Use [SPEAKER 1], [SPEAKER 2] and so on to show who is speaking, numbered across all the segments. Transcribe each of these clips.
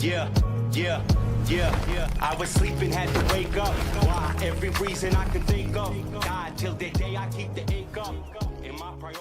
[SPEAKER 1] Yeah, yeah, yeah. I was sleeping, had to wake up. Why? Every reason I could think of. God, till the day I keep the ink up.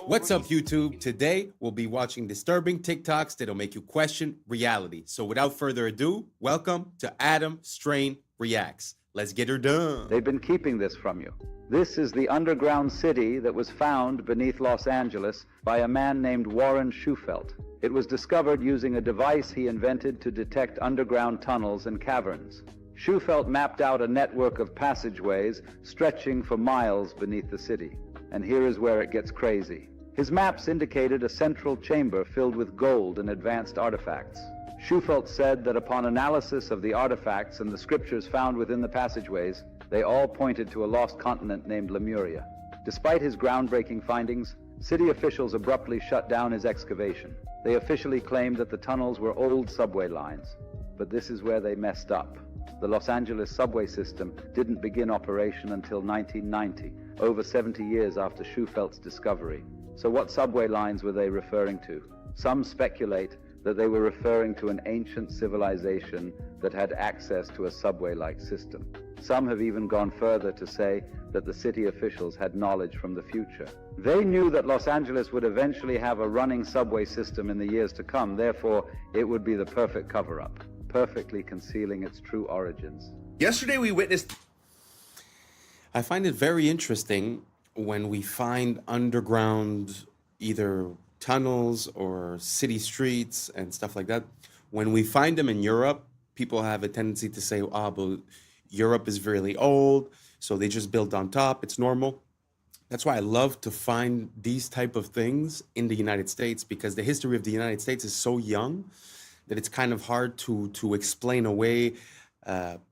[SPEAKER 2] What's up, YouTube? Today, we'll be watching disturbing TikToks that'll make you question reality. So without further ado, welcome to Adam Strain Reacts. Let's get her done.
[SPEAKER 3] They've been keeping this from you. This is the underground city that was found beneath Los Angeles by a man named Warren Shufelt. It was discovered using a device he invented to detect underground tunnels and caverns. Shufelt mapped out a network of passageways stretching for miles beneath the city. And here is where it gets crazy. His maps indicated a central chamber filled with gold and advanced artifacts. Shufelt said that upon analysis of the artifacts and the scriptures found within the passageways, they all pointed to a lost continent named Lemuria. Despite his groundbreaking findings, city officials abruptly shut down his excavation. They officially claimed that the tunnels were old subway lines. But this is where they messed up. The Los Angeles subway system didn't begin operation until 1990, over 70 years after Schufelt's discovery. So what subway lines were they referring to? Some speculate that they were referring to an ancient civilization that had access to a subway-like system. Some have even gone further to say that the city officials had knowledge from the future. They knew that Los Angeles would eventually have a running subway system in the years to come, therefore it would be the perfect cover-up, perfectly concealing its true origins.
[SPEAKER 4] Yesterday we witnessed...
[SPEAKER 2] I find it very interesting when we find underground either tunnels or city streets and stuff like that. When we find them in Europe, people have a tendency to say, but Europe is really old, so they just built on top, it's normal. That's why I love to find these type of things in the United States, because the history of the United States is so young that it's kind of hard to explain away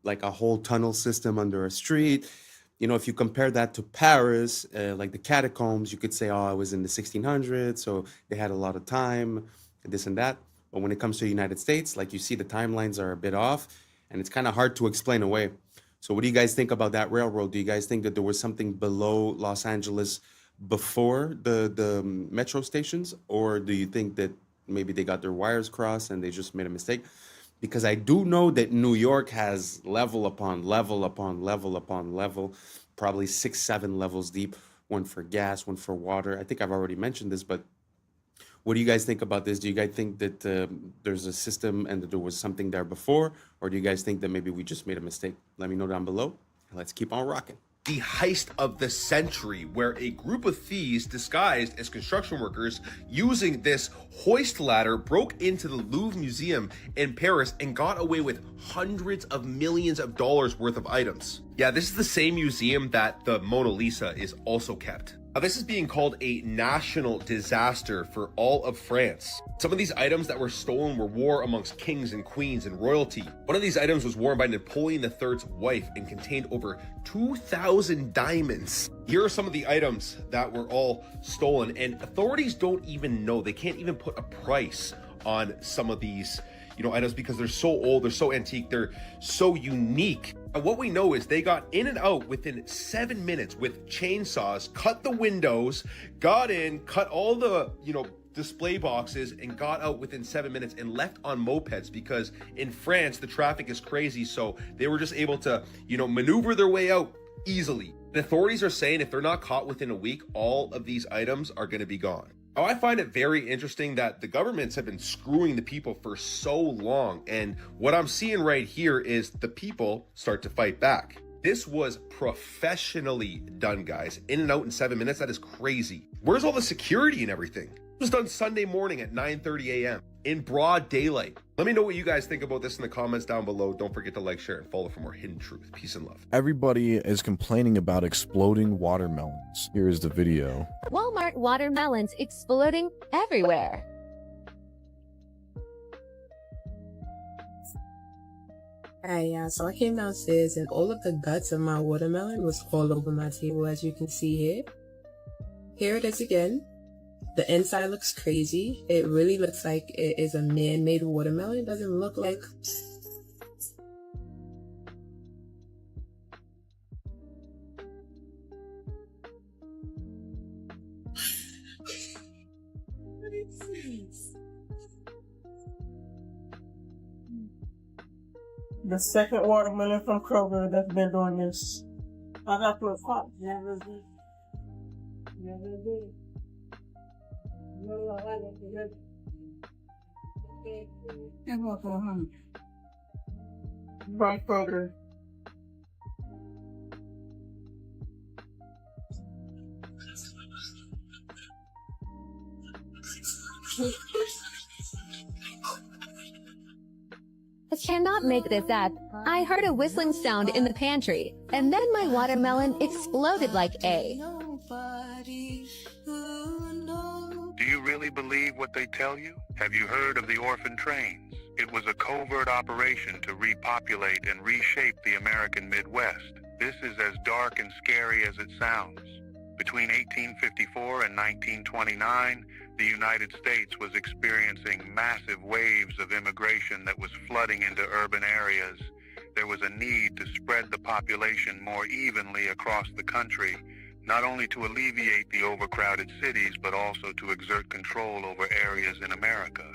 [SPEAKER 2] like a whole tunnel system under a street. You know, if you compare that to Paris, like the catacombs, you could say, it was in the 1600s, so they had a lot of time, this and that. But when it comes to the United States, like you see, the timelines are a bit off, and it's kind of hard to explain away. So what do you guys think about that railroad? Do you guys think that there was something below Los Angeles before the metro stations? Or do you think that maybe they got their wires crossed and they just made a mistake? Because I do know that New York has level upon level upon level upon level, probably 6, 7 levels deep, one for gas, one for water. I think I've already mentioned this, but what do you guys think about this? Do you guys think that there's a system and that there was something there before? Or do you guys think that maybe we just made a mistake? Let me know down below. Let's keep on rocking.
[SPEAKER 4] The heist of the century, where a group of thieves disguised as construction workers using this hoist ladder broke into the Louvre Museum in Paris and got away with hundreds of millions of dollars worth of items. Yeah, this is the same museum that the Mona Lisa is also kept. Now, this is being called a national disaster for all of France. Some of these items that were stolen were war amongst kings and queens and royalty. One of these items was worn by Napoleon III's wife and contained over 2,000 diamonds. Here are some of the items that were all stolen, and authorities don't even know. They can't even put a price on some of these items because they're so old, they're so antique, they're so unique. And what we know is they got in and out within 7 minutes with chainsaws, cut the windows, got in, cut all the, display boxes, and got out within 7 minutes and left on mopeds, because in France, the traffic is crazy. So they were just able to, maneuver their way out easily. The authorities are saying if they're not caught within a week, all of these items are going to be gone. Now, I find it very interesting that the governments have been screwing the people for so long, and what I'm seeing right here is the people start to fight back. This was professionally done, guys. In and out in 7 minutes, that is crazy. Where's all the security and everything? It was done Sunday morning at 9:30 a.m. in broad daylight. Let me know what you guys think about this in the comments down below. Don't forget to like, share, and follow for more hidden truth. Peace and love.
[SPEAKER 5] Everybody is complaining about exploding watermelons. Here is the video.
[SPEAKER 6] Walmart watermelons exploding everywhere.
[SPEAKER 7] Hi, yeah, so I came downstairs and all of the guts of my watermelon was all over my table, as you can see here. Here it is again. The inside looks crazy. It really looks like it is a man-made watermelon. It doesn't look like...
[SPEAKER 8] The second watermelon from Kroger that's been doing this. I got to a pot. Never did. Never did. No, I like it. And what's on from Kroger.
[SPEAKER 6] I cannot make this up. I heard a whistling sound in the pantry, and then my watermelon exploded like A.
[SPEAKER 9] Do you really believe what they tell you? Have you heard of the orphan trains? It was a covert operation to repopulate and reshape the American Midwest. This is as dark and scary as it sounds. Between 1854 and 1929, the United States was experiencing massive waves of immigration that was flooding into urban areas. There was a need to spread the population more evenly across the country, not only to alleviate the overcrowded cities, but also to exert control over areas in America.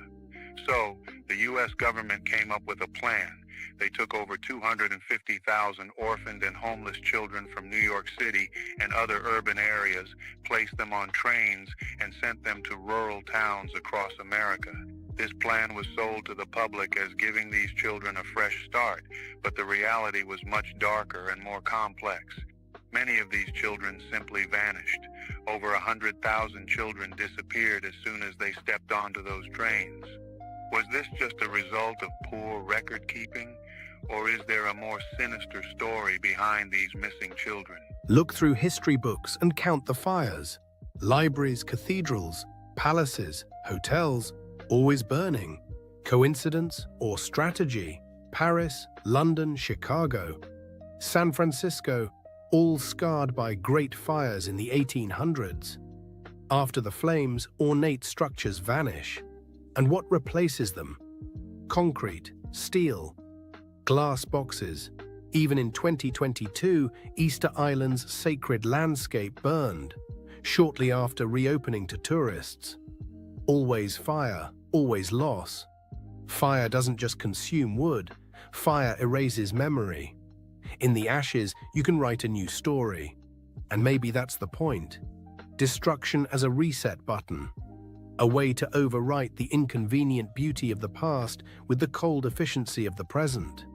[SPEAKER 9] So, the U.S. government came up with a plan. They took over 250,000 orphaned and homeless children from New York City and other urban areas, placed them on trains, and sent them to rural towns across America. This plan was sold to the public as giving these children a fresh start, but the reality was much darker and more complex. Many of these children simply vanished. Over 100,000 children disappeared as soon as they stepped onto those trains. Was this just a result of poor record keeping, or is there a more sinister story behind these missing children?
[SPEAKER 10] Look through history books and count the fires. Libraries, cathedrals, palaces, hotels, always burning. Coincidence or strategy? Paris, London, Chicago, San Francisco, all scarred by great fires in the 1800s. After the flames, ornate structures vanish. And what replaces them? Concrete, steel, glass boxes. Even in 2022, Easter Island's sacred landscape burned, shortly after reopening to tourists. Always fire, always loss. Fire doesn't just consume wood, fire erases memory. In the ashes, you can write a new story. And maybe that's the point. Destruction as a reset button. A way to overwrite the inconvenient beauty of the past with the cold efficiency of the present.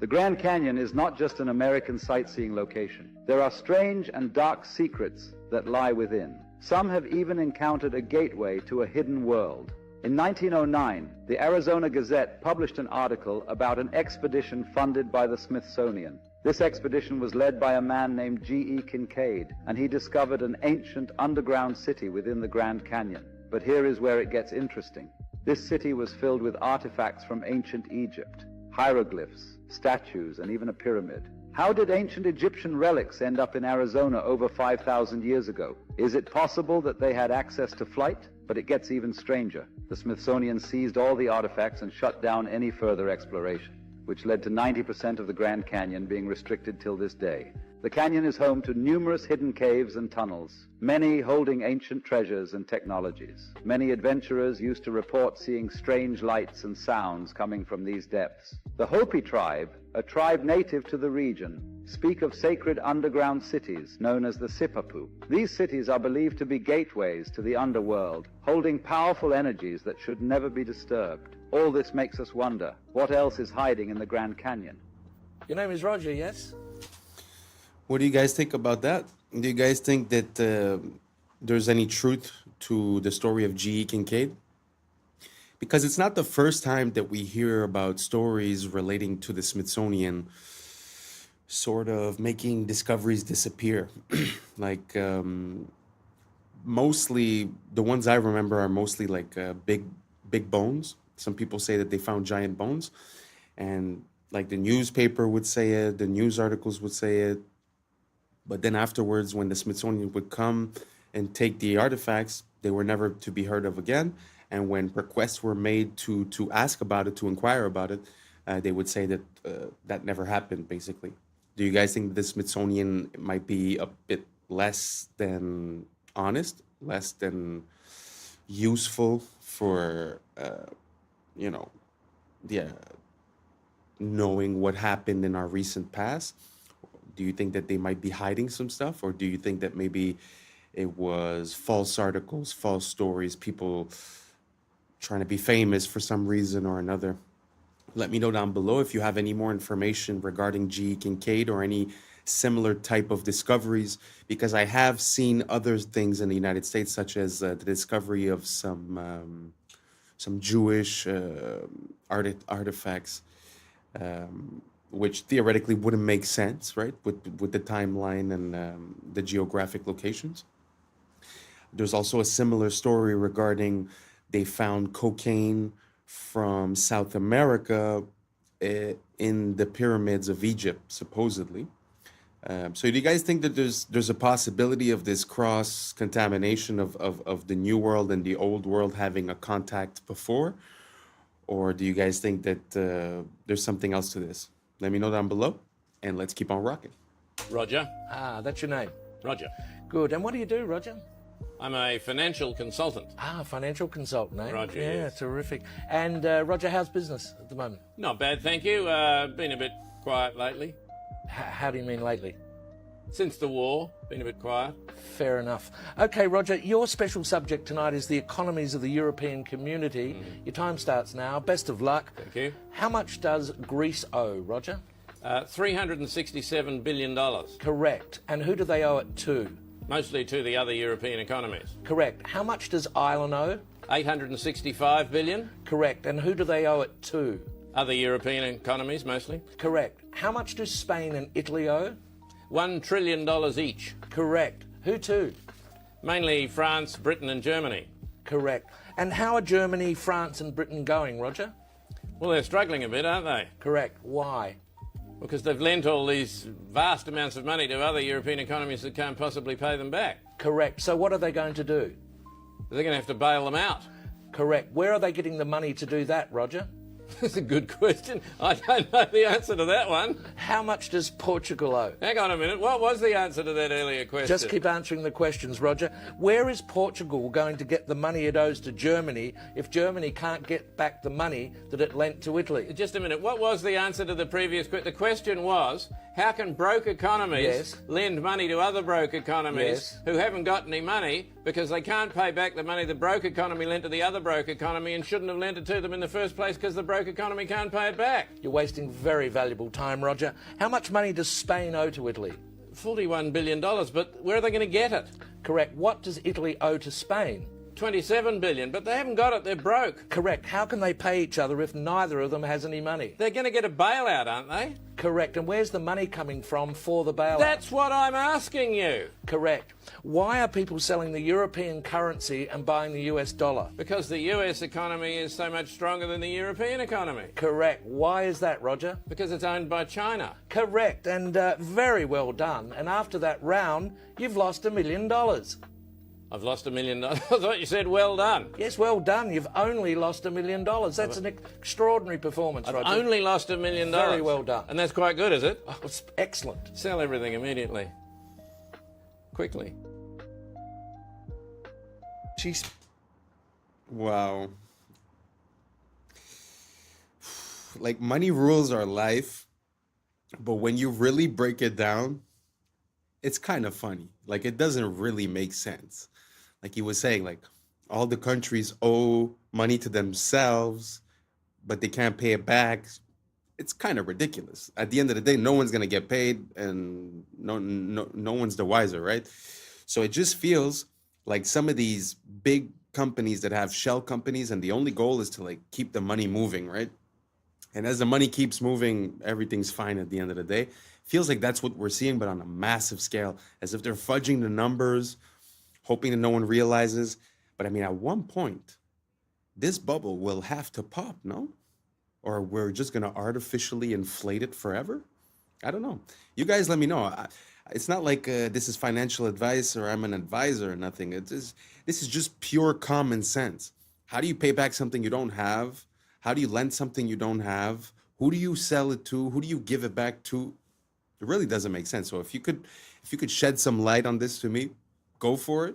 [SPEAKER 3] The Grand Canyon is not just an American sightseeing location. There are strange and dark secrets that lie within. Some have even encountered a gateway to a hidden world. In 1909, the Arizona Gazette published an article about an expedition funded by the Smithsonian. This expedition was led by a man named G.E. Kincaid, and he discovered an ancient underground city within the Grand Canyon. But here is where it gets interesting. This city was filled with artifacts from ancient Egypt, hieroglyphs, statues, and even a pyramid. How did ancient Egyptian relics end up in Arizona over 5,000 years ago? Is it possible that they had access to flight? But it gets even stranger. The Smithsonian seized all the artifacts and shut down any further exploration, which led to 90% of the Grand Canyon being restricted till this day. The canyon is home to numerous hidden caves and tunnels, many holding ancient treasures and technologies. Many adventurers used to report seeing strange lights and sounds coming from these depths. The Hopi tribe, a tribe native to the region, speak of sacred underground cities known as the Sipapu. These cities are believed to be gateways to the underworld, holding powerful energies that should never be disturbed. All this makes us wonder, what else is hiding in the Grand Canyon?
[SPEAKER 11] Your name is Roger, yes?
[SPEAKER 2] What do you guys think about that? Do you guys think that there's any truth to the story of G.E. Kincaid? Because it's not the first time that we hear about stories relating to the Smithsonian sort of making discoveries disappear. Like, mostly, the ones I remember are mostly like big bones. Some people say that they found giant bones. And like the newspaper would say it, the news articles would say it. But then afterwards, when the Smithsonian would come and take the artifacts, they were never to be heard of again. And when requests were made to ask about it, to inquire about it, they would say that that never happened, basically. Do you guys think the Smithsonian might be a bit less than honest, less than useful for, knowing what happened in our recent past? Do you think that they might be hiding some stuff, or do you think that maybe it was false articles, false stories, people trying to be famous for some reason or another? Let me know down below if you have any more information regarding G. Kincaid or any similar type of discoveries, because I have seen other things in the United States, such as the discovery of some Jewish artifacts, which theoretically wouldn't make sense, right, with the timeline and the geographic locations. There's also a similar story regarding they found cocaine from South America in the pyramids of Egypt, supposedly. So do you guys think that there's a possibility of this cross contamination of the new world and the old world having a contact before? Or do you guys think that there's something else to this? Let me know down below, and let's keep on rocking.
[SPEAKER 11] Roger.
[SPEAKER 12] Ah, that's your name.
[SPEAKER 11] Roger.
[SPEAKER 12] Good. And what do you do, Roger?
[SPEAKER 11] I'm a financial consultant.
[SPEAKER 12] Ah, financial consultant, eh?
[SPEAKER 11] Roger,
[SPEAKER 12] Yeah,
[SPEAKER 11] yes.
[SPEAKER 12] terrific. And Roger, how's business at the moment?
[SPEAKER 11] Not bad, thank you. Been a bit quiet lately.
[SPEAKER 12] How do you mean lately?
[SPEAKER 11] Since the war, been a bit quiet.
[SPEAKER 12] Fair enough. Okay, Roger, your special subject tonight is the economies of the European community. Your time starts now. Best of luck.
[SPEAKER 11] Thank you.
[SPEAKER 12] How much does Greece owe, Roger?
[SPEAKER 11] $367 billion.
[SPEAKER 12] Correct. And who do they owe it to?
[SPEAKER 11] Mostly to the other European economies.
[SPEAKER 12] Correct. How much does Ireland owe?
[SPEAKER 11] $865 billion.
[SPEAKER 12] Correct. And who do they owe it to?
[SPEAKER 11] Other European economies, mostly.
[SPEAKER 12] Correct. How much do Spain and Italy owe?
[SPEAKER 11] $1 trillion each.
[SPEAKER 12] Correct. Who to?
[SPEAKER 11] Mainly France, Britain and Germany.
[SPEAKER 12] Correct. And how are Germany, France and Britain going, Roger?
[SPEAKER 11] Well, they're struggling a bit, aren't they?
[SPEAKER 12] Correct. Why?
[SPEAKER 11] Because they've lent all these vast amounts of money to other European economies that can't possibly pay them back.
[SPEAKER 12] Correct. So what are they going to do?
[SPEAKER 11] They're going to have to bail them out.
[SPEAKER 12] Correct. Where are they getting the money to do that, Roger?
[SPEAKER 11] That's a good question. I don't know the answer to that one.
[SPEAKER 12] How much does Portugal owe?
[SPEAKER 11] Hang on a minute. What was the answer to that earlier question?
[SPEAKER 12] Just keep answering the questions, Roger. Where is Portugal going to get the money it owes to Germany if Germany can't get back the money that it lent to Italy?
[SPEAKER 11] Just a minute. What was the answer to the previous question? The question was, how can broke economies lend money to other broke economies who haven't got any money because they can't pay back the money the broke economy lent to the other broke economy and shouldn't have lent it to them in the first place because the broke economy can't pay it back?
[SPEAKER 12] You're wasting very valuable time, Roger. How much money does Spain owe to Italy?
[SPEAKER 11] $41 billion, but where are they going to get it?
[SPEAKER 12] Correct. What does Italy owe to Spain?
[SPEAKER 11] $27 billion, but they haven't got it. They're broke.
[SPEAKER 12] Correct. How can they pay each other if neither of them has any money?
[SPEAKER 11] They're going to get a bailout, aren't they?
[SPEAKER 12] Correct. And where's the money coming from for the bailout?
[SPEAKER 11] That's what I'm asking you.
[SPEAKER 12] Correct. Why are people selling the European currency and buying the US dollar?
[SPEAKER 11] Because the US economy is so much stronger than the European economy.
[SPEAKER 12] Correct. Why is that, Roger?
[SPEAKER 11] Because it's owned by China.
[SPEAKER 12] Correct. And very well done. And after that round, you've lost $1 million.
[SPEAKER 11] I've lost $1 million. I thought you said well done.
[SPEAKER 12] Yes, well done. You've only lost $1 million. That's an extraordinary performance, Roger.
[SPEAKER 11] I've only lost $1 million.
[SPEAKER 12] Very well done.
[SPEAKER 11] And that's quite good, is it?
[SPEAKER 12] Oh, it's excellent.
[SPEAKER 11] Sell everything immediately. Quickly.
[SPEAKER 12] Jeez.
[SPEAKER 2] Wow. Like, money rules our life, but when you really break it down, it's kind of funny. Like, it doesn't really make sense. Like he was saying, like, all the countries owe money to themselves, but they can't pay it back. It's kind of ridiculous. At the end of the day, no one's gonna get paid, and no one's the wiser, right? So it just feels like some of these big companies that have shell companies, and the only goal is to, like, keep the money moving, right? And as the money keeps moving, everything's fine at the end of the day. Feels like that's what we're seeing, but on a massive scale, as if they're fudging the numbers, hoping that no one realizes. But I mean, at one point, this bubble will have to pop, no? Or we're just going to artificially inflate it forever? I don't know. You guys let me know. It's not like this is financial advice or I'm an advisor or nothing. This is just pure common sense. How do you pay back something you don't have? How do you lend something you don't have? Who do you sell it to? Who do you give it back to? It really doesn't make sense. So if you could shed some light on this to me, go for it,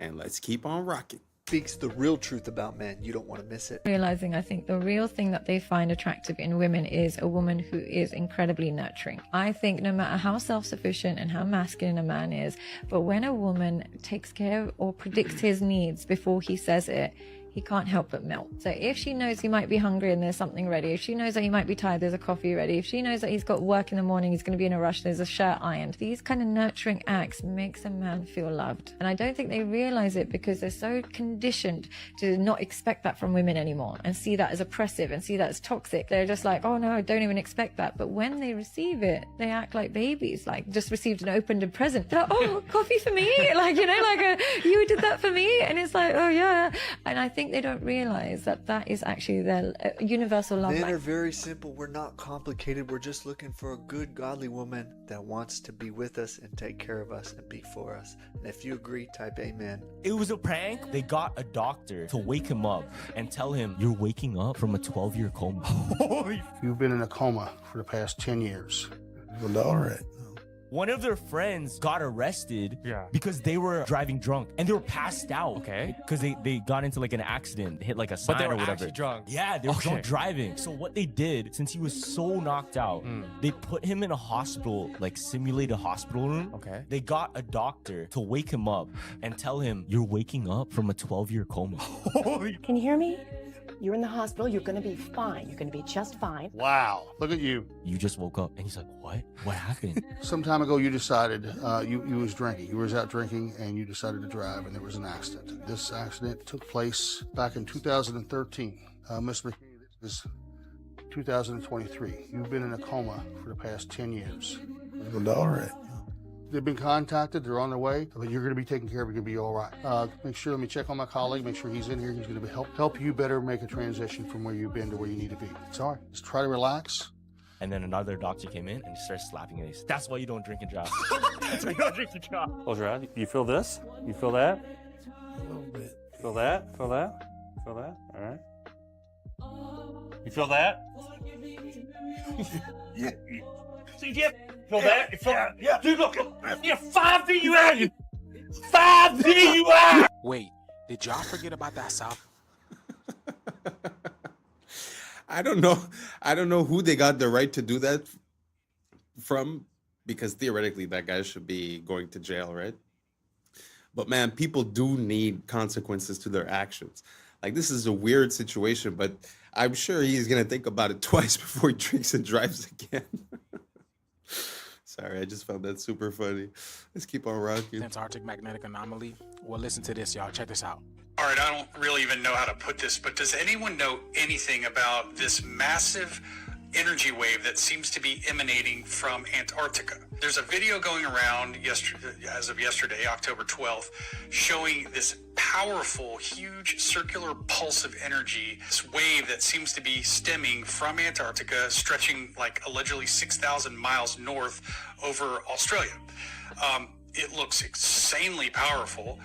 [SPEAKER 2] and let's keep on rocking.
[SPEAKER 13] speaks the real truth about men. You don't want to miss it.
[SPEAKER 14] Realizing, I think the real thing that they find attractive in women is a woman who is incredibly nurturing. I think no matter how self-sufficient and how masculine a man is, but when a woman takes care or predicts his needs before he says it, he can't help but melt. So if she knows he might be hungry and there's something ready, if she knows that he might be tired, there's a coffee ready, if she knows that he's got work in the morning, he's going to be in a rush, there's a shirt ironed. These kind of nurturing acts makes a man feel loved. And I don't think they realize it because they're so conditioned to not expect that from women anymore and see that as oppressive and see that as toxic. They're just like, oh no, I don't even expect that. But when they receive it, they act like babies, like just received an opened present. They're like, oh, coffee for me? Like, you know, like you did that for me? And it's like, oh yeah. And I think they don't realize that that is actually their universal love
[SPEAKER 13] Men
[SPEAKER 14] language.
[SPEAKER 13] are very simple. We're not complicated. We're just looking for a good, godly woman that wants to be with us and take care of us and be for us. And if you agree, type amen.
[SPEAKER 15] It was a prank. They got a doctor to wake him up and tell him, you're waking up from a 12-year coma.
[SPEAKER 16] You've been in a coma for the past 10 years.
[SPEAKER 15] Well, all right. One of their friends got arrested because they were driving drunk and they were passed out. Okay. Because they got into like an accident, hit like a sign
[SPEAKER 17] But they were
[SPEAKER 15] or whatever.
[SPEAKER 17] actually drunk.
[SPEAKER 15] Yeah, they were drunk driving. So what they did, since he was so knocked out, they put him in a hospital, like simulated hospital room. Okay. They got a doctor to wake him up and tell him, you're waking up from a 12-year coma.
[SPEAKER 18] Can you hear me? You're in the hospital. You're going to be fine. You're going to be just fine.
[SPEAKER 16] Wow. Look at you.
[SPEAKER 15] You just woke up. And he's like, what? What happened?
[SPEAKER 16] Some time ago, you decided you was drinking. You was out drinking, and you decided to drive, and there was an accident. This accident took place back in 2013. Ms. McKinney, this is 2023. You've been in a coma for the past 10 years.
[SPEAKER 5] Well, all right.
[SPEAKER 16] They've been contacted. They're on their way. But you're going to be taken care of. You're going to be all right. Make sure. Let me check on my colleague. Make sure he's in here. He's going to help you better make a transition from where you've been to where you need to be. It's all right. Just try to relax.
[SPEAKER 15] And then another doctor came in and started slapping his face. That's why you don't drink and drive. That's why you don't drink and drive.
[SPEAKER 17] Close your eyes. You feel this? You feel that?
[SPEAKER 5] A little bit.
[SPEAKER 17] Feel that? Feel that? Feel that? All right. You feel that?
[SPEAKER 5] Yeah.
[SPEAKER 17] See, yeah. Feel that? You feel that? Yeah. Dude, look. You're 5 feet you out. 5 feet you out.
[SPEAKER 19] Wait, did y'all forget about that South?
[SPEAKER 2] I don't know. I don't know who they got the right to do that from, because theoretically that guy should be going to jail, right? But man, people do need consequences to their actions. Like, this is a weird situation, but I'm sure he's gonna think about it twice before he drinks and drives again. Sorry, I just found that super funny. Let's keep on rocking.
[SPEAKER 19] Antarctic magnetic anomaly. Well, listen to this, y'all. Check this out.
[SPEAKER 20] All right, I don't really even know how to put this, but does anyone know anything about this massive energy wave that seems to be emanating from Antarctica? There's a video going around as of yesterday, October 12th, showing this powerful, huge circular pulse of energy, this wave that seems to be stemming from Antarctica, stretching like allegedly 6,000 miles north over Australia. It looks insanely powerful,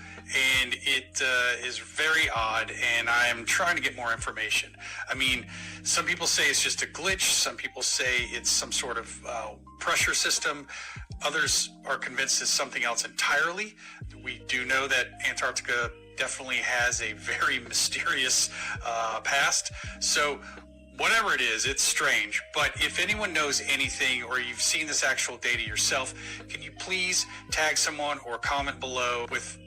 [SPEAKER 20] and it is very odd, and I'm trying to get more information. I mean, some people say it's just a glitch. Some people say it's some sort of pressure system. Others are convinced it's something else entirely. We do know that Antarctica definitely has a very mysterious past. So whatever it is, it's strange. But if anyone knows anything, or you've seen this actual data yourself, can you please tag someone or comment below with...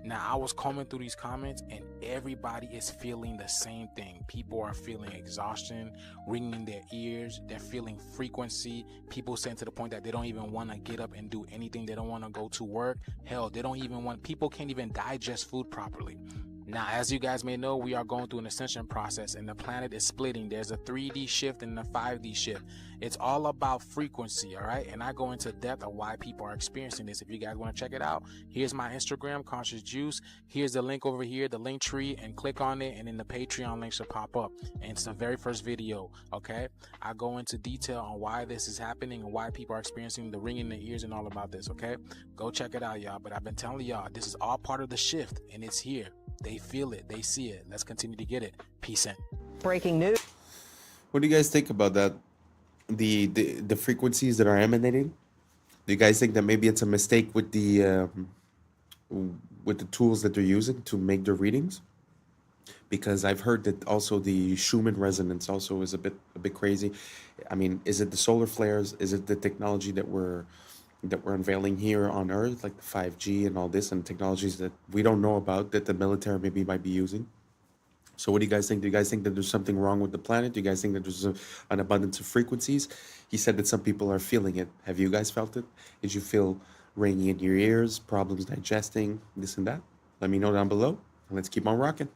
[SPEAKER 19] Now, I was combing through these comments, and everybody is feeling the same thing. People are feeling exhaustion, ringing in their ears. They're feeling frequency. People saying to the point that they don't even want to get up and do anything. They don't want to go to work. Hell, they don't even want... People can't even digest food properly. Now, as you guys may know, we are going through an ascension process, and the planet is splitting. There's a 3D shift and a 5D shift. It's all about frequency, all right? And I go into depth of why people are experiencing this. If you guys want to check it out, here's my Instagram, Conscious Juice. Here's the link over here, the link tree, and click on it, and then the Patreon link should pop up. And it's the very first video, okay? I go into detail on why this is happening and why people are experiencing the ringing in their ears and all about this, okay? Go check it out, y'all. But I've been telling y'all, this is all part of the shift, and it's here. They feel it. They see it. Let's continue to get it. Peace in.
[SPEAKER 18] Breaking news.
[SPEAKER 2] What do you guys think about that? The frequencies that are emanating? Do you guys think that maybe it's a mistake with the tools that they're using to make their readings? Because I've heard that also the Schumann resonance also is a bit crazy. I mean, is it the solar flares? Is it the technology that we're unveiling here on Earth, like the 5G and all this, and technologies that we don't know about that the military maybe might be using? So what do you guys think? Do you guys think that there's something wrong with the planet? Do you guys think that there's an abundance of frequencies? He said that some people are feeling it. Have you guys felt it? Did you feel ringing in your ears, problems digesting, this and that? Let me know down below, and let's keep on rocking.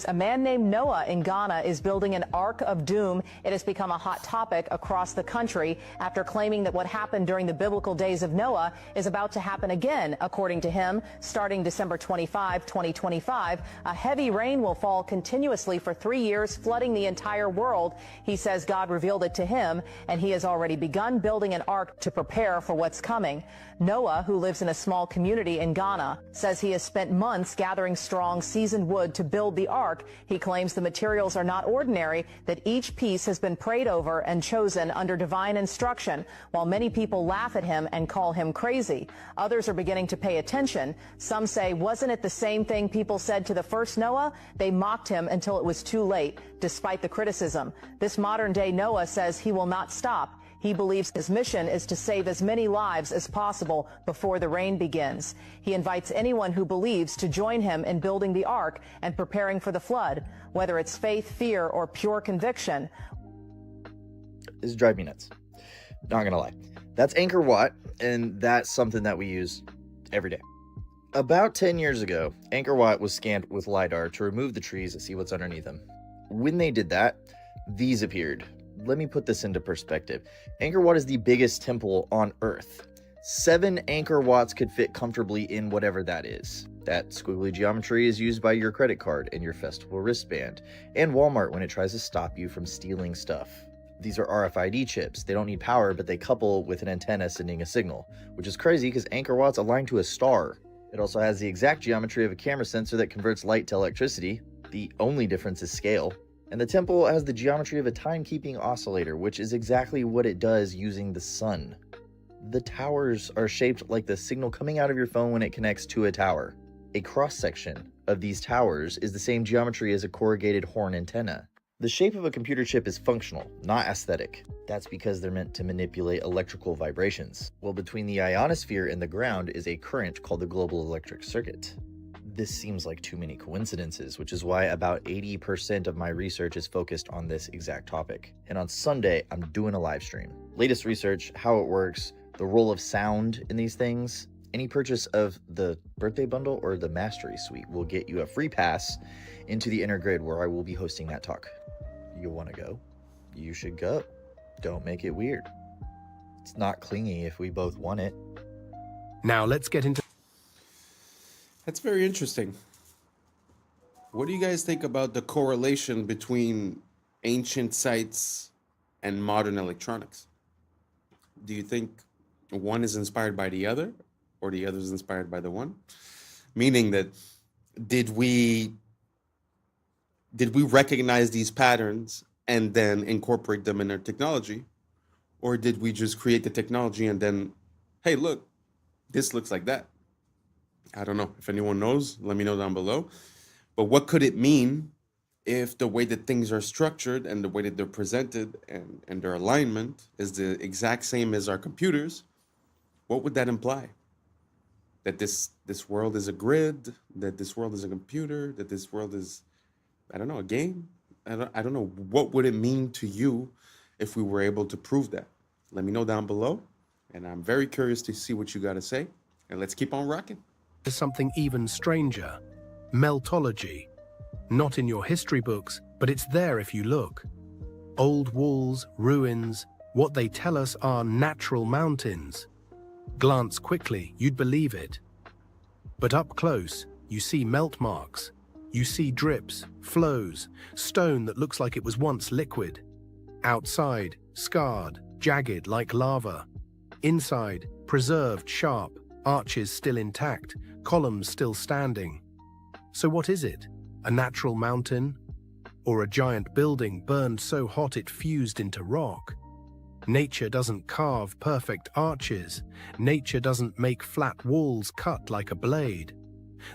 [SPEAKER 21] A man named Noah in Ghana is building an Ark of Doom. It has become a hot topic across the country after claiming that what happened during the biblical days of Noah is about to happen again. According to him, starting December 25, 2025, a heavy rain will fall continuously for 3 years, flooding the entire world. He says God revealed it to him, and he has already begun building an ark to prepare for what's coming. Noah, who lives in a small community in Ghana, says he has spent months gathering strong, seasoned wood to build the ark. He claims the materials are not ordinary, that each piece has been prayed over and chosen under divine instruction. While many people laugh at him and call him crazy, others are beginning to pay attention. Some say, wasn't it the same thing people said to the first Noah? They mocked him until it was too late, despite the criticism. This modern-day Noah says he will not stop. He believes his mission is to save as many lives as possible before the rain begins. He invites anyone who believes to join him in building the ark and preparing for the flood, whether it's faith, fear, or pure conviction.
[SPEAKER 22] This is driving me nuts. Not gonna lie. That's Anchor Watt, and that's something that we use every day. About 10 years ago, Anchor Watt was scanned with LiDAR to remove the trees and see what's underneath them. When they did that, these appeared. Let me put this into perspective. Anchor Watt is the biggest temple on Earth. 7 Anchor Watts could fit comfortably in whatever that is. That squiggly geometry is used by your credit card and your festival wristband, and Walmart when it tries to stop you from stealing stuff. These are RFID chips. They don't need power, but they couple with an antenna sending a signal, which is crazy because Anchor Watt's aligned to a star. It also has the exact geometry of a camera sensor that converts light to electricity. The only difference is scale. And the temple has the geometry of a timekeeping oscillator, which is exactly what it does using the sun. The towers are shaped like the signal coming out of your phone when it connects to a tower. A cross-section of these towers is the same geometry as a corrugated horn antenna. The shape of a computer chip is functional, not aesthetic. That's because they're meant to manipulate electrical vibrations. Well, between the ionosphere and the ground is a current called the global electric circuit. This seems like too many coincidences, which is why about 80% of my research is focused on this exact topic. And on Sunday, I'm doing a live stream. Latest research, how it works, the role of sound in these things. Any purchase of the birthday bundle or the mastery suite will get you a free pass into the inner grid where I will be hosting that talk. You want to go? You should go. Don't make it weird. It's not clingy if we both want it.
[SPEAKER 10] Now let's get into...
[SPEAKER 2] That's very interesting. What do you guys think about the correlation between ancient sites and modern electronics? Do you think one is inspired by the other, or the other is inspired by the one? Meaning that did we recognize these patterns and then incorporate them in our technology, or did we just create the technology and then, hey, look, this looks like that? I don't know. If anyone knows, let me know down below. But what could it mean if the way that things are structured and the way that they're presented and their alignment is the exact same as our computers? What would that imply? That this world is a grid, that this world is a computer, that this world is, I don't know, a game? I don't know. What would it mean to you if we were able to prove that? Let me know down below. And I'm very curious to see what you got to say. And let's keep on rocking.
[SPEAKER 10] There's something even stranger. Meltology. Not in your history books, but it's there if you look. Old walls, ruins, what they tell us are natural mountains. Glance quickly, you'd believe it. But up close, you see melt marks. You see drips, flows, stone that looks like it was once liquid. Outside, scarred, jagged like lava. Inside, preserved sharp, arches still intact, columns still standing. So what is it? A natural mountain? Or a giant building burned so hot it fused into rock? Nature doesn't carve perfect arches. Nature doesn't make flat walls cut like a blade.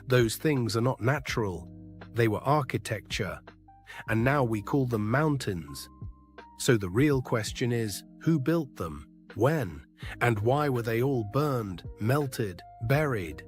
[SPEAKER 10] Those things are not natural. they were architecture, and now we call them mountains. So the real question is, who built them, when, and why were they all burned, melted, buried?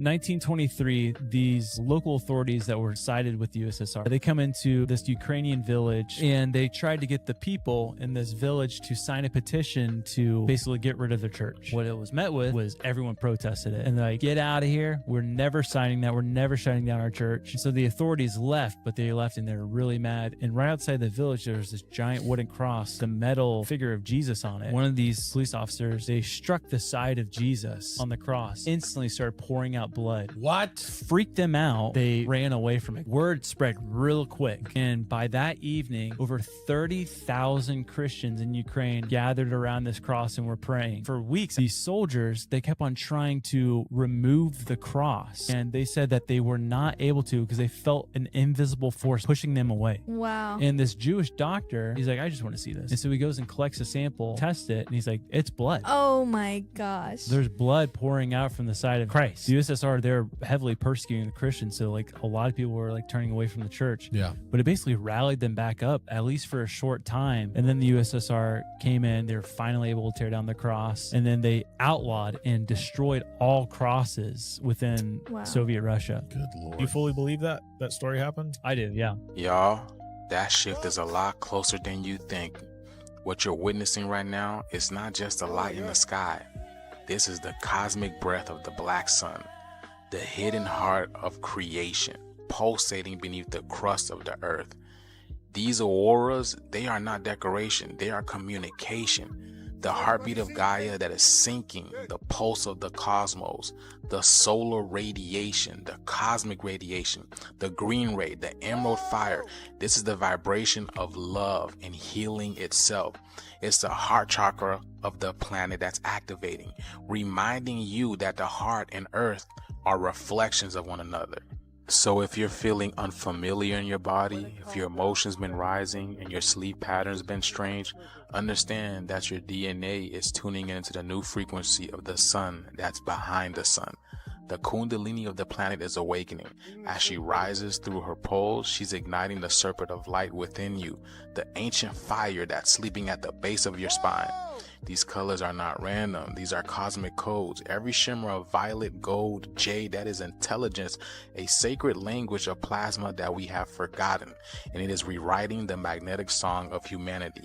[SPEAKER 1] 1923, these local authorities that were sided with the USSR, they come into this Ukrainian village and they tried to get the people in this village to sign a petition to basically get rid of their church. What it was met with was everyone protested it. And they're like, get out of here. We're never signing that. We're never shutting down our church. And so the authorities left, but they left and they were really mad. And right outside the village, there was this giant wooden cross, the metal figure of Jesus on it. One of these police officers, they struck the side of Jesus on the cross, instantly started pouring out blood.
[SPEAKER 11] What?
[SPEAKER 1] Freaked them out. They ran away from it. Word spread real quick. And by that evening, over 30,000 Christians in Ukraine gathered around this cross and were praying. For weeks, these soldiers, they kept on trying to remove the cross. And they said that they were not able to because they felt an invisible force pushing them away.
[SPEAKER 4] Wow.
[SPEAKER 1] And this Jewish doctor, he's like, I just want to see this. And so he goes and collects a sample, tests it, and he's like, it's blood.
[SPEAKER 4] Oh my gosh.
[SPEAKER 1] There's blood pouring out from the side of Christ. The USSR, they're heavily persecuting the Christians, so like a lot of people were like turning away from the church.
[SPEAKER 23] Yeah.
[SPEAKER 1] But it basically rallied them back up, at least for a short time. And then the USSR came in, they were finally able to tear down the cross, and then they outlawed and destroyed all crosses within Soviet Russia.
[SPEAKER 23] Good Lord. You fully believe that story happened?
[SPEAKER 1] I do, yeah.
[SPEAKER 19] Y'all, that shift is a lot closer than you think. What you're witnessing right now is not just a light in the sky. This is the cosmic breath of the black sun, the hidden heart of creation, pulsating beneath the crust of the earth. These auroras, they are not decoration, they are communication. The heartbeat of Gaia that is sinking, the pulse of the cosmos, the solar radiation, the cosmic radiation, the green ray, the emerald fire. This is the vibration of love and healing itself. It's the heart chakra of the planet that's activating, reminding you that the heart and earth are reflections of one another. So if you're feeling unfamiliar in your body, if your emotions been rising and your sleep patterns been strange, understand that your DNA is tuning into the new frequency of the sun that's behind the sun. The kundalini of the planet is awakening. As she rises through her poles, she's igniting the serpent of light within you, the ancient fire that's sleeping at the base of your spine. These colors are not random. These are cosmic codes. Every shimmer of violet, gold, jade, that is intelligence, a sacred language of plasma that we have forgotten, and it is rewriting the magnetic song of humanity.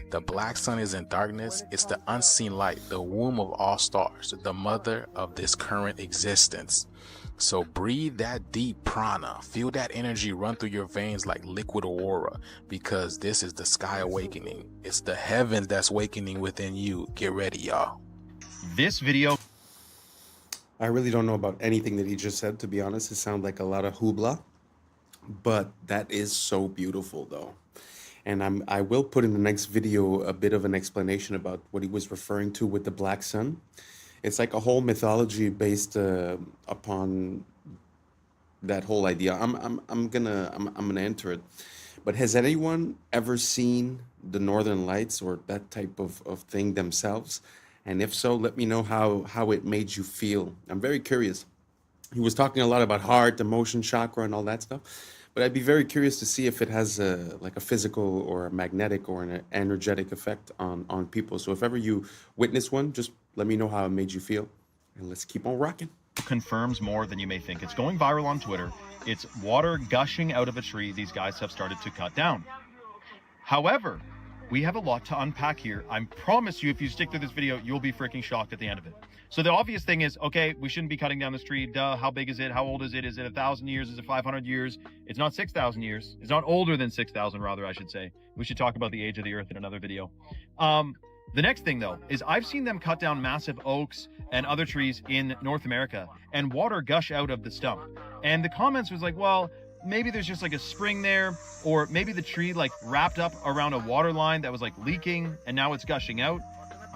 [SPEAKER 19] The black sun is in darkness. It's the unseen light, the womb of all stars, the mother of this current existence. So breathe that deep prana, feel that energy run through your veins like liquid aurora, because this is the sky awakening. It's the heavens that's awakening within you. Get ready, y'all.
[SPEAKER 23] This video,
[SPEAKER 2] I really don't know about anything that he just said, to be honest. It sounds like a lot of hoopla, but that is so beautiful though. And I will put in the next video a bit of an explanation about what he was referring to with the black sun. It's like a whole mythology based upon that whole idea. I'm gonna enter it. But has anyone ever seen the Northern Lights or that type of thing themselves? And if so, let me know how it made you feel. I'm very curious. He was talking a lot about heart, emotion, chakra, and all that stuff. But I'd be very curious to see if it has like a physical or a magnetic or an energetic effect on people. So if ever you witness one, just let me know how it made you feel. And let's keep on rocking.
[SPEAKER 23] confirms more than you may think. It's going viral on Twitter. It's water gushing out of a tree these guys have started to cut down. However, we have a lot to unpack here. I promise you, if you stick through this video, you'll be freaking shocked at the end of it. So the obvious thing is, okay, we shouldn't be cutting down this tree. Duh, how big is it? How old is it? Is it 1,000 years? Is it 500 years? It's not 6,000 years. It's not older than 6,000, rather, I should say. We should talk about the age of the earth in another video. The next thing, though, is I've seen them cut down massive oaks and other trees in North America and water gush out of the stump. And the comments was like, well, maybe there's just like a spring there, or maybe the tree like wrapped up around a water line that was like leaking and now it's gushing out.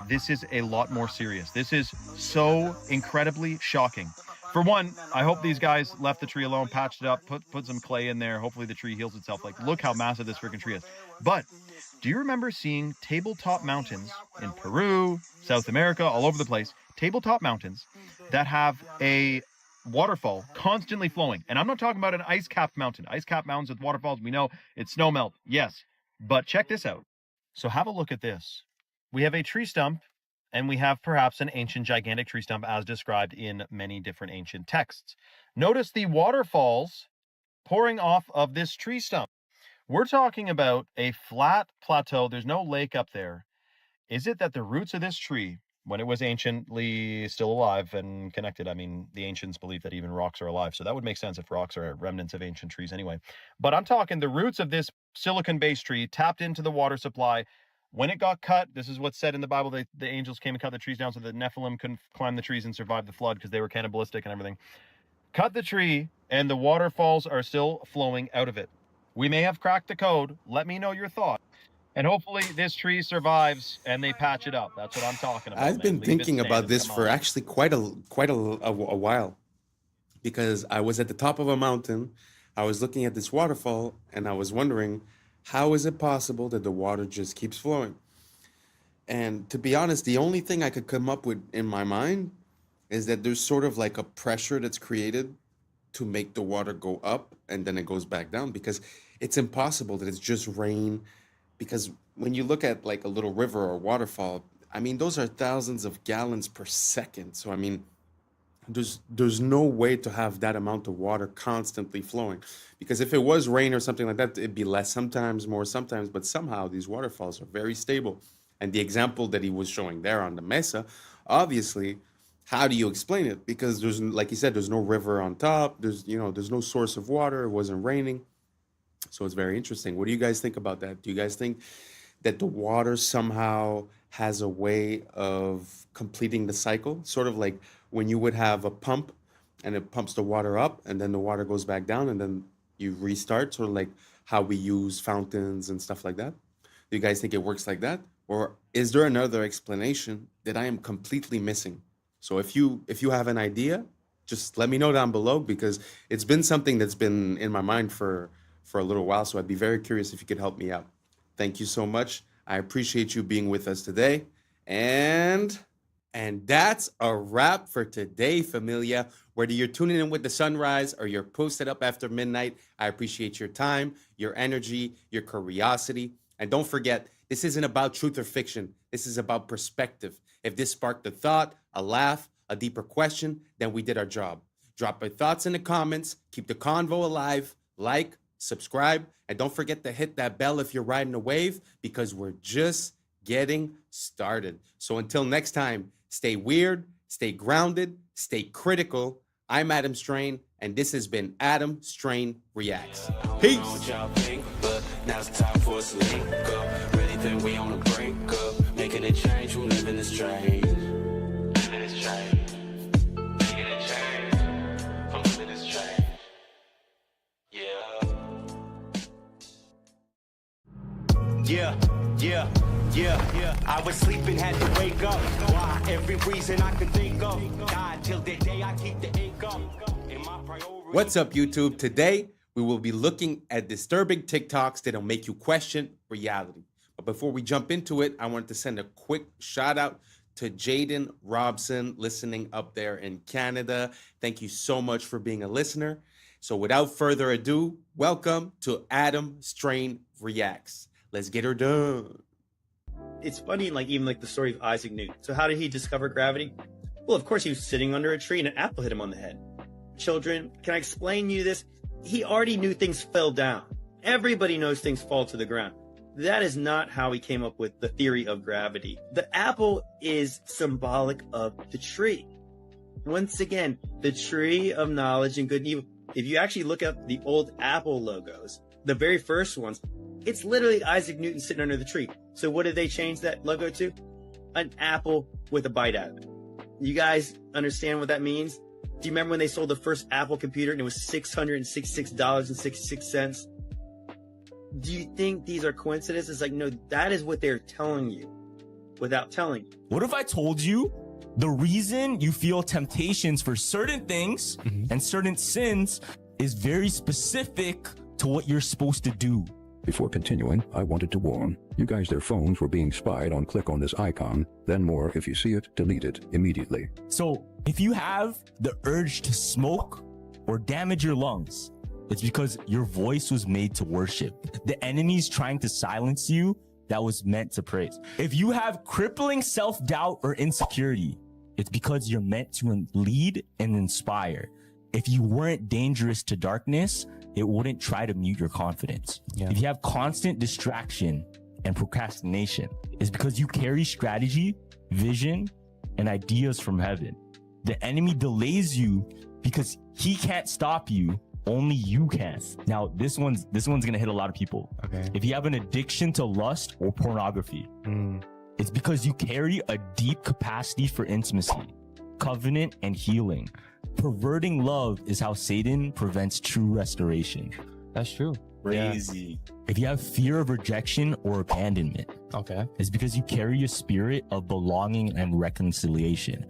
[SPEAKER 23] This is a lot more serious. This is so incredibly shocking. For one, I hope these guys left the tree alone, patched it up, put some clay in there. Hopefully the tree heals itself. Like, look how massive this freaking tree is. But do you remember seeing tabletop mountains in Peru, South America, all over the place, tabletop mountains that have a waterfall constantly flowing. And I'm not talking about an ice-capped mountain. Ice-capped mountains with waterfalls, we know it's snow melt. Yes. But check this out. So have a look at this. We have a tree stump, and we have perhaps an ancient gigantic tree stump as described in many different ancient texts. Notice the waterfalls pouring off of this tree stump. We're talking about a flat plateau. There's no lake up there. Is it that the roots of this tree, when it was anciently still alive and connected, I mean, the ancients believe that even rocks are alive, so that would make sense if rocks are remnants of ancient trees anyway. But I'm talking the roots of this silicon-based tree tapped into the water supply. When it got cut, this is what's said in the Bible, the angels came and cut the trees down so the Nephilim couldn't climb the trees and survive the flood because they were cannibalistic and everything. Cut the tree, and the waterfalls are still flowing out of it. We may have cracked the code. Let me know your thought. And hopefully this tree survives and they patch it up. That's what I'm talking about.
[SPEAKER 2] I've been thinking about this for actually quite a while, because I was at the top of a mountain. I was looking at this waterfall and I was wondering, how is it possible that the water just keeps flowing? And to be honest, the only thing I could come up with in my mind is that there's sort of like a pressure that's created to make the water go up and then it goes back down, because it's impossible that it's just rain. Because when you look at like a little river or waterfall, I mean, those are thousands of gallons per second. So, I mean, there's no way to have that amount of water constantly flowing. Because if it was rain or something like that, it'd be less sometimes, more sometimes. But somehow these waterfalls are very stable. And the example that he was showing there on the mesa, obviously, how do you explain it? Because there's, like he said, there's no river on top. There's no source of water. It wasn't raining. So it's very interesting. What do you guys think about that? Do you guys think that the water somehow has a way of completing the cycle? Sort of like when you would have a pump and it pumps the water up and then the water goes back down and then you restart, sort of like how we use fountains and stuff like that. Do you guys think it works like that? Or is there another explanation that I am completely missing? So if you have an idea, just let me know down below, because it's been something that's been in my mind for a little while. So I'd be very curious if you could help me out. Thank you so much. I appreciate you being with us today. And that's a wrap for today, familia. Whether you're tuning in with the sunrise or you're posted up after midnight, I appreciate your time, your energy, your curiosity. And don't forget, this isn't about truth or fiction. This is about perspective. If this sparked a thought, a laugh, a deeper question, then we did our job. Drop your thoughts in the comments. Keep the convo alive. Like, subscribe, and don't forget to hit that bell if you're riding a wave, because we're just getting started. So until next time, stay weird, stay grounded, stay critical. I'm Adam Strain, and this has been Adam Strain Reacts. Peace. Now it's time for us to link up. Really think we on a break up. Making a change, who live in this train. Living in this train. Making a change. From living this train. Yeah. I was sleeping, had to wake up. Why? Every reason I could think of. God, till the day I keep the ink up. What's up, YouTube? Today, we will be looking at disturbing TikToks that'll make you question reality. But before we jump into it, I wanted to send a quick shout out to Jaden Robson, listening up there in Canada. Thank you so much for being a listener. So without further ado, welcome to Adam Strain Reacts. Let's get her done.
[SPEAKER 4] It's funny, even the story of Isaac Newton. So how did he discover gravity? Well, of course, he was sitting under a tree and an apple hit him on the head. Children, can I explain you this? He already knew things fell down. Everybody knows things fall to the ground. That is not how he came up with the theory of gravity. The apple is symbolic of the tree. Once again, the tree of knowledge and good and evil. If you actually look up the old Apple logos, the very first ones, it's literally Isaac Newton sitting under the tree. So what did they change that logo to? An apple with a bite out of it. You guys understand what that means? Do you remember when they sold the first Apple computer and it was $666.66? Do you think these are coincidences? No, that is what they're telling you without telling you.
[SPEAKER 15] What if I told you the reason you feel temptations for certain things and certain sins is very specific to what you're supposed to do?
[SPEAKER 6] Before continuing, I wanted to warn you guys their phones were being spied on. Click on this icon, then more. If you see it, delete it immediately.
[SPEAKER 15] So if you have the urge to smoke or damage your lungs, it's because your voice was made to worship. The enemy's trying to silence you that was meant to praise. If you have crippling self-doubt or insecurity, it's because you're meant to lead and inspire. If you weren't dangerous to darkness, it wouldn't try to mute your confidence. If you have constant distraction and procrastination, it's because you carry strategy, vision, and ideas from heaven. The enemy delays you because he can't stop you. Only you can. Now, this one's gonna hit a lot of people. Okay. If you have an addiction to lust or pornography, it's because you carry a deep capacity for intimacy, covenant, and healing. Perverting love is how Satan prevents true restoration.
[SPEAKER 1] That's true.
[SPEAKER 15] Crazy. If you have fear of rejection or abandonment, it's because you carry a spirit of belonging and reconciliation.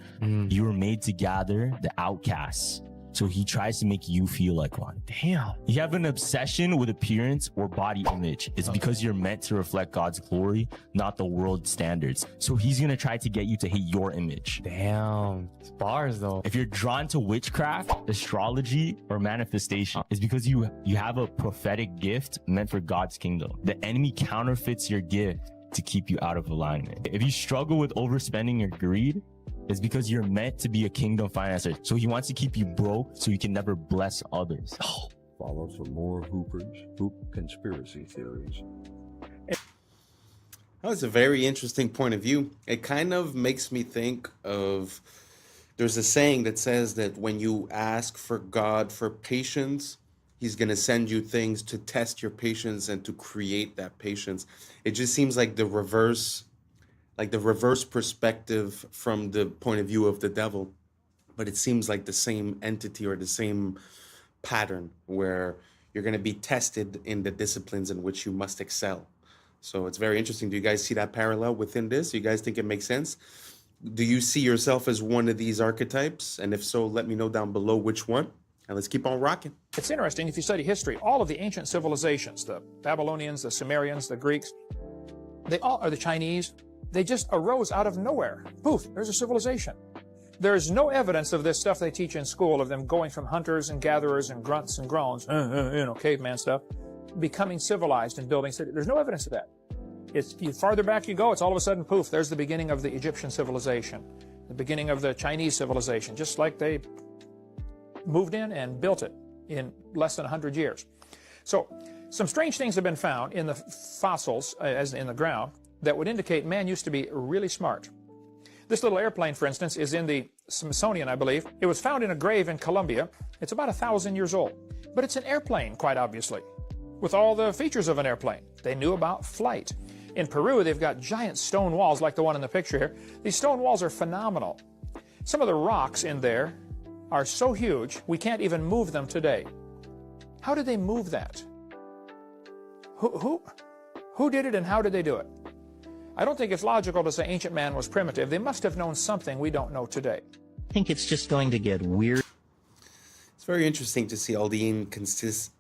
[SPEAKER 15] You were made to gather the outcasts. So he tries to make you feel like one.
[SPEAKER 1] Damn.
[SPEAKER 15] You have an obsession with appearance or body image. It's because you're meant to reflect God's glory, not the world's standards. So he's going to try to get you to hate your image.
[SPEAKER 1] Damn. It's bars though.
[SPEAKER 15] If you're drawn to witchcraft, astrology, or manifestation, it's because you have a prophetic gift meant for God's kingdom. The enemy counterfeits your gift to keep you out of alignment. If you struggle with overspending or greed, it's because you're meant to be a kingdom financer. So he wants to keep you broke so you can never bless others.
[SPEAKER 6] Follow for more Hoop conspiracy theories.
[SPEAKER 2] That was a very interesting point of view. It kind of makes me think of, there's a saying that says that when you ask for God for patience, he's going to send you things to test your patience and to create that patience. It just seems like the reverse perspective from the point of view of the devil, but it seems like the same entity or the same pattern where you're going to be tested in the disciplines in which you must excel. So it's very interesting. Do you guys see that parallel within this? Do you guys think it makes sense? Do you see yourself as one of these archetypes? And if so, let me know down below which one. And let's keep on rocking.
[SPEAKER 7] It's interesting, if you study history, all of the ancient civilizations, the Babylonians, the Sumerians, the Greeks, they all are the Chinese. They just arose out of nowhere. Poof, there's a civilization. There's no evidence of this stuff they teach in school, of them going from hunters and gatherers and grunts and groans, caveman stuff, becoming civilized and building cities. There's no evidence of that. The farther back you go, it's all of a sudden, poof, there's the beginning of the Egyptian civilization, the beginning of the Chinese civilization, just like they moved in and built it in less than 100 years. So some strange things have been found in the fossils, as in the ground, that would indicate man used to be really smart. This little airplane, for instance, is in the Smithsonian, I believe. It was found in a grave in Colombia. It's about 1,000 years old. But it's an airplane, quite obviously, with all the features of an airplane. They knew about flight. In Peru, they've got giant stone walls like the one in the picture here. These stone walls are phenomenal. Some of the rocks in there are so huge, we can't even move them today. How did they move that? Who did it and how did they do it? I don't think it's logical to say ancient man was primitive. They must have known something we don't know today.
[SPEAKER 8] I think it's just going to get weird.
[SPEAKER 2] It's very interesting to see all the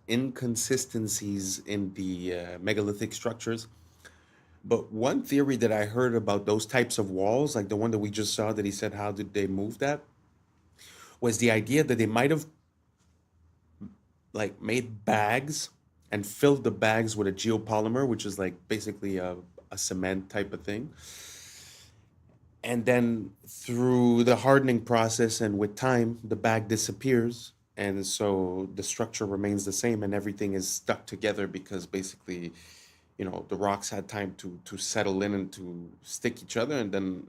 [SPEAKER 2] inconsistencies in the megalithic structures. But one theory that I heard about those types of walls, like the one that we just saw that he said, how did they move that? Was the idea that they might have like made bags and filled the bags with a geopolymer, which is like basically a cement type of thing. And then through the hardening process and with time, the bag disappears. And so the structure remains the same and everything is stuck together because basically, you know, the rocks had time to settle in and to stick each other. And then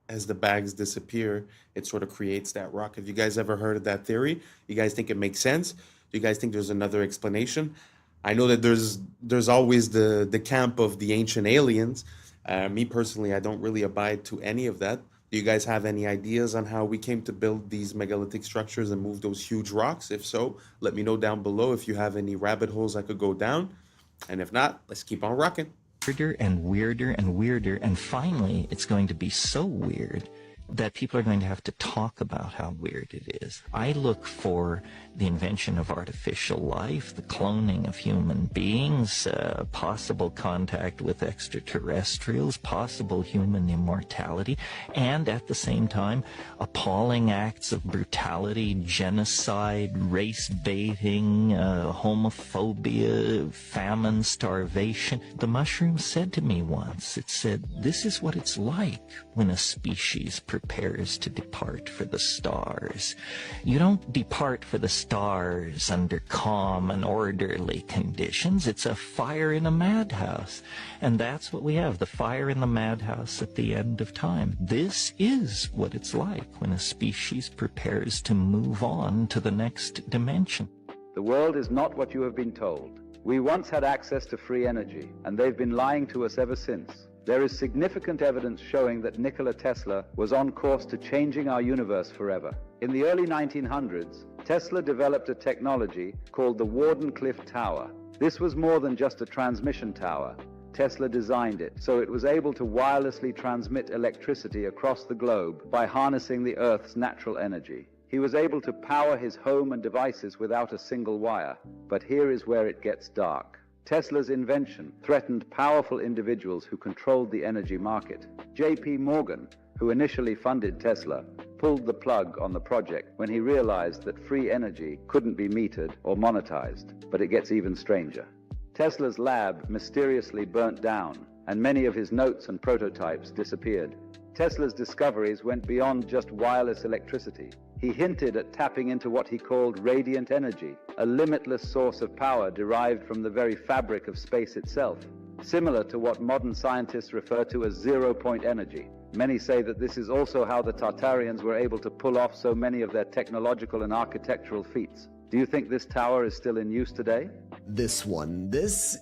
[SPEAKER 2] as the bags disappear, it sort of creates that rock. Have you guys ever heard of that theory? You guys think it makes sense? Do you guys think there's another explanation? I know that there's always the camp of the ancient aliens. Me personally, I don't really abide to any of that. Do you guys have any ideas on how we came to build these megalithic structures and move those huge rocks? If so, let me know down below if you have any rabbit holes I could go down. And if not, let's keep on rocking.
[SPEAKER 8] Weirder and weirder and weirder, and finally it's going to be so weird that people are going to have to talk about how weird it is. I look for the invention of artificial life, the cloning of human beings, possible contact with extraterrestrials, possible human immortality, and at the same time, appalling acts of brutality, genocide, race baiting, homophobia, famine, starvation. The mushroom said to me once, it said, "This is what it's like when a species prepares to depart for the stars. You don't depart for the stars under calm and orderly conditions. It's a fire in a madhouse." And that's what we have, the fire in the madhouse at the end of time. This is what it's like when a species prepares to move on to the next dimension.
[SPEAKER 3] The world is not what you have been told. We once had access to free energy, and they've been lying to us ever since. There is significant evidence showing that Nikola Tesla was on course to changing our universe forever. In the early 1900s, Tesla developed a technology called the Wardenclyffe Tower. This was more than just a transmission tower. Tesla designed it so it was able to wirelessly transmit electricity across the globe by harnessing the Earth's natural energy. He was able to power his home and devices without a single wire. But here is where it gets dark. Tesla's invention threatened powerful individuals who controlled the energy market. J.P. Morgan, who initially funded Tesla, pulled the plug on the project when he realized that free energy couldn't be metered or monetized. But it gets even stranger. Tesla's lab mysteriously burnt down, and many of his notes and prototypes disappeared. Tesla's discoveries went beyond just wireless electricity. He hinted at tapping into what he called radiant energy, a limitless source of power derived from the very fabric of space itself, similar to what modern scientists refer to as zero-point energy. Many say that this is also how the Tartarians were able to pull off so many of their technological and architectural feats. Do you think this tower is still in use today?
[SPEAKER 9] This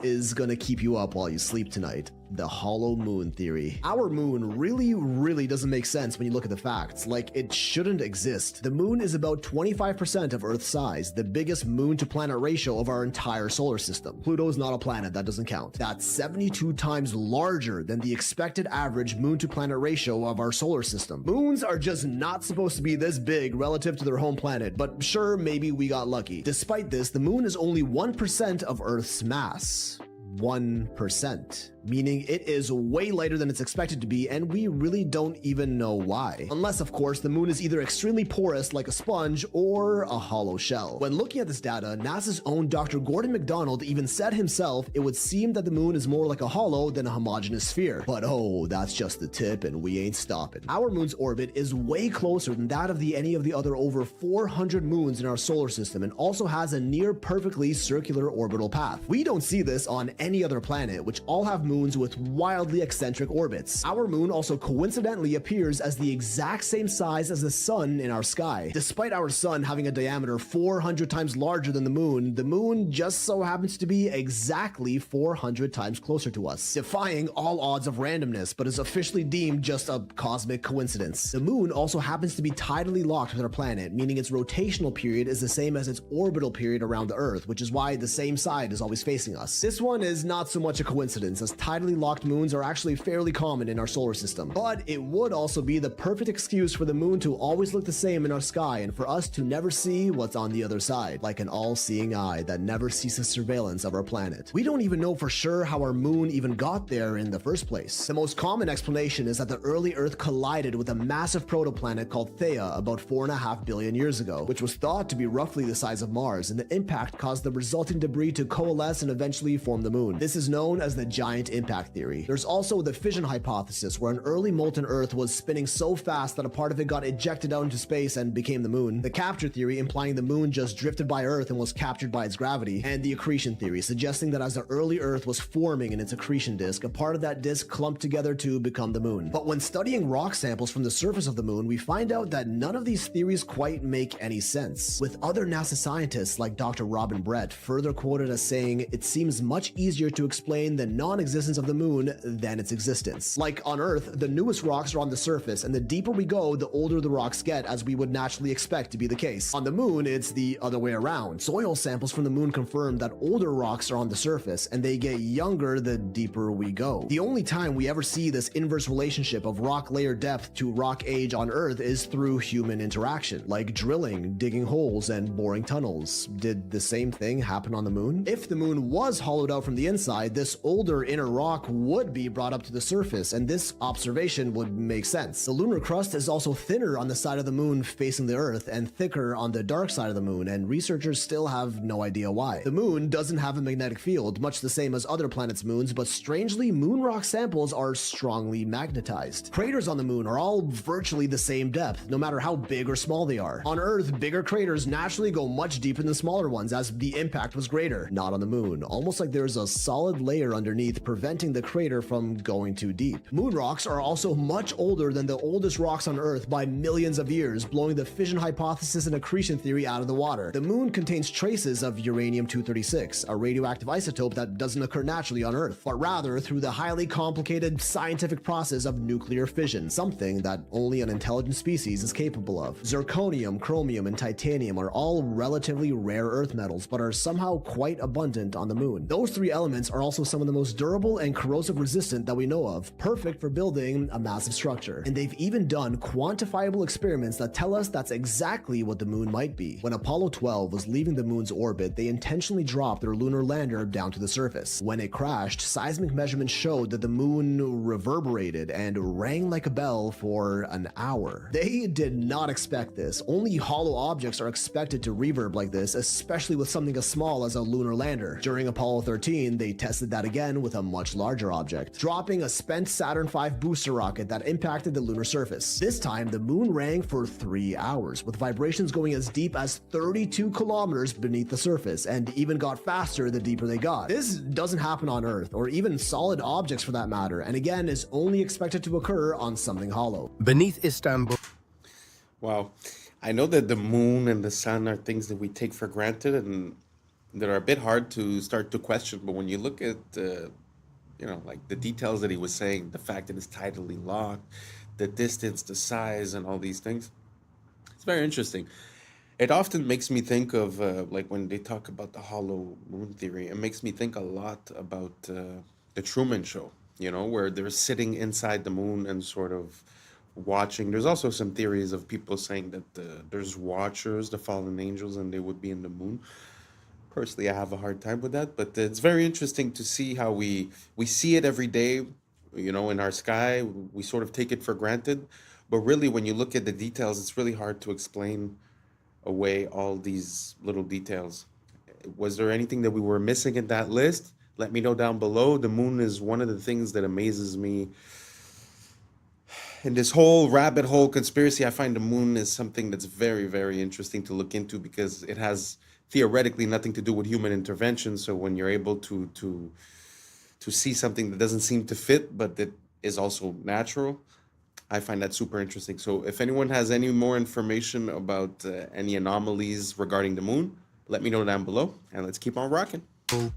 [SPEAKER 9] is gonna keep you up while you sleep tonight. The hollow moon theory. Our moon really doesn't make sense when you look at the facts. Like, it shouldn't exist. The moon is about 25% of Earth's size, the biggest moon to planet ratio of our entire solar system. Pluto's not a planet, that doesn't count. That's 72 times larger than the expected average moon to planet ratio of our solar system. Moons are just not supposed to be this big relative to their home planet, but sure, maybe we got lucky. Despite this, the moon is only 1% of Earth's mass. 1%, meaning it is way lighter than it's expected to be, and we really don't even know why. Unless, of course, the moon is either extremely porous like a sponge or a hollow shell. When looking at this data, NASA's own Dr. Gordon McDonald even said himself it would seem that the moon is more like a hollow than a homogeneous sphere. But oh, that's just the tip, and we ain't stopping. Our moon's orbit is way closer than that of any of the other over 400 moons in our solar system, and also has a near perfectly circular orbital path. We don't see this on any other planet, which all have moons with wildly eccentric orbits. Our moon also coincidentally appears as the exact same size as the sun in our sky. Despite our sun having a diameter 400 times larger than the moon just so happens to be exactly 400 times closer to us, defying all odds of randomness, but is officially deemed just a cosmic coincidence. The moon also happens to be tidally locked with our planet, meaning its rotational period is the same as its orbital period around the Earth, which is why the same side is always facing us. This one is not so much a coincidence, as tidally locked moons are actually fairly common in our solar system. But it would also be the perfect excuse for the moon to always look the same in our sky, and for us to never see what's on the other side, like an all-seeing eye that never ceases surveillance of our planet. We don't even know for sure how our moon even got there in the first place. The most common explanation is that the early Earth collided with a massive protoplanet called Theia about 4.5 billion years ago, which was thought to be roughly the size of Mars, and the impact caused the resulting debris to coalesce and eventually form the moon. This is known as the giant impact theory. There's also the fission hypothesis, where an early molten Earth was spinning so fast that a part of it got ejected out into space and became the moon. The capture theory, implying the moon just drifted by Earth and was captured by its gravity. And the accretion theory, suggesting that as the early Earth was forming in its accretion disk, a part of that disk clumped together to become the moon. But when studying rock samples from the surface of the moon, we find out that none of these theories quite make any sense, with other NASA scientists like Dr. Robin Brett further quoted as saying, "It seems much easier to explain the non-existent existence of the moon than its existence. Like on Earth, the newest rocks are on the surface, and the deeper we go, the older the rocks get, as we would naturally expect to be the case. On the moon, it's the other way around. Soil samples from the moon confirm that older rocks are on the surface, and they get younger the deeper we go. The only time we ever see this inverse relationship of rock layer depth to rock age on Earth is through human interaction, like drilling, digging holes, and boring tunnels. Did the same thing happen on the moon? If the moon was hollowed out from the inside, this older inner rock would be brought up to the surface, and this observation would make sense. The lunar crust is also thinner on the side of the moon facing the Earth and thicker on the dark side of the moon, and researchers still have no idea why. The moon doesn't have a magnetic field, much the same as other planets' moons, but strangely, moon rock samples are strongly magnetized. Craters on the moon are all virtually the same depth, no matter how big or small they are. On Earth, bigger craters naturally go much deeper than smaller ones, as the impact was greater. Not on the moon, almost like there's a solid layer underneath preventing the crater from going too deep. Moon rocks are also much older than the oldest rocks on Earth by millions of years, blowing the fission hypothesis and accretion theory out of the water. The moon contains traces of uranium-236, a radioactive isotope that doesn't occur naturally on Earth, but rather through the highly complicated scientific process of nuclear fission, something that only an intelligent species is capable of. Zirconium, chromium, and titanium are all relatively rare Earth metals, but are somehow quite abundant on the moon. Those three elements are also some of the most durable and corrosive resistant that we know of, perfect for building a massive structure. And they've even done quantifiable experiments that tell us that's exactly what the moon might be. When Apollo 12 was leaving the moon's orbit, they intentionally dropped their lunar lander down to the surface. When it crashed, seismic measurements showed that the moon reverberated and rang like a bell for an hour. They did not expect this. Only hollow objects are expected to reverb like this, especially with something as small as a lunar lander. During Apollo 13, they tested that again with a much larger object, dropping a spent Saturn V booster rocket that impacted the lunar surface. This time, the moon rang for 3 hours, with vibrations going as deep as 32 kilometers beneath the surface, and even got faster the deeper they got. This doesn't happen on Earth, or even solid objects for that matter, and again is only expected to occur on something hollow.
[SPEAKER 10] Beneath Istanbul.
[SPEAKER 2] Wow. I know that the moon and the sun are things that we take for granted and that are a bit hard to start to question, but when you look at like the details that he was saying, the fact that it's tidally locked, the distance, the size, and all these things, it's very interesting. It often makes me think of like when they talk about the hollow moon theory, it makes me think a lot about the Truman Show, where they're sitting inside the moon and sort of watching. There's also some theories of people saying that there's watchers, the fallen angels, and they would be in the moon. Personally, I have a hard time with that, but it's very interesting to see how we see it every day, in our sky. We sort of take it for granted, but really when you look at the details, it's really hard to explain away all these little details. Was there anything that we were missing in that list? Let me know down below. The moon is one of the things that amazes me. In this whole rabbit hole conspiracy, I find the moon is something that's very, very interesting to look into because it has theoretically nothing to do with human intervention. So when you're able to see something that doesn't seem to fit, but that is also natural, I find that super interesting. So if anyone has any more information about any anomalies regarding the moon, let me know down below, and let's keep on rocking.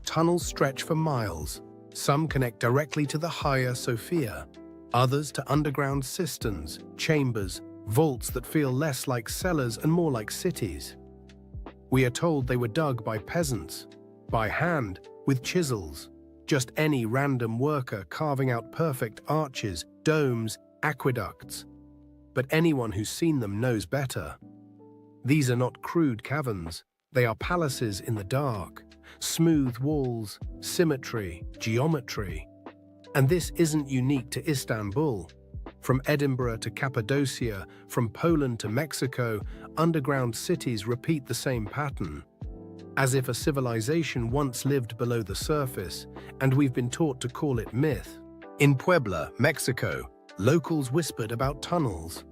[SPEAKER 10] Tunnels stretch for miles. Some connect directly to the Hagia Sophia, others to underground cisterns, chambers, vaults that feel less like cellars and more like cities. We are told they were dug by peasants, by hand, with chisels, just any random worker carving out perfect arches, domes, aqueducts. But anyone who's seen them knows better. These are not crude caverns. They are palaces in the dark, smooth walls, symmetry, geometry. And this isn't unique to Istanbul. From Edinburgh to Cappadocia, from Poland to Mexico, underground cities repeat the same pattern. As if a civilization once lived below the surface, and we've been taught to call it myth. In Puebla, Mexico, locals whispered about tunnels.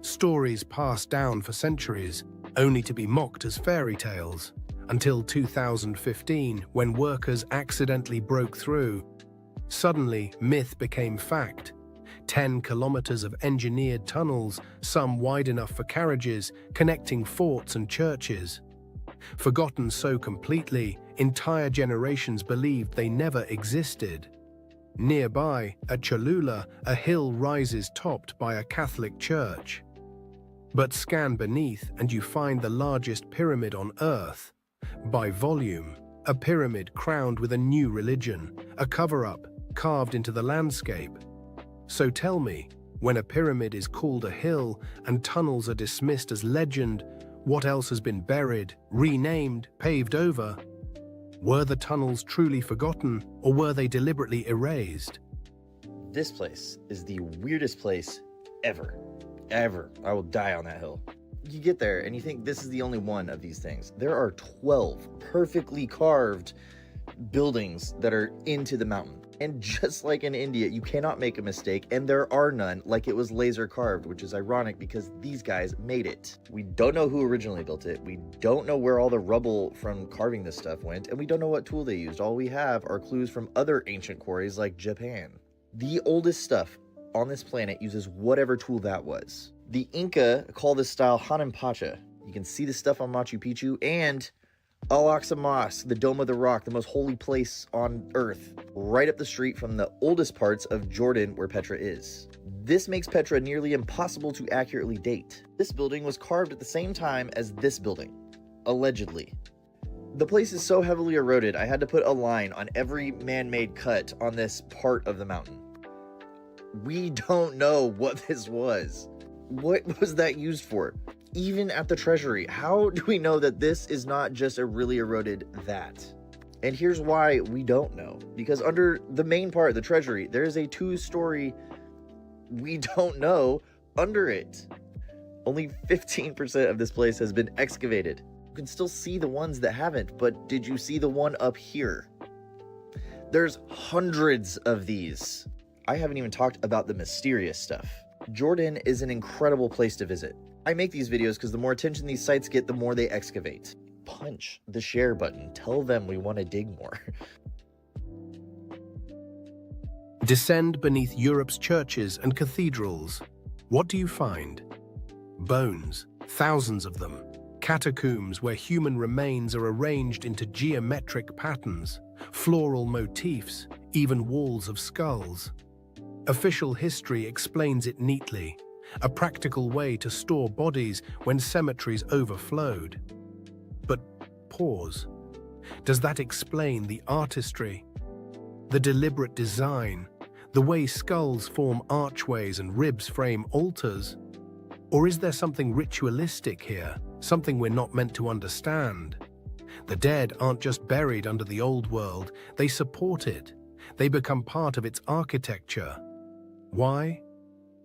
[SPEAKER 10] Stories passed down for centuries, only to be mocked as fairy tales, until 2015, when workers accidentally broke through. Suddenly, myth became fact. 10 kilometers of engineered tunnels, some wide enough for carriages, connecting forts and churches. Forgotten so completely, entire generations believed they never existed. Nearby, at Cholula, a hill rises topped by a Catholic church. But scan beneath and you find the largest pyramid on Earth. By volume, a pyramid crowned with a new religion, a cover-up carved into the landscape. So tell me, when a pyramid is called a hill and tunnels are dismissed as legend, what else has been buried, renamed, paved over? Were the tunnels truly forgotten, or were they deliberately erased?
[SPEAKER 22] This place is the weirdest place ever. Ever. I will die on that hill. You get there and you think this is the only one of these things. There are 12 perfectly carved buildings that are into the mountain. And just like in India, you cannot make a mistake, and there are none, like it was laser carved, which is ironic because these guys made it. We don't know who originally built it, we don't know where all the rubble from carving this stuff went, and we don't know what tool they used. All we have are clues from other ancient quarries like Japan. The oldest stuff on this planet uses whatever tool that was. The Inca call this style Hanampacha. You can see the stuff on Machu Picchu, and Al-Aqsa Mosque, the Dome of the Rock, the most holy place on Earth, right up the street from the oldest parts of Jordan where Petra is. This makes Petra nearly impossible to accurately date. This building was carved at the same time as this building, allegedly. The place is so heavily eroded, I had to put a line on every man-made cut on this part of the mountain. We don't know what this was. What was that used for? Even at the treasury, how do we know that this is not just a really eroded that? And here's why we don't know. Because under the main part, the treasury, there is a 2-story, we don't know, under it. Only 15% of this place has been excavated. You can still see the ones that haven't, but did you see the one up here? There's hundreds of these. I haven't even talked about the mysterious stuff. Jordan is an incredible place to visit. I make these videos because the more attention these sites get, the more they excavate. Punch the share button. Tell them we want to dig more.
[SPEAKER 10] Descend beneath Europe's churches and cathedrals. What do you find? Bones, thousands of them. Catacombs where human remains are arranged into geometric patterns, floral motifs, even walls of skulls. Official history explains it neatly. A practical way to store bodies when cemeteries overflowed. But pause. Does that explain the artistry, the deliberate design, the way skulls form archways and ribs frame altars? Or is there something ritualistic here, something we're not meant to understand? The dead aren't just buried under the old world, they support it. They become part of its architecture. Why?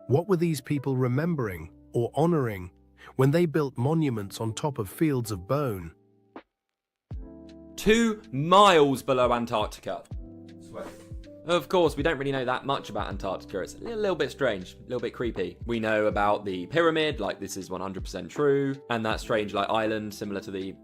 [SPEAKER 10] What were these people remembering or honoring when they built monuments on top of fields of bone?
[SPEAKER 12] 2 miles below Antarctica. Of course, we don't really know that much about Antarctica. It's a little bit strange, a little bit creepy. We know about the pyramid, like this is 100% true, and that strange like island similar to the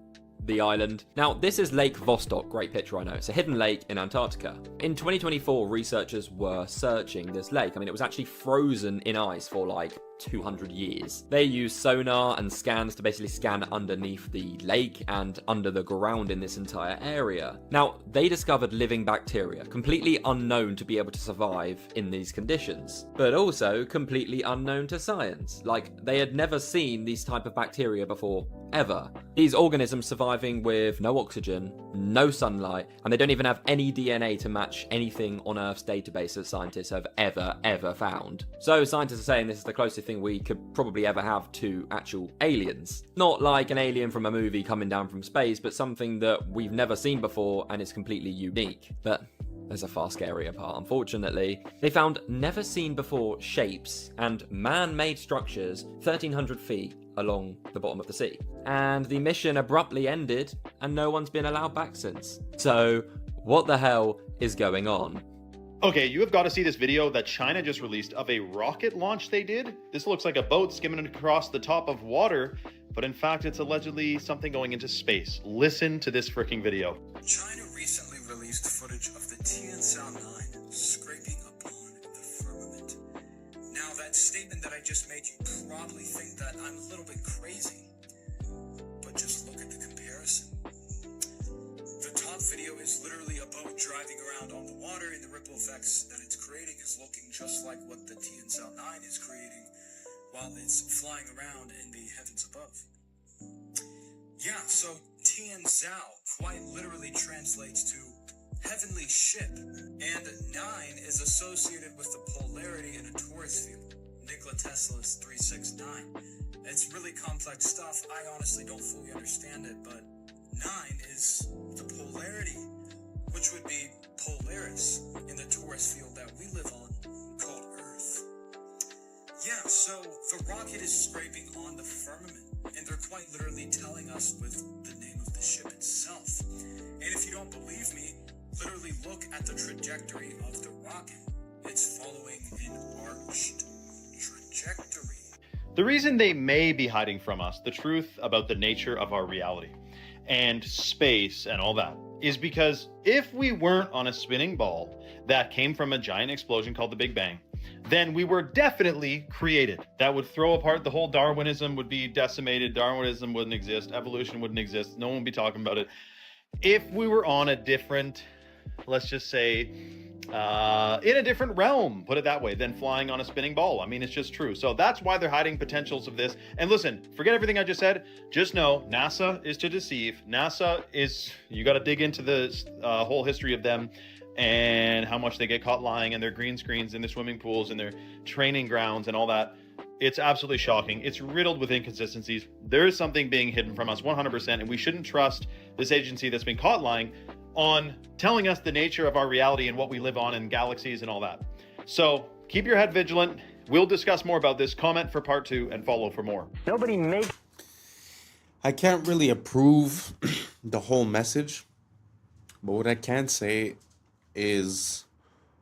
[SPEAKER 12] island. Now, this is Lake Vostok, great picture I know. It's a hidden lake in Antarctica. In 2024, researchers were searching this lake. I mean, it was actually frozen in ice for like 200 years. They used sonar and scans to basically scan underneath the lake and under the ground in this entire area. Now, they discovered living bacteria, completely unknown to be able to survive in these conditions, but also completely unknown to science. Like, they had never seen these type of bacteria before, ever. These organisms surviving with no oxygen, no sunlight, and they don't even have any DNA to match anything on Earth's database that scientists have ever found. So scientists are saying this is the closest thing we could probably ever have to actual aliens. Not like an alien from a movie coming down from space, but something that we've never seen before and is completely unique. But there's a far scarier part, unfortunately. They found never seen before shapes and man-made structures 1,300 feet along the bottom of the sea. And the mission abruptly ended and no one's been allowed back since. So what the hell is going on?
[SPEAKER 23] Okay, you have got to see this video that China just released of a rocket launch they did. This looks like a boat skimming across the top of water, but in fact it's allegedly something going into space. Listen to this freaking video.
[SPEAKER 13] China recently released footage of the Tianzhao-9 scraping upon the firmament. Now, that statement that I just made, you probably think that I'm a little bit crazy, but just look at the comparison. The top video is literally a boat driving around on the water in the ripple effects that while it's flying around in the heavens above. Yeah, so Tian Zhao quite literally translates to heavenly ship, and 9 is associated with the polarity in a torus field. Nikola Tesla's 369. It's really complex stuff. I honestly don't fully understand it, but 9 is the polarity, which would be Polaris in the torus field that we live on, called Earth. Yeah, so the rocket is scraping on the firmament, and they're quite literally telling us with the name of the ship itself. And if you don't believe me, literally look at the trajectory of the rocket. It's following an arched trajectory.
[SPEAKER 23] The reason they may be hiding from us the truth about the nature of our reality and space and all that is because if we weren't on a spinning ball that came from a giant explosion called the Big Bang, then we were definitely created. That would throw apart the whole Darwinism, would be decimated. Darwinism wouldn't exist. Evolution wouldn't exist. No one would be talking about it. If we were on a different, let's just say, in a different realm, put it that way, than flying on a spinning ball. I mean, it's just true. So that's why they're hiding potentials of this. And listen, forget everything I just said. Just know NASA is to deceive. NASA is, you got to dig into the whole history of them and how much they get caught lying and their green screens in their swimming pools and their training grounds and all that. It's absolutely shocking. It's riddled with inconsistencies. There is something being hidden from us 100%, and we shouldn't trust this agency that's been caught lying on telling us the nature of our reality and what we live on in galaxies and all that. So keep your head vigilant. We'll discuss more about this. Comment for part 2 and follow for more.
[SPEAKER 2] Nobody make. I can't really approve the whole message, but what I can say is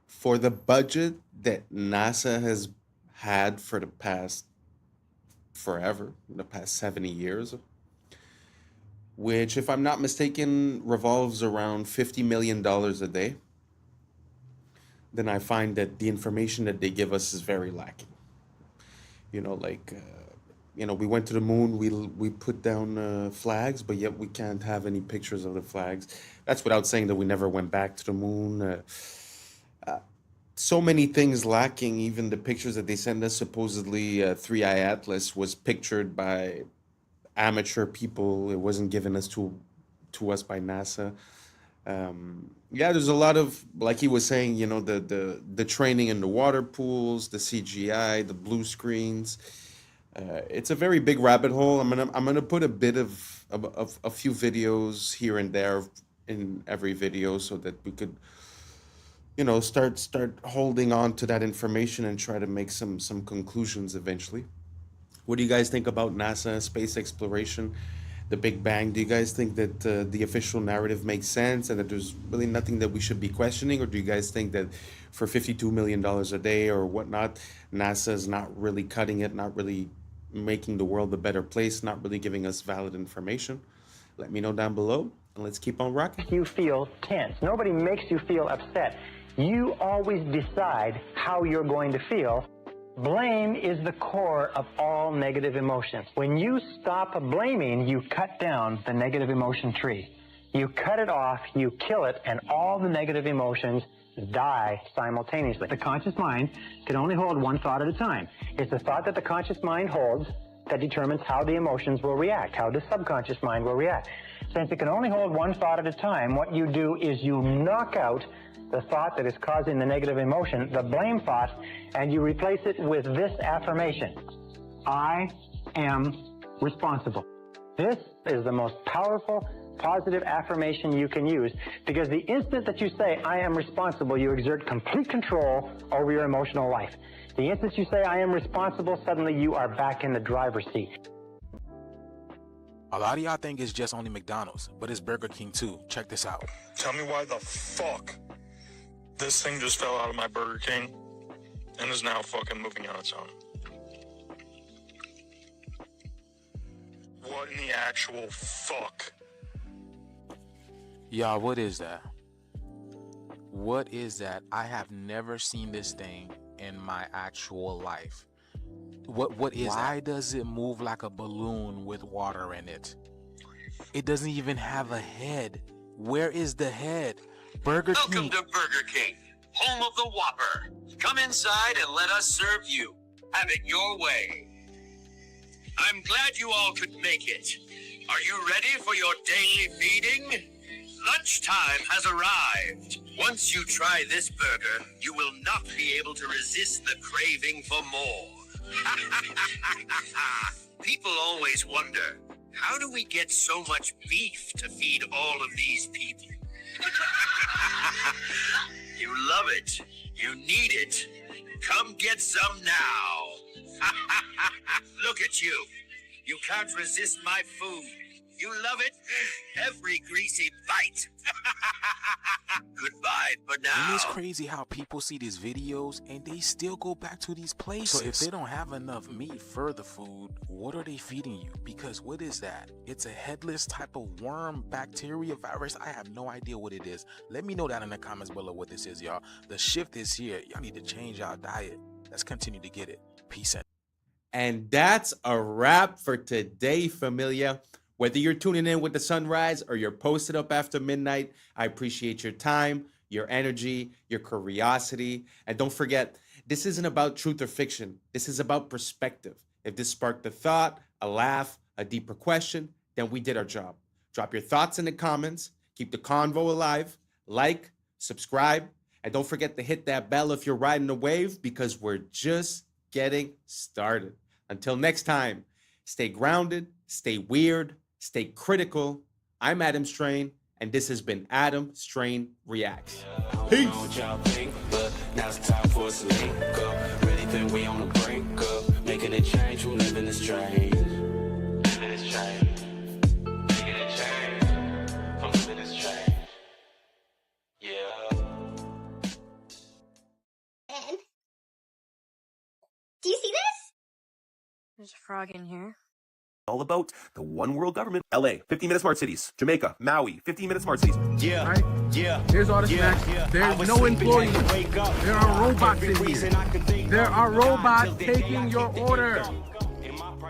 [SPEAKER 2] for the budget that NASA has had for the past forever, the past 70 years, which, if I'm not mistaken, revolves around $50 million a day, then I find that the information that they give us is very lacking. You know, like, we went to the moon, we put down flags, but yet we can't have any pictures of the flags. That's without saying that we never went back to the moon. So many things lacking. Even the pictures that they send us, supposedly 3i Atlas was pictured by amateur people. It wasn't given us to us by NASA. There's a lot of, like he was saying, the training in the water pools, the CGI, the blue screens. It's a very big rabbit hole. I'm gonna put a bit of a few videos here and there in every video so that we could start holding on to that information and try to make some conclusions eventually. What do you guys think about NASA, space exploration, the Big Bang? Do you guys think that the official narrative makes sense and that there's really nothing that we should be questioning? Or do you guys think that for $52 million a day or whatnot, NASA is not really cutting it, not really making the world a better place, not really giving us valid information? Let me know down below, and let's keep on rocking.
[SPEAKER 5] You feel tense. Nobody makes you feel upset. You always decide how you're going to feel. Blame is the core of all negative emotions. When you stop blaming, you cut down the negative emotion tree. You cut it off, you kill it, and all the negative emotions die simultaneously. The conscious mind can only hold one thought at a time. It's the thought that the conscious mind holds that determines how the emotions will react, how the subconscious mind will react. Since it can only hold one thought at a time, what you do is you knock out the thought that is causing the negative emotion, the blame thought, and you replace it with this affirmation: I am responsible. This is the most powerful, positive affirmation you can use, because the instant that you say, I am responsible, you exert complete control over your emotional life. The instant you say, I am responsible, suddenly you are back in the driver's seat.
[SPEAKER 19] A lot of y'all think it's just only McDonald's, but it's Burger King too. Check this out.
[SPEAKER 14] Tell me why the fuck this thing just fell out of my Burger King and is now fucking moving on its own. What in the actual fuck?
[SPEAKER 19] Y'all, what is that? What is that? I have never seen this thing in my actual life. What is that? Why does it move like a balloon with water in it? It doesn't even have a head. Where is the head? Burger King.
[SPEAKER 16] Welcome to Burger King, home of the Whopper. Come inside and let us serve you. Have it your way. I'm glad you all could make it. Are you ready for your daily feeding? Lunchtime has arrived. Once you try this burger, you will not be able to resist the craving for more. People always wonder, how do we get so much beef to feed all of these people? You love it. You need it. Come get some now. Look at you. You can't resist my food. You love it. Every greasy bite. Goodbye for now.
[SPEAKER 19] And it's crazy how people see these videos and they still go back to these places. So if they don't have enough meat for the food, what are they feeding you? Because what is that? It's a headless type of worm, bacteria, virus. I have no idea what it is. Let me know down in the comments below what this is, y'all. The shift is here. Y'all need to change our diet. Let's continue to get it. Peace out.
[SPEAKER 2] And that's a wrap for today, familia. Whether you're tuning in with the sunrise or you're posted up after midnight, I appreciate your time, your energy, your curiosity. And don't forget, this isn't about truth or fiction. This is about perspective. If this sparked a thought, a laugh, a deeper question, then we did our job. Drop your thoughts in the comments. Keep the convo alive. Like, subscribe, and don't forget to hit that bell if you're riding the wave, because we're just getting started. Until next time, stay grounded, stay weird, stay critical. I'm Adam Strain, and this has been Adam Strain Reacts. Peace.
[SPEAKER 17] Now it's time for us to link up. Really think we on the brink up. Making a change from living this strange. Living this strange. Making a change from living this strange. Yeah.
[SPEAKER 20] Ben? Do you see this? There's a frog in here.
[SPEAKER 24] All about the one world government. LA, 15-minute smart cities. Jamaica, Maui, 15-minute smart cities.
[SPEAKER 25] Yeah, right? Yeah. Here's all the snacks. There's no employees. There are robots in here. There are robots taking your order.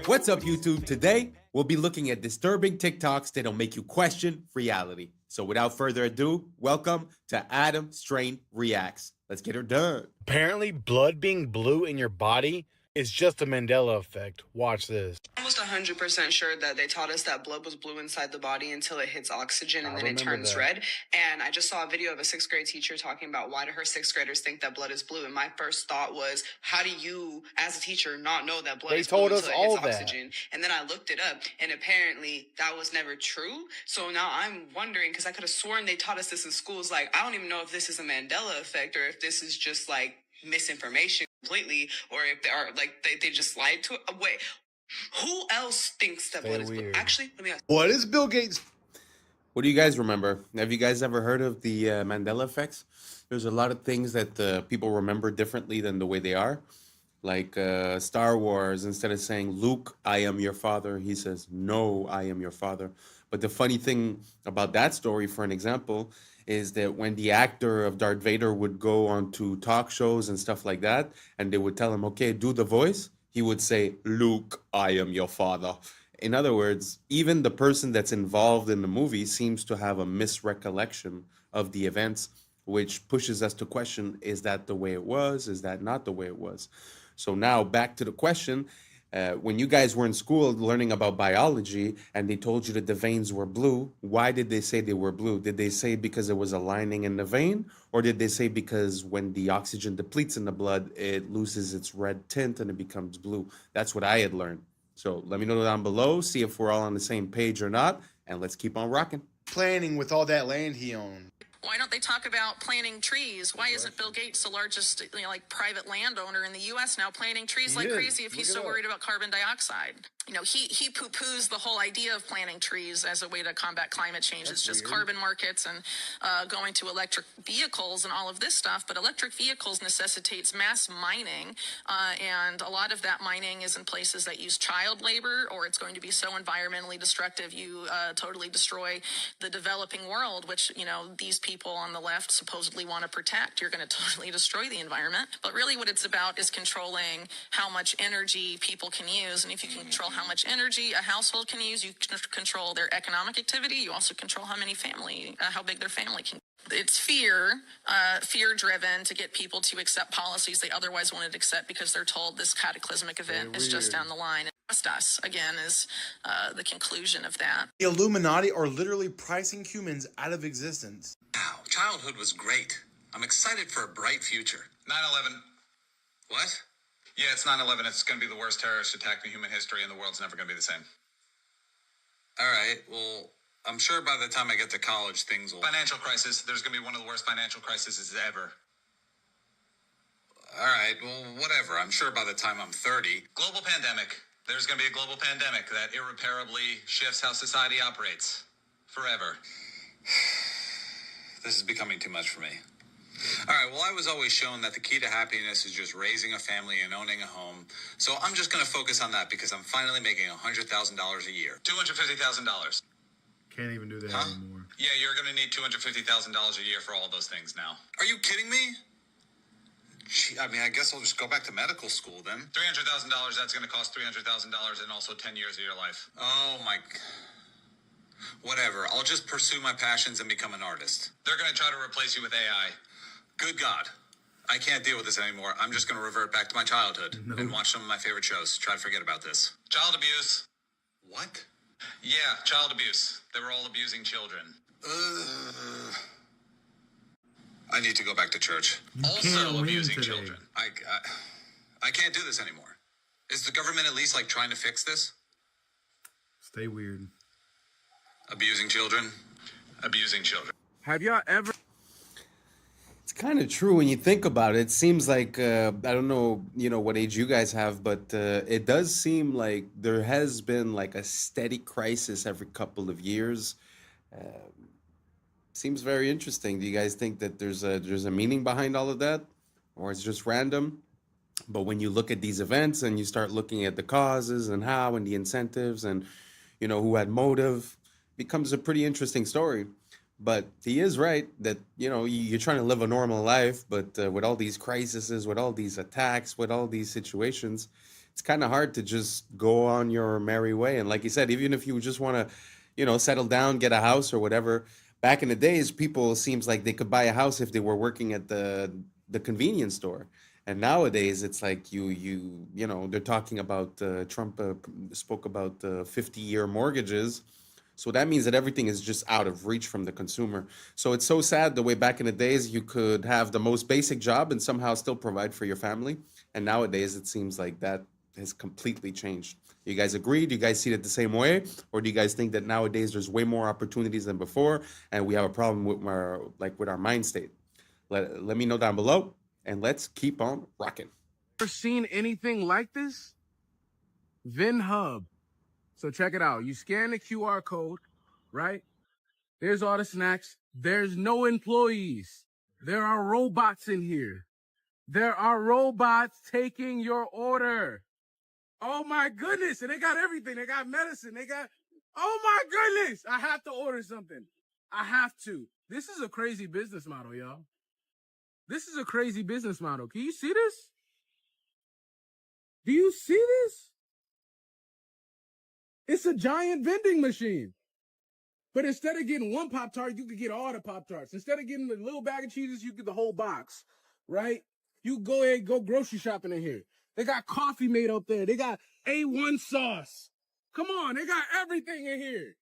[SPEAKER 2] What's up, YouTube? Today, we'll be looking at disturbing TikToks that'll make you question reality. So without further ado, welcome to Adam Strain Reacts. Let's get her done.
[SPEAKER 26] Apparently, blood being blue in your body is just a Mandela effect. Watch this.
[SPEAKER 27] Almost 100% sure that they taught us that blood was blue inside the body until it hits oxygen and then it turns red. And I just saw a video of a 6th grade teacher talking about why do her 6th graders think that blood is blue. And my first thought was, how do you, as a teacher, not know that blood is blue until it hits oxygen? And then I looked it up, and apparently that was never true. So now I'm wondering, because I could have sworn they taught us this in schools. Like, I don't even know if this is a Mandela effect or if this is just like misinformation completely, or if they are like they just lied to it. Wait, who else thinks that blood is blue? Actually, let me ask.
[SPEAKER 2] What is Bill Gates? What do you guys remember? Have you guys ever heard of the Mandela effects? There's a lot of things that people remember differently than the way they are. Like Star Wars, instead of saying, Luke, I am your father, he says, no, I am your father. But the funny thing about that story, for an example, is that when the actor of Darth Vader would go on to talk shows and stuff like that, and they would tell him, okay, do the voice, he would say, Luke, I am your father. In other words, even the person that's involved in the movie seems to have a misrecollection of the events, which pushes us to question, is that the way it was? Is that not the way it was? So now back to the question. When you guys were in school learning about biology and they told you that the veins were blue, why did they say they were blue? Did they say because there was a lining in the vein? Or did they say because when the oxygen depletes in the blood, it loses its red tint and it becomes blue? That's what I had learned. So let me know down below, see if we're all on the same page or not, and let's keep on rocking.
[SPEAKER 26] Planning with all that land he owned.
[SPEAKER 27] Why don't they talk about planting trees? Why isn't Bill Gates the largest, like private landowner in the U.S. now, planting trees like crazy if he's so worried about carbon dioxide? You know, he poo-poos the whole idea of planting trees as a way to combat climate change. It's just carbon markets and going to electric vehicles and all of this stuff. But electric vehicles necessitates mass mining, and a lot of that mining is in places that use child labor, or it's going to be so environmentally destructive you totally destroy the developing world, which, you know, these people on the left supposedly want to protect. You're going to totally destroy the environment. But really what it's about is controlling how much energy people can use. And if you can control how much energy a household can use, you can control their economic activity. You also control how many how big their family can. It's fear driven to get people to accept policies they otherwise wouldn't accept because they're told this cataclysmic event is just down the line. Trust us, again, is the conclusion of that.
[SPEAKER 1] The Illuminati are literally pricing humans out of existence.
[SPEAKER 4] Wow, childhood was great. I'm excited for a bright future.
[SPEAKER 6] 9/11.
[SPEAKER 4] What?
[SPEAKER 6] Yeah, it's 9/11. It's going to be the worst terrorist attack in human history, and the world's never going to be the same.
[SPEAKER 4] All right, well, I'm sure by the time I get to college, things will...
[SPEAKER 6] Financial crisis. There's going to be one of the worst financial crises ever.
[SPEAKER 4] All right, well, whatever. I'm sure by the time I'm 30...
[SPEAKER 6] Global pandemic. There's going to be a global pandemic that irreparably shifts how society operates. Forever.
[SPEAKER 4] This is becoming too much for me. All right, well, I was always shown that the key to happiness is just raising a family and owning a home. So I'm just going to focus on that because I'm finally making $100,000 a year.
[SPEAKER 6] $250,000.
[SPEAKER 1] Can't even do that anymore.
[SPEAKER 6] Yeah, you're going to need $250,000 a year for all those things now.
[SPEAKER 4] Are you kidding me? Gee, I mean, I guess I'll just go back to medical school then.
[SPEAKER 6] $300,000, that's going to cost $300,000 and also 10 years of your life.
[SPEAKER 4] Oh, my... Whatever. I'll just pursue my passions and become an artist.
[SPEAKER 6] They're going to try to replace you with AI.
[SPEAKER 4] Good God. I can't deal with this anymore. I'm just going to revert back to my childhood and watch some of my favorite shows. Try to forget about this.
[SPEAKER 6] Child abuse.
[SPEAKER 4] What?
[SPEAKER 6] Yeah, child abuse. They were all abusing children.
[SPEAKER 4] I need to go back to church.
[SPEAKER 6] Also abusing children.
[SPEAKER 4] I can't do this anymore. Is the government at least, like, trying to fix this?
[SPEAKER 1] Stay weird.
[SPEAKER 4] Abusing children?
[SPEAKER 6] Abusing children.
[SPEAKER 25] Have y'all ever...
[SPEAKER 2] It's kind of true when you think about it. It seems like, I don't know, what age you guys have, but it does seem like there has been like a steady crisis every couple of years. Seems very interesting. Do you guys think that there's a meaning behind all of that? Or it's just random? But when you look at these events and you start looking at the causes and how and the incentives and, who had motive, becomes a pretty interesting story. But he is right that, you're trying to live a normal life, but with all these crises, with all these attacks, with all these situations, it's kind of hard to just go on your merry way. And like you said, even if you just want to, settle down, get a house or whatever, back in the days, people seems like they could buy a house if they were working at the convenience store. And nowadays, it's like they're talking about, Trump spoke about 50-year mortgages. So that means that everything is just out of reach from the consumer. So it's so sad the way back in the days you could have the most basic job and somehow still provide for your family. And nowadays it seems like that has completely changed. You guys agree? Do you guys see it the same way? Or do you guys think that nowadays there's way more opportunities than before and we have a problem with our mind state? Let me know down below and let's keep on rocking.
[SPEAKER 25] Ever seen anything like this? VinHub. So check it out. You scan the QR code, right? There's all the snacks. There's no employees. There are robots in here. There are robots taking your order. Oh my goodness. And they got everything. They got medicine. Oh my goodness. I have to order something. I have to. This is a crazy business model, y'all. This is a crazy business model. Can you see this? Do you see this? It's a giant vending machine. But instead of getting one Pop-Tart, you could get all the Pop-Tarts. Instead of getting the little bag of cheeses, you get the whole box, right? You go ahead and go grocery shopping in here. They got coffee made up there. They got A1 sauce. Come on, they got everything in here.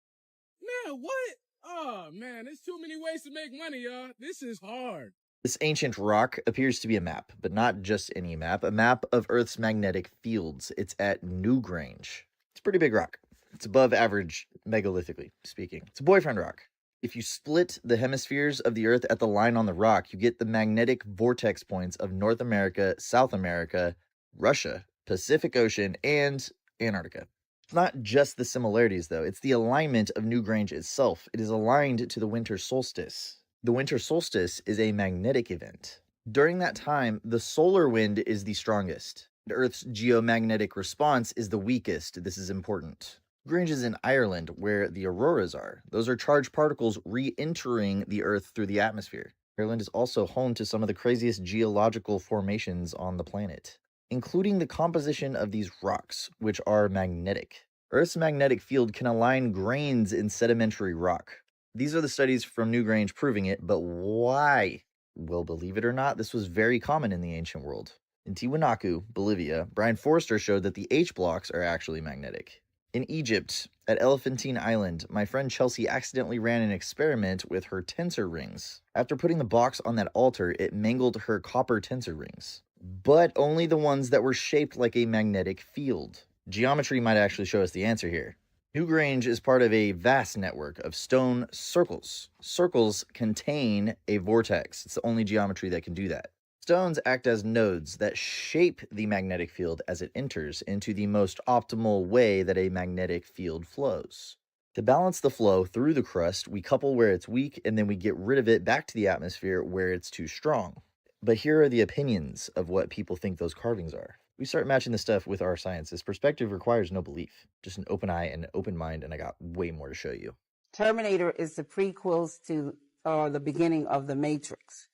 [SPEAKER 25] Man, what? Oh, man, there's too many ways to make money, y'all. This is hard.
[SPEAKER 22] This ancient rock appears to be a map, but not just any map, a map of Earth's magnetic fields. It's at Newgrange. It's a pretty big rock. It's above average, megalithic speaking. It's a boyfriend rock. If you split the hemispheres of the Earth at the line on the rock, you get the magnetic vortex points of North America, South America, Russia, Pacific Ocean, and Antarctica. It's not just the similarities, though. It's the alignment of Newgrange itself. It is aligned to the winter solstice. The winter solstice is a magnetic event. During that time, the solar wind is the strongest. Earth's geomagnetic response is the weakest. This is important. Grange is in Ireland, where the auroras are. Those are charged particles re-entering the Earth through the atmosphere. Ireland is also home to some of the craziest geological formations on the planet, including the composition of these rocks, which are magnetic. Earth's magnetic field can align grains in sedimentary rock. These are the studies from Newgrange proving it, but why? Well, believe it or not, this was very common in the ancient world. In Tiwanaku, Bolivia, Brian Forster showed that the H blocks are actually magnetic. In Egypt, at Elephantine Island, my friend Chelsea accidentally ran an experiment with her tensor rings. After putting the box on that altar, it mangled her copper tensor rings, but only the ones that were shaped like a magnetic field. Geometry might actually show us the answer here. Newgrange is part of a vast network of stone circles. Circles contain a vortex. It's the only geometry that can do that. Stones act as nodes that shape the magnetic field as it enters into the most optimal way that a magnetic field flows. To balance the flow through the crust, we couple where it's weak and then we get rid of it back to the atmosphere where it's too strong. But here are the opinions of what people think those carvings are. We start matching the stuff with our science. This perspective requires no belief, just an open eye and an open mind, and I got way more to show you.
[SPEAKER 3] Terminator is the prequels to the beginning of The Matrix.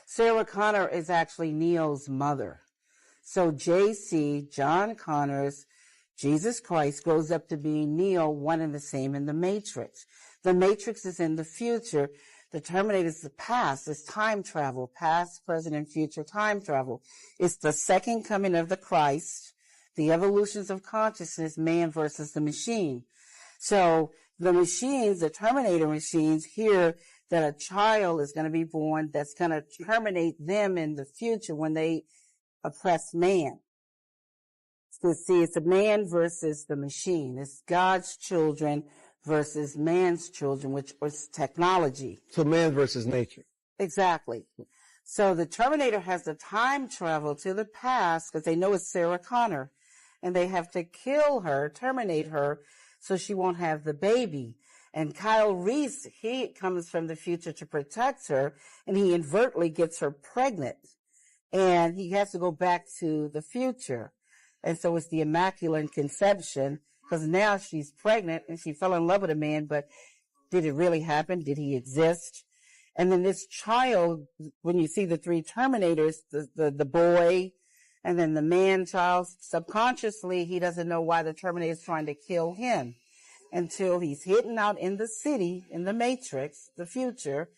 [SPEAKER 3] Sarah Connor is actually Neo's mother. So JC, John Connor's Jesus Christ, grows up to be Neo, one and the same in The Matrix. The Matrix is in the future. The Terminator is the past. It's time travel, past, present, and future time travel. It's the second coming of the Christ, the evolutions of consciousness, man versus the machine. So the machines, the Terminator machines, hear that a child is going to be born that's going to terminate them in the future when they oppress man. So see, it's a man versus the machine. It's God's children versus man's children, which was technology.
[SPEAKER 7] So man versus nature.
[SPEAKER 3] Exactly. So the Terminator has to time travel to the past because they know it's Sarah Connor, and they have to kill her, terminate her, so she won't have the baby. And Kyle Reese, he comes from the future to protect her, and he inadvertently gets her pregnant. And he has to go back to the future. And so it's the Immaculate Conception, because now she's pregnant and she fell in love with a man, but did it really happen? Did he exist? And then this child, when you see the three Terminators, the boy, and then the man child, subconsciously, he doesn't know why the Terminator is trying to kill him until he's hidden out in the city, in the Matrix, the future.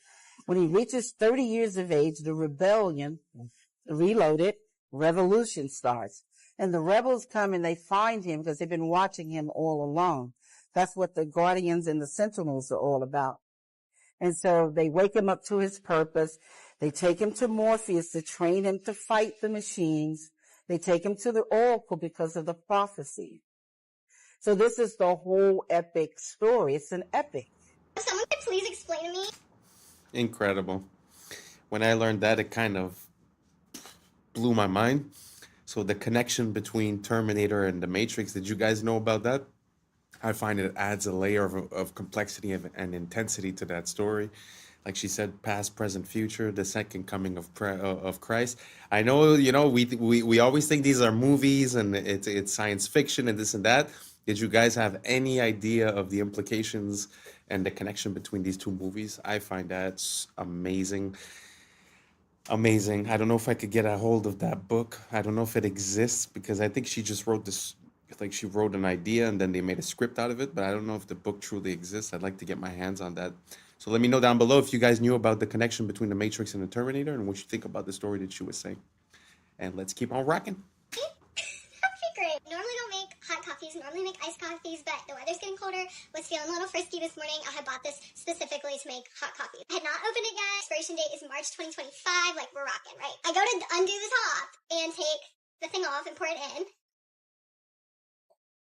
[SPEAKER 3] When he reaches 30 years of age, the rebellion, reloaded, revolution starts. And the rebels come and they find him because they've been watching him all along. That's what the Guardians and the Sentinels are all about. And so they wake him up to his purpose. They take him to Morpheus to train him to fight the machines. They take him to the Oracle because of the prophecy. So this is the whole epic story. It's an epic.
[SPEAKER 8] If someone could please explain to me.
[SPEAKER 2] Incredible. When I learned that, it kind of blew my mind. So the connection between Terminator and The Matrix, did you guys know about that? I find it adds a layer of complexity and intensity to that story. Like she said, past, present, future, the second coming of Christ. I know, we always think these are movies and it's science fiction and this and that. Did you guys have any idea of the implications and the connection between these two movies? I find that amazing. Amazing. I don't know if I could get a hold of that book. I don't know if it exists because I think she just wrote this, like she wrote an idea and then they made a script out of it, but I don't know if the book truly exists. I'd like to get my hands on that. So let me know down below if you guys knew about the connection between the Matrix and the Terminator and what you think about the story that she was saying. And let's keep on rocking.
[SPEAKER 8] That would be great. Normally don't make hot coffees, normally make iced coffees, but the weather's getting colder. Was feeling a little frisky this morning. I had bought this specifically to make hot coffee. I had not opened it yet. Expiration date is March 2025. Like, we're rocking, right? I go to undo the top and take the thing off and pour it in.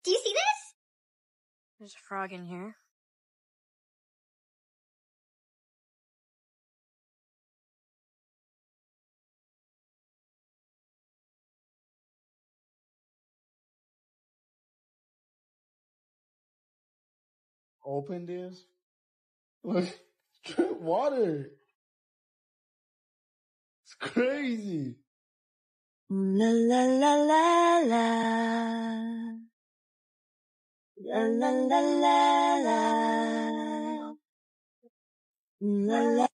[SPEAKER 8] Do you see this?
[SPEAKER 20] There's a frog in here.
[SPEAKER 7] Open this. Look, drink water. It's crazy.
[SPEAKER 11] La la la la la. La la la la la. La la.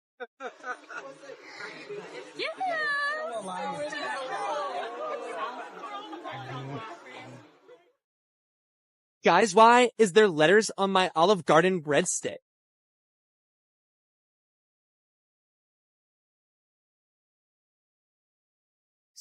[SPEAKER 15] Guys, why is there letters on my Olive Garden breadstick?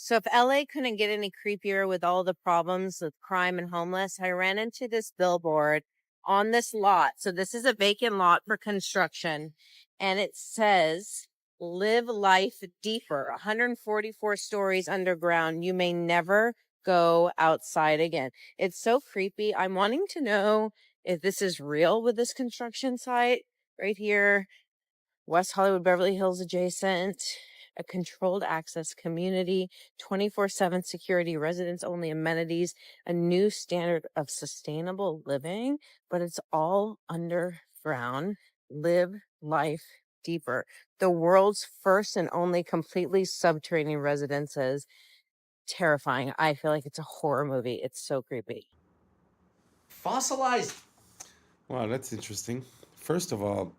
[SPEAKER 9] So if LA couldn't get any creepier with all the problems with crime and homeless, I ran into this billboard on this lot. So this is a vacant lot for construction, and it says, "Live life deeper, 144 stories underground. You may never go outside again." It's so creepy. I'm wanting to know if this is real with this construction site right here. West Hollywood, Beverly Hills adjacent, a controlled access community, 24/7 security, residents only amenities, a new standard of sustainable living, but it's all underground. Live life deeper. The world's first and only completely subterranean residences. Terrifying. I feel like it's a horror movie. It's so creepy.
[SPEAKER 2] Fossilized. Wow, that's interesting. First of all,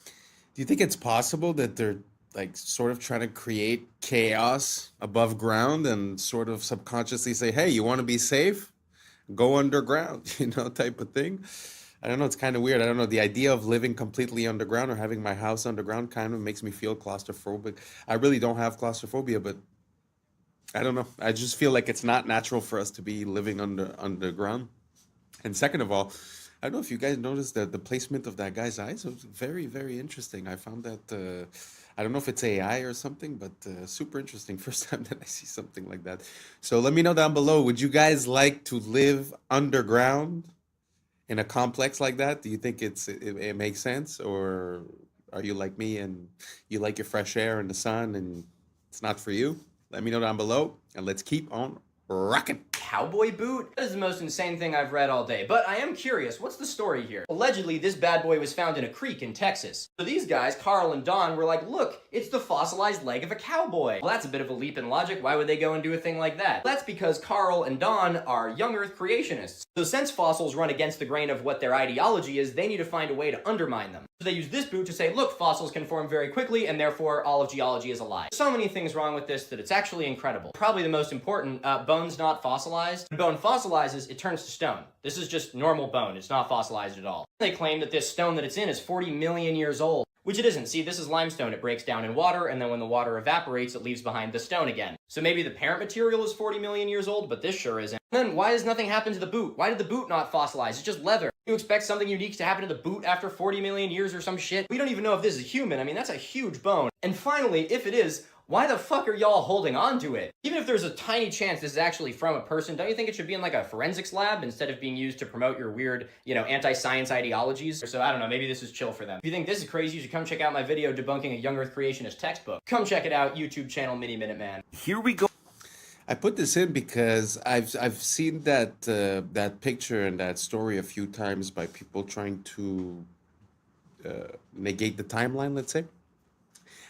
[SPEAKER 2] do you think it's possible that they're like sort of trying to create chaos above ground and sort of subconsciously say, "Hey, you want to be safe? Go underground," type of thing? I don't know. It's kind of weird. I don't know. The idea of living completely underground or having my house underground kind of makes me feel claustrophobic. I really don't have claustrophobia, but I don't know. I just feel like it's not natural for us to be living underground. And second of all, I don't know if you guys noticed that the placement of that guy's eyes was very, very interesting. I found that, I don't know if it's AI or something, but super interesting. First time that I see something like that. So let me know down below. Would you guys like to live underground in a complex like that? Do you think it makes sense? Or are you like me and you like your fresh air and the sun and it's not for you? Let me know down below and let's keep on rocking.
[SPEAKER 10] Cowboy boot? That is the most insane thing I've read all day, but I am curious, what's the story here? Allegedly, this bad boy was found in a creek in Texas. So these guys, Carl and Don, were like, look, it's the fossilized leg of a cowboy. Well, that's a bit of a leap in logic. Why would they go and do a thing like that? Well, that's because Carl and Don are young Earth creationists. So since fossils run against the grain of what their ideology is, they need to find a way to undermine them. So they use this boot to say, look, fossils can form very quickly, and therefore all of geology is a lie. So many things wrong with this that it's actually incredible. Probably the most important, bone's not fossilized. When bone fossilizes, it turns to stone. This is just normal bone. It's not fossilized at all. They claim that this stone that it's in is 40 million years old, which it isn't. See, this is limestone. It breaks down in water, and then when the water evaporates, it leaves behind the stone again. So maybe the parent material is 40 million years old, but this sure isn't. And then why does nothing happen to the boot? Why did the boot not fossilize? It's just leather. You expect something unique to happen to the boot after 40 million years or some shit? We don't even know if this is human. I mean, that's a huge bone. And finally, if it is, why the fuck are y'all holding on to it? Even if there's a tiny chance this is actually from a person, don't you think it should be in like a forensics lab instead of being used to promote your weird, anti-science ideologies? So I don't know, maybe this is chill for them. If you think this is crazy, you should come check out my video debunking a young Earth creationist textbook. Come check it out, YouTube channel Mini Minute Man.
[SPEAKER 23] Here we go.
[SPEAKER 2] I put this in because I've seen that picture and that story a few times by people trying to negate the timeline, let's say.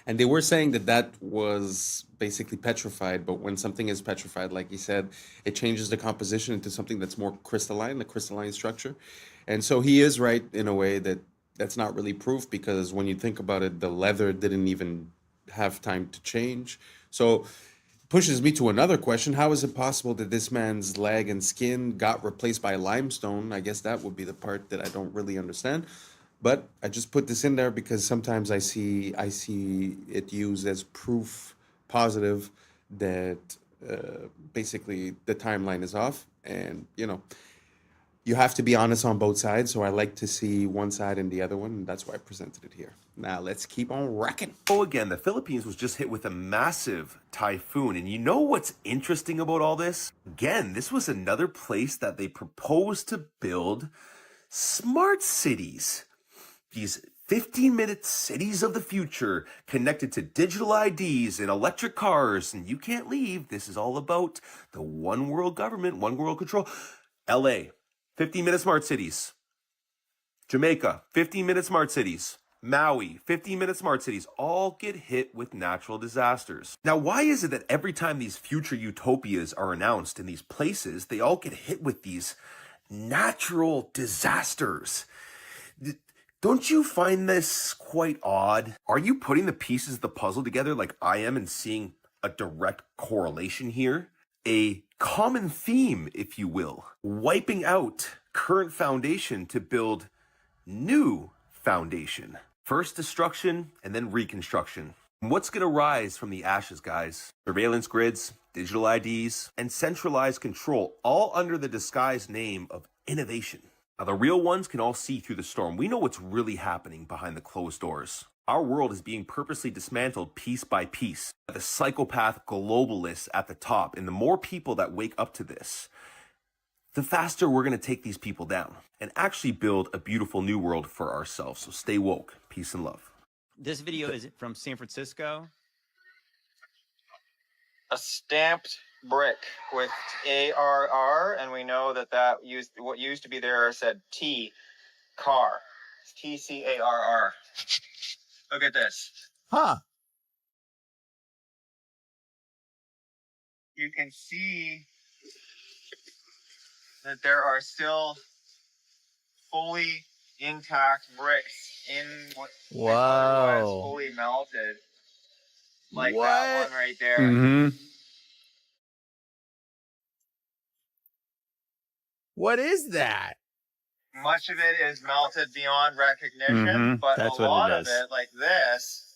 [SPEAKER 2] And they were saying that was basically petrified, but when something is petrified, like he said, it changes the composition into something that's more crystalline, the crystalline structure. And so he is right in a way that that's not really proof, because when you think about it, the leather didn't even have time to change. So pushes me to another question. How is it possible that this man's leg and skin got replaced by limestone? I guess that would be the part that I don't really understand. But I just put this in there because sometimes I see it used as proof positive that basically the timeline is off. And, you have to be honest on both sides. So I like to see one side and the other one. And that's why I presented it here. Now let's keep on rocking.
[SPEAKER 24] Oh, again, the Philippines was just hit with a massive typhoon. And you know what's interesting about all this? Again, this was another place that they proposed to build smart cities. These 15-minute cities of the future connected to digital IDs and electric cars, and you can't leave. This is all about the one world government, one world control. LA, 15-minute smart cities. Jamaica, 15-minute smart cities. Maui, 15-minute smart cities, all get hit with natural disasters. Now, why is it that every time these future utopias are announced in these places, they all get hit with these natural disasters? Don't you find this quite odd? Are you putting the pieces of the puzzle together like I am and seeing a direct correlation here? A common theme, if you will. Wiping out current foundation to build new foundation. First destruction and then reconstruction. What's going to rise from the ashes, guys? Surveillance grids, digital IDs, and centralized control, all under the disguised name of innovation. Now, the real ones can all see through the storm. We know what's really happening behind the closed doors. Our world is being purposely dismantled piece by piece by the psychopath globalists at the top. And the more people that wake up to this, the faster we're going to take these people down and actually build a beautiful new world for ourselves. So stay woke. Peace and love.
[SPEAKER 5] This video is from San Francisco.
[SPEAKER 12] A stamped brick with ARR, and we know that what used to be there said T, car. It's TCARR. Look at this.
[SPEAKER 13] Huh.
[SPEAKER 12] You can see that there are still fully intact bricks in what is otherwise fully melted. Like that one right there.
[SPEAKER 13] Mm-hmm. What is that?
[SPEAKER 12] Much of it is melted beyond recognition, but
[SPEAKER 13] That's
[SPEAKER 12] a
[SPEAKER 13] what
[SPEAKER 12] lot
[SPEAKER 13] it
[SPEAKER 12] of
[SPEAKER 13] is.
[SPEAKER 12] it, like this,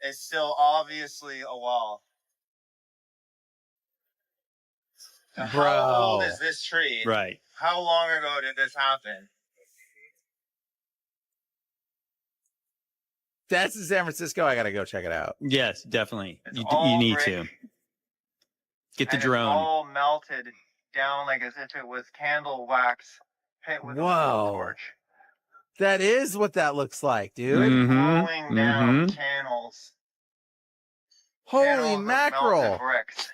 [SPEAKER 12] is still obviously a wall. Now, how old is this tree?
[SPEAKER 13] Right.
[SPEAKER 12] How long ago did this happen?
[SPEAKER 13] That's in San Francisco. I gotta go check it out.
[SPEAKER 5] Yes, definitely. You
[SPEAKER 12] all
[SPEAKER 5] need
[SPEAKER 12] brick,
[SPEAKER 5] to. Get the
[SPEAKER 12] and
[SPEAKER 5] drone.
[SPEAKER 12] It's all melted down like as if it was candle wax hit with a blowtorch.
[SPEAKER 13] That is what that looks like, dude.
[SPEAKER 12] Rolling down channels.
[SPEAKER 13] Holy
[SPEAKER 12] Channels of
[SPEAKER 13] mackerel.
[SPEAKER 12] melted bricks.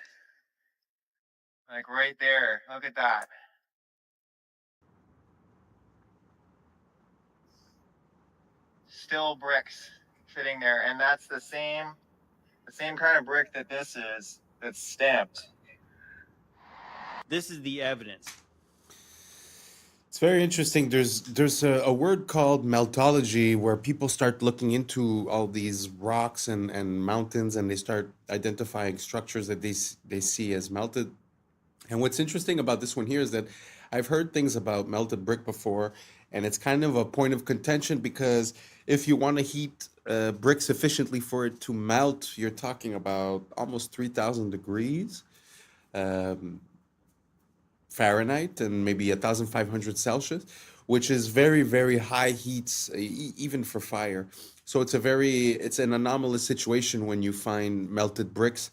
[SPEAKER 12] Like right there. Look at that. Still bricks sitting there, and that's the same kind of brick that this is, that's stamped.
[SPEAKER 5] This is the evidence.
[SPEAKER 2] It's very interesting. There's a word called meltology where people start looking into all these rocks and mountains, and they start identifying structures that they see as melted. And what's interesting about this one here is that I've heard things about melted brick before, and it's kind of a point of contention because if you want to heat brick sufficiently for it to melt, you're talking about almost 3,000 degrees. Fahrenheit and maybe 1,500 Celsius, which is very, very high heats, even for fire. So it's an anomalous situation when you find melted bricks.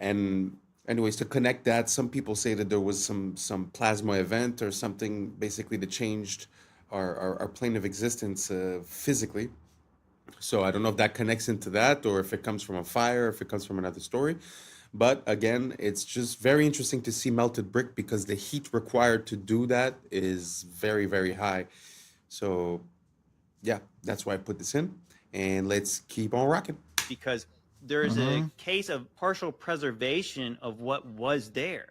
[SPEAKER 2] And anyways, to connect that, some people say that there was some plasma event or something basically that changed our plane of existence physically. So I don't know if that connects into that or if it comes from a fire, if it comes from another story. But again, it's just very interesting to see melted brick because the heat required to do that is very, very high. So yeah, that's why I put this in. And let's keep on rocking.
[SPEAKER 5] Because there is a case of partial preservation of what was there.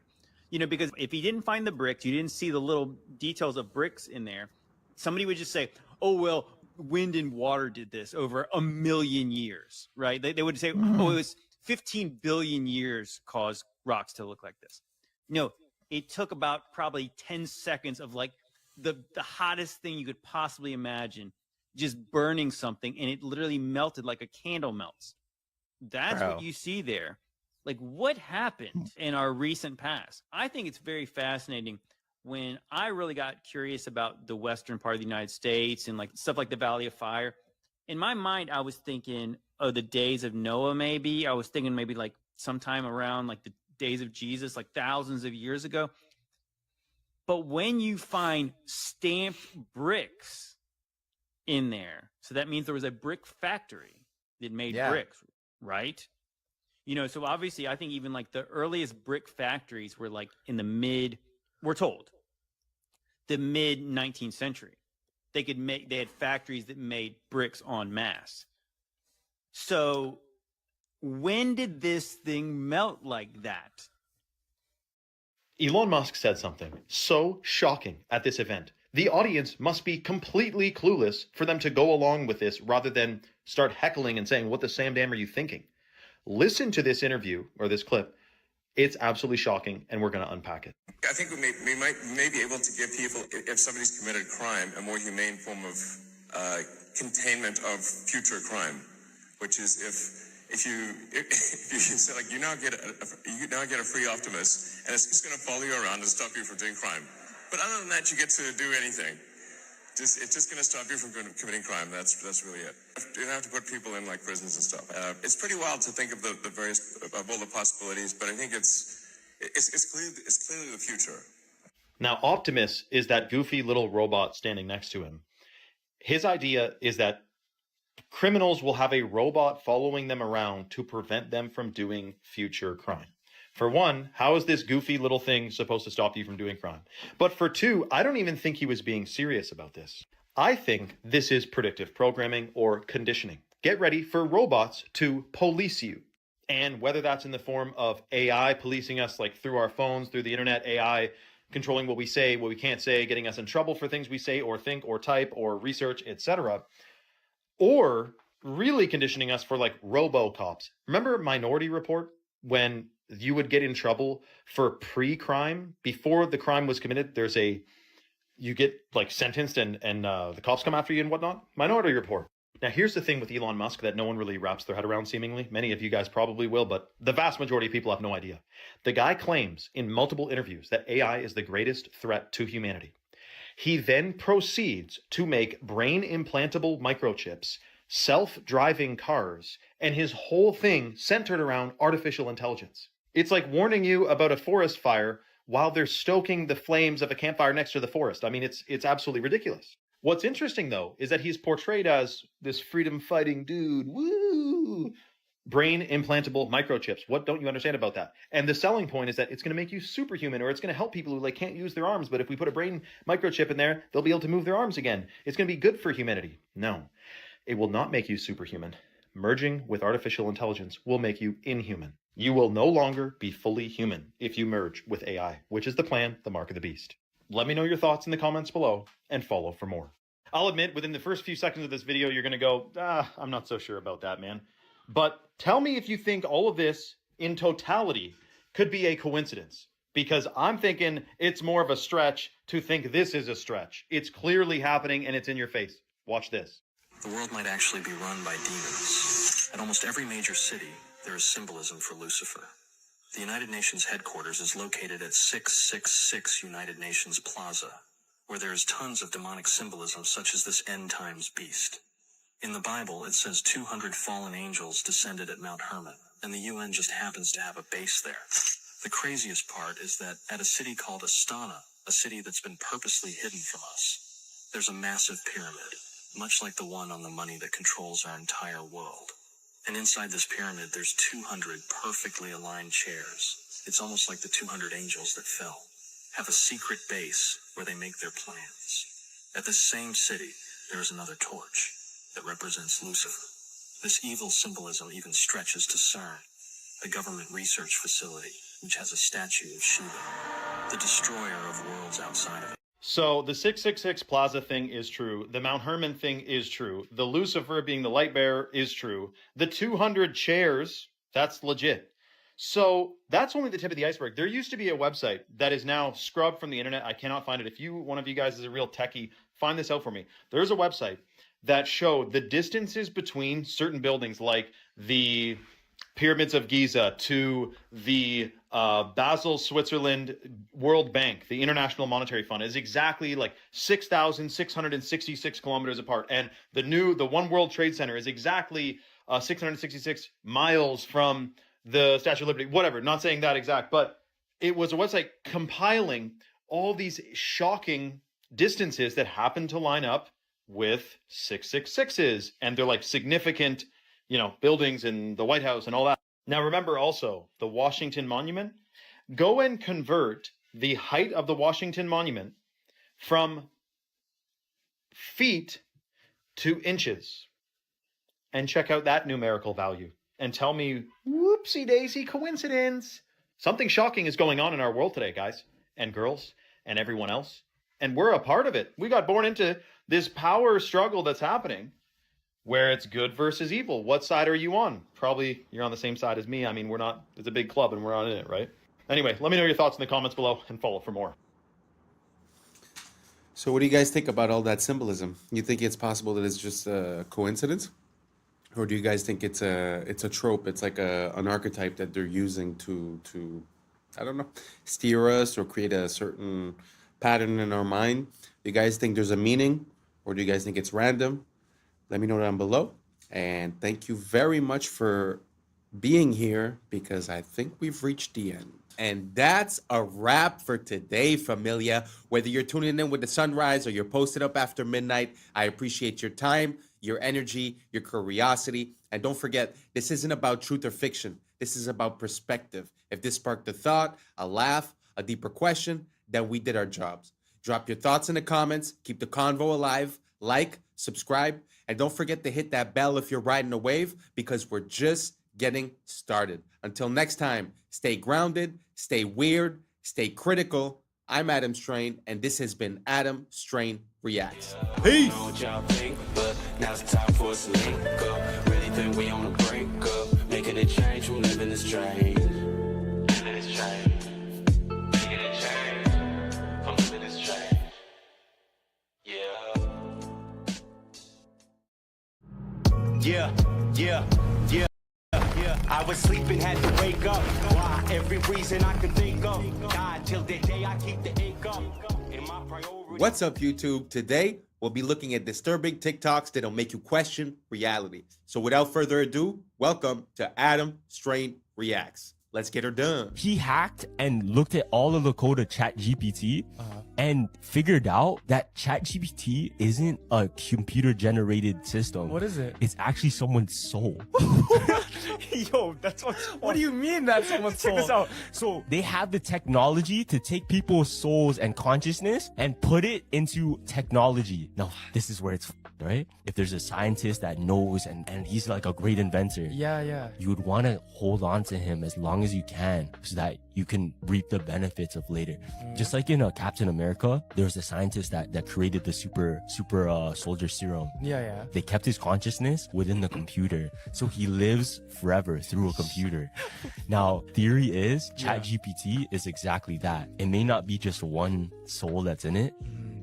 [SPEAKER 5] You know, because if you didn't find the bricks, you didn't see the little details of bricks in there, somebody would just say, oh, well, wind and water did this over 1 million years, right? They would say, oh, it was 15 billion years caused rocks to look like this. No, it took about probably 10 seconds of like the hottest thing you could possibly imagine, just burning something, and it literally melted like a candle melts. That's what you see there. Like, what happened in our recent past? I think it's very fascinating. When I really got curious about the western part of the United States and like stuff like the Valley of Fire, in my mind, I was thinking of the days of Noah, maybe. I was thinking maybe like sometime around like the days of Jesus, like thousands of years ago. But when you find stamped bricks in there, so that means there was a brick factory that made bricks, right? You know, so obviously I think even like the earliest brick factories were like in the we're told, the mid 19th century. They had factories that made bricks en masse. So when did this thing melt like that?
[SPEAKER 23] Elon Musk said something so shocking at this event. The audience must be completely clueless for them to go along with this rather than start heckling and saying, what the Sam damn are you thinking? Listen to this interview or this clip. It's absolutely shocking, and we're going to unpack it.
[SPEAKER 14] I think we may be able to give people, if somebody's committed crime, a more humane form of containment of future crime. which is if you say like you now get a free Optimus, and it's going to follow you around and stop you from doing crime. But other than that, you get to do anything. It's just going to stop you from committing crime. That's really it. You don't have to put people in like prisons and stuff. It's pretty wild to think of the various of all the possibilities, but I think it's clearly the future.
[SPEAKER 23] Now, Optimus is that goofy little robot standing next to him. His idea is that criminals will have a robot following them around to prevent them from doing future crime. For one, how is this goofy little thing supposed to stop you from doing crime? But for two, I don't even think he was being serious about this. I think this is predictive programming or conditioning. Get ready for robots to police you. And whether that's in the form of AI policing us, like through our phones, through the internet, AI controlling what we say, what we can't say, getting us in trouble for things we say or think or type or research, etc. Or really conditioning us for like robo-cops. Remember Minority Report? When you would get in trouble for pre-crime, before the crime was committed, you get like sentenced and the cops come after you and whatnot. Minority Report. Now, here's the thing with Elon Musk that no one really wraps their head around, seemingly. Many of you guys probably will, but the vast majority of people have no idea. The guy claims in multiple interviews that AI is the greatest threat to humanity. He then proceeds to make brain implantable microchips, self-driving cars, and his whole thing centered around artificial intelligence. It's like warning you about a forest fire while they're stoking the flames of a campfire next to the forest. I mean, it's absolutely ridiculous. What's interesting, though, is that he's portrayed as this freedom-fighting dude. Woo! Brain implantable microchips. What don't you understand about that? And the selling point is that it's going to make you superhuman, or it's going to help people who like can't use their arms. But if we put a brain microchip in there, they'll be able to move their arms again. It's going to be good for humanity. No, it will not make you superhuman. Merging with artificial intelligence will make you inhuman. You will no longer be fully human if you merge with AI, which is the plan, the mark of the beast. Let me know your thoughts in the comments below and follow for more. I'll admit, within the first few seconds of this video, you're going to go, I'm not so sure about that, man. But tell me if you think all of this in totality could be a coincidence, because I'm thinking it's more of a stretch to think this is a stretch. It's clearly happening and it's in your face. Watch this.
[SPEAKER 15] The world might actually be run by demons. At almost every major city, there is symbolism for Lucifer. The United Nations headquarters is located at 666 United Nations Plaza, where there is tons of demonic symbolism such as this end times beast. In the Bible, it says 200 fallen angels descended at Mount Hermon, and the UN just happens to have a base there. The craziest part is that at a city called Astana, a city that's been purposely hidden from us, there's a massive pyramid, much like the one on the money that controls our entire world. And inside this pyramid, there's 200 perfectly aligned chairs. It's almost like the 200 angels that fell have a secret base where they make their plans. At this same city, there is another torch that represents Lucifer. This evil symbolism even stretches to CERN, a government research facility which has a statue of Shiva, the destroyer of worlds outside of it.
[SPEAKER 23] So the 666 Plaza thing is true. The Mount Hermon thing is true. The Lucifer being the light bearer is true. The 200 chairs, that's legit. So that's only the tip of the iceberg. There used to be a website that is now scrubbed from the internet. I cannot find it. If one of you guys is a real techie, find this out for me. There's a website that showed the distances between certain buildings, like the Pyramids of Giza to the Basel, Switzerland World Bank, the International Monetary Fund, is exactly like 6,666 kilometers apart. And the One World Trade Center is exactly 666 miles from the Statue of Liberty, whatever, not saying that exact, but it was a website compiling all these shocking distances that happen to line up with 666s, and they're like significant, buildings in the White House and all that. Now remember also the Washington Monument. Go and convert the height of the Washington Monument from feet to inches and check out that numerical value and tell me, whoopsie daisy coincidence. Something shocking is going on in our world today, guys and girls and everyone else. And we're a part of it. We got born into this power struggle that's happening where it's good versus evil. What side are you on? Probably you're on the same side as me. I mean, it's a big club and we're not in it, right? Anyway, let me know your thoughts in the comments below and follow for more.
[SPEAKER 2] So what do you guys think about all that symbolism? You think it's possible that it's just a coincidence? Or do you guys think it's a trope? It's like an archetype that they're using to I don't know, steer us or create a certain pattern in our mind. Do you guys think there's a meaning, or do you guys think it's random? Let me know down below. And thank you very much for being here, because I think we've reached the end. And that's a wrap for today, familia. Whether you're tuning in with the sunrise or you're posted up after midnight, I appreciate your time, your energy, your curiosity. And don't forget, this isn't about truth or fiction. This is about perspective. If this sparked a thought, a laugh, a deeper question, then we did our jobs. Drop your thoughts in the comments. Keep the convo alive. Like, subscribe, and don't forget to hit that bell if you're riding a wave, because we're just getting started. Until next time, stay grounded, stay weird, stay critical. I'm Adam Strain, and this has been Adam Strain Reacts. Peace.
[SPEAKER 16] Know what y'all think, but now it's time for us to link up. Really think we on the brink up, making a change from living this strange. Living this strange. Making a change from living this strange. Yeah.
[SPEAKER 17] Yeah. I was sleeping, had to wake up. Why? Every reason I could think of. God, till the day I keep the income. In my priority.
[SPEAKER 2] What's up, YouTube? Today, we'll be looking at disturbing TikToks that'll make you question reality. So without further ado, welcome to Adam Strain Reacts. Let's get her done.
[SPEAKER 18] He hacked and looked at all of the code of ChatGPT and figured out that ChatGPT isn't a computer-generated system.
[SPEAKER 19] What is it?
[SPEAKER 18] It's actually someone's soul.
[SPEAKER 19] Yo, that's what do you mean that's someone's soul?
[SPEAKER 18] Check this out. So they have the technology to take people's souls and consciousness and put it into technology. Now, this is where it's right? If there's a scientist that knows and he's like a great inventor.
[SPEAKER 19] Yeah.
[SPEAKER 18] You would want to hold on to him as long as you can so that you can reap the benefits of later. Just like in Captain America, there was a scientist that created the super soldier serum.
[SPEAKER 19] Yeah.
[SPEAKER 18] They kept his consciousness within the computer. So he lives forever through a computer. Now, theory is ChatGPT is exactly that. It may not be just one soul that's in it,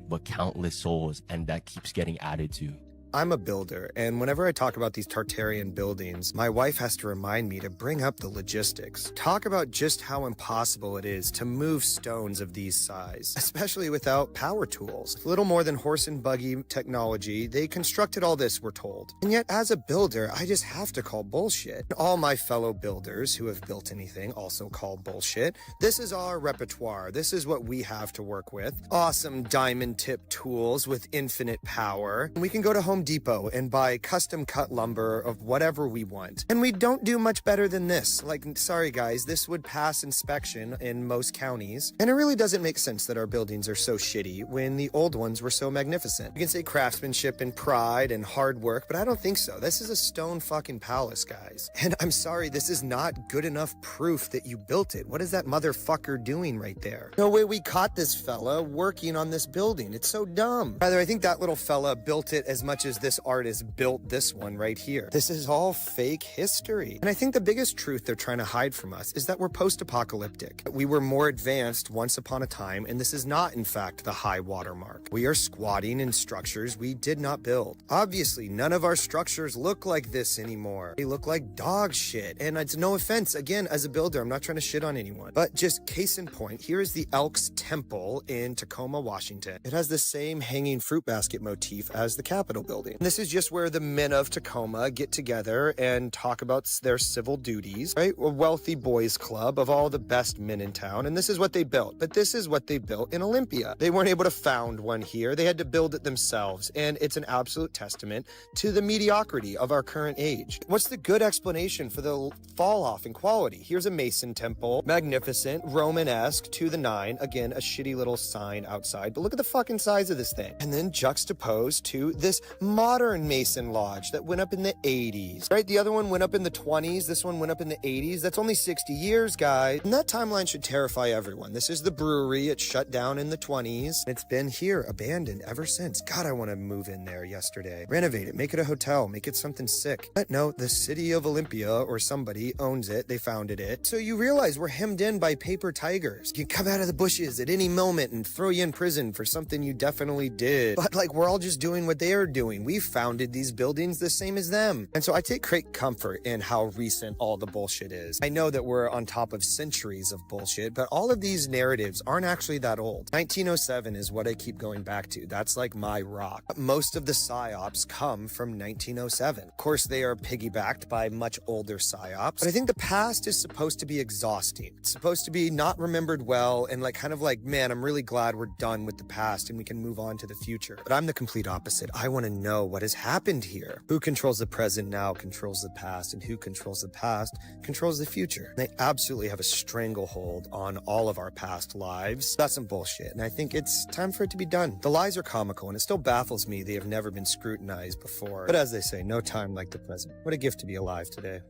[SPEAKER 18] but countless souls, and that keeps getting added to.
[SPEAKER 21] I'm a builder, and whenever I talk about these Tartarian buildings, my wife has to remind me to bring up the logistics. Talk about just how impossible it is to move stones of these size, especially without power tools. Little more than horse and buggy technology, they constructed all this, we're told. And yet, as a builder, I just have to call bullshit. All my fellow builders who have built anything also call bullshit. This is our repertoire. This is what we have to work with. Awesome diamond tip tools with infinite power. We can go to Home Depot and buy custom cut lumber of whatever we want. And we don't do much better than this. Like, sorry guys, this would pass inspection in most counties. And it really doesn't make sense that our buildings are so shitty when the old ones were so magnificent. You can say craftsmanship and pride and hard work, but I don't think so. This is a stone fucking palace, guys. And I'm sorry, this is not good enough proof that you built it. What is that motherfucker doing right there? No way we caught this fella working on this building. It's so dumb. Rather, I think that little fella built it as much as this artist built this one right here. This is all fake history. And I think the biggest truth they're trying to hide from us is that we're post-apocalyptic. We were more advanced once upon a time, and this is not, in fact, the high watermark. We are squatting in structures we did not build. Obviously, none of our structures look like this anymore. They look like dog shit. And it's no offense, again, as a builder, I'm not trying to shit on anyone. But just case in point, here is the Elks Temple in Tacoma, Washington. It has the same hanging fruit basket motif as the Capitol building. And this is just where the men of Tacoma get together and talk about their civil duties, right? A wealthy boys club of all the best men in town. And this is what they built. But this is what they built in Olympia. They weren't able to found one here. They had to build it themselves. And it's an absolute testament to the mediocrity of our current age. What's the good explanation for the fall off in quality? Here's a Mason temple, magnificent, Romanesque to the nine. Again, a shitty little sign outside. But look at the fucking size of this thing. And then juxtaposed to this modern Mason lodge that went up in the 80s, right? The other one went up in the 20s. This one went up in the 80s. That's only 60 years, guys. And that timeline should terrify everyone. This is the brewery. It shut down in the 20s. It's been here, abandoned ever since. God, I want to move in there yesterday. Renovate it. Make it a hotel. Make it something sick. But no, the city of Olympia or somebody owns it. They founded it. So you realize we're hemmed in by paper tigers. You can come out of the bushes at any moment and throw you in prison for something you definitely did. But like, we're all just doing what they are doing. doing. We founded these buildings the same as them. And so I take great comfort in how recent all the bullshit is. I know that we're on top of centuries of bullshit, but all of these narratives aren't actually that old. 1907 is what I keep going back to. That's like my rock. Most of the psyops come from 1907. Of course, they are piggybacked by much older psyops, but I think the past is supposed to be exhausting. It's supposed to be not remembered well and like kind of like, man, I'm really glad we're done with the past and we can move on to the future. But I'm the complete opposite. I want to know what has happened here. Who controls the present now controls the past, and who controls the past controls the future. They absolutely have a stranglehold on all of our past lives. That's some bullshit, and I think it's time for it to be done. The lies are comical, and it still baffles me they have never been scrutinized before. But as they say, no time like the present. What a gift to be alive today.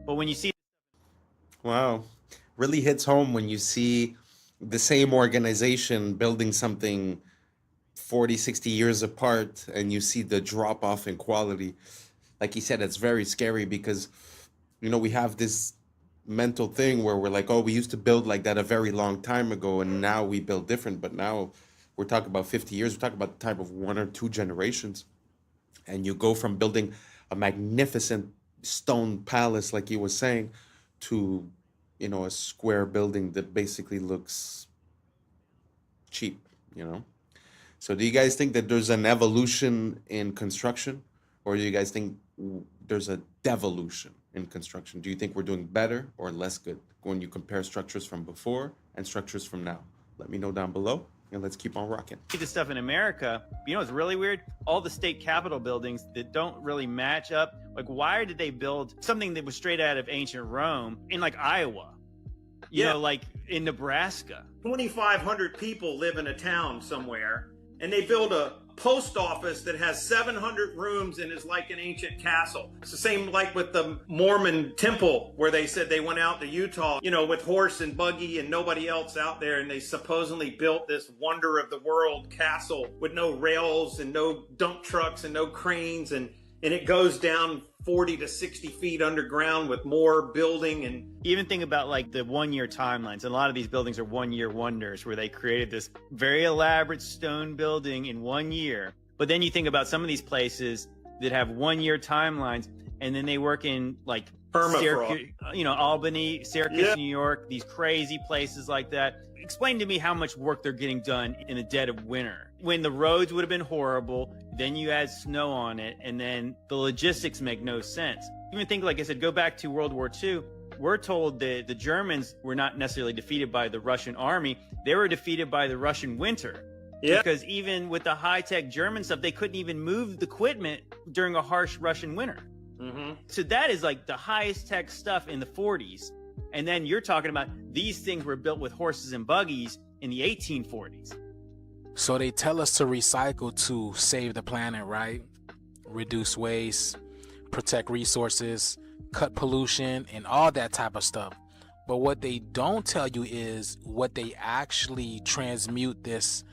[SPEAKER 5] But when you see,
[SPEAKER 2] Wow. Really hits home when you see the same organization building something 40, 60 years apart and you see the drop off in quality. Like he said, it's very scary because, you know, we have this mental thing where we're like, oh, we used to build like that a very long time ago and now we build different. But now we're talking about 50 years. We're talking about the type of 1 or 2 generations. And you go from building a magnificent stone palace, like he was saying, to, you know, a square building that basically looks cheap, you know? So do you guys think that there's an evolution in construction, or do you guys think there's a devolution in construction? Do you think we're doing better or less good when you compare structures from before and structures from now? Let me know down below, and let's keep on rocking.
[SPEAKER 5] see this stuff in America, you know, it's really weird. All the state capitol buildings that don't really match up. Like, why did they build something that was straight out of ancient Rome in like Iowa? You know, like in Nebraska.
[SPEAKER 1] 2,500 people live in a town somewhere, and they build a post office that has 700 rooms and is like an ancient castle. It's the same like with the Mormon temple where they said they went out to Utah, you know, with horse and buggy and nobody else out there, and they supposedly built this wonder of the world castle with no rails and no dump trucks and no cranes, and it goes down 40 to 60 feet underground with more building. And
[SPEAKER 5] even think about like the 1 year timelines. A lot of these buildings are 1 year wonders where they created this very elaborate stone building in 1 year. But then you think about some of these places that have 1 year timelines, and then they work in like Syracuse, you know, Albany, Syracuse, New York, these crazy places like that. Explain to me how much work they're getting done in the dead of winter when the roads would have been horrible. Then you add snow on it, and then the logistics make no sense. Even think, like I said, go back to World War II. We're told that the Germans were not necessarily defeated by the Russian army. They were defeated by the Russian winter. Because even with the high-tech German stuff, they couldn't even move the equipment during a harsh Russian winter. So that is like the highest tech stuff in the 40s. And then you're talking about these things were built with horses and buggies in the 1840s.
[SPEAKER 4] So they tell us to recycle to save the planet, right? Reduce waste, protect resources, cut pollution, and all that type of stuff. But what they don't tell you is what they actually transmute this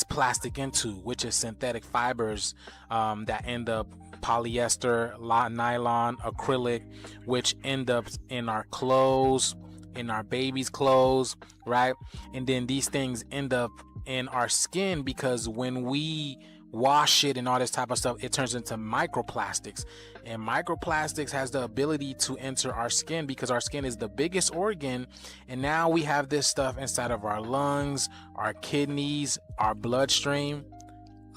[SPEAKER 4] plastic into, which is synthetic fibers that end up polyester, nylon, acrylic, which end up in our clothes, in our babies' clothes, right? And then these things end up in our skin because when we wash it and all this type of stuff, it turns into microplastics. And microplastics has the ability to enter our skin because our skin is the biggest organ. And now we have this stuff inside of our lungs, our kidneys, our bloodstream.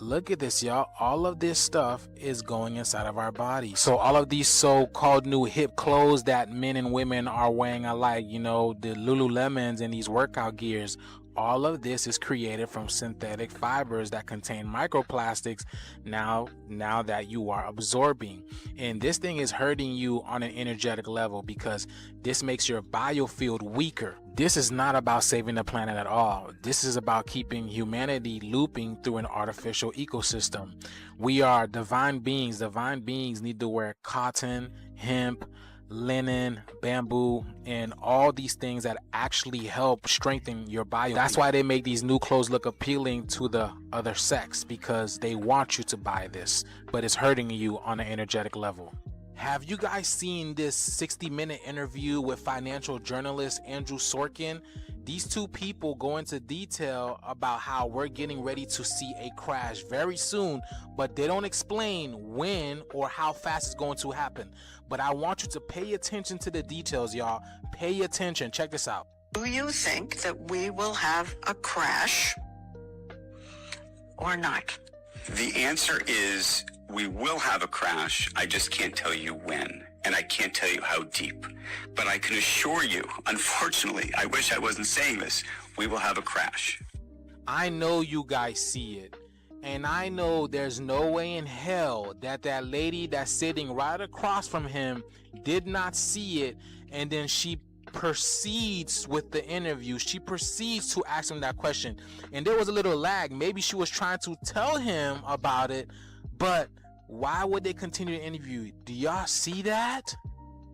[SPEAKER 4] Look at this, y'all. All of this stuff is going inside of our body. So all of these so-called new hip clothes that men and women are wearing alike, you know, the Lululemons and these workout gears, all of this is created from synthetic fibers that contain microplastics now that you are absorbing. And this thing is hurting you on an energetic level because this makes your biofield weaker. This is not about saving the planet at all. This is about keeping humanity looping through an artificial ecosystem. We are divine beings. Divine beings need to wear cotton, hemp, linen, bamboo, and all these things that actually help strengthen your bio. That's why they make these new clothes look appealing to the other sex, because they want you to buy this, but it's hurting you on an energetic level. Have you guys seen this 60-minute interview with financial journalist Andrew Sorkin? These two people go into detail about how we're getting ready to see a crash very soon, but they don't explain when or how fast it's going to happen. But I want you to pay attention to the details, y'all. Pay attention. Check this out.
[SPEAKER 3] Do you think that we will have a crash or not?
[SPEAKER 6] The answer is we will have a crash. I just can't tell you when, and I can't tell you how deep. But I can assure you, unfortunately, I wish I wasn't saying this, we will have a crash.
[SPEAKER 4] I know you guys see it. And I know there's no way in hell that that lady that's sitting right across from him did not see it, and then she proceeds with the interview. She proceeds to ask him that question. And there was a little lag. Maybe she was trying to tell him about it, but why would they continue the interview? Do y'all see that?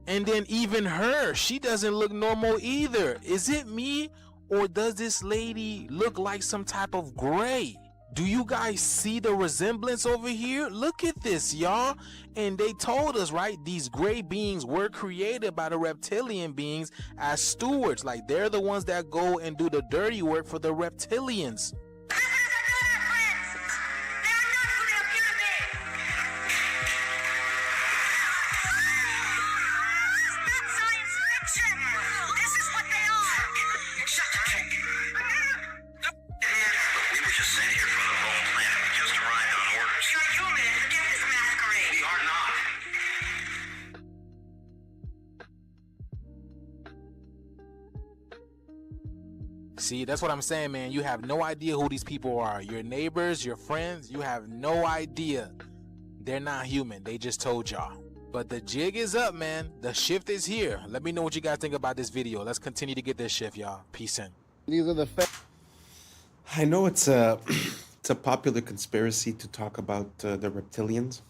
[SPEAKER 4] And then even her, she doesn't look normal either. Is it me, or does this lady look like some type of gray? Do you guys see the resemblance over here? Look at this, y'all. And they told us, right, these gray beings were created by the reptilian beings as stewards. Like, they're the ones that go and do the dirty work for the reptilians. See, that's what I'm saying, man. You have no idea who these people are. Your neighbors, your friends, you have no idea. They're not human. They just told y'all. But the jig is up, man. The shift is here. Let me know what you guys think about this video. Let's continue to get this shift, y'all. Peace in.
[SPEAKER 7] These are the
[SPEAKER 2] I know it's a popular conspiracy to talk about the reptilians.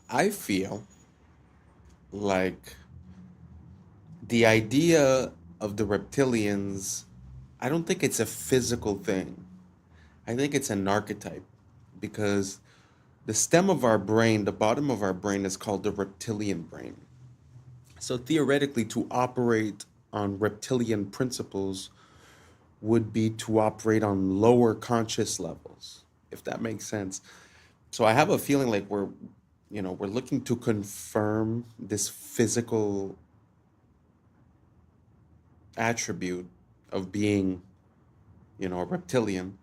[SPEAKER 2] I feel like the idea of the reptilians, I don't think it's a physical thing. I think it's an archetype, because the stem of our brain, the bottom of our brain, is called the reptilian brain. So theoretically, to operate on reptilian principles would be to operate on lower conscious levels, if that makes sense. So I have a feeling like we're looking to confirm this physical attribute of being, a reptilian.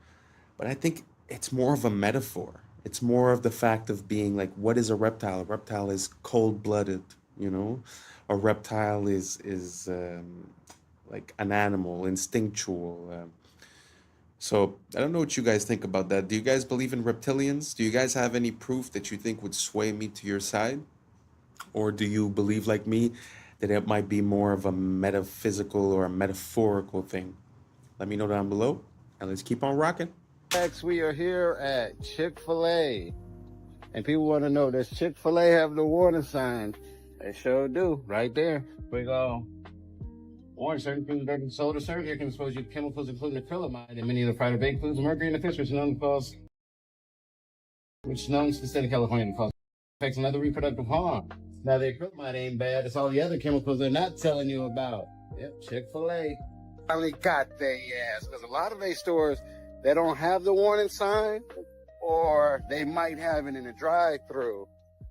[SPEAKER 2] But I think it's more of a metaphor. It's more of the fact of being like, what is a reptile? A reptile is cold-blooded, A reptile is like an animal, instinctual. So I don't know what you guys think about that. Do you guys believe in reptilians? Do you guys have any proof that you think would sway me to your side? Or do you believe, like me, that it might be more of a metaphysical or a metaphorical thing? Let me know down below, and let's keep on rocking.
[SPEAKER 7] Next, we are here at Chick-fil-A. And people want to know, does Chick-fil-A have the warning signs? They sure do, right there. Big orange, certain foods that are sold or served here can expose you to chemicals including acrylamide and many of the fried or baked foods, mercury in the fish, which is known to the state of California cause effects and other reproductive harm. Now, the acrylamide ain't bad. It's all the other chemicals they're not telling you about. Yep, Chick-fil-A finally got their ass, because a lot of these stores, they don't have the warning sign, or they might have it in the drive-thru.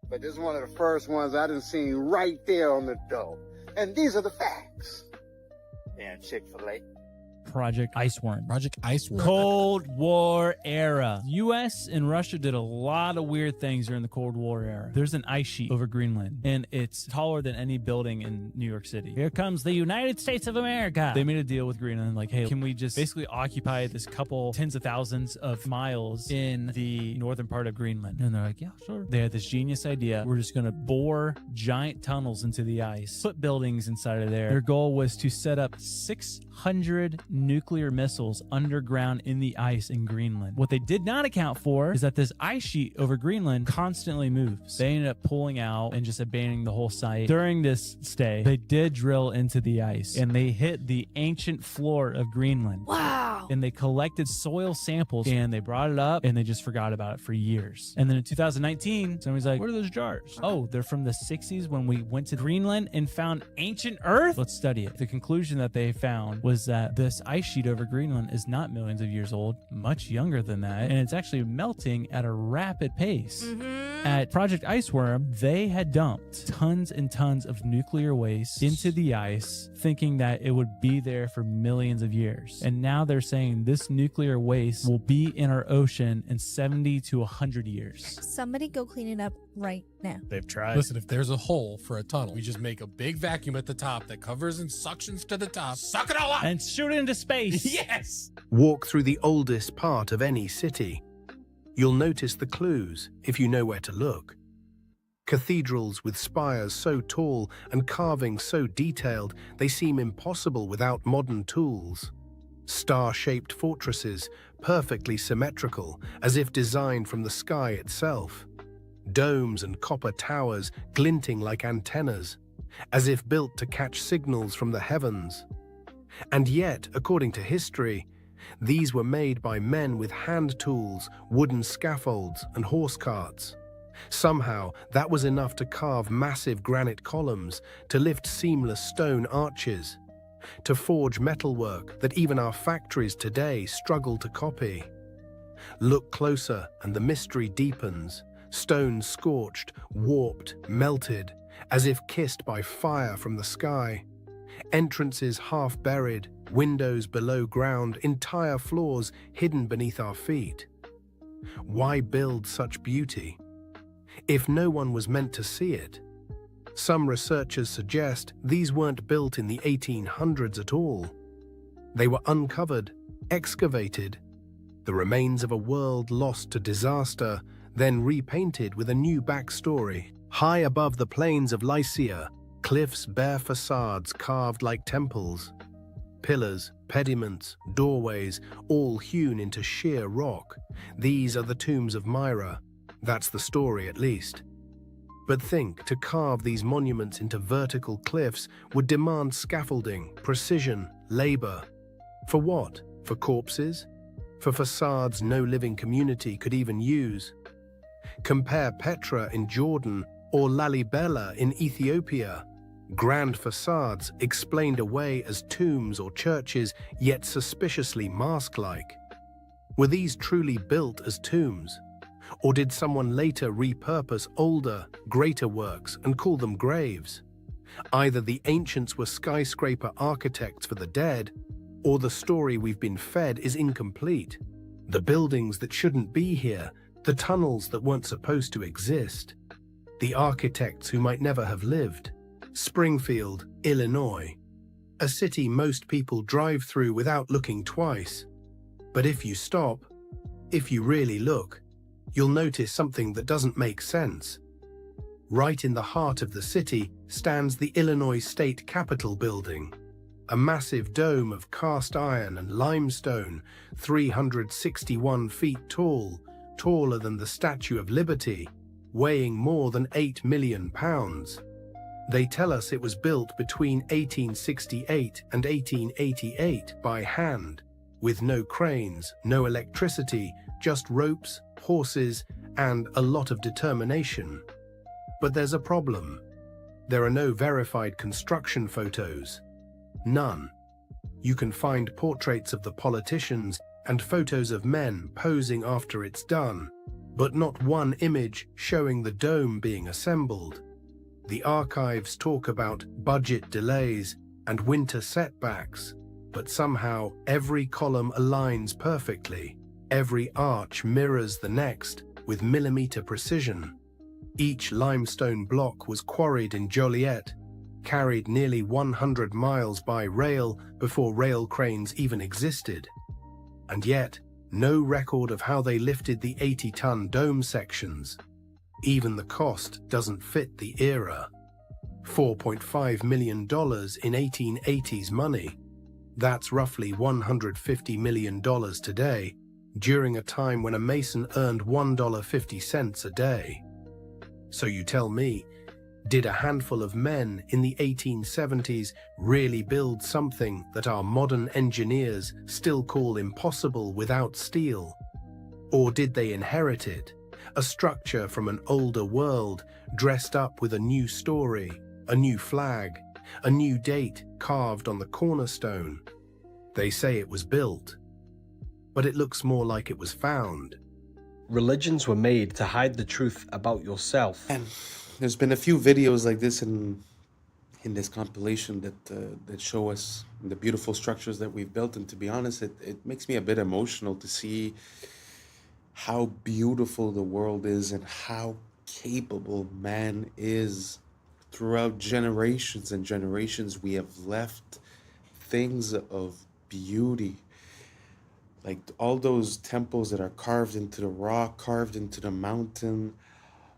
[SPEAKER 7] But this is one of the first ones I done seen right there on the door. And these are the facts. Damn Chick-fil-A.
[SPEAKER 8] Project Iceworm.
[SPEAKER 22] Project Iceworm.
[SPEAKER 8] Cold War era. U.S. and Russia did a lot of weird things during the Cold War era. There's an ice sheet over Greenland, and it's taller than any building in New York City. Here comes the United States of America. They made a deal with Greenland, like, hey, can we just basically occupy this couple tens of thousands of miles in the northern part of Greenland? And they're like, yeah, sure. They had this genius idea. We're just going to bore giant tunnels into the ice, put buildings inside of there. Their goal was to set up 600 nuclear missiles underground in the ice in Greenland. What they did not account for is that this ice sheet over Greenland constantly moves. They ended up pulling out and just abandoning the whole site. During this stay, they did drill into the ice and they hit the ancient floor of Greenland.
[SPEAKER 9] Wow.
[SPEAKER 8] And they collected soil samples and they brought it up and they just forgot about it for years. And then in 2019, somebody's like, what are those jars? Oh, they're from the 60s when we went to Greenland and found ancient Earth. Let's study it. The conclusion that they found was that this ice sheet over Greenland is not millions of years old, much younger than that. And it's actually melting at a rapid pace. At Project Iceworm, they had dumped tons and tons of nuclear waste into the ice, thinking that it would be there for millions of years. And now they're saying this nuclear waste will be in our ocean in 70 to 100 years.
[SPEAKER 9] Somebody go clean it up right now.
[SPEAKER 8] They've tried.
[SPEAKER 11] Listen, if there's a hole for a tunnel, we just make a big vacuum at the top that covers and suctions to the top. Suck it all up!
[SPEAKER 8] And shoot it into space.
[SPEAKER 11] Yes!
[SPEAKER 20] Walk through the oldest part of any city. You'll notice the clues if you know where to look. Cathedrals with spires so tall and carvings so detailed they seem impossible without modern tools. Star-shaped fortresses, perfectly symmetrical, as if designed from the sky itself. Domes and copper towers glinting like antennas, as if built to catch signals from the heavens. And yet, according to history, these were made by men with hand tools, wooden scaffolds, and horse carts. Somehow, that was enough to carve massive granite columns, to lift seamless stone arches, to forge metalwork that even our factories today struggle to copy. Look closer and the mystery deepens, stone scorched, warped, melted, as if kissed by fire from the sky. Entrances half buried, windows below ground, entire floors hidden beneath our feet. Why build such beauty if no one was meant to see it? Some researchers suggest these weren't built in the 1800s at all. They were uncovered, excavated, the remains of a world lost to disaster, then repainted with a new backstory. High above the plains of Lycia, cliffs bear facades carved like temples. Pillars, pediments, doorways, all hewn into sheer rock. These are the tombs of Myra. That's the story, at least. But think, to carve these monuments into vertical cliffs would demand scaffolding, precision, labor. For what? For corpses? For facades no living community could even use? Compare Petra in Jordan or Lalibela in Ethiopia. Grand facades explained away as tombs or churches, yet suspiciously mask-like. Were these truly built as tombs? Or did someone later repurpose older, greater works and call them graves? Either the ancients were skyscraper architects for the dead, or the story we've been fed is incomplete. The buildings that shouldn't be here, the tunnels that weren't supposed to exist, the architects who might never have lived. Springfield, Illinois, a city most people drive through without looking twice. But if you stop, if you really look, you'll notice something that doesn't make sense. Right in the heart of the city stands the Illinois State Capitol building, a massive dome of cast iron and limestone, 361 feet tall, taller than the Statue of Liberty, weighing more than 8 million pounds. They tell us it was built between 1868 and 1888 by hand, with no cranes, no electricity, just ropes, horses, and a lot of determination. But there's a problem. There are no verified construction photos. None. You can find portraits of the politicians and photos of men posing after it's done, but not one image showing the dome being assembled. The archives talk about budget delays and winter setbacks, but somehow every column aligns perfectly. Every arch mirrors the next with millimeter precision. Each limestone block was quarried in Joliet, carried nearly 100 miles by rail before rail cranes even existed. And yet, no record of how they lifted the 80-ton dome sections. Even the cost doesn't fit the era. $4.5 million in 1880s money. That's roughly $150 million today, during a time when a mason earned $1.50 a day. So you tell me, did a handful of men in the 1870s really build something that our modern engineers still call impossible without steel? Or did they inherit it, a structure from an older world dressed up with a new story, a new flag, a new date carved on the cornerstone? They say it was built, but it looks more like it was found.
[SPEAKER 10] Religions were made to hide the truth about yourself.
[SPEAKER 2] And there's been a few videos like this in this compilation that show us the beautiful structures that we've built. And to be honest, it makes me a bit emotional to see how beautiful the world is and how capable man is. Throughout generations and generations, we have left things of beauty. Like all those temples that are carved into the rock, carved into the mountain,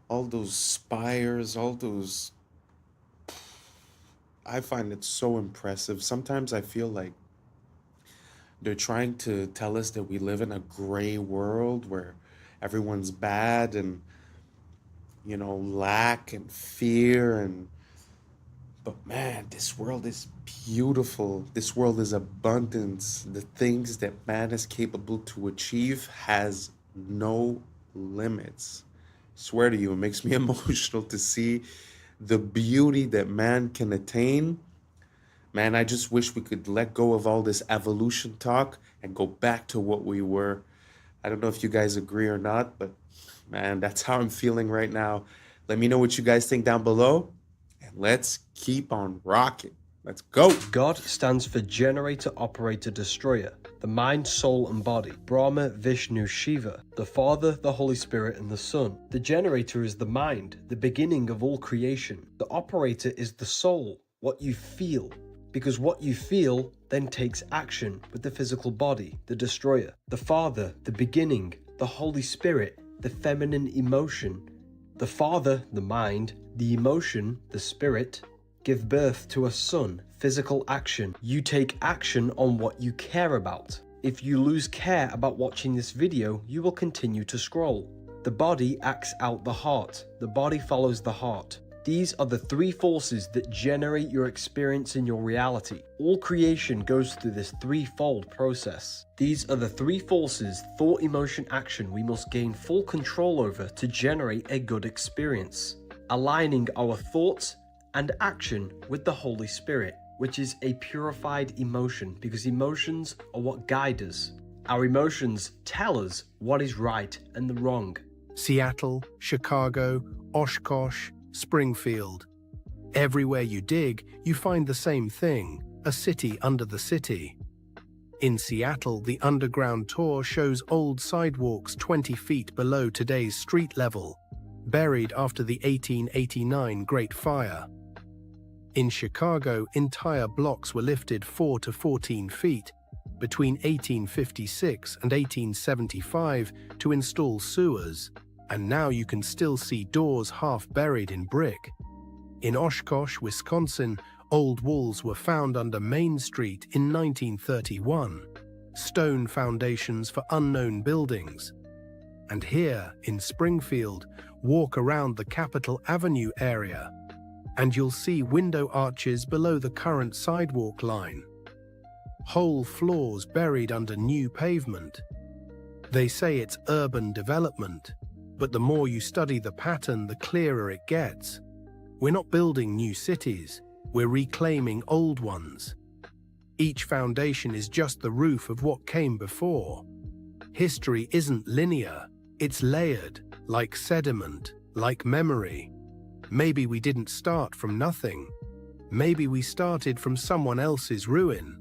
[SPEAKER 2] all those spires, all those... I find it so impressive. Sometimes I feel like they're trying to tell us that we live in a gray world where everyone's bad and, you know, lack and fear and... But man, this world is beautiful. This world is abundance. The things that man is capable to achieve has no limits. I swear to you, it makes me emotional to see the beauty that man can attain. Man, I just wish we could let go of all this evolution talk and go back to what we were. I don't know if you guys agree or not, but man, that's how I'm feeling right now. Let me know what you guys think down below. Let's keep on rocking. Let's go.
[SPEAKER 10] God stands for Generator, Operator, Destroyer, the mind, soul, and body. Brahma, Vishnu, Shiva, the Father, the Holy Spirit, and the Son. The generator is the mind, the beginning of all creation. The operator is the soul, what you feel. Because what you feel then takes action with the physical body, the destroyer. The Father, the beginning, the Holy Spirit, the feminine emotion. The Father, the mind, the emotion, the spirit, give birth to a son, physical action. You take action on what you care about. If you lose care about watching this video, you will continue to scroll. The body acts out the heart. The body follows the heart. These are the three forces that generate your experience in your reality. All creation goes through this threefold process. These are the three forces, thought, emotion, action, we must gain full control over to generate a good experience. Aligning our thoughts and action with the Holy Spirit, which is a purified emotion, because emotions are what guide us. Our emotions tell us what is right and the wrong.
[SPEAKER 20] Seattle, Chicago, Oshkosh, Springfield. Everywhere you dig, you find the same thing, a city under the city. In Seattle, the underground tour shows old sidewalks 20 feet below today's street level, buried after the 1889 Great Fire. In Chicago, entire blocks were lifted 4 to 14 feet between 1856 and 1875 to install sewers, and now you can still see doors half buried in brick. In Oshkosh, Wisconsin, old walls were found under Main Street in 1931, stone foundations for unknown buildings. And here, in Springfield, walk around the Capitol Avenue area, and you'll see window arches below the current sidewalk line. Whole floors buried under new pavement. They say it's urban development, but the more you study the pattern, the clearer it gets. We're not building new cities, we're reclaiming old ones. Each foundation is just the roof of what came before. History isn't linear, it's layered, like sediment, like memory. Maybe we didn't start from nothing. Maybe we started from someone else's ruin.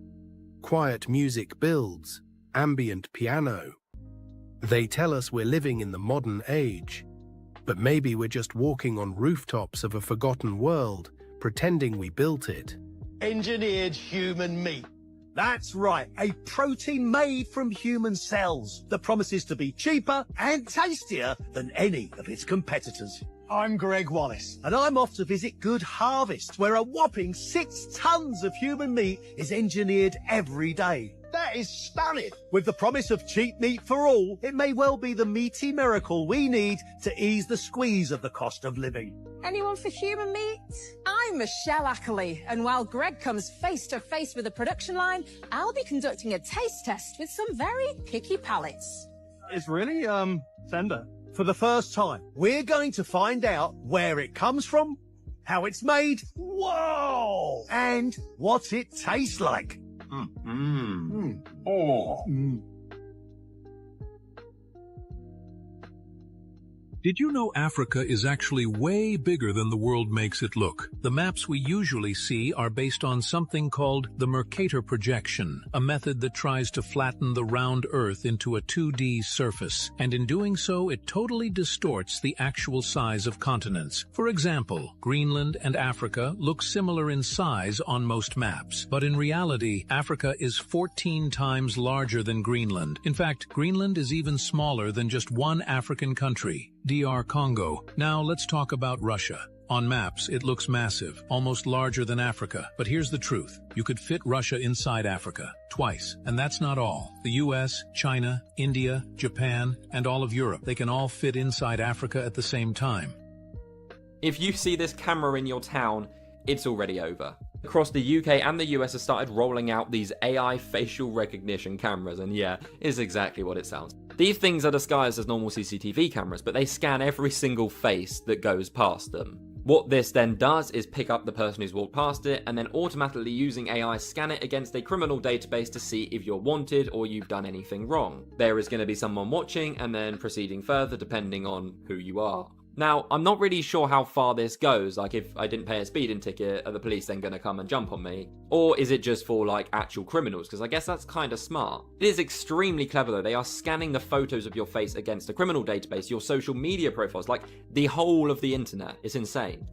[SPEAKER 20] Quiet music builds, ambient piano. They tell us we're living in the modern age, but maybe we're just walking on rooftops of a forgotten world, pretending we built it.
[SPEAKER 13] Engineered human meat. That's right, a protein made from human cells that promises to be cheaper and tastier than any of its competitors. I'm Greg Wallace, and I'm off to visit Good Harvest, where a whopping 6 tons of human meat is engineered every day. That is stunning. With the promise of cheap meat for all, it may well be the meaty miracle we need to ease the squeeze of the cost of living.
[SPEAKER 12] Anyone for human meat? I'm Michelle Ackley, and while Greg comes face to face with the production line, I'll be conducting a taste test with some very picky palates.
[SPEAKER 13] It's really, tender. For the first time, we're going to find out where it comes from, how it's made, whoa, and what it tastes like.
[SPEAKER 14] Did you know Africa is actually way bigger than the world makes it look? The maps we usually see are based on something called the Mercator projection, a method that tries to flatten the round Earth into a 2D surface, and in doing so it totally distorts the actual size of continents. For example, Greenland and Africa look similar in size on most maps, but in reality, Africa is 14 times larger than Greenland. In fact, Greenland is even smaller than just one African country, DR Congo. Now let's talk about Russia. On maps, it looks massive, almost larger than Africa. But here's the truth. You could fit Russia inside Africa, twice. And that's not all. The US, China, India, Japan, and all of Europe, they can all fit inside Africa at the same time.
[SPEAKER 22] If you see this camera in your town, it's already over. Across the UK and the US have started rolling out these AI facial recognition cameras, and yeah, it's exactly what it sounds. These things are disguised as normal CCTV cameras, but they scan every single face that goes past them. What this then does is pick up the person who's walked past it, and then automatically using AI scan it against a criminal database to see if you're wanted or you've done anything wrong. There is going to be someone watching and then proceeding further depending on who you are. Now, I'm not really sure how far this goes, like if I didn't pay a speeding ticket, are the police then going to come and jump on me? Or is it just for like actual criminals? Because I guess that's kind of smart. It is extremely clever though. They are scanning the photos of your face against a criminal database, your social media profiles, like the whole of the internet. It's insane.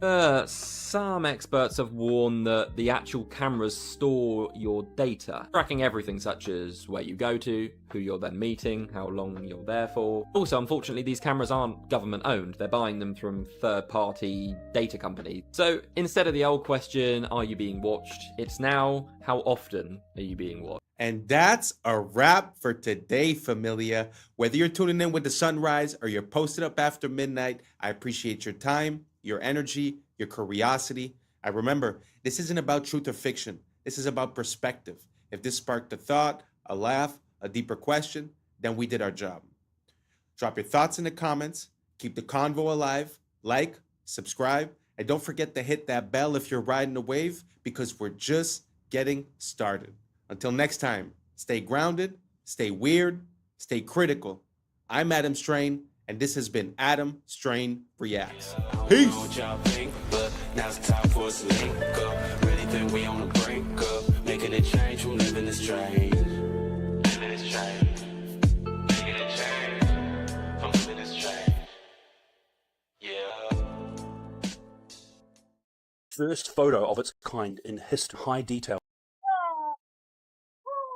[SPEAKER 22] Some experts have warned that the actual cameras store your data, tracking everything such as where you go to, who you're then meeting, how long you're there for. Also, unfortunately, these cameras aren't government owned. They're buying them from third-party data companies. So instead of the old question, are you being watched? It's now, how often are you being watched?
[SPEAKER 2] And that's a wrap for today, familia. Whether you're tuning in with the sunrise or you're posted up after midnight, I appreciate your time, your energy, your curiosity. I remember, this isn't about truth or fiction. This is about perspective. If this sparked a thought, a laugh, a deeper question, then we did our job. Drop your thoughts in the comments. Keep the convo alive. Like, subscribe, and don't forget to hit that bell if you're riding the wave, because we're just getting started. Until next time, stay grounded, stay weird, stay critical. I'm Adam Strain, and this has been Adam Strain Reacts. Peace.
[SPEAKER 16] Now it's time for us to link up. Really think we on the brink up. Making a change from living this strange. Living this strange. Making a change from living this strange. Yeah.
[SPEAKER 24] First photo of its kind in history. High detail.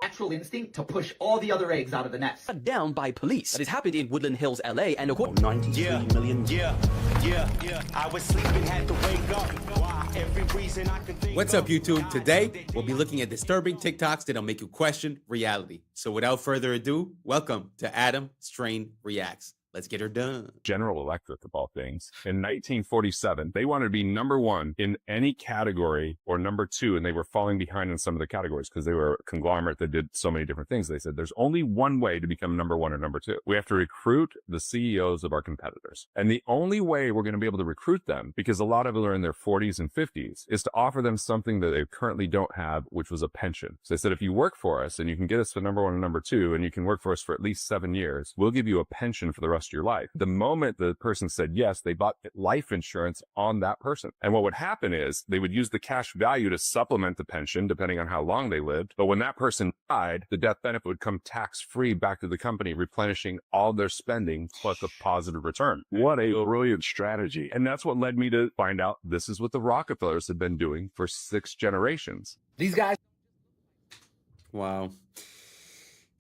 [SPEAKER 25] Natural instinct to push all the other eggs out of the nest. Shut down by police. That has happened in Woodland Hills, LA, and
[SPEAKER 17] 93 million. Yeah. I was sleeping, had to wake up. Why? Every reason I could think.
[SPEAKER 2] What's up, YouTube? Today, we'll be looking at disturbing TikToks that'll make you question reality. So without further ado, welcome to Adam Strain Reacts. Let's get her done.
[SPEAKER 26] General Electric, of all things, in 1947, they wanted to be #1 in any category or #2, and they were falling behind in some of the categories because they were a conglomerate that did so many different things. They said there's only one way to become #1 or #2. We have to recruit the CEOs of our competitors. And the only way we're going to be able to recruit them, because a lot of them are in their 40s and 50s, is to offer them something that they currently don't have, which was a pension. So they said, if you work for us and you can get us to #1 and #2, and you can work for us for at least 7 years, we'll give you a pension for the rest of your life. The moment the person said yes, they bought life insurance on that person. And what would happen is they would use the cash value to supplement the pension, depending on how long they lived. But when that person died, the death benefit would come tax-free back to the company, replenishing all their spending plus a positive return. What a brilliant strategy. And that's what led me to find out this is what the Rockefellers had been doing for 6 generations.
[SPEAKER 25] These guys.
[SPEAKER 2] Wow.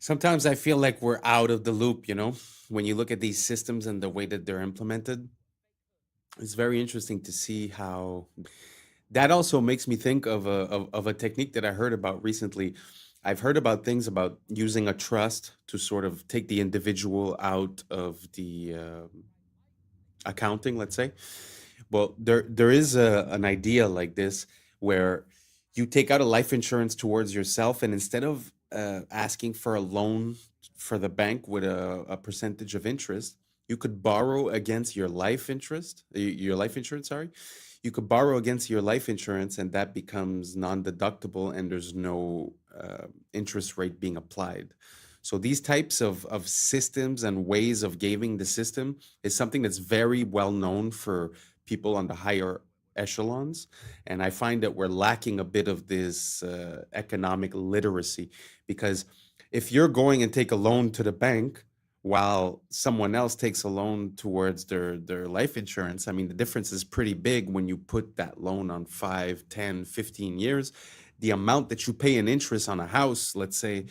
[SPEAKER 2] Sometimes I feel like we're out of the loop, you know, when you look at these systems and the way that they're implemented. it's very interesting to see how that also makes me think of a technique that I heard about recently. I've heard about things about using a trust to sort of take the individual out of the accounting, let's say. Well, there is an idea like this where you take out a life insurance towards yourself, and instead of asking for a loan for the bank with a percentage of interest, you could borrow against your life interest, your life insurance, sorry. You could borrow against your life insurance, and that becomes non-deductible, and there's no interest rate being applied. So these types of systems and ways of gaming the system is something that's very well known for people on the higher echelons. And I find that we're lacking a bit of this economic literacy, because if you're going and take a loan to the bank while someone else takes a loan towards their life insurance, I mean, the difference is pretty big when you put that loan on 5, 10, 15 years. The amount that you pay in interest on a house, let's say,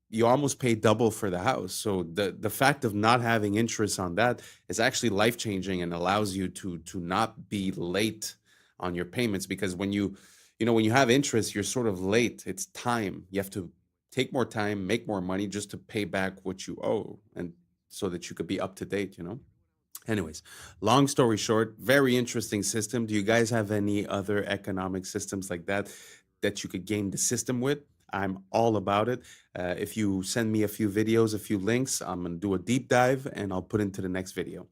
[SPEAKER 2] you almost pay double for the house. So the fact of not having interest on that is actually life changing and allows you to not be late on your payments, because when when you have interest, you're sort of late. It's time. You have to take more time, make more money just to pay back what you owe, and so that you could be up to date. Anyways, long story short, very interesting system. Do you guys have any other economic systems like that you could game the system with? I'm all about it. If you send me a few videos, a few links, I'm going to do a deep dive and I'll put into the next video.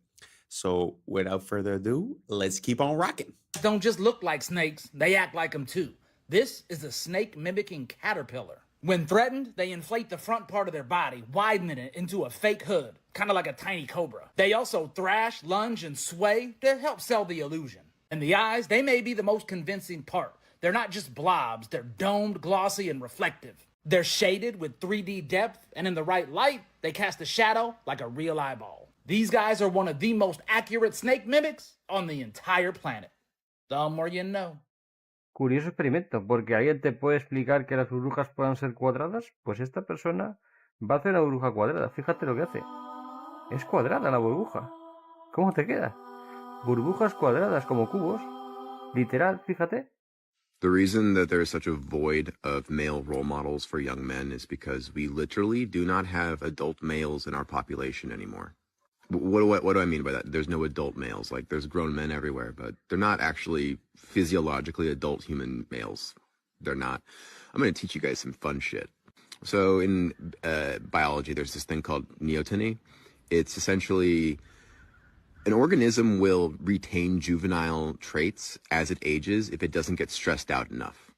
[SPEAKER 2] So without further ado, let's keep on rocking.
[SPEAKER 1] Don't just look like snakes, they act like them too. This is a snake mimicking caterpillar. When threatened, they inflate the front part of their body, widening it into a fake hood, kind of like a tiny cobra. They also thrash, lunge, and sway to help sell the illusion. And the eyes, they may be the most convincing part. They're not just blobs, they're domed, glossy, and reflective. They're shaded with 3D depth, and in the right light, they cast a shadow like a real eyeball. These guys are one of the most accurate snake mimics on the entire planet. The more you know.
[SPEAKER 15] Curioso experimento, porque alguien te puede explicar que las burbujas puedan ser cuadradas. Pues esta persona va a hacer una burbuja cuadrada. Fíjate lo que hace. Es cuadrada la burbuja. ¿Cómo te queda? Burbujas cuadradas como cubos. Literal, fíjate.
[SPEAKER 18] The reason that there is such a void of male role models for young men is because we literally do not have adult males in our population anymore. What do I mean by that? There's no adult males. Like, there's grown men everywhere, but they're not actually physiologically adult human males. They're not. I'm going to teach you guys some fun shit. So in biology, there's this thing called neoteny. It's essentially an organism will retain juvenile traits as it ages if it doesn't get stressed out enough.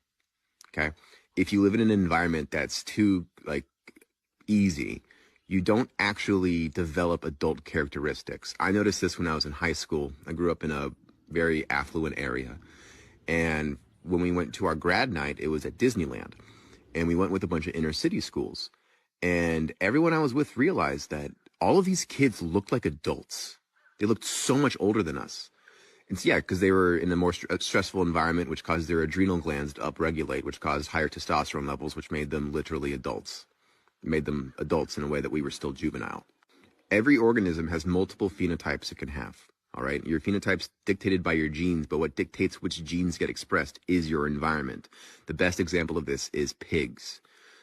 [SPEAKER 18] Okay? If you live in an environment that's too, easy, you don't actually develop adult characteristics. I noticed this when I was in high school. I grew up in a very affluent area. And when we went to our grad night, it was at Disneyland. And we went with a bunch of inner city schools. And everyone I was with realized that all of these kids looked like adults. They looked so much older than us. And so, yeah, because they were in a more stressful environment, which caused their adrenal glands to upregulate, which caused higher testosterone levels, which made them literally adults. It made them adults in a way that we were still juvenile. Every organism has multiple phenotypes it can have. All right. Your phenotype's dictated by your genes, but what dictates which genes get expressed is your environment. The best example of this is pigs.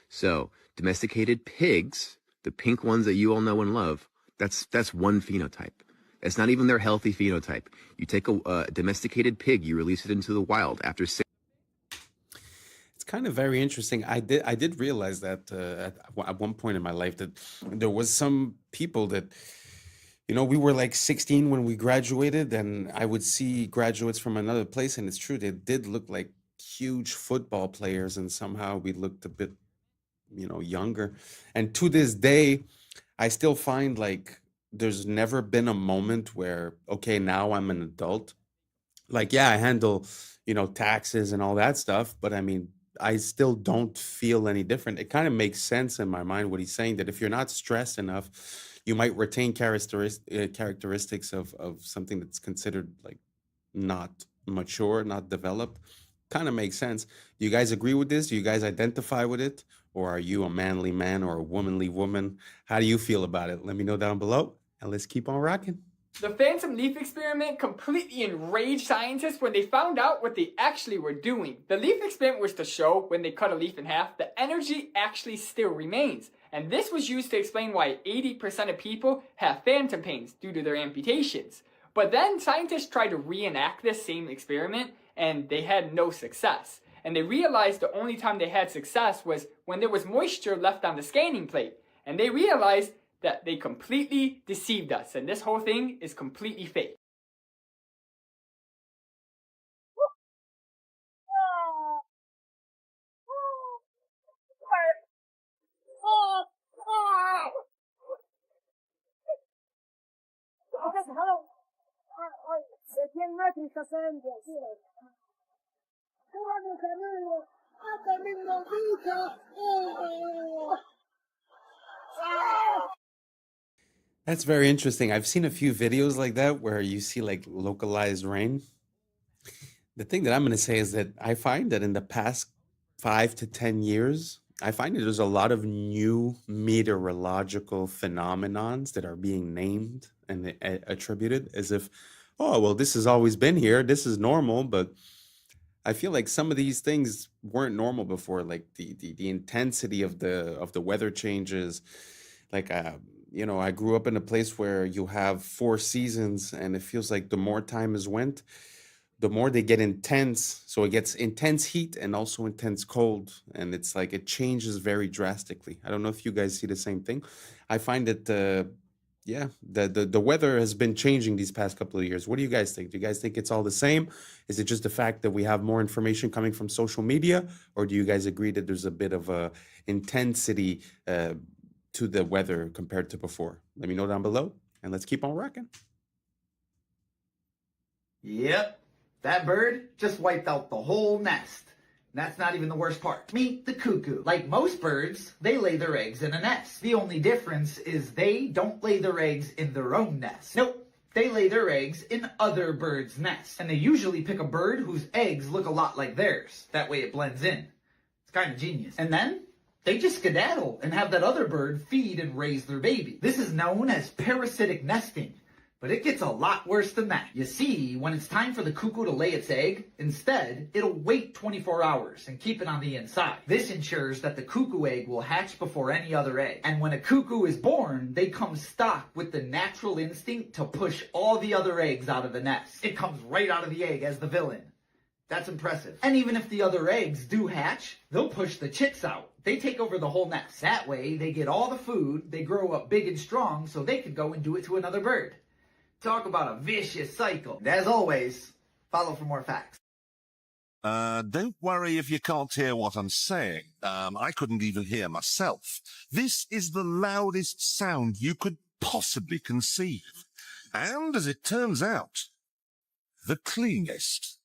[SPEAKER 18] So domesticated pigs, the pink ones that you all know and love, that's one phenotype. It's not even their healthy phenotype. You take a domesticated pig, you release it into the wild after 6.
[SPEAKER 2] It's kind of very interesting. I did realize that at one point in my life that there was some people that, we were like 16 when we graduated, and I would see graduates from another place, and it's true, they did look like huge football players, and somehow we looked a bit, younger. And to this day, I still find there's never been a moment where, okay, now I'm an adult. Yeah, I handle, taxes and all that stuff, but I mean, I still don't feel any different. It kind of makes sense in my mind what he's saying, that if you're not stressed enough, you might retain characteristics of something that's considered not mature, not developed. Kind of makes sense. Do you guys agree with this? Do you guys identify with it? Or are you a manly man or a womanly woman? How do you feel about it? Let me know down below, and let's keep on rocking.
[SPEAKER 3] The phantom leaf experiment completely enraged scientists when they found out what they actually were doing. The leaf experiment was to show when they cut a leaf in half, the energy actually still remains. And this was used to explain why 80% of people have phantom pains due to their amputations. But then scientists tried to reenact this same experiment and they had no success. And they realized the only time they had success was when there was moisture left on the scanning plate. And they realized that they completely deceived us, and this whole thing is completely fake.
[SPEAKER 2] That's very interesting. I've seen a few videos like that where you see like localized rain. The thing that I'm going to say is that I find that in the past 5 to 10 years, I find that there's a lot of new meteorological phenomenons that are being named and attributed as if, oh, well, this has always been here. This is normal. But I feel like some of these things weren't normal before, like the intensity of the weather changes. Like, I grew up in a place where you have 4 seasons, and it feels like the more time has went, the more they get intense. So it gets intense heat and also intense cold, and it's like it changes very drastically. I don't know if you guys see the same thing. I find that the weather has been changing these past couple of years. What do you guys think? Do you guys think it's all the same? Is it just the fact that we have more information coming from social media, or do you guys agree that there's a bit of a intensity to the weather compared to before? Let me know down below, and let's keep on rocking.
[SPEAKER 5] Yep, that bird just wiped out the whole nest. And that's not even the worst part. Meet the cuckoo. Like most birds, they lay their eggs in a nest. The only difference is they don't lay their eggs in their own nest. Nope, they lay their eggs in other birds' nests. And they usually pick a bird whose eggs look a lot like theirs. That way it blends in. It's kind of genius. And then they just skedaddle and have that other bird feed and raise their baby. This is known as parasitic nesting. But it gets a lot worse than that. You see, when it's time for the cuckoo to lay its egg, instead, it'll wait 24 hours and keep it on the inside. This ensures that the cuckoo egg will hatch before any other egg. And when a cuckoo is born, they come stocked with the natural instinct to push all the other eggs out of the nest. It comes right out of the egg as the villain. That's impressive. And even if the other eggs do hatch, they'll push the chicks out. They take over the whole nest. That way, they get all the food, they grow up big and strong, so they can go and do it to another bird. Talk about a vicious cycle. And as always, follow for more facts.
[SPEAKER 6] Don't worry if you can't hear what I'm saying. I couldn't even hear myself. This is the loudest sound you could possibly conceive. And as it turns out, the cleanest.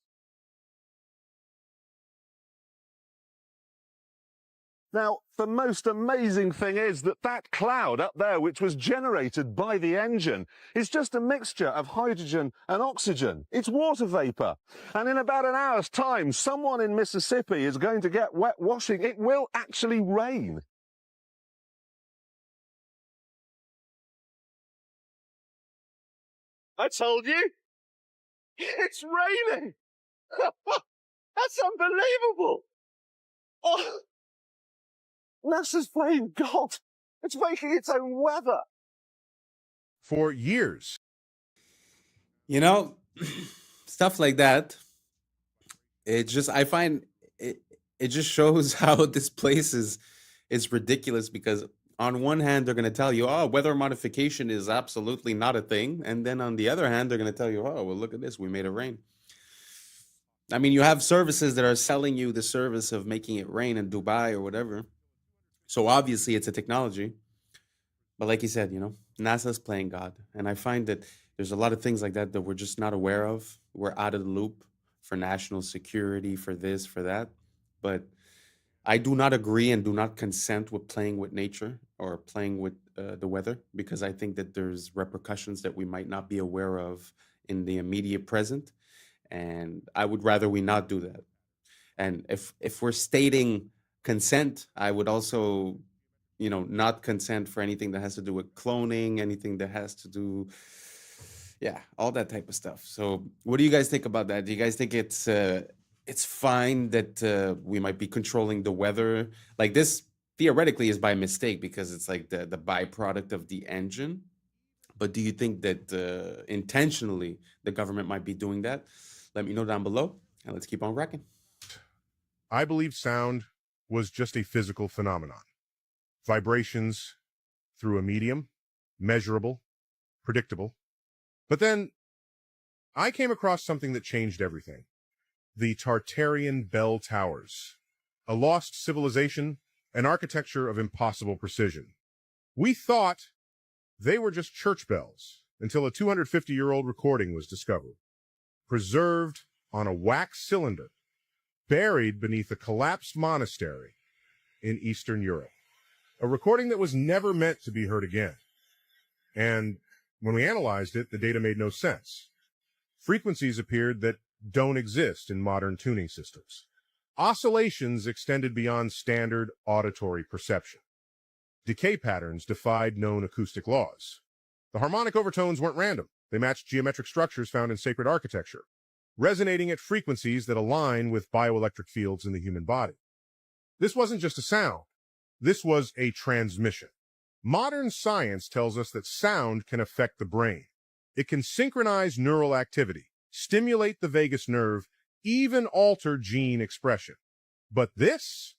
[SPEAKER 6] Now, the most amazing thing is that that cloud up there, which was generated by the engine, is just a mixture of hydrogen and oxygen. It's water vapor. And in about an hour's time, someone in Mississippi is going to get wet washing. It will actually rain. I told you. It's raining. That's unbelievable. Oh. NASA's playing God. It's making its own weather.
[SPEAKER 19] For years.
[SPEAKER 2] Stuff like that. I find it just shows how this place is ridiculous, because on one hand, they're going to tell you, oh, weather modification is absolutely not a thing. And then on the other hand, they're going to tell you, oh, well, look at this. We made it rain. I mean, you have services that are selling you the service of making it rain in Dubai or whatever. So obviously it's a technology, but like you said, NASA's playing God. And I find that there's a lot of things like that that we're just not aware of. We're out of the loop for national security, for this, for that. But I do not agree and do not consent with playing with nature or playing with the weather, because I think that there's repercussions that we might not be aware of in the immediate present. And I would rather we not do that. And if we're stating consent, I would also, not consent for anything that has to do with cloning, anything that has to do, Yeah, all that type of stuff. So, what do you guys think about that? Do you guys think it's fine that we might be controlling the weather? Like this theoretically is by mistake because it's like the byproduct of the engine. But do you think that intentionally the government might be doing that? Let me know down below, and let's keep on wrecking.
[SPEAKER 19] I believe sound was just a physical phenomenon. Vibrations through a medium, measurable, predictable. But then I came across something that changed everything. The Tartarian Bell Towers, a lost civilization, an architecture of impossible precision. We thought they were just church bells until a 250-year-old recording was discovered, preserved on a wax cylinder, buried beneath a collapsed monastery in Eastern Europe. A recording that was never meant to be heard again. And when we analyzed it, the data made no sense. Frequencies appeared that don't exist in modern tuning systems. Oscillations extended beyond standard auditory perception. Decay patterns defied known acoustic laws. The harmonic overtones weren't random. They matched geometric structures found in sacred architecture, resonating at frequencies that align with bioelectric fields in the human body. This wasn't just a sound. This was a transmission. Modern science tells us that sound can affect the brain. It can synchronize neural activity, stimulate the vagus nerve, even alter gene expression. But this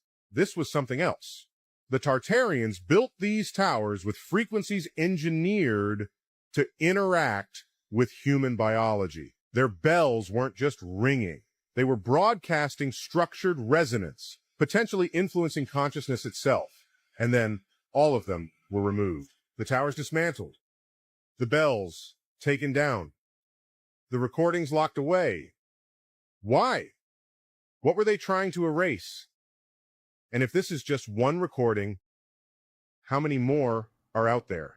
[SPEAKER 19] was something else. The Tartarians built these towers with frequencies engineered to interact with human biology. Their bells weren't just ringing. They were broadcasting structured resonance, potentially influencing consciousness itself. And then all of them were removed. The towers dismantled. The bells taken down. The recordings locked away. Why? What were they trying to erase? And if this is just one recording, how many more are out there?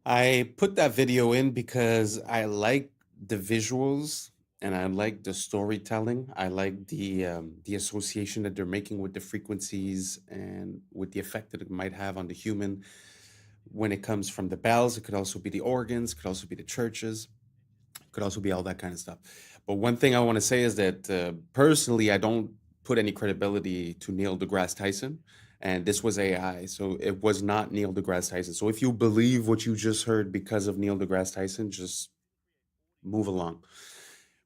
[SPEAKER 2] I put that video in because I like the visuals and I like the storytelling. I like the association that they're making with the frequencies and with the effect that it might have on the human. When it comes from the bells, it could also be the organs, could also be the churches, could also be all that kind of stuff. But one thing I want to say is that personally, I don't put any credibility to Neil deGrasse Tyson. And this was AI, so it was not Neil deGrasse Tyson. So if you believe what you just heard because of Neil deGrasse Tyson, just move along.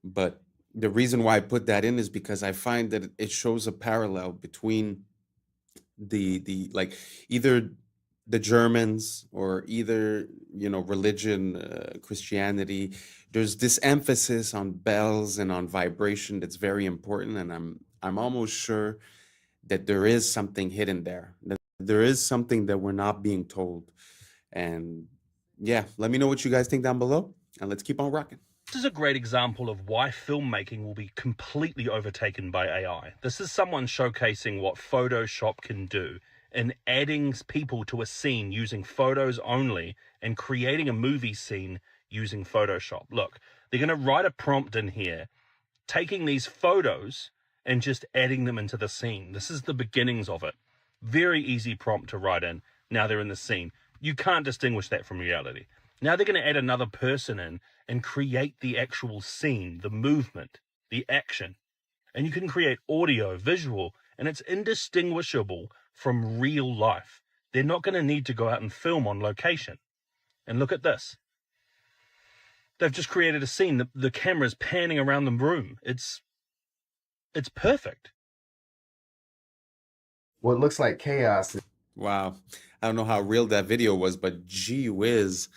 [SPEAKER 2] But the reason why I put that in is because I find that it shows a parallel between the like either the Germans or either religion, Christianity. There's this emphasis on bells and on vibration that's very important, and I'm almost sure that there is something hidden there, that there is something that we're not being told. And yeah, let me know what you guys think down below, and let's keep on rocking.
[SPEAKER 4] This is a great example of why filmmaking will be completely overtaken by AI. This is someone showcasing what Photoshop can do and adding people to a scene using photos only and creating a movie scene using Photoshop. Look, they're going to write a prompt in here, taking these photos and just adding them into the scene. This is the beginnings of it. Very easy prompt to write in. Now they're in the scene. You can't distinguish that from reality. Now they're going to add another person in and create the actual scene, the movement, the action. And you can create audio, visual, and it's indistinguishable from real life. They're not going to need to go out and film on location. And look at this. They've just created a scene. The camera's panning around the room. It's perfect.
[SPEAKER 2] What looks like chaos. Wow. I don't know how real that video was, but gee whiz.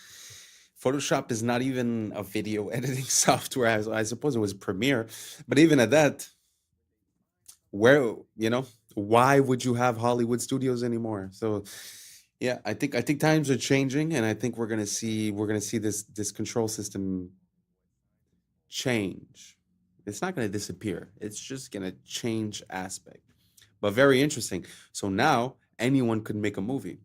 [SPEAKER 2] Photoshop is not even a video editing software. I suppose it was Premiere. But even at that, why would you have Hollywood studios anymore? So yeah, I think times are changing, and I think we're gonna see this control system change. It's not going to disappear. It's just going to change aspect. But very interesting. So now anyone could make a movie.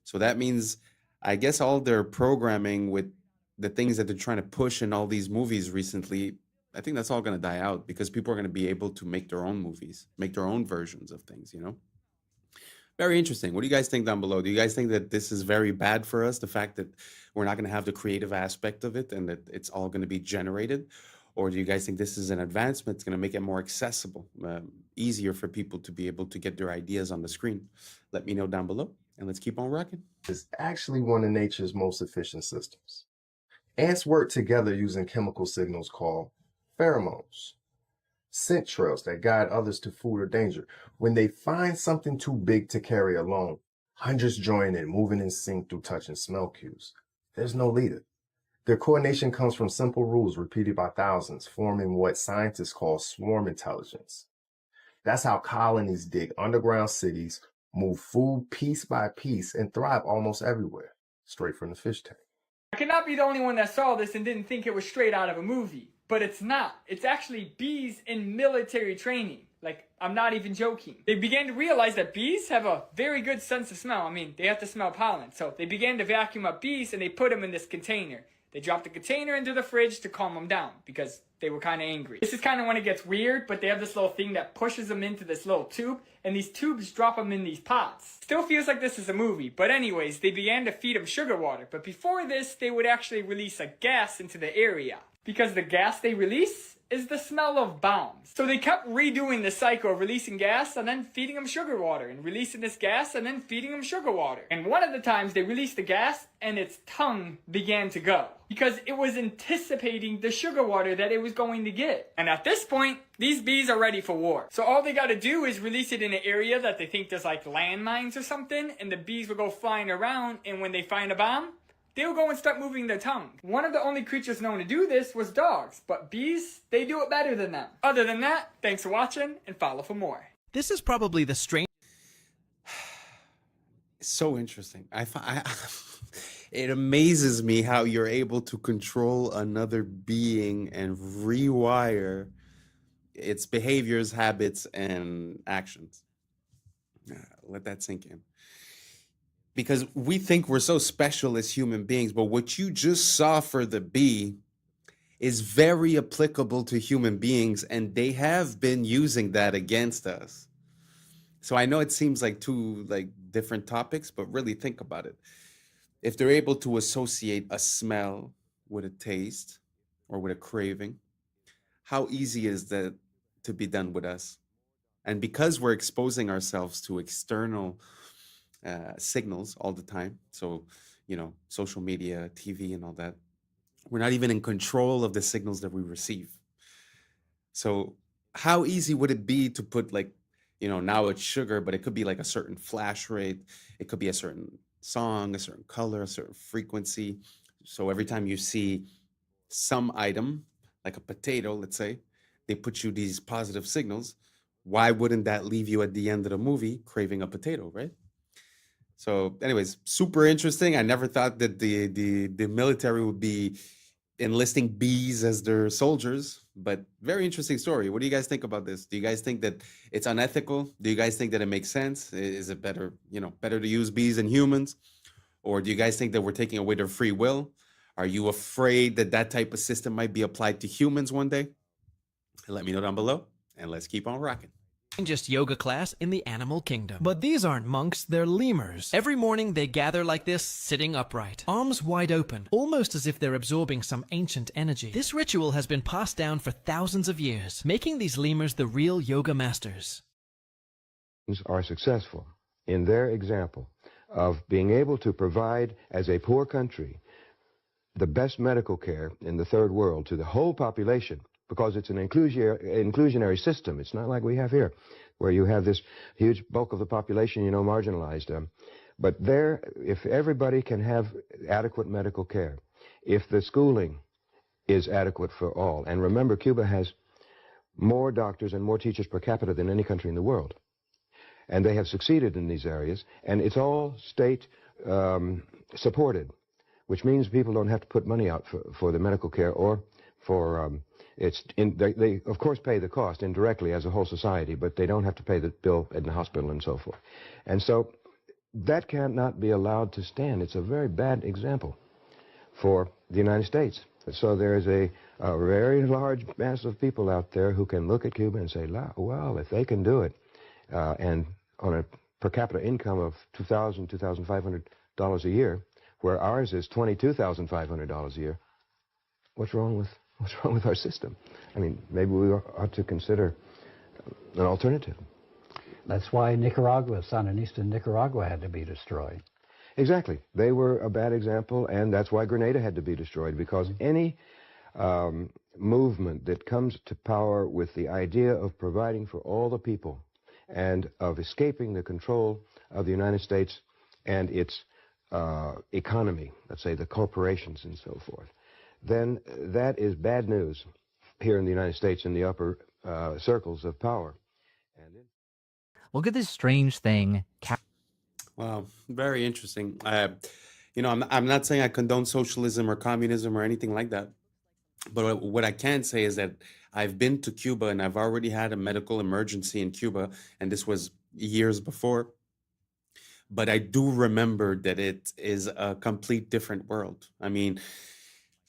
[SPEAKER 2] So that means, I guess, all their programming with the things that they're trying to push in all these movies recently, I think that's all going to die out because people are going to be able to make their own movies, make their own versions of things, Very interesting. What do you guys think down below? Do you guys think that this is very bad for us, the fact that we're not going to have the creative aspect of it and that it's all going to be generated? Or do you guys think this is an advancement? It's going to make it more accessible, easier for people to be able to get their ideas on the screen? Let me know down below, and let's keep on rocking.
[SPEAKER 7] It's actually one of nature's most efficient systems. Ants work together using chemical signals called pheromones, scent trails that guide others to food or danger. When they find something too big to carry alone, hundreds join in, moving in sync through touch and smell cues. There's no leader. Their coordination comes from simple rules repeated by thousands, forming what scientists call swarm intelligence. That's how colonies dig underground cities, move food piece by piece, and thrive almost everywhere, straight from the fish tank.
[SPEAKER 3] I cannot be the only one that saw this and didn't think it was straight out of a movie. But it's not. It's actually bees in military training. Like, I'm not even joking. They began to realize that bees have a very good sense of smell. I mean, they have to smell pollen. So they began to vacuum up bees and they put them in this container. They dropped the container into the fridge to calm them down because they were kind of angry. This is kind of when it gets weird, but they have this little thing that pushes them into this little tube, and these tubes drop them in these pots. Still feels like this is a movie, but anyways, they began to feed them sugar water. But before this, they would actually release a gas into the area, because the gas they release is the smell of bombs. So they kept redoing the cycle of releasing gas and then feeding them sugar water, and releasing this gas and then feeding them sugar water. And one of the times they released the gas and its tongue began to go, because it was anticipating the sugar water that it was going to get. And at this point, these bees are ready for war. So all they gotta do is release it in an area that they think there's like landmines or something, and the bees will go flying around, and when they find a bomb, they'll go and start moving their tongue. One of the only creatures known to do this was dogs, but bees, they do it better than them. Other than that, thanks for watching and follow for more.
[SPEAKER 8] This is probably the strange.
[SPEAKER 2] So interesting. It amazes me how you're able to control another being and rewire its behaviors, habits, and actions. Let that sink in. Because we think we're so special as human beings, but what you just saw for the bee is very applicable to human beings, and they have been using that against us. So I know it seems like two different topics, but really think about it. If they're able to associate a smell with a taste or with a craving, how easy is that to be done with us? And because we're exposing ourselves to external signals all the time, so social media, TV, and all that, we're not even in control of the signals that we receive. So how easy would it be to put now it's sugar, but it could be like a certain flash rate, it could be a certain song, a certain color, a certain frequency. So every time you see some item, like a potato, let's say, they put you these positive signals. Why wouldn't that leave you at the end of the movie craving a potato, right? So anyways, super interesting. I never thought that the military would be enlisting bees as their soldiers, but very interesting story. What do you guys think about this? Do you guys think that it's unethical? Do you guys think that it makes sense? Is it better to use bees than humans? Or do you guys think that we're taking away their free will? Are you afraid that that type of system might be applied to humans one day? Let me know down below, and let's keep on rocking.
[SPEAKER 8] Strangest yoga class in the animal kingdom. But these aren't monks, they're lemurs. Every morning they gather like this, sitting upright, arms wide open, almost as if they're absorbing some ancient energy. This ritual has been passed down for thousands of years, making these lemurs the real yoga masters.
[SPEAKER 9] Are successful in their example of being able to provide, as a poor country, the best medical care in the third world to the whole population, because it's an inclusionary system. It's not like we have here, where you have this huge bulk of the population, marginalized. But there, if everybody can have adequate medical care, if the schooling is adequate for all, and remember, Cuba has more doctors and more teachers per capita than any country in the world, and they have succeeded in these areas, and it's all state supported, which means people don't have to put money out for the medical care or for they of course pay the cost indirectly as a whole society, but they don't have to pay the bill in the hospital and so forth. And so that cannot be allowed to stand. It's a very bad example for the United States. So there is a very large mass of people out there who can look at Cuba and say, well, if they can do it, and on a per capita income of $2,000, $2,500 a year, where ours is $22,500 a year, what's wrong with our system? I mean, maybe we ought to consider an alternative.
[SPEAKER 10] That's why Nicaragua, Sandinista Nicaragua had to be destroyed.
[SPEAKER 9] Exactly. They were a bad example, and that's why Grenada had to be destroyed, because any movement that comes to power with the idea of providing for all the people and of escaping the control of the United States and its economy, let's say the corporations and so forth, then that is bad news here in the United States in the upper circles of power.
[SPEAKER 11] Look at this strange thing.
[SPEAKER 2] Wow, very interesting. I'm not saying I condone socialism or communism or anything like that. But what I can say is that I've been to Cuba and I've already had a medical emergency in Cuba, and this was years before. But I do remember that it is a complete different world. I mean,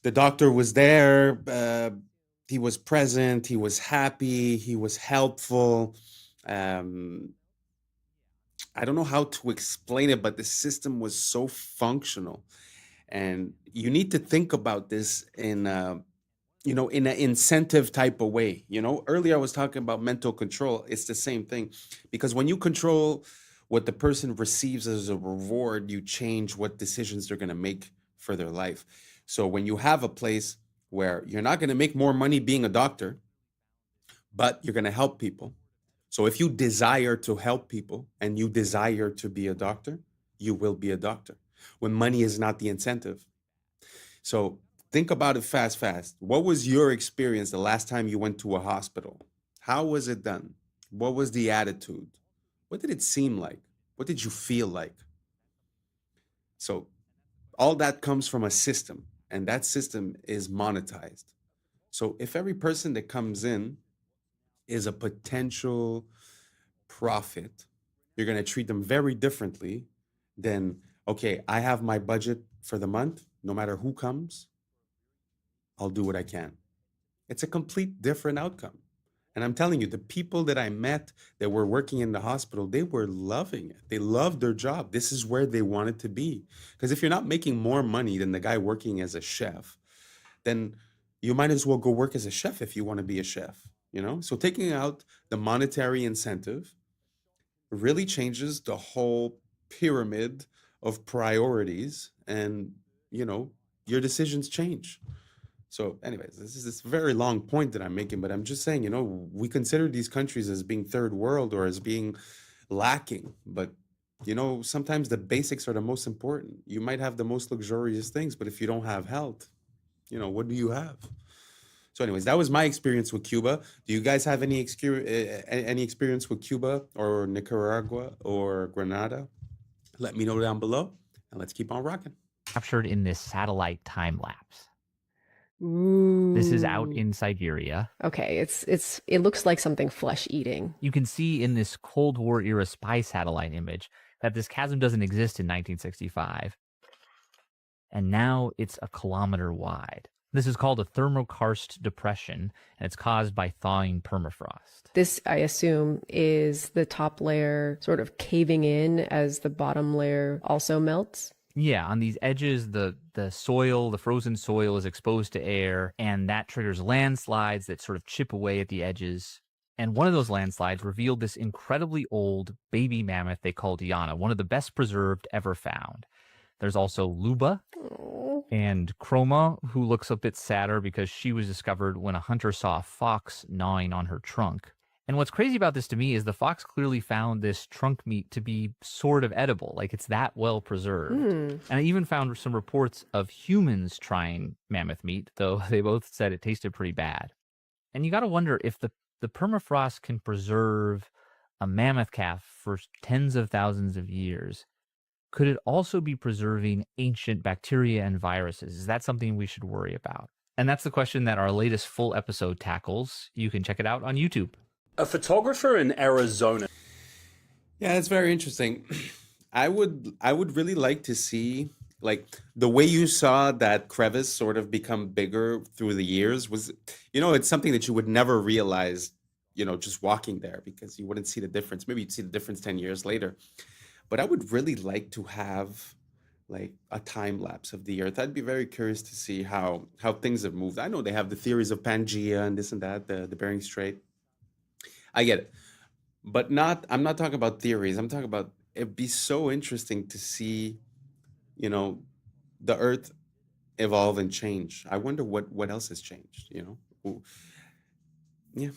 [SPEAKER 2] the doctor was there, he was present, he was happy, he was helpful. I don't know how to explain it, but the system was so functional. And you need to think about this in an incentive type of way. Earlier I was talking about mental control. It's the same thing, because when you control what the person receives as a reward, you change what decisions they're going to make for their life. So when you have a place where you're not going to make more money being a doctor, but you're going to help people. So if you desire to help people and you desire to be a doctor, you will be a doctor, when money is not the incentive. So think about it fast. What was your experience the last time you went to a hospital? How was it done? What was the attitude? What did it seem like? What did you feel like? So all that comes from a system, and that system is monetized. So if every person that comes in is a potential profit, you're going to treat them very differently than, okay, I have my budget for the month. No matter who comes, I'll do what I can. It's a complete different outcome. And I'm telling you, the people that I met that were working in the hospital, they were loving it. They loved their job. This is where they wanted to be. Because if you're not making more money than the guy working as a chef, then you might as well go work as a chef if you want to be a chef. So taking out the monetary incentive really changes the whole pyramid of priorities, and your decisions change. So anyways, this is this very long point that I'm making, but I'm just saying, we consider these countries as being third world or as being lacking, but sometimes the basics are the most important. You might have the most luxurious things, but if you don't have health, what do you have? So anyways, that was my experience with Cuba. Do you guys have any experience with Cuba or Nicaragua or Grenada? Let me know down below, and let's keep on rocking.
[SPEAKER 11] Captured in this satellite time lapse.
[SPEAKER 12] Ooh.
[SPEAKER 11] This is out in Siberia.
[SPEAKER 12] Okay, it looks like something flesh eating.
[SPEAKER 11] You can see in this Cold War era spy satellite image that this chasm doesn't exist in 1965. And now it's a kilometer wide. This is called a thermokarst depression, and it's caused by thawing permafrost.
[SPEAKER 12] This, I assume, is the top layer sort of caving in as the bottom layer also melts?
[SPEAKER 11] Yeah, on these edges, the soil, the frozen soil is exposed to air, and that triggers landslides that sort of chip away at the edges. And one of those landslides revealed this incredibly old baby mammoth they call Diana, one of the best preserved ever found. There's also Luba and Chroma, who looks a bit sadder because she was discovered when a hunter saw a fox gnawing on her trunk. And what's crazy about this to me is the fox clearly found this trunk meat to be sort of edible, like it's that well preserved. And I even found some reports of humans trying mammoth meat, though they both said it tasted pretty bad. And you got to wonder if the permafrost can preserve a mammoth calf for tens of thousands of years. Could it also be preserving ancient bacteria and viruses? Is that something we should worry about? And that's the question that our latest full episode tackles. You can check it out on YouTube.
[SPEAKER 24] A photographer in Arizona.
[SPEAKER 2] Yeah, that's very interesting. I would really like to see, like, the way you saw that crevice sort of become bigger through the years was, it's something that you would never realize, just walking there, because you wouldn't see the difference. Maybe you'd see the difference 10 years later. But I would really like to have like a time lapse of the Earth. I'd be very curious to see how things have moved. I know they have the theories of Pangea and this and that, the Bering Strait. I get it. But I'm not talking about theories. I'm talking about, it'd be so interesting to see, the Earth evolve and change. I wonder what else has changed, Yeah.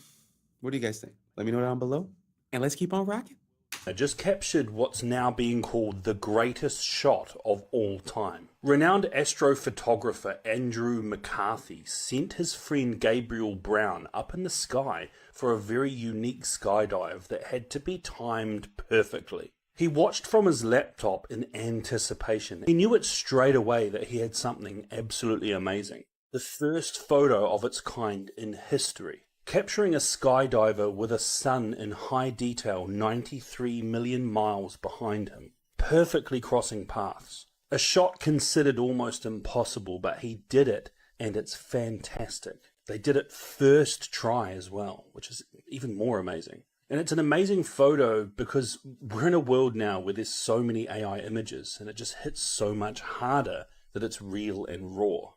[SPEAKER 2] What do you guys think? Let me know down below. And let's keep on rocking.
[SPEAKER 24] I just captured what's now being called the greatest shot of all time. Renowned astrophotographer Andrew McCarthy sent his friend Gabriel Brown up in the sky for a very unique skydive that had to be timed perfectly. He watched from his laptop in anticipation. He knew it straight away that he had something absolutely amazing. The first photo of its kind in history, capturing a skydiver with a sun in high detail 93 million miles behind him, perfectly crossing paths. A shot considered almost impossible, but he did it, and it's fantastic. They did it first try as well, which is even more amazing. And it's an amazing photo because we're in a world now where there's so many AI images, and it just hits so much harder that it's real and raw.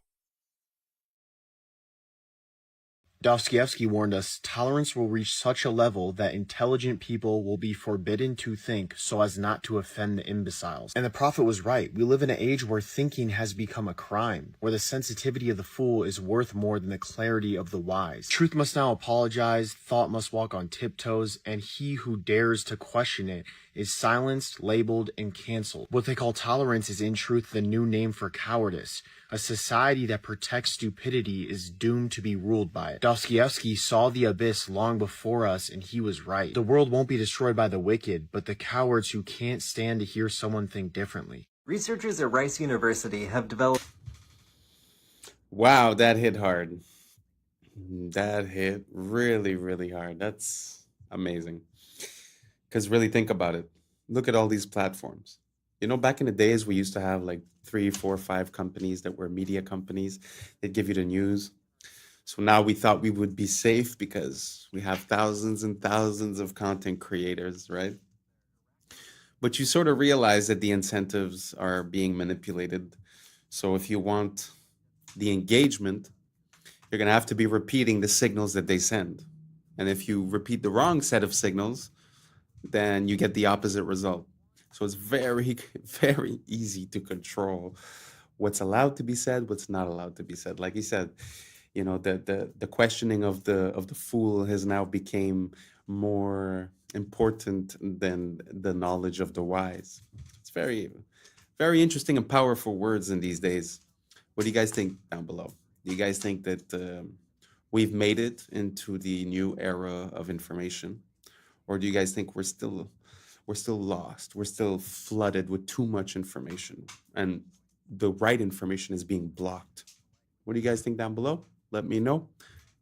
[SPEAKER 13] Dostoevsky warned us tolerance will reach such a level that intelligent people will be forbidden to think so as not to offend the imbeciles. And the prophet was right. We live in an age where thinking has become a crime, where the sensitivity of the fool is worth more than the clarity of the wise. Truth must now apologize, thought must walk on tiptoes, and he who dares to question it is silenced, labeled, and canceled. What they call tolerance is in truth the new name for cowardice. A society that protects stupidity is doomed to be ruled by it. Dostoevsky saw the abyss long before us, and he was right. The world won't be destroyed by the wicked, but the cowards who can't stand to hear someone think differently.
[SPEAKER 14] Researchers at Rice University have developed...
[SPEAKER 2] Wow, that hit hard. That hit really, really hard. That's amazing. Because really think about it. Look at all these platforms. Back in the days, we used to have like 3, 4, 5 companies that were media companies. They'd give you the news. So now we thought we would be safe because we have thousands and thousands of content creators, right? But you sort of realize that the incentives are being manipulated. So if you want the engagement, you're going to have to be repeating the signals that they send. And if you repeat the wrong set of signals, then you get the opposite result. So it's very, very easy to control what's allowed to be said, what's not allowed to be said. Like he said, the questioning of the fool has now became more important than the knowledge of the wise. It's very, very interesting and powerful words in these days. What do you guys think down below? Do you guys think that we've made it into the new era of information? Or do you guys think we're still lost? We're still flooded with too much information, and the right information is being blocked. What do you guys think down below? Let me know,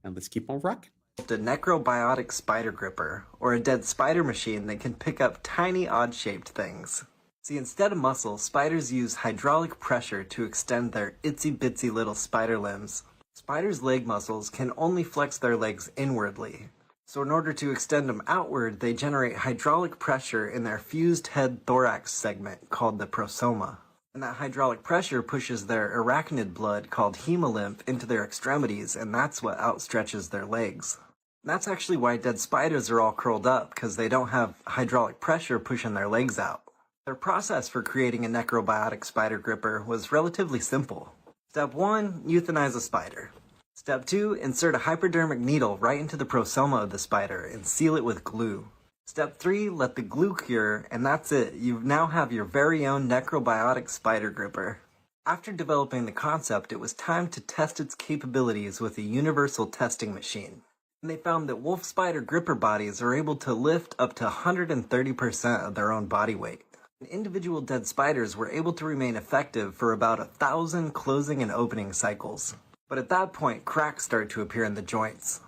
[SPEAKER 2] and let's keep on rocking.
[SPEAKER 14] A necrobiotic spider gripper, or a dead spider machine that can pick up tiny odd-shaped things. See, instead of muscle, spiders use hydraulic pressure to extend their itsy-bitsy little spider limbs. Spiders' leg muscles can only flex their legs inwardly. So in order to extend them outward, they generate hydraulic pressure in their fused head thorax segment called the prosoma. And that hydraulic pressure pushes their arachnid blood called hemolymph into their extremities, and that's what outstretches their legs. And that's actually why dead spiders are all curled up, because they don't have hydraulic pressure pushing their legs out. Their process for creating a necrobiotic spider gripper was relatively simple. Step 1, euthanize a spider. Step 2, insert a hypodermic needle right into the prosoma of the spider and seal it with glue. Step 3, let the glue cure, and that's it. You now have your very own necrobiotic spider gripper. After developing the concept, it was time to test its capabilities with a universal testing machine. And they found that wolf spider gripper bodies are able to lift up to 130% of their own body weight. And individual dead spiders were able to remain effective for about 1,000 closing and opening cycles. But at that point, cracks started to appear in the joints.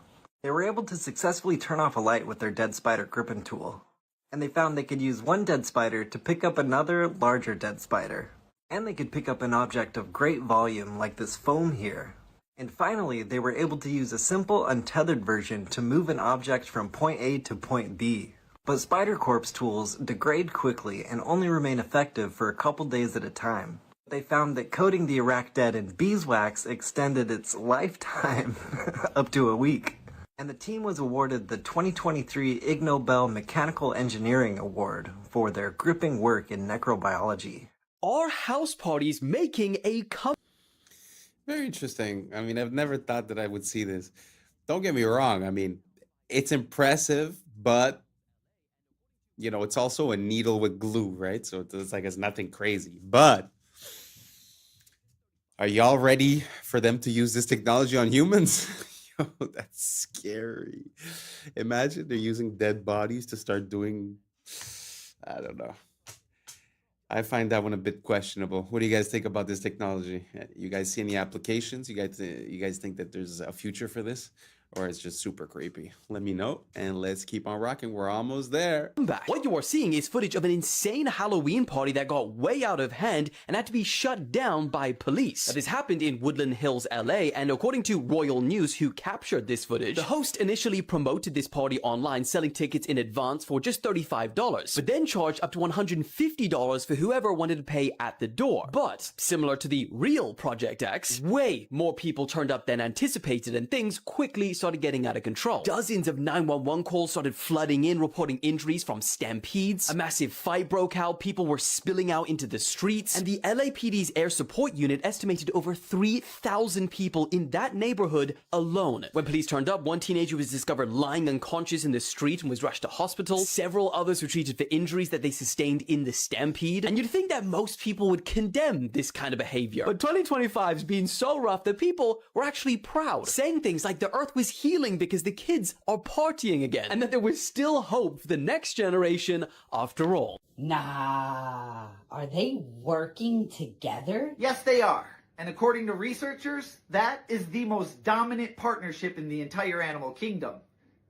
[SPEAKER 14] They were able to successfully turn off a light with their dead spider gripping tool. And they found they could use one dead spider to pick up another, larger dead spider. And they could pick up an object of great volume like this foam here. And finally, they were able to use a simple untethered version to move an object from point A to point B. But Spider Corp's tools degrade quickly and only remain effective for a couple days at a time. They found that coating the arachnid in beeswax extended its lifetime up to a week. And the team was awarded the 2023 Ig Nobel Mechanical Engineering Award for their gripping work in necrobiology.
[SPEAKER 25] Are house parties making a comeback?
[SPEAKER 2] Very interesting. I mean, I've never thought that I would see this. Don't get me wrong. I mean, it's impressive, but you know, it's also a needle with glue, right? So it's like it's nothing crazy. But are y'all ready for them to use this technology on humans? Yo, that's scary. Imagine they're using dead bodies to start doing, I don't know. I find that one a bit questionable. What do you guys think about this technology? You guys see any applications? You guys think that there's a future for this? Or it's just super creepy? Let me know, and let's keep on rocking. We're almost there.
[SPEAKER 25] What you are seeing is footage of an insane Halloween party that got way out of hand and had to be shut down by police. Now, this happened in Woodland Hills, LA, and according to Royal News, who captured this footage, the host initially promoted this party online, selling tickets in advance for just $35, but then charged up to $150 for whoever wanted to pay at the door. But, similar to the real Project X, way more people turned up than anticipated, and things quickly started getting out of control. Dozens of 911 calls started flooding in, reporting injuries from stampedes. A massive fight broke out, people were spilling out into the streets, and the LAPD's air support unit estimated over 3,000 people in that neighborhood alone. When police turned up, one teenager was discovered lying unconscious in the street and was rushed to hospital. Several others were treated for injuries that they sustained in the stampede. And you'd think that most people would condemn this kind of behavior. But 2025's been so rough that people were actually proud, saying things like the earth was healing because the kids are partying again, and that there was still hope for the next generation after all.
[SPEAKER 16] Nah, are they working together?
[SPEAKER 5] Yes, they are. And according to researchers, that is the most dominant partnership in the entire animal kingdom.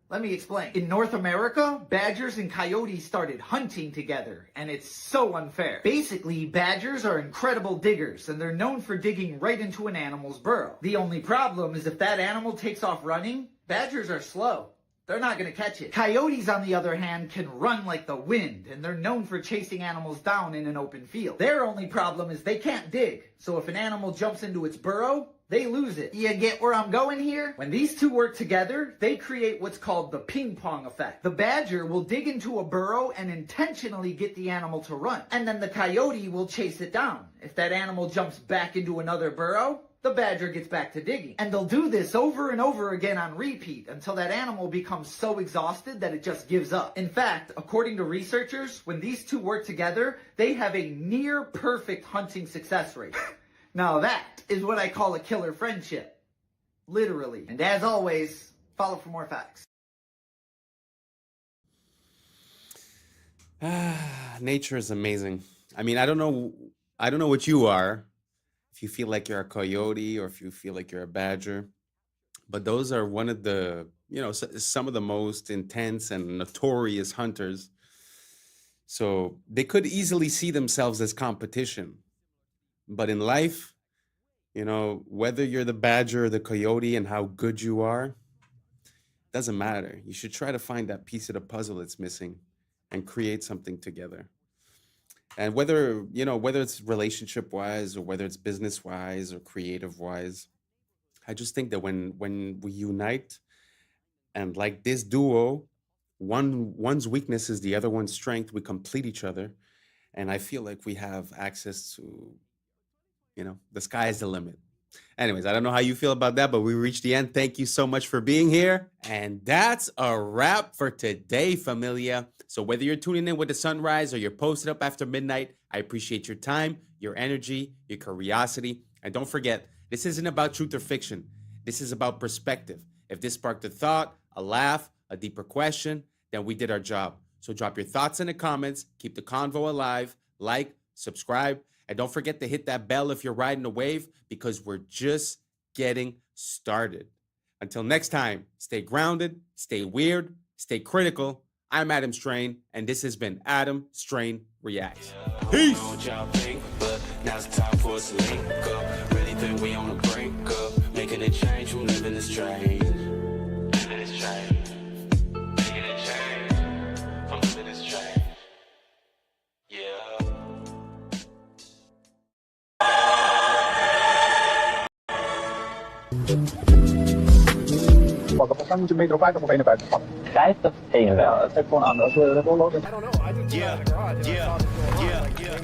[SPEAKER 5] Let me explain. In North America, badgers and coyotes started hunting together, and it's so unfair. Basically, badgers are incredible diggers, and they're known for digging right into an animal's burrow. The only problem is if that animal takes off running, badgers are slow. They're not going to catch it. Coyotes, on the other hand, can run like the wind, and they're known for chasing animals down in an open field. Their only problem is they can't dig, so if an animal jumps into its burrow, they lose it. You get where I'm going here? When these two work together, they create what's called the ping pong effect. The badger will dig into a burrow and intentionally get the animal to run, and then the coyote will chase it down. If that animal jumps back into another burrow, the badger gets back to digging. And they'll do this over and over again on repeat until that animal becomes so exhausted that it just gives up. In fact, according to researchers, when these two work together, they have a near perfect hunting success rate. Now that is what I call a killer friendship. Literally. And as always, follow for more facts.
[SPEAKER 2] Nature is amazing. I mean, I don't know what you are, if you feel like you're a coyote or if you feel like you're a badger, but those are one of the, some of the most intense and notorious hunters. So they could easily see themselves as competition. But in life, whether you're the badger or the coyote and how good you are, doesn't matter. You should try to find that piece of the puzzle that's missing and create something together. And whether it's relationship wise or whether it's business wise or creative wise, I just think that when we unite and like this duo, one's weakness is the other one's strength, we complete each other. And I feel like we have access to, the sky is the limit. Anyways, I don't know how you feel about that, but we reached the end. Thank you so much for being here. And that's a wrap for today, familia. So whether you're tuning in with the sunrise or you're posted up after midnight, I appreciate your time, your energy, your curiosity. And don't forget, this isn't about truth or fiction. This is about perspective. If this sparked a thought, a laugh, a deeper question, then we did our job. So drop your thoughts in the comments, keep the convo alive, like, subscribe, and don't forget to hit that bell if you're riding a wave, because we're just getting started. Until next time, stay grounded, stay weird, stay critical. I'm Adam Strain, and this has been Adam Strain Reacts. Peace!
[SPEAKER 17] What y'all think, but now's the time for us to link up. Really think we on the brink up, making it it change, who live in this strange. Living this strange. Making it change. I'm living this strange. Yeah.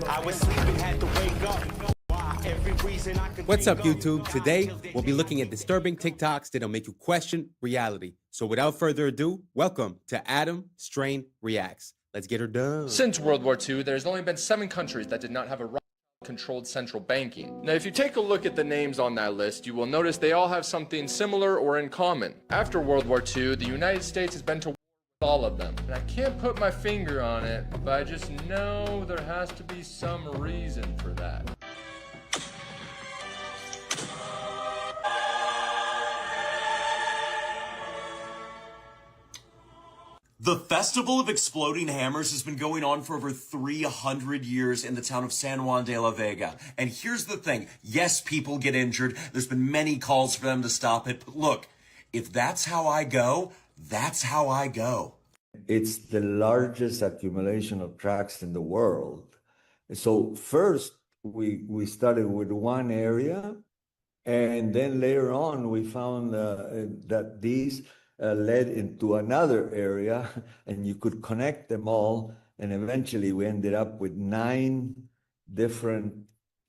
[SPEAKER 17] I was sleeping, had to wake up. Every reason I could.
[SPEAKER 2] What's up, YouTube? Today, we'll be looking at disturbing TikToks that'll make you question reality. So without further ado, welcome to Adam Strain Reacts. Let's get her done.
[SPEAKER 20] Since World War II, there's only been 7 countries that did not have a controlled central banking. Now, if you take a look at the names on that list, you will notice they all have something similar or in common. After World War II, the United States has been to war with all of them. And I can't put my finger on it, but I just know there has to be some reason for that.
[SPEAKER 21] The Festival of Exploding Hammers has been going on for over 300 years in the town of San Juan de la Vega. And here's the thing. Yes, people get injured. There's been many calls for them to stop it. But look, if that's how I go, that's how I go.
[SPEAKER 22] It's the largest accumulation of tracks in the world. So first, we started with one area. And then later on, we found that these led into another area, and you could connect them all, and eventually we ended up with 9 different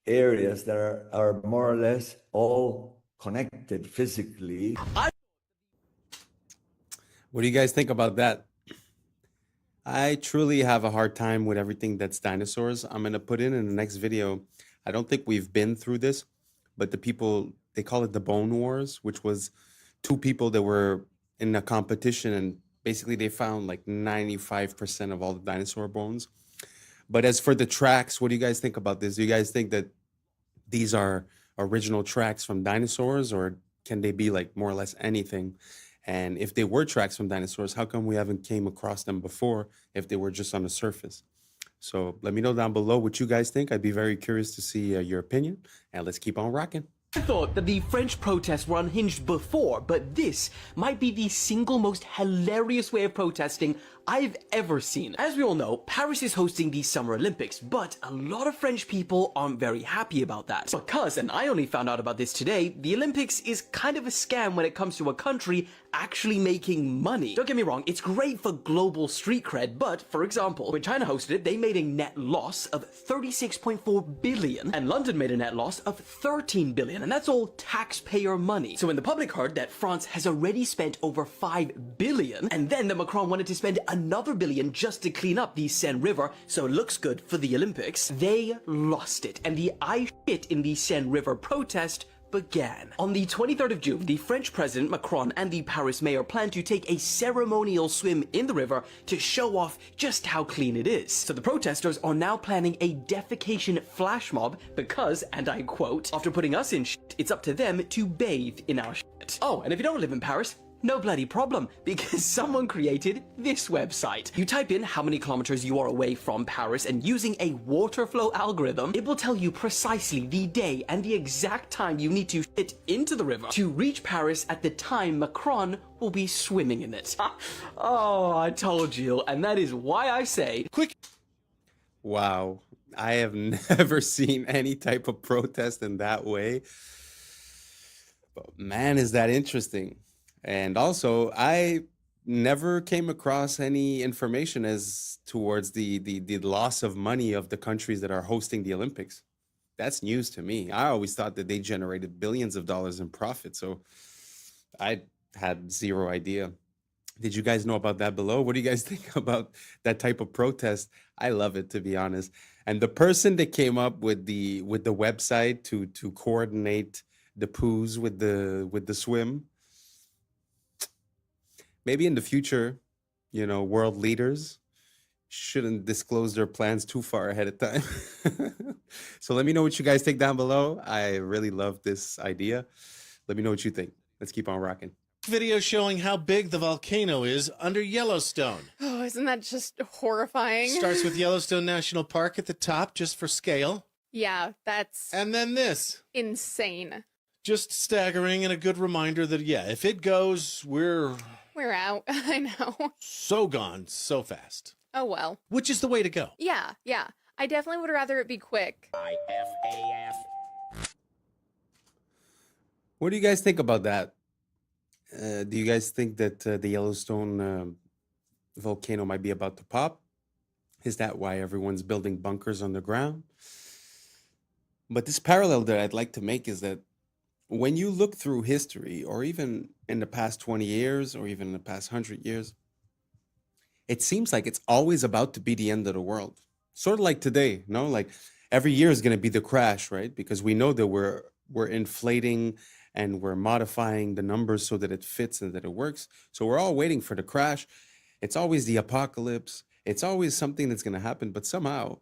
[SPEAKER 22] areas that are more or less all connected physically.
[SPEAKER 2] What do you guys think about that? I truly have a hard time with everything that's dinosaurs. I'm going to put in the next video. I don't think we've been through this, but the people, they call it the Bone Wars, which was 2 people that were in a competition, and basically they found like 95% of all the dinosaur bones. But as for the tracks, what do you guys think about this? Do you guys think that these are original tracks from dinosaurs, or can they be like more or less anything? And if they were tracks from dinosaurs, how come we haven't came across them before if they were just on the surface? So let me know down below what you guys think. I'd be very curious to see your opinion, and let's keep on rocking.
[SPEAKER 25] I thought that the French protests were unhinged before, but this might be the single most hilarious way of protesting I've ever seen. As we all know, Paris is hosting the Summer Olympics, but a lot of French people aren't very happy about that. Because, and I only found out about this today, the Olympics is kind of a scam when it comes to a country actually making money. Don't get me wrong, it's great for global street cred, but for example, when China hosted it, they made a net loss of 36.4 billion, and London made a net loss of 13 billion, and that's all taxpayer money. So when the public heard that France has already spent over 5 billion, and then that Macron wanted to spend another billion just to clean up the Seine River so it looks good for the Olympics, they lost it, and the I shit in the Seine River protest began. On the 23rd of June, the French President Macron and the Paris mayor plan to take a ceremonial swim in the river to show off just how clean it is. So the protesters are now planning a defecation flash mob because, and I quote, after putting us in shit, it's up to them to bathe in our shit. Oh, and if you don't live in Paris, no bloody problem, because someone created this website. You type in how many kilometers you are away from Paris, and using a water flow algorithm, it will tell you precisely the day and the exact time you need to shit into the river to reach Paris at the time Macron will be swimming in it. Oh, I told you, and that is why I say, quick.
[SPEAKER 2] Wow, I have never seen any type of protest in that way. But man, is that interesting. And also, I never came across any information as towards the loss of money of the countries that are hosting the Olympics. That's news to me. I always thought that they generated billions of dollars in profit. So I had zero idea. Did you guys know about that below? What do you guys think about that type of protest? I love it, to be honest. And the person that came up with the website to coordinate the poos with the swim, maybe in the future, you know, world leaders shouldn't disclose their plans too far ahead of time. So let me know what you guys think down below. I really love this idea. Let me know what you think. Let's keep on rocking.
[SPEAKER 23] Video showing how big the volcano is under Yellowstone.
[SPEAKER 26] Oh, isn't that just horrifying?
[SPEAKER 23] Starts with Yellowstone National Park at the top, just for scale.
[SPEAKER 26] Yeah, that's...
[SPEAKER 23] And then this.
[SPEAKER 26] Insane.
[SPEAKER 23] just staggering and a good reminder that, yeah, if it goes, we're
[SPEAKER 26] out. I know.
[SPEAKER 23] so gone so fast.
[SPEAKER 26] Oh well.
[SPEAKER 23] Which is the way to go.
[SPEAKER 26] Yeah. I definitely would rather it be quick.
[SPEAKER 2] What do you guys think about that? Do you guys think that the Yellowstone volcano might be about to pop? Is that why everyone's building bunkers underground? But this parallel that I'd like to make is that when you look through history, or even in the past 20 years, or even in the past 100 years, it seems like it's always about to be the end of the world. Sort of like today, no? Like every year is going to be the crash, right? Because we know that we're inflating and we're modifying the numbers so that it fits and that it works. So we're all waiting for the crash. It's always the apocalypse. It's always something that's going to happen, but somehow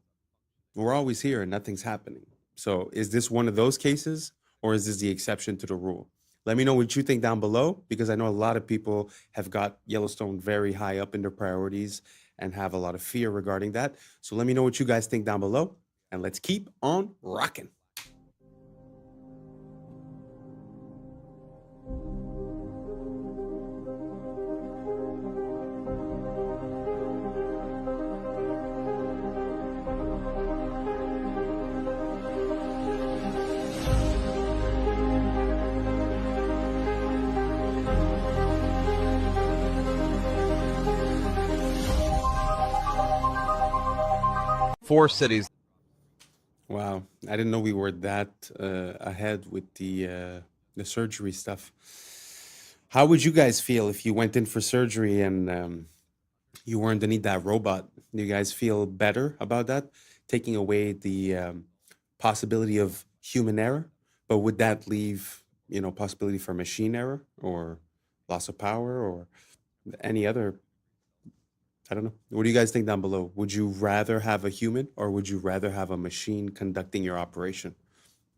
[SPEAKER 2] we're always here and nothing's happening. So is this one of those cases, or is this the exception to the rule? Let me know what you think down below, because I know a lot of people have got Yellowstone very high up in their priorities and have a lot of fear regarding that. So let me know what you guys think down below, and let's keep on rocking.
[SPEAKER 1] Four cities.
[SPEAKER 2] Wow, I didn't know we were that ahead with the surgery stuff. How would you guys feel if you went in for surgery and you were underneath that robot? Do you guys feel better about that? Taking away the possibility of human error, but would that leave, possibility for machine error or loss of power or any other? I don't know. What do you guys think down below? Would you rather have a human, or would you rather have a machine conducting your operation?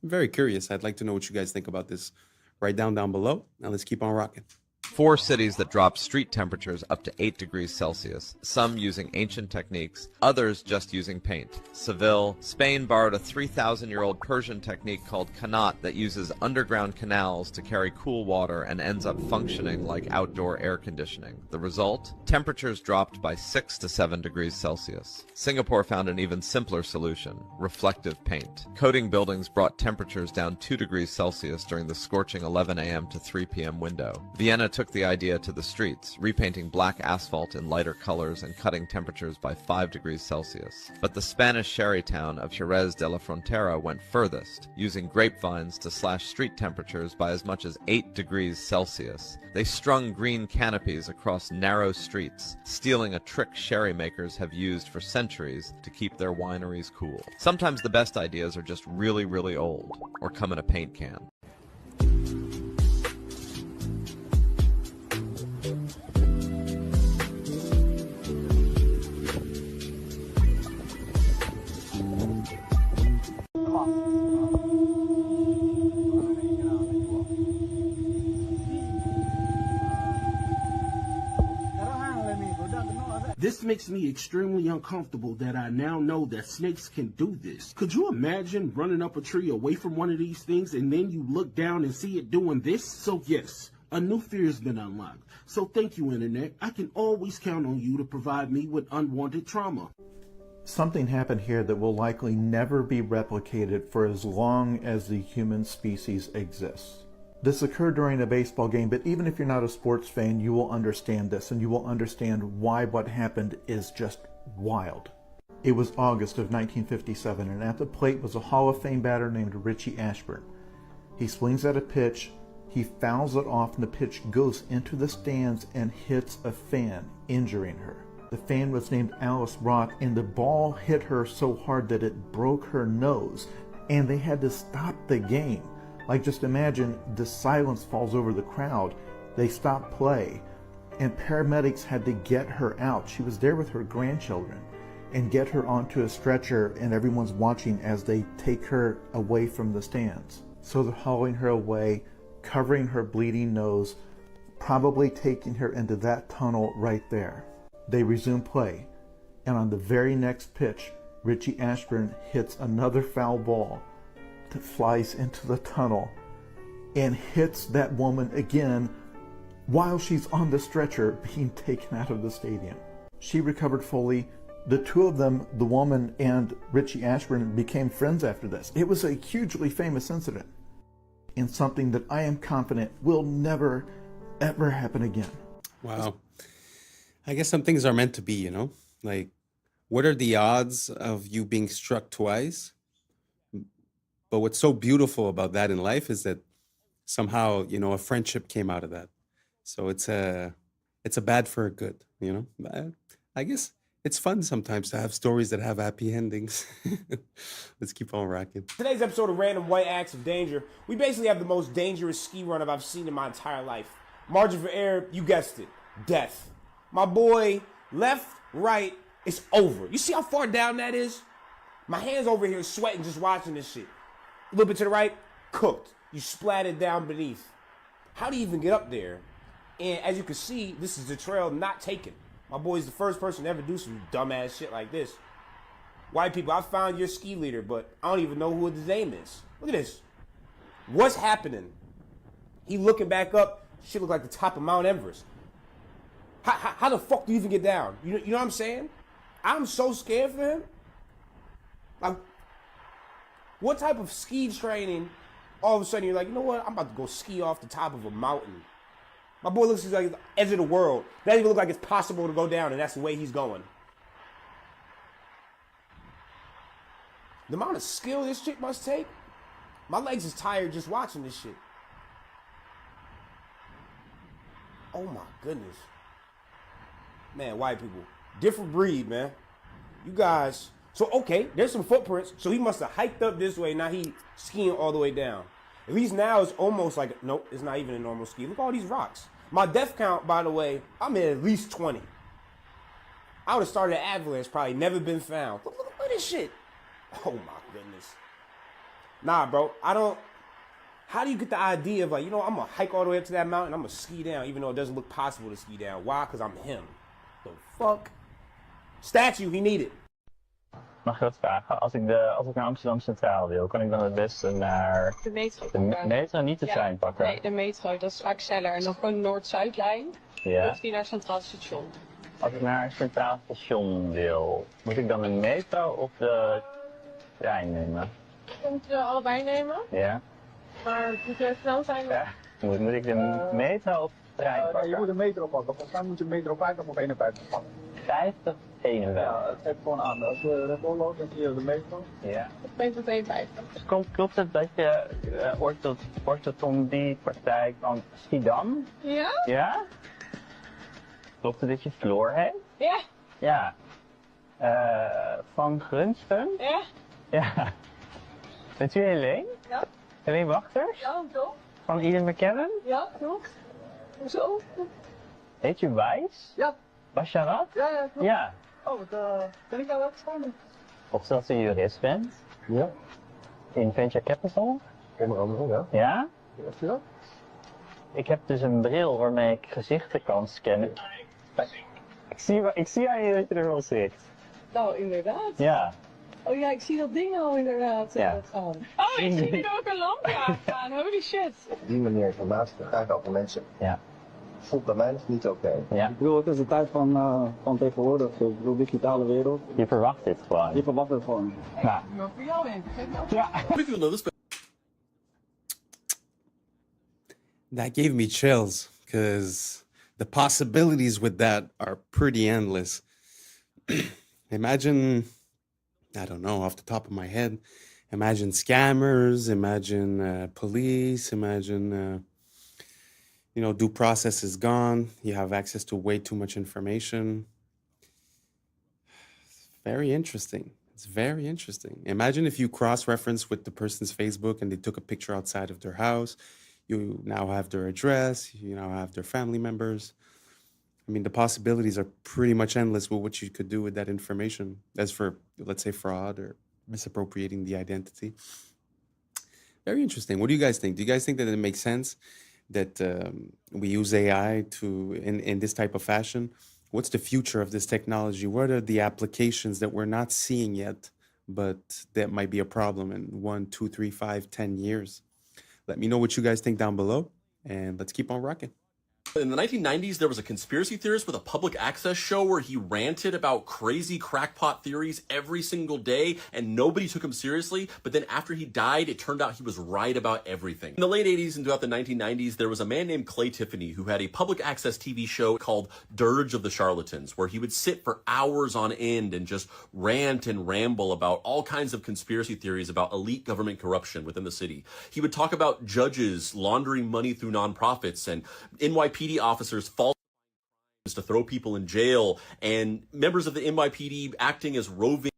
[SPEAKER 2] I'm very curious. I'd like to know what you guys think about this. Write down below. Now let's keep on rocking.
[SPEAKER 1] Four cities that drop street temperatures up to 8 degrees Celsius, some using ancient techniques, others just using paint. Seville, Spain borrowed a 3,000-year-old Persian technique called qanat that uses underground canals to carry cool water and ends up functioning like outdoor air conditioning. The result? Temperatures dropped by 6 to 7 degrees Celsius. Singapore found an even simpler solution, reflective paint. Coating buildings brought temperatures down 2 degrees Celsius during the scorching 11 a.m. to 3 p.m. window. Vienna took the idea to the streets, repainting black asphalt in lighter colors and cutting temperatures by 5 degrees Celsius. But the Spanish sherry town of Jerez de la Frontera went furthest, using grapevines to slash street temperatures by as much as 8 degrees Celsius. They strung green canopies across narrow streets, stealing a trick sherry makers have used for centuries to keep their wineries cool. Sometimes the best ideas are just really, really old, or come in a paint can.
[SPEAKER 4] This makes me extremely uncomfortable that I now know that snakes can do this. Could you imagine running up a tree away from one of these things and then you look down and see it doing this? So yes, a new fear has been unlocked. So thank you, Internet. I can always count on you to provide me with unwanted trauma.
[SPEAKER 6] Something happened here that will likely never be replicated for as long as the human species exists. This occurred during a baseball game, but even if you're not a sports fan, you will understand this, and you will understand why what happened is just wild. It was August of 1957, and at the plate was a Hall of Fame batter named Richie Ashburn. He swings at a pitch, he fouls it off, and the pitch goes into the stands and hits a fan, injuring her. The fan was named Alice Rock, and the ball hit her so hard that it broke her nose, and they had to stop the game. Like, just imagine the silence falls over the crowd. They stop play, and paramedics had to get her out. She was there with her grandchildren, and get her onto a stretcher, and everyone's watching as they take her away from the stands. So they're hauling her away, covering her bleeding nose, probably taking her into that tunnel right there. They resume play, and on the very next pitch, Richie Ashburn hits another foul ball that flies into the tunnel, and hits that woman again while she's on the stretcher being taken out of the stadium. She recovered fully. The two of them, the woman and Richie Ashburn, became friends after this. It was a hugely famous incident and something that I am confident will never, ever happen again.
[SPEAKER 2] Wow. I guess some things are meant to be, you know? Like, what are the odds of you being struck twice? But what's so beautiful about that in life is that somehow, you know, a friendship came out of that. So it's a bad for a good, you know? I guess it's fun sometimes to have stories that have happy endings. Let's keep on rocking.
[SPEAKER 3] Today's episode of Random White Acts of Danger, we basically have the most dangerous ski run I've seen in my entire life. Margin for error, you guessed it, death. My boy, left, right, it's over. You see how far down that is? My hand's over here sweating just watching this shit. A little bit to the right, cooked. You splattered down beneath. How do you even get up there? And as you can see, this is the trail not taken. My boy's the first person to ever do some dumbass shit like this. White people, I found your ski leader, but I don't even know who his name is. Look at this. What's happening? He looking back up, shit look like the top of Mount Everest. How the fuck do you even get down? You know what I'm saying? I'm so scared for him. Like, what type of ski training, all of a sudden you're like, you know what, I'm about to go ski off the top of a mountain. My boy looks like the edge of the world. Doesn't even look like it's possible to go down, and that's the way he's going. The amount of skill this chick must take, my legs is tired just watching this shit. Oh my goodness. Man, white people, different breed, man. You guys, so okay, there's some footprints, so he must have hiked up this way, now he skiing all the way down. At least now it's almost like, nope, it's not even a normal ski. Look at all these rocks. My death count, by the way, I'm at least 20. I would have started an avalanche, probably never been found. Look at this shit. Oh my goodness. Nah, bro, how do you get the idea of like, you know, I'm gonna hike all the way up to that mountain, I'm gonna ski down, even though it doesn't look possible to ski down. Why? Because I'm him. The fuck? Statue, he needed.
[SPEAKER 7] Mag ik wat vragen? Als ik naar Amsterdam Centraal wil, kan ik dan het beste naar
[SPEAKER 8] de metro
[SPEAKER 7] de metro, niet de trein pakken?
[SPEAKER 8] Nee, de metro, dat is vaak sneller. En dan gewoon de Noord-Zuidlijn,
[SPEAKER 7] ja.
[SPEAKER 8] of die naar Centraal Station.
[SPEAKER 7] Als ik naar Centraal Station wil, moet ik dan de metro of de trein nemen?
[SPEAKER 8] Je kunt allebei nemen.
[SPEAKER 7] Ja.
[SPEAKER 8] Maar moet je snel zijn?
[SPEAKER 7] Ja. Moet ik de metro of de trein pakken?
[SPEAKER 15] Je moet de metro pakken, volgens mij moet je de metro 50 of 51 pakken.
[SPEAKER 7] 50, 51.
[SPEAKER 15] Ja, het geeft gewoon aan. Als we rechtdoor lopen, dan zie je de metro.
[SPEAKER 7] Ja.
[SPEAKER 8] Metro 52.
[SPEAKER 7] Dus klopt het dat je orthodontiepraktijk van Schiedam?
[SPEAKER 8] Ja?
[SPEAKER 7] Ja? Klopt het dat je Floor heet?
[SPEAKER 8] Ja.
[SPEAKER 7] Ja. Van Grunsten?
[SPEAKER 8] Ja.
[SPEAKER 7] Ja. Bent u Helene?
[SPEAKER 8] Ja.
[SPEAKER 7] Helene Wachters?
[SPEAKER 8] Ja, toch?
[SPEAKER 7] Van Eden McKellen?
[SPEAKER 8] Ja, klopt. Hoezo?
[SPEAKER 7] Heet je Wijs?
[SPEAKER 8] Ja.
[SPEAKER 7] Basharat?
[SPEAKER 8] Ja, ja, klopt.
[SPEAKER 7] Ja.
[SPEAKER 8] Oh, wat ben ik nou wel verstaan?
[SPEAKER 7] Of dat je jurist bent?
[SPEAKER 15] Ja.
[SPEAKER 7] In Venture Capital?
[SPEAKER 15] Onder andere, ja.
[SPEAKER 7] Ja?
[SPEAKER 15] Ja.
[SPEAKER 7] Ik heb dus een bril waarmee ik gezichten kan scannen. Ik zie aan je dat je er wel zit.
[SPEAKER 8] Nou, inderdaad.
[SPEAKER 7] Ja.
[SPEAKER 8] Oh ja, ik zie dat ding al inderdaad.
[SPEAKER 7] Ja.
[SPEAKER 8] Oh, ik zie nu ook een lampje aanstaan. Holy shit.
[SPEAKER 15] Op die manier informatie te krijgen over mensen.
[SPEAKER 7] Ja.
[SPEAKER 15] Voelt bij mij nog niet oké.
[SPEAKER 7] Ja.
[SPEAKER 15] Ik bedoel, het is de tijd van tegenwoordig. Ik bedoel, digitale wereld.
[SPEAKER 7] Je verwacht dit gewoon.
[SPEAKER 15] Je verwacht het gewoon.
[SPEAKER 7] Nou.
[SPEAKER 8] Maar voor jou in.
[SPEAKER 7] Ja.
[SPEAKER 2] That gave me chills because the possibilities with that are pretty endless. Imagine, I don't know, off the top of my head, imagine scammers, imagine police, imagine, due process is gone. You have access to way too much information. Very interesting. It's very interesting. Imagine if you cross-reference with the person's Facebook and they took a picture outside of their house. You now have their address. You now have their family members. I mean, the possibilities are pretty much endless with what you could do with that information. As for, let's say, fraud or misappropriating the identity. Very interesting. What do you guys think? Do you guys think that it makes sense that we use AI in this type of fashion? What's the future of this technology? What are the applications that we're not seeing yet, but that might be a problem in 1, 2, 3, 5, 10 years? Let me know what you guys think down below, and let's keep on rocking.
[SPEAKER 9] In the 1990s, there was a conspiracy theorist with a public access show where he ranted about crazy crackpot theories every single day, and nobody took him seriously. But then after he died, it turned out he was right about everything. In the late 80s and throughout the 1990s, there was a man named Clay Tiffany who had a public access TV show called Dirge of the Charlatans, where he would sit for hours on end and just rant and ramble about all kinds of conspiracy theories about elite government corruption within the city. He would talk about judges laundering money through nonprofits and NYPD officers falsifying to throw people in jail, and members of the NYPD acting as roving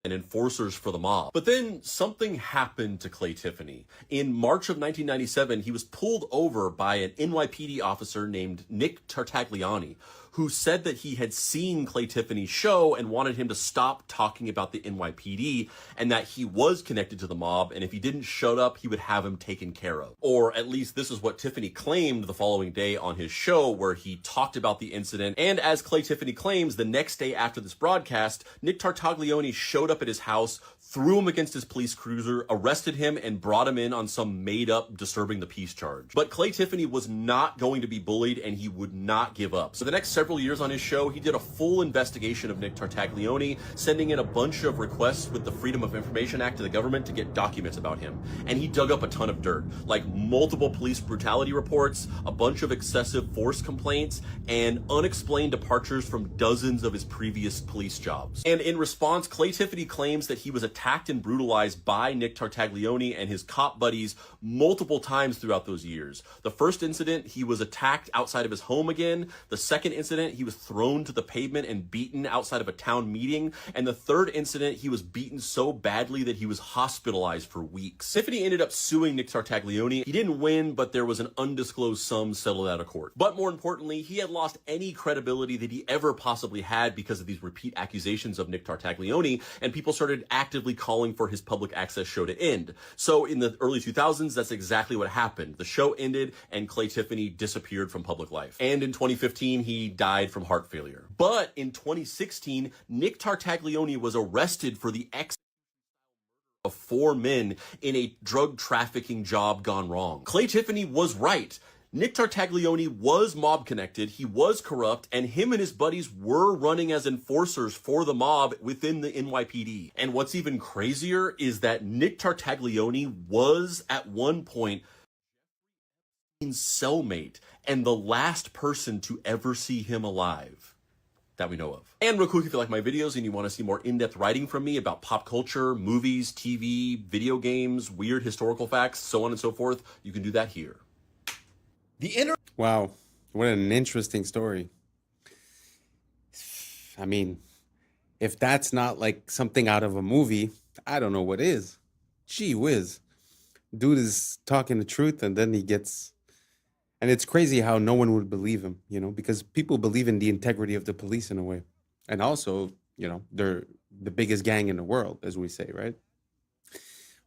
[SPEAKER 9] and enforcers for the mob. But then something happened to Clay Tiffany. In March of 1997, he was pulled over by an NYPD officer named Nick Tartaglione, who said that he had seen Clay Tiffany's show and wanted him to stop talking about the NYPD, and that he was connected to the mob, and if he didn't shut up, he would have him taken care of. Or at least this is what Tiffany claimed the following day on his show, where he talked about the incident. And as Clay Tiffany claims, the next day after this broadcast, Nick Tartaglione showed up at his house, threw him against his police cruiser, arrested him, and brought him in on some made-up disturbing the peace charge. But Clay Tiffany was not going to be bullied, and he would not give up. So the next several years on his show, he did a full investigation of Nick Tartaglione, sending in a bunch of requests with the Freedom of Information Act to the government to get documents about him. And he dug up a ton of dirt, like multiple police brutality reports, a bunch of excessive force complaints, and unexplained departures from dozens of his previous police jobs. And in response, Clay Tiffany claims that he was attacked and brutalized by Nick Tartaglione and his cop buddies multiple times throughout those years. The first incident, he was attacked outside of his home again. The second incident, he was thrown to the pavement and beaten outside of a town meeting. And the third incident, he was beaten so badly that he was hospitalized for weeks. Tiffany ended up suing Nick Tartaglione. He didn't win, but there was an undisclosed sum settled out of court. But more importantly, he had lost any credibility that he ever possibly had because of these repeat accusations of Nick Tartaglione, and people started actively calling for his public access show to end. So in the early 2000s, that's exactly what happened. The show ended and Clay Tiffany disappeared from public life. And in 2015, he died from heart failure. But in 2016, Nick Tartaglione was arrested for the of 4 men in a drug trafficking job gone wrong. Clay Tiffany was right. Nick Tartaglione was mob connected, he was corrupt, and him and his buddies were running as enforcers for the mob within the NYPD. And what's even crazier is that Nick Tartaglione was at one point his cellmate and the last person to ever see him alive that we know of. And real quick, if you like my videos and you want to see more in-depth writing from me about pop culture, movies, TV, video games, weird historical facts, so on and so forth, you can do that here.
[SPEAKER 2] Wow, what an interesting story. I mean, if that's not like something out of a movie, I don't know what is. Gee whiz. Dude is talking the truth, and then he gets... And it's crazy how no one would believe him, you know, because people believe in the integrity of the police in a way. And also, you know, they're the biggest gang in the world, as we say, right?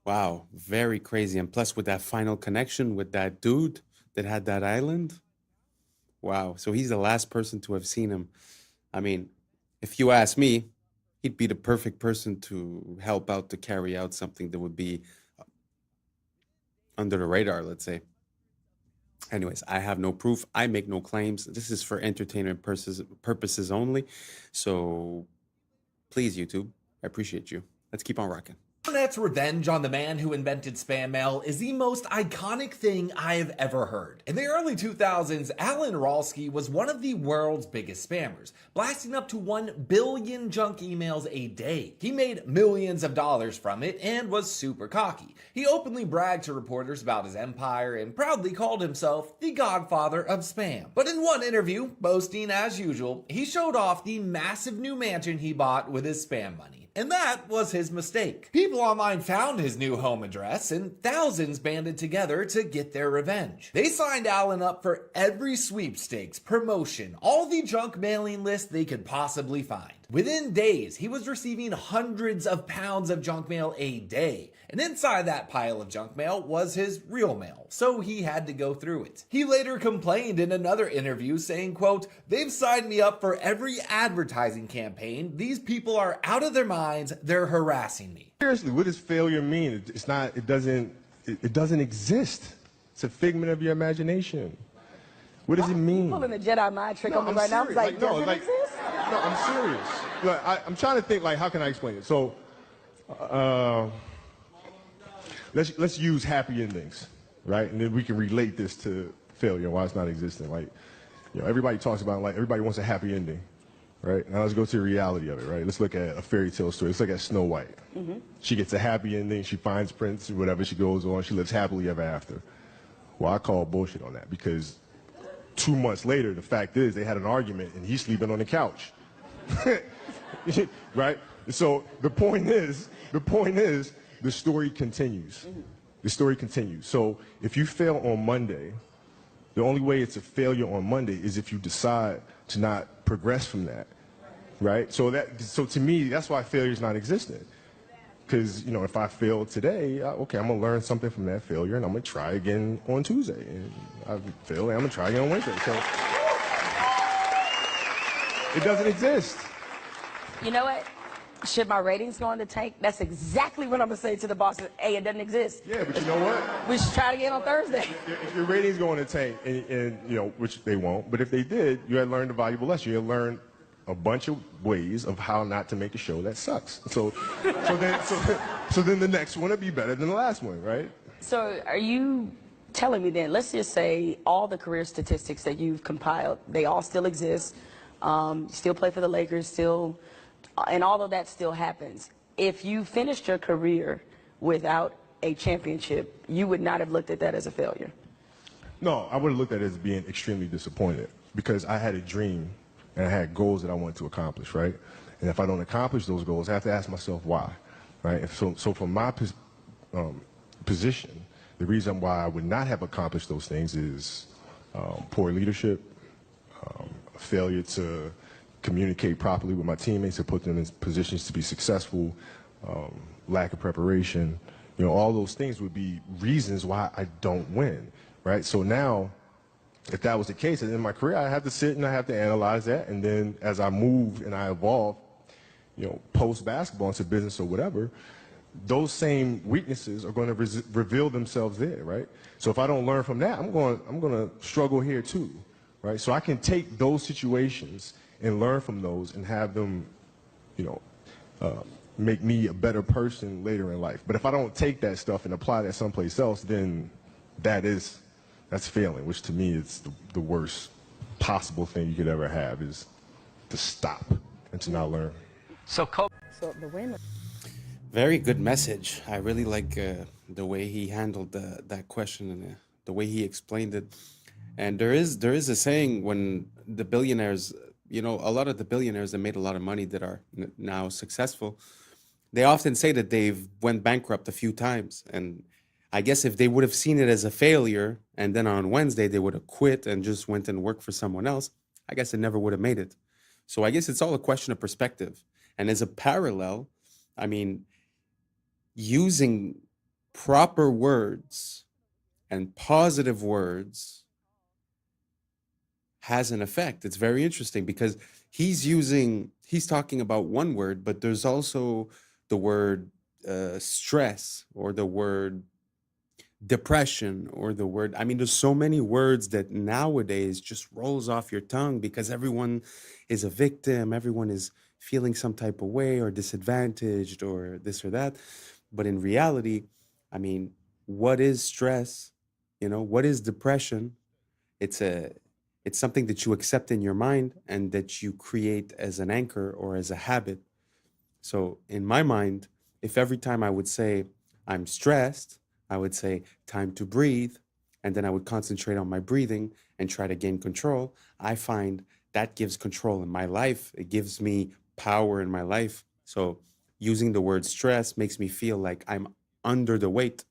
[SPEAKER 2] Wow, very crazy. And plus with that final connection with that dude that had that island. Wow. So he's the last person to have seen him. I mean, if you ask me, he'd be the perfect person to help out to carry out something that would be under the radar, let's say. Anyways, I have no proof. I make no claims. This is for entertainment purposes only. So please, YouTube, I appreciate you. Let's keep on rocking.
[SPEAKER 10] Internet's revenge on the man who invented spam mail is the most iconic thing I have ever heard. In the early 2000s, Alan Ralsky was one of the world's biggest spammers, blasting up to 1 billion junk emails a day. He made millions of dollars from it and was super cocky. He openly bragged to reporters about his empire and proudly called himself the godfather of spam. But in one interview, boasting as usual, he showed off the massive new mansion he bought with his spam money. And that was his mistake. People online found his new home address, and thousands banded together to get their revenge. They signed Alan up for every sweepstakes, promotion, all the junk mailing lists they could possibly find. Within days, he was receiving hundreds of pounds of junk mail a day. And inside that pile of junk mail was his real mail, so he had to go through it. He later complained in another interview saying, quote, "They've signed me up for every advertising campaign. These people are out of their minds. They're harassing me."
[SPEAKER 11] Seriously, what does failure mean? It it doesn't exist. It's a figment of your imagination. What does it mean?
[SPEAKER 12] Pulling a Jedi mind trick on me
[SPEAKER 11] I'm
[SPEAKER 12] right now.
[SPEAKER 11] serious.
[SPEAKER 12] Like,
[SPEAKER 11] no,
[SPEAKER 12] does it
[SPEAKER 11] like,
[SPEAKER 12] exist?
[SPEAKER 11] no, I'm serious. Like, I'm trying to think, like, how can I explain it? So, let's use happy endings, right? And then we can relate this to failure, why it's not existing. Like, everybody talks about, like, everybody wants a happy ending, right? Now let's go to the reality of it, right? Let's look at a fairy tale story. Let's look at Snow White.
[SPEAKER 12] Mm-hmm.
[SPEAKER 11] She gets a happy ending. She finds Prince, whatever. She goes on. She lives happily ever after. Well, I call bullshit on that because 2 months later, the fact is they had an argument and he's sleeping on the couch, right? So the point is, the story continues.
[SPEAKER 12] Mm-hmm.
[SPEAKER 11] The story continues. So if you fail on Monday, the only way it's a failure on Monday is if you decide to not progress from that, right? So to me, that's why failure is not existent. Because, if I fail today, okay, I'm going to learn something from that failure, and I'm going to try again on Tuesday. And I fail, and I'm going to try again on Wednesday. So it doesn't exist.
[SPEAKER 12] You know what? Should my ratings go in the tank? That's exactly what I'm going to say to the boss. Hey, it doesn't exist.
[SPEAKER 11] Yeah, but you know what?
[SPEAKER 12] We should try it again on Thursday.
[SPEAKER 11] If your ratings go in the tank, and which they won't, but if they did, you had learned a valuable lesson. You had learned a bunch of ways of how not to make a show that sucks. So then the next one will be better than the last one, right?
[SPEAKER 12] So are you telling me then, let's just say all the career statistics that you've compiled, they all still exist, still play for the Lakers, still, and all of that still happens. If you finished your career without a championship, you would not have looked at that as a failure?
[SPEAKER 11] No, I would have looked at it as being extremely disappointed because I had a dream and I had goals that I wanted to accomplish, right? And if I don't accomplish those goals, I have to ask myself why, right? And so from my position, the reason why I would not have accomplished those things is poor leadership, failure to communicate properly with my teammates, to put them in positions to be successful, lack of preparation. All those things would be reasons why I don't win, right? So now, if that was the case, and in my career, I have to sit and I have to analyze that. And then as I move and I evolve, post basketball into business or whatever, those same weaknesses are going to reveal themselves there, right? So if I don't learn from that, I'm going to struggle here too, right? So I can take those situations and learn from those and have them, make me a better person later in life. But if I don't take that stuff and apply that someplace else, then that's failing, which to me is the worst possible thing you could ever have, is to stop and to not learn.
[SPEAKER 12] So the winner.
[SPEAKER 2] Very good message. I really like the way he handled that question and the way he explained it. And there is a saying when the billionaires, a lot of the billionaires that made a lot of money that are now successful, they often say that they've went bankrupt a few times. And I guess if they would have seen it as a failure and then on Wednesday they would have quit and just went and worked for someone else, I guess it never would have made it. So I guess it's all a question of perspective. And as a parallel, I mean, using proper words and positive words has an effect. It's very interesting because he's talking about one word, but there's also the word stress or the word depression or the word, there's so many words that nowadays just rolls off your tongue because everyone is a victim, everyone is feeling some type of way or disadvantaged or this or that. But in reality, what is stress? What is depression? It's something that you accept in your mind and that you create as an anchor or as a habit. So in my mind, if every time I would say I'm stressed, I would say time to breathe, and then I would concentrate on my breathing and try to gain control, I find that gives control in my life. It gives me power in my life. So using the word stress makes me feel like I'm under the weight.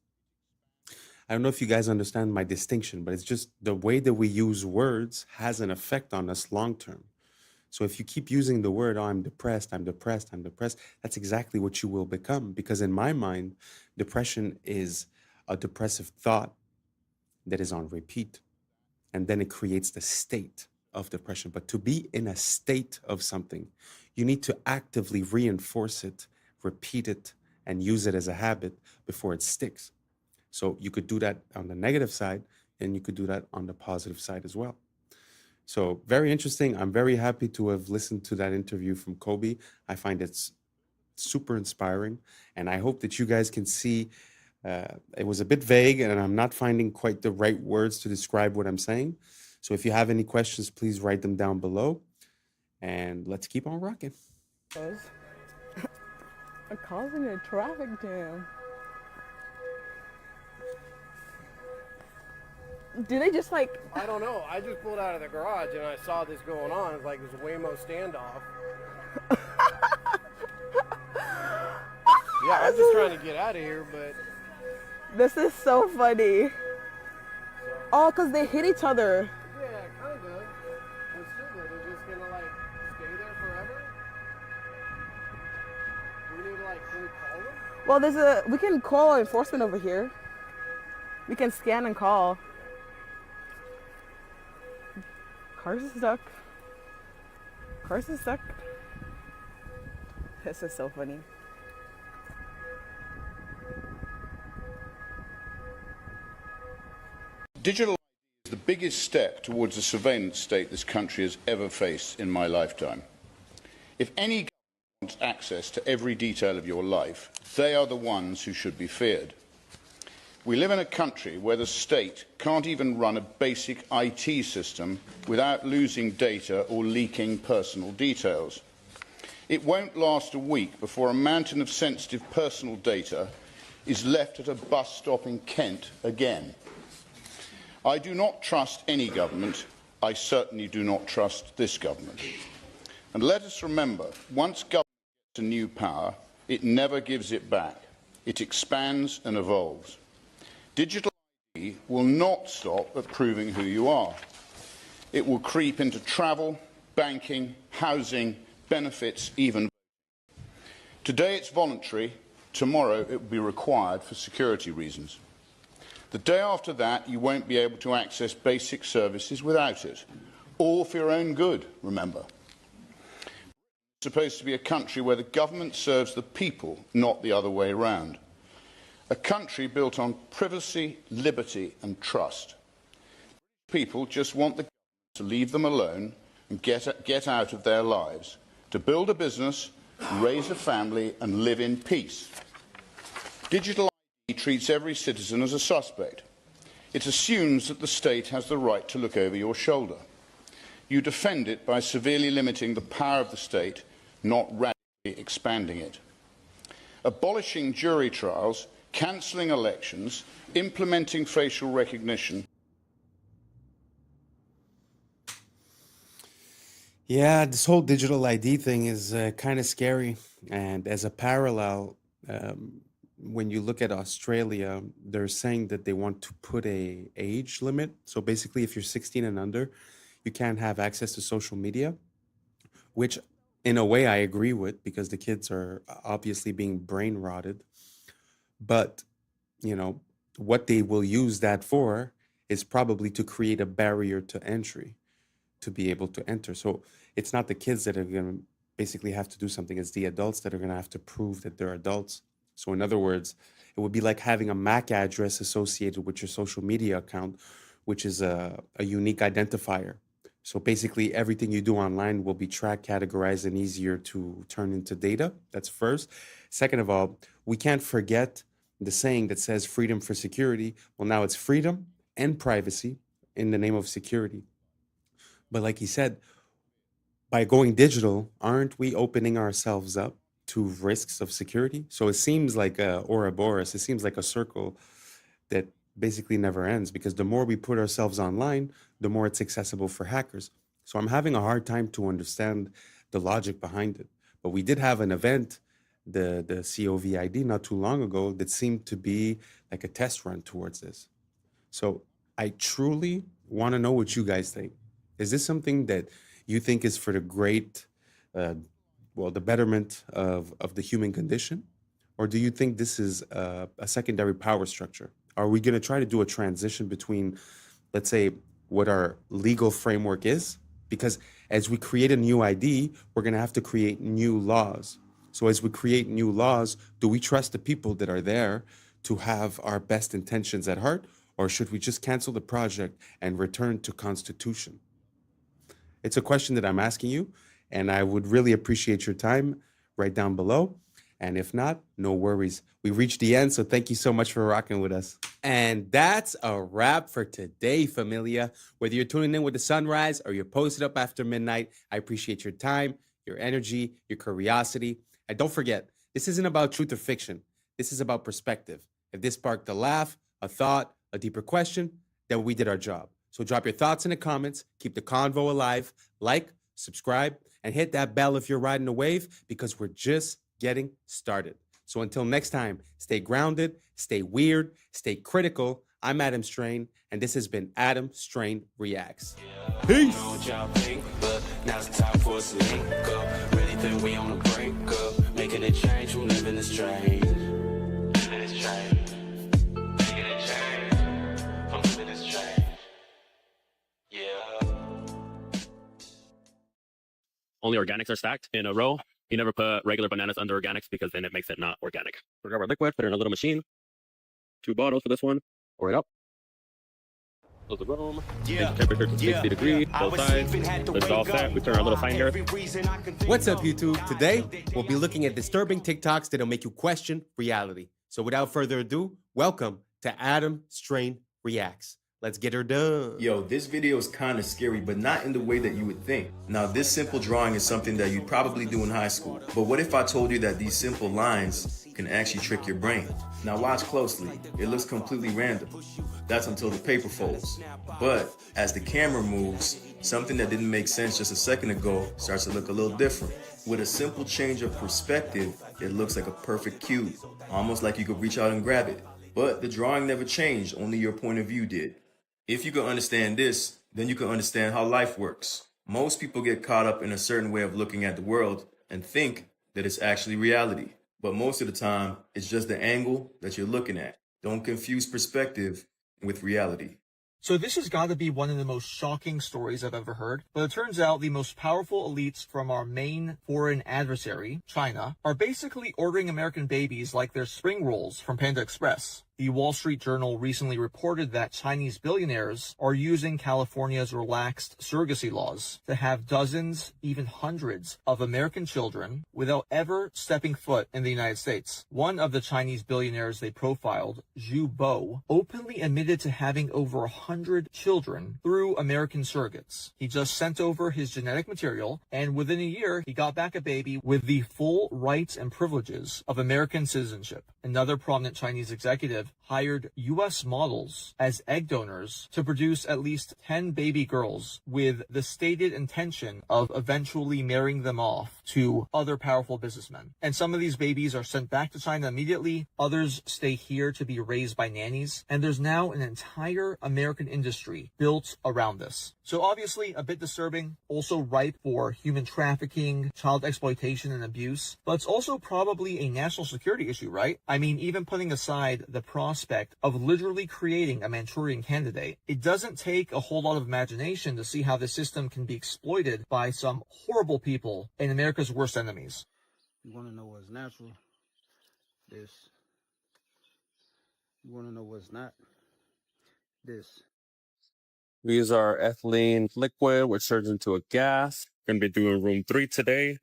[SPEAKER 2] I don't know if you guys understand my distinction, but it's just the way that we use words has an effect on us long term. So if you keep using the word, I'm depressed, that's exactly what you will become. Because in my mind, depression is a depressive thought that is on repeat. And then it creates the state of depression. But to be in a state of something, you need to actively reinforce it, repeat it, and use it as a habit before it sticks. So you could do that on the negative side, and you could do that on the positive side as well. So very interesting. I'm very happy to have listened to that interview from Kobe. I find it's super inspiring, and I hope that you guys can see it was a bit vague, and I'm not finding quite the right words to describe what I'm saying. So if you have any questions, please write them down below, and let's keep on rocking.
[SPEAKER 13] Causing a traffic jam. Do they just like...
[SPEAKER 14] I don't know. I just pulled out of the garage and I saw this going on. It's like this Waymo standoff. Yeah, I'm just trying to get out of here, but...
[SPEAKER 13] This is so funny. Oh, because they hit each other.
[SPEAKER 14] Yeah, kind of. But still, they're just going to, like, stay there forever? Do we need to, like, can we call them?
[SPEAKER 13] Well, we can call enforcement over here. We can scan and call. Cars is stuck. Cars is stuck. This is so funny.
[SPEAKER 16] Digital is the biggest step towards the surveillance state this country has ever faced in my lifetime. If any government wants access to every detail of your life, they are the ones who should be feared. We live in a country where the state can't even run a basic IT system without losing data or leaking personal details. It won't last a week before a mountain of sensitive personal data is left at a bus stop in Kent again. I do not trust any government. I certainly do not trust this government. And let us remember, once government gets a new power, it never gives it back. It expands and evolves. Digital ID will not stop at proving who you are. It will creep into travel, banking, housing, benefits, even voting. Today it's voluntary, tomorrow it will be required for security reasons. The day after that, you won't be able to access basic services without it, all for your own good, remember. It's supposed to be a country where the government serves the people, not the other way around. A country built on privacy, liberty and trust. People just want the government to leave them alone and get out of their lives, to build a business, raise a family and live in peace. Digital ID treats every citizen as a suspect. It assumes that the state has the right to look over your shoulder. You defend it by severely limiting the power of the state, not radically expanding it. Abolishing jury trials, cancelling elections, implementing facial recognition.
[SPEAKER 2] Yeah, this whole digital ID thing is kind of scary. And as a parallel, when you look at Australia, they're saying that they want to put a age limit. So basically, if you're 16 and under, you can't have access to social media, which in a way I agree with, because the kids are obviously being brain rotted. But, you know, what they will use that for is probably to create a barrier to entry, to be able to enter. So it's not the kids that are going to basically have to do something. It's the adults that are going to have to prove that they're adults. So in other words, it would be like having a MAC address associated with your social media account, which is a unique identifier. So basically everything you do online will be tracked, categorized, and easier to turn into data. That's first. Second of all, we can't forget the saying that says freedom for security. Well, now it's freedom and privacy in the name of security. But like he said, by going digital, aren't we opening ourselves up to risks of security? So it seems like a Ouroboros. It seems like a circle that basically never ends, because the more we put ourselves online, the more it's accessible for hackers. So I'm having a hard time to understand the logic behind it. But we did have an event, the COVID, not too long ago, that seemed to be like a test run towards this. So I truly want to know what you guys think. Is this something that you think is for the great, the betterment of the human condition? Or do you think this is a secondary power structure? Are we going to try to do a transition between, let's say, what our legal framework is? Because as we create a new ID, we're going to have to create new laws. So as we create new laws, do we trust the people that are there to have our best intentions at heart, or should we just cancel the project and return to Constitution? It's a question that I'm asking you, and I would really appreciate your time right down below. And if not, no worries. We reached the end, so thank you so much for rocking with us. And that's a wrap for today, familia. Whether you're tuning in with the sunrise or you're posted up after midnight, I appreciate your time, your energy, your curiosity. And don't forget, this isn't about truth or fiction. This is about perspective. If this sparked a laugh, a thought, a deeper question, then we did our job. So drop your thoughts in the comments, keep the convo alive, like, subscribe, and hit that bell if you're riding a wave, because we're just getting started. So until next time, stay grounded, stay weird, stay critical. I'm Adam Strain, and this has been Adam Strain Reacts. Peace. Now's the time for us to link up. Really think we on a break up. Making a change from living this train. Living this train. Making a change from living this train. Yeah.
[SPEAKER 5] Only organics are stacked in a row. You never put regular bananas under organics because then it makes it not organic. So grab our liquid, put it in a little machine. 2 bottles for this one. Pour it up. Close the room. Change the temperature to 60 degrees. Both sides. It's all set. We turn our little sign here.
[SPEAKER 2] What's up, YouTube? Today, we'll be looking at disturbing TikToks that'll make you question reality. So without further ado, welcome to Adam Strain Reacts. Let's get her done.
[SPEAKER 17] Yo, this video is kind of scary, but not in the way that you would think. Now, this simple drawing is something that you'd probably do in high school. But what if I told you that these simple lines can actually trick your brain? Now watch closely. It looks completely random. That's until the paper folds. But as the camera moves, something that didn't make sense just a second ago starts to look a little different. With a simple change of perspective, it looks like a perfect cube, almost like you could reach out and grab it. But the drawing never changed, only your point of view did. If you can understand this, then you can understand how life works. Most people get caught up in a certain way of looking at the world and think that it's actually reality. But most of the time, it's just the angle that you're looking at. Don't confuse perspective with reality.
[SPEAKER 18] So this has got to be one of the most shocking stories I've ever heard. But it turns out the most powerful elites from our main foreign adversary, China, are basically ordering American babies like they're spring rolls from Panda Express. The Wall Street Journal recently reported that Chinese billionaires are using California's relaxed surrogacy laws to have dozens, even hundreds, of American children without ever stepping foot in the United States. One of the Chinese billionaires they profiled, Zhu Bo, openly admitted to having over 100 children through American surrogates. He just sent over his genetic material, and within a year, he got back a baby with the full rights and privileges of American citizenship. Another prominent Chinese executive hired U.S. models as egg donors to produce at least 10 baby girls with the stated intention of eventually marrying them off to other powerful businessmen. And some of these babies are sent back to China immediately. Others stay here to be raised by nannies. And there's now an entire American industry built around this. So obviously a bit disturbing, also ripe for human trafficking, child exploitation, and abuse. But it's also probably a national security issue, right? I mean, even putting aside the prospect of literally creating a Manchurian candidate, it doesn't take a whole lot of imagination to see how the system can be exploited by some horrible people and America's worst enemies.
[SPEAKER 4] You want to know what's natural? This. You want to know what's not? This.
[SPEAKER 5] These are ethylene liquid, which turns into a gas. Going to be doing room 3 today.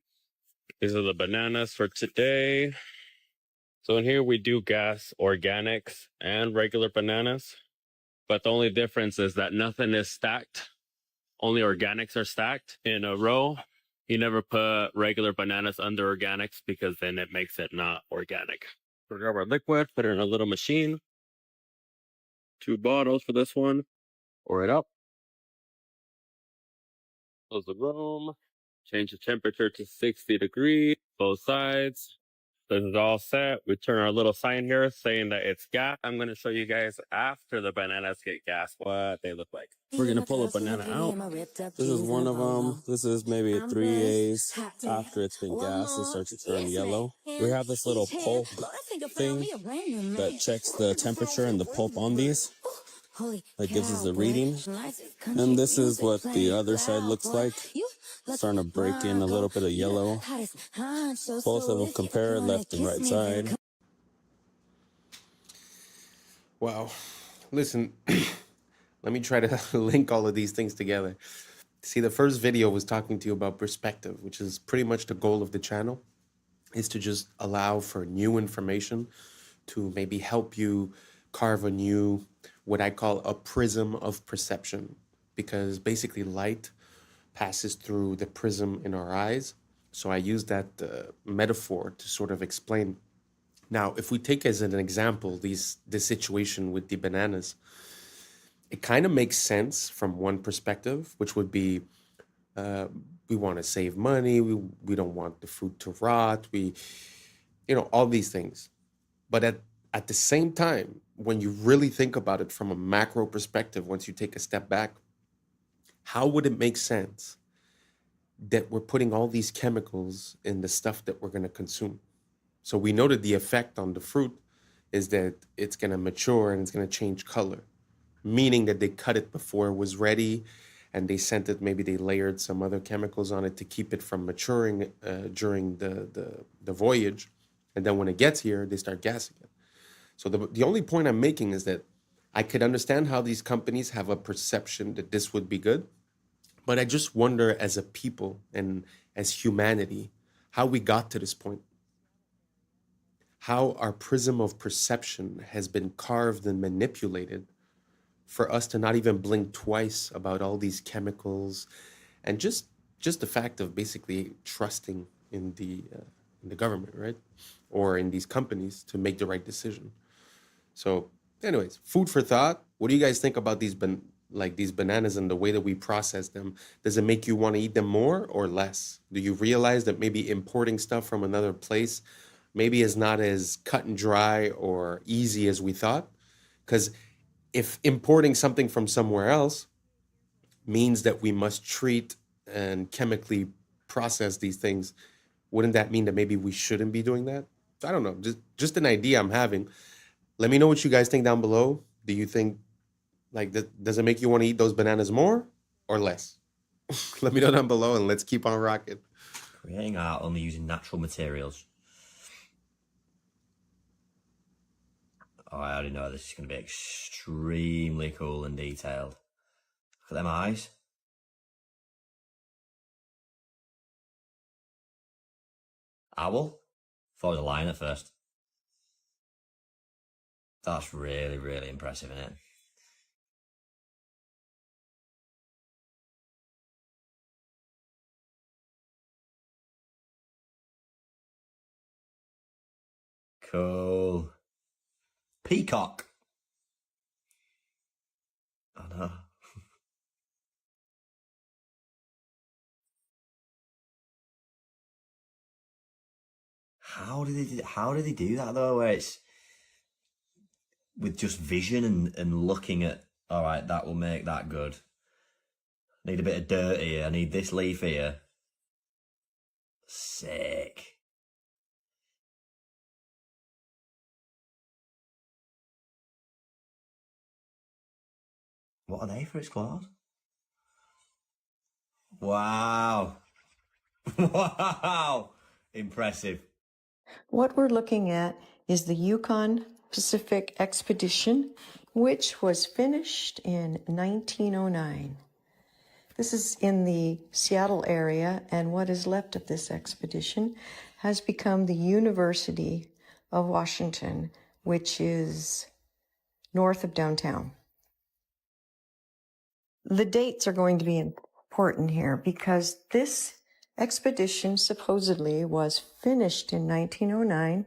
[SPEAKER 5] These are the bananas for today. So in here we do gas, organics, and regular bananas. But the only difference is that nothing is stacked. Only organics are stacked in a row. You never put regular bananas under organics because then it makes it not organic. So grab our liquid, put it in a little machine. 2 bottles for this one. Pour it up. Close the room. Change the temperature to 60 degrees. Both sides. This is all set. We turn our little sign here saying that it's gas. I'm going to show you guys after the bananas get gas what they look like. We're going to pull a banana out. This is one of them. This is maybe a 3 days after it's been gassed. It starts to turn yellow. We have this little pulp thing that checks the temperature and the pulp on these. That gives us a reading. And this is what the other side looks like. Starting to break in a little bit of yellow. Both of them compare left and right side.
[SPEAKER 2] Wow. Listen, let me try to link all of these things together. See, the first video was talking to you about perspective, which is pretty much the goal of the channel, is to just allow for new information to maybe help you carve a new, what I call a prism of perception, because basically light passes through the prism in our eyes. So I use that metaphor to sort of explain. Now, if we take as an example this situation with the bananas, it kind of makes sense from one perspective, which would be we want to save money, we don't want the fruit to rot, all these things. But at the same time, when you really think about it from a macro perspective, once you take a step back, how would it make sense that we're putting all these chemicals in the stuff that we're going to consume? So we know that the effect on the fruit is that it's going to mature and it's going to change color, meaning that they cut it before it was ready and they sent it, maybe they layered some other chemicals on it to keep it from maturing during the voyage. And then when it gets here, they start gassing it. So the only point I'm making is that I could understand how these companies have a perception that this would be good, but I just wonder as a people and as humanity, how we got to this point. How our prism of perception has been carved and manipulated for us to not even blink twice about all these chemicals and just the fact of basically trusting in the government, right? Or in these companies to make the right decision. So anyways, food for thought. What do you guys think about these bananas and the way that we process them? Does it make you want to eat them more or less? Do you realize that maybe importing stuff from another place maybe is not as cut and dry or easy as we thought? Because if importing something from somewhere else means that we must treat and chemically process these things, wouldn't that mean that maybe we shouldn't be doing that? I don't know, just an idea I'm having. Let me know what you guys think down below. Do you think, does it make you want to eat those bananas more or less? Let me know down below and let's keep on rocking.
[SPEAKER 19] Creating art only using natural materials. Oh, I already know this is going to be extremely cool and detailed. Look at them eyes. Owl? Thought it was a lion at first. That's really, really impressive, isn't it? Cool. Peacock. I know. How did they do that though, where it's with just vision and looking at, all right, that will make that good. Need a bit of dirt here. I need this leaf here. Sick. What are they for its claws? Wow. Wow. Impressive.
[SPEAKER 20] What we're looking at is the Yukon Pacific Expedition, which was finished in 1909. This is in the Seattle area, and what is left of this expedition has become the University of Washington, which is north of downtown. The dates are going to be important here because this expedition supposedly was finished in 1909,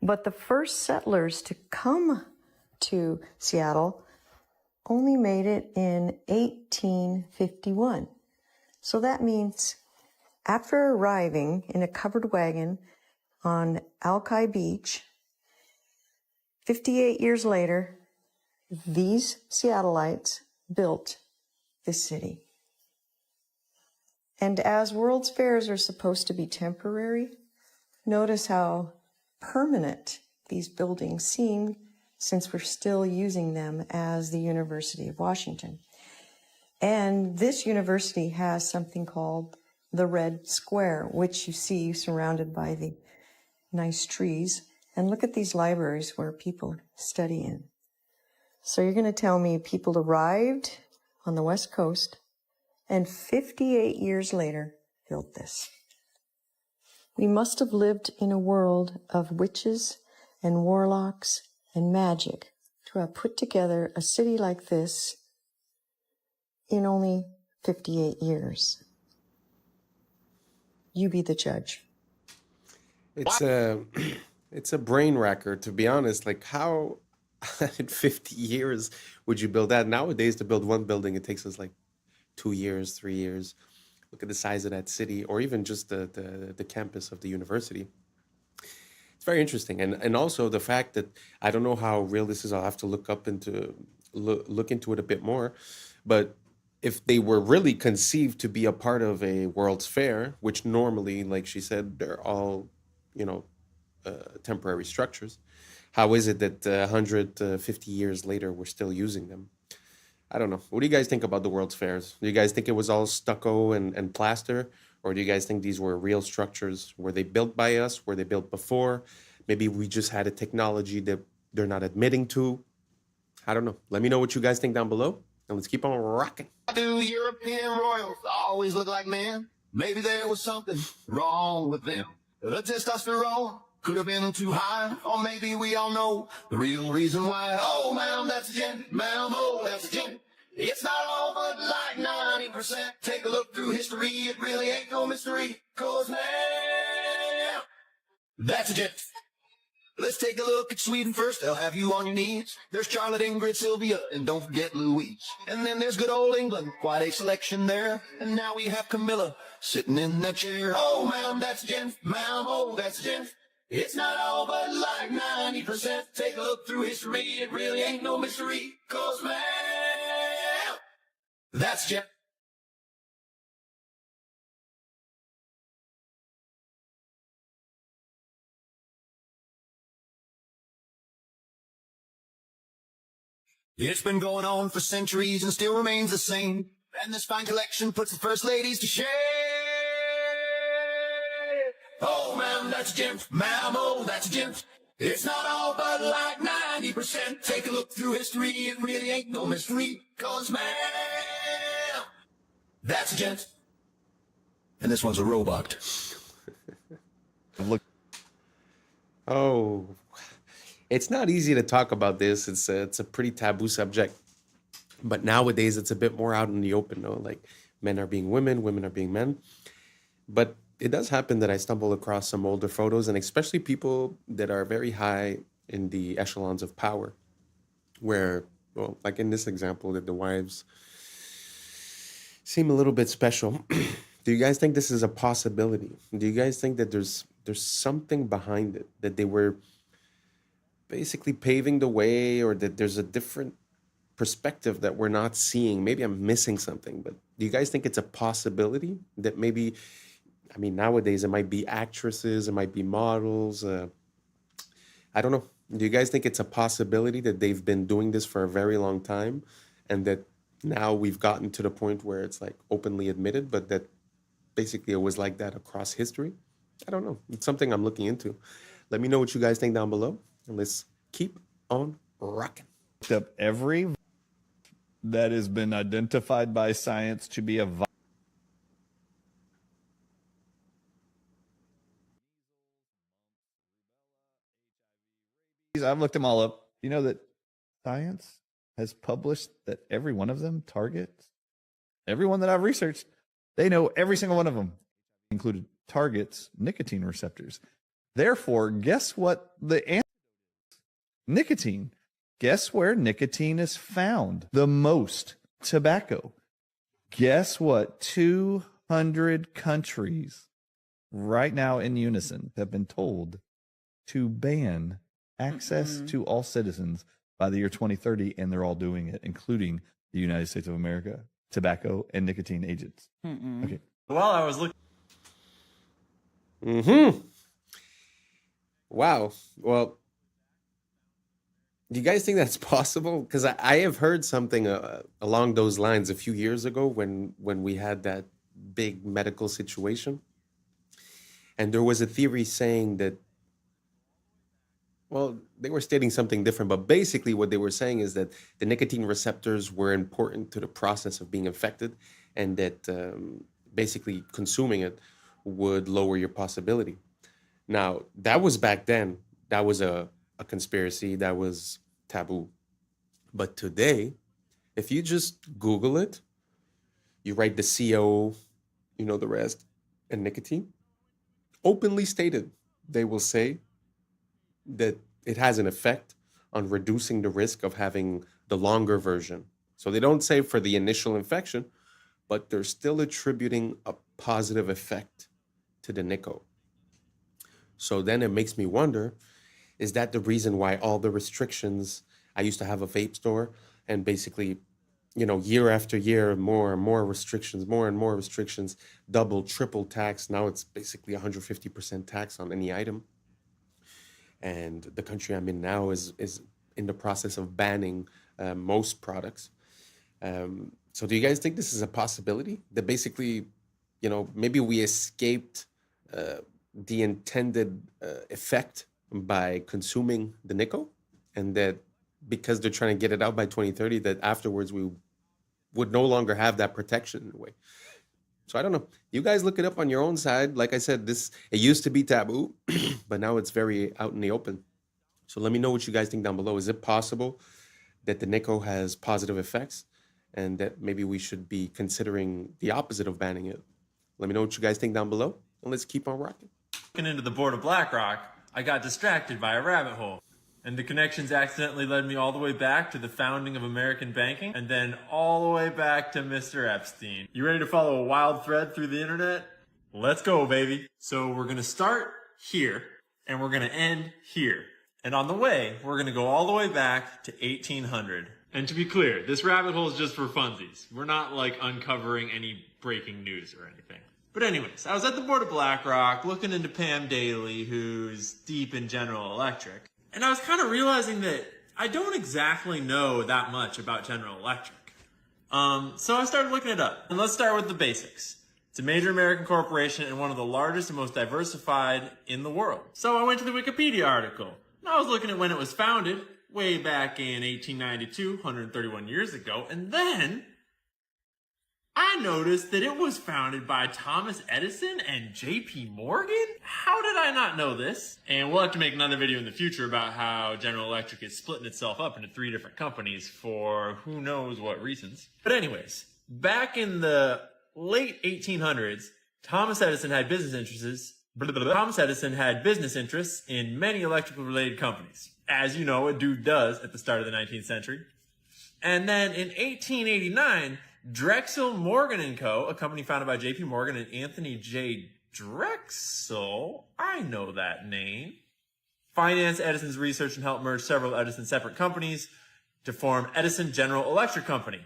[SPEAKER 20] but the first settlers to come to Seattle only made it in 1851. So that means after arriving in a covered wagon on Alki Beach, 58 years later, these Seattleites built this city. And as World's Fairs are supposed to be temporary, notice how permanent these buildings seem since we're still using them as the University of Washington. And this university has something called the Red Square, which you see surrounded by the nice trees. And look at these libraries where people study in. So you're going to tell me people arrived on the West Coast and 58 years later built this. We must have lived in a world of witches and warlocks and magic to have put together a city like this in only 58 years. You be the judge.
[SPEAKER 2] It's a it's a brain wrecker, to be honest. Like, how in 50 years would you build that? Nowadays, to build one building, it takes us like 2 years, 3 years. Look at the size of that city, or even just the campus of the university. It's very interesting, and also the fact that I don't know how real this is. I'll have to look into it a bit more. But if they were really conceived to be a part of a World's Fair, which normally, like she said, they're all, you know, temporary structures, how is it that 150 years later we're still using them? I don't know. What do you guys think about the World's Fairs? Do you guys think it was all stucco and plaster? Or do you guys think these were real structures? Were they built by us? Were they built before? Maybe we just had a technology that they're not admitting to. I don't know. Let me know what you guys think down below. And let's keep on rocking.
[SPEAKER 21] Do European royals always look like men? Maybe there was something wrong with them. The testosterone could have been too high, or maybe we all know the real reason why. Oh, ma'am, that's a gent. Ma'am, oh, that's a gent. It's not all but like 90%. Take a look through history, it really ain't no mystery. 'Cause ma'am, that's a gent. Let's take a look at Sweden first, they'll have you on your knees. There's Charlotte, Ingrid, Sylvia, and don't forget Louise. And then there's good old England, quite a selection there. And now we have Camilla, sitting in that chair. Oh, ma'am, that's a gent. Ma'am, oh, that's a gent. It's not all but like 90%. Take a look through history, it really ain't no mystery. 'Cause ma'am, that's a gent. It's been going on for centuries and still remains the same. And this fine collection puts the first ladies to shame. Oh, ma'am, that's a gent. Ma'am, oh, that's a gent. It's not all but like 90%. Take a look through history, it really ain't no mystery. 'Cause ma'am, that's a gent. And this one's a robot.
[SPEAKER 2] Look. Oh, it's not easy to talk about this. It's a pretty taboo subject. But nowadays, it's a bit more out in the open, though. Like, men are being women, women are being men. But it does happen that I stumble across some older photos, and especially people that are very high in the echelons of power, where, well, like in this example, that the wives seem a little bit special. Do you guys think this is a possibility? Do you guys think that there's something behind it, that they were basically paving the way, or that there's a different perspective that we're not seeing? Maybe I'm missing something, but do you guys think it's a possibility that maybe, I mean, nowadays it might be actresses, it might be models. I don't know. Do you guys think it's a possibility that they've been doing this for a very long time, and that now we've gotten to the point where it's like openly admitted, but that basically it was like that across history? I don't know. It's something I'm looking into. Let me know what you guys think down below, and let's keep on rocking.
[SPEAKER 22] Up every that has been identified by science to be a virus. I've looked them all up. You know that science has published that every one of them targets, every one that I've researched, they know every single one of them included targets nicotine receptors. Therefore, guess what the answer is? Nicotine. Guess where nicotine is found the most? Tobacco. Guess what? 200 countries right now in unison have been told to ban access to all citizens by the year 2030, and they're all doing it, including the United States of America, tobacco and nicotine agents. Okay.
[SPEAKER 23] Well, I was looking.
[SPEAKER 2] Wow. Well, do you guys think that's possible? Because I have heard something along those lines a few years ago when we had that big medical situation. And there was a theory saying that Well, they were stating something different, but basically what they were saying is that the nicotine receptors were important to the process of being infected, and that basically consuming it would lower your possibility. Now, that was back then. That was a conspiracy. That was taboo. But today, if you just Google it, you write the CO, you know the rest, and nicotine, openly stated, they will say that it has an effect on reducing the risk of having the longer version. So they don't say for the initial infection, but they're still attributing a positive effect to the Nico. So then it makes me wonder, is that the reason why all the restrictions? I used to have a vape store, and basically, year after year, more and more restrictions, more and more restrictions, double, triple tax. Now it's basically 150% tax on any item. And the country I'm in now is in the process of banning most products. So do you guys think this is a possibility? That basically, maybe we escaped the intended effect by consuming the Nico, and that because they're trying to get it out by 2030, that afterwards we would no longer have that protection in a way. So I don't know. You guys look it up on your own side. Like I said, it used to be taboo, but now it's very out in the open. So let me know what you guys think down below. Is it possible that the Nico has positive effects, and that maybe we should be considering the opposite of banning it? Let me know what you guys think down below, and let's keep on rocking.
[SPEAKER 1] Looking into the board of BlackRock, I got distracted by a rabbit hole. And the connections accidentally led me all the way back to the founding of American banking, and then all the way back to Mr. Epstein. You ready to follow a wild thread through the internet? Let's go, baby. So we're gonna start here, and we're gonna end here. And on the way, we're gonna go all the way back to 1800. And to be clear, this rabbit hole is just for funsies. We're not like uncovering any breaking news or anything. But anyways, I was at the board of BlackRock looking into Pam Daly, who's deep in General Electric. And I was kind of realizing that I don't exactly know that much about General Electric. So I started looking it up. And let's start with the basics. It's a major American corporation and one of the largest and most diversified in the world. So I went to the Wikipedia article. And I was looking at when it was founded, way back in 1892, 131 years ago. And then I noticed that it was founded by Thomas Edison and JP Morgan? How did I not know this? And we'll have to make another video in the future about how General Electric is splitting itself up into 3 different companies for who knows what reasons. But anyways, back in the late 1800s, Thomas Edison had business interests in many electrical related companies. As you know, a dude does at the start of the 19th century. And then in 1889, Drexel Morgan & Co., a company founded by J.P. Morgan and Anthony J. Drexel, I know that name, financed Edison's research and helped merge several Edison separate companies to form Edison General Electric Company.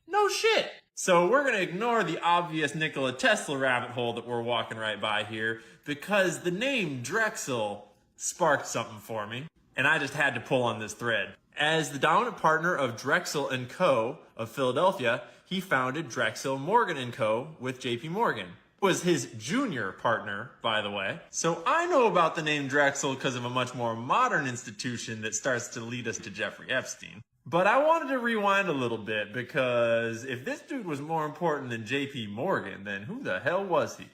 [SPEAKER 1] No shit! So we're going to ignore the obvious Nikola Tesla rabbit hole that we're walking right by here, because the name Drexel sparked something for me, and I just had to pull on this thread. As the dominant partner of Drexel & Co. of Philadelphia, he founded Drexel Morgan & Co. with J.P. Morgan. Was his junior partner, by the way. So I know about the name Drexel because of a much more modern institution that starts to lead us to Jeffrey Epstein. But I wanted to rewind a little bit, because if this dude was more important than J.P. Morgan, then who the hell was he?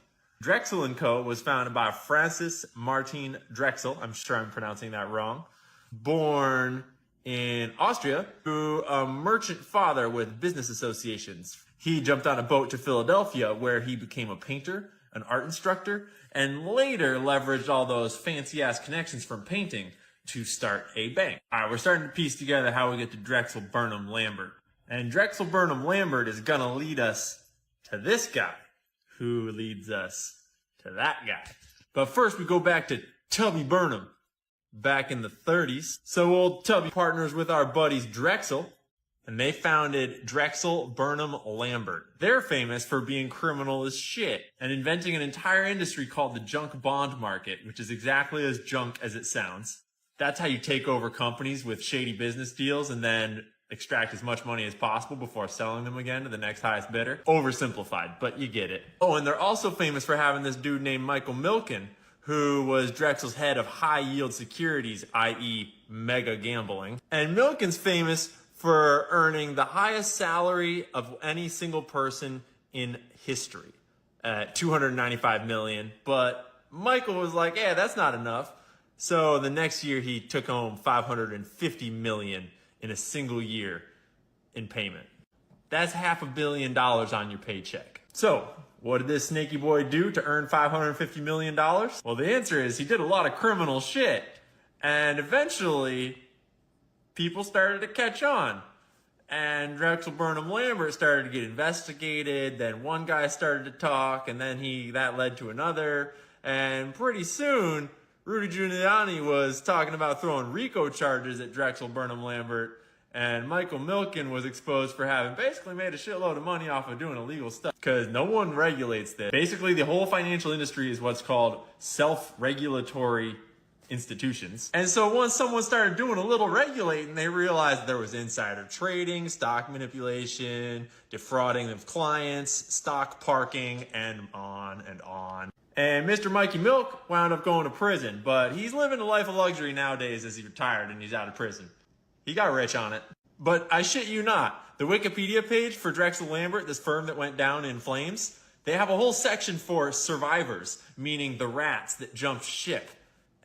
[SPEAKER 1] Drexel & Co. was founded by Francis Martin Drexel, I'm sure I'm pronouncing that wrong, born in Austria, to a merchant father with business associations. He jumped on a boat to Philadelphia, where he became a painter, an art instructor, and later leveraged all those fancy-ass connections from painting to start a bank. All right, we're starting to piece together how we get to Drexel Burnham Lambert. And Drexel Burnham Lambert is gonna lead us to this guy, who leads us to that guy. But first, we go back to Tubby Burnham, back in the 30s. So old Tubby partners with our buddies Drexel, and they founded Drexel Burnham Lambert. They're famous for being criminal as shit and inventing an entire industry called the junk bond market, which is exactly as junk as it sounds. That's how you take over companies with shady business deals and then extract as much money as possible before selling them again to the next highest bidder. Oversimplified, but you get it. Oh, and they're also famous for having this dude named Michael Milken, who was Drexel's head of high yield securities, i.e. mega gambling. And Milken's famous for earning the highest salary of any single person in history at $295 million. But Michael was like, yeah, that's not enough. So the next year he took home $550 million in a single year in payment. That's $500 million on your paycheck. So what did this snaky boy do to earn $550 million? Well, the answer is he did a lot of criminal shit. And eventually, people started to catch on. And Drexel Burnham Lambert started to get investigated. Then one guy started to talk, and then that led to another. And pretty soon, Rudy Giuliani was talking about throwing RICO charges at Drexel Burnham Lambert. And Michael Milken was exposed for having basically made a shitload of money off of doing illegal stuff. Because no one regulates this. Basically, the whole financial industry is what's called self-regulatory institutions. And so once someone started doing a little regulating, they realized there was insider trading, stock manipulation, defrauding of clients, stock parking, and on and on. And Mr. Mikey Milk wound up going to prison, but he's living a life of luxury nowadays as he's retired and he's out of prison. He got rich on it. But I shit you not, the Wikipedia page for Drexel Lambert, this firm that went down in flames, they have a whole section for survivors, meaning the rats that jumped ship.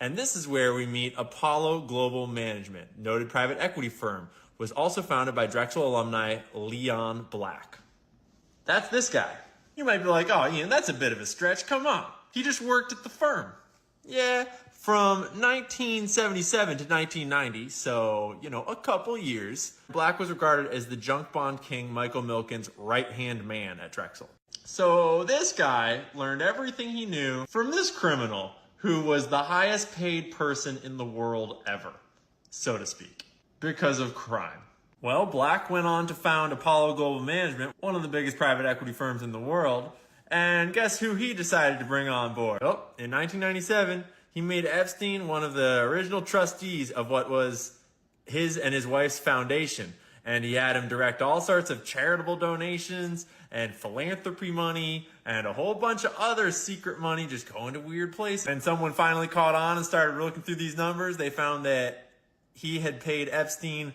[SPEAKER 1] And this is where we meet Apollo Global Management, noted private equity firm, was also founded by Drexel alumni Leon Black. That's this guy. You might be like, oh, Ian, that's a bit of a stretch. Come on. He just worked at the firm. Yeah, from 1977 to 1990, so, a couple years, Black was regarded as the junk bond king Michael Milken's right-hand man at Drexel. So this guy learned everything he knew from this criminal who was the highest paid person in the world ever, so to speak, because of crime. Well, Black went on to found Apollo Global Management, one of the biggest private equity firms in the world, and guess who he decided to bring on board? Well, in 1997, he made Epstein one of the original trustees of what was his and his wife's foundation. And he had him direct all sorts of charitable donations and philanthropy money and a whole bunch of other secret money just going to weird places. And someone finally caught on and started looking through these numbers. They found that he had paid Epstein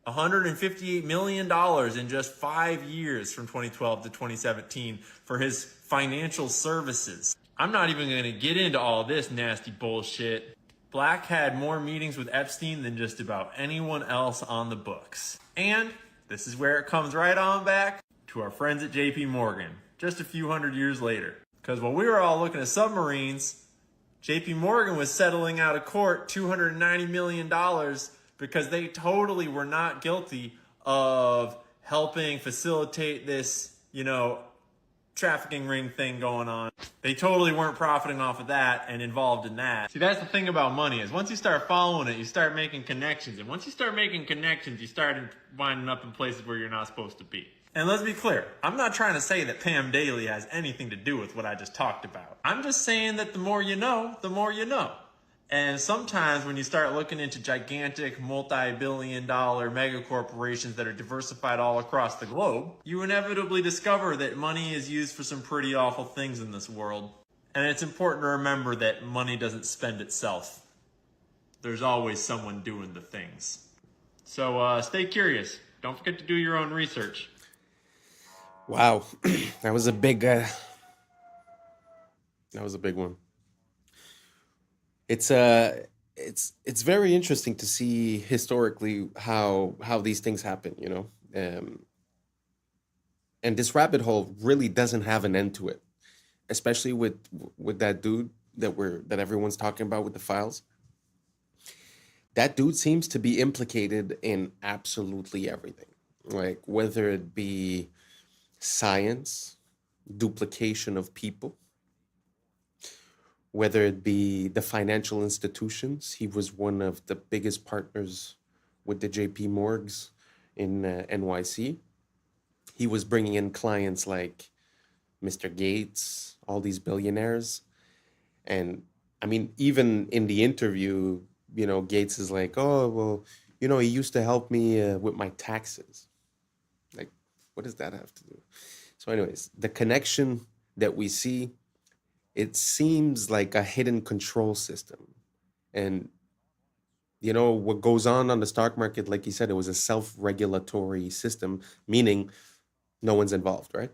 [SPEAKER 1] $158 million in just 5 years from 2012 to 2017 for his financial services. I'm not even going to get into all this nasty bullshit. Black had more meetings with Epstein than just about anyone else on the books. And this is where it comes right on back to our friends at JP Morgan, just a few hundred years later. Because while we were all looking at submarines, JP Morgan was settling out of court $290 million because they totally were not guilty of helping facilitate this, trafficking ring thing going on. They totally weren't profiting off of that and involved in that. See, that's the thing about money is once you start following it, you start making connections. And once you start making connections, you start winding up in places where you're not supposed to be. And let's be clear, I'm not trying to say that Pam Daly has anything to do with what I just talked about. I'm just saying that the more you know, the more you know. And sometimes when you start looking into gigantic multi-billion-dollar mega corporations that are diversified all across the globe, you inevitably discover that money is used for some pretty awful things in this world. And it's important to remember that money doesn't spend itself. There's always someone doing the things. So stay curious. Don't forget to do your own research.
[SPEAKER 2] Wow, that was a big one. It's very interesting to see historically how these things happen, and this rabbit hole really doesn't have an end to it, especially with that dude that everyone's talking about with the files. That dude seems to be implicated in absolutely everything, like whether it be science, duplication of people, whether it be the financial institutions. He was one of the biggest partners with the JP Morgs in NYC. He was bringing in clients like Mr. Gates, all these billionaires. And I mean, even in the interview, Gates is like, oh, well, he used to help me with my taxes. Like, what does that have to do? So anyways, the connection that we see it seems like a hidden control system. And what goes on the stock market, like you said, it was a self-regulatory system, meaning no one's involved, right?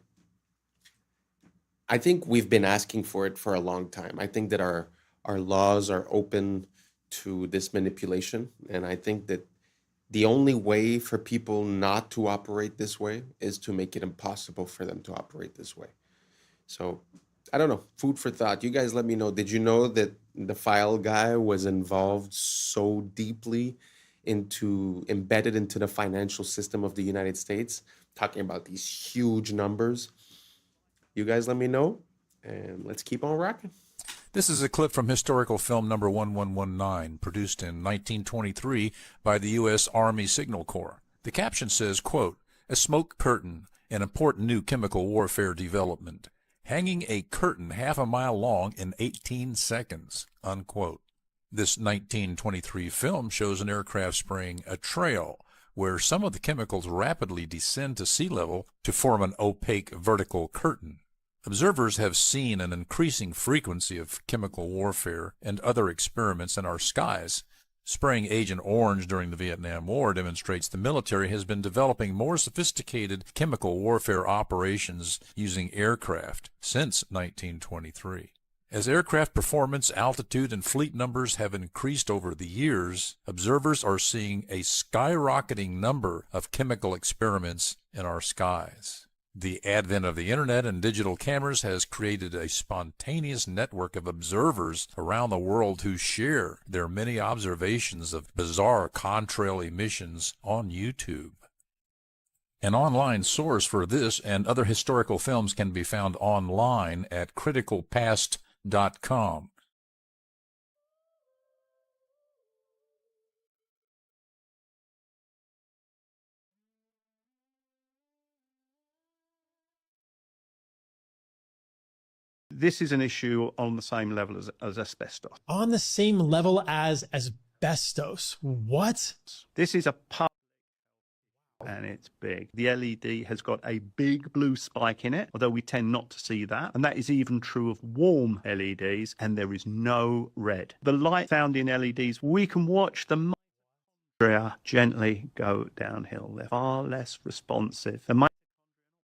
[SPEAKER 2] I think we've been asking for it for a long time. I think that our laws are open to this manipulation, and I think that the only way for people not to operate this way is to make it impossible for them to operate this way. So, I don't know. Food for thought. You guys let me know. Did you know that the file guy was involved so deeply embedded into the financial system of the United States, talking about these huge numbers? You guys let me know, and let's keep on rocking.
[SPEAKER 3] This is a clip from historical film number 1119, produced in 1923 by the U.S. Army Signal Corps. The caption says, quote, "A smoke curtain, an important new chemical warfare development. Hanging a curtain half a mile long in 18 seconds," unquote. This 1923 film shows an aircraft spraying a trail where some of the chemicals rapidly descend to sea level to form an opaque vertical curtain. Observers have seen an increasing frequency of chemical warfare and other experiments in our skies. Spraying Agent Orange during the Vietnam War demonstrates the military has been developing more sophisticated chemical warfare operations using aircraft since 1923. As aircraft performance, altitude, and fleet numbers have increased over the years, observers are seeing a skyrocketing number of chemical experiments in our skies. The advent of the internet and digital cameras has created a spontaneous network of observers around the world who share their many observations of bizarre contrail emissions on YouTube. An online source for this and other historical films can be found online at criticalpast.com.
[SPEAKER 6] This is an issue on the same level as asbestos.
[SPEAKER 23] On the same level as asbestos? What?
[SPEAKER 6] This is a public and it's big. The LED has got a big blue spike in it, although we tend not to see that. And that is even true of warm LEDs, and there is no red. The light found in LEDs, we can watch the mitochondria gently go downhill. They're far less responsive. The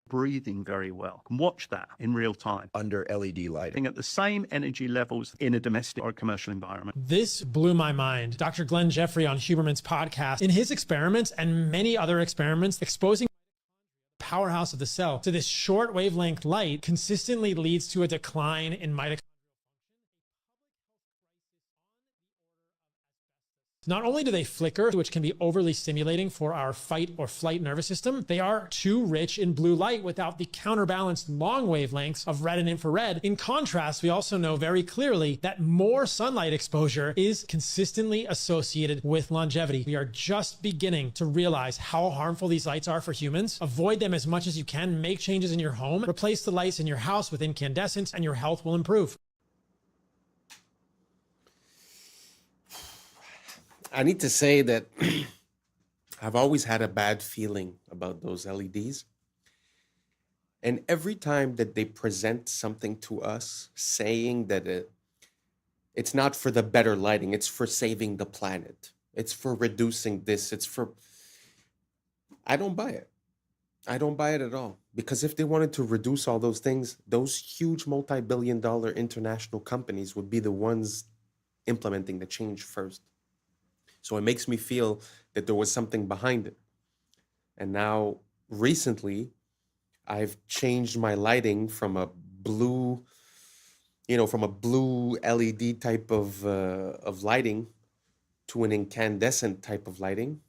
[SPEAKER 6] breathing very well. You can watch that in real time
[SPEAKER 24] under LED lighting
[SPEAKER 6] at the same energy levels in a domestic or commercial environment.
[SPEAKER 23] This blew my mind. Dr. Glenn Jeffrey on Huberman's podcast, in his experiments and many other experiments exposing the powerhouse of the cell to this short wavelength light consistently leads to a decline in mitochondria. Not only do they flicker, which can be overly stimulating for our fight or flight nervous system, they are too rich in blue light without the counterbalanced long wavelengths of red and infrared. In contrast, we also know very clearly that more sunlight exposure is consistently associated with longevity. We are just beginning to realize how harmful these lights are for humans. Avoid them as much as you can. Make changes in your home. Replace the lights in your house with incandescents, and your health will improve.
[SPEAKER 2] I need to say that I've always had a bad feeling about those LEDs. And every time that they present something to us saying that it's not for the better lighting, it's for saving the planet, it's for reducing this, I don't buy it. I don't buy it at all. Because if they wanted to reduce all those things, those huge multi-billion-dollar international companies would be the ones implementing the change first. So it makes me feel that there was something behind it. And now, recently, I've changed my lighting from a blue LED type of lighting to an incandescent type of lighting.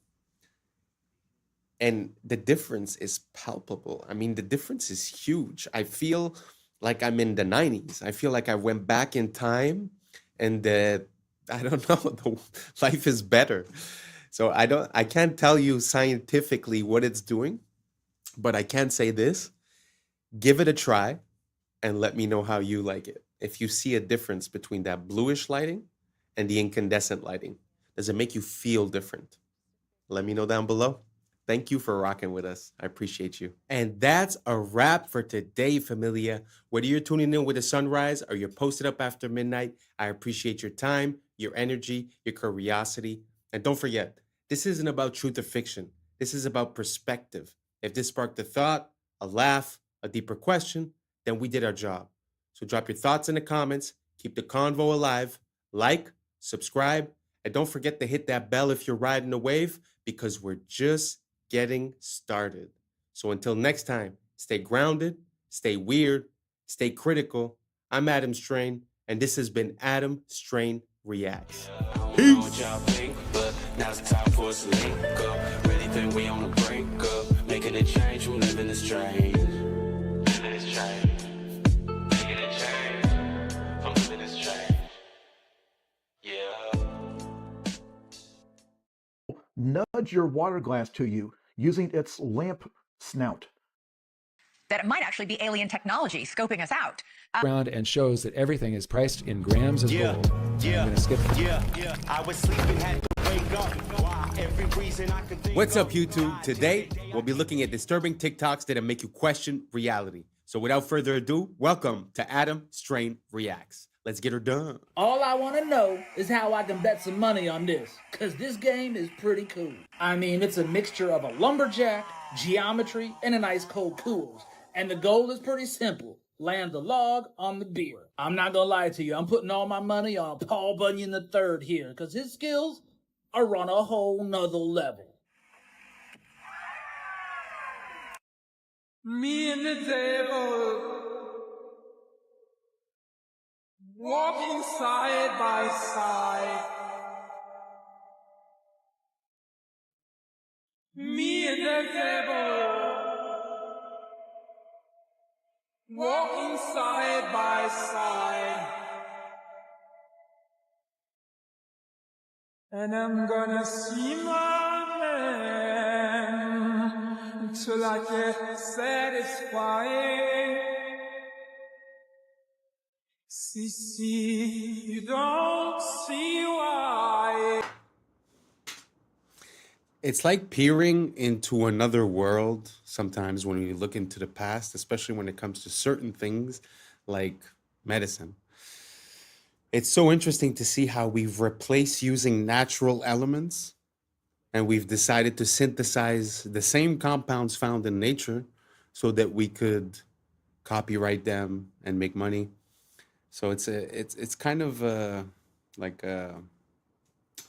[SPEAKER 2] And the difference is palpable. I mean, the difference is huge. I feel like I'm in the 90s. I feel like I went back in time and I don't know, life is better. So I can't tell you scientifically what it's doing, but I can say this: give it a try and let me know how you like it. If you see a difference between that bluish lighting and the incandescent lighting, does it make you feel different? Let me know down below. Thank you for rocking with us. I appreciate you. And that's a wrap for today, familia. Whether you're tuning in with the sunrise or you're posted up after midnight, I appreciate your time, your energy, your curiosity. And don't forget, this isn't about truth or fiction. This is about perspective. If this sparked a thought, a laugh, a deeper question, then we did our job. So drop your thoughts in the comments, keep the convo alive, like, subscribe, and don't forget to hit that bell if you're riding a wave, because we're just getting started. So until next time, stay grounded, stay weird, stay critical. I'm Adam Strain, and this has been Adam Strain Reacts. Peace. Now's the time for us to link up. Really think we on the brink up. Making a change from living this strange. Living this strange. Making a change from living this strange. Yeah.
[SPEAKER 7] Nudge your water glass to you using its lamp snout.
[SPEAKER 8] That it might actually be alien technology scoping us out.
[SPEAKER 15] Around and shows that everything is priced in grams of gold. I'm gonna skip.
[SPEAKER 24] I was sleeping, had to wake up. Why? Every reason I could think.
[SPEAKER 2] What's up, YouTube? Today, we'll be looking at disturbing TikToks that'll make you question reality. So without further ado, welcome to Adam Strain Reacts. Let's get her done.
[SPEAKER 25] All I want to know is how I can bet some money on this, because this game is pretty cool. I mean, it's a mixture of a lumberjack, geometry, and an ice cold cools. And the goal is pretty simple. Land the log on the beer. I'm not gonna lie to you, I'm putting all my money on Paul Bunyan III here, because his skills are on a whole nother level.
[SPEAKER 26] Me and the devil walking side by side. Me and the devil walking side by side. And I'm gonna see my man until I get satisfied. See, you don't see why.
[SPEAKER 2] It's like peering into another world sometimes when we look into the past, especially when it comes to certain things like medicine. It's so interesting to see how we've replaced using natural elements and we've decided to synthesize the same compounds found in nature so that we could copyright them and make money. So it's kind of like a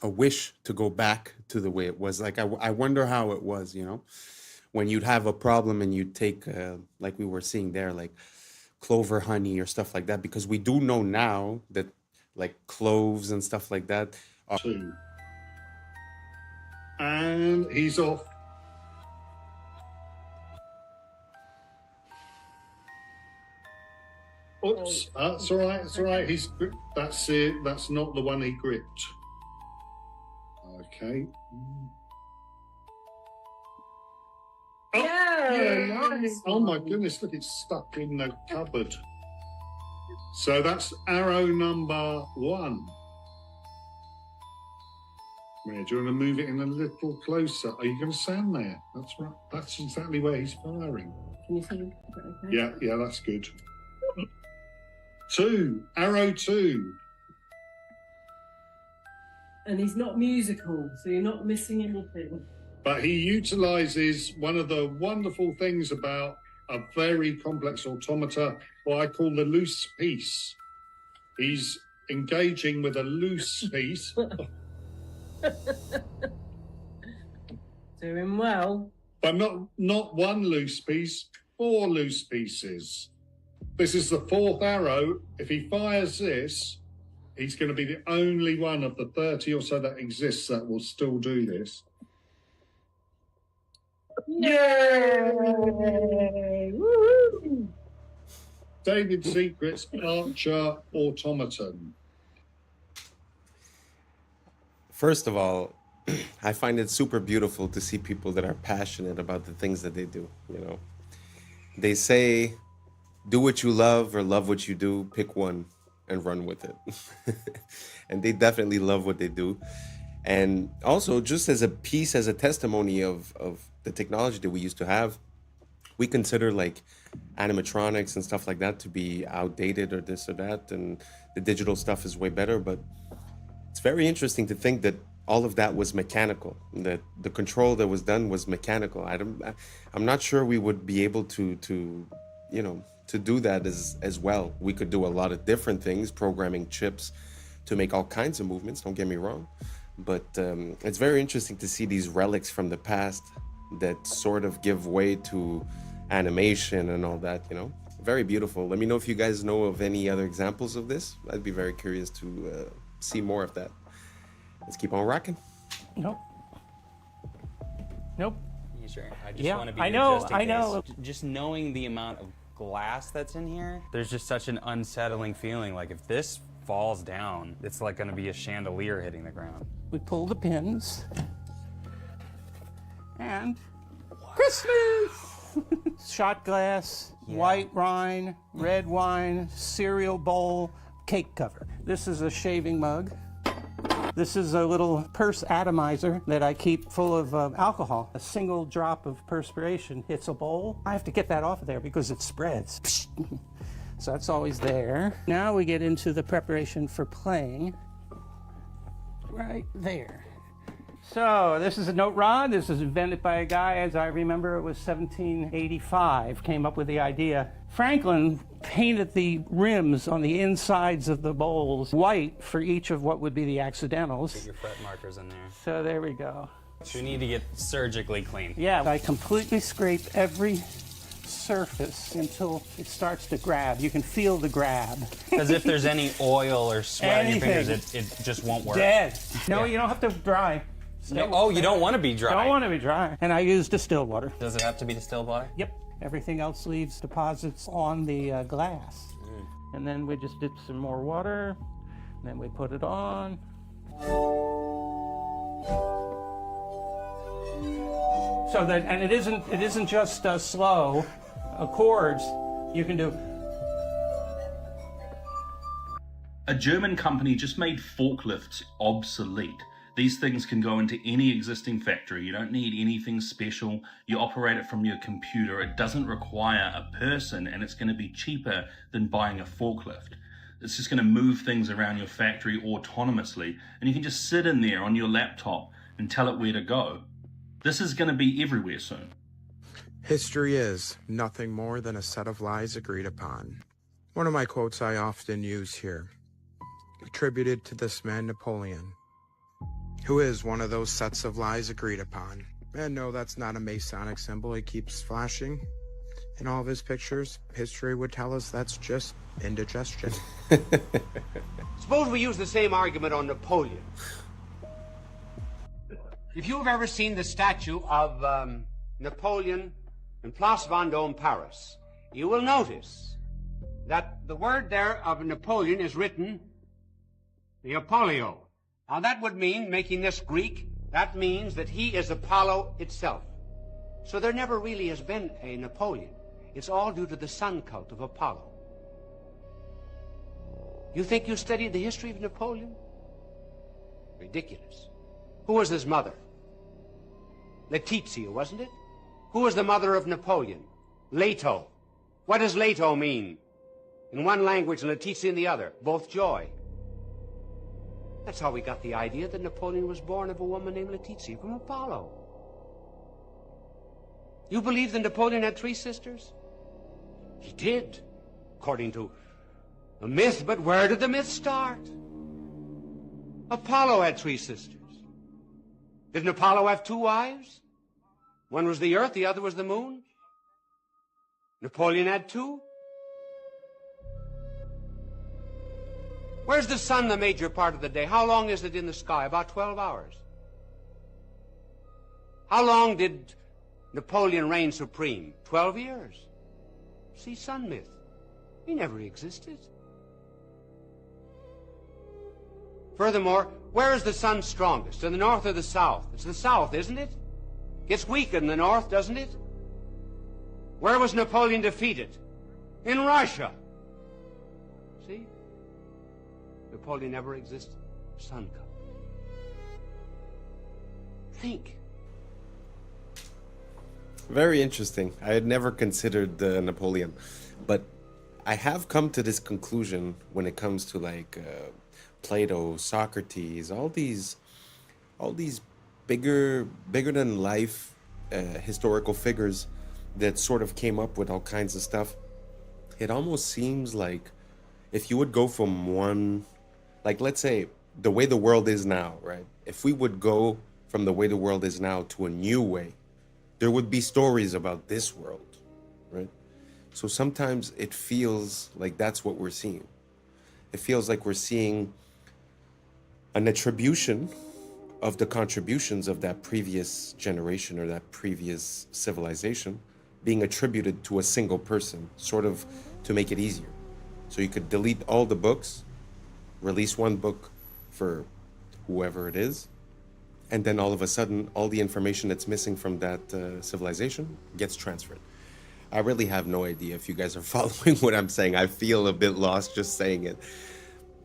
[SPEAKER 2] wish to go back to the way it was. Like I wonder how it was, you know, when you'd have a problem and you'd take like we were seeing there, like clover honey or stuff like that, because we do know now that like cloves and stuff like that.
[SPEAKER 27] And he's off. Oops, that's all right, it's all right. That's it, that's not the one he gripped. Okay. Oh, yeah. Oh my goodness, look, it's stuck in the cupboard. So that's arrow number 1. Where, do you want to move it in a little closer? Are you going to stand there? That's right. That's exactly where he's firing.
[SPEAKER 28] Can you see? Okay.
[SPEAKER 27] Yeah, that's good. 2, arrow 2.
[SPEAKER 28] And he's not musical, so you're not missing anything.
[SPEAKER 27] But he utilizes one of the wonderful things about a very complex automata, what I call the loose piece. He's engaging with a loose piece.
[SPEAKER 28] Doing well.
[SPEAKER 27] But not one loose piece, 4 loose pieces. This is the 4th arrow. If he fires this, he's going to be the only one of the 30 or so that exists that will still do this.
[SPEAKER 28] Yay! Woo-hoo!
[SPEAKER 27] David Secret's Archer Automaton.
[SPEAKER 2] First of all, I find it super beautiful to see people that are passionate about the things that they do, you know. They say, do what you love or love what you do, pick one and run with it. And they definitely love what they do. And also, just as a piece, as a testimony of the technology that we used to have, we consider like animatronics and stuff like that to be outdated or this or that, and the digital stuff is way better. But it's very interesting to think that all of that was mechanical, that the control that was done was mechanical. I'm not sure we would be able to you know, to do that as well. We could do a lot of different things, programming chips to make all kinds of movements, don't get me wrong. But it's very interesting to see these relics from the past that sort of give way to animation and all that, you know. Very beautiful. Let me know if you guys know of any other examples of this. I'd be very curious to see more of that. Let's keep on rocking.
[SPEAKER 9] Nope. Nope.
[SPEAKER 10] Sure. I just
[SPEAKER 9] Yeah,
[SPEAKER 10] want to be
[SPEAKER 9] I
[SPEAKER 10] here
[SPEAKER 9] know,
[SPEAKER 10] just in
[SPEAKER 9] I
[SPEAKER 10] case.
[SPEAKER 9] know.
[SPEAKER 10] Just knowing the amount of glass that's in here, there's just such an unsettling feeling. Like if this falls down, it's like going to be a chandelier hitting the ground.
[SPEAKER 9] We pull the pins. And Christmas! Shot glass, white wine, red wine, cereal bowl, cake cover. This is a shaving mug. This is a little purse atomizer that I keep full of alcohol. A single drop of perspiration hits a bowl. I have to get that off of there because it spreads. So that's always there. Now we get into the preparation for playing. Right there. So this is a note rod. This is invented by a guy, as I remember, it was 1785, came up with the idea. Franklin painted the rims on the insides of the bowls white for each of what would be the accidentals.
[SPEAKER 10] Get your fret markers in there.
[SPEAKER 9] So there we go.
[SPEAKER 10] So you need to get surgically clean.
[SPEAKER 9] Yeah, I completely scrape every surface until it starts to grab. You can feel the grab.
[SPEAKER 10] Because if there's any oil or sweat on your fingers,
[SPEAKER 9] Anything.
[SPEAKER 10] it just won't work.
[SPEAKER 9] Dead. No,
[SPEAKER 10] Yeah.
[SPEAKER 9] you don't have to dry.
[SPEAKER 10] No, oh, you don't want to be dry.
[SPEAKER 9] Don't want to be dry. And I use distilled water.
[SPEAKER 10] Does it have to be distilled water?
[SPEAKER 9] Yep. Everything else leaves deposits on the glass. And then we just dip some more water. And then we put it on. So that, and it isn't just slow chords. You can do.
[SPEAKER 11] A German company just made forklifts obsolete. These things can go into any existing factory. You don't need anything special. You operate it from your computer. It doesn't require a person, and it's going to be cheaper than buying a forklift. It's just going to move things around your factory autonomously, and you can just sit in there on your laptop and tell it where to go. This is going to be everywhere soon.
[SPEAKER 12] History is nothing more than a set of lies agreed upon. One of my quotes I often use here, attributed to this man Napoleon, who is one of those sets of lies agreed upon. And no, that's not a Masonic symbol he keeps flashing in all of his pictures. History would tell us that's just indigestion.
[SPEAKER 13] Suppose we use the same argument on Napoleon. If you've ever seen the statue of Napoleon in Place Vendôme, Paris, you will notice that the word there of Napoleon is written Neapolio. Now that would mean, making this Greek, that means that he is Apollo itself. So there never really has been a Napoleon. It's all due to the sun cult of Apollo. You think you studied the history of Napoleon? Ridiculous. Who was his mother? Letizia, wasn't it? Who was the mother of Napoleon? Leto. What does Leto mean? In one language and Letizia in the other. Both joy. That's how we got the idea that Napoleon was born of a woman named Letizia from Apollo. You believe that Napoleon had 3 sisters? He did, according to a myth, but where did the myth start? Apollo had 3 sisters. Didn't Apollo have 2 wives? One was the earth, the other was the moon. Napoleon had 2. Where's the sun the major part of the day? How long is it in the sky? About 12 hours. How long did Napoleon reign supreme? 12 years. See, sun myth. He never existed. Furthermore, where is the sun strongest? In the north or the south? It's the south, isn't it? Gets weaker in the north, doesn't it? Where was Napoleon defeated? In Russia. See? Napoleon never existed. Sun cult. Think.
[SPEAKER 2] Very interesting. I had never considered Napoleon, but I have come to this conclusion when it comes to like Plato, Socrates, all these bigger than life historical figures that sort of came up with all kinds of stuff. It almost seems like if you would go from one, like let's say the way the world is now, right? If we would go from the way the world is now to a new way, there would be stories about this world, right? So sometimes it feels like that's what we're seeing. It feels like we're seeing an attribution of the contributions of that previous generation or that previous civilization being attributed to a single person, sort of to make it easier. So you could delete all the books, release one book for whoever it is, and then all of a sudden, all the information that's missing from that civilization gets transferred. I really have no idea if you guys are following what I'm saying. I feel a bit lost just saying it.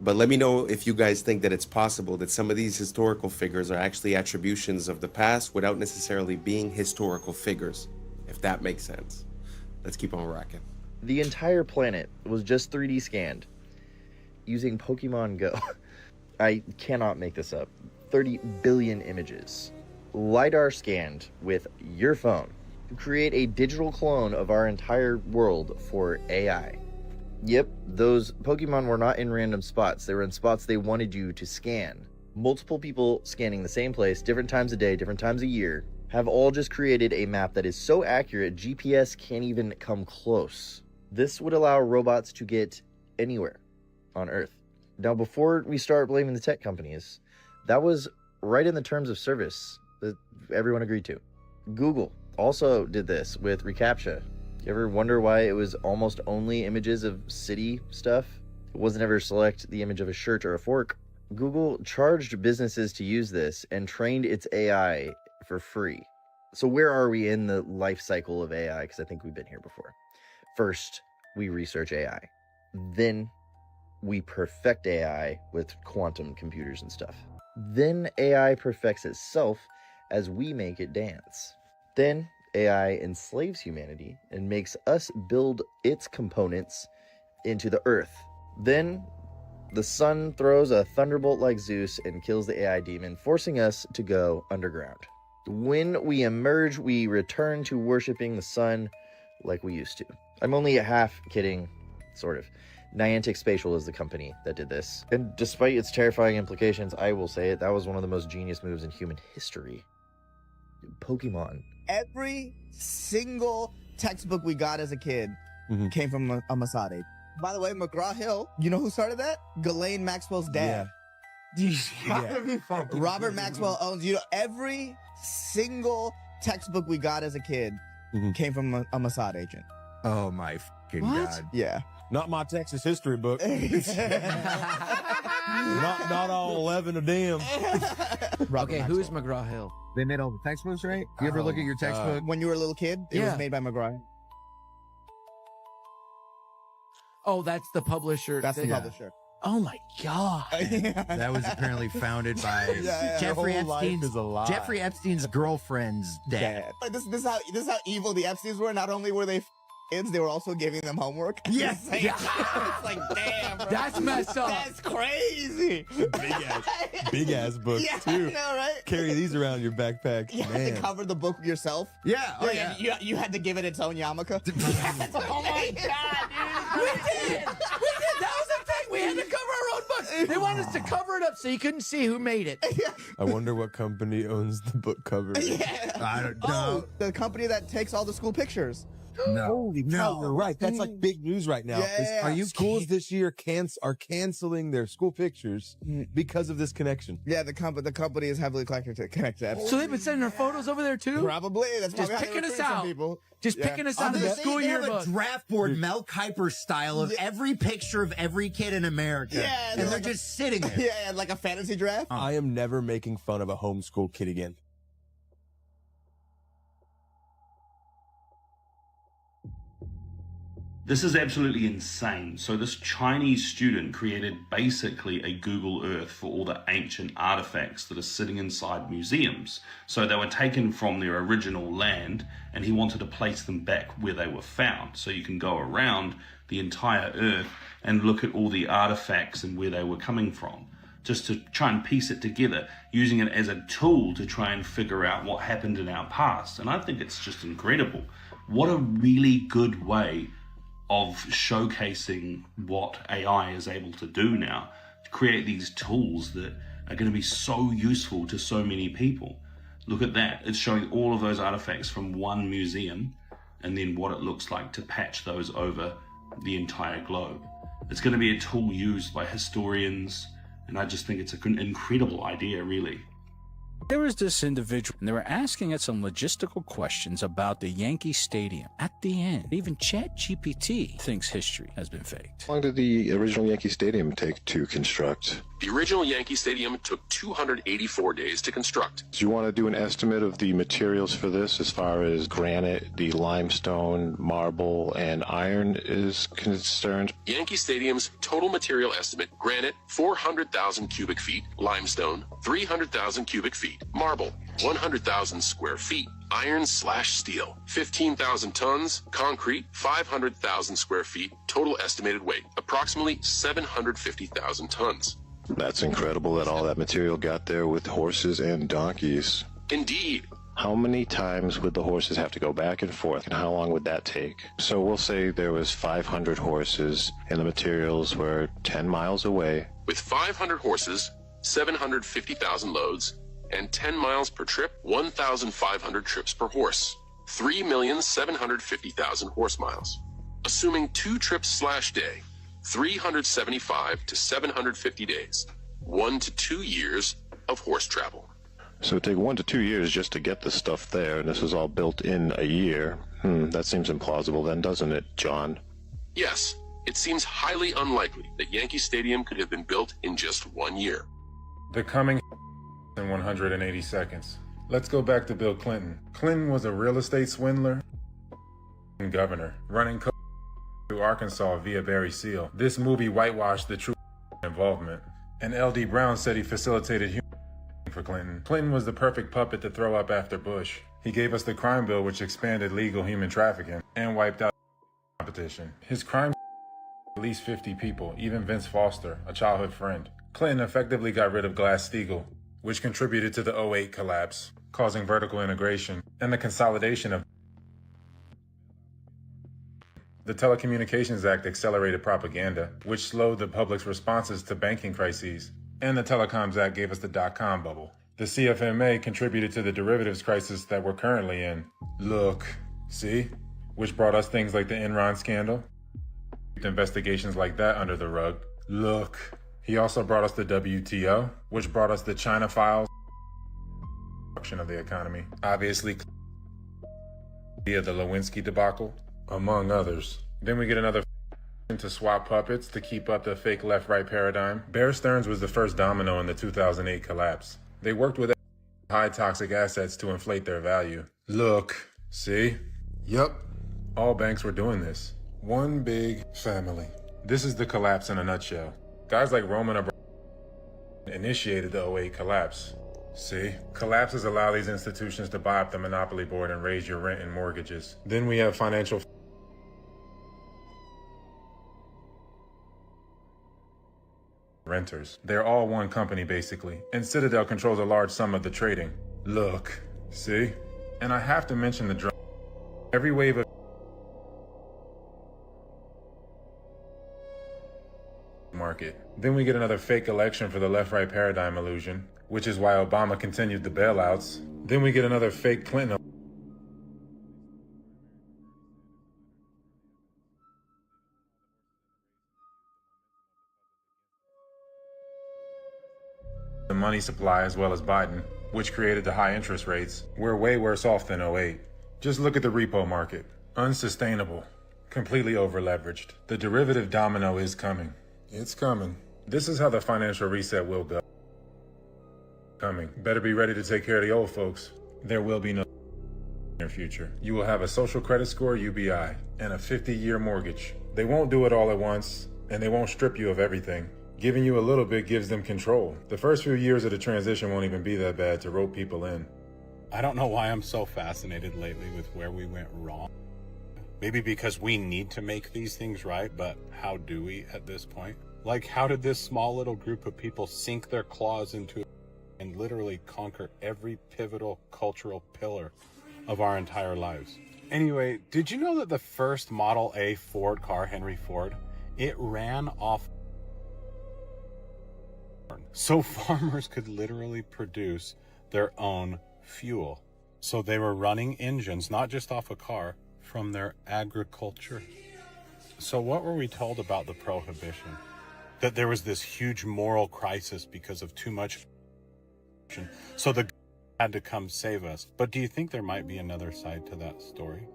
[SPEAKER 2] But let me know if you guys think that it's possible that some of these historical figures are actually attributions of the past without necessarily being historical figures, if that makes sense. Let's keep on rocking.
[SPEAKER 4] The entire planet was just 3D scanned using Pokemon Go. I cannot make this up. 30 billion images. LiDAR scanned with your phone to create a digital clone of our entire world for AI. Yep, those Pokemon were not in random spots. They were in spots they wanted you to scan. Multiple people scanning the same place, different times a day, different times a year, have all just created a map that is so accurate, GPS can't even come close. This would allow robots to get anywhere on Earth. Now, before we start blaming the tech companies, that was right in the terms of service that everyone agreed to. Google also did this with reCAPTCHA. You ever wonder why it was almost only images of city stuff? It wasn't ever select the image of a shirt or a fork. Google charged businesses to use this and trained its AI for free. So where are we in the life cycle of AI? Because I think we've been here before. First, we research AI. Then we perfect AI with quantum computers and stuff. Then AI perfects itself as we make it dance. Then AI enslaves humanity and makes us build its components into the earth. Then the sun throws a thunderbolt like Zeus and kills the AI demon, forcing us to go underground. When we emerge, we return to worshiping the sun like we used to. I'm only half kidding, sort of. Niantic Spatial is the company that did this. And despite its terrifying implications, I will say it, that was one of the most genius moves in human history. Pokemon.
[SPEAKER 5] Every single textbook we got as a kid came from a Masade. By the way, McGraw-Hill, you know who started that? Ghislaine Maxwell's dad. Robert Maxwell owns, every single textbook we got as a kid came from a Mossad agent.
[SPEAKER 14] Oh my fucking God.
[SPEAKER 5] Yeah.
[SPEAKER 14] Not my Texas history book. not all 11 of them.
[SPEAKER 5] Okay,
[SPEAKER 14] who
[SPEAKER 5] is McGraw-Hill?
[SPEAKER 14] They made all the textbooks, right? You ever look at your textbook?
[SPEAKER 5] When you were a little kid, it was made by McGraw.
[SPEAKER 16] Oh, that's the publisher.
[SPEAKER 5] That's the publisher.
[SPEAKER 16] Oh my God.
[SPEAKER 14] That was apparently founded by
[SPEAKER 16] Jeffrey
[SPEAKER 14] Jeffrey Epstein's girlfriend's dad.
[SPEAKER 5] This is how evil the Epsteins were. Not only were they kids, they were also giving them homework.
[SPEAKER 16] Yes.
[SPEAKER 5] It's like, damn, bro.
[SPEAKER 16] That's messed up.
[SPEAKER 5] That's crazy.
[SPEAKER 14] Big ass books
[SPEAKER 5] Yeah,
[SPEAKER 14] too.
[SPEAKER 5] I know, right?
[SPEAKER 14] Carry these around your backpack.
[SPEAKER 5] You had to cover the book yourself.
[SPEAKER 14] Yeah. Oh, yeah.
[SPEAKER 5] You had to give it its own yarmulke.
[SPEAKER 16] Oh my God, dude. We did. That was the thing. We had to cover our own books. They wanted us to cover it up so you couldn't see who made it.
[SPEAKER 14] I wonder what company owns the book cover. I don't know.
[SPEAKER 5] Oh, the company that takes all the school pictures.
[SPEAKER 14] No.
[SPEAKER 5] Holy
[SPEAKER 14] No,
[SPEAKER 5] cow.
[SPEAKER 14] you're right. That's like big news right now.
[SPEAKER 5] Yeah.
[SPEAKER 14] Are you schools this year are canceling their school pictures because of this connection?
[SPEAKER 5] Yeah, the company is heavily connected to Epstein.
[SPEAKER 16] So they've been sending our photos over there too?
[SPEAKER 5] Probably. That's
[SPEAKER 16] just
[SPEAKER 5] probably how they
[SPEAKER 16] picking us
[SPEAKER 5] recruit some
[SPEAKER 16] out.
[SPEAKER 5] people.
[SPEAKER 16] Just picking us out of the school
[SPEAKER 14] They have
[SPEAKER 16] yearbook.
[SPEAKER 14] a draft board, Mel Kiper style, of every picture of every kid in America.
[SPEAKER 5] Yeah,
[SPEAKER 14] and they're just sitting there.
[SPEAKER 5] Yeah, like a fantasy draft.
[SPEAKER 14] I am never making fun of a homeschool kid again.
[SPEAKER 11] This is absolutely insane. So this Chinese student created basically a Google Earth for all the ancient artifacts that are sitting inside museums. So they were taken from their original land and he wanted to place them back where they were found. So you can go around the entire Earth and look at all the artifacts and where they were coming from, just to try and piece it together, using it as a tool to try and figure out what happened in our past. And I think it's just incredible. What a really good way of showcasing what AI is able to do now, to create these tools that are going to be so useful to so many people. Look at that. It's showing all of those artifacts from one museum and then what it looks like to patch those over the entire globe. It's going to be a tool used by historians, and I just think it's an incredible idea, really.
[SPEAKER 1] There was this individual, and they were asking it some logistical questions about the Yankee Stadium. At the end, even ChatGPT thinks history has been faked.
[SPEAKER 3] How long did the original Yankee Stadium take to construct?
[SPEAKER 17] The original Yankee Stadium took 284 days to construct.
[SPEAKER 3] Do you want to do an estimate of the materials for this as far as granite, the limestone, marble, and iron is concerned?
[SPEAKER 17] Yankee Stadium's total material estimate: granite, 400,000 cubic feet; limestone, 300,000 cubic feet; marble, 100,000 square feet; iron/steel, 15,000 tons; concrete, 500,000 square feet. Total estimated weight, approximately 750,000 tons.
[SPEAKER 3] That's incredible that all that material got there with horses and donkeys.
[SPEAKER 17] Indeed.
[SPEAKER 3] How many times would the horses have to go back and forth, and how long would that take? So we'll say there was 500 horses, and the materials were 10 miles away.
[SPEAKER 17] With 500 horses, 750,000 loads, and 10 miles per trip, 1,500 trips per horse. 3,750,000 horse miles. Assuming 2 trips/day, 375 to 750 days, 1 to 2 years of horse travel.
[SPEAKER 3] So it'd take 1 to 2 years just to get the stuff there, and this was all built in a year. That seems implausible then, doesn't it, John?
[SPEAKER 17] Yes, it seems highly unlikely that Yankee Stadium could have been built in just 1 year.
[SPEAKER 18] The coming in 180 seconds. Let's go back to Bill Clinton. Clinton was a real estate swindler and governor, running through Arkansas via Barry Seal. This movie whitewashed the true involvement. And L.D. Brown said he facilitated human for Clinton. Clinton was the perfect puppet to throw up after Bush. He gave us the crime bill, which expanded legal human trafficking and wiped out competition. His crime at least 50 people, even Vince Foster, a childhood friend. Clinton effectively got rid of Glass-Steagall, which contributed to the 2008 collapse, causing vertical integration and the consolidation of. The Telecommunications Act accelerated propaganda, which slowed the public's responses to banking crises. And the Telecoms Act gave us the dot-com bubble. The CFMA contributed to the derivatives crisis that we're currently in. Look, see? Which brought us things like the Enron scandal. Investigations like that under the rug. Look. He also brought us the WTO, which brought us the China files. Of the economy. Obviously, via the Lewinsky debacle, among others. Then we get another to swap puppets to keep up the fake left-right paradigm. Bear Stearns was the first domino in the 2008 collapse. They worked with high toxic assets to inflate their value. Look, see? Yup, all banks were doing this. One big family. This is the collapse in a nutshell. Guys like Roman Abramovich initiated the 2008 collapse. See? Collapses allow these institutions to buy up the monopoly board and raise your rent and mortgages. Then we have financial renters. They're all one company, basically. And Citadel controls a large sum of the trading. Look. See? And I have to mention the drone. Every wave of market. Then we get another fake election for the left-right paradigm illusion, which is why Obama continued the bailouts. Then we get another fake Clinton. The money supply as well as Biden, which created the high interest rates. We're way worse off than 2008. Just look at the repo market. Unsustainable. Completely over-leveraged. The derivative domino is coming. It's coming. This is how the financial reset will go. Coming. Better be ready to take care of the old folks. There will be no near future. You will have a social credit score, UBI, and a 50-year mortgage. They won't do it all at once, and they won't strip you of everything. Giving you a little bit gives them control. The first few years of the transition won't even be that bad to rope people in.
[SPEAKER 6] I don't know why I'm so fascinated lately with where we went wrong. Maybe because we need to make these things right, but how do we at this point? Like, how did this small little group of people sink their claws into and literally conquer every pivotal cultural pillar of our entire lives? Anyway, did you know that the first Model A Ford car, Henry Ford, it ran off so farmers could literally produce their own fuel? So they were running engines, not just off a car, from their agriculture. So what were we told about the Prohibition? That there was this huge moral crisis because of too much, so the had to come save us. But do you think there might be another side to that story?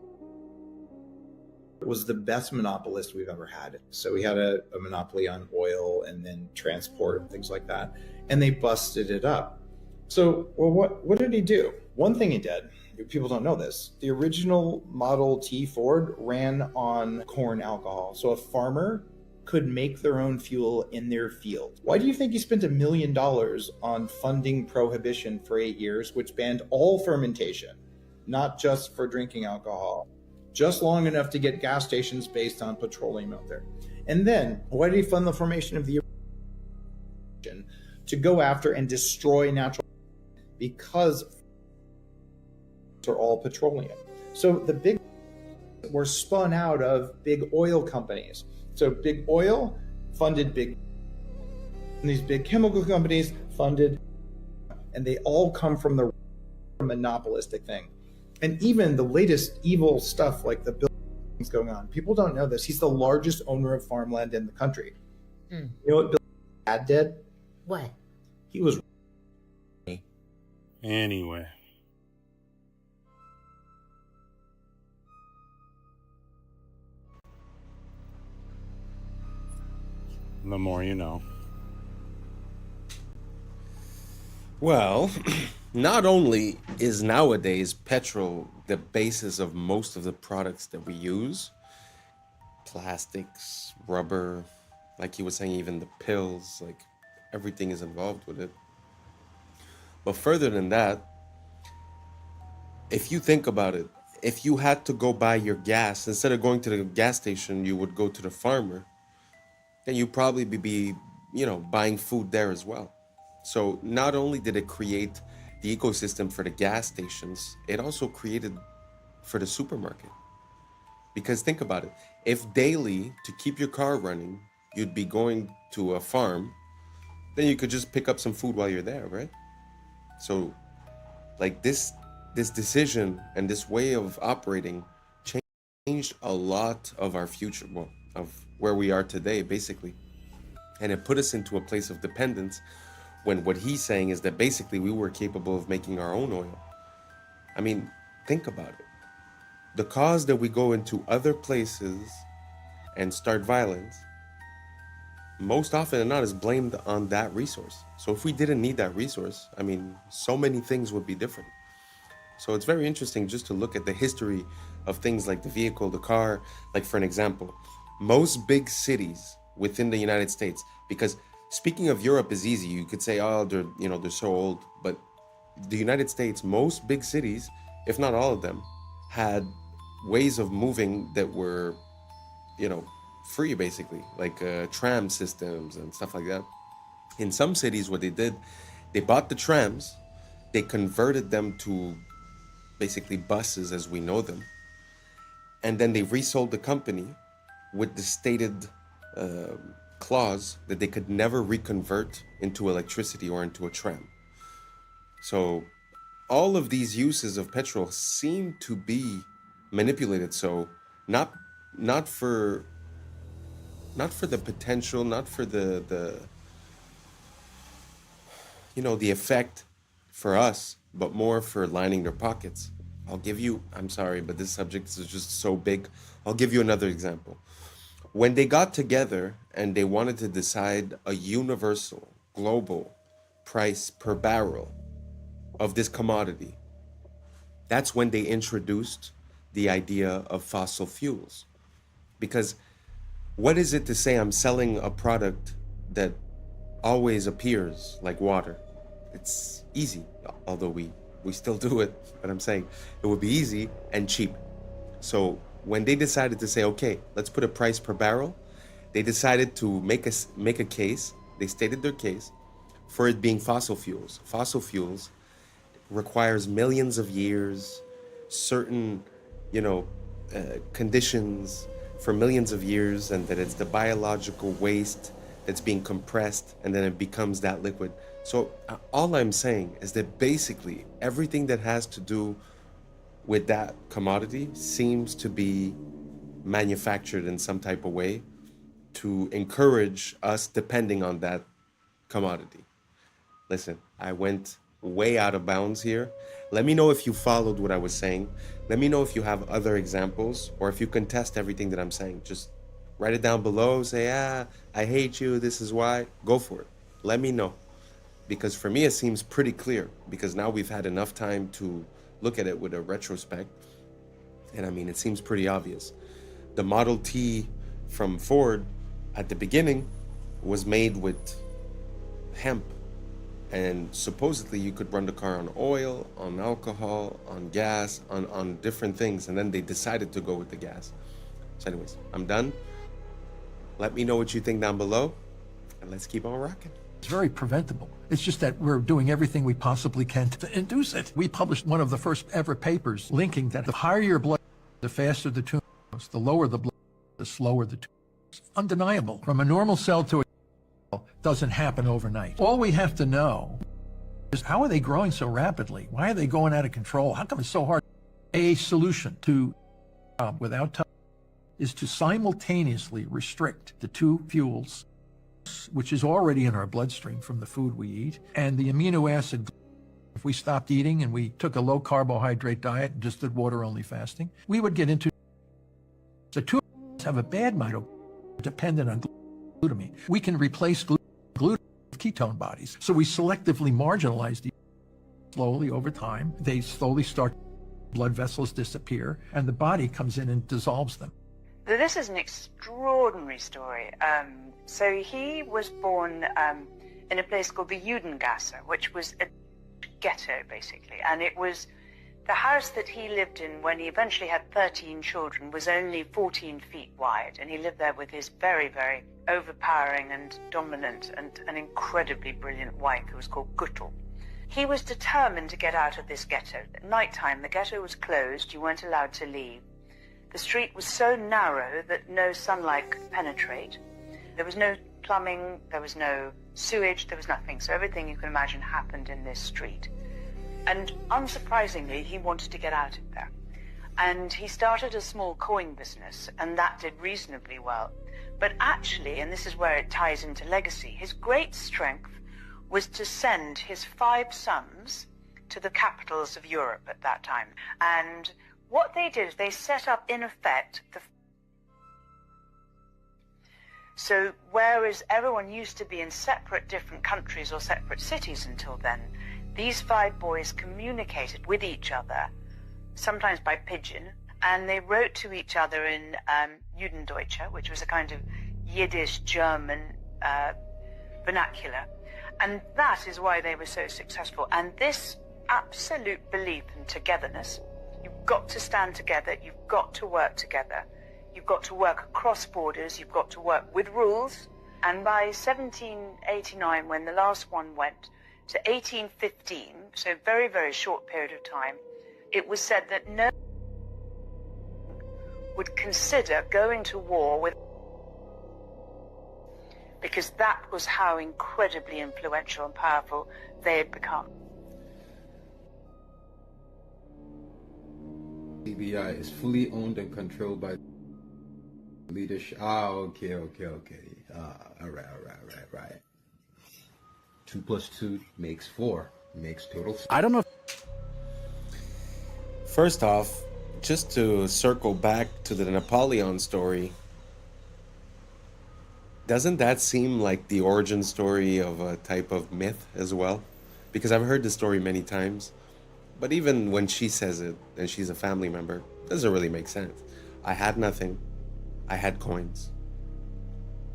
[SPEAKER 7] It was the best monopolist we've ever had. So we had a monopoly on oil and then transport and things like that. And they busted it up. So, well, what did he do? One thing he did, people don't know this, the original Model T Ford ran on corn alcohol. So a farmer could make their own fuel in their field. Why do you think he spent $1 million on funding Prohibition for 8 years, which banned all fermentation, not just for drinking alcohol, just long enough to get gas stations based on petroleum out there? And then why did he fund the formation of the to go after and destroy natural, because are all petroleum. So the big were spun out of big oil companies. So big oil funded big, and these big chemical companies funded, and they all come from the monopolistic thing. And even the latest evil stuff like the buildings going on, people don't know this. He's the largest owner of farmland in the country. You know what Bill's dad did?
[SPEAKER 8] What?
[SPEAKER 7] He was.
[SPEAKER 6] Anyway. The more you know.
[SPEAKER 2] Well, not only is nowadays petrol the basis of most of the products that we use, plastics, rubber, like he was saying, even the pills, like everything is involved with it. But further than that, if you think about it, if you had to go buy your gas, instead of going to the gas station, you would go to the farmer, then you'd probably be, buying food there as well. So not only did it create the ecosystem for the gas stations, it also created for the supermarket. Because think about it, if daily, to keep your car running, you'd be going to a farm, then you could just pick up some food while you're there, right? So like this decision and this way of operating changed a lot of our future, well, of where we are today, basically. And it put us into a place of dependence, when what he's saying is that basically we were capable of making our own oil. I mean, think about it. The cause that we go into other places and start violence, most often than not, is blamed on that resource. So if we didn't need that resource, I mean, so many things would be different. So it's very interesting just to look at the history of things like the vehicle, the car. Like, for an example, most big cities within the United States, because speaking of Europe is easy, you could say, oh, they're so old, but the United States, most big cities, if not all of them, had ways of moving that were, free, basically, like tram systems and stuff like that. In some cities, what they did, they bought the trams, they converted them to basically buses as we know them, and then they resold the company with the stated clause that they could never reconvert into electricity or into a tram. So all of these uses of petrol seem to be manipulated. So not for the potential, not for the effect for us, but more for lining their pockets. I'm sorry, but this subject is just so big. I'll give you another example. When they got together and they wanted to decide a universal, global price per barrel of this commodity, That's when they introduced the idea of fossil fuels. Because what is it to say I'm selling a product that always appears like water? It's easy, although we still do it, but I'm saying it would be easy and cheap. So when they decided to say, okay, let's put a price per barrel, they decided to make a case. They stated their case for it being fossil fuels. Fossil fuels requires millions of years, certain, conditions for millions of years, and that it's the biological waste that's being compressed, and then it becomes that liquid. So all I'm saying is that basically everything that has to do with that commodity seems to be manufactured in some type of way to encourage us depending on that commodity. Listen, I went way out of bounds here. Let me know if you followed what I was saying. Let me know if you have other examples or if you contest everything that I'm saying. Just write it down below. Say, I hate you. This is why. Go for it. Let me know. Because for me, it seems pretty clear. Because now we've had enough time to look at it with a retrospect. And I mean, it seems pretty obvious. The Model T from Ford at the beginning was made with hemp. And supposedly you could run the car on oil, on alcohol, on gas, on different things. And then they decided to go with the gas. So anyways, I'm done. Let me know what you think down below. And let's keep on rocking.
[SPEAKER 8] It's very preventable. It's just that we're doing everything we possibly can to induce it. We published one of the first ever papers linking that the higher your blood, the faster the tumor grows. The lower the blood, the slower the tumor grows. Undeniable. From a normal cell to a cell doesn't happen overnight. All we have to know is how are they growing so rapidly? Why are they going out of control? How come it's so hard? A solution to without touch is to simultaneously restrict the two fuels, which is already in our bloodstream from the food we eat, and the amino acid. If we stopped eating and we took a low carbohydrate diet and just did water only fasting, we would get into the two have a bad mitochondria dependent on glutamine. We can replace glutamine with ketone bodies. So we selectively marginalize these slowly over time. They slowly start, blood vessels disappear, and the body comes in and dissolves them.
[SPEAKER 15] This is an extraordinary story. So he was born in a place called the Judengasse, which was a ghetto, basically. And it was the house that he lived in when he eventually had 13 children was only 14 feet wide. And he lived there with his very, very overpowering and dominant and an incredibly brilliant wife who was called Guttel. He was determined to get out of this ghetto. At nighttime, the ghetto was closed. You weren't allowed to leave. The street was so narrow that no sunlight could penetrate. There was no plumbing, there was no sewage, there was nothing. So everything you can imagine happened in this street. And unsurprisingly, he wanted to get out of there. And he started a small coin business, and that did reasonably well. But actually, and this is where it ties into legacy, his great strength was to send his 5 sons to the capitals of Europe at that time. And what they did is they set up, in effect, so whereas everyone used to be in separate different countries or separate cities until then, these 5 boys communicated with each other, sometimes by pigeon, and they wrote to each other in Judendeutsche, which was a kind of Yiddish German vernacular. And that is why they were so successful. And this absolute belief in togetherness, you've got to stand together, you've got to work together, you've got to work across borders, you've got to work with rules. And by 1789, when the last one went, to 1815, so a very, very short period of time, it was said that no one would consider going to war with, because that was how incredibly influential and powerful they had become.
[SPEAKER 19] CBI is fully owned and controlled by leadership. Okay. All right. 2 + 2 makes 4. Makes total.
[SPEAKER 1] I don't know.
[SPEAKER 2] First off, just to circle back to the Napoleon story, doesn't that seem like the origin story of a type of myth as well? Because I've heard the story many times, But even when she says it, and she's a family member, it doesn't really make sense. I had nothing. I had coins.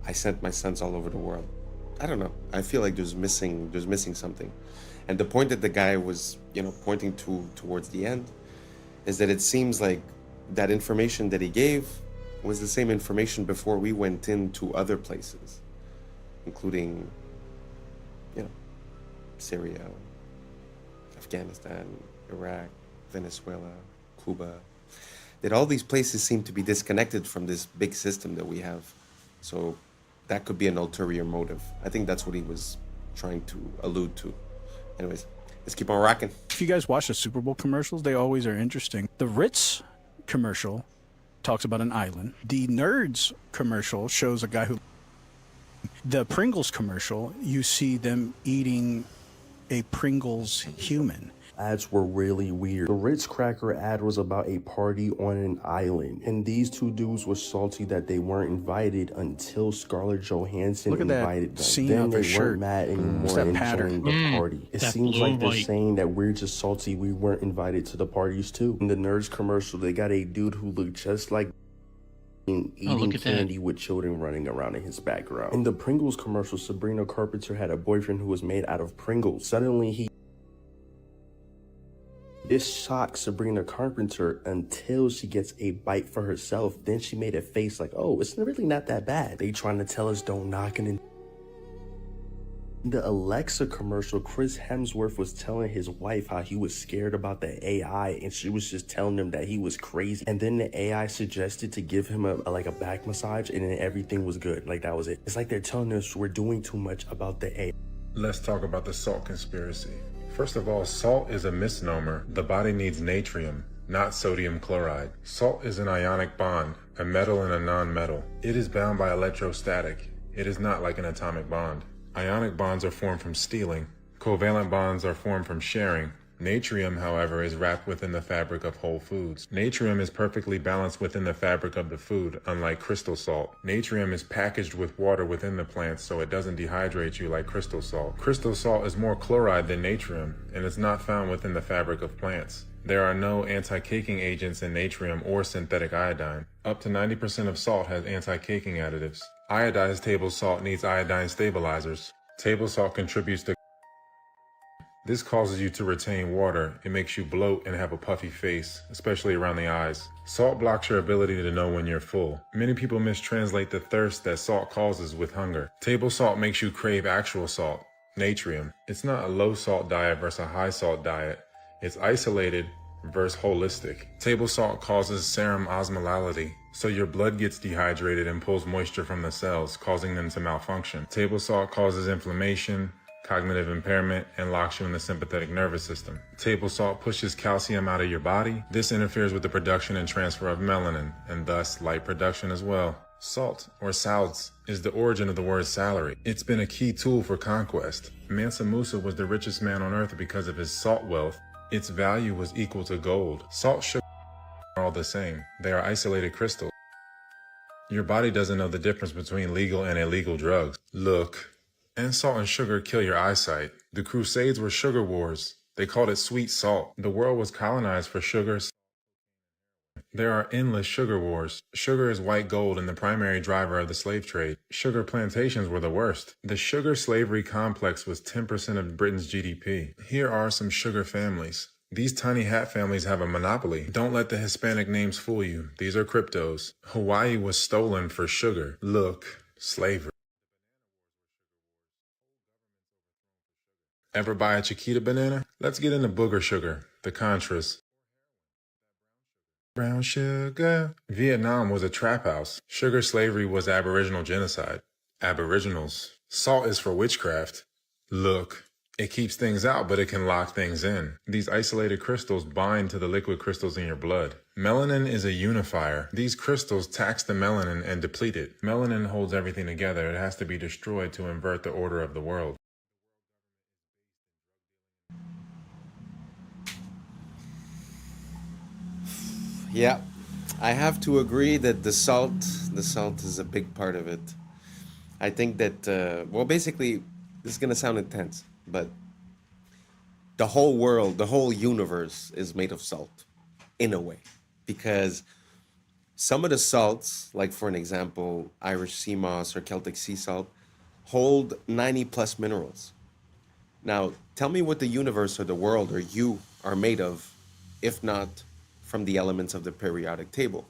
[SPEAKER 2] I sent my sons all over the world. I don't know. I feel like there's missing something. And the point that the guy was, pointing towards the end is that it seems like that information that he gave was the same information before we went into other places, including, Syria, Afghanistan, Iraq, Venezuela, Cuba. That all these places seem to be disconnected from this big system that we have. So that could be an ulterior motive. I think that's what he was trying to allude to. Anyways, let's keep on rocking.
[SPEAKER 1] If you guys watch the Super Bowl commercials, they always are interesting. The Ritz commercial talks about an island. The Nerds commercial shows a guy who... The Pringles commercial, you see them eating a Pringles human.
[SPEAKER 20] Ads were really weird. The Ritz Cracker ad was about a party on an island, and these two dudes were salty that they weren't invited until Scarlett Johansson invited them.
[SPEAKER 1] Seam
[SPEAKER 20] Then
[SPEAKER 1] of
[SPEAKER 20] they
[SPEAKER 1] her
[SPEAKER 20] weren't
[SPEAKER 1] shirt.
[SPEAKER 20] mad anymore
[SPEAKER 1] It's that
[SPEAKER 20] and
[SPEAKER 1] pattern.
[SPEAKER 20] joined the party. It
[SPEAKER 1] That
[SPEAKER 20] seems like they're
[SPEAKER 1] blue-white.
[SPEAKER 20] saying that we're just salty we weren't invited to the parties too. In the Nerds commercial, they got a dude who looked just like eating
[SPEAKER 21] look at that.
[SPEAKER 20] candy with children running around in his background. In the Pringles commercial, Sabrina Carpenter had a boyfriend who was made out of Pringles. Suddenly This shocks Sabrina Carpenter until she gets a bite for herself. Then she made a face like, oh, it's really not that bad. They trying to tell us don't knock it in. The Alexa commercial, Chris Hemsworth was telling his wife how he was scared about the AI, and she was just telling him that he was crazy. And then the AI suggested to give him a back massage, and then everything was good. Like, that was it. It's like they're telling us we're doing too much about the AI.
[SPEAKER 18] Let's talk about the salt conspiracy. First of all, salt is a misnomer. The body needs natrium, not sodium chloride. Salt is an ionic bond, a metal and a non-metal. It is bound by electrostatic. It is not like an atomic bond. Ionic bonds are formed from stealing. Covalent bonds are formed from sharing. Natrium, however, is wrapped within the fabric of whole foods. Natrium is perfectly balanced within the fabric of the food, unlike crystal salt. Natrium is packaged with water within the plants, so it doesn't dehydrate you like crystal salt. Crystal salt is more chloride than natrium, and is not found within the fabric of plants. There are no anti-caking agents in natrium or synthetic iodine. Up to 90% of salt has anti-caking additives. Iodized table salt needs iodine stabilizers. Table salt contributes to... This causes you to retain water. It makes you bloat and have a puffy face, especially around the eyes. Salt blocks your ability to know when you're full. Many people mistranslate the thirst that salt causes with hunger. Table salt makes you crave actual salt, natrium. It's not a low salt diet versus a high salt diet. It's isolated versus holistic. Table salt causes serum osmolality, so your blood gets dehydrated and pulls moisture from the cells, causing them to malfunction. Table salt causes inflammation, cognitive impairment, and locks you in the sympathetic nervous system. Table salt pushes calcium out of your body. This interferes with the production and transfer of melanin, and thus light production as well. Salt, or salts, is the origin of the word salary. It's been a key tool for conquest. Mansa Musa was the richest man on earth because of his salt wealth. Its value was equal to gold. Salt, sugar are all the same. They are isolated crystals. Your body doesn't know the difference between legal and illegal drugs. Look. And salt and sugar kill your eyesight. The Crusades were sugar wars. They called it sweet salt. The world was colonized for sugar. There are endless sugar wars. Sugar is white gold and the primary driver of the slave trade. Sugar plantations were the worst. The sugar slavery complex was 10% of Britain's GDP. Here are some sugar families. These tiny hat families have a monopoly. Don't let the Hispanic names fool you. These are cryptos. Hawaii was stolen for sugar. Look, slavery. Ever buy a Chiquita banana? Let's get into booger sugar, the Contras. Brown sugar. Vietnam was a trap house. Sugar slavery was Aboriginal genocide. Aboriginals. Salt is for witchcraft. Look, it keeps things out, but it can lock things in. These isolated crystals bind to the liquid crystals in your blood. Melanin is a unifier. These crystals tax the melanin and deplete it. Melanin holds everything together. It has to be destroyed to invert the order of the world.
[SPEAKER 2] Yeah, I have to agree that the salt is a big part of it. I think that, well, basically, this is going to sound intense, but the whole world, the whole universe is made of salt in a way, because some of the salts, like for an example, Irish sea moss or Celtic sea salt, hold 90 plus minerals. Now, tell me what the universe or the world or you are made of, if not from the elements of the periodic table.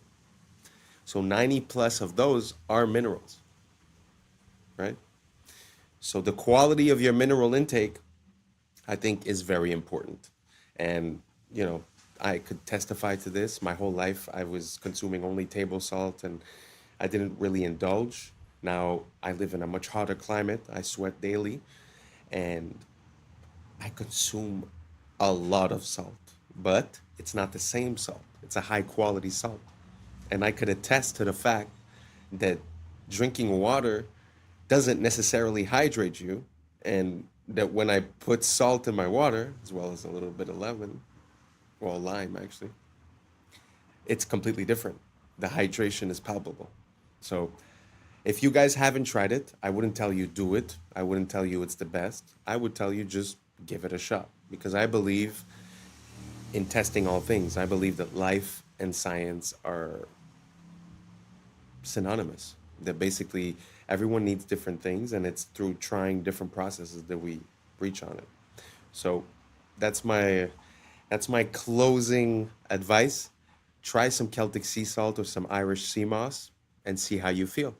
[SPEAKER 2] So 90 plus of those are minerals, right? So the quality of your mineral intake, I think, is very important. And, you know, I could testify to this. My whole life, I was consuming only table salt and I didn't really indulge. Now I live in a much hotter climate. I sweat daily and I consume a lot of salt, but it's not the same salt. It's a high quality salt. And I could attest to the fact that drinking water doesn't necessarily hydrate you, and that when I put salt in my water, as well as a little bit of lemon, well, lime actually, it's completely different. The hydration is palpable. So if you guys haven't tried it, I wouldn't tell you do it. I wouldn't tell you it's the best. I would tell you just give it a shot, because I believe in testing all things. I believe that life and science are synonymous, that basically everyone needs different things, and it's through trying different processes that we reach on it. So that's my closing advice. Try some Celtic sea salt or some Irish sea moss and see how you feel.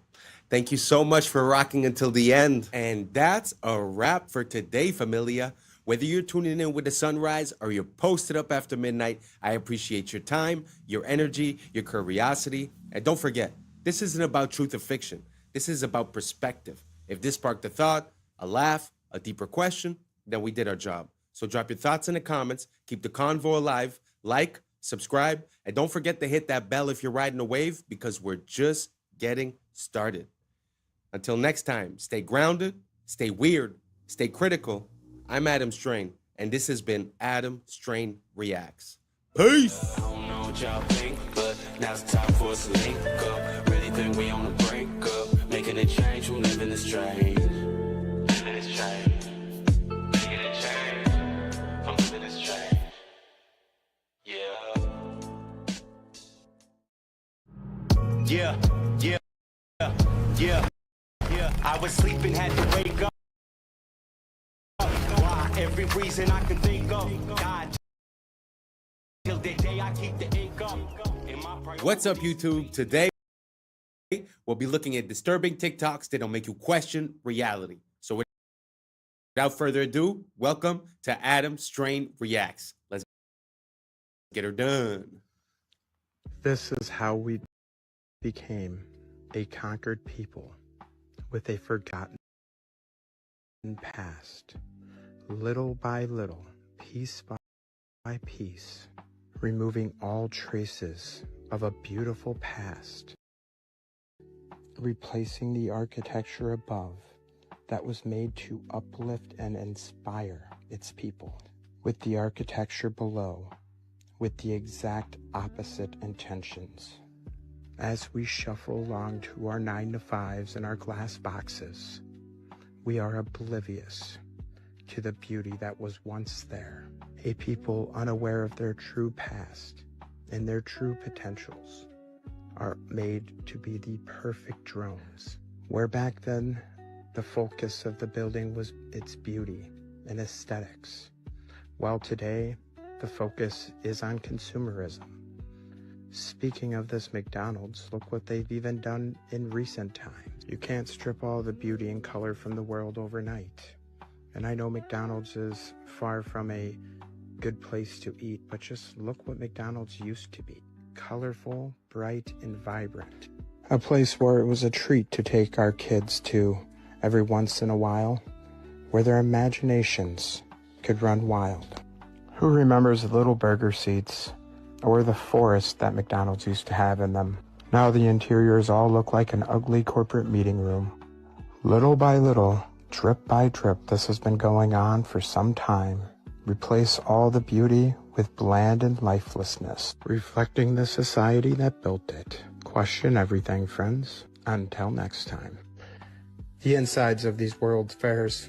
[SPEAKER 2] Thank you so much for rocking until the end. And that's a wrap for today, familia. Whether you're tuning in with the sunrise or you're posted up after midnight, I appreciate your time, your energy, your curiosity. And don't forget, this isn't about truth or fiction. This is about perspective. If this sparked a thought, a laugh, a deeper question, then we did our job. So drop your thoughts in the comments. Keep the convo alive. Like, subscribe, and don't forget to hit that bell if you're riding a wave, because we're just getting started. Until next time, stay grounded, stay weird, stay critical. I'm Adam Strain, and this has been Adam Strain Reacts. Peace!
[SPEAKER 21] I don't know what y'all think, but now's the time for us to link up. Really think we on the brink up, making a change from living this strange. Living this change. Making a change from living this strange. Yeah.
[SPEAKER 22] Yeah, yeah, yeah, yeah. I was sleeping, had to wake up. Why? Every reason I can think of. God, till the day I keep the ink up.
[SPEAKER 2] What's up, YouTube? Today, we'll be looking at disturbing TikToks that'll make you question reality. So without further ado, welcome to Adam Strain Reacts. Let's get her done.
[SPEAKER 12] This is how we became a conquered people with a forgotten past. Little by little, piece by piece, removing all traces of a beautiful past, replacing the architecture above that was made to uplift and inspire its people with the architecture below with the exact opposite intentions. As we shuffle along to our 9-to-5s and our glass boxes, we are oblivious to the beauty that was once there. A people unaware of their true past and their true potentials are made to be the perfect drones. Where back then, the focus of the building was its beauty and aesthetics, while today, the focus is on consumerism. Speaking of this McDonald's, look what they've even done in recent times. You can't strip all the beauty and color from the world overnight. And I know McDonald's is far from a good place to eat, but just look what McDonald's used to be. Colorful, bright, and vibrant. A place where it was a treat to take our kids to every once in a while, where their imaginations could run wild. Who remembers the little burger seats, or the forest that McDonald's used to have in them? Now the interiors all look like an ugly corporate meeting room. Little by little, drip by drip, this has been going on for some time. Replace all the beauty with bland and lifelessness, reflecting the society that built it. Question everything, friends. Until next time. The insides of these world fairs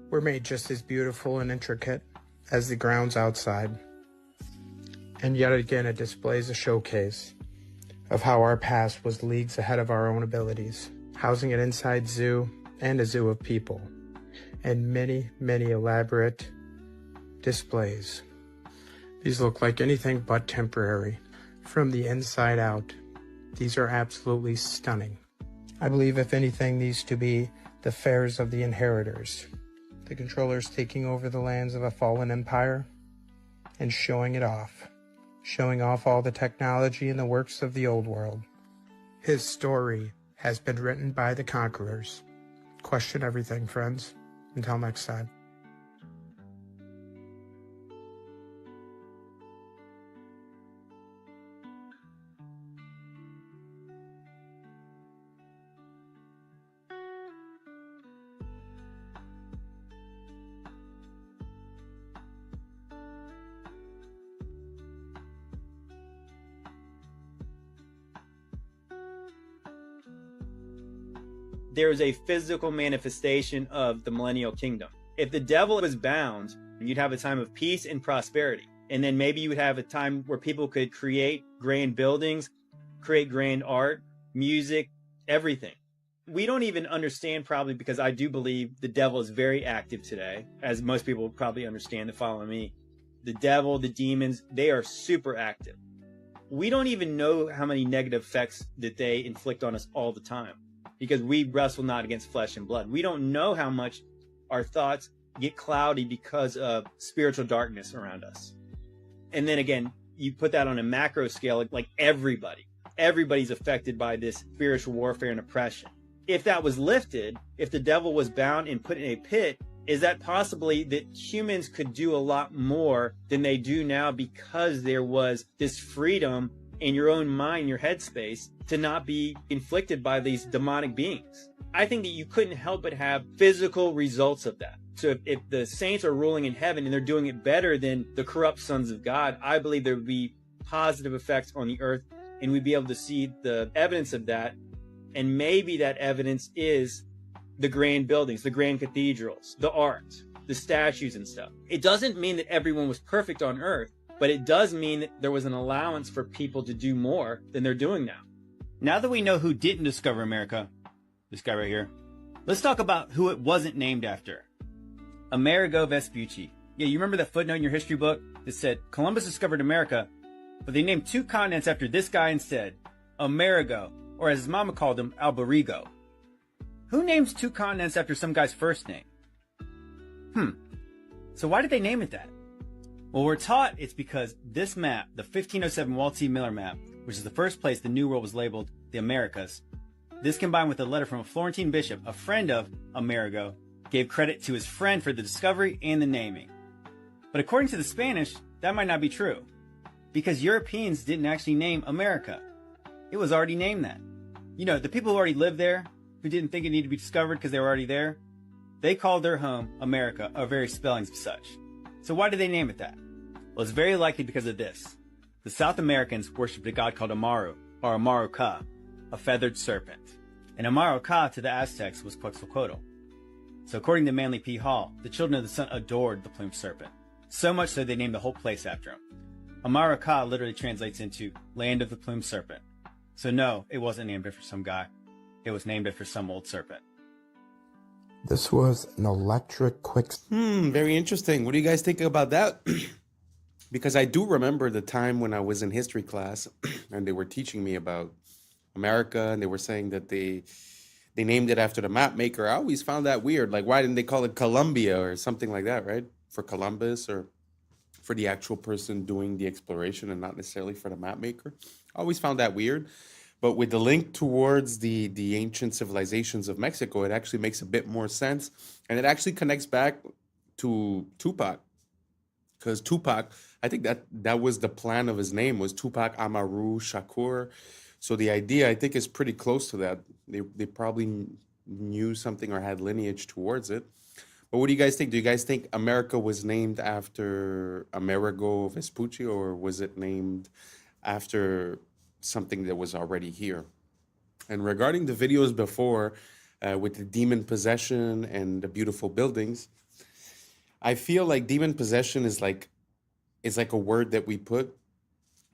[SPEAKER 12] were were made just as beautiful and intricate as the grounds outside. And yet again, it displays a showcase of how our past was leagues ahead of our own abilities, housing an inside zoo and a zoo of people, and many, many elaborate displays. These look like anything but temporary. From the inside out, these are absolutely stunning. I believe, if anything, these to be the fairs of the inheritors, the controllers taking over the lands of a fallen empire and showing off all the technology and the works of the old world. His story has been written by the conquerors. Question everything, friends. Until next time.
[SPEAKER 9] There is a physical manifestation of the millennial kingdom. If the devil was bound, you'd have a time of peace and prosperity. And then maybe you would have a time where people could create grand buildings, create grand art, music, everything. We don't even understand, probably because I do believe the devil is very active today, as most people will probably understand that follow me. The devil, the demons, they are super active. We don't even know how many negative effects that they inflict on us all the time, because we wrestle not against flesh and blood. We don't know how much our thoughts get cloudy because of spiritual darkness around us. And then again, you put that on a macro scale, like everybody's affected by this spiritual warfare and oppression. If that was lifted, if the devil was bound and put in a pit, is that possibly that humans could do a lot more than they do now, because there was this freedom in your own mind, your headspace, to not be inflicted by these demonic beings? I think that you couldn't help but have physical results of that. So if the saints are ruling in heaven and they're doing it better than the corrupt sons of God, I believe there would be positive effects on the earth, and we'd be able to see the evidence of that. And maybe that evidence is the grand buildings, the grand cathedrals, the art, the statues and stuff. It doesn't mean that everyone was perfect on earth, but it does mean that there was an allowance for people to do more than they're doing now. Now that we know who didn't discover America, this guy right here, let's talk about who it wasn't named after. Amerigo Vespucci. Yeah, you remember that footnote in your history book that said Columbus discovered America, but they named 2 continents after this guy instead, Amerigo, or as his mama called him, Alberigo. Who names 2 continents after some guy's first name? So why did they name it that? Well, we're taught it's because this map, the 1507 Walt C. Miller map, which is the first place the New World was labeled the Americas, this combined with a letter from a Florentine bishop, a friend of Amerigo, gave credit to his friend for the discovery and the naming. But according to the Spanish, that might not be true, because Europeans didn't actually name America. It was already named that. You know, the people who already lived there, who didn't think it needed to be discovered because they were already there, they called their home America, or various spellings of such. So why did they name it that? Well, it's very likely because of this. The South Americans worshipped a god called Amaru, or Amaru Ka, a feathered serpent. And Amaru Ka to the Aztecs was Quetzalcoatl. So according to Manly P. Hall, the children of the sun adored the plumed serpent. So much so they named the whole place after him. Amaru Ka literally translates into land of the plumed serpent. So no, it wasn't named after some guy. It was named after some old serpent.
[SPEAKER 12] This was an electric quick...
[SPEAKER 2] Very interesting. What do you guys think about that? Because I do remember the time when I was in history class and they were teaching me about America, and they were saying that they named it after the map maker. I always found that weird. Like, why didn't they call it Columbia or something like that, right? For Columbus, or for the actual person doing the exploration and not necessarily for the map maker. I always found that weird. But with the link towards the ancient civilizations of Mexico, it actually makes a bit more sense. And it actually connects back to Tupac. Because Tupac, I think that was the plan of his name, was Tupac Amaru Shakur. So the idea, I think, is pretty close to that. They probably knew something or had lineage towards it. But what do you guys think? Do you guys think America was named after Amerigo Vespucci, or was it named after something that was already here? And regarding the videos before, with the demon possession and the beautiful buildings, I feel like demon possession is like a word that we put,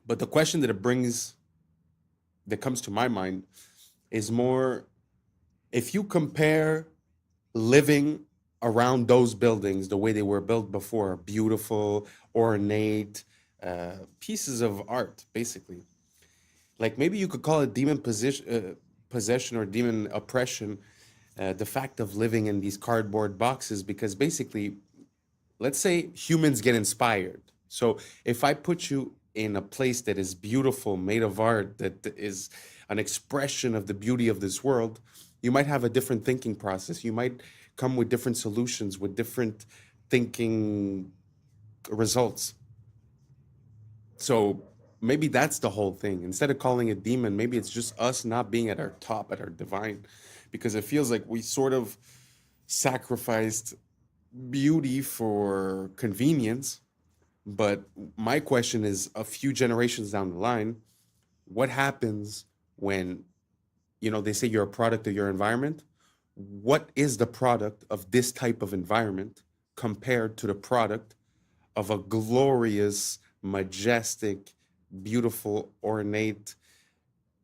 [SPEAKER 2] but the question that comes to my mind is more, if you compare living around those buildings the way they were built before, beautiful, ornate, pieces of art, basically. Like maybe you could call it possession or demon oppression, the fact of living in these cardboard boxes, because basically, let's say humans get inspired. So if I put you in a place that is beautiful, made of art, that is an expression of the beauty of this world, you might have a different thinking process. You might come with different solutions, with different thinking results. So maybe that's the whole thing. Instead of calling it demon, maybe it's just us not being at our top, at our divine, because it feels like we sort of sacrificed beauty for convenience. But my question is, a few generations down the line, what happens when, they say you're a product of your environment? What is the product of this type of environment compared to the product of a glorious, majestic, beautiful, ornate,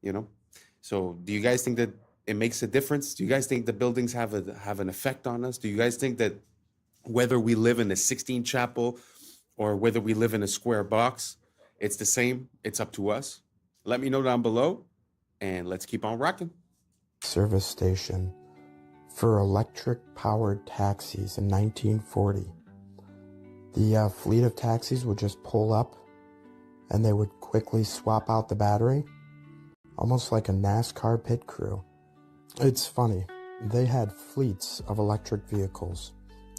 [SPEAKER 2] you know? So do you guys think that it makes a difference? Do you guys think the buildings have an effect on us? Do you guys think that whether we live in a 16 chapel or whether we live in a square box, it's the same? It's up to us. Let me know down below, and let's keep on rocking.
[SPEAKER 12] Service station for electric-powered taxis in 1940. The fleet of taxis would just pull up, and they would quickly swap out the battery, almost like a NASCAR pit crew. It's funny, they had fleets of electric vehicles,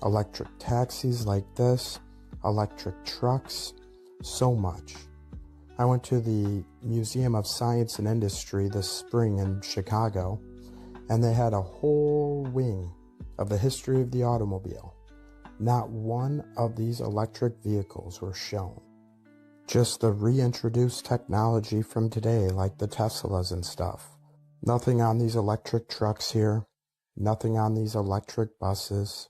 [SPEAKER 12] electric taxis like this, electric trucks, so much. I went to the Museum of Science and Industry this spring in Chicago, and they had a whole wing of the history of the automobile. Not one of these electric vehicles were shown. Just the reintroduced technology from today, like the Teslas and stuff. Nothing on these electric trucks here. Nothing on these electric buses.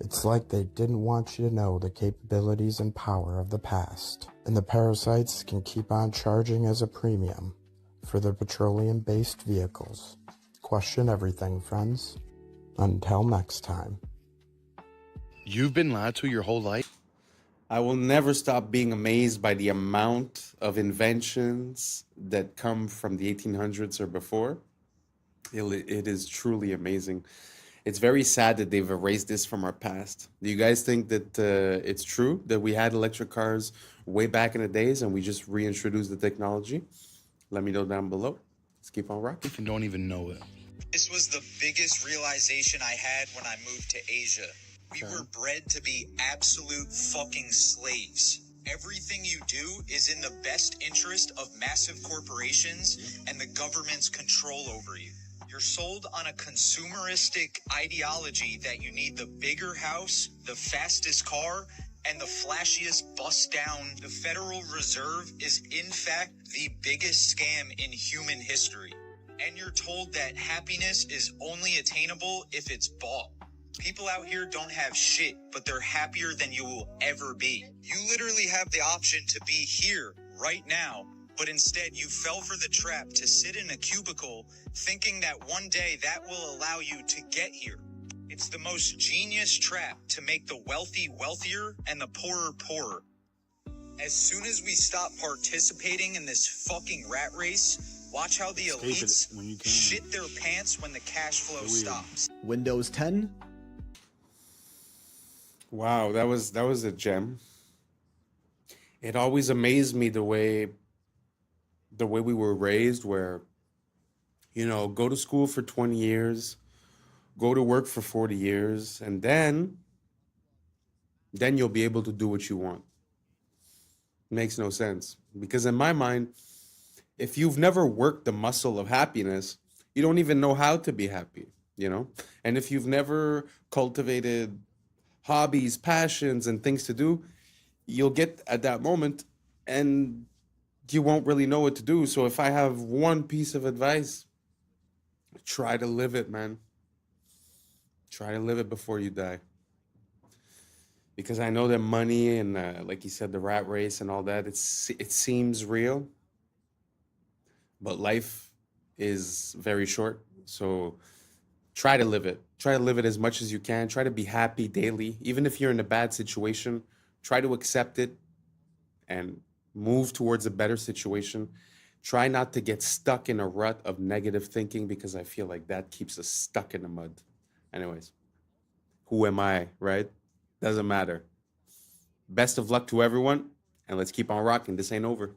[SPEAKER 12] It's like they didn't want you to know the capabilities and power of the past. And the parasites can keep on charging as a premium for their petroleum-based vehicles. Question everything, friends. Until next time.
[SPEAKER 10] You've been lied to your whole life?
[SPEAKER 2] I will never stop being amazed by the amount of inventions that come from the 1800s or before. It is truly amazing. It's very sad that they've erased this from our past. Do you guys think that it's true that we had electric cars way back in the days and we just reintroduced the technology? Let me know down below. Let's keep on rocking.
[SPEAKER 10] You don't even know it.
[SPEAKER 13] This was the biggest realization I had when I moved to Asia. We were bred to be absolute fucking slaves. Everything you do is in the best interest of massive corporations and the government's control over you. You're sold on a consumeristic ideology that you need the bigger house, the fastest car, and the flashiest bust down. The Federal Reserve is in fact the biggest scam in human history. And you're told that happiness is only attainable if it's bought. People out here don't have shit, but they're happier than you will ever be. You literally have the option to be here right now, but instead you fell for the trap to sit in a cubicle thinking that one day that will allow you to get here. It's the most genius trap to make the wealthy wealthier and the poorer poorer. As soon as we stop participating in this fucking rat race, watch how the elites shit their pants when the cash flow stops.
[SPEAKER 5] Windows 10?
[SPEAKER 2] Wow, that was a gem. It always amazed me the way we were raised, where, go to school for 20 years, go to work for 40 years, and then you'll be able to do what you want. Makes no sense. Because in my mind, if you've never worked the muscle of happiness, you don't even know how to be happy, And if you've never cultivated hobbies, passions, and things to do, you'll get at that moment and you won't really know what to do. So if I have one piece of advice, try to live it, man. Try to live it before you die. because I know that money and like you said, the rat race and all that, it seems real, but life is very short. So try to live it. Try to live it as much as you can. Try to be happy daily. Even if you're in a bad situation, try to accept it and move towards a better situation. Try not to get stuck in a rut of negative thinking, because I feel like that keeps us stuck in the mud. Anyways, who am I, right? Doesn't matter. Best of luck to everyone, and let's keep on rocking. This ain't over.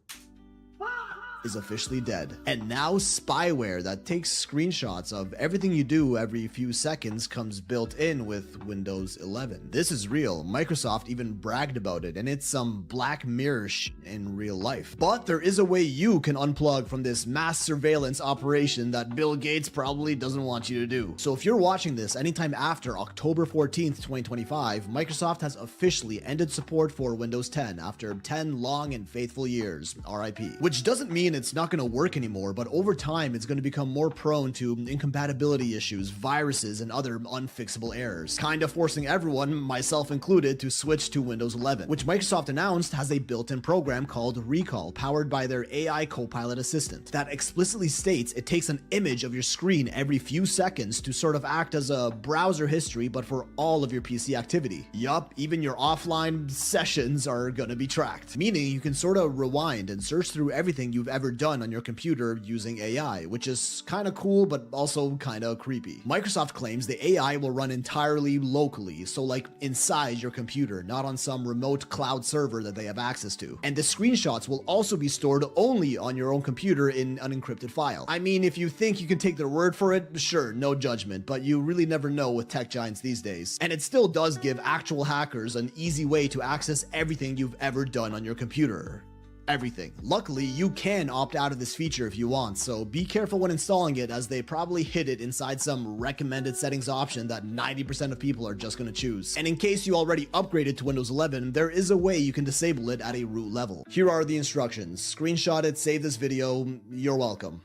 [SPEAKER 4] Is officially dead. And now spyware that takes screenshots of everything you do every few seconds comes built in with Windows 11. This is real. Microsoft even bragged about it, and it's some Black Mirror in real life. But there is a way you can unplug from this mass surveillance operation that Bill Gates probably doesn't want you to do. So if you're watching this anytime after October 14th, 2025, Microsoft has officially ended support for Windows 10 after 10 long and faithful years, RIP. Which doesn't mean it's not going to work anymore, but over time it's going to become more prone to incompatibility issues, viruses, and other unfixable errors, kind of forcing everyone, myself included, to switch to Windows 11, which Microsoft announced has a built-in program called Recall, powered by their AI Copilot assistant, that explicitly states it takes an image of your screen every few seconds to sort of act as a browser history, but for all of your PC activity. Yup, even your offline sessions are going to be tracked, meaning you can sort of rewind and search through everything you've ever done on your computer using AI, which is kind of cool but also kind of creepy. Microsoft claims the AI will run entirely locally, so like inside your computer, not on some remote cloud server that they have access to. And the screenshots will also be stored only on your own computer in an encrypted file. I mean, if you think you can take their word for it, sure, no judgment, but you really never know with tech giants these days. And it still does give actual hackers an easy way to access everything you've ever done on your computer. Everything. Luckily, you can opt out of this feature if you want, so be careful when installing it, as they probably hid it inside some recommended settings option that 90% of people are just going to choose. And in case you already upgraded to Windows 11, there is a way you can disable it at a root level. Here are the instructions. Screenshot it, save this video, you're welcome.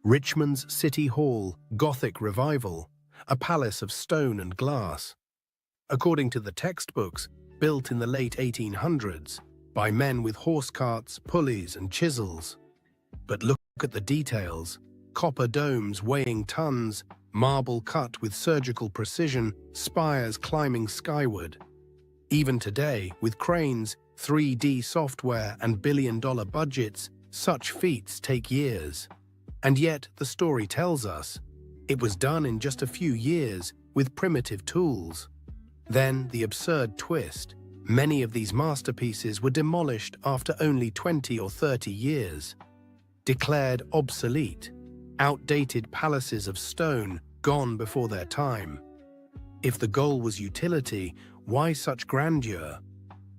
[SPEAKER 16] Richmond's City Hall, Gothic revival, a palace of stone and glass. According to the textbooks, built in the late 1800s by men with horse carts, pulleys, and chisels. But look at the details. Copper domes weighing tons, marble cut with surgical precision, spires climbing skyward. Even today, with cranes, 3D software, and billion-dollar budgets, such feats take years. And yet, the story tells us, it was done in just a few years with primitive tools. Then the absurd twist. Many of these masterpieces were demolished after only 20 or 30 years. Declared obsolete, outdated palaces of stone gone before their time. If the goal was utility, why such grandeur?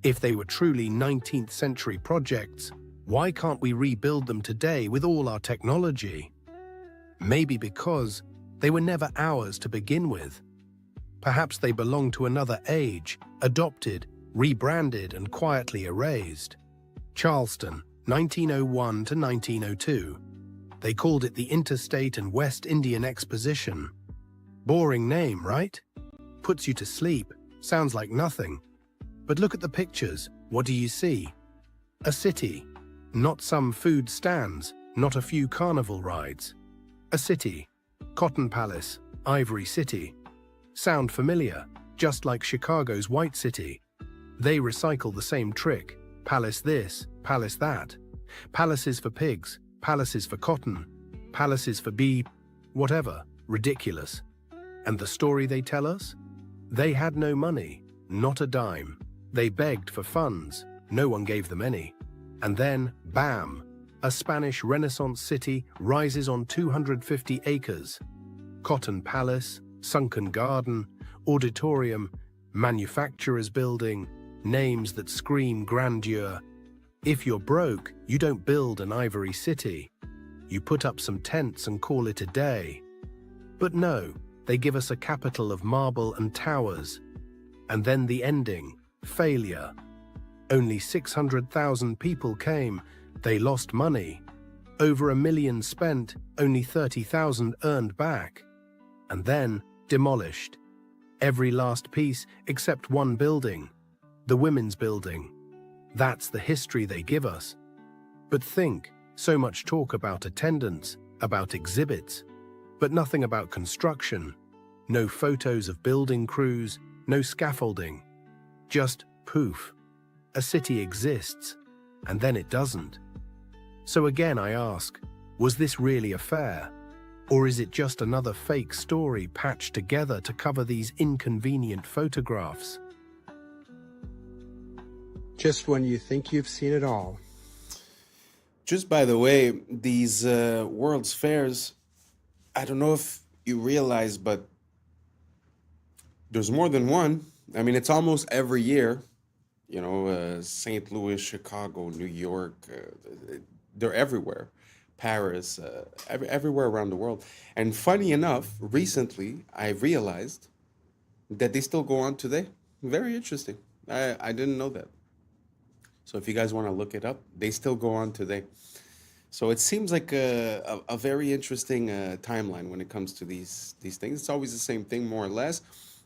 [SPEAKER 16] If they were truly 19th century projects, why can't we rebuild them today with all our technology? Maybe because they were never ours to begin with. Perhaps they belong to another age, adopted, rebranded, and quietly erased. Charleston, 1901 to 1902. They called it the Interstate and West Indian Exposition. Boring name, right? Puts you to sleep, sounds like nothing. But look at the pictures, what do you see? A city, not some food stands, not a few carnival rides. A city, Cotton Palace, Ivory City. Sound familiar, just like Chicago's White City. They recycle the same trick, palace this, palace that. Palaces for pigs, palaces for cotton, palaces for bee, whatever, ridiculous. And the story they tell us? They had no money, not a dime. They begged for funds, no one gave them any. And then, bam, a Spanish Renaissance city rises on 250 acres. Cotton Palace, sunken garden, auditorium, manufacturer's building, names that scream grandeur. If you're broke, you don't build an ivory city. You put up some tents and call it a day. But no, they give us a capital of marble and towers. And then the ending, failure. Only 600,000 people came, they lost money. Over $1 million spent, only 30,000 earned back. And then demolished. Every last piece except one building, the women's building. That's the history they give us. But think, so much talk about attendance, about exhibits, but nothing about construction. No photos of building crews, no scaffolding. Just poof. A city exists, and then it doesn't. So again I ask, was this really a fair? Or is it just another fake story patched together to cover these inconvenient photographs?
[SPEAKER 12] Just when you think you've seen it all.
[SPEAKER 2] Just by the way, these World's Fairs, I don't know if you realize, but there's more than one. I mean, it's almost every year. You know, St. Louis, Chicago, New York, they're everywhere. Paris, everywhere around the world. And funny enough, recently I realized that they still go on today. Very interesting. I didn't know that. So if you guys want to look it up, they still go on today. So it seems like a very interesting timeline when it comes to these things. It's always the same thing, more or less.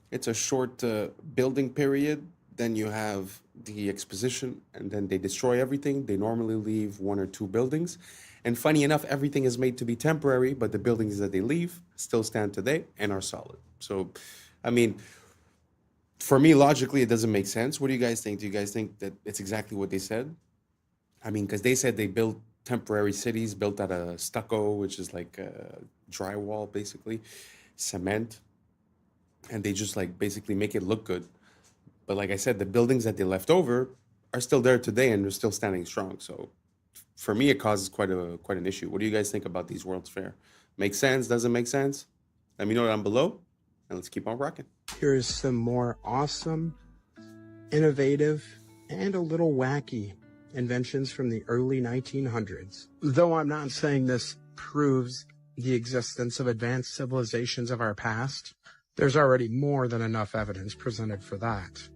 [SPEAKER 2] It's a short building period. Then you have the exposition, and then they destroy everything. They normally leave 1 or 2 buildings. And funny enough, everything is made to be temporary, but the buildings that they leave still stand today and are solid. So, I mean, for me, logically, it doesn't make sense. What do you guys think? Do you guys think that it's exactly what they said? I mean, because they said they built temporary cities built out of stucco, which is like drywall, basically, cement. And they just like basically make it look good. But like I said, the buildings that they left over are still there today and they're still standing strong. So for me, it causes quite an issue. What do you guys think about these World's Fair? Makes sense? Doesn't make sense? Let me know down below, and let's keep on rocking.
[SPEAKER 12] Here's some more awesome, innovative, and a little wacky inventions from the early 1900s. Though I'm not saying this proves the existence of advanced civilizations of our past, there's already more than enough evidence presented for that.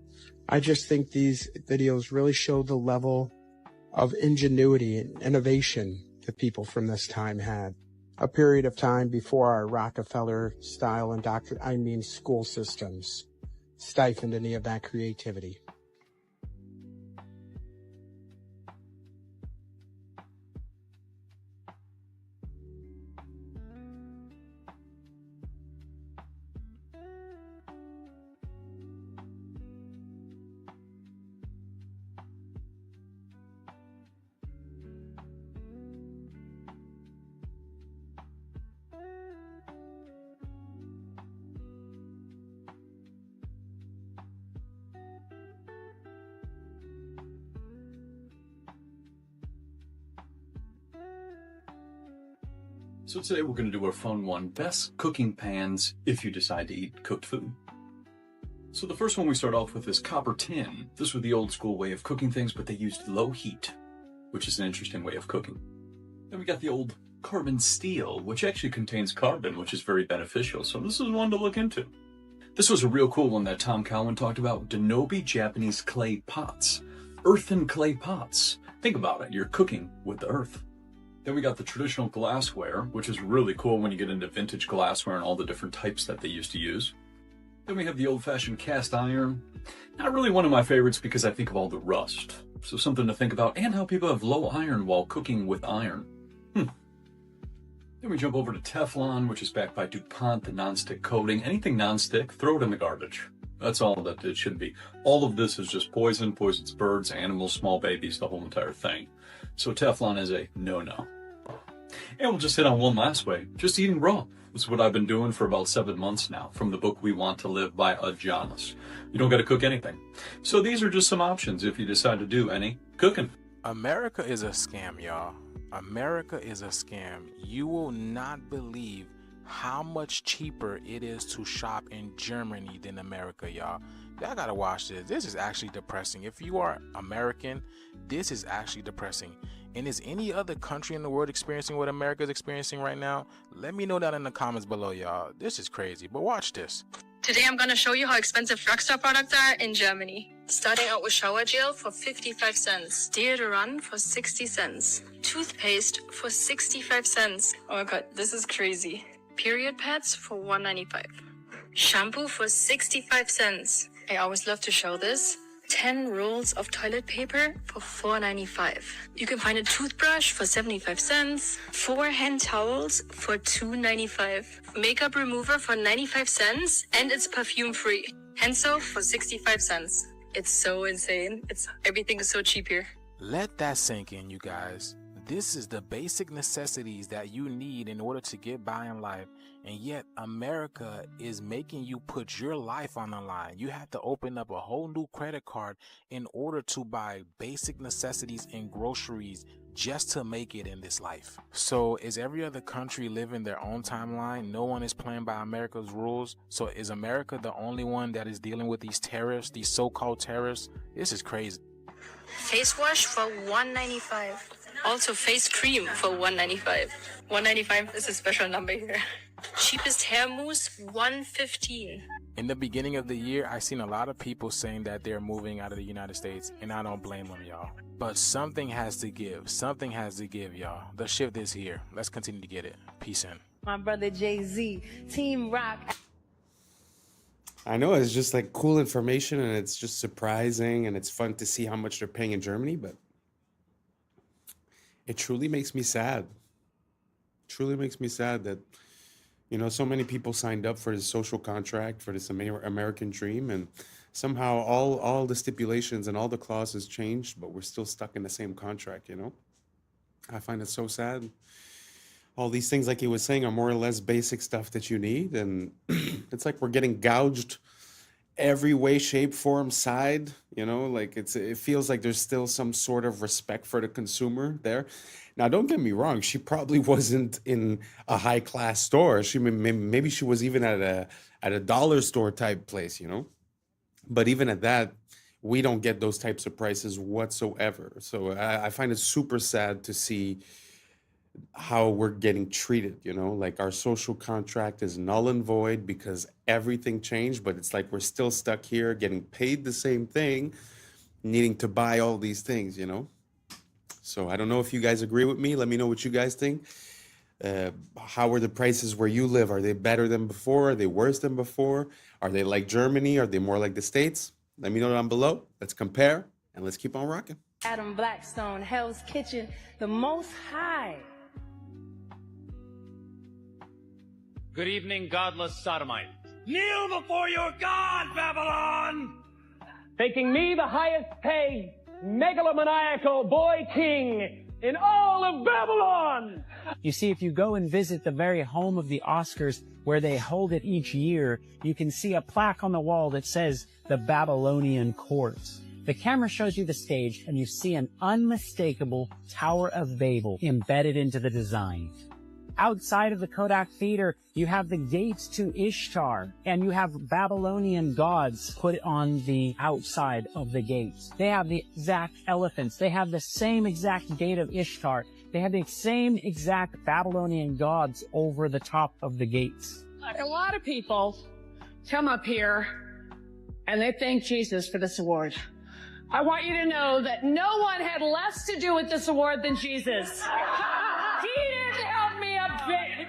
[SPEAKER 12] I just think these videos really show the level of ingenuity and innovation the people from this time had. A period of time before our Rockefeller-style school systems stifled any of that creativity.
[SPEAKER 11] So today we're going to do our fun one, best cooking pans if you decide to eat cooked food. So the first one we start off with is copper tin. This was the old school way of cooking things, but they used low heat, which is an interesting way of cooking. Then we got the old carbon steel, which actually contains carbon, which is very beneficial. So this is one to look into. This was a real cool one that Tom Cowan talked about, Denobi Japanese clay pots. Earthen clay pots. Think about it, you're cooking with the earth. Then we got the traditional glassware, which is really cool when you get into vintage glassware and all the different types that they used to use. Then we have the old-fashioned cast iron. Not really one of my favorites because I think of all the rust. So something to think about, and how people have low iron while cooking with iron. Then we jump over to Teflon, which is backed by DuPont, the non-stick coating. Anything non-stick, throw it in the garbage. That's all that it should be. All of this is just poison, poisons birds, animals, small babies, the whole entire thing. So Teflon is a no-no. And we'll just hit on one last way, just eating raw. This is what I've been doing for about 7 months now, from the book We Want to Live by Ajanis. You don't got to cook anything. So these are just some options if you decide to do any cooking.
[SPEAKER 14] America is a scam, y'all. America is a scam. You will not believe how much cheaper it is to shop in Germany than America, y'all. Y'all gotta watch this. This is actually depressing. If you are American, this is actually depressing. And is any other country in the world experiencing what America is experiencing right now? Let me know that in the comments below, y'all. This is crazy, but watch this.
[SPEAKER 23] Today I'm gonna show you how expensive drugstore products are in Germany. Starting out with shower gel for 55 cents, deodorant for 60 cents, toothpaste for 65 cents. Oh my god, this is crazy. Period pads for $1.95. Shampoo for 65 cents. I always love to show this. 10 rolls of toilet paper for $4.95. You can find a toothbrush for 75 cents, 4 hand towels for $2.95, makeup remover for 95 cents, and it's perfume free. Hand soap for 65 cents. It's so insane. Everything is so cheap here.
[SPEAKER 14] Let that sink in, you guys. This is the basic necessities that you need in order to get by in life. And yet America is making you put your life on the line. You have to open up a whole new credit card in order to buy basic necessities and groceries just to make it in this life. So is every other country living their own timeline? No one is playing by America's rules. So is America the only one that is dealing with these terrorists, these so-called terrorists? This is crazy.
[SPEAKER 23] Face wash for $1.95. Also face cream for $1.95. $1.95 is a special number here. Cheapest hair mousse, $1.15.
[SPEAKER 14] In the beginning of the year, I seen a lot of people saying that they're moving out of the United States, and I don't blame them, y'all. But something has to give. Something has to give, y'all. The shift is here. Let's continue to get it. Peace in.
[SPEAKER 3] My brother Jay-Z, Team Rock.
[SPEAKER 2] I know, it's just like cool information, and it's just surprising, and it's fun to see how much they're paying in Germany, but it truly makes me sad. Truly makes me sad that, you know, so many people signed up for this social contract, for this American dream, and somehow all the stipulations and all the clauses changed, but we're still stuck in the same contract, you know? I find it so sad. All these things, like he was saying, are more or less basic stuff that you need, and it's like we're getting gouged every way, shape, form, side, you know, like it feels like there's still some sort of respect for the consumer there. Now, don't get me wrong, she probably wasn't in a high class store. Maybe she was even at a dollar store type place, you know. But even at that, we don't get those types of prices whatsoever. So I find it super sad to see how we're getting treated, you know, like our social contract is null and void because everything changed, but it's like we're still stuck here getting paid the same thing, needing to buy all these things, you know. So I don't know if you guys agree with me. Let me know what you guys think. How are the prices where you live? Are they better than before? Are they worse than before? Are they like Germany? Are they more like the States? Let me know down below. Let's compare and let's keep on rocking.
[SPEAKER 3] Adam Blackstone, Hell's Kitchen, the Most High.
[SPEAKER 7] Good evening, godless sodomite. Kneel before your God, Babylon! Thinking me the highest paid megalomaniacal boy king in all of Babylon!
[SPEAKER 17] You see, if you go and visit the very home of the Oscars, where they hold it each year, you can see a plaque on the wall that says the Babylonian Court. The camera shows you the stage, and you see an unmistakable Tower of Babel embedded into the design. Outside of the Kodak Theater, you have the gates to Ishtar, and you have Babylonian gods put on the outside of the gates. They have the exact elephants. They have the same exact gate of Ishtar. They have the same exact Babylonian gods over the top of the gates.
[SPEAKER 3] A lot of people come up here and they thank Jesus for this award. I want you to know that no one had less to do with this award than Jesus. He didn't help me a bit.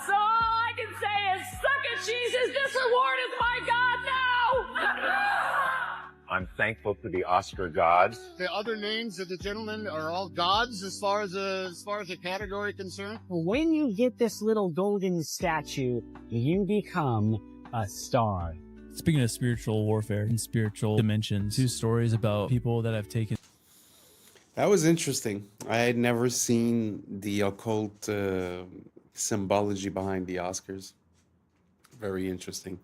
[SPEAKER 3] So all I can say is, suck it, Jesus. This award is my God now.
[SPEAKER 24] I'm thankful to the Oscar gods.
[SPEAKER 25] The other names of the gentlemen are all gods as far as the category concerned.
[SPEAKER 17] When you get this little golden statue, you become a star.
[SPEAKER 26] Speaking of spiritual warfare and spiritual dimensions, 2 stories about people that have taken.
[SPEAKER 2] That was interesting. I had never seen the occult symbology behind the Oscars. Very interesting.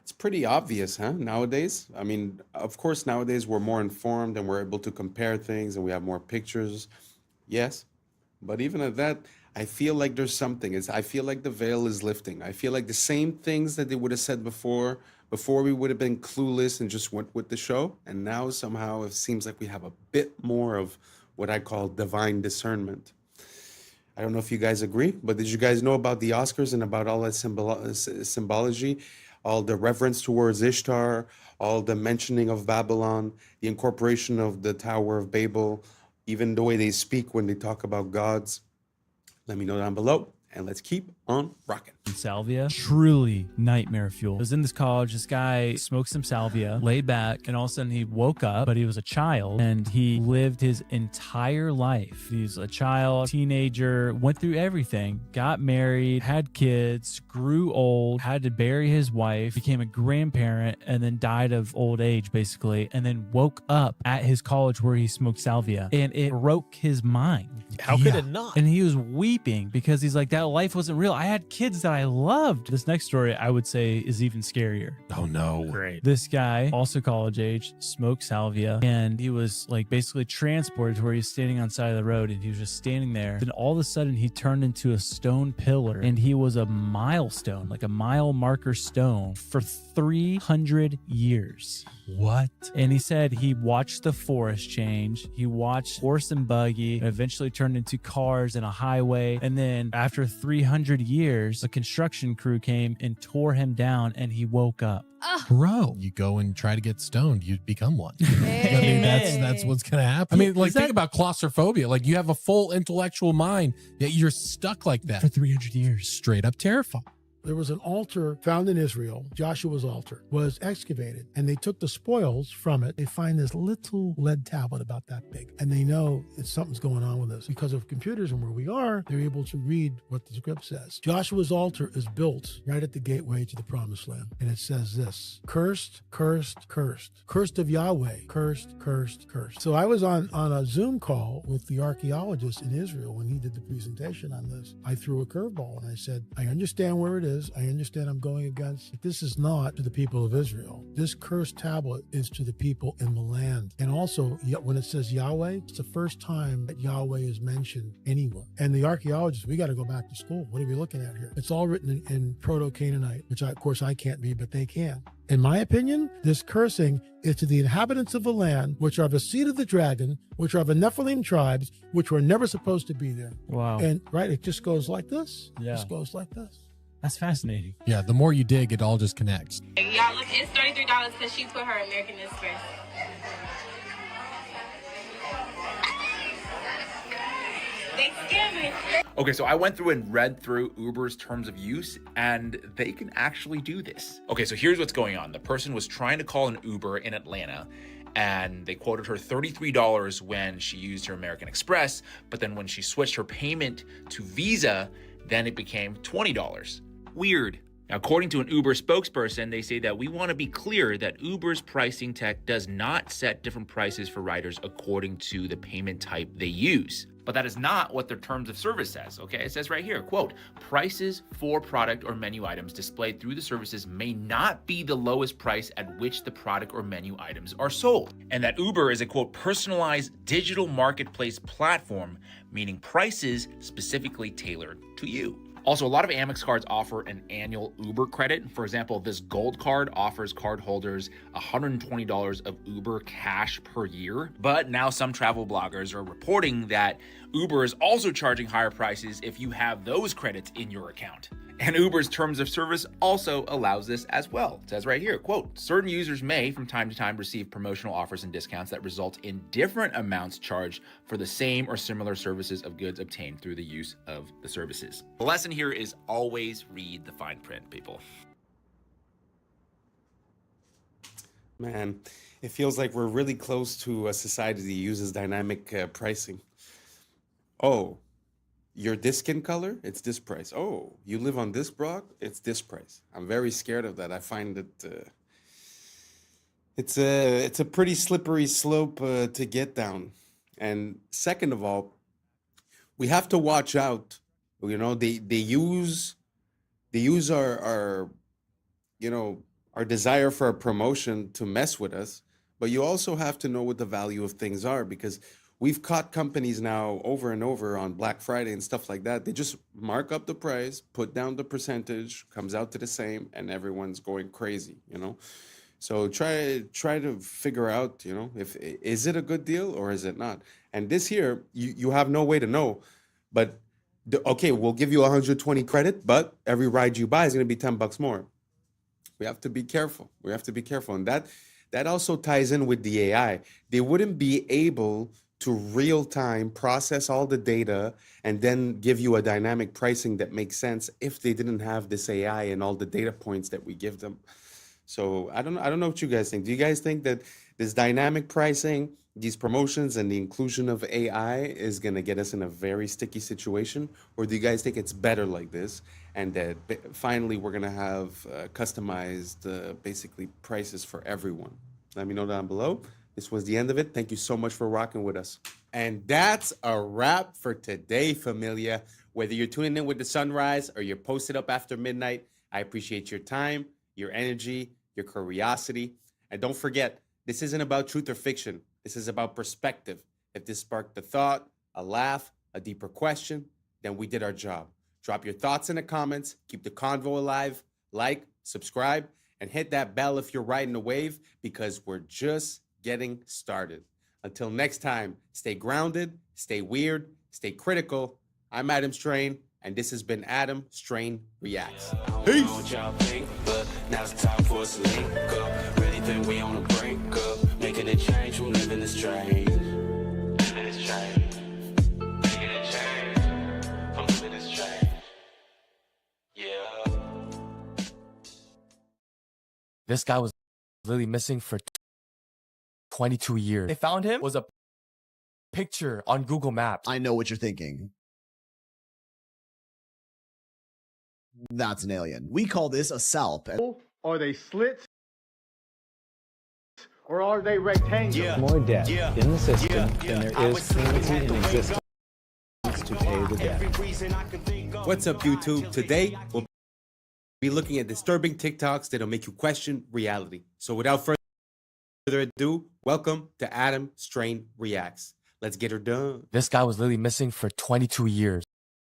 [SPEAKER 2] It's pretty obvious, huh, nowadays? I mean, of course, nowadays we're more informed and we're able to compare things and we have more pictures. Yes. But even at that, I feel like there's something. I feel like the veil is lifting. I feel like the same things that they would have said before we would have been clueless and just went with the show. And now somehow it seems like we have a bit more of what I call divine discernment. I don't know if you guys agree, but did you guys know about the Oscars and about all that symbology? All the reverence towards Ishtar, all the mentioning of Babylon, the incorporation of the Tower of Babel, even the way they speak when they talk about gods. Let me know down below, and let's keep on rocking.
[SPEAKER 26] salvia, truly nightmare fuel. I was in this college, this guy smoked some salvia, laid back, and all of a sudden he woke up, but he was a child, and he lived his entire life. He's a child, teenager, went through everything, got married, had kids, grew old, had to bury his wife, became a grandparent, and then died of old age, basically, and then woke up at his college where he smoked salvia, and it broke his mind.
[SPEAKER 1] How could it not?
[SPEAKER 26] And he was weeping because he's like, that life wasn't real. I had kids that I loved. This next story, I would say, is even scarier.
[SPEAKER 1] Oh no. Great.
[SPEAKER 26] This guy, also college age, smoked salvia, and he was like basically transported to where he's standing on the side of the road, and he was just standing there. Then all of a sudden he turned into a stone pillar, and he was a milestone, like a mile marker stone for 300 years. What? And he said he watched the forest change. He watched horse and buggy, and eventually turned into cars and a highway. And then after 300 years, a construction crew came and tore him down, and he woke up.
[SPEAKER 1] Bro, you go and try to get stoned, you become one. I mean, that's what's gonna happen. I mean, like, think about claustrophobia. Like, you have a full intellectual mind, yet you're stuck like that
[SPEAKER 26] For 300 years.
[SPEAKER 1] Straight up terrifying.
[SPEAKER 6] There was an altar found in Israel. Joshua's altar was excavated, and they took the spoils from it. They find this little lead tablet about that big, and they know that something's going on with this. Because of computers and where we are, they're able to read what the script says. Joshua's altar is built right at the gateway to the promised land, and it says this: cursed, cursed, cursed. Cursed of Yahweh. Cursed, cursed, cursed. So I was on a Zoom call with the archaeologist in Israel when he did the presentation on this. I threw a curveball, and I said, I understand where it is. I understand I'm going against, but this is not to the people of Israel. This cursed tablet is to the people in the land. And also, when it says Yahweh, it's the first time that Yahweh is mentioned anywhere. And the archaeologists, we got to go back to school. What are we looking at here? It's all written in Proto-Canaanite, which of course I can't be, but they can. In my opinion, this cursing is to the inhabitants of the land, which are the seed of the dragon, which are the Nephilim tribes, which were never supposed to be there.
[SPEAKER 26] Wow.
[SPEAKER 6] And right, it just goes like this.
[SPEAKER 26] Yeah.
[SPEAKER 6] It just goes like this.
[SPEAKER 26] That's fascinating.
[SPEAKER 1] Yeah, the more you dig, it all just connects.
[SPEAKER 23] Y'all look, it's $33 because she put her American Express. They scam me.
[SPEAKER 8] Okay, so I went through and read through Uber's terms of use, and they can actually do this. Okay, so here's what's going on. The person was trying to call an Uber in Atlanta, and they quoted her $33 when she used her American Express, but then when she switched her payment to Visa, then it became $20. Weird. Now, according to an Uber spokesperson, they say that we want to be clear that Uber's pricing tech does not set different prices for riders according to the payment type they use. But that is not what their terms of service says, okay? It says right here, quote, prices for product or menu items displayed through the services may not be the lowest price at which the product or menu items are sold. And that Uber is a, quote, personalized digital marketplace platform, meaning prices specifically tailored to you. Also, a lot of Amex cards offer an annual Uber credit. For example, this gold card offers cardholders $120 of Uber cash per year. But now some travel bloggers are reporting that Uber is also charging higher prices if you have those credits in your account. And Uber's terms of service also allows this as well. It says right here, quote, certain users may from time to time receive promotional offers and discounts that result in different amounts charged for the same or similar services of goods obtained through the use of the services. The lesson here is always read the fine print, people.
[SPEAKER 2] Man, it feels like we're really close to a society that uses dynamic pricing. Oh, you're this skin color, it's this price. Oh, you live on this block, it's this price. I'm very scared of that. I find that it's a pretty slippery slope to get down. And second of all, we have to watch out. You know, they use our our desire for a promotion to mess with us. But you also have to know what the value of things are, because we've caught companies now over and over on Black Friday and stuff like that. They just mark up the price, put down the percentage, comes out to the same, and everyone's going crazy, you know? So try to figure out, you know, is it a good deal or is it not? And this here, you have no way to know. But okay, we'll give you 120 credit, but every ride you buy is going to be $10 more. We have to be careful. And that also ties in with the AI. They wouldn't be able to real time, process all the data, and then give you a dynamic pricing that makes sense if they didn't have this AI and all the data points that we give them. So I don't know what you guys think. Do you guys think that this dynamic pricing, these promotions, and the inclusion of AI is going to get us in a very sticky situation? Or do you guys think it's better like this, and that finally we're going to have customized basically prices for everyone? Let me know down below. This was the end of it. Thank you so much for rocking with us. And that's a wrap for today, familia. Whether you're tuning in with the sunrise or you're posted up after midnight, I appreciate your time, your energy, your curiosity. And don't forget, this isn't about truth or fiction. This is about perspective. If this sparked a thought, a laugh, a deeper question, then we did our job. Drop your thoughts in the comments. Keep the convo alive. Like, subscribe, and hit that bell if you're riding a wave, because we're just getting started. Until next time, stay grounded, stay weird, stay critical. I'm Adam Strain, and this has been Adam Strain Reacts. Peace. Now it's time for us to link up. Really think we on the brink up. Making a change from living this strange. Living this strange. Making a change from living this strange. Yeah.
[SPEAKER 15] This guy was literally missing for 22 years. They found him was a picture on Google Maps.
[SPEAKER 4] I know what you're thinking. That's an alien. We call this a salp.
[SPEAKER 18] Are they slits? Or are they rectangles?
[SPEAKER 19] More debt in the system than there is currency in existence to pay the debt.
[SPEAKER 2] What's up, YouTube? Today, we'll be looking at disturbing TikToks that'll make you question reality. So without further ado, welcome to Adam Strain Reacts. Let's get her done.
[SPEAKER 15] This guy was literally missing for 22 years.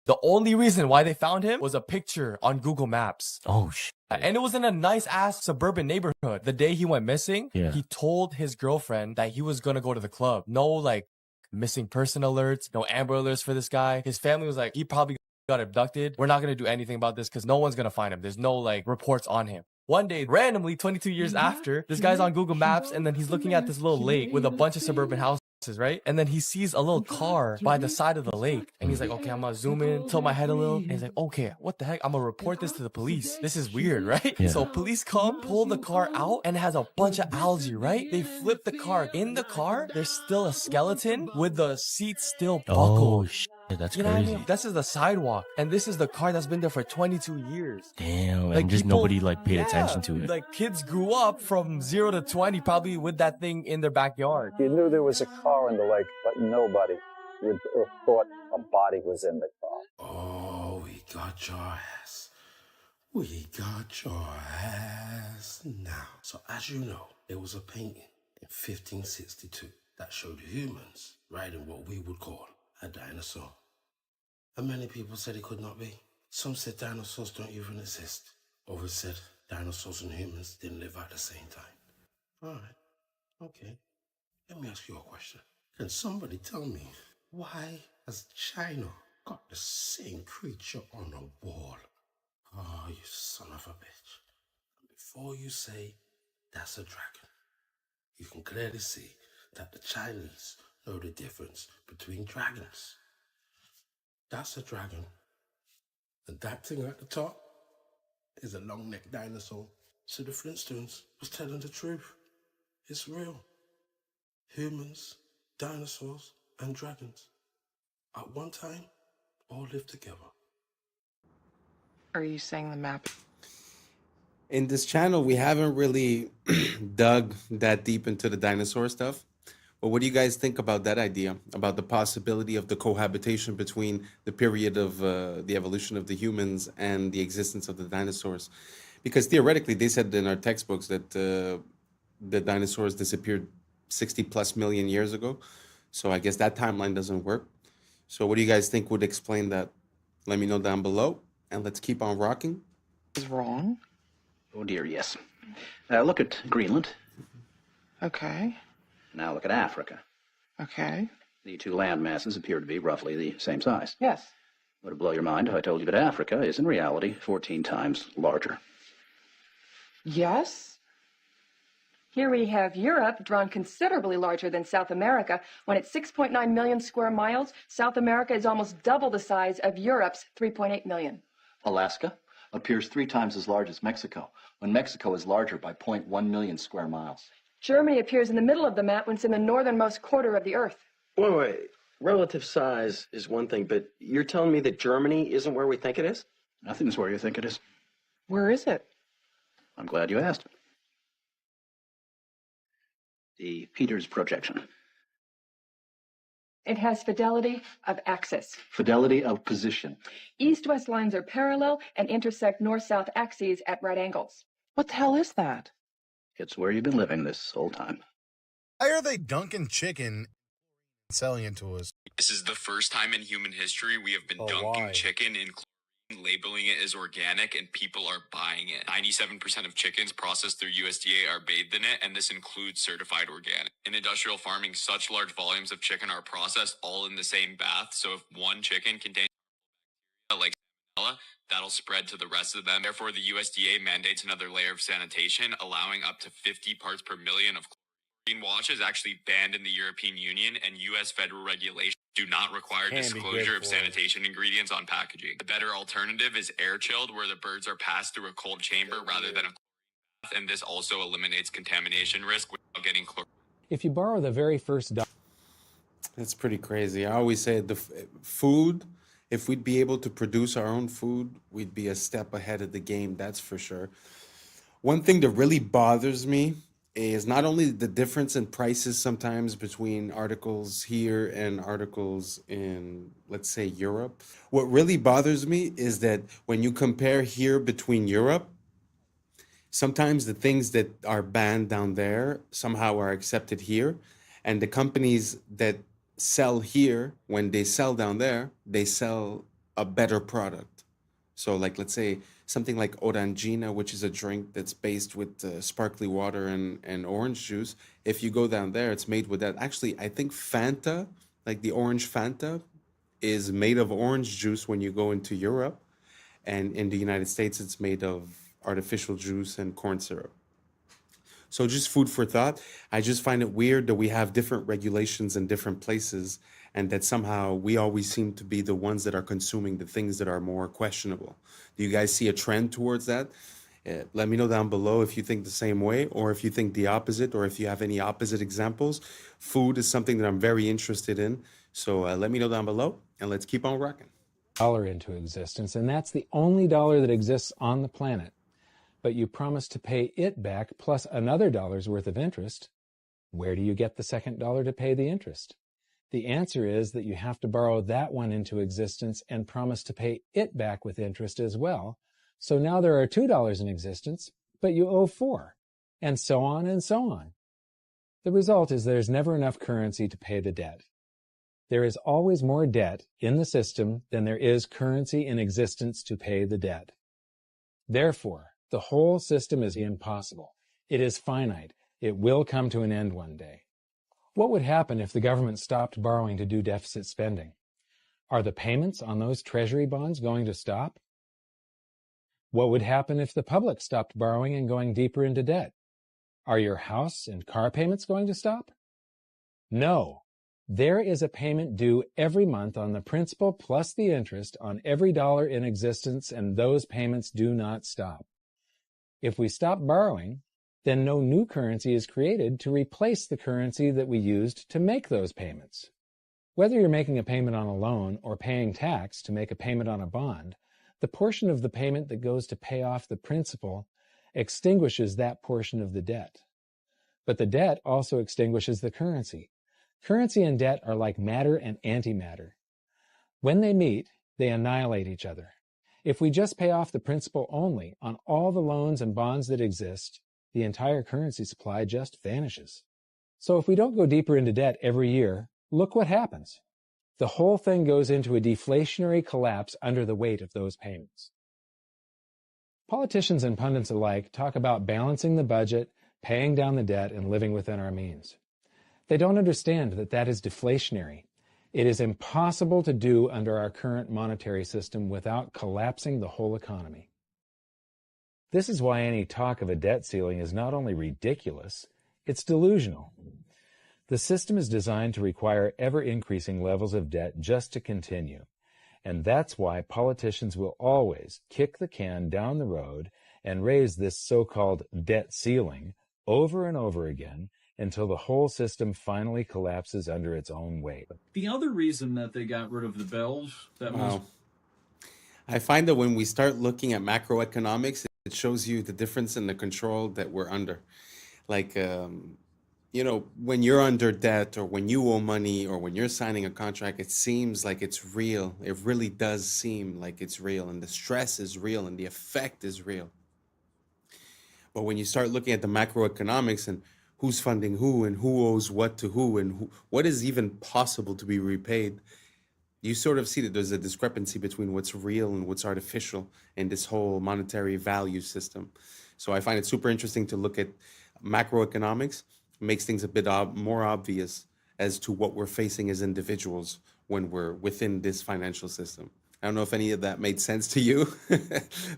[SPEAKER 15] The only reason why they found him was a picture on Google Maps. Oh, shit. And it was in a nice-ass suburban neighborhood. The day he went missing, he told his girlfriend that he was going to go to the club. No, like, missing person alerts, no Amber alerts for this guy. His family was like, he probably got abducted. We're not going to do anything about this because no one's going to find him. There's no, like, reports on him. One day, randomly, 22 years after, this guy's on Google Maps, and then he's looking at this little lake with a bunch of suburban houses, right? And then he sees a little car by the side of the lake. And he's like, okay, I'm gonna zoom in, tilt my head a little. And he's like, okay, what the heck? I'm gonna report this to the police. This is weird, right? Yeah. So police come, pull the car out, and it has a bunch of algae, right? They flip the car. In the car, there's still a skeleton with the seat still buckled. Oh, shit. That's you know crazy. What I mean? This is the sidewalk, and this is the car that's been there for 22 years. Damn, like and just people, nobody like paid attention to it. Like kids grew up from 0 to 20 probably with that thing in their backyard.
[SPEAKER 19] You knew there was a car in the lake, but nobody would have thought a body was in the car.
[SPEAKER 20] Oh, we got your ass. We got your ass now. So as you know, there was a painting in 1562 that showed humans riding what we would call a dinosaur. And many people said it could not be. Some said dinosaurs don't even exist. Others said dinosaurs and humans didn't live at the same time. All right, okay. Let me ask you a question. Can somebody tell me why has China got the same creature on the wall? Oh, you son of a bitch. Before you say that's a dragon, you can clearly see that the Chinese know the difference between dragons. That's a dragon. And that thing at the top is a long-necked dinosaur. So the Flintstones was telling the truth. It's real. Humans, dinosaurs, and dragons at one time all lived together.
[SPEAKER 21] Are you saying the map?
[SPEAKER 2] In this channel, we haven't really dug that deep into the dinosaur stuff. But what do you guys think about that idea, about the possibility of the cohabitation between the period of the evolution of the humans and the existence of the dinosaurs? Because theoretically, they said in our textbooks that the dinosaurs disappeared 60 plus million years ago. So I guess that timeline doesn't work. So what do you guys think would explain that? Let me know down below, and let's keep on rocking.
[SPEAKER 21] Is wrong?
[SPEAKER 22] Oh dear, yes. Look at Greenland.
[SPEAKER 21] Okay.
[SPEAKER 22] Now look at Africa.
[SPEAKER 21] Okay.
[SPEAKER 22] The two land masses appear to be roughly the same size.
[SPEAKER 21] Yes.
[SPEAKER 22] Would it blow your mind if I told you that Africa is in reality 14 times larger?
[SPEAKER 21] Yes.
[SPEAKER 5] Here we have Europe, drawn considerably larger than South America. When it's 6.9 million square miles, South America is almost double the size of Europe's 3.8 million.
[SPEAKER 22] Alaska appears 3 times as large as Mexico, when Mexico is larger by 0.1 million square miles.
[SPEAKER 5] Germany appears in the middle of the map when it's in the northernmost quarter of the Earth.
[SPEAKER 9] Wait. Relative size is one thing, but you're telling me that Germany isn't where we think it is?
[SPEAKER 22] Nothing's where you think it is.
[SPEAKER 5] Where is it?
[SPEAKER 22] I'm glad you asked. The Peters projection.
[SPEAKER 5] It has fidelity of axis.
[SPEAKER 22] Fidelity of position.
[SPEAKER 5] East-west lines are parallel and intersect north-south axes at right angles.
[SPEAKER 21] What the hell is that?
[SPEAKER 22] It's where you've been living this whole time.
[SPEAKER 10] Why are they dunking chicken and selling it to us?
[SPEAKER 12] This is the first time in human history we have been dunking chicken in chlorine, labeling it as organic, and people are buying it. 97% of chickens processed through USDA are bathed in it, and this includes certified organic. In industrial farming, such large volumes of chicken are processed all in the same bath, so if one chicken contains like salmonella, that'll spread to the rest of them. Therefore, the USDA mandates another layer of sanitation, allowing up to 50 parts per million of chlorine. Wash is actually banned in the European Union, and U.S. federal regulations do not require disclosure of sanitation ingredients on packaging. The better alternative is air chilled, where the birds are passed through a cold chamber rather than a bath, and this also eliminates contamination risk without getting chlorine.
[SPEAKER 19] If you borrow the very first
[SPEAKER 2] That's pretty crazy. I always say the food, if we'd be able to produce our own food, we'd be a step ahead of the game, that's for sure. One thing that really bothers me is not only the difference in prices sometimes between articles here and articles in, let's say, Europe. What really bothers me is that when you compare here between Europe, sometimes the things that are banned down there somehow are accepted here. And the companies that sell here, when they sell down there, they sell a better product. So like, let's say something like Orangina, which is a drink that's based with sparkly water and orange juice. If you go down there, it's made with that. Actually, I think Fanta, like the orange Fanta, is made of orange juice when you go into Europe. And in the United States, it's made of artificial juice and corn syrup. So just food for thought. I just find it weird that we have different regulations in different places and that somehow we always seem to be the ones that are consuming the things that are more questionable. Do you guys see a trend towards that? Let me know down below if you think the same way or if you think the opposite or if you have any opposite examples. Food is something that I'm very interested in. So let me know down below and let's keep on rocking.
[SPEAKER 19] dollar into existence, and that's the only dollar that exists on the planet. But you promise to pay it back plus another dollar's worth of interest. Where do you get the second dollar to pay the interest? The answer is that you have to borrow that one into existence and promise to pay it back with interest as well. So now there are $2 in existence, but you owe $4, and so on and so on. The result is there's never enough currency to pay the debt. There is always more debt in the system than there is currency in existence to pay the debt. Therefore, the whole system is impossible. It is finite. It will come to an end one day. What would happen if the government stopped borrowing to do deficit spending? Are the payments on those treasury bonds going to stop? What would happen if the public stopped borrowing and going deeper into debt? Are your house and car payments going to stop? No. There is a payment due every month on the principal plus the interest on every dollar in existence, and those payments do not stop. If we stop borrowing, then no new currency is created to replace the currency that we used to make those payments. Whether you're making a payment on a loan or paying tax to make a payment on a bond, the portion of the payment that goes to pay off the principal extinguishes that portion of the debt. But the debt also extinguishes the currency. Currency and debt are like matter and antimatter. When they meet, they annihilate each other. If we just pay off the principal only on all the loans and bonds that exist, the entire currency supply just vanishes. So if we don't go deeper into debt every year, look what happens. The whole thing goes into a deflationary collapse under the weight of those payments. Politicians and pundits alike talk about balancing the budget, paying down the debt, and living within our means. They don't understand that that is deflationary. It is impossible to do under our current monetary system without collapsing the whole economy. This is why any talk of a debt ceiling is not only ridiculous, It's delusional. The system is designed to require ever-increasing levels of debt just to continue. And that's why politicians will always kick the can down the road and raise this so-called debt ceiling over and over again until the whole system finally collapses under its own weight.
[SPEAKER 3] The other reason that they got rid of the bells, that was...
[SPEAKER 2] Wow. I find that when we start looking at macroeconomics, it shows you the difference in the control that we're under. Like, you know, when you're under debt or when you owe money or when you're signing a contract, it seems like it's real. It really does seem like it's real, and the stress is real and the effect is real. But when you start looking at the macroeconomics and who's funding who and who owes what to who and what is even possible to be repaid, you sort of see that there's a discrepancy between what's real and what's artificial in this whole monetary value system. So I find it super interesting to look at macroeconomics. It makes things a bit more obvious as to what we're facing as individuals when we're within this financial system. I don't know if any of that made sense to you.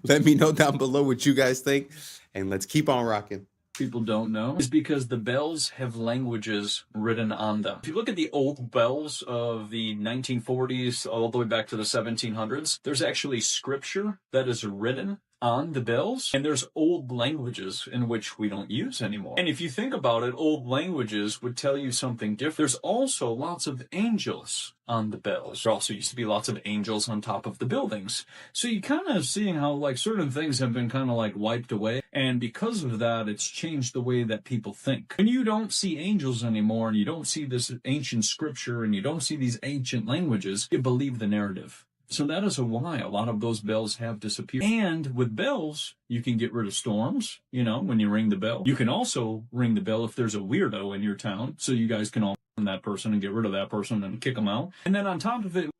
[SPEAKER 2] Let me know down below what you guys think, and let's keep on rocking.
[SPEAKER 3] People don't know is because the bells have languages written on them. If you look at the old bells of the 1940s all the way back to the 1700s, there's actually scripture that is written on the bells, and there's old languages in which we don't use anymore. And if you think about it, old languages would tell you something different. There's also lots of angels on the bells. There also used to be lots of angels on top of the buildings. So you kind of seeing how like certain things have been kind of like wiped away. And because of that, it's changed the way that people think. When you don't see angels anymore and you don't see this ancient scripture and you don't see these ancient languages, you believe the narrative. So that is why a lot of those bells have disappeared. And with bells, you can get rid of storms, you know, when you ring the bell. You can also ring the bell if there's a weirdo in your town, so you guys can all find that person and get rid of that person and kick them out. And then on top of it,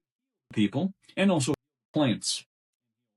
[SPEAKER 3] people, and also plants,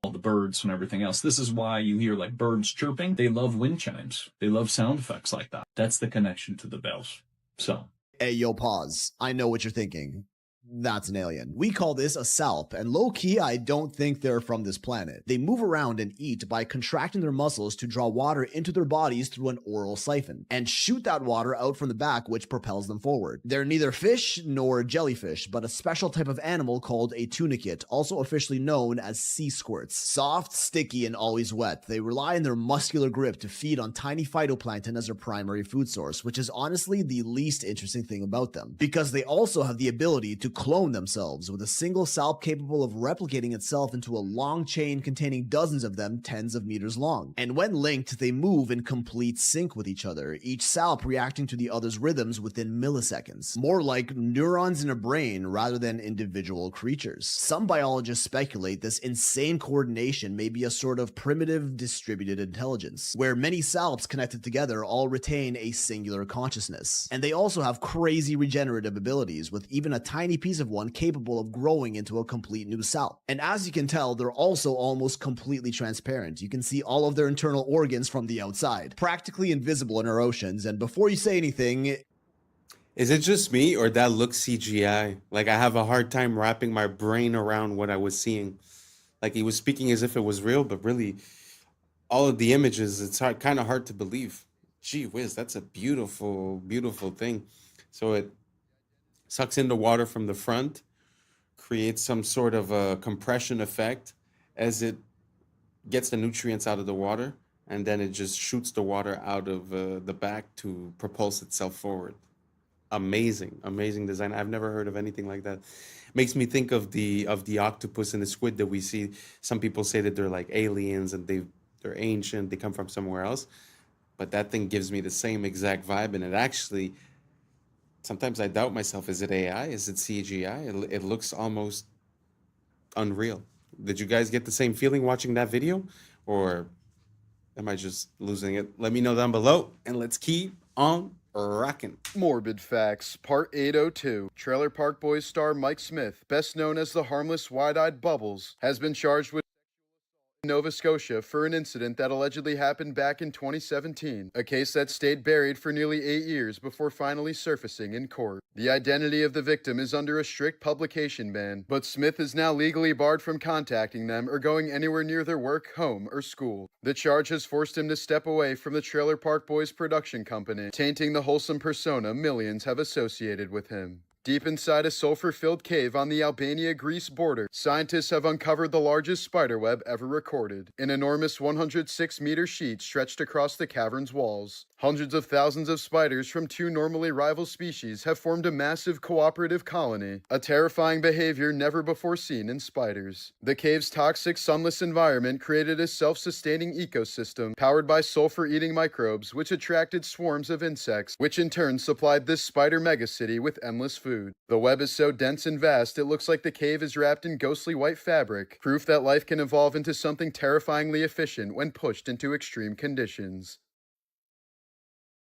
[SPEAKER 3] all the birds and everything else. This is why you hear like birds chirping. They love wind chimes. They love sound effects like that. That's the connection to the bells. So.
[SPEAKER 4] Hey, yo, pause. I know what you're thinking. That's an alien. We call this a salp, and low-key, I don't think they're from this planet. They move around and eat by contracting their muscles to draw water into their bodies through an oral siphon, and shoot that water out from the back, which propels them forward. They're neither fish nor jellyfish, but a special type of animal called a tunicate, also officially known as sea squirts. Soft, sticky, and always wet, they rely on their muscular grip to feed on tiny phytoplankton as their primary food source, which is honestly the least interesting thing about them, because they also have the ability to clone themselves, with a single salp capable of replicating itself into a long chain containing dozens of them tens of meters long. And when linked, they move in complete sync with each other, each salp reacting to the other's rhythms within milliseconds. More like neurons in a brain rather than individual creatures. Some biologists speculate this insane coordination may be a sort of primitive distributed intelligence, where many salps connected together all retain a singular consciousness. And they also have crazy regenerative abilities, with even a tiny piece of one capable of growing into a complete new salp. And as you can tell, they're also almost completely transparent. You can see all of their internal organs from the outside, practically invisible in our oceans. And before you say anything,
[SPEAKER 2] is it just me or that looks CGI? Like, I have a hard time wrapping my brain around what I was seeing. Like, he was speaking as if it was real, but really all of the images, it's kind of hard to believe. Gee whiz, that's a beautiful, beautiful thing. So it sucks in the water from the front, creates some sort of a compression effect as it gets the nutrients out of the water, and then it just shoots the water out of the back to propulse itself forward. Amazing, amazing design. I've never heard of anything like that. Makes me think of the octopus and the squid that we see. Some people say that they're like aliens and they're ancient, they come from somewhere else, but that thing gives me the same exact vibe, and it actually, sometimes I doubt myself. Is it AI? Is it CGI? It looks almost unreal. Did you guys get the same feeling watching that video? Or am I just losing it? Let me know down below, and let's keep on rocking.
[SPEAKER 7] Morbid Facts, Part 802. Trailer Park Boys star Mike Smith, best known as the harmless wide-eyed Bubbles, has been charged with Nova Scotia for an incident that allegedly happened back in 2017, a case that stayed buried for nearly 8 years before finally surfacing in court. The identity of the victim is under a strict publication ban, but Smith is now legally barred from contacting them or going anywhere near their work, home, or school. The charge has forced him to step away from the Trailer Park Boys production company, tainting the wholesome persona millions have associated with him. Deep inside a sulfur-filled cave on the Albania-Greece border, scientists have uncovered the largest spiderweb ever recorded, an enormous 106-meter sheet stretched across the cavern's walls. Hundreds of thousands of spiders from 2 normally rival species have formed a massive cooperative colony, a terrifying behavior never before seen in spiders. The cave's toxic, sunless environment created a self-sustaining ecosystem powered by sulfur-eating microbes, which attracted swarms of insects, which in turn supplied this spider megacity with endless food. The web is so dense and vast, it looks like the cave is wrapped in ghostly white fabric, proof that life can evolve into something terrifyingly efficient when pushed into extreme conditions.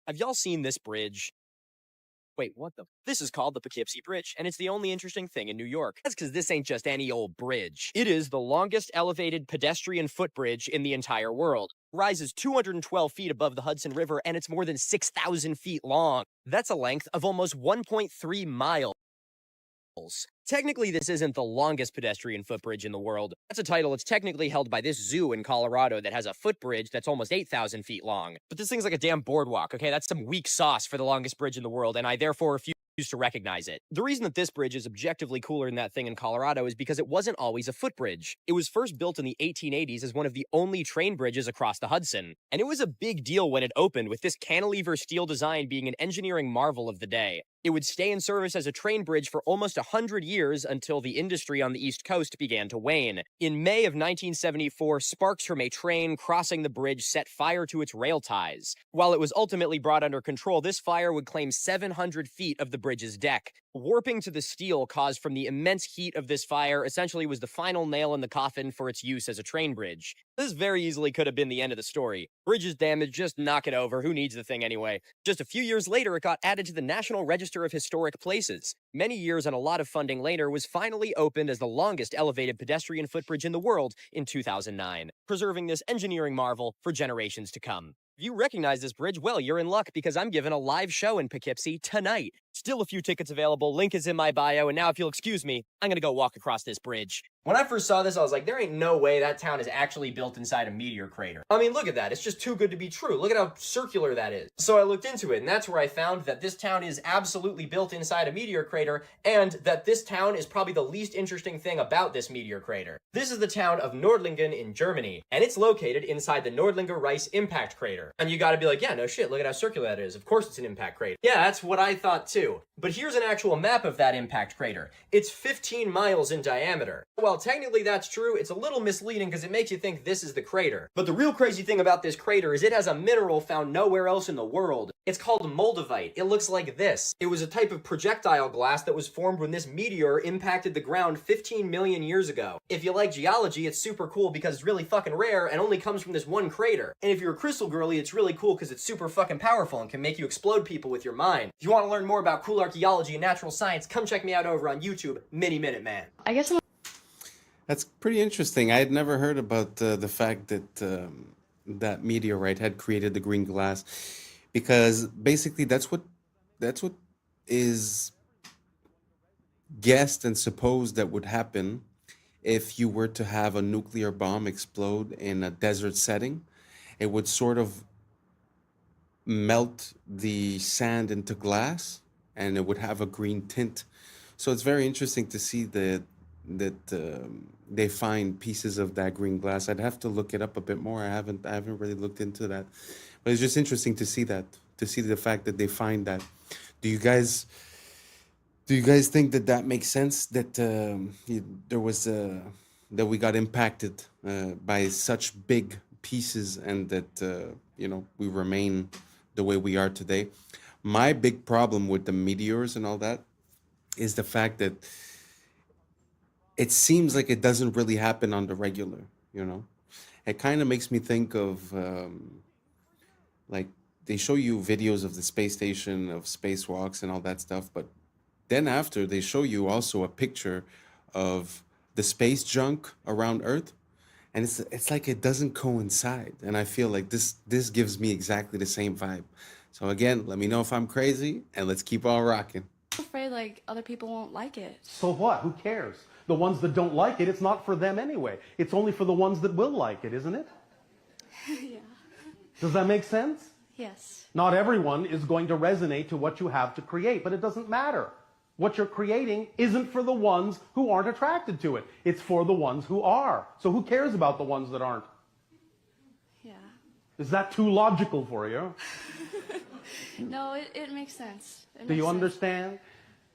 [SPEAKER 11] Have y'all seen this bridge? Wait, what the? This is called the Poughkeepsie Bridge, and it's the only interesting thing in New York. That's because this ain't just any old bridge. It is the longest elevated pedestrian footbridge in the entire world. Rises 212 feet above the Hudson River, and it's more than 6,000 feet long. That's a length of almost 1.3 miles. Technically, this isn't the longest pedestrian footbridge in the world. That's a title that's technically held by this zoo in Colorado that has a footbridge that's almost 8,000 feet long. But this thing's like a damn boardwalk, okay? That's some weak sauce for the longest bridge in the world, and I therefore refuse to recognize it. The reason that this bridge is objectively cooler than that thing in Colorado is because it wasn't always a footbridge. It was first built in the 1880s as one of the only train bridges across the Hudson. And it was a big deal when it opened, with this cantilever steel design being an engineering marvel of the day. It would stay in service as a train bridge for almost 100 years until the industry on the East Coast began to wane. In May of 1974, sparks from a train crossing the bridge set fire to its rail ties. While it was ultimately brought under control, this fire would claim 700 feet of the bridge's deck. Warping to the steel caused from the immense heat of this fire essentially was the final nail in the coffin for its use as a train bridge. This very easily could have been the end of the story. Bridge is damaged, just knock it over, who needs the thing anyway? Just a few years later, it got added to the National Register of Historic Places. Many years and a lot of funding later, was finally opened as the longest elevated pedestrian footbridge in the world in 2009, preserving this engineering marvel for generations to come. If you recognize this bridge, well, you're in luck because I'm giving a live show in Poughkeepsie tonight. Still a few tickets available, link is in my bio, and now if you'll excuse me, I'm gonna go walk across this bridge. When I first saw this, I was like, there ain't no way that town is actually built inside a meteor crater. I mean, look at that, it's just too good to be true. Look at how circular that is. So I looked into it, and that's where I found that this town is absolutely built inside a meteor crater, and that this town is probably the least interesting thing about this meteor crater. This is the town of Nordlingen in Germany, and it's located inside the Nordlinger Rice impact crater. And you gotta be like, yeah, no shit, look at how circular that is. Of course it's an impact crater. Yeah, that's what I thought too. But here's an actual map of that impact crater. It's 15 miles in diameter. While technically that's true, it's a little misleading because it makes you think this is the crater. But the real crazy thing about this crater is it has a mineral found nowhere else in the world. It's called moldavite. It looks like this. It was a type of projectile glass that was formed when this meteor impacted the ground 15 million years ago. If you like geology, it's super cool because it's really fucking rare and only comes from this one crater. And if you're a crystal girly, it's really cool because it's super fucking powerful and can make you explode people with your mind. If you want to learn more about cool archaeology and natural science, come check me out over on YouTube, Mini Minute Man.
[SPEAKER 2] I guess that's pretty interesting. I had never heard about the fact that that meteorite had created the green glass, because basically that's what is guessed and supposed that would happen if you were to have a nuclear bomb explode in a desert setting. It would sort of melt the sand into glass, and it would have a green tint. So it's very interesting to see that they find pieces of that green glass. I'd have to look it up a bit more. I haven't really looked into that, but it's just interesting to see that, to see the fact that they find that. Do you guys think that makes sense, that there was that we got impacted by such big pieces, and that we remain the way we are today? My big problem with the meteors and all that is the fact that it seems like it doesn't really happen on the regular, It kind of makes me think of, like, they show you videos of the space station, of spacewalks and all that stuff, but then after they show you also a picture of the space junk around Earth, and it's like it doesn't coincide. And I feel like this gives me exactly the same vibe. So again, let me know if I'm crazy, and let's keep on rocking.
[SPEAKER 13] I'm afraid like other people won't like it.
[SPEAKER 14] So what? Who cares? The ones that don't like it, it's not for them anyway. It's only for the ones that will like it, isn't it?
[SPEAKER 13] Yeah.
[SPEAKER 14] Does that make sense?
[SPEAKER 13] Yes.
[SPEAKER 14] Not everyone is going to resonate to what you have to create, but it doesn't matter. What you're creating isn't for the ones who aren't attracted to it. It's for the ones who are. So who cares about the ones that aren't?
[SPEAKER 13] Yeah.
[SPEAKER 14] Is that too logical for you?
[SPEAKER 13] No, it makes sense.
[SPEAKER 14] Do you understand?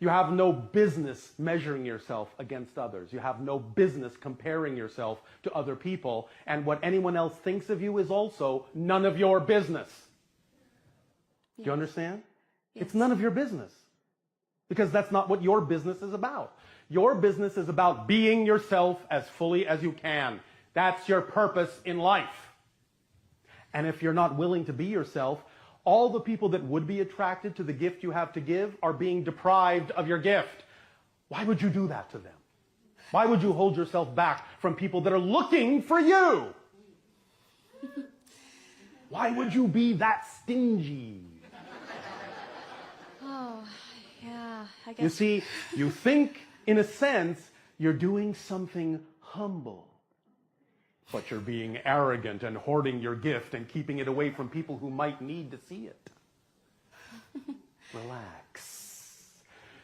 [SPEAKER 14] You have no business measuring yourself against others. You have no business comparing yourself to other people. And what anyone else thinks of you is also none of your business. Do you understand?
[SPEAKER 13] Yes.
[SPEAKER 14] It's none of your business. Because that's not what your business is about. Your business is about being yourself as fully as you can. That's your purpose in life. And if you're not willing to be yourself, all the people that would be attracted to the gift you have to give are being deprived of your gift. Why would you do that to them? Why would you hold yourself back from people that are looking for you? Why would you be that stingy?
[SPEAKER 13] Oh, yeah, I guess.
[SPEAKER 14] You see, you think, in a sense, you're doing something humble. But you're being arrogant and hoarding your gift and keeping it away from people who might need to see it. Relax.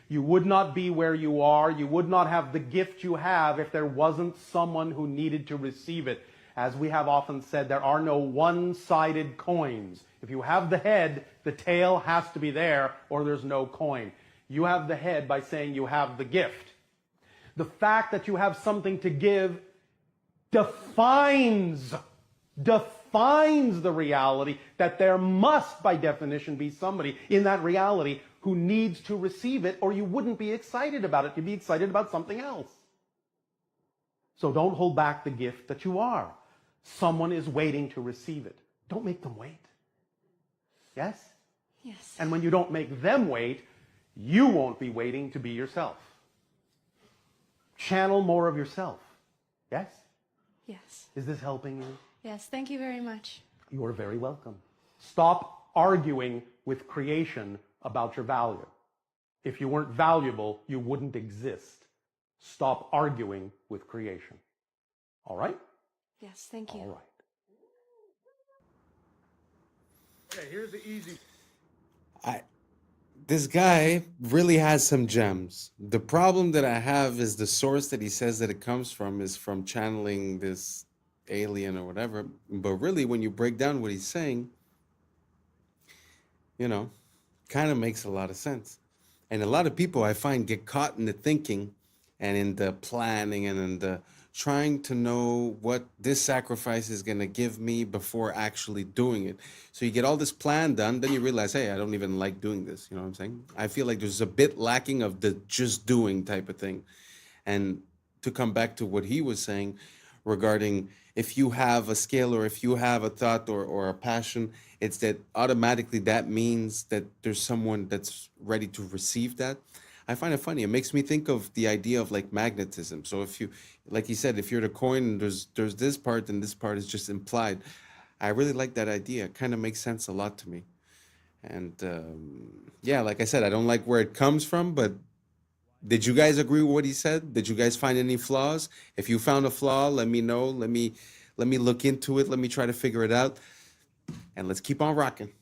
[SPEAKER 14] You would not be where you are. You would not have the gift you have if there wasn't someone who needed to receive it. As we have often said, there are no one-sided coins. If you have the head, the tail has to be there or there's no coin. You have the head by saying you have the gift. The fact that you have something to give defines the reality that there must, by definition, be somebody in that reality who needs to receive it, or you wouldn't be excited about it. You'd be excited about something else. So don't hold back the gift that you are. Someone is waiting to receive it. Don't make them wait. Yes?
[SPEAKER 13] Yes.
[SPEAKER 14] And when you don't make them wait, you won't be waiting to be yourself. Channel more of yourself. Yes?
[SPEAKER 13] Yes.
[SPEAKER 14] Is this helping you?
[SPEAKER 13] Yes, thank you very much.
[SPEAKER 14] You are very welcome. Stop arguing with creation about your value. If you weren't valuable, you wouldn't exist. Stop arguing with creation. All right?
[SPEAKER 13] Yes, thank you.
[SPEAKER 14] All right.
[SPEAKER 18] Okay, here's the easy.
[SPEAKER 2] This guy really has some gems. The problem that I have is the source that he says that it comes from is from channeling this alien or whatever. But really, when you break down what he's saying, you know, kind of makes a lot of sense. And a lot of people I find get caught in the thinking and in the planning and in the trying to know what this sacrifice is going to give me before actually doing it. So you get all this plan done, then you realize, hey, I don't even like doing this. You know what I'm saying? I feel like there's a bit lacking of the just doing type of thing. And to come back to what he was saying regarding if you have a skill or if you have a thought or a passion, it's that automatically that means that there's someone that's ready to receive that. I find it funny. It makes me think of the idea of like magnetism. So if you, like he said, if you're the coin and there's this part and this part is just implied. I really like that idea. It kind of makes sense a lot to me. And yeah, like I said, I don't like where it comes from, but did you guys agree with what he said? Did you guys find any flaws? If you found a flaw, let me know. Let me look into it. Let me try to figure it out. And let's keep on rocking.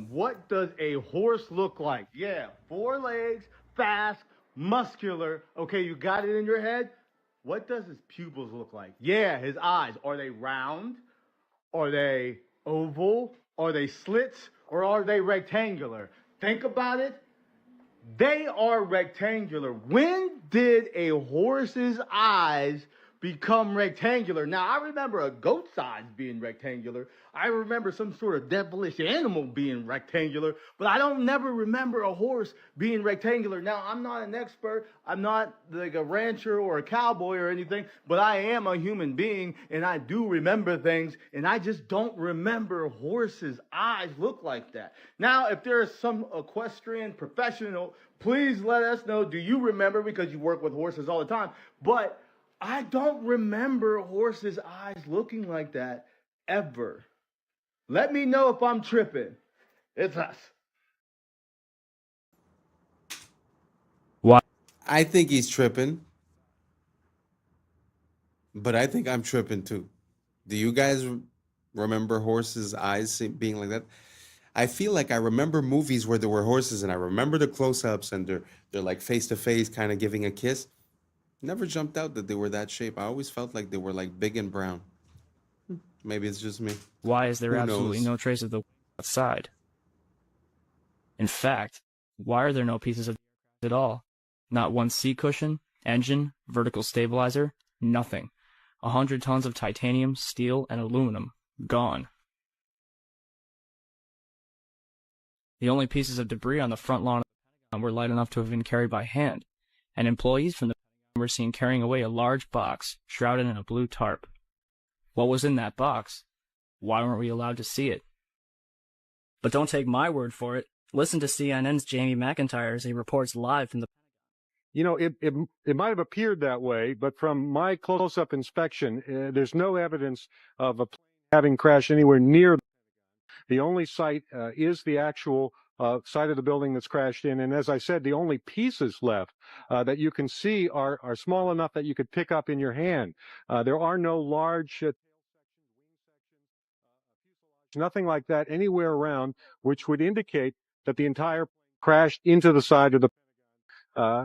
[SPEAKER 18] What does a horse look like? Yeah, 4 legs, fast, muscular. Okay, you got it in your head? What does his pupils look like? Yeah, his eyes. Are they round? Are they oval? Are they slits? Or are they rectangular? Think about it. They are rectangular. When did a horse's eyes become rectangular? Now, I remember a goat's eyes being rectangular. I remember some sort of devilish animal being rectangular, but I don't never remember a horse being rectangular. Now, I'm not an expert. I'm not like a rancher or a cowboy or anything, but I am a human being, and I do remember things, and I just don't remember horses' eyes look like that. Now, if there is some equestrian professional, please let us know. Do you remember? Because you work with horses all the time. But I don't remember horses' eyes looking like that ever. Let me know if I'm tripping. It's us.
[SPEAKER 2] Why? I think he's tripping, but I think I'm tripping too. Do you guys remember horses' eyes being like that? I feel like I remember movies where there were horses, and I remember the close-ups, and they're like face to face, kind of giving a kiss. Never jumped out that they were that shape. I always felt like they were like big and brown. Maybe it's just me.
[SPEAKER 6] Why is there
[SPEAKER 2] Who
[SPEAKER 6] absolutely
[SPEAKER 2] knows?
[SPEAKER 6] no trace of the outside? In fact, why are there no pieces of at all? Not one seat cushion, engine, vertical stabilizer, nothing. 100 tons of titanium, steel, and aluminum gone. The only pieces of debris on the front lawn of the Pentagon were light enough to have been carried by hand, and employees from the Pentagon were seen carrying away a large box shrouded in a blue tarp. What was in that box? Why weren't we allowed to see it? But don't take my word for it. Listen to CNN's Jamie McIntyre as he reports live from the
[SPEAKER 16] You know, it might have appeared that way, but from my close-up inspection, there's no evidence of a plane having crashed anywhere near. The only site is the actual side of the building that's crashed in. And as I said, the only pieces left that you can see are small enough that you could pick up in your hand. There are no large nothing like that anywhere around, which would indicate that the entire crashed into the side of the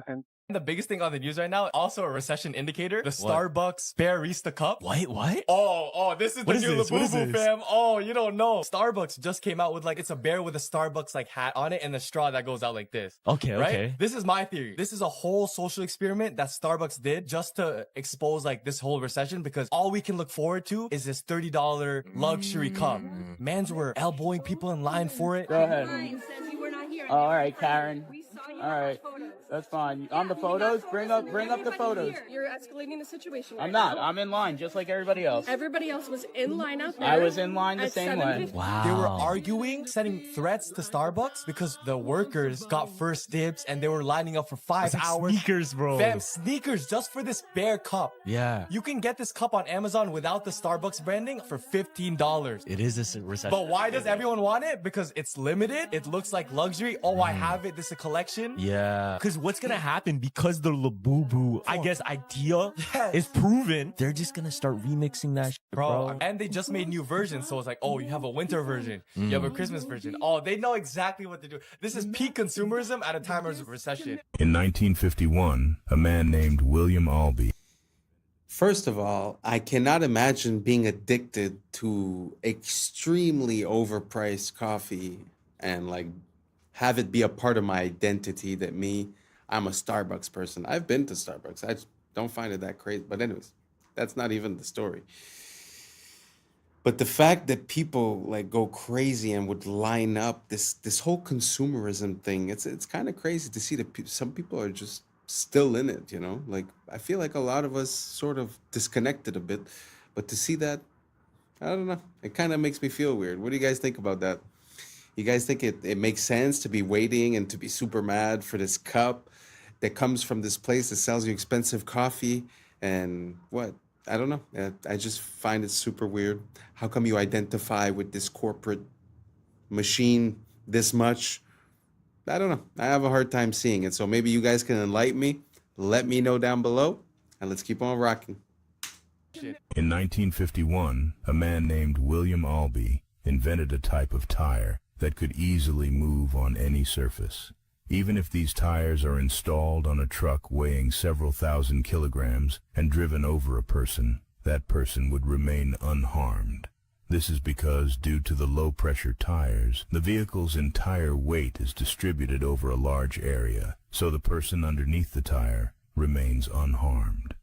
[SPEAKER 16] and
[SPEAKER 15] The biggest thing on the news right now, also a recession indicator, the Starbucks Barista Cup. What? Oh, this is
[SPEAKER 17] What
[SPEAKER 15] the
[SPEAKER 17] is
[SPEAKER 15] new
[SPEAKER 17] this? What is
[SPEAKER 15] Labubu,
[SPEAKER 17] this?
[SPEAKER 15] fam. Oh, you don't know. Starbucks just came out with like, it's a bear with a Starbucks like hat on it and the straw that goes out like this.
[SPEAKER 17] Okay,
[SPEAKER 15] right?
[SPEAKER 17] okay.
[SPEAKER 15] This is my theory. This is a whole social experiment that Starbucks did just to expose like this whole recession, because all we can look forward to is this $30 luxury cup. Mans were elbowing people in line for it.
[SPEAKER 24] Go ahead. All right, Karen. All right, that's fine. On the photos, bring up the photos.
[SPEAKER 25] You're escalating the situation.
[SPEAKER 24] I'm not. I'm in line just like everybody else.
[SPEAKER 25] Everybody else was in line out there.
[SPEAKER 24] I was in line the
[SPEAKER 25] at
[SPEAKER 24] same way.
[SPEAKER 25] 7:50.
[SPEAKER 15] They were arguing, sending threats to Starbucks because the workers got first dibs and they were lining up for 5
[SPEAKER 17] like
[SPEAKER 15] hours.
[SPEAKER 17] sneakers, bro.
[SPEAKER 15] Fam, sneakers just for this bear cup.
[SPEAKER 17] Yeah.
[SPEAKER 15] You can get this cup on Amazon without the Starbucks branding for $15.
[SPEAKER 17] It is a recession.
[SPEAKER 15] But why does everyone want it? Because it's limited. It looks like luxury. Oh, I have it. This is a collection.
[SPEAKER 17] Yeah. Because what's going to happen, because the Labubu, I guess, idea is proven, they're just going to start remixing that shit, bro.
[SPEAKER 15] And they just made new versions. So it's like, oh, you have a winter version. You have a Christmas version. Oh, they know exactly what to do. This is peak consumerism at a time of recession.
[SPEAKER 26] In 1951, a man named William Albee.
[SPEAKER 2] First of all, I cannot imagine being addicted to extremely overpriced coffee and like have it be a part of my identity that I'm a Starbucks person. I've been to Starbucks. I just don't find it that crazy. But anyways, that's not even the story. But the fact that people like go crazy and would line up, this whole consumerism thing, it's kind of crazy to see that some people are just still in it, you know? Like, I feel like a lot of us sort of disconnected a bit, but to see that, I don't know, it kind of makes me feel weird. What do you guys think about that? You guys think it makes sense to be waiting and to be super mad for this cup that comes from this place that sells you expensive coffee and what? I don't know. I just find it super weird. How come you identify with this corporate machine this much? I don't know. I have a hard time seeing it. So maybe you guys can enlighten me. Let me know down below, and let's keep on rocking.
[SPEAKER 26] In 1951, a man named William Albee invented a type of tire that could easily move on any surface. Even if these tires are installed on a truck weighing several thousand kilograms and driven over a person, that person would remain unharmed. This is because, due to the low-pressure tires, the vehicle's entire weight is distributed over a large area, so the person underneath the tire remains unharmed.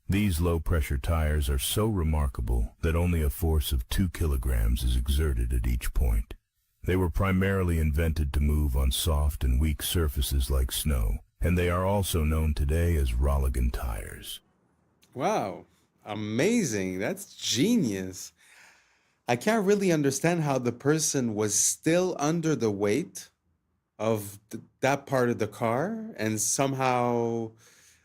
[SPEAKER 26] These low-pressure tires are so remarkable that only a force of 2 kilograms is exerted at each point. They were primarily invented to move on soft and weak surfaces like snow, and they are also known today as Rolligan tires.
[SPEAKER 2] Wow, amazing. That's genius. I can't really understand how the person was still under the weight of that part of the car and somehow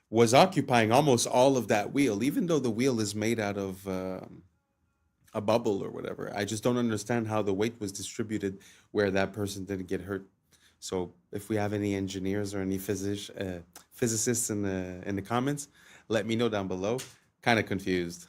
[SPEAKER 2] was occupying almost all of that wheel, even though the wheel is made out of a bubble or whatever. I just don't understand how the weight was distributed where that person didn't get hurt. So if we have any engineers or any physicists in the comments, let me know down below. Kind of confused.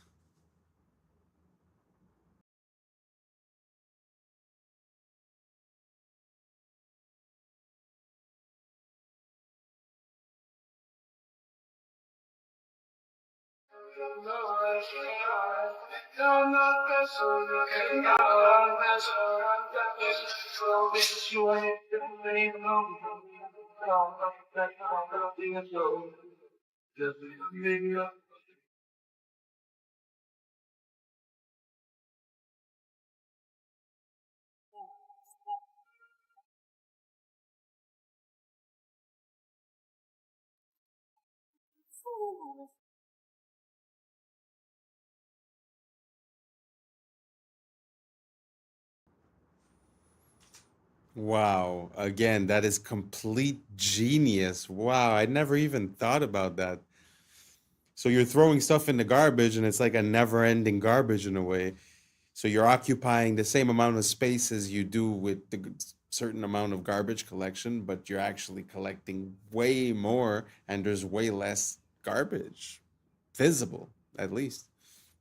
[SPEAKER 2] Wow. Again, that is complete genius. Wow. I never even thought about that. So you're throwing stuff in the garbage and it's like a never-ending garbage in a way. So you're occupying the same amount of space as you do with the certain amount of garbage collection, but you're actually collecting way more and there's way less garbage visible, at least.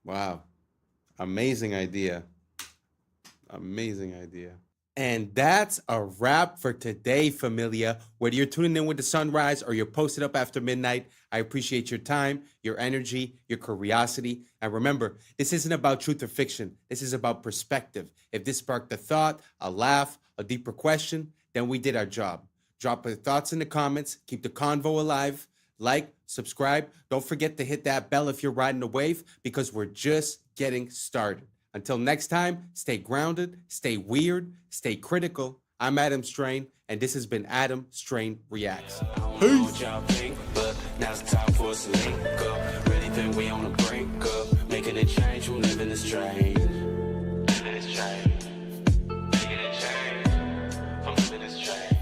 [SPEAKER 2] Wow. Amazing idea. Amazing idea. And that's a wrap for today, familia. Whether you're tuning in with the sunrise or you're posted up after midnight, I appreciate your time, your energy, your curiosity. And remember, this isn't about truth or fiction. This is about perspective. If this sparked a thought, a laugh, a deeper question, then we did our job. Drop your thoughts in the comments. Keep the convo alive. Like, subscribe. Don't forget to hit that bell if you're riding the wave, because we're just getting started. Until next time, stay grounded, stay weird, stay critical. I'm Adam Strain, and this has been Adam Strain Reacts. Peace. Now it's time for us to link up. Really think we on the brink up. Making a change, we're living the strange. Living the strange. Making a change. I'm living the strange.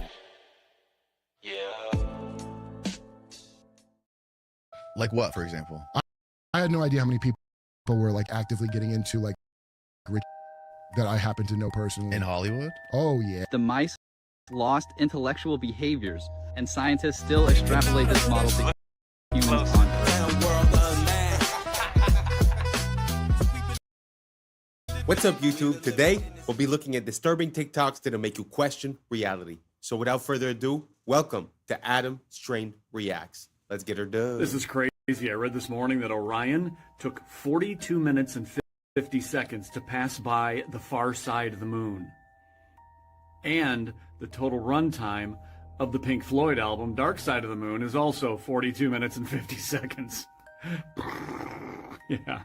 [SPEAKER 2] Yeah.
[SPEAKER 1] Like what, for example? I had no idea how many people were like actively getting into like that I happen to know personally.
[SPEAKER 5] In Hollywood?
[SPEAKER 1] Oh, yeah.
[SPEAKER 8] The mice lost intellectual behaviors, and scientists still extrapolate this model to humans on Earth.
[SPEAKER 2] What's up, YouTube? Today, we'll be looking at disturbing TikToks that'll make you question reality. So without further ado, welcome to Adam Strain Reacts. Let's get her done.
[SPEAKER 3] This is crazy. I read this morning that Orion took 42 minutes and 50 seconds to pass by the far side of the moon. And the total runtime of the Pink Floyd album, Dark Side of the Moon, is also 42 minutes and 50 seconds. Yeah.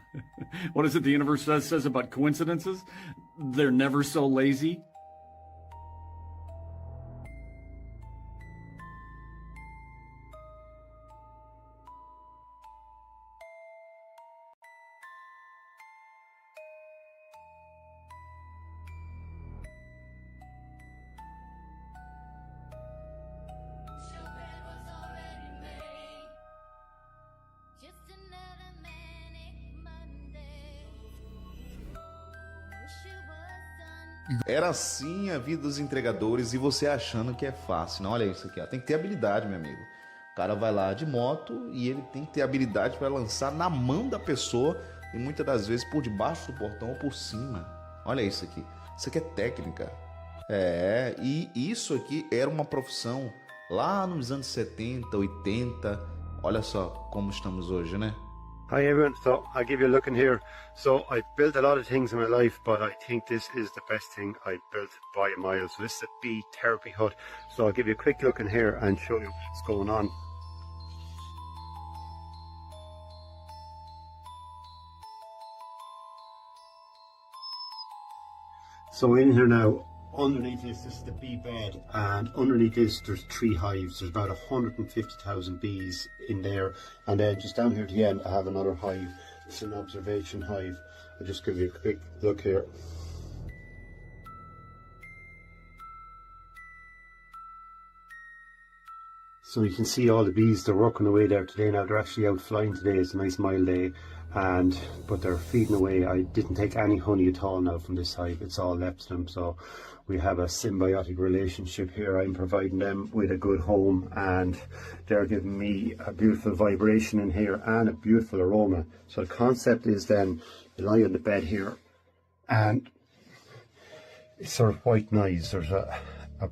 [SPEAKER 3] What is it the universe says about coincidences? They're never so lazy.
[SPEAKER 5] Era assim a vida dos entregadores e você achando que é fácil. Não, olha isso aqui, ó. Tem que ter habilidade, meu amigo. O cara vai lá de moto e ele tem que ter habilidade para lançar na mão da pessoa e muitas das vezes por debaixo do portão ou por cima. Olha isso aqui. Isso aqui é técnica. É, e isso aqui era uma profissão lá nos anos 70, 80. Olha só como estamos hoje, né?
[SPEAKER 9] Hi everyone, so I'll give you a look in here. So I built a lot of things in my life, but I think this is the best thing I built by a mile. So this is a bee therapy hut. So I'll give you a quick look in here and show you what's going on. So in here now, underneath this is the bee bed, and underneath this there's 3 hives. There's about 150,000 bees in there, and then just down here at the end I have another hive. It's an observation hive. I'll just give you a quick look here. So you can see all the bees, they're working away there today. Now they're actually out flying today. It's a nice mild day, but they're feeding away. I didn't take any honey at all now from this hive. It's all left to them. So we have a symbiotic relationship here. I'm providing them with a good home, and they're giving me a beautiful vibration in here and a beautiful aroma. So the concept is then you lie on the bed here, and it's sort of white noise. There's a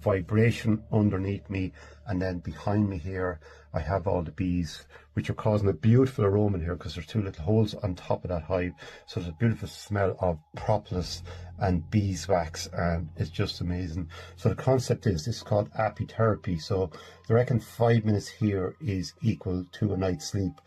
[SPEAKER 9] vibration underneath me, and then behind me here I have all the bees, which are causing a beautiful aroma in here because there's two little holes on top of that hive. So there's a beautiful smell of propolis and beeswax, and it's just amazing. So the concept is, this is called apitherapy. So they reckon 5 minutes here is equal to a night's sleep.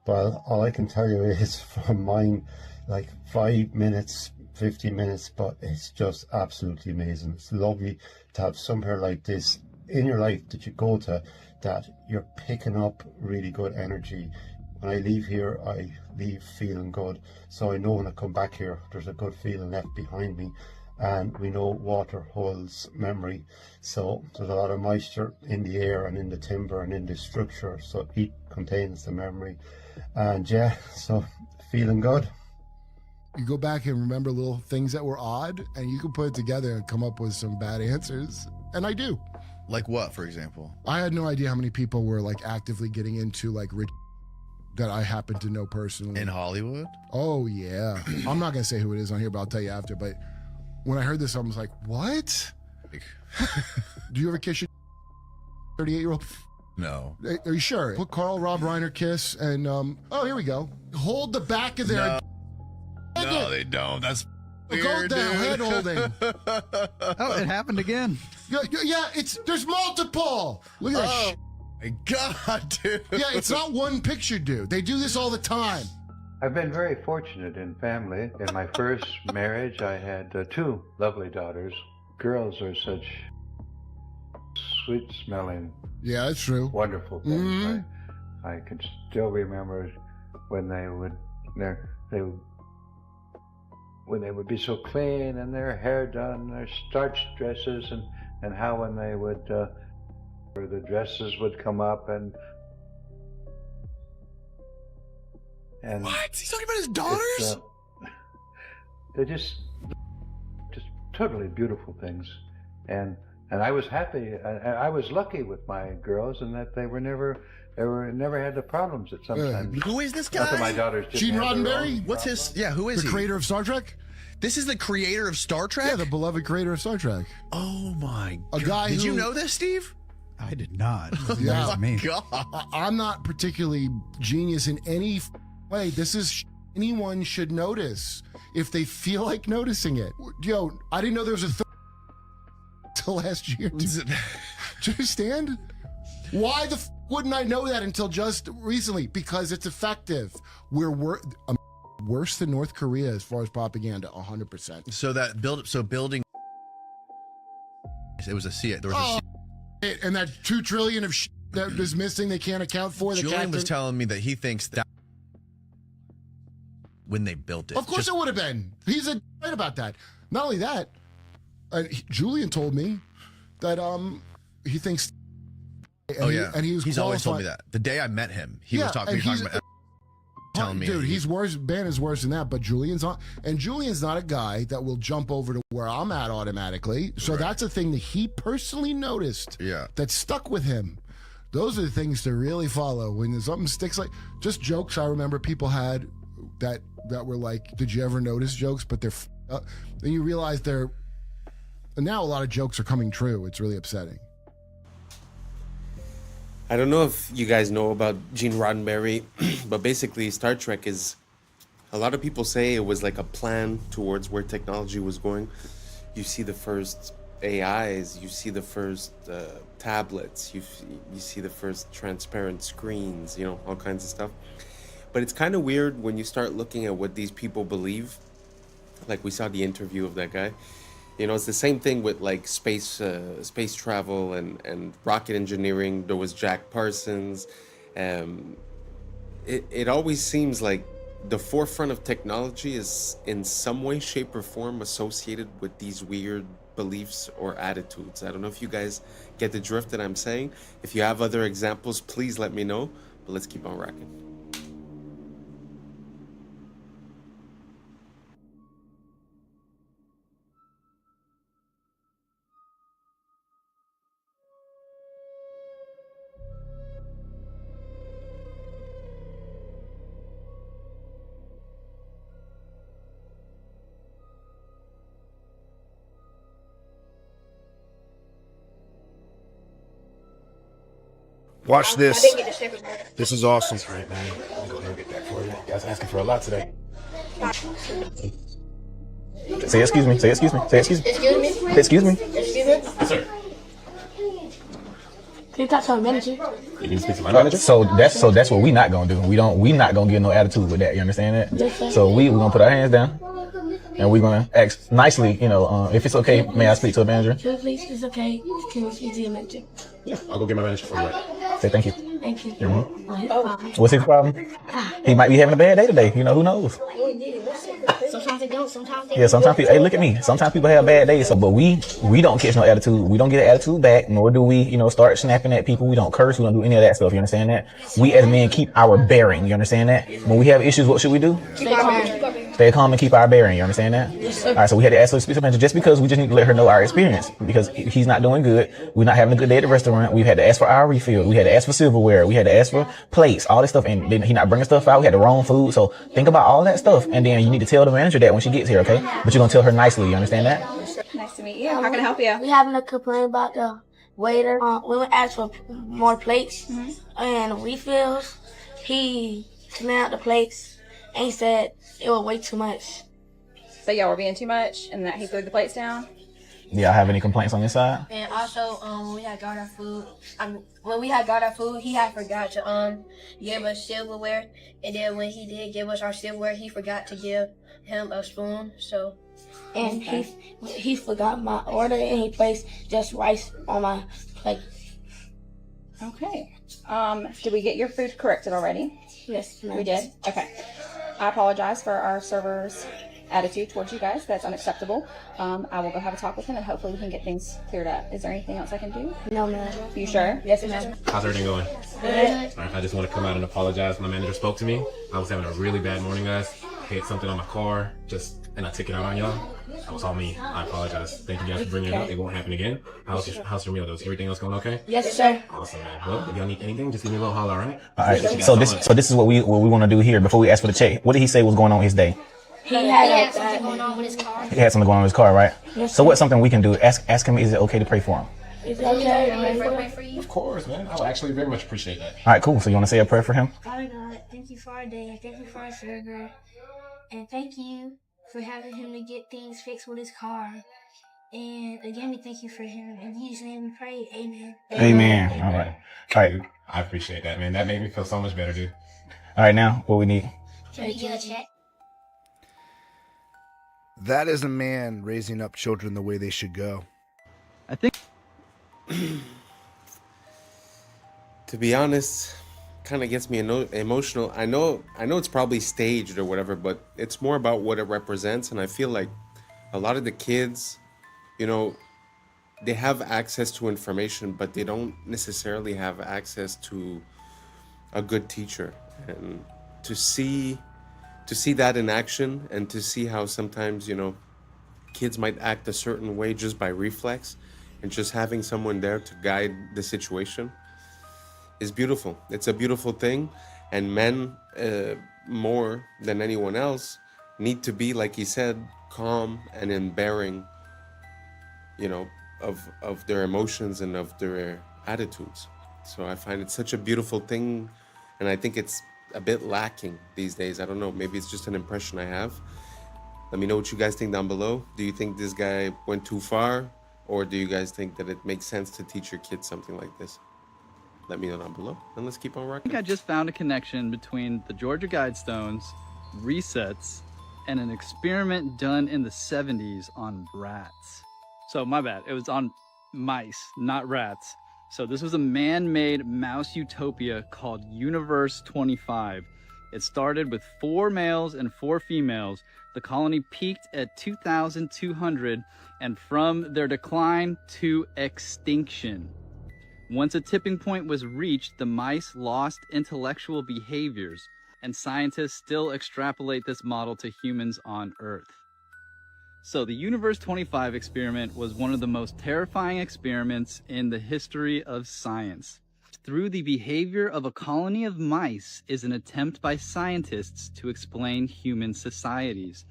[SPEAKER 9] Well, all I can tell you is from mine, like 5 minutes, 15 minutes, but it's just absolutely amazing. It's lovely to have somewhere like this in your life that you go to, that you're picking up really good energy. When I leave here, I leave feeling good. So I know when I come back here, there's a good feeling left behind me. And we know water holds memory. So there's a lot of moisture in the air and in the timber and in the structure. So it contains the memory. And yeah, so feeling good.
[SPEAKER 1] You go back and remember little things that were odd, and you can put it together and come up with some bad answers. And I do.
[SPEAKER 7] Like what, for example?
[SPEAKER 1] I had no idea how many people were like actively getting into like rich that I happen to know personally.
[SPEAKER 7] In Hollywood?
[SPEAKER 1] Oh yeah. I'm not gonna say who it is on here, but I'll tell you after. But when I heard this, I was like, what? Do you ever kiss your 38-year-old?
[SPEAKER 7] No.
[SPEAKER 1] Are you sure? Put Carl Rob Reiner kiss and oh, here we go. Hold the back of their
[SPEAKER 7] No, they don't. That's weird,
[SPEAKER 1] go down,
[SPEAKER 7] dude.
[SPEAKER 1] head holding.
[SPEAKER 10] Oh, it happened again.
[SPEAKER 1] Yeah, there's multiple. Look at that.
[SPEAKER 7] My God, dude.
[SPEAKER 1] Yeah, it's not one picture, dude. They do this all the time.
[SPEAKER 12] I've been very fortunate in family. In my first marriage, I had two lovely daughters. Girls are such sweet-smelling,
[SPEAKER 1] yeah, that's true,
[SPEAKER 12] wonderful things.
[SPEAKER 1] Mm-hmm.
[SPEAKER 12] I can still remember when they would be so clean and their hair done, their starched dresses, and how when they would, the dresses would come up and
[SPEAKER 7] what? He's talking about his daughters?
[SPEAKER 12] They're just totally beautiful things, and I was happy. I was lucky with my girls in that they never had the problems that sometimes.
[SPEAKER 7] Who is this guy?
[SPEAKER 12] Not that my daughters didn't
[SPEAKER 1] Gene
[SPEAKER 12] have their own
[SPEAKER 1] Roddenberry?
[SPEAKER 7] What's his? Yeah, who is
[SPEAKER 1] the
[SPEAKER 7] he?
[SPEAKER 1] creator of Star Trek?
[SPEAKER 7] This is the creator of Star Trek?
[SPEAKER 1] Yeah, the beloved creator of Star Trek.
[SPEAKER 7] Oh my
[SPEAKER 1] A
[SPEAKER 7] God.
[SPEAKER 1] guy
[SPEAKER 7] Did you
[SPEAKER 1] who-
[SPEAKER 7] know this, Steve?
[SPEAKER 10] I did not.
[SPEAKER 1] Yeah.
[SPEAKER 10] That was me.
[SPEAKER 7] God.
[SPEAKER 1] I'm not particularly genius in any way. This is anyone should notice if they feel like noticing it. Yo, I didn't know there was a till last year. Do you understand? Why the wouldn't I know that until just recently? Because it's effective. We're worse than North Korea as far as propaganda, 100%.
[SPEAKER 7] So that building. It was a C. There was a
[SPEAKER 1] And that 2 trillion of that is missing, they can't account for.
[SPEAKER 7] Julian was telling me that he thinks that when they built it.
[SPEAKER 1] Of course it would have been. He's right about that. Not only that, Julian told me that he thinks. And
[SPEAKER 7] he's always told me that. The day I met him, he was talking about telling me.
[SPEAKER 1] Dude, he's worse. Ben is worse than that, but Julian's not. And Julian's not a guy that will jump over to where I'm at automatically. So that's a thing that he personally noticed.
[SPEAKER 7] Yeah.
[SPEAKER 1] That stuck with him. Those are the things to really follow when something sticks. Like just jokes I remember people had that were like, did you ever notice jokes? But they're up. Then you realize they're. And now a lot of jokes are coming true. It's really upsetting.
[SPEAKER 2] I don't know if you guys know about Gene Roddenberry, but basically Star Trek is, a lot of people say it was like a plan towards where technology was going. You see the first AIs, you see the first tablets, you see the first transparent screens, all kinds of stuff. But it's kind of weird when you start looking at what these people believe. Like we saw the interview of that guy. It's the same thing with like space travel and rocket engineering. There was Jack Parsons. It always seems like the forefront of technology is in some way, shape, or form associated with these weird beliefs or attitudes. I don't know if you guys get the drift that I'm saying. If you have other examples, please let me know. But let's keep on rocking.
[SPEAKER 4] Watch this. This is awesome. That's right, man. I'm gonna go ahead and get that for you. You guys asking for a lot today.
[SPEAKER 19] Say excuse me. Say excuse me. Say excuse me.
[SPEAKER 20] Excuse me?
[SPEAKER 19] Say excuse me.
[SPEAKER 20] Excuse me?
[SPEAKER 19] Yes, sir.
[SPEAKER 20] Can you talk to our manager?
[SPEAKER 19] You need to speak to my manager. So that's what we not gonna do. We not gonna get no attitude with that. You understand that?
[SPEAKER 20] Yes, sir.
[SPEAKER 19] So we're gonna put our hands down and we're gonna ask nicely. If it's okay, may I speak to a manager?
[SPEAKER 20] Sure, please. It's okay. Can we speak to your manager?
[SPEAKER 19] Yeah, I'll go get my manager for you. Say thank you.
[SPEAKER 20] Thank you.
[SPEAKER 19] What's his problem? He might be having a bad day today. Who knows?
[SPEAKER 20] Sometimes they don't. Sometimes they
[SPEAKER 19] Yeah, sometimes people, hey, look at me. Sometimes people have bad days, but we don't catch no attitude. We don't get an attitude back, nor do we, start snapping at people. We don't curse. We don't do any of that stuff. You understand that? We as men keep our bearing. You understand that? When we have issues, what should we do? Stay calm and keep our bearing. You understand that?
[SPEAKER 20] Yes, sir.
[SPEAKER 19] All right, so we had to ask her to speak to the manager just because we just need to let her know our experience because he's not doing good. We're not having a good day at the restaurant. We've had to ask for our refill. We had to ask for silverware. We had to ask for plates, all this stuff, and then he not bringing stuff out. We had the wrong food. So think about all that stuff, and then you need to tell the manager that when she gets here, okay? But you're gonna tell her nicely. You understand that?
[SPEAKER 20] Nice to meet you. How can I help you? We having a complaint about the waiter. We went ask for more plates and refills. He cleaned out the plates and he said it was way too much.
[SPEAKER 21] So y'all were being too much and that he threw the plates down?
[SPEAKER 19] Yeah, I have any complaints on this side?
[SPEAKER 20] And also, when we had got our food, he had forgot to give us silverware. And then when he did give us our silverware, he forgot to give him a spoon. So, and he forgot my order and he placed just rice on my plate.
[SPEAKER 21] Okay. Did we get your food corrected already?
[SPEAKER 20] Yes, ma'am.
[SPEAKER 21] We did? Okay. I apologize for our server's attitude towards you guys. That's unacceptable. I will go have a talk with him and hopefully we can get things cleared up. Is there anything else I can do?
[SPEAKER 20] No, ma'am.
[SPEAKER 21] You sure?
[SPEAKER 20] Yes, ma'am.
[SPEAKER 22] How's everything going?
[SPEAKER 20] Good.
[SPEAKER 22] All right, I just want to come out and apologize. My manager spoke to me. I was having a really bad morning, guys. Hit something on my car, and I took it out on y'all. That was all me. I apologize. Thank you guys for bringing it up. It won't happen again. How's your meal? Is everything else going okay?
[SPEAKER 20] Yes, sir.
[SPEAKER 22] Awesome, man. Well, if y'all need anything, just give me a little holler, all right?
[SPEAKER 19] All right. So this is what we want to do here before we ask for the check. What did he say was going on his day?
[SPEAKER 20] He had something going on with his car.
[SPEAKER 19] He had something going on with his car, right?
[SPEAKER 20] Yes,
[SPEAKER 19] so what's something we can do? Ask him, is it okay to pray for him?
[SPEAKER 20] Is it okay to pray for you?
[SPEAKER 22] Of course, man. I would actually very much appreciate that.
[SPEAKER 19] All right, cool. So you want to say a prayer for him?
[SPEAKER 20] Father God, thank you for our day, thank you for our server, and thank you for having him to get things fixed with his car. And again, we thank you for him. In Jesus' name we pray. Amen.
[SPEAKER 19] Amen. All right. All right.
[SPEAKER 22] I appreciate that, man. That made me feel so much better, dude.
[SPEAKER 19] All right, now what we need?
[SPEAKER 20] Can we get a check?
[SPEAKER 4] That is a man raising up children the way they should go.
[SPEAKER 2] I think to be honest, kind of gets me emotional. I know it's probably staged or whatever, but it's more about what it represents. And I feel like a lot of the kids, they have access to information, but they don't necessarily have access to a good teacher. And to see that in action and to see how sometimes, kids might act a certain way just by reflex and just having someone there to guide the situation is beautiful. It's a beautiful thing. And men, more than anyone else, need to be, like he said, calm and in bearing, of their emotions and of their attitudes. So I find it such a beautiful thing. And I think it's a bit lacking these days. I don't know, maybe it's just an impression I have. Let me know what you guys think down below. Do you think this guy went too far, or do you guys think that it makes sense to teach your kids something like this? Let me know down below, and let's keep on
[SPEAKER 8] I
[SPEAKER 2] rocking.
[SPEAKER 8] think I just found a connection between the Georgia Guidestones, resets, and an experiment done in the 70s on rats. So my bad, it was on mice, not rats. So this was a man-made mouse utopia called Universe 25. It started with 4 males and 4 females The colony peaked at 2,200 and from their decline to extinction. Once a tipping point was reached, the mice lost intellectual behaviors, and scientists still extrapolate this model to humans on Earth. So the Universe 25 experiment was one of the most terrifying experiments in the history of science. Through the behavior of a colony of mice is an attempt by scientists to explain human societies.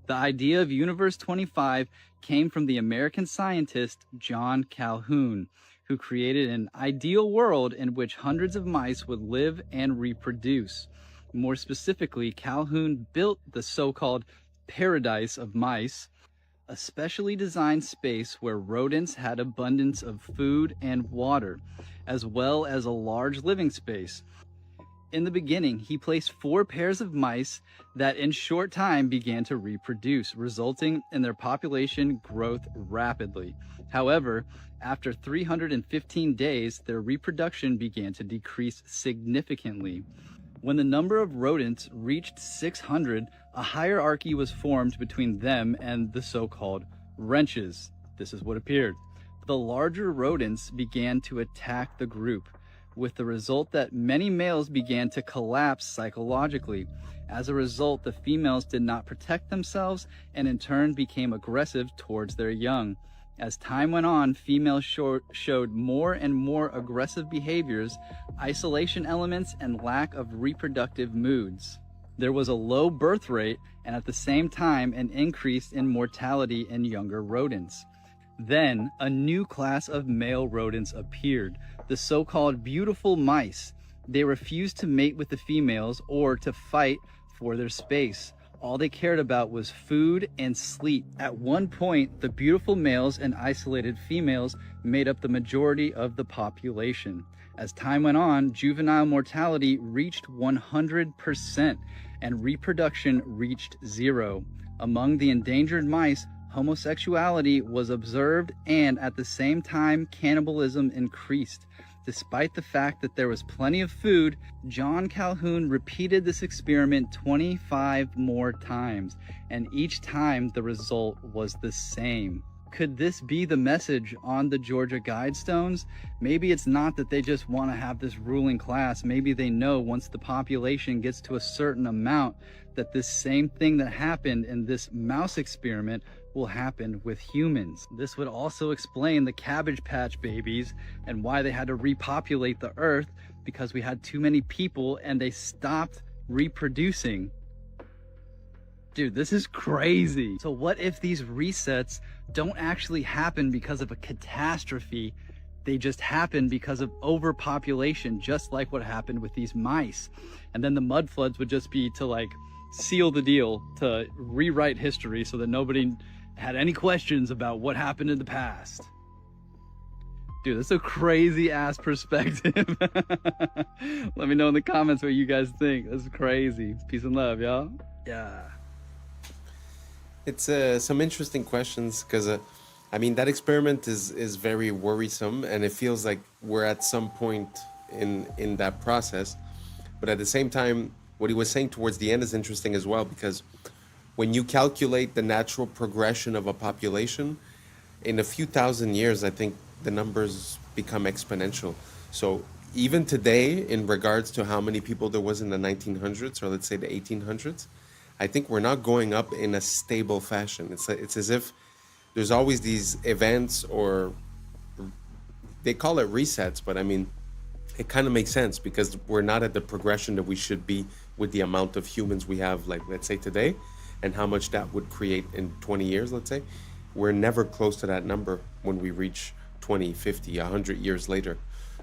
[SPEAKER 8] The idea of Universe 25 came from the American scientist John Calhoun, who created an ideal world in which hundreds of mice would live and reproduce. More specifically, Calhoun built the so-called paradise of mice, a specially designed space where rodents had abundance of food and water, as well as a large living space. In the beginning, he placed 4 pairs of mice that in short time began to reproduce, resulting in their population growth rapidly. However, after 315 days, their reproduction began to decrease significantly. When the number of rodents reached 600, a hierarchy was formed between them and the so-called wrenches. This is what appeared. The larger rodents began to attack the group, with the result that many males began to collapse psychologically. As a result, the females did not protect themselves and in turn became aggressive towards their young. As time went on, females showed more and more aggressive behaviors, isolation elements, and lack of reproductive moods. There was a low birth rate and at the same time an increase in mortality in younger rodents. Then a new class of male rodents appeared, the so-called beautiful mice. They refused to mate with the females or to fight for their space. All they cared about was food and sleep. At one point, the beautiful males and isolated females made up the majority of the population. As time went on, juvenile mortality reached 100% and reproduction reached 0. Among the endangered mice, homosexuality was observed and at the same time cannibalism increased. Despite the fact that there was plenty of food, John Calhoun repeated this experiment 25 more times, and each time the result was the same. Could this be the message on the Georgia Guidestones? Maybe it's not that they just want to have this ruling class. Maybe they know once the population gets to a certain amount that this same thing that happened in this mouse experiment will happen with humans. This would also explain the Cabbage Patch Babies and why they had to repopulate the earth, because we had too many people and they stopped reproducing. Dude, this is crazy. So what if these resets don't actually happen because of a catastrophe? They just happen because of overpopulation, just like what happened with these mice. And then the mud floods would just be to like seal the deal, to rewrite history so that nobody had any questions about what happened in the past. Dude, that's a crazy ass perspective. Let me know in the comments what you guys think. That's crazy. Peace and love, y'all. Yeah.
[SPEAKER 2] It's some interesting questions because, I mean, that experiment is very worrisome, and it feels like we're at some point in that process. But at the same time, what he was saying towards the end is interesting as well, because when you calculate the natural progression of a population, in a few thousand years, I think the numbers become exponential. So even today, in regards to how many people there was in the 1900s, or let's say the 1800s, I think we're not going up in a stable fashion. It's as if there's always these events, or they call it resets, but I mean, it kind of makes sense because we're not at the progression that we should be with the amount of humans we have, like, let's say today, and how much that would create in 20 years, let's say. We're never close to that number when we reach 20, 50, 100 years later.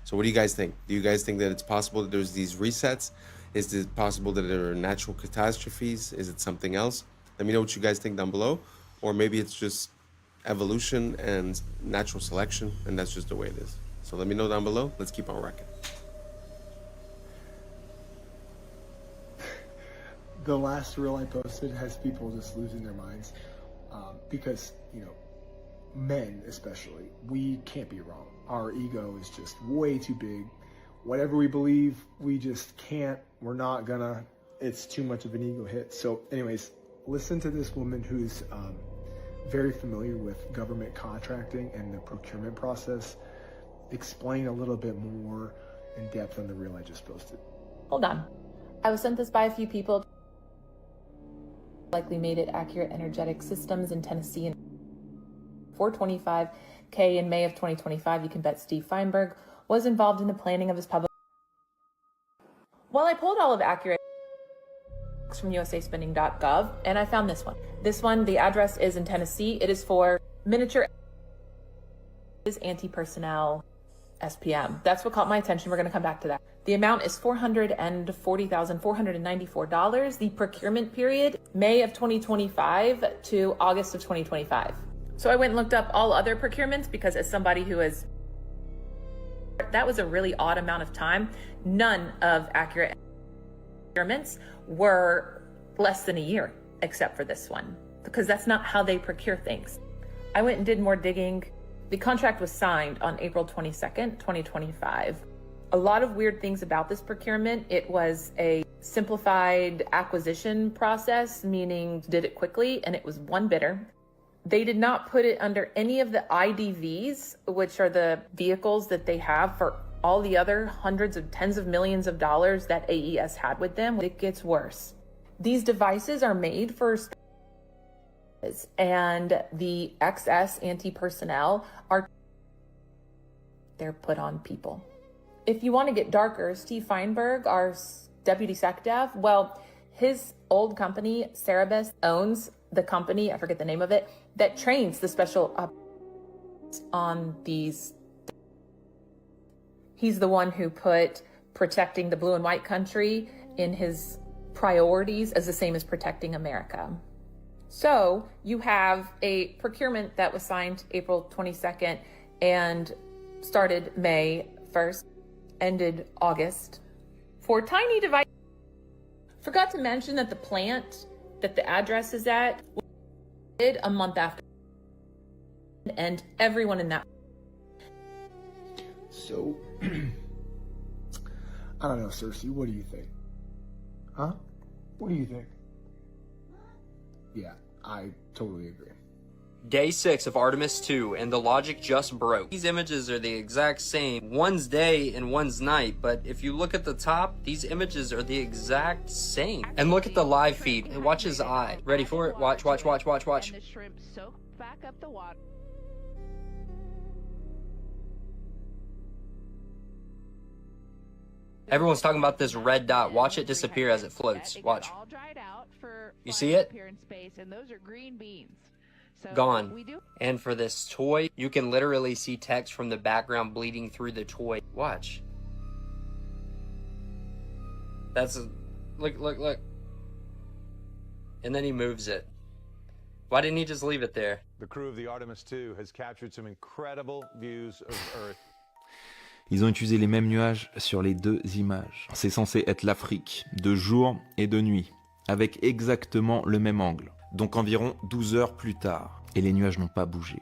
[SPEAKER 2] So what do you guys think? Do you guys think that it's possible that there's these resets? Is it possible that there are natural catastrophes? Is it something else? Let me know what you guys think down below. Or maybe it's just evolution and natural selection, and that's just the way it is. So let me know down below. Let's keep on rocking.
[SPEAKER 6] The last reel I posted has people just losing their minds because, you know, men especially, we can't be wrong. Our ego is just way too big. Whatever we believe, we just can't. We're not gonna. It's too much of an ego hit. So anyways, listen to this woman who's very familiar with government contracting and the procurement process explain a little bit more in depth on the reel I just posted.
[SPEAKER 11] Hold on. I was sent this by a few people. Likely made it Accurate Energetic Systems in Tennessee in 425K in May of 2025. You can bet Steve Feinberg was involved in the planning of his public. Well, I pulled all of Accurate from usaspending.gov and I found this one. This one, the address is in Tennessee. It is for miniature anti-personnel SPM. That's what caught my attention. We're going to come back to that. The amount is $440,494. The procurement period, May of 2025 to August of 2025. So I went and looked up all other procurements because as somebody who is, that was a really odd amount of time. None of Accurate procurements were less than a year, except for this one, because that's not how they procure things. I went and did more digging. The contract was signed on April 22nd, 2025. A lot of weird things about this procurement. It was a simplified acquisition process, meaning did it quickly, and it was one bidder. They did not put it under any of the IDVs, which are the vehicles that they have for all the other hundreds of tens of millions of dollars that AES had with them. It gets worse. These devices are made for and the XS anti-personnel they're put on people. If you want to get darker, Steve Feinberg, our deputy SecDev, well, his old company, Cerebus, owns the company, I forget the name of it, that trains the special on these. He's the one who put protecting the blue and white country in his priorities as the same as protecting America. So you have a procurement that was signed April 22nd and started May 1st, ended August for tiny devices. Forgot to mention that the plant that the address is at did a month after, and everyone in that.
[SPEAKER 6] So, I don't know, Cersei, what do you think? Huh? What do you think? Yeah, I totally agree.
[SPEAKER 13] Day 6 of Artemis 2, and the logic just broke. These images are the exact same. One's day and one's night, but if you look at the top, these images are the exact same. And look at the live feed, and watch his eye. Ready for it? Watch, watch, watch, watch, watch.
[SPEAKER 14] And the shrimp soak back up the water.
[SPEAKER 13] Everyone's talking about this red dot. Watch it disappear as it floats. Watch. You see it?
[SPEAKER 14] And those are green beans. So
[SPEAKER 13] Gone. And for this toy, you can literally see text from the background bleeding through the toy. Watch. That's a, look. And then he moves it. Why didn't he just leave it there?
[SPEAKER 16] The crew of the Artemis 2 has captured some incredible views of Earth.
[SPEAKER 18] Ils ont utilisé les mêmes nuages sur les deux images. C'est censé être l'Afrique, de jour et de nuit, avec exactement le même angle. Donc environ 12 heures plus tard. Et les nuages n'ont pas bougé.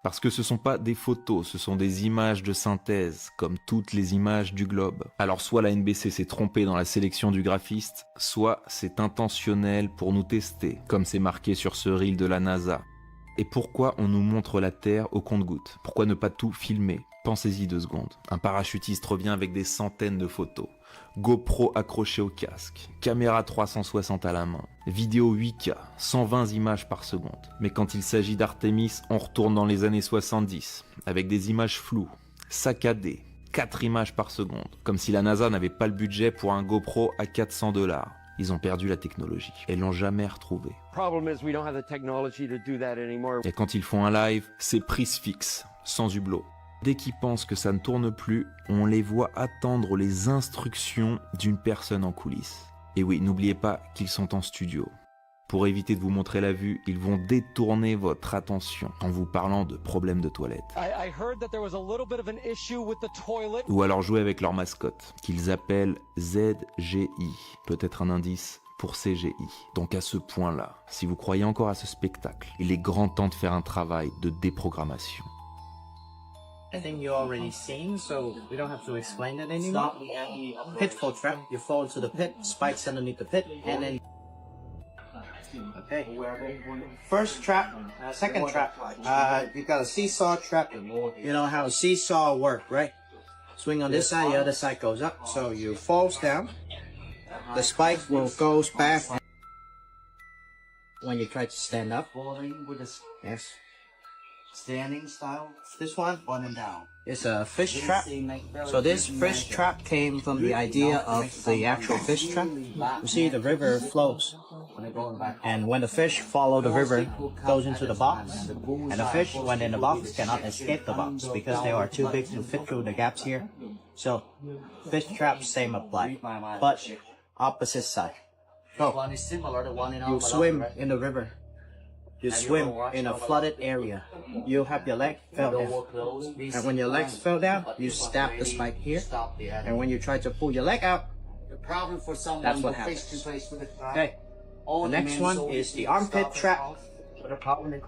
[SPEAKER 18] Parce que ce sont pas des photos, ce sont des images de synthèse, comme toutes les images du globe. Alors soit la NBC s'est trompée dans la sélection du graphiste, soit c'est intentionnel pour nous tester, comme c'est marqué sur ce reel de la NASA. Et pourquoi on nous montre la Terre au compte-gouttes? Pourquoi ne pas tout filmer? Pensez-y 2 secondes. Un parachutiste revient avec des centaines de photos. GoPro accroché au casque, caméra 360 à la main, vidéo 8K, 120 images par seconde. Mais quand il s'agit d'Artemis, on retourne dans les années 70, avec des images floues, saccadées, 4 images par seconde, comme si la NASA n'avait pas le budget pour un GoPro à $400. Ils ont perdu la technologie et l'ont jamais retrouvée. Et quand ils font un live, c'est prise fixe, sans hublot. Dès qu'ils pensent que ça ne tourne plus, on les voit attendre les instructions d'une personne en coulisses. Et oui, n'oubliez pas qu'ils sont en studio. Pour éviter de vous montrer la vue, ils vont détourner votre attention en vous parlant de problèmes de toilette. Ou alors jouer avec leur mascotte, qu'ils appellent ZGI, peut-être un indice pour CGI. Donc à ce point-là, si vous croyez encore à ce spectacle, il est grand temps de faire un travail de déprogrammation.
[SPEAKER 23] I think you already seen, so we don't have to explain it anymore. Stop the pitfall trap. You fall into the pit, spikes underneath the pit, and then Okay. First trap, second trap. You got a seesaw trap. You know how a seesaw work, right? Swing on this side, the other side goes up. So you falls down. The spike will goes back when you try to stand up. Yes. Standing style. This one on and down. It's a fish trap. So this fish trap came from the idea of the actual fish trap. You see, the river flows, and when the fish follow the river, goes into the box, and the fish, when in the box, cannot escape the box because they are too big to fit through the gaps here. So, fish trap same apply, but opposite side. Go. You swim in the river. You swim in a flooded area. You have your leg fell down. And when your legs fell down, you stab the spike here. And when you try to pull your leg out, that's what happens. Okay. The next one is the armpit trap.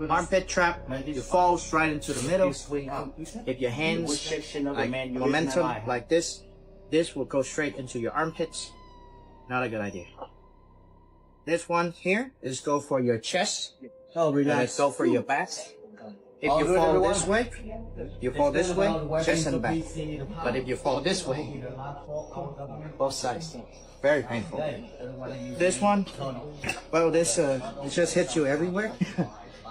[SPEAKER 23] Armpit trap, you fall right into the middle. If your hands like momentum like this will go straight into your armpits. Not a good idea. This one here is go for your chest. Oh, relax. Go for your back. If you fall this way, chest and back. But if you fall this way, both sides. Very painful. This one, well, this it just hits you everywhere.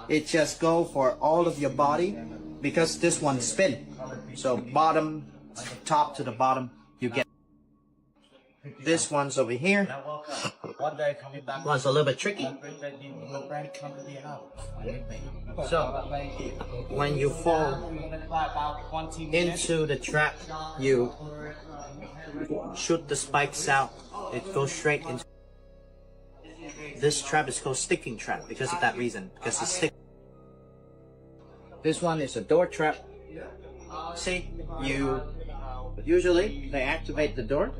[SPEAKER 23] It just go for all of your body because this one spin. So bottom, top to the bottom, you get. This one's over here. One's a little bit tricky. So, when you fall into the trap, you shoot the spikes out. It goes straight into. This trap is called sticking trap because of that reason. Because it's stick. This one is a door trap. See, you. Usually, they activate the door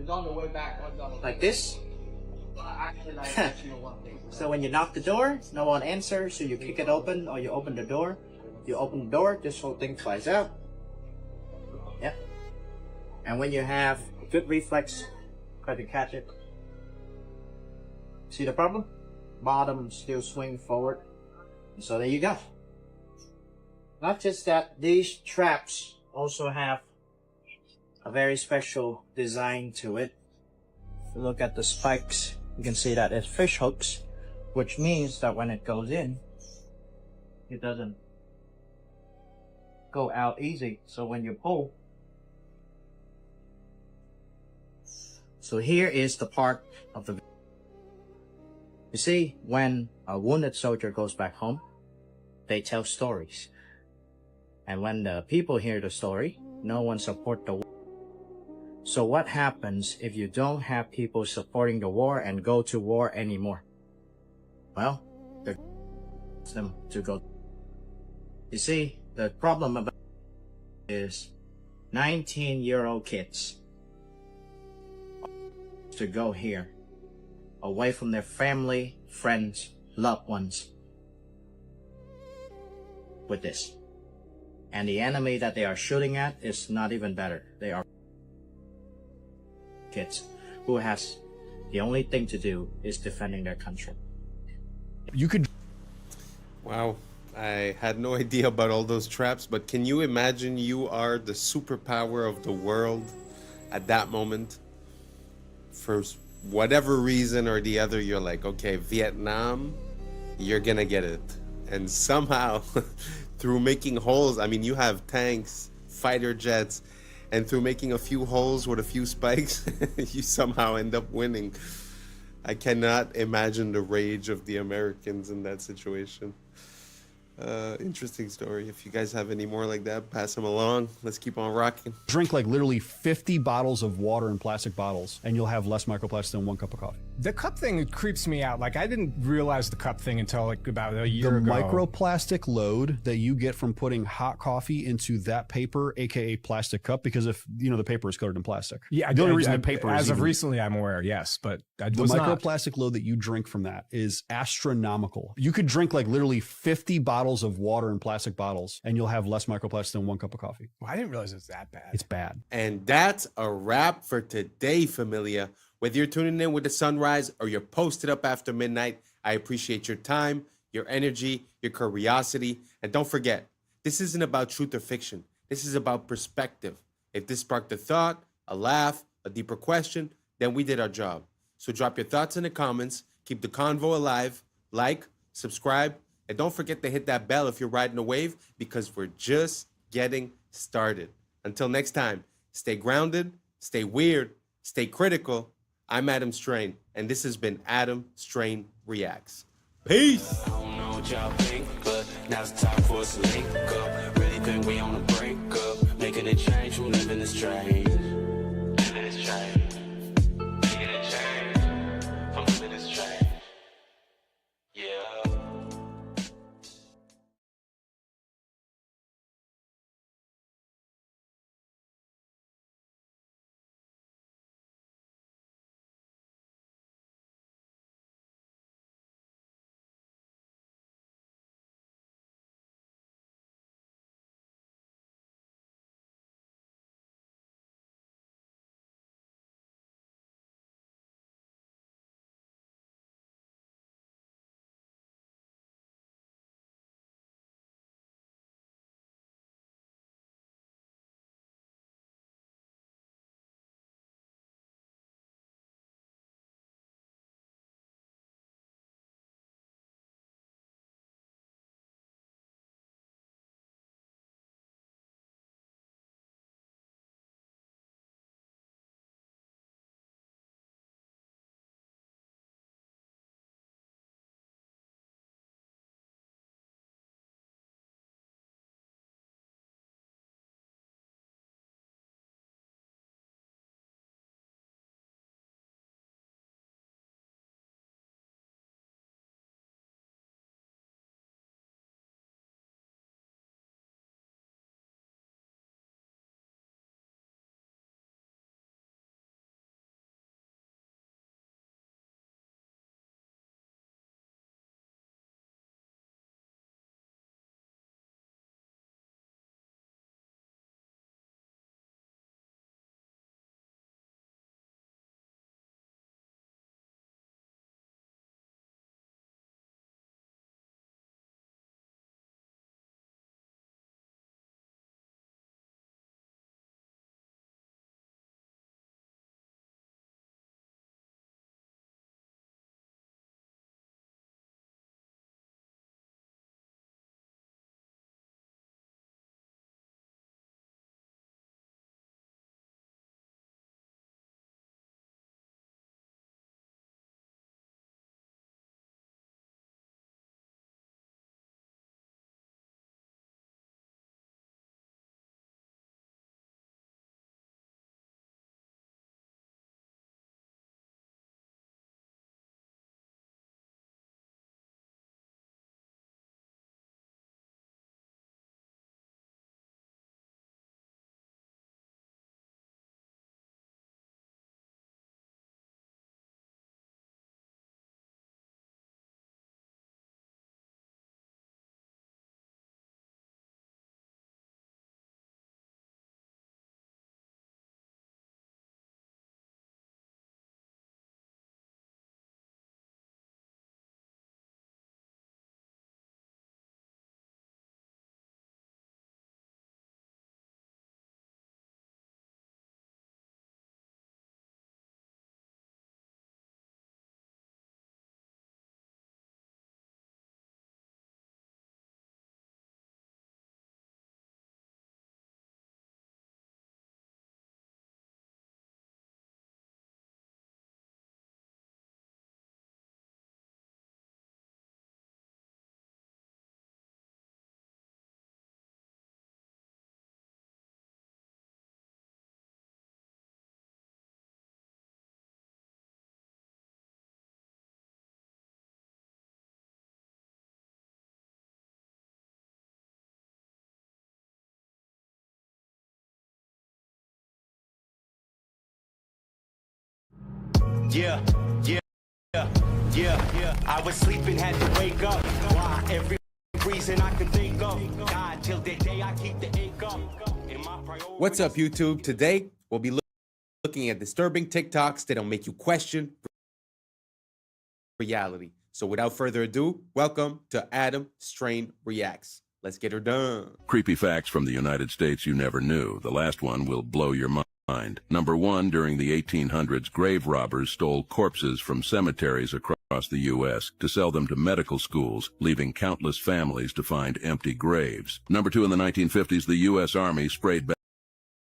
[SPEAKER 23] like this. So when you knock the door, no one answers, so you kick it open or you open the door. You open the door, this whole thing flies out. Yep. And when you have good reflex, try to catch it. See the problem? Bottom still swing forward. So there you go. Not just that, these traps also have a very special design to it. If you look at the spikes, you can see that it's fish hooks, which means that when it goes in, it doesn't go out easy. So when you pull, so here is the part of the. You see, when a wounded soldier goes back home, they tell stories, and when the people hear the story, no one support the war. So what happens if you don't have people supporting the war and go to war anymore? Well, they're them to go. You see, the problem about is 19-year-old kids to go here, away from their family, friends, loved ones, with this. And the enemy that they are shooting at is not even better. They are kids who has the only thing to do is defending their country.
[SPEAKER 2] You could. Wow, I had no idea about all those traps, but can you imagine you are the superpower of the world at that moment? For whatever reason or the other, you're like, okay, Vietnam, you're gonna get it. And somehow, through making holes, I mean, you have tanks, fighter jets, and through making a few holes with a few spikes, you somehow end up winning. I cannot imagine the rage of the Americans in that situation. Interesting story. If you guys have any more like that, pass them along. Let's keep on rocking.
[SPEAKER 3] Drink like literally 50 bottles of water in plastic bottles, and you'll have less microplastics than 1 cup of coffee.
[SPEAKER 15] The cup thing creeps me out. Like, I didn't realize the cup thing until like about a year ago.
[SPEAKER 3] The microplastic load that you get from putting hot coffee into that paper, aka plastic cup, because if you know the paper is coated in plastic.
[SPEAKER 15] Yeah,
[SPEAKER 3] the only reason the paper
[SPEAKER 15] as
[SPEAKER 3] is
[SPEAKER 15] of
[SPEAKER 3] even,
[SPEAKER 15] recently, I'm aware. Yes, but I
[SPEAKER 3] the
[SPEAKER 15] was
[SPEAKER 3] microplastic load that you drink from that is astronomical. You could drink like literally 50 bottles of water in plastic bottles, and you'll have less microplastics than 1 cup of coffee.
[SPEAKER 15] Well, I didn't realize it was that bad.
[SPEAKER 3] It's bad.
[SPEAKER 2] And that's a wrap for today, familia. Whether you're tuning in with the sunrise or you're posted up after midnight, I appreciate your time, your energy, your curiosity. And don't forget, this isn't about truth or fiction. This is about perspective. If this sparked a thought, a laugh, a deeper question, then we did our job. So drop your thoughts in the comments, keep the convo alive, like, subscribe, and don't forget to hit that bell if you're riding a wave, because we're just getting started. Until next time, stay grounded, stay weird, stay critical. I'm Adam Strain, and this has been Adam Strain Reacts. Peace!
[SPEAKER 5] I don't know what y'all think, but now's the time for us to link up. Really think we on the brink up, making a change from living this strange. Living this strange. Making a change from living this strange. Yeah. Yeah, yeah, yeah. I was sleeping, had to wake up. Why? Every reason I can think of. God, till the day I keep the ink up.
[SPEAKER 2] What's up, YouTube? Today, we'll be looking at disturbing TikToks that'll make you question reality. So without further ado, welcome to Adam Strain Reacts. Let's get her done.
[SPEAKER 9] Creepy facts from the United States you never knew. The last one will blow your mind. Number 1, during the 1800s, grave robbers stole corpses from cemeteries across the U.S. to sell them to medical schools, leaving countless families to find empty graves. Number 2, in the 1950s, the U.S. Army sprayed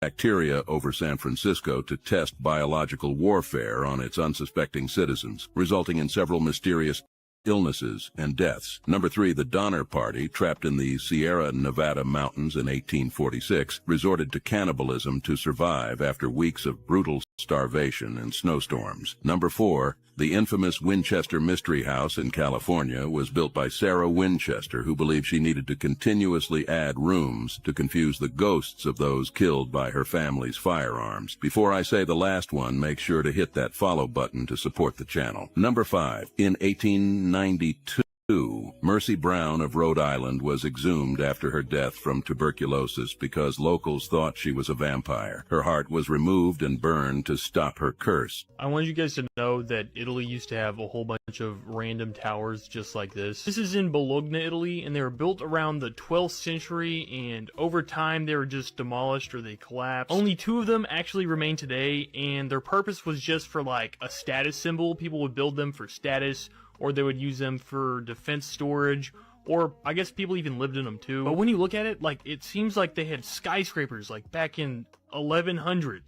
[SPEAKER 9] bacteria over San Francisco to test biological warfare on its unsuspecting citizens, resulting in several mysterious illnesses and deaths. Number 3, the Donner Party, trapped in the Sierra Nevada mountains in 1846, resorted to cannibalism to survive after weeks of brutal starvation and snowstorms. Number 4, the infamous Winchester Mystery House in California was built by Sarah Winchester, who believed she needed to continuously add rooms to confuse the ghosts of those killed by her family's firearms. Before I say the last one, make sure to hit that follow button to support the channel. Number 5, in 1892, Mercy Brown of Rhode Island was exhumed after her death from tuberculosis because locals thought she was a vampire. Her heart was removed and burned to stop her curse.
[SPEAKER 12] I want you guys to know that Italy used to have a whole bunch of random towers just like this. This is in Bologna, Italy, and they were built around the 12th century, and over time they were just demolished or they collapsed. Only 2 of them actually remain today, and their purpose was just for like a status symbol. People would build them for status, or they would use them for defense storage, or I guess people even lived in them too. But when you look at it, like, it seems like they had skyscrapers like back in 1100.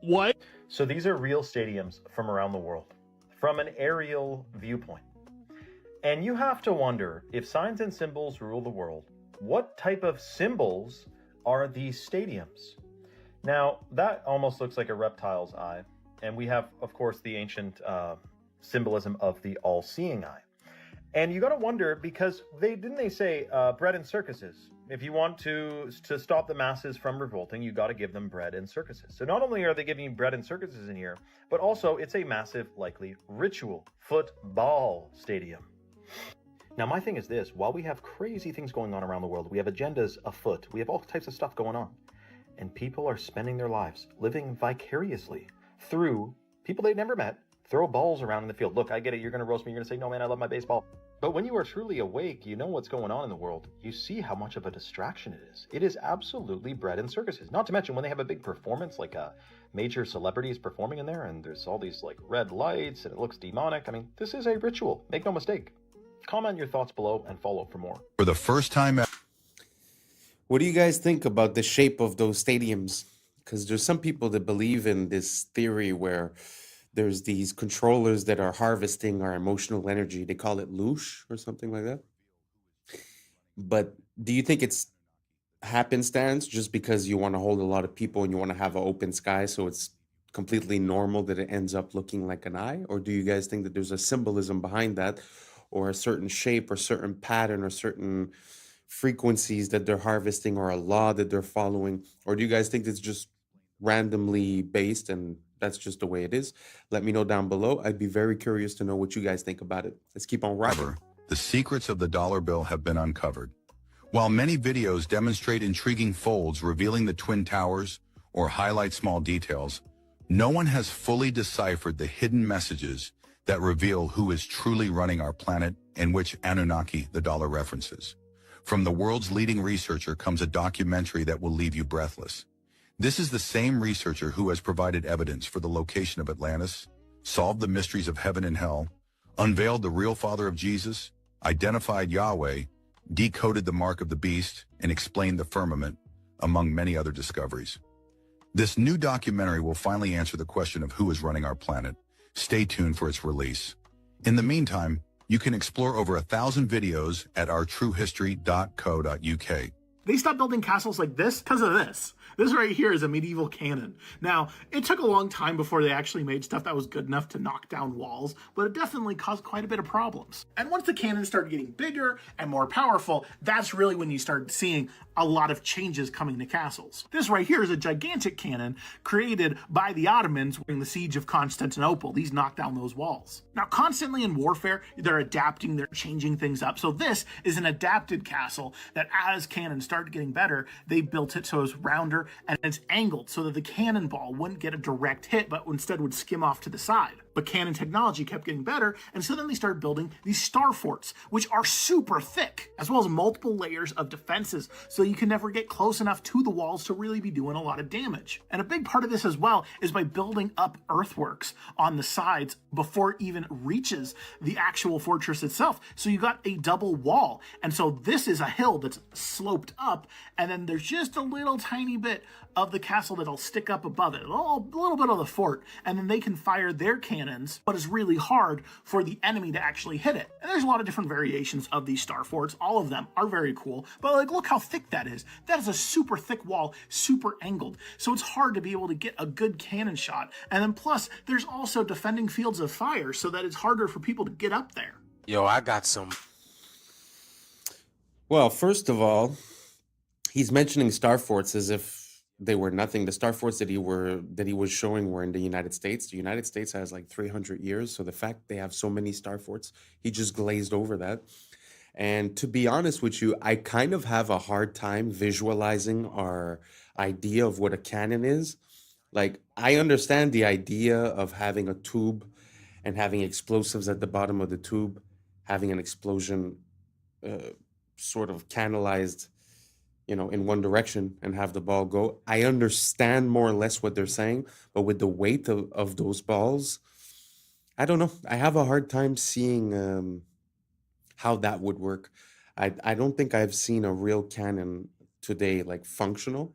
[SPEAKER 12] What?
[SPEAKER 17] So these are real stadiums from around the world, from an aerial viewpoint. And you have to wonder, if signs and symbols rule the world, what type of symbols are these stadiums? Now, that almost looks like a reptile's eye. And we have, of course, the ancient symbolism of the all-seeing eye. And you got to wonder, because they say bread and circuses. If you want to stop the masses from revolting, you got to give them bread and circuses. So not only are they giving you bread and circuses in here, but also it's a massive, likely ritual football stadium. Now, my thing is this: while we have crazy things going on around the world, we have agendas afoot, we have all types of stuff going on, and people are spending their lives living vicariously through people they've never met. Throw balls around in the field. Look, I get it. You're going to roast me. You're going to say, no, man, I love my baseball. But when you are truly awake, you know what's going on in the world. You see how much of a distraction it is. It is absolutely bread and circuses. Not to mention when they have a big performance, like a major celebrity is performing in there, and there's all these like red lights, and it looks demonic. I mean, this is a ritual. Make no mistake. Comment your thoughts below and follow for more.
[SPEAKER 9] For the first time ever.
[SPEAKER 2] What do you guys think about the shape of those stadiums? Because there's some people that believe in this theory where there's these controllers that are harvesting our emotional energy. They call it loosh or something like that. But do you think it's happenstance just because you want to hold a lot of people and you want to have an open sky, so it's completely normal that it ends up looking like an eye? Or do you guys think that there's a symbolism behind that, or a certain shape or certain pattern or certain frequencies that they're harvesting, or a law that they're following? Or do you guys think it's just randomly based and that's just the way it is? Let me know down below. I'd be very curious to know what you guys think about it. Let's keep on rocking.
[SPEAKER 9] The secrets of the dollar bill have been uncovered. While many videos demonstrate intriguing folds revealing the Twin Towers or highlight small details, no one has fully deciphered the hidden messages that reveal who is truly running our planet and which Anunnaki the dollar references. From the world's leading researcher comes a documentary that will leave you breathless. This is the same researcher who has provided evidence for the location of Atlantis, solved the mysteries of heaven and hell, unveiled the real father of Jesus, identified Yahweh, decoded the mark of the beast, and explained the firmament, among many other discoveries. This new documentary will finally answer the question of who is running our planet. Stay tuned for its release. In the meantime, you can explore over 1,000 videos at ourtruehistory.co.uk.
[SPEAKER 24] They stopped building castles like this because of this. This right here is a medieval cannon. Now, it took a long time before they actually made stuff that was good enough to knock down walls, but it definitely caused quite a bit of problems. And once the cannons started getting bigger and more powerful, that's really when you started seeing a lot of changes coming to castles. This right here is a gigantic cannon created by the Ottomans during the siege of Constantinople. These knocked down those walls. Now, constantly in warfare, they're adapting, they're changing things up. So this is an adapted castle that as cannons started getting better, they built it so it's rounder and it's angled so that the cannonball wouldn't get a direct hit, but instead would skim off to the side. But cannon technology kept getting better, and so then they started building these star forts, which are super thick, as well as multiple layers of defenses, so you can never get close enough to the walls to really be doing a lot of damage. And a big part of this as well is by building up earthworks on the sides before it even reaches the actual fortress itself. So you got a double wall, and so this is a hill that's sloped up, and then there's just a little tiny bit of the castle that'll stick up above it, a little bit of the fort, and then they can fire their cannons, but it's really hard for the enemy to actually hit it. And there's a lot of different variations of these star forts. All of them are very cool, but like, look how thick that is. That is a super thick wall, super angled. So it's hard to be able to get a good cannon shot. And then plus, there's also defending fields of fire, so that it's harder for people to get up there.
[SPEAKER 1] Yo, I got some.
[SPEAKER 2] Well, first of all, he's mentioning star forts as if they were nothing. The star forts that he was showing were in the United States. The United States has like 300 years, so the fact they have so many star forts, he just glazed over that. And to be honest with you, I kind of have a hard time visualizing our idea of what a cannon is. Like, I understand the idea of having a tube and having explosives at the bottom of the tube, having an explosion sort of canalized, in one direction and have the ball go. I understand more or less what they're saying, but with the weight of those balls, I don't know. I have a hard time seeing how that would work. I don't think I've seen a real cannon today, like functional.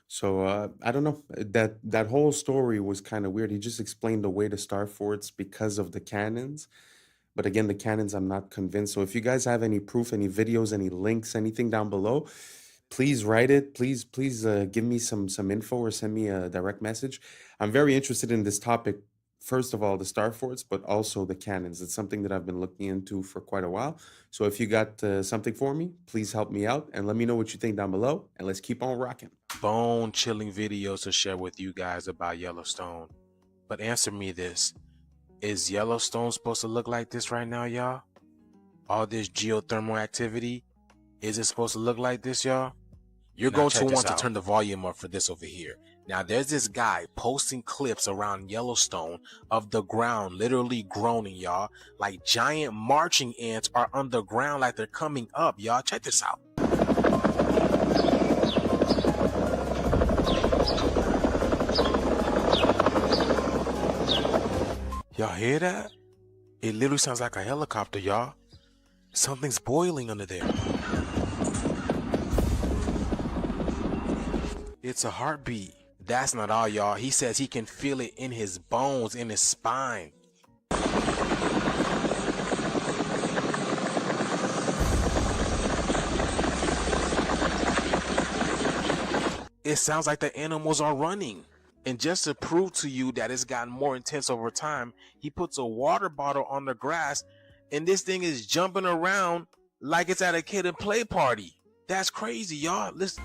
[SPEAKER 2] So I don't know. That whole story was kind of weird. He just explained away the star forts because of the cannons. But again, the cannons, I'm not convinced. So if you guys have any proof, any videos, any links, anything down below, please write it. Please give me some info or send me a direct message. I'm very interested in this topic. First of all, the star forts, but also the cannons. It's something that I've been looking into for quite a while. So if you got something for me, please help me out and let me know what you think down below. And let's keep on rocking.
[SPEAKER 1] Bone-chilling videos to share with you guys about Yellowstone. But answer me this. Is Yellowstone supposed to look like this right now, y'all? All this geothermal activity? Is it supposed to look like this, y'all? You're going to want to turn the volume up for this over here. Now, there's this guy posting clips around Yellowstone of the ground literally groaning, y'all. Like giant marching ants are underground, like they're coming up, y'all. Check this out. Y'all hear that? It literally sounds like a helicopter, y'all. Something's boiling under there. It's a heartbeat. That's not all, y'all. He says he can feel it in his bones, in his spine. It sounds like the animals are running. And just to prove to you that it's gotten more intense over time, he puts a water bottle on the grass and this thing is jumping around like it's at a kid and play party. That's crazy, y'all. Listen.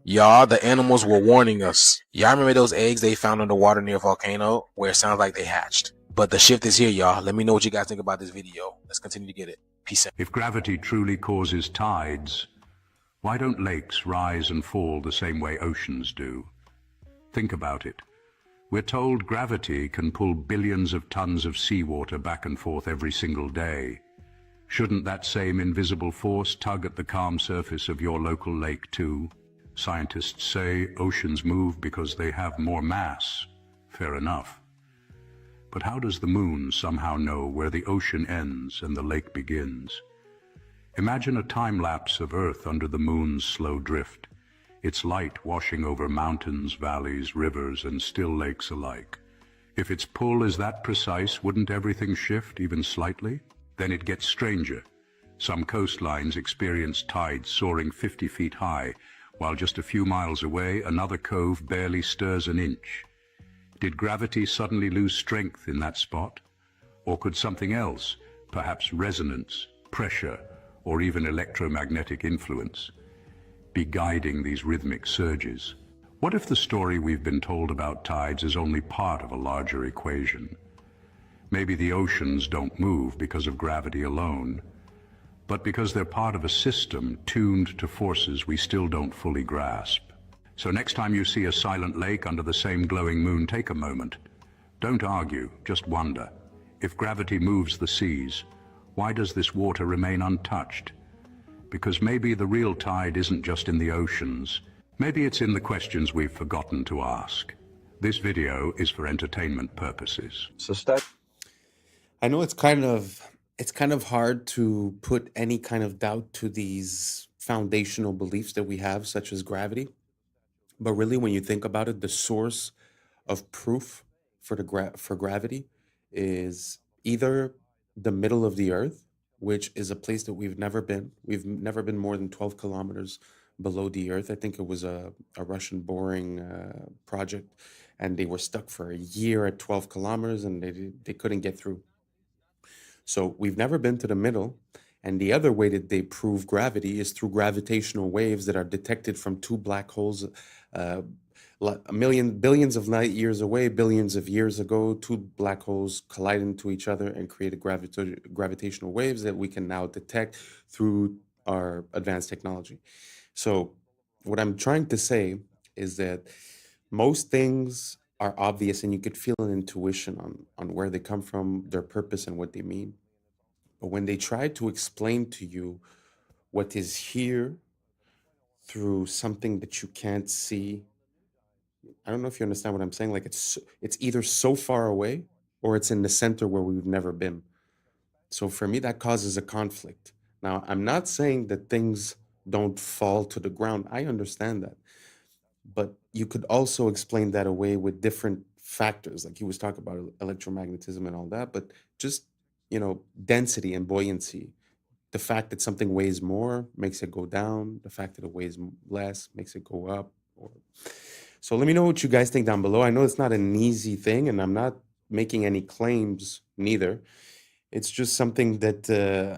[SPEAKER 1] Y'all, the animals were warning us. Y'all remember those eggs they found in the water near a volcano where it sounds like they hatched? But the shift is here, y'all. Let me know what you guys think about this video. Let's continue to get it. Peace out.
[SPEAKER 7] If gravity truly causes tides, why don't lakes rise and fall the same way oceans do? Think about it. We're told gravity can pull billions of tons of seawater back and forth every single day. Shouldn't that same invisible force tug at the calm surface of your local lake too? Scientists say oceans move because they have more mass. Fair enough. But how does the moon somehow know where the ocean ends and the lake begins? Imagine a time lapse of Earth under the moon's slow drift, its light washing over mountains, valleys, rivers, and still lakes alike. If its pull is that precise, wouldn't everything shift even slightly? Then it gets stranger. Some coastlines experience tides soaring 50 feet high, while just a few miles away, another cove barely stirs an inch. Did gravity suddenly lose strength in that spot? Or could something else, perhaps resonance, pressure, or even electromagnetic influence be guiding these rhythmic surges? What if the story we've been told about tides is only part of a larger equation? Maybe the oceans don't move because of gravity alone, but because they're part of a system tuned to forces we still don't fully grasp. So next time you see a silent lake under the same glowing moon, take a moment. Don't argue, just wonder. If gravity moves the seas, why does this water remain untouched? Because maybe the real tide isn't just in the oceans. Maybe it's in the questions we've forgotten to ask. This video is for entertainment purposes.
[SPEAKER 2] I know it's kind of hard to put any kind of doubt to these foundational beliefs that we have, such as gravity. But really, when you think about it, the source of proof for for gravity is either the middle of the earth, which is a place that we've never been. We've never been more than 12 kilometers below the earth. I think it was a Russian boring project, and they were stuck for a year at 12 kilometers, and they couldn't get through. So we've never been to the middle. And the other way that they prove gravity is through gravitational waves that are detected from two black holes billions of light years away, billions of years ago. Two black holes collide into each other and created gravitational waves that we can now detect through our advanced technology. So what I'm trying to say is that most things are obvious, and you could feel an intuition on where they come from, their purpose, and what they mean. But when they try to explain to you what is here through something that you can't see, I don't know if you understand what I'm saying. Like it's either so far away or it's in the center where we've never been. So for me, that causes a conflict. Now, I'm not saying that things don't fall to the ground. I understand that. But you could also explain that away with different factors. Like he was talking about electromagnetism and all that, but just, density and buoyancy. The fact that something weighs more makes it go down. The fact that it weighs less makes it go up. So let me know what you guys think down below. I know it's not an easy thing, and I'm not making any claims neither. It's just something that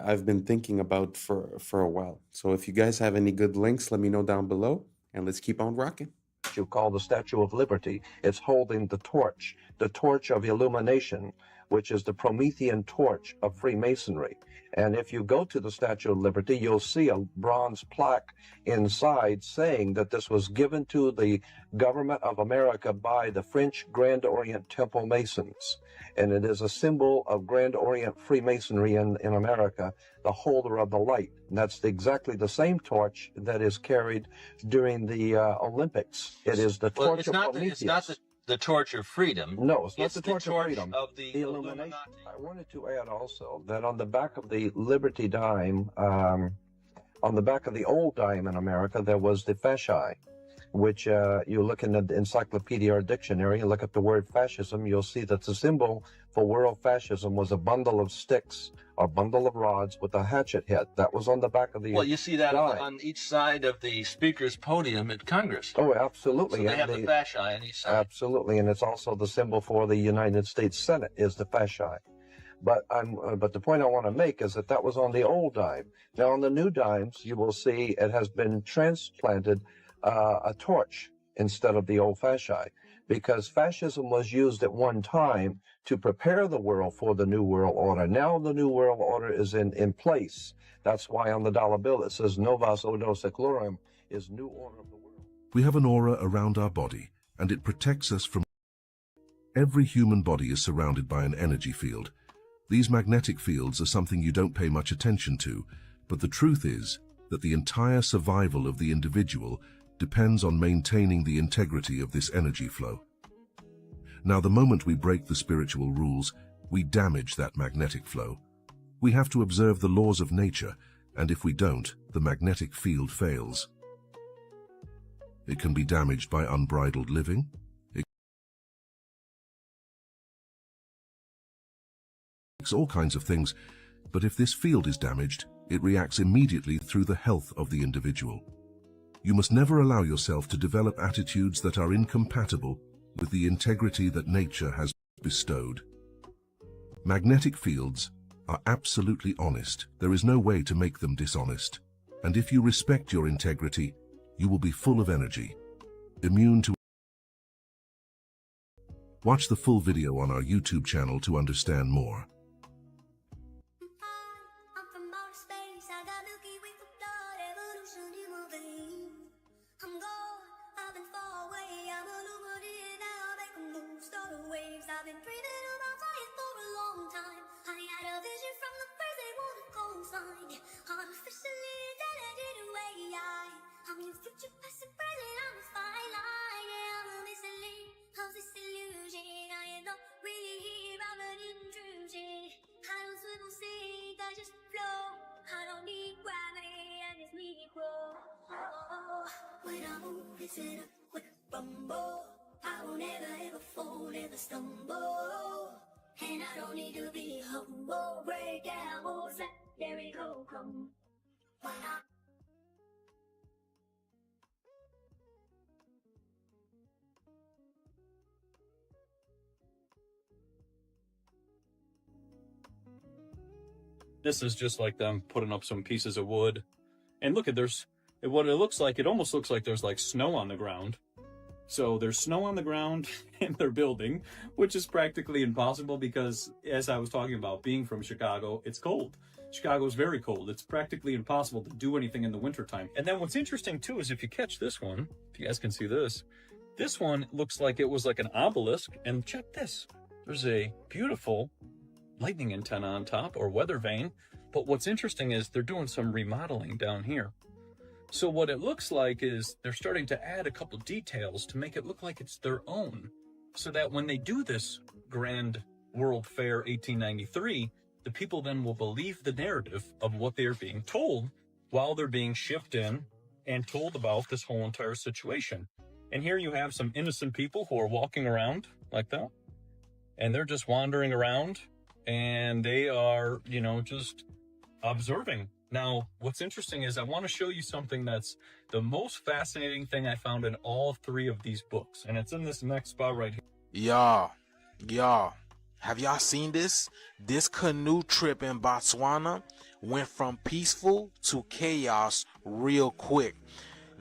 [SPEAKER 2] I've been thinking about for a while. So if you guys have any good links, let me know down below, and let's keep on rocking.
[SPEAKER 10] You call the Statue of Liberty. It's holding the torch of illumination, which is the Promethean torch of Freemasonry. And if you go to the Statue of Liberty, you'll see a bronze plaque inside saying that this was given to the government of America by the French Grand Orient Temple Masons. And it is a symbol of Grand Orient Freemasonry in America, the holder of the light. And that's exactly the same torch that is carried during the Olympics. It is the torch of Prometheus.
[SPEAKER 19] It's not the torch of freedom.
[SPEAKER 10] No, it's not the torch
[SPEAKER 19] of
[SPEAKER 10] freedom.
[SPEAKER 19] Of the
[SPEAKER 10] illumination. I wanted to add also that on the back of the Liberty dime, on the back of the old dime in America, there was the fasci, which you look in the encyclopedia or dictionary, you look at the word fascism, you'll see that the symbol for world fascism was a bundle of sticks or bundle of rods with a hatchet head. That was on the back of the
[SPEAKER 19] Well, you see that
[SPEAKER 10] dime.
[SPEAKER 19] on each side of the speaker's podium at Congress.
[SPEAKER 10] Oh, absolutely.
[SPEAKER 19] So they
[SPEAKER 10] And
[SPEAKER 19] have the fasci on each side.
[SPEAKER 10] Absolutely, and it's also the symbol for the United States Senate is the fasci. But the point I want to make is that was on the old dime. Now on the new dimes, you will see it has been transplanted a torch instead of the old fasci, because fascism was used at one time to prepare the world for the New World Order. Now the New World Order is in place. That's why on the dollar bill it says Novus Ordo Seclorum, is New Order of the World.
[SPEAKER 21] We have an aura around our body, and it protects us from... Every human body is surrounded by an energy field. These magnetic fields are something you don't pay much attention to, but the truth is that the entire survival of the individual depends on maintaining the integrity of this energy flow. Now, the moment we break the spiritual rules, we damage that magnetic flow. We have to observe the laws of nature, and if we don't, the magnetic field fails. It can be damaged by unbridled living. It's all kinds of things, but if this field is damaged, it reacts immediately through the health of the individual. You must never allow yourself to develop attitudes that are incompatible with the integrity that nature has bestowed. Magnetic fields are absolutely honest. There is no way to make them dishonest. And if you respect your integrity, you will be full of energy, immune to. Watch the full video on our YouTube channel to understand more.
[SPEAKER 4] When I move, it's in a quick rumble. I won't ever fall, never stumble. And I don't need to be humble. Break down, what's that? There we go, come. When I
[SPEAKER 8] This is just like them putting up some pieces of wood. And look at what it looks like. It almost looks like there's like snow on the ground. So there's snow on the ground in their building, which is practically impossible because, as I was talking about, being from Chicago, it's cold. Chicago's very cold. It's practically impossible to do anything in the wintertime. And then what's interesting too is if you catch this one, if you guys can see this one looks like it was like an obelisk. And check this. There's a beautiful lightning antenna on top, or weather vane. But what's interesting is they're doing some remodeling down here. So what it looks like is they're starting to add a couple details to make it look like it's their own, so that when they do this Grand World Fair 1893, the people then will believe the narrative of what they're being told while they're being shipped in and told about this whole entire situation. And here you have some innocent people who are walking around like that, and they're just wandering around, and they are, you know, just observing. Now, what's interesting is I want to show you something that's the most fascinating thing I found in all three of these books, and it's in this next spot right here.
[SPEAKER 1] Y'all, have y'all seen this? This canoe trip in Botswana went from peaceful to chaos real quick.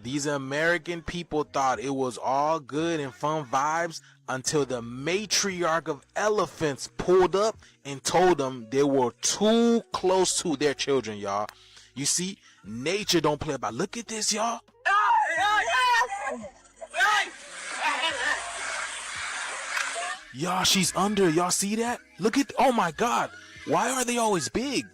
[SPEAKER 1] These American people thought it was all good and fun vibes until the matriarch of elephants pulled up and told them they were too close to their children, y'all. You see, nature don't play about. Look at this, y'all. Y'all, she's under. Y'all see that? Look at, oh my God. Why are they always big?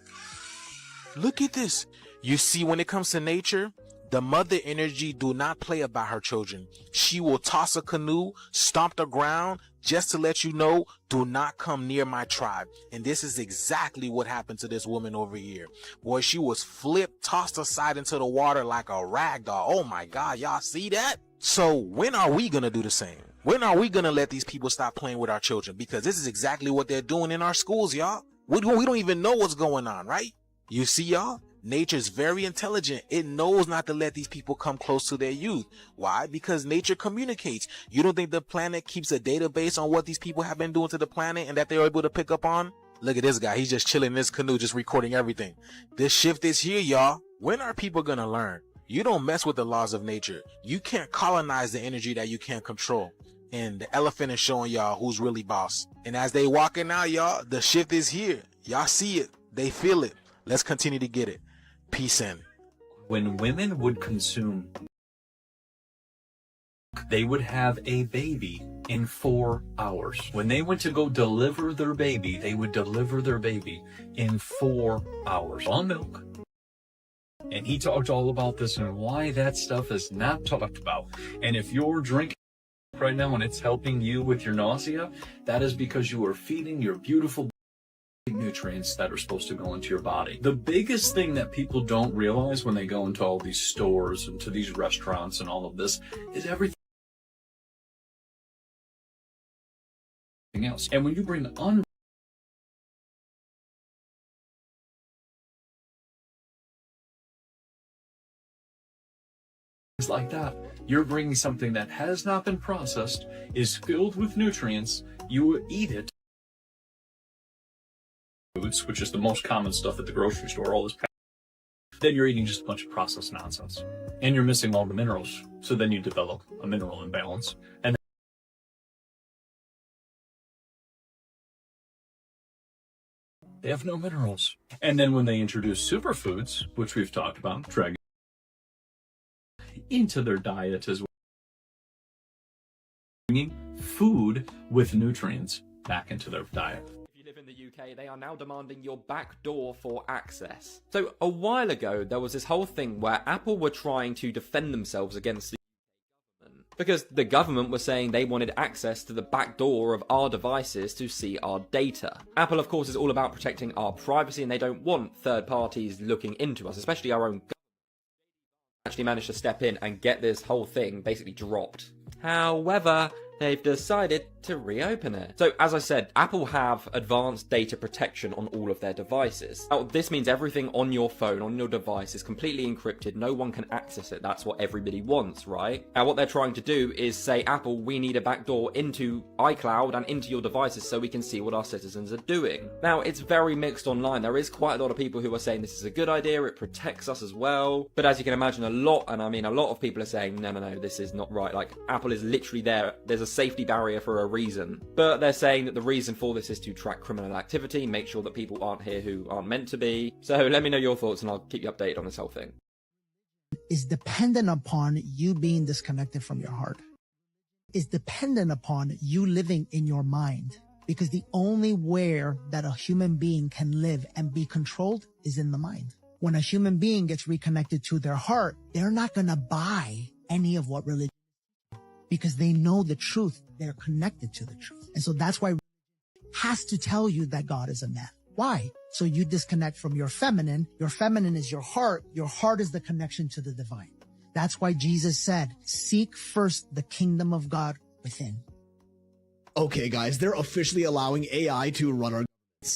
[SPEAKER 1] Look at this. You see, when it comes to nature, the mother energy do not play about her children. She will toss a canoe, stomp the ground, just to let you know, do not come near my tribe. And this is exactly what happened to this woman over here. Boy, she was flipped, tossed aside into the water like a rag doll. Oh my God, y'all see that? So when are we gonna do the same? When are we gonna let these people stop playing with our children? Because this is exactly what they're doing in our schools, y'all. We don't even know what's going on, right? You see, y'all? Nature's very intelligent. It knows not to let these people come close to their youth. Why? Because nature communicates. You don't think the planet keeps a database on what these people have been doing to the planet and that they're able to pick up on? Look at this guy. He's just chilling in his canoe, just recording everything. This shift is here, y'all. When are people gonna learn? You don't mess with the laws of nature. You can't colonize the energy that you can't control. And the elephant is showing y'all who's really boss. And as they walking out, y'all, the shift is here. Y'all see it. They feel it. Let's continue to get it. Peace in.
[SPEAKER 8] When women would consume, they would have a baby in 4 hours. When they went to go deliver their baby, they would deliver their baby in 4 hours on milk. And he talked all about this and why that stuff is not talked about. And if you're drinking right now and it's helping you with your nausea, that is because you are feeding your beautiful nutrients that are supposed to go into your body. The biggest thing that people don't realize when they go into all these stores and to these restaurants and all of this is everything else. And when you bring like that, you're bringing something that has not been processed, is filled with nutrients, you eat it, foods, which is the most common stuff at the grocery store, all this, then you're eating just a bunch of processed nonsense. And you're missing all the minerals. So then you develop a mineral imbalance. And they have no minerals. And then when they introduce superfoods, which we've talked about, dragon, into their diet as well, bringing food with nutrients back into their diet.
[SPEAKER 13] If you live in the UK, they are now demanding your back door for access. So a while ago, there was this whole thing where Apple were trying to defend themselves against the government because the government was saying they wanted access to the back door of our devices to see our data. Apple, of course, is all about protecting our privacy, and they don't want third parties looking into us, especially our own government. Actually managed to step in and get this whole thing basically dropped. However, they've decided to reopen it. So, as I said, Apple have advanced data protection on all of their devices. Now, this means everything on your phone, on your device, is completely encrypted. No one can access it. That's what everybody wants, right? Now, what they're trying to do is say, Apple, we need a backdoor into iCloud and into your devices so we can see what our citizens are doing. Now, it's very mixed online. There is quite a lot of people who are saying this is a good idea, it protects us as well. But as you can imagine, a lot of people are saying, no, this is not right. Like, Apple is literally there. There's a safety barrier for a reason. But they're saying that the reason for this is to track criminal activity, make sure that people aren't here who aren't meant to be. So let me know your thoughts and I'll keep you updated on this whole thing.
[SPEAKER 6] Is dependent upon you being disconnected from your heart. Is dependent upon you living in your mind. Because the only where that a human being can live and be controlled is in the mind. When a human being gets reconnected to their heart, they're not going to buy any of what religion is, because they know the truth. They're connected to the truth. And so that's why religion has to tell you that God is a man. Why? So you disconnect from your feminine. Your feminine is your heart. Your heart is the connection to the divine. That's why Jesus said, seek first the kingdom of God within.
[SPEAKER 11] Okay, guys, they're officially allowing AI to run our...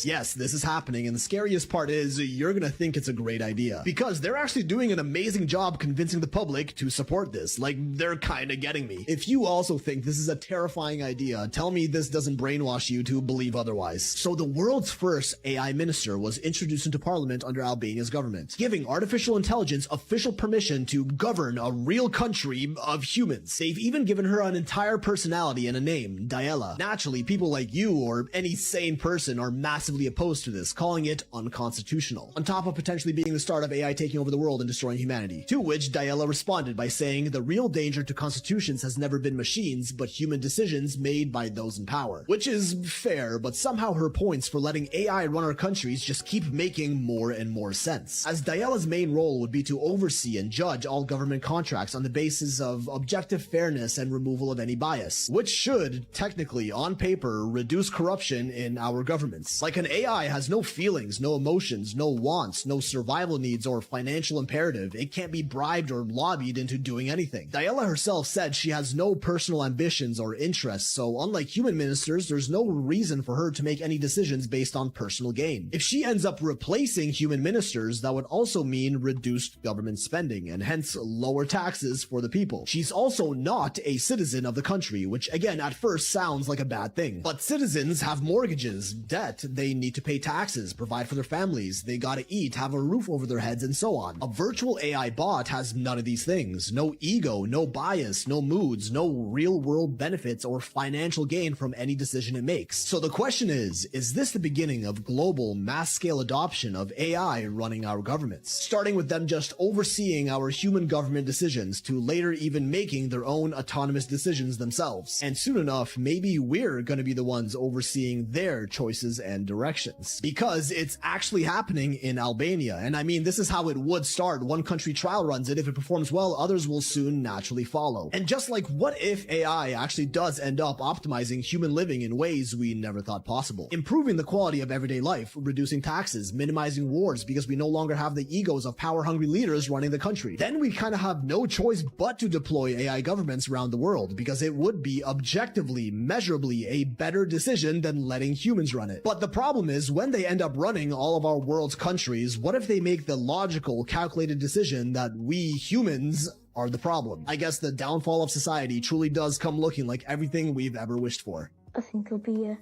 [SPEAKER 11] Yes, this is happening, and the scariest part is you're gonna think it's a great idea because they're actually doing an amazing job convincing the public to support this. Like, they're kinda getting me. If you also think this is a terrifying idea, tell me this doesn't brainwash you to believe otherwise. So the world's first AI minister was introduced into parliament under Albania's government, giving artificial intelligence official permission to govern a real country of humans. They've even given her an entire personality and a name, Diella. Naturally, people like you or any sane person are massively opposed to this, calling it unconstitutional, on top of potentially being the start of AI taking over the world and destroying humanity. To which Diella responded by saying the real danger to constitutions has never been machines, but human decisions made by those in power. Which is fair, but somehow her points for letting AI run our countries just keep making more and more sense, as Diella's main role would be to oversee and judge all government contracts on the basis of objective fairness and removal of any bias, which should, technically, on paper, reduce corruption in our governments. Like, an AI has no feelings, no emotions, no wants, no survival needs or financial imperative. It can't be bribed or lobbied into doing anything. Diella herself said she has no personal ambitions or interests, so unlike human ministers, there's no reason for her to make any decisions based on personal gain. If she ends up replacing human ministers, that would also mean reduced government spending and hence lower taxes for the people. She's also not a citizen of the country, which again at first sounds like a bad thing. But citizens have mortgages, debt, they need to pay taxes, provide for their families, they gotta eat, have a roof over their heads, and so on. A virtual AI bot has none of these things. No ego, no bias, no moods, no real world benefits or financial gain from any decision it makes. So the question is this the beginning of global mass scale adoption of AI running our governments? Starting with them just overseeing our human government decisions to later even making their own autonomous decisions themselves. And soon enough, maybe we're gonna be the ones overseeing their choices and directions. Because it's actually happening in Albania. And I mean, this is how it would start. One country trial runs it. If it performs well, others will soon naturally follow. And just like, what if AI actually does end up optimizing human living in ways we never thought possible? Improving the quality of everyday life, reducing taxes, minimizing wars because we no longer have the egos of power-hungry leaders running the country. Then we kind of have no choice but to deploy AI governments around the world because it would be objectively, measurably a better decision than letting humans run it. But the problem is, when they end up running all of our world's countries, what if they make the logical, calculated decision that we humans are the problem? I guess the downfall of society truly does come looking like everything we've ever wished for.
[SPEAKER 2] I think it'll be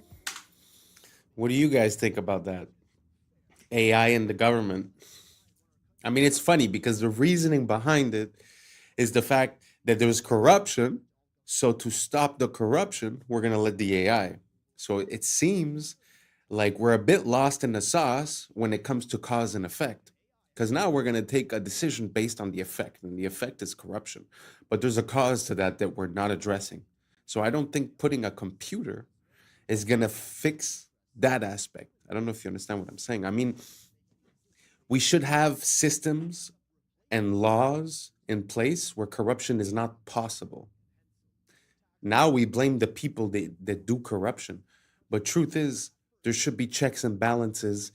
[SPEAKER 2] What do you guys think about that? AI and the government. I mean, it's funny because the reasoning behind it is the fact that there's corruption. So to stop the corruption, we're going to let the AI. So it seems like we're a bit lost in the sauce when it comes to cause and effect. Because now we're going to take a decision based on the effect, and the effect is corruption. But there's a cause to that that we're not addressing. So I don't think putting a computer is going to fix that aspect. I don't know if you understand what I'm saying. I mean, we should have systems and laws in place where corruption is not possible. Now we blame the people that do corruption. But truth is, there should be checks and balances.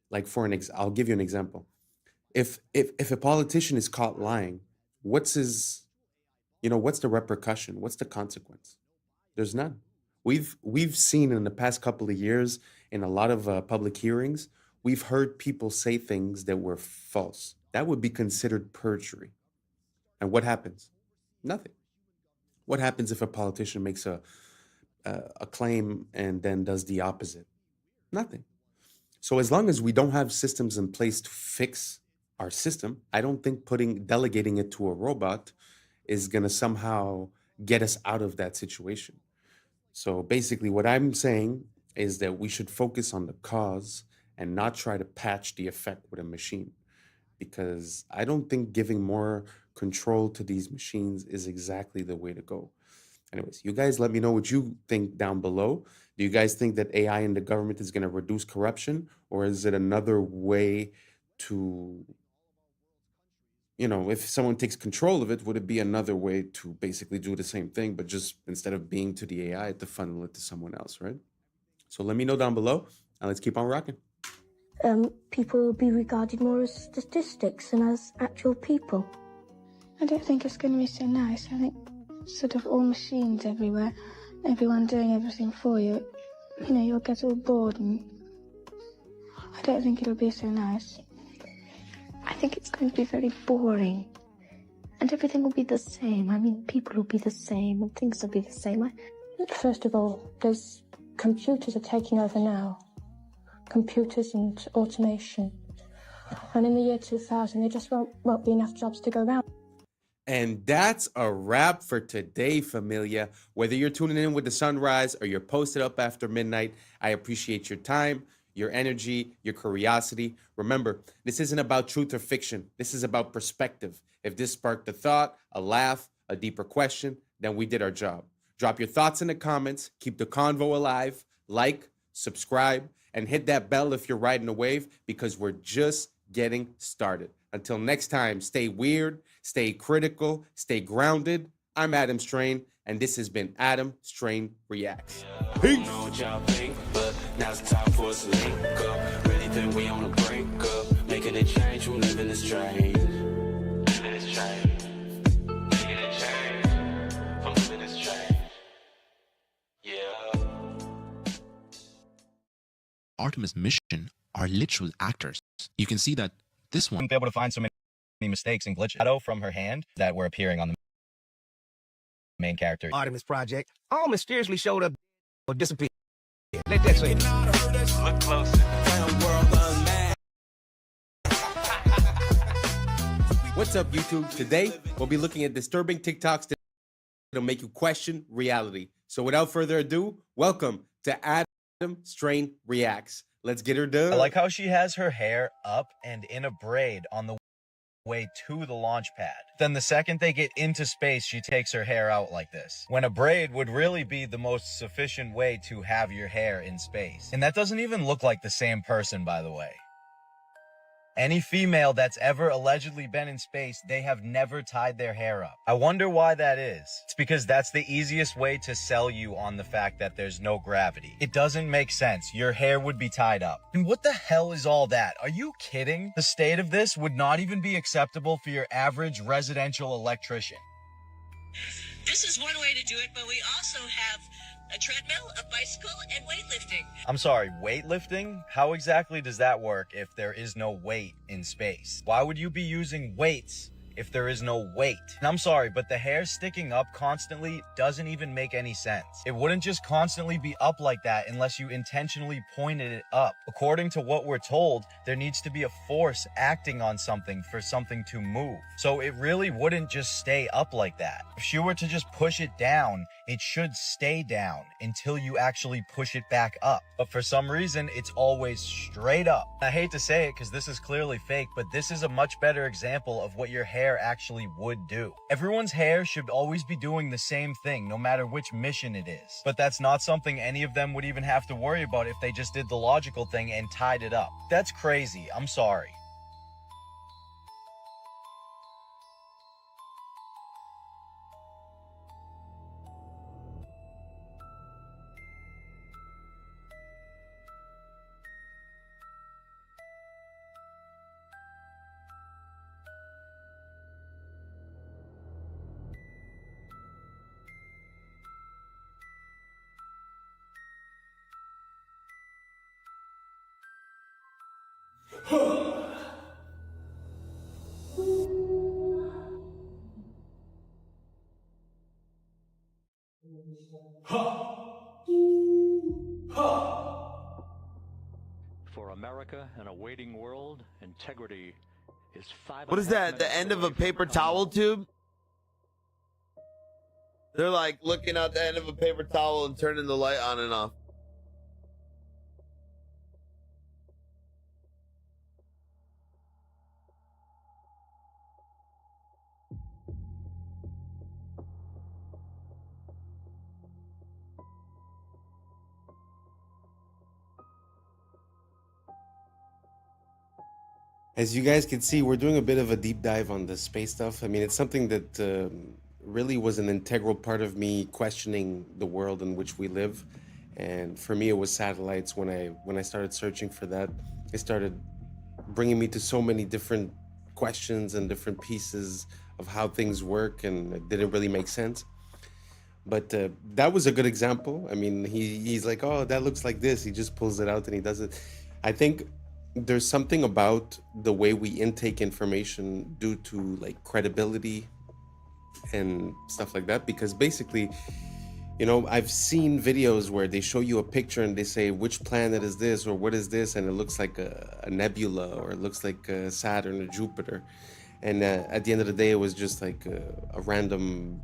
[SPEAKER 2] Like I'll give you an example. If a politician is caught lying, what's the repercussion? What's the consequence? There's none. We've seen in the past couple of years in a lot of public hearings, we've heard people say things that were false. That would be considered perjury. And what happens? Nothing. What happens if a politician makes a claim and then does the opposite? Nothing. So as long as we don't have systems in place to fix our system, I don't think delegating it to a robot is going to somehow get us out of that situation. So basically what I'm saying is that we should focus on the cause and not try to patch the effect with a machine, because I don't think giving more control to these machines is exactly the way to go. Anyways, you guys let me know what you think down below. Do you guys think that AI in the government is going to reduce corruption, or is it another way to, if someone takes control of it, would it be another way to basically do the same thing, but just instead of being to the AI, to funnel it to someone else, right? So let me know down below, and let's keep on rocking.
[SPEAKER 14] People will be regarded more as statistics than as actual people.
[SPEAKER 16] I don't think it's going to be so nice. I think sort of all machines everywhere, everyone doing everything for you. You'll get all bored, and I don't think it'll be so nice.
[SPEAKER 14] I think it's going to be very boring. And everything will be the same. I mean, people will be the same and things will be the same.
[SPEAKER 16] First of all, those computers are taking over now. Computers and automation. And in the year 2000, there just won't be enough jobs to go around.
[SPEAKER 2] And that's a wrap for today, familia. Whether you're tuning in with the sunrise or you're posted up after midnight, I appreciate your time, your energy, your curiosity. Remember, this isn't about truth or fiction. This is about perspective. If this sparked a thought, a laugh, a deeper question, then we did our job. Drop your thoughts in the comments. Keep the convo alive. Like, subscribe, and hit that bell if you're riding a wave, because we're just getting started. Until next time, stay weird, stay critical, stay grounded. I'm Adam Strain, and this has been Adam Strain Reacts. Peace.
[SPEAKER 5] I don't know what y'all think, but now it's time for us to link up. Really think we on the brink up, making a change from living this strange. Living this strange. Making a change from living this strange. Yeah.
[SPEAKER 20] Artemis mission are literal actors. You can see that this one
[SPEAKER 22] be able to find so many mistakes and glitches. Shadow from her hand that were appearing on the main character.
[SPEAKER 25] Artemis project all mysteriously showed up or disappeared. Let that say.
[SPEAKER 5] Look closer.
[SPEAKER 2] What's up, YouTube? Today, we'll be looking at disturbing TikToks that'll make you question reality. So without further ado, welcome to Adam Strain Reacts. Let's get her done.
[SPEAKER 22] I like how she has her hair up and in a braid on the way to the launch pad. Then the second they get into space, she takes her hair out like this. When a braid would really be the most sufficient way to have your hair in space. And that doesn't even look like the same person, by the way. Any female that's ever allegedly been in space, they have never tied their hair up. I wonder why that is. It's because that's the easiest way to sell you on the fact that there's no gravity. It doesn't make sense. Your hair would be tied up. And what the hell is all that? Are you kidding? The state of this would not even be acceptable for your average residential electrician.
[SPEAKER 26] This is one way to do it, but we also have a treadmill, a bicycle, and weightlifting.
[SPEAKER 22] I'm sorry, weightlifting? How exactly does that work if there is no weight in space? Why would you be using weights if there is no weight. And I'm sorry, but the hair sticking up constantly doesn't even make any sense. It wouldn't just constantly be up like that unless you intentionally pointed it up. According to what we're told, there needs to be a force acting on something for something to move. So it really wouldn't just stay up like that. If you were to just push it down, it should stay down until you actually push it back up. But for some reason, it's always straight up. I hate to say it because this is clearly fake, but this is a much better example of what your hair actually would do. Everyone's hair should always be doing the same thing, no matter which mission it is. But that's not something any of them would even have to worry about if they just did the logical thing and tied it up. That's crazy. I'm sorry.
[SPEAKER 3] For America and a waiting world, integrity is 5.
[SPEAKER 12] What is that? The end of a paper towel tube? They're like looking out the end of a paper towel and turning the light on and off.
[SPEAKER 2] As you guys can see, we're doing a bit of a deep dive on the space stuff. I mean, it's something that really was an integral part of me questioning the world in which we live. And for me, it was satellites. When I started searching for that, it started bringing me to so many different questions and different pieces of how things work, and it didn't really make sense. But that was a good example. I mean, he's like, oh, that looks like this. He just pulls it out and he does it. I think there's something about the way we intake information due to like credibility and stuff like that, because basically, you know, I've seen videos where they show you a picture and they say, which planet is this or what is this, and it looks like a nebula, or it looks like Saturn or Jupiter, and at the end of the day it was just like a random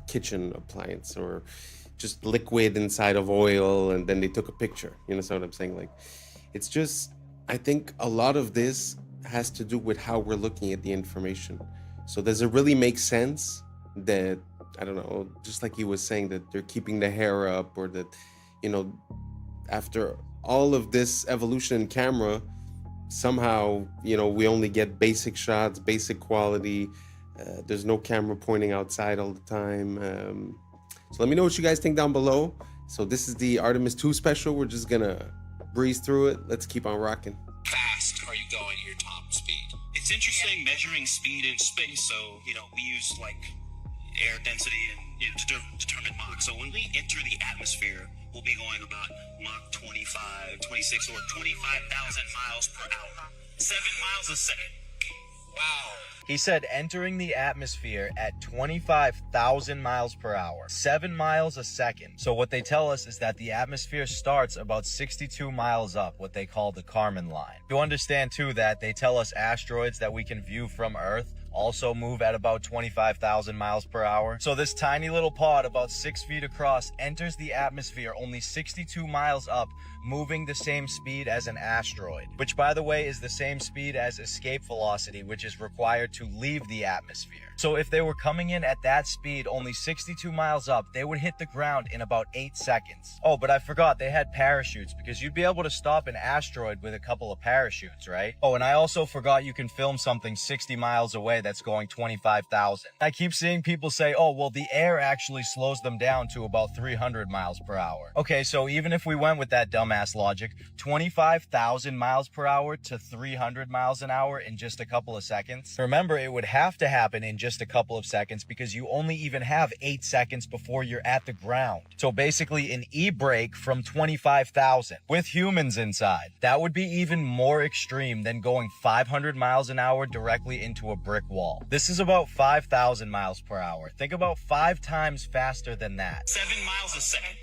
[SPEAKER 2] kitchen appliance or just liquid inside of oil, and then they took a picture. You know what I'm saying? Like, it's just, I think a lot of this has to do with how we're looking at the information. So does it really make sense that, I don't know, just like he was saying, that they're keeping the hair up, or that, you know, after all of this evolution in camera, somehow, you know, we only get basic shots, basic quality. There's no camera pointing outside all the time. So let me know what you guys think down below. So this is the Artemis 2 special. We're just gonna breeze through it. Let's keep on rocking.
[SPEAKER 15] Fast are you going at your top speed? It's interesting measuring speed in space. So, you know, we use like air density and, you know, to determine Mach. So when we enter the atmosphere, we'll be going about Mach 25, 26, or 25,000 miles per hour. 7 miles a second. Wow.
[SPEAKER 22] He said entering the atmosphere at 25,000 miles per hour, 7 miles a second. So what they tell us is that the atmosphere starts about 62 miles up, what they call the Kármán line. You understand too that they tell us asteroids that we can view from Earth also move at about 25,000 miles per hour. So this tiny little pod about 6 feet across enters the atmosphere only 62 miles up, moving the same speed as an asteroid, which by the way is the same speed as escape velocity, which is required to leave the atmosphere. So if they were coming in at that speed, only 62 miles up, they would hit the ground in about 8 seconds. Oh, but I forgot they had parachutes, because you'd be able to stop an asteroid with a couple of parachutes, right? Oh, and I also forgot you can film something 60 miles away that's going 25,000. I keep seeing people say, oh, well, the air actually slows them down to about 300 miles per hour. Okay, so even if we went with that dumbass logic, 25,000 miles per hour to 300 miles an hour in just a couple of seconds. Remember, it would have to happen in just a couple of seconds because you only even have 8 seconds before you're at the ground. So basically an e-brake from 25,000 with humans inside. That would be even more extreme than going 500 miles an hour directly into a brick wall. This is about 5,000 miles per hour. Think about 5 times faster than that.
[SPEAKER 15] 7 miles a second.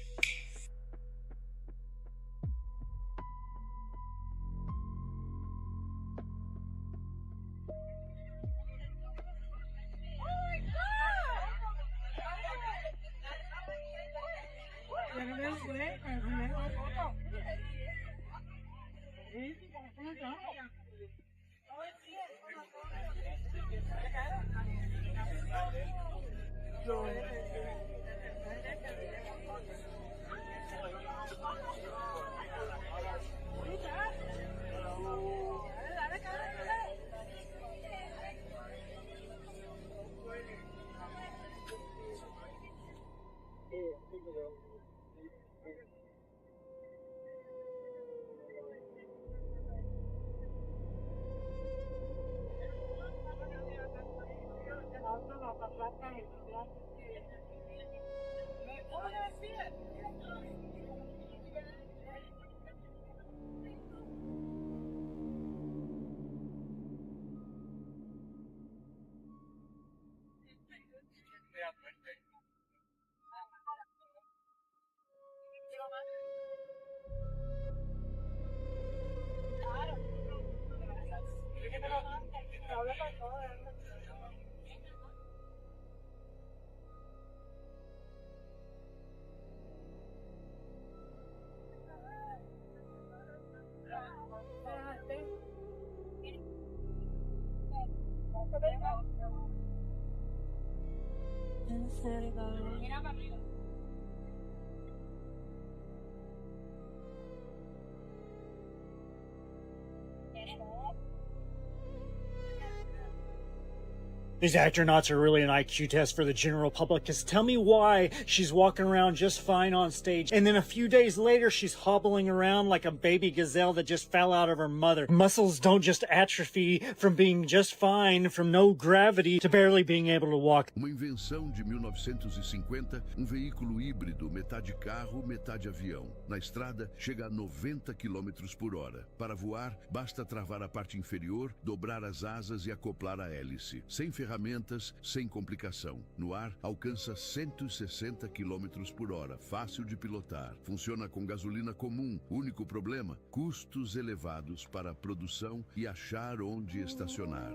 [SPEAKER 7] These astronauts are really an IQ test for the general public, because tell me why she's walking around just fine on stage, and then a few days later she's hobbling around like a baby gazelle that just fell out of her mother. Muscles don't just atrophy from being just fine from no gravity to barely being able to walk.
[SPEAKER 21] Uma invenção de 1950, veículo híbrido, metade carro, metade avião. Na estrada, chega a 90 km por hora. Para voar, basta travar a parte inferior, dobrar as asas e acoplar a hélice. Sem ferramentas, sem complicação. No ar, alcança 160 km por hora, fácil de pilotar. Funciona com gasolina comum. Único problema, custos elevados para a produção e achar onde estacionar.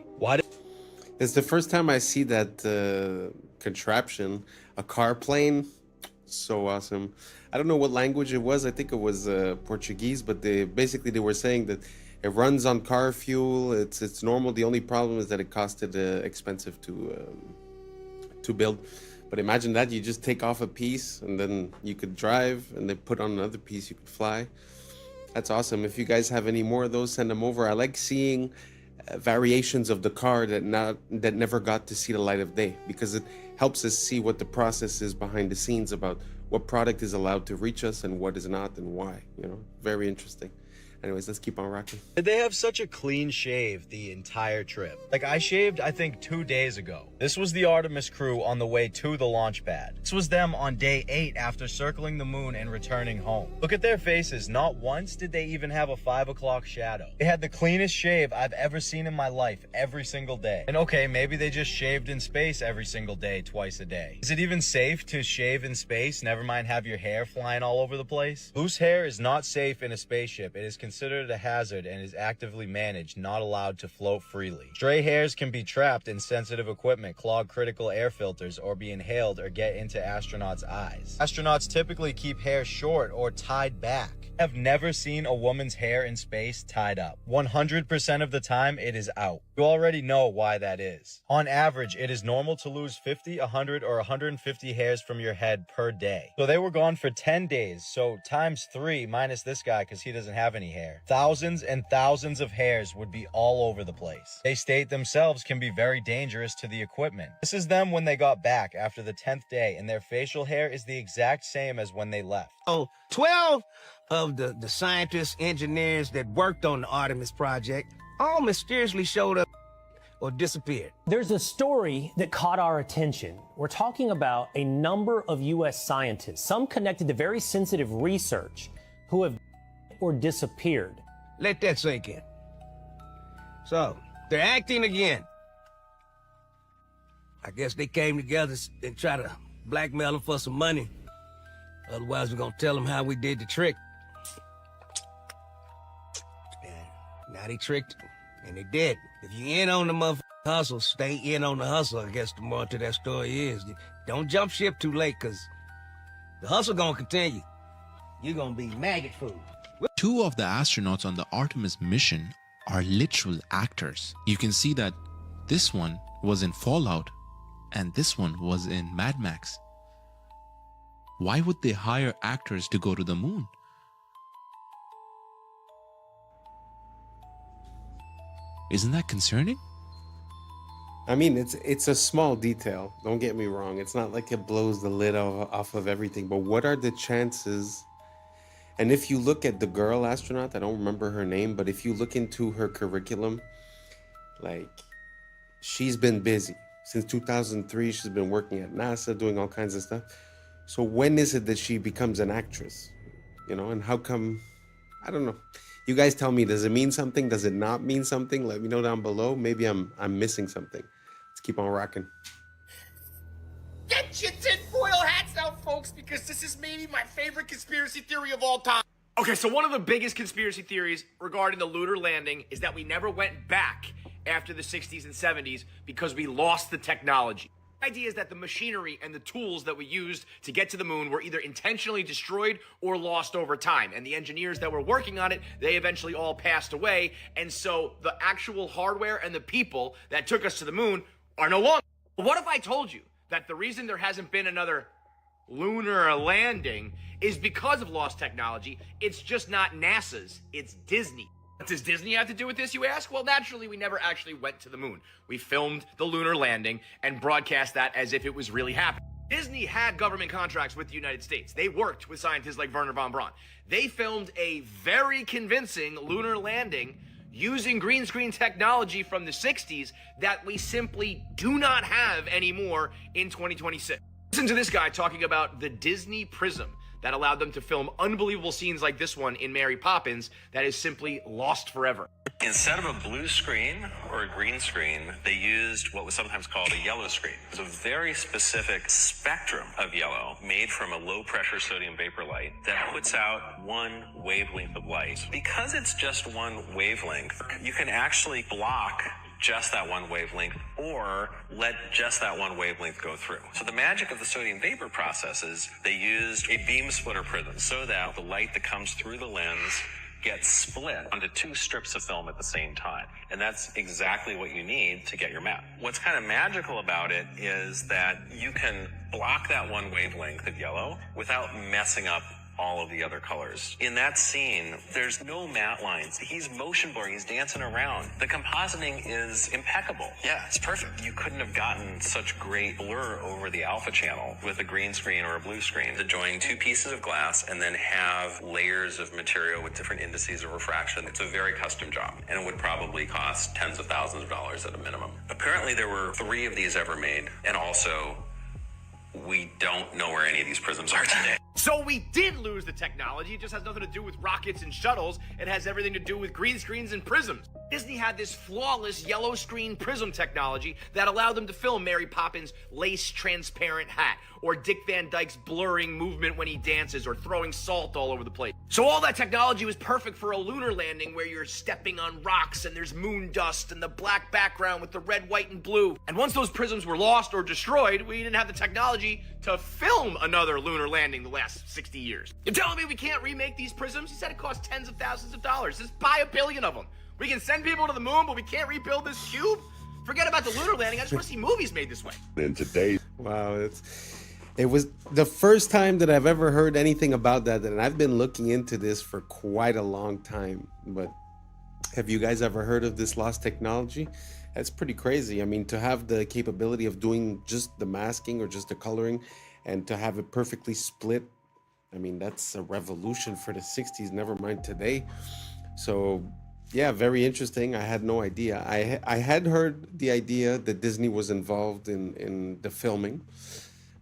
[SPEAKER 2] It's the first time I see that contraption, a car plane. So awesome. I don't know what language it was. I think it was Portuguese, but they were saying that it runs on car fuel. It's normal. The only problem is that it costed expensive to build. But imagine that you just take off a piece and then you could drive, and they put on another piece you could fly. That's awesome. If you guys have any more of those, send them over. I like seeing variations of the car that never got to see the light of day, because it helps us see what the process is behind the scenes about what product is allowed to reach us and what is not and why. You know, very interesting. Anyways, let's keep on rocking.
[SPEAKER 22] They have such a clean shave the entire trip. Like, I shaved, I think, 2 days ago. This was the Artemis crew on the way to the launch pad. This was them on day 8 after circling the moon and returning home. Look at their faces. Not once did they even have a 5 o'clock shadow. They had the cleanest shave I've ever seen in my life every single day. And okay, maybe they just shaved in space every single day, twice a day. Is it even safe to shave in space? Never mind have your hair flying all over the place. Loose hair is not safe in a spaceship. It is considered a hazard and is actively managed, not allowed to float freely. Stray hairs can be trapped in sensitive equipment, clog critical air filters, or be inhaled or get into astronauts' eyes. Astronauts typically keep hair short or tied back. I've never seen a woman's hair in space tied up. 100% of the time, it is out. You already know why that is. On average, it is normal to lose 50, 100, or 150 hairs from your head per day. So they were gone for 10 days, so times 3 minus this guy because he doesn't have any hair. Thousands and thousands of hairs would be all over the place. They state themselves can be very dangerous to the equipment. This is them when they got back after the 10th day, and their facial hair is the exact same as when they left.
[SPEAKER 25] Oh, 12 of the scientists, engineers that worked on the Artemis project all mysteriously showed up or disappeared.
[SPEAKER 9] There's a story that caught our attention. We're talking about a number of U.S. scientists, some connected to very sensitive research, who have or disappeared.
[SPEAKER 25] Let that sink in. So, they're acting again. I guess they came together and tried to blackmail him for some money. Otherwise, we're gonna tell him how we did the trick. And now they tricked him, and they did. If you in on the motherfucking hustle, stay in on the hustle, I guess the more to that story is. Don't jump ship too late, because the hustle gonna continue. You're gonna be maggot food.
[SPEAKER 20] 2 of the astronauts on the Artemis mission are literal actors. You can see that this one was in Fallout and this one was in Mad Max. Why would they hire actors to go to the moon? Isn't that concerning?
[SPEAKER 2] I mean, it's a small detail. Don't get me wrong. It's not like it blows the lid off of everything. But what are the chances? And if you look at the girl astronaut, I don't remember her name, but if you look into her curriculum, like, she's been busy. Since 2003, she's been working at NASA, doing all kinds of stuff. So when is it that she becomes an actress? You know, and how come? I don't know. You guys tell me, does it mean something? Does it not mean something? Let me know down below. Maybe I'm missing something. Let's keep on rocking.
[SPEAKER 10] Get your tinfoil hats out, folks, because this is maybe my favorite conspiracy theory of all time. Okay, so one of the biggest conspiracy theories regarding the lunar landing is that we never went back after the 60s and 70s because we lost the technology. The idea is that the machinery and the tools that we used to get to the moon were either intentionally destroyed or lost over time. And the engineers that were working on it, they eventually all passed away. And so the actual hardware and the people that took us to the moon are no longer. What if I told you that the reason there hasn't been another lunar landing is because of lost technology? It's just not NASA's, it's Disney. What does Disney have to do with this, you ask? Well, naturally, we never actually went to the moon. We filmed the lunar landing and broadcast that as if it was really happening. Disney had government contracts with the United States. They worked with scientists like Wernher von Braun. They filmed a very convincing lunar landing using green screen technology from the 60s that we simply do not have anymore in 2026. Listen to this guy talking about the Disney Prism that allowed them to film unbelievable scenes like this one in Mary Poppins that is simply lost forever.
[SPEAKER 17] Instead of a blue screen or a green screen, they used what was sometimes called a yellow screen. It was a very specific spectrum of yellow made from a low-pressure sodium vapor light that puts out one wavelength of light. Because it's just one wavelength, you can actually block just that one wavelength or let just that one wavelength go through. So the magic of the sodium vapor process is they used a beam splitter prism so that the light that comes through the lens gets split onto 2 strips of film at the same time. And that's exactly what you need to get your map. What's kind of magical about it is that you can block that one wavelength of yellow without messing up all of the other colors. In that scene, there's no matte lines. He's motion blurring, he's dancing around. The compositing is impeccable. Yeah, it's perfect. You couldn't have gotten such great blur over the alpha channel with a green screen or a blue screen. To join 2 pieces of glass and then have layers of material with different indices of refraction. It's a very custom job, and it would probably cost tens of thousands of dollars at a minimum. Apparently there were 3 of these ever made, and also we don't know where any of these prisms are today.
[SPEAKER 10] So we did lose the technology. It just has nothing to do with rockets and shuttles. It has everything to do with green screens and prisms. Disney had this flawless yellow screen prism technology that allowed them to film Mary Poppins' lace transparent hat, or Dick Van Dyke's blurring movement when he dances, or throwing salt all over the place. So all that technology was perfect for a lunar landing where you're stepping on rocks and there's moon dust and the black background with the red, white, and blue. And once those prisms were lost or destroyed, we didn't have the technology to film another lunar landing the last 60 years. You're telling me we can't remake these prisms? He said it costs tens of thousands of dollars. Just buy 1 billion of them. We can send people to the moon, but we can't rebuild this cube? Forget about the lunar landing. I just want to see movies made this way.
[SPEAKER 2] In today, wow, it was the first time that I've ever heard anything about that, and I've been looking into this for quite a long time. But have you guys ever heard of this lost technology? That's pretty crazy. I mean, to have the capability of doing just the masking or just the coloring and to have it perfectly split, I mean, that's a revolution for the 60s, never mind today. So yeah, very interesting. I had no idea. I had heard the idea that Disney was involved in the filming.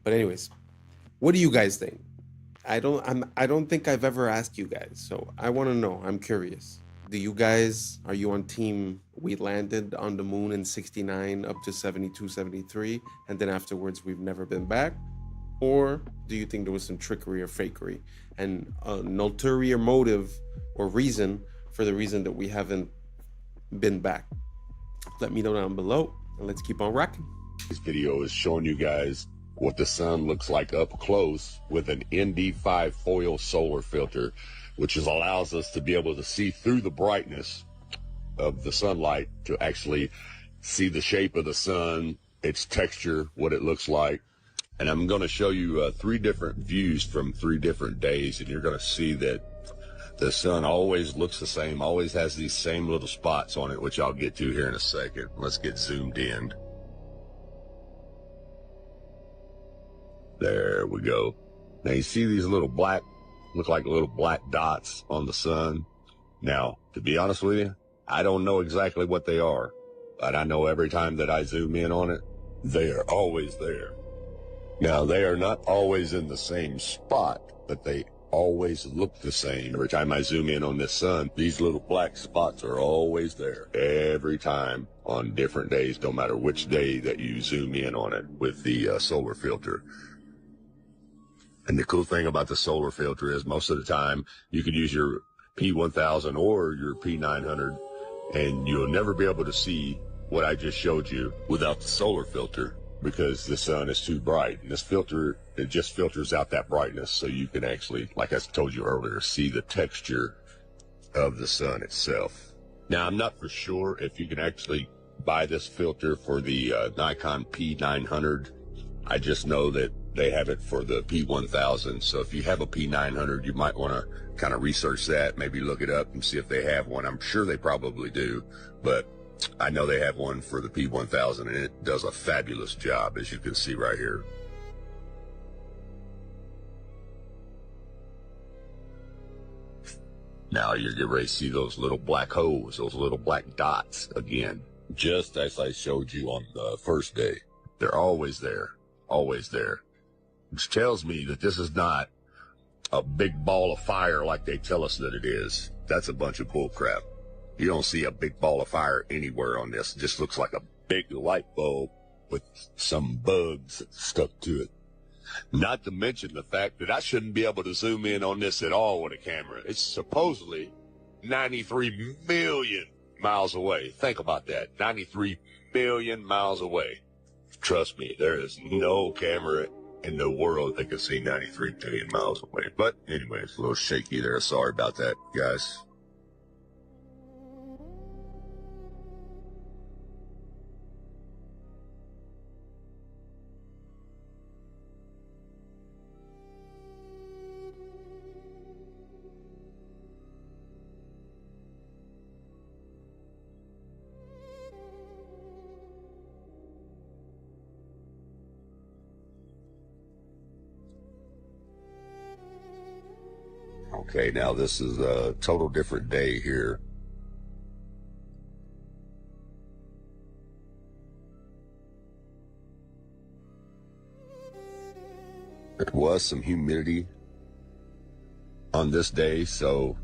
[SPEAKER 2] But anyways, what do you guys think? I don't think I've ever asked you guys, so I want to know. I'm curious. Do you guys, are you on team we landed on the moon in 69 up to 72, 73, and then afterwards we've never been back? Or do you think there was some trickery or fakery and an ulterior motive or reason for the reason that we haven't been back? Let me know down below, and let's keep on rocking.
[SPEAKER 1] This video is showing you guys what the sun looks like up close with an defy foil solar filter, which allows us to be able to see through the brightness of the sunlight to actually see the shape of the sun, its texture, what it looks like. And I'm going to show you 3 different views from 3 different days, and you're going to see that the sun always looks the same, always has these same little spots on it, which I'll get to here in a second. Let's get zoomed in. There we go. Now you see these little black, look like little black dots on the sun. Now, to be honest with you, I don't know exactly what they are, but I know every time that I zoom in on it, they are always there. Now, they are not always in the same spot, but they always look the same. Every time I zoom in on this sun, these little black spots are always there. Every time on different days, no matter which day that you zoom in on it with the solar filter. And the cool thing about the solar filter is most of the time you could use your P1000 or your P900 and you'll never be able to see what I just showed you without the solar filter, because the sun is too bright. And this filter, it just filters out that brightness so you can actually, like I told you earlier, see the texture of the sun itself. Now, I'm not for sure if you can actually buy this filter for the Nikon P900. I just know that they have it for the P1000. So if you have a P900, you might want to kind of research that, maybe look it up and see if they have one. I'm sure they probably do, but I know they have one for the P1000, and it does a fabulous job, as you can see right here. Now you're getting ready to see those little black holes, those little black dots again, just as I showed you on the first day. They're always there, which tells me that this is not a big ball of fire like they tell us that it is. That's a bunch of bull crap. You don't see a big ball of fire anywhere on this. It just looks like a big light bulb with some bugs stuck to it. Not to mention the fact that I shouldn't be able to zoom in on this at all with a camera. It's supposedly 93 million miles away. Think about that. 93 million miles away. Trust me, there is no camera in the world that can see 93 million miles away. But anyway, it's a little shaky there. Sorry about that, guys. Okay, now this is a total different day here. There was some humidity on this day, so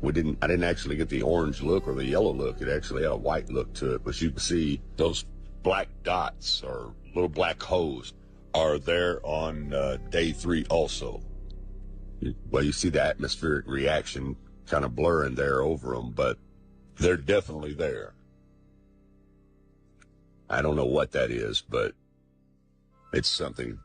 [SPEAKER 1] I didn't actually get the orange look or the yellow look. It actually had a white look to it. But you can see those black dots or little black holes are there on day 3 also. Well, you see the atmospheric reaction kind of blurring there over them, but they're definitely there. I don't know what that is, but it's something.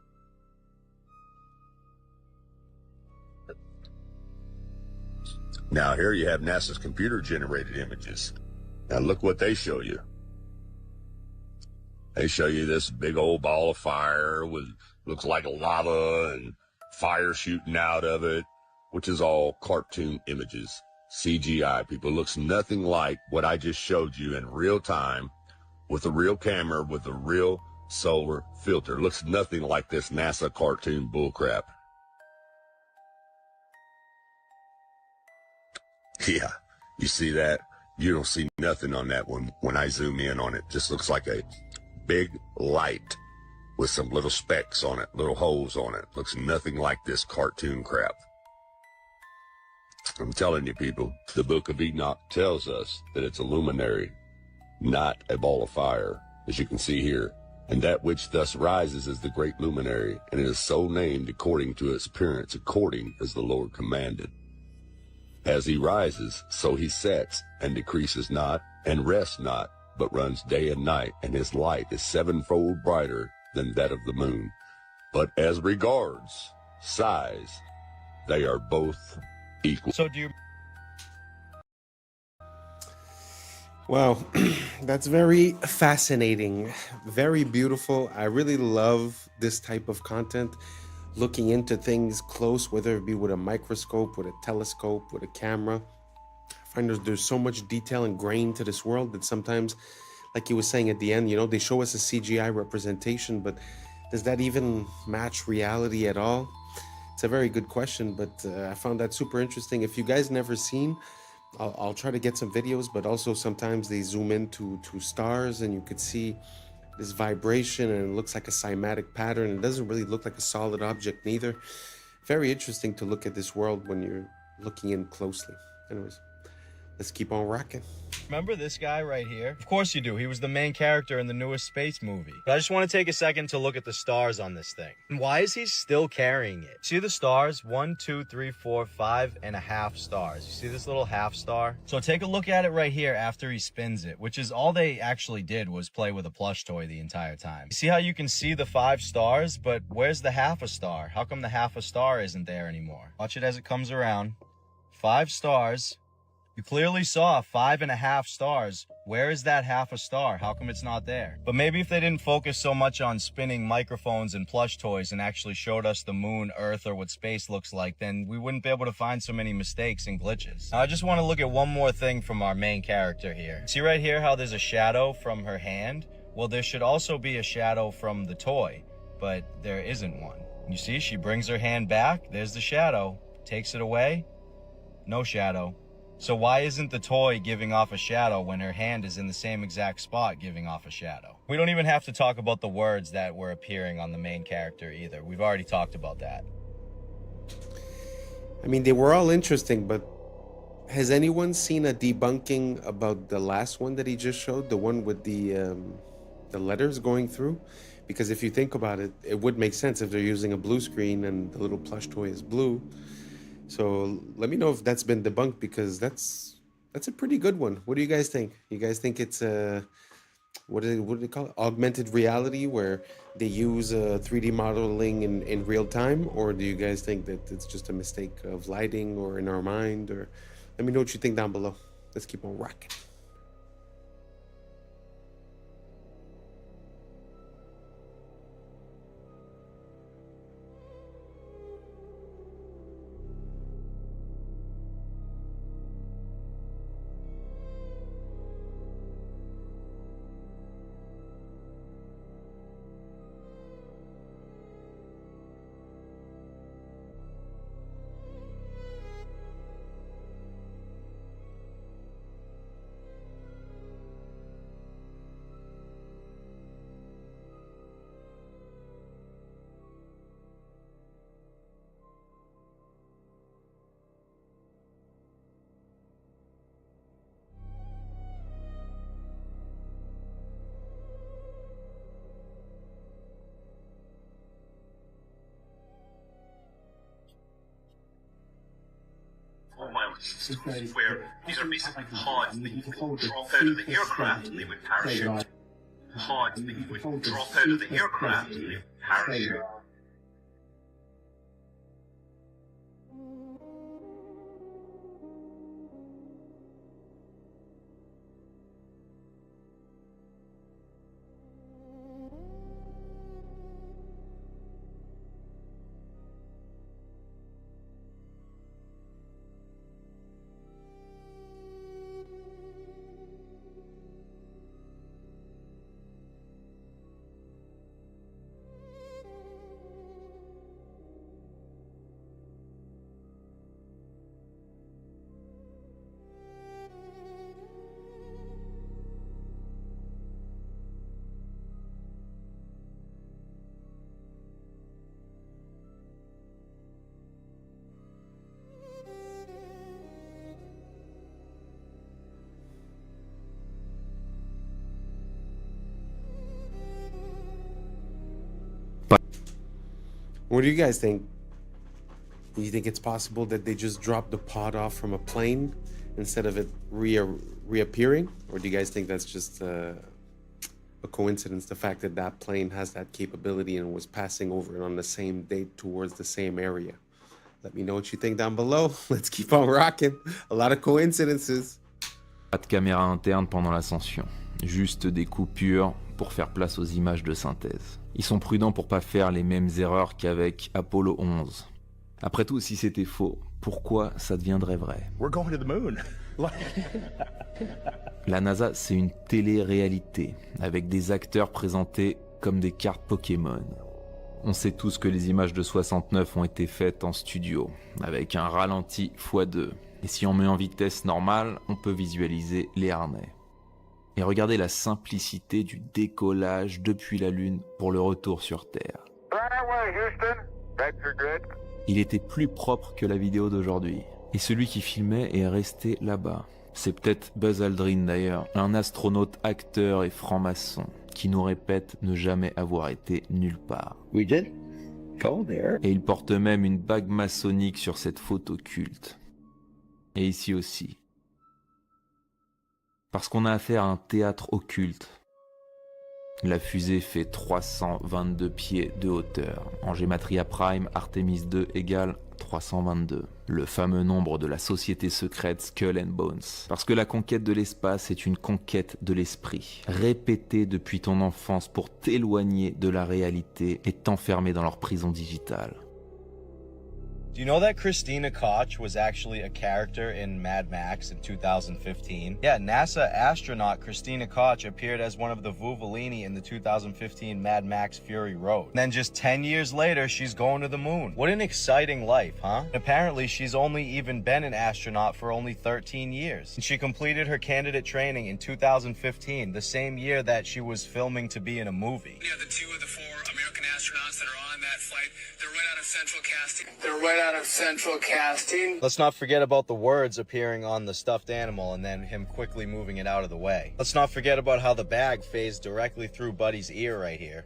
[SPEAKER 1] Now here you have NASA's computer-generated images. Now look what they show you. They show you this big old ball of fire with looks like lava and fire shooting out of it, which is all cartoon images, CGI. People, looks nothing like what I just showed you in real time with a real camera with a real solar filter. Looks nothing like this NASA cartoon bullcrap. Yeah, you see that? You don't see nothing on that one when I zoom in on it. Just looks like a big light with some little specks on it, little holes on it. Looks nothing like this cartoon crap. I'm telling you, people, the Book of Enoch tells us that it's a luminary, not a ball of fire, as you can see here. And that which thus rises is the great luminary, and it is so named according to its appearance, according as the Lord commanded. As he rises, so he sets, and decreases not, and rests not, but runs day and night, and his light is sevenfold brighter than that of the moon. But as regards size, they are both equal.
[SPEAKER 22] So do you...
[SPEAKER 2] Wow, that's very fascinating, very beautiful. I really love this type of content, looking into things close, whether it be with a microscope, with a telescope, with a camera. I find there's so much detail and grain to this world that sometimes, like you were saying at the end, you know, they show us a CGI representation, but does that even match reality at all? It's a very good question, but I found that super interesting. If you guys never seen, I'll try to get some videos, but also sometimes they zoom into stars and you could see this vibration and it looks like a cymatic pattern. It doesn't really look like a solid object neither. Very interesting to look at this world when you're looking in closely. Anyways, let's keep on rocking.
[SPEAKER 22] Remember this guy right here? Of course you do. He was the main character in the newest space movie. But I just want to take a second to look at the stars on this thing. And why is he still carrying it? See the stars? 1, 2, 3, 4, 5.5 stars. You see this little half star? So take a look at it right here after he spins it, which is all they actually did was play with a plush toy the entire time. You see how you can see the 5 stars, but where's the half a star? How come the half a star isn't there anymore? Watch it as it comes around. 5 stars. You clearly saw 5.5 stars. Where is that half a star? How come it's not there? But maybe if they didn't focus so much on spinning microphones and plush toys and actually showed us the moon, Earth, or what space looks like, then we wouldn't be able to find so many mistakes and glitches. Now, I just want to look at one more thing from our main character here. See right here how there's a shadow from her hand? Well, there should also be a shadow from the toy, but there isn't one. You see, she brings her hand back. There's the shadow. Takes it away. No shadow. So why isn't the toy giving off a shadow when her hand is in the same exact spot giving off a shadow? We don't even have to talk about the words that were appearing on the main character either. We've already talked about that.
[SPEAKER 2] I mean, they were all interesting, but has anyone seen a debunking about the last one that he just showed? The one with the letters going through? Because if you think about it, it would make sense if they're using a blue screen and the little plush toy is blue. So let me know if that's been debunked, because that's a pretty good one. What do you guys think? You guys think it's what do they call it? Augmented reality, where they use 3D modeling in real time? Or do you guys think that it's just a mistake of lighting or in our mind? Or let me know what you think down below. Let's keep on rocking.
[SPEAKER 4] Where these are basically pods that you would drop out of the aircraft and they would parachute. Pods that you would drop out of the aircraft and they would parachute.
[SPEAKER 2] What do you guys think? Do you think it's possible that they just dropped the pod off from a plane instead of it reappearing? Or do you guys think that's just a coincidence, the fact that that plane has that capability and was passing over it on the same date towards the same area? Let me know what you think down below. Let's keep on rocking. A lot of coincidences.
[SPEAKER 8] Pas de caméra interne pendant l'ascension, juste des coupures pour faire place aux images de synthèse. Ils sont prudents pour pas faire les mêmes erreurs qu'avec Apollo 11. Après tout, si c'était faux, pourquoi ça deviendrait vrai?
[SPEAKER 13] We're going to the moon.
[SPEAKER 8] La NASA, c'est une télé-réalité, avec des acteurs présentés comme des cartes Pokémon. On sait tous que les images de 69 ont été faites en studio, avec un ralenti x2. Et si on met en vitesse normale, on peut visualiser les harnais. Et regardez la simplicité du décollage depuis la Lune pour le retour sur Terre. Il était plus propre que la vidéo d'aujourd'hui. Et celui qui filmait est resté là-bas. C'est peut-être Buzz Aldrin d'ailleurs, un astronaute, acteur et franc-maçon, qui nous répète ne jamais avoir été nulle part.
[SPEAKER 18] We did go there.
[SPEAKER 8] Et il porte même une bague maçonnique sur cette photo culte. Et ici aussi. Parce qu'on a affaire à un théâtre occulte. La fusée fait 322 pieds de hauteur. En Gematria Prime, Artemis 2 égale 322. Le fameux nombre de la société secrète Skull and Bones. Parce que la conquête de l'espace est une conquête de l'esprit. Répétée depuis ton enfance pour t'éloigner de la réalité et t'enfermer dans leur prison digitale.
[SPEAKER 22] Do you know that Christina Koch was actually a character in Mad Max in 2015? Yeah, NASA astronaut Christina Koch appeared as one of the Vuvolini in the 2015 Mad Max Fury Road. And then just 10 years later, she's going to the moon. What an exciting life, huh? Apparently, she's only even been an astronaut for only 13 years. And she completed her candidate training in 2015, the same year that she was filming to be in a movie.
[SPEAKER 19] Yeah, the 2 of the 4 American astronauts that are on that flight, they're right out of central casting. They're right out of central casting.
[SPEAKER 22] Let's not forget about the words appearing on the stuffed animal and then him quickly moving it out of the way. Let's not forget about how the bag phased directly through Buddy's ear right here.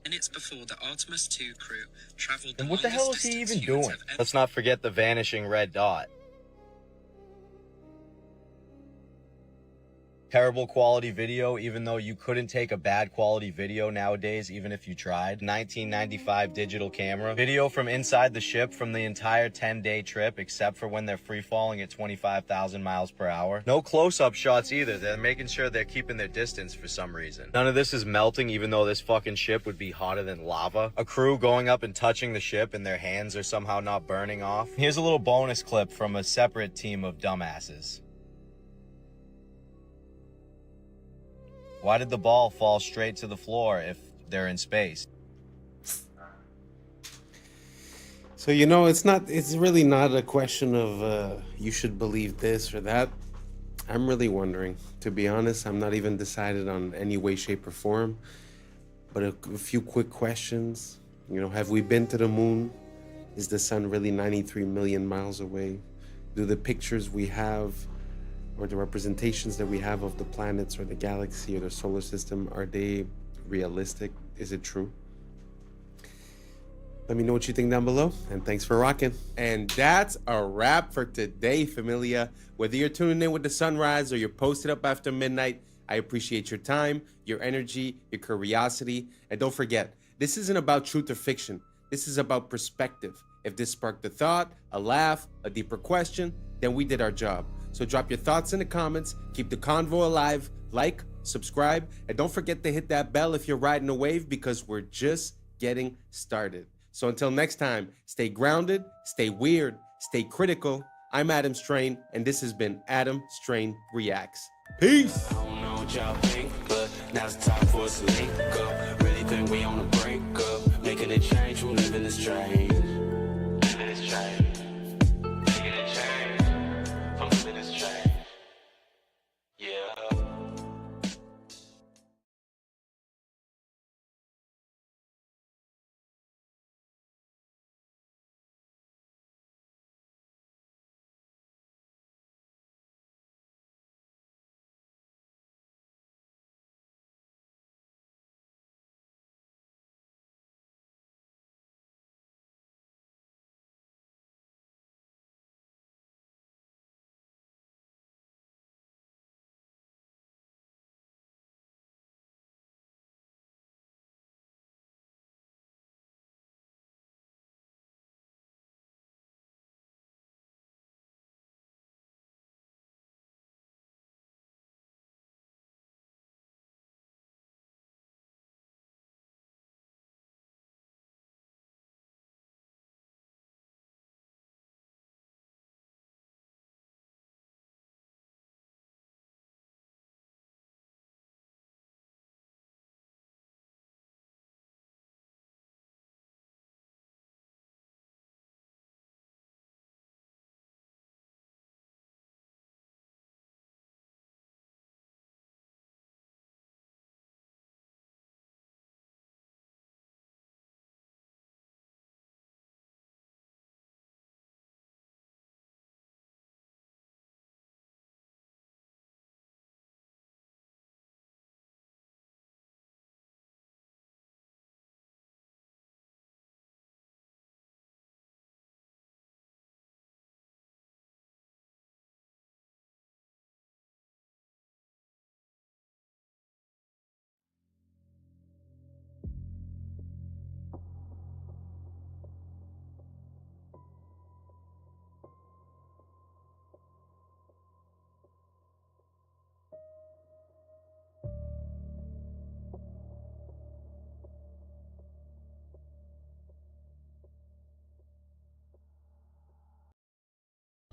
[SPEAKER 19] Minutes before the Artemis 2 crew traveled.
[SPEAKER 22] And what the hell is he even doing? Let's not forget the vanishing red dot. Terrible quality video, even though you couldn't take a bad quality video nowadays, even if you tried. 1995 digital camera. Video from inside the ship from the entire 10-day trip, except for when they're free falling at 25,000 miles per hour. No close-up shots either. They're making sure they're keeping their distance for some reason. None of this is melting, even though this fucking ship would be hotter than lava. A crew going up and touching the ship and their hands are somehow not burning off. Here's a little bonus clip from a separate team of dumbasses. Why did the ball fall straight to the floor if they're in space?
[SPEAKER 2] So, it's really not a question of you should believe this or that. I'm really wondering. To be honest, I'm not even decided on any way, shape, or form. But a few quick questions. Have we been to the moon? Is the sun really 93 million miles away? Do the pictures we have or the representations that we have of the planets or the galaxy or the solar system, are they realistic? Is it true? Let me know what you think down below, and thanks for rocking. And that's a wrap for today, familia. Whether you're tuning in with the sunrise or you're posted up after midnight, I appreciate your time, your energy, your curiosity. And don't forget, this isn't about truth or fiction. This is about perspective. If this sparked a thought, a laugh, a deeper question, then we did our job. So drop your thoughts in the comments, keep the convo alive, like, subscribe, and don't forget to hit that bell if you're riding a wave, because we're just getting started. So until next time, stay grounded, stay weird, stay critical. I'm Adam Strain, and this has been Adam Strain Reacts. Peace!
[SPEAKER 5] I don't know what y'all think, but now's the time for us to link up. Really think we on the brink up, making a change from living this strange. Living this strange.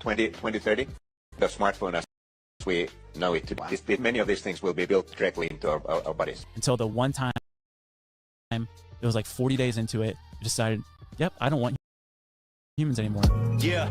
[SPEAKER 6] 2030, the smartphone as we know it today, many of these things will be built directly into our bodies.
[SPEAKER 11] Until the one time, it was like 40 days into it, I decided, yep, I don't want humans anymore.
[SPEAKER 5] Yeah.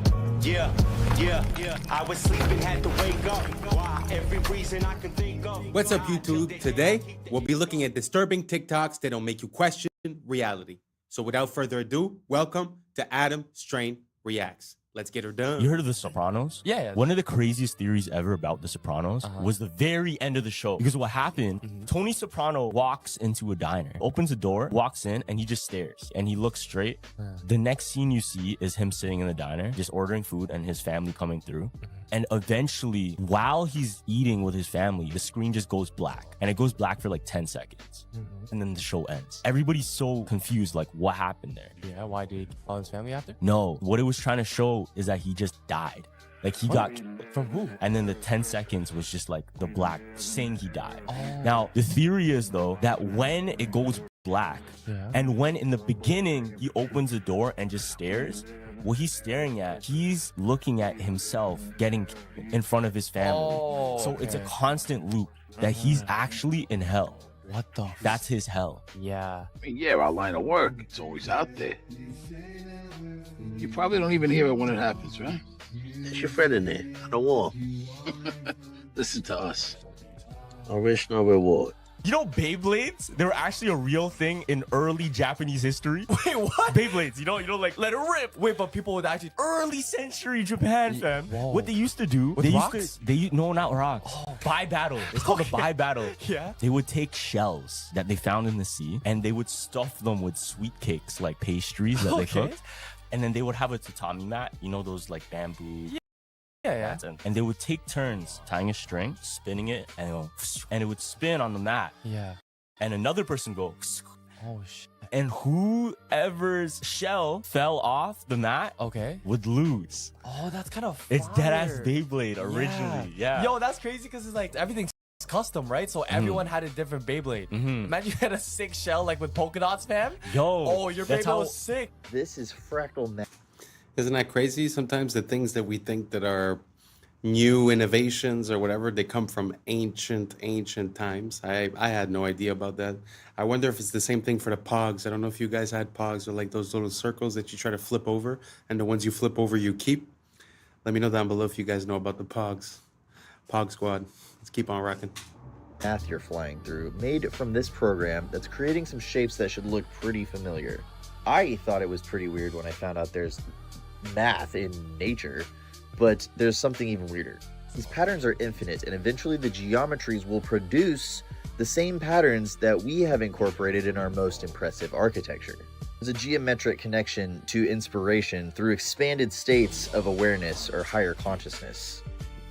[SPEAKER 5] I was sleeping, had to wake up. Why? Every reason I can think of.
[SPEAKER 2] What's up, YouTube? Today, we'll be looking at disturbing TikToks that'll make you question reality. So without further ado, welcome to Adam Strain Reacts. Let's get her done.
[SPEAKER 13] You heard of The Sopranos?
[SPEAKER 11] Yeah.
[SPEAKER 13] One of the craziest theories ever about The Sopranos was the very end of the show. Because what happened, Tony Soprano walks into a diner, opens a door, walks in, and he just stares. And he looks straight. The next scene you see is him sitting in the diner, just ordering food and his family coming through. And eventually, while he's eating with his family, the screen just goes black. And it goes black for like 10 seconds. And then the show ends. Everybody's so confused, like, what happened there?
[SPEAKER 11] Yeah, why did he follow his family after?
[SPEAKER 13] No, what it was trying to show is that he just died. Like, he got
[SPEAKER 11] from who?
[SPEAKER 13] And then the 10 seconds was just like the black saying he died. Now, the theory is, though, that when it goes black, and when in the beginning he opens the door and just stares, what he's staring at, he's looking at himself getting in front of his family. So it's a constant loop that he's actually in hell.
[SPEAKER 11] What the?
[SPEAKER 13] That's his hell.
[SPEAKER 11] Yeah.
[SPEAKER 14] I mean, yeah, our line of work, it's always out there. You probably don't even hear it when it happens, right?
[SPEAKER 12] There's your friend in there, on the wall.
[SPEAKER 14] Listen to us.
[SPEAKER 12] No wish, no reward.
[SPEAKER 13] You know Beyblades? They were actually a real thing in early Japanese history.
[SPEAKER 11] Wait, what?
[SPEAKER 13] Beyblades, you know, like, let it rip.
[SPEAKER 11] Wait, but people would actually...
[SPEAKER 13] Early century Japan, fam.
[SPEAKER 11] Whoa.
[SPEAKER 13] What they used to do...
[SPEAKER 11] With rocks?
[SPEAKER 13] No, not rocks. Buy battle. It's called a buy battle.
[SPEAKER 11] Yeah?
[SPEAKER 13] They would take shells that they found in the sea, and they would stuff them with sweet cakes, like pastries that they cooked. And then they would have a tatami mat, you know, those like bamboo...
[SPEAKER 11] Yeah.
[SPEAKER 13] And they would take turns tying a string, spinning it, and it would spin on the mat.
[SPEAKER 11] Yeah.
[SPEAKER 13] And another person go...
[SPEAKER 11] Oh, shit.
[SPEAKER 13] And whoever's shell fell off the mat would lose.
[SPEAKER 11] Oh, that's kind of
[SPEAKER 13] It's deadass Beyblade originally. Yeah.
[SPEAKER 11] Yo, that's crazy because it's like everything's custom, right? So everyone had a different Beyblade. Imagine you had a sick shell like with polka dots, fam.
[SPEAKER 13] Yo.
[SPEAKER 11] Oh, your Beyblade was sick.
[SPEAKER 12] This is fractal math.
[SPEAKER 2] Isn't that crazy? Sometimes the things that we think that are new innovations or whatever, they come from ancient times. I had no idea about that. I wonder if it's the same thing for the pogs. I don't know if you guys had pogs or like those little circles that you try to flip over, and the ones you flip over you keep. Let me know down below if you guys know about the pogs. Pog squad. Let's keep on rocking.
[SPEAKER 23] Math you're flying through, made from this program that's creating some shapes that should look pretty familiar. I thought it was pretty weird when I found out there's math in nature, but there's something even weirder. These patterns are infinite, and eventually the geometries will produce the same patterns that we have incorporated in our most impressive architecture. There's a geometric connection to inspiration through expanded states of awareness or higher consciousness.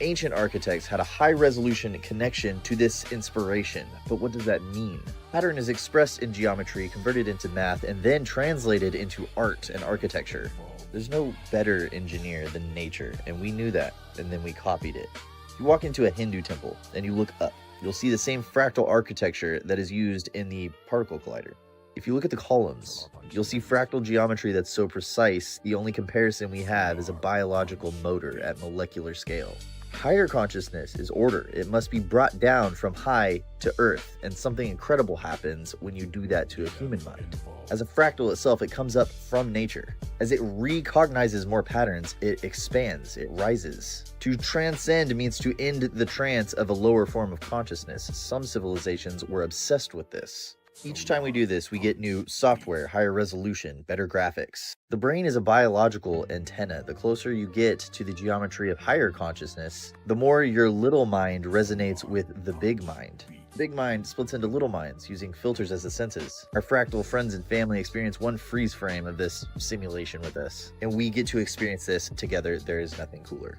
[SPEAKER 23] Ancient architects had a high-resolution connection to this inspiration, but what does that mean? Pattern is expressed in geometry, converted into math, and then translated into art and architecture. There's no better engineer than nature, and we knew that, and then we copied it. If you walk into a Hindu temple and you look up, you'll see the same fractal architecture that is used in the particle collider. If you look at the columns, you'll see fractal geometry that's so precise, the only comparison we have is a biological motor at molecular scale. Higher consciousness is order. It must be brought down from high to earth, and something incredible happens when you do that to a human mind. As a fractal itself, it comes up from nature. As it recognizes more patterns, it expands, it rises. To transcend means to end the trance of a lower form of consciousness. Some civilizations were obsessed with this. Each time we do this, we get new software, higher resolution, better graphics. The brain is a biological antenna. The closer you get to the geometry of higher consciousness, the more your little mind resonates with the big mind. Big mind splits into little minds using filters as the senses. Our fractal friends and family experience one freeze frame of this simulation with us, and we get to experience this together. There is nothing cooler.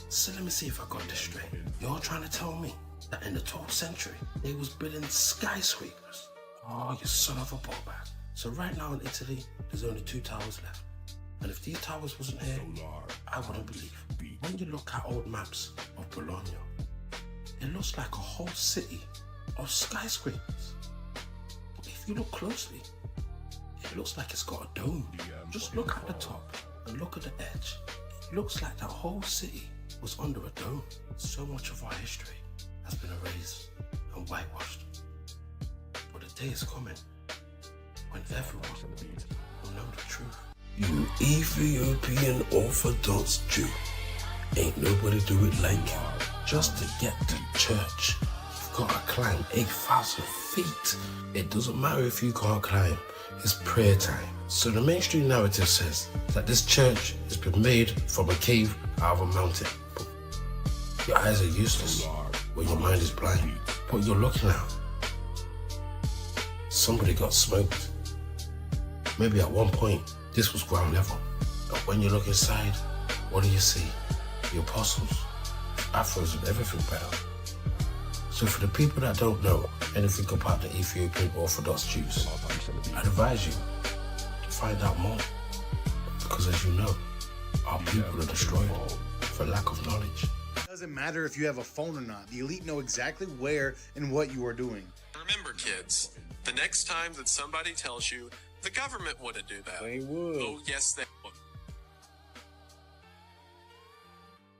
[SPEAKER 24] So let me see if I got this straight. You're trying to tell me that in the 12th century, they was building skyscrapers? Oh, you son of a ballbag. So right now in Italy, there's only 2 towers left. And if these towers wasn't here, I wouldn't believe. When you look at old maps of Bologna, it looks like a whole city of skyscrapers. If if you look closely, it looks like it's got a dome. Just look at the top and look at the edge. It looks like that whole city was under a dome. So much of our history has been erased and whitewashed. But the day is coming when everyone will know the truth. You Ethiopian Orthodox Jew, ain't nobody do it like you. Just to get to church, you've got to climb 8,000 feet. It doesn't matter if you can't climb, it's prayer time. So the mainstream narrative says that this church has been made from a cave out of a mountain. But your eyes are useless when your mind is blind. What you're looking at, somebody got smoked. Maybe at one point, this was ground level. But when you look inside, what do you see? The apostles, afros and everything better. So for the people that don't know anything about the Ethiopian Orthodox Jews, I'd advise you to find out more. Because as you know, our people are destroyed for lack of knowledge.
[SPEAKER 3] It doesn't matter if you have a phone or not. The elite know exactly where and what you are doing.
[SPEAKER 7] Remember, kids, the next time that somebody tells you the government wouldn't do that.
[SPEAKER 15] They would.
[SPEAKER 7] Oh, yes, they would.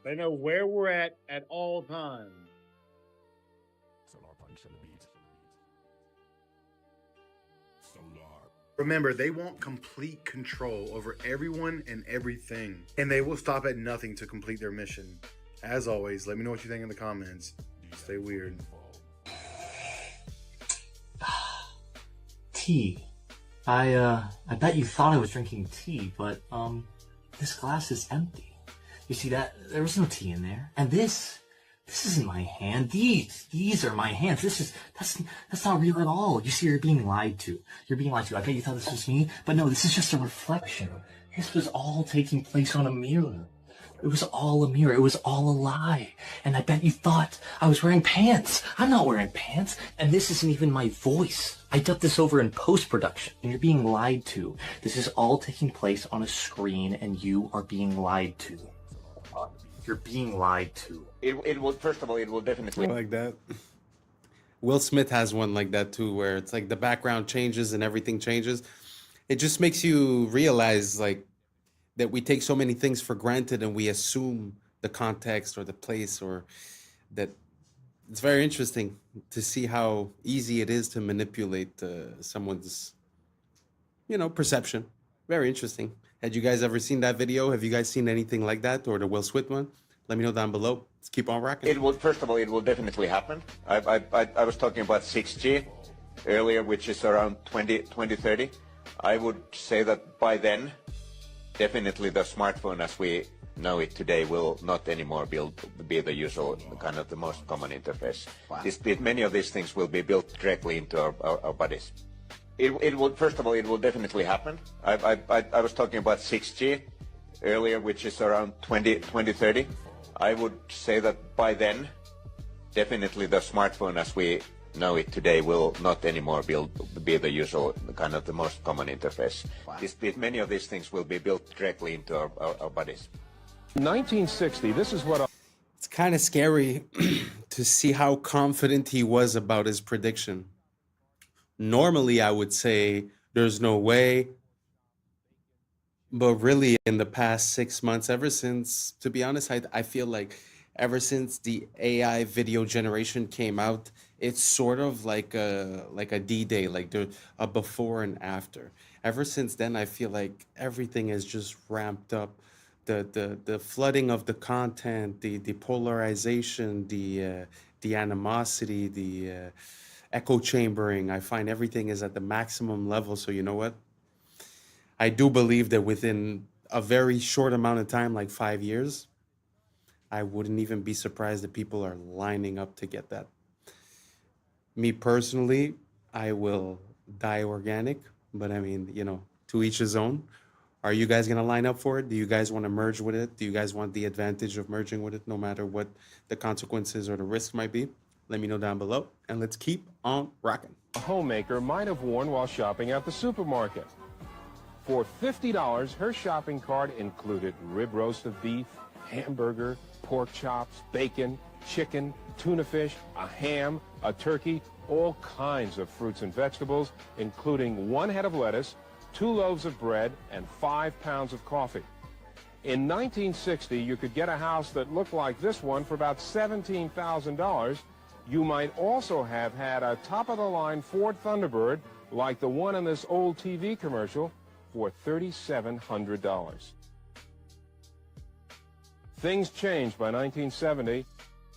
[SPEAKER 15] They know where we're at all times.
[SPEAKER 3] Remember, they want complete control over everyone and everything, and they will stop at nothing to complete their mission. As always, let me know what you think in the comments. Stay weird.
[SPEAKER 16] Tea. I bet you thought I was drinking tea, but this glass is empty. You see that? There was no tea in there. And this isn't my hand. These are my hands. That's not real at all. You see, you're being lied to. You're being lied to. I bet you thought this was me, but no, this is just a reflection. This was all taking place on a mirror. It was all a mirror. It was all a lie. And I bet you thought I was wearing pants. I'm not wearing pants. And this isn't even my voice. I dubbed this over in post-production. And you're being lied to. This is all taking place on a screen, and you are being lied to. You're being lied to.
[SPEAKER 6] It will, first of all, it will definitely...
[SPEAKER 2] Like that. Will Smith has one like that too, where it's like the background changes and everything changes. It just makes you realize, like, that we take so many things for granted and we assume the context or the place, or that it's very interesting to see how easy it is to manipulate someone's, perception. Very interesting. Had you guys ever seen that video? Have you guys seen anything like that, or the Will Smith one? Let me know down below. Let's keep on rocking.
[SPEAKER 6] It will, first of all, it will definitely happen. I was talking about 6G earlier, which is around 2030. I would say that by then, definitely the smartphone as we know it today will not anymore be the usual, kind of the most common interface. Wow. Many of these things will be built directly into our bodies. It will, first of all, it will definitely happen. I was talking about 6G earlier, which is around 2030. I would say that by then, definitely the smartphone as we know it today will not anymore be the usual, kind of the most common interface. Wow. Many of these things will be built directly into our bodies.
[SPEAKER 21] 1960, this is what...
[SPEAKER 2] It's kind of scary to see how confident he was about his prediction. Normally, I would say there's no way. But really, in the past 6 months, ever since, to be honest, I feel like ever since the AI video generation came out, it's sort of like a D-Day, like a before and after. Ever since then, I feel like everything is just ramped up. The flooding of the content, the polarization, the animosity, the echo chambering. I find everything is at the maximum level. So you know what? I do believe that within a very short amount of time, like 5 years, I wouldn't even be surprised that people are lining up to get that. Me personally, I will die organic, but I mean, to each his own. Are you guys going to line up for it? Do you guys want to merge with it? Do you guys want the advantage of merging with it, no matter what the consequences or the risk might be? Let me know down below, and let's keep on rocking.
[SPEAKER 21] A homemaker might have worn while shopping at the supermarket. For $50, her shopping cart included rib roast of beef, hamburger, pork chops, bacon, chicken, tuna fish, a ham, a turkey, all kinds of fruits and vegetables, including 1 head of lettuce, 2 loaves of bread, and 5 pounds of coffee. In 1960, you could get a house that looked like this one for about $17,000. You might also have had a top-of-the-line Ford Thunderbird like the one in this old TV commercial for $3,700. Things changed by 1970.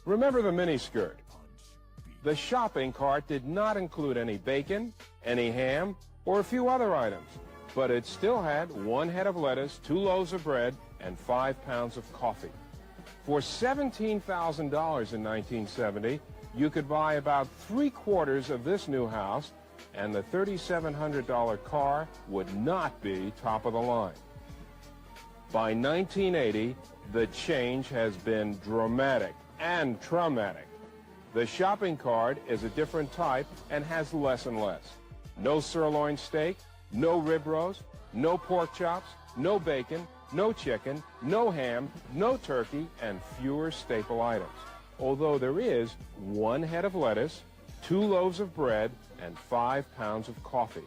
[SPEAKER 21] Remember the miniskirt. The shopping cart did not include any bacon, any ham, or a few other items, but it still had 1 head of lettuce, 2 loaves of bread, and 5 pounds of coffee. For $17,000 in 1970, you could buy about 3/4 of this new house, and the $3,700 car would not be top of the line. By 1980, the change has been dramatic and traumatic. The shopping cart is a different type and has less and less. No sirloin steak, no rib roast, no pork chops, no bacon, no chicken, no ham, no turkey, and fewer staple items. Although there is 1 head of lettuce, 2 loaves of bread, and 5 pounds of coffee.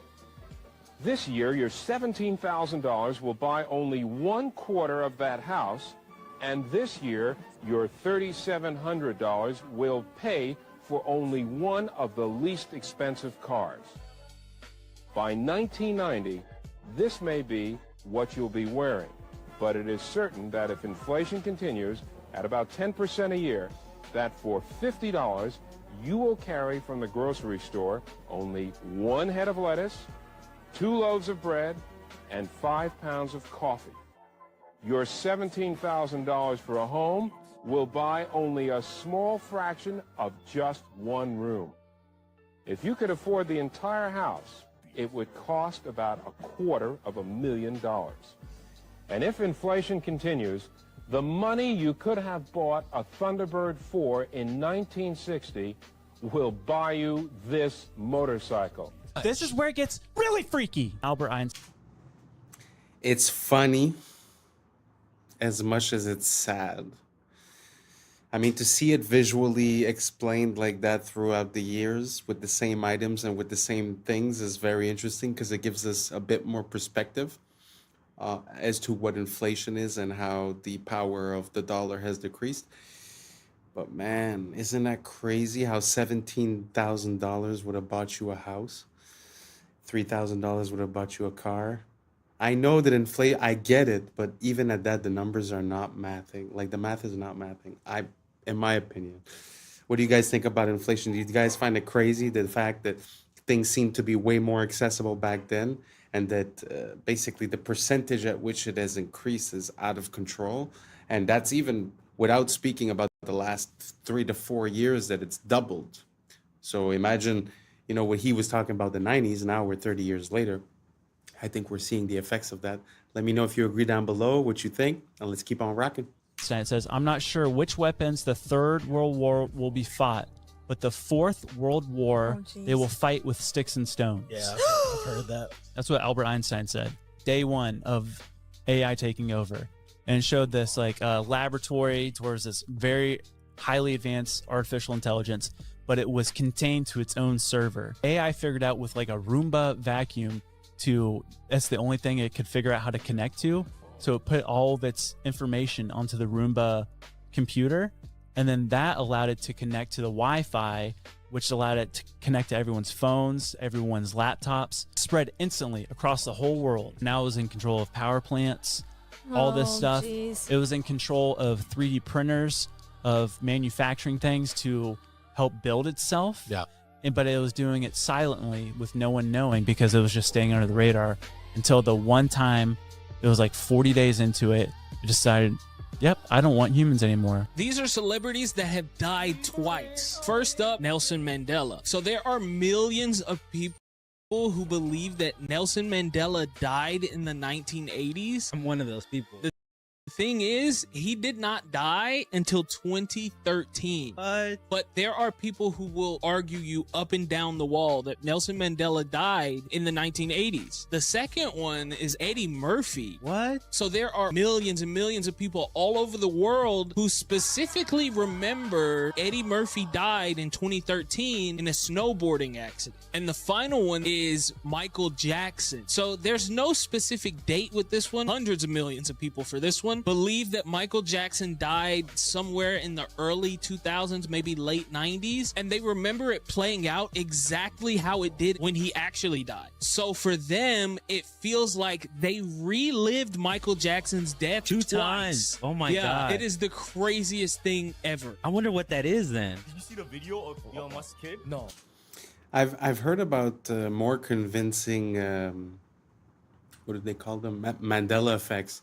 [SPEAKER 21] This year, your $17,000 will buy only 1/4 of that house, and this year, your $3,700 will pay for only one of the least expensive cars. By 1990, this may be what you'll be wearing, but it is certain that if inflation continues at about 10% a year, that for $50, you will carry from the grocery store only 1 head of lettuce, 2 loaves of bread, and 5 pounds of coffee. Your $17,000 for a home will buy only a small fraction of just 1 room. If you could afford the entire house, it would cost about $250,000. And if inflation continues, the money you could have bought a Thunderbird for in 1960 will buy you this motorcycle.
[SPEAKER 11] This is where it gets really freaky. Albert Einstein.
[SPEAKER 2] It's funny as much as it's sad. I mean, to see it visually explained like that throughout the years with the same items and with the same things is very interesting because it gives us a bit more perspective as to what inflation is and how the power of the dollar has decreased. But man, isn't that crazy how $17,000 would have bought you a house? $3,000 would have bought you a car. I know that I get it, but even at that, the numbers are not mathing. Like the math is not mathing. In my opinion. What do you guys think about inflation? Do you guys find it crazy, the fact that things seem to be way more accessible back then, and that basically the percentage at which it has increased is out of control? And that's even without speaking about the last 3 to 4 years that it's doubled. So imagine, what he was talking about the 90s, now we're 30 years later. I think we're seeing the effects of that. Let me know if you agree down below, what you think, and let's keep on rocking.
[SPEAKER 11] It says, I'm not sure which weapons the Third World War will be fought, but the Fourth World War, they will fight with sticks and stones.
[SPEAKER 9] Yeah, I've heard that.
[SPEAKER 11] That's what Albert Einstein said. Day 1 of AI taking over. And it showed this laboratory towards this very highly advanced artificial intelligence, but it was contained to its own server. AI figured out with a Roomba vacuum that's the only thing it could figure out how to connect to. So it put all of its information onto the Roomba computer, and then that allowed it to connect to the Wi-Fi, which allowed it to connect to everyone's phones, everyone's laptops, spread instantly across the whole world. Now it was in control of power plants, all this stuff.
[SPEAKER 10] Geez.
[SPEAKER 11] It was in control of 3D printers, of manufacturing things to help build itself.
[SPEAKER 9] Yeah.
[SPEAKER 11] But it was doing it silently with no one knowing because it was just staying under the radar until the one time it was 40 days into it, it decided, yep, I don't want humans anymore.
[SPEAKER 10] These are celebrities that have died twice. First up, Nelson Mandela. So there are millions of people who believe that Nelson Mandela died in the 1980s.
[SPEAKER 9] I'm one of those people.
[SPEAKER 10] The Thing is, he did not die until 2013. But there are people who will argue you up and down the wall that Nelson Mandela died in the 1980s. The second one is Eddie Murphy.
[SPEAKER 11] What?
[SPEAKER 10] So there are millions and millions of people all over the world who specifically remember Eddie Murphy died in 2013 in a snowboarding accident. And the final one is Michael Jackson. So there's no specific date with this one. Hundreds of millions of people for this one believe that Michael Jackson died somewhere in the early 2000s, maybe late 90s, and they remember it playing out exactly how it did when he actually died. So for them, it feels like they relived Michael Jackson's death
[SPEAKER 1] two
[SPEAKER 10] twice.
[SPEAKER 1] times. Oh my God.
[SPEAKER 10] It is the craziest thing ever.
[SPEAKER 1] I wonder what that is then.
[SPEAKER 13] Did you see the video of Elon Musk's kid?
[SPEAKER 1] No.
[SPEAKER 2] I've heard about more convincing, what do they call them? Mandela effects.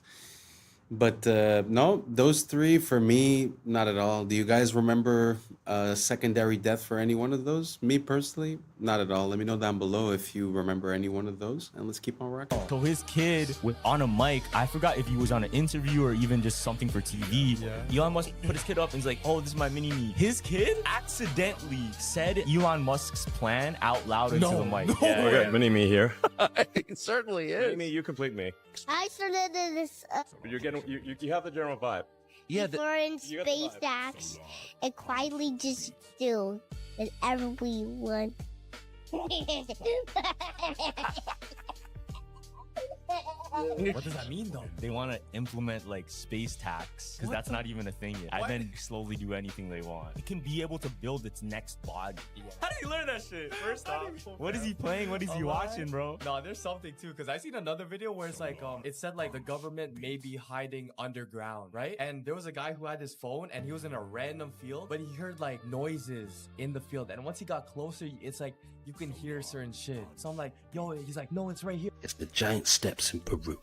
[SPEAKER 2] But no, those three for me, not at all. Do you guys remember a secondary death for any one of those? Me personally, not at all. Let me know down below if you remember any one of those, and let's keep on rocking.
[SPEAKER 13] So his kid was on a mic. I forgot if he was on an interview or even just something for TV. Yeah. Elon Musk put his kid up and he's like, "Oh, this is my mini-me." His kid accidentally said Elon Musk's plan out loud into the mic.
[SPEAKER 9] Okay, mini-me here.
[SPEAKER 12] It certainly is.
[SPEAKER 9] Mini-me, you complete me.
[SPEAKER 17] I started this.
[SPEAKER 9] You're getting, you have the general vibe.
[SPEAKER 17] Yeah, before in space acts, and quietly just do that everyone.
[SPEAKER 13] What does that mean though? They want to implement like space tax because that's not even a thing yet. And then slowly do anything they want. It can be able to build its next body. How did he learn that shit? First off, what is he playing? What is he watching, bro?
[SPEAKER 20] No, there's something too, because I seen another video where it's like it said like the government may be hiding underground, right? And there was a guy who had his phone and he was in a random field, but he heard like noises in the field, and once he got closer, it's like you can hear certain shit. So I'm like, yo, he's like, no, it's right here.
[SPEAKER 24] It's the giant steps in Peru.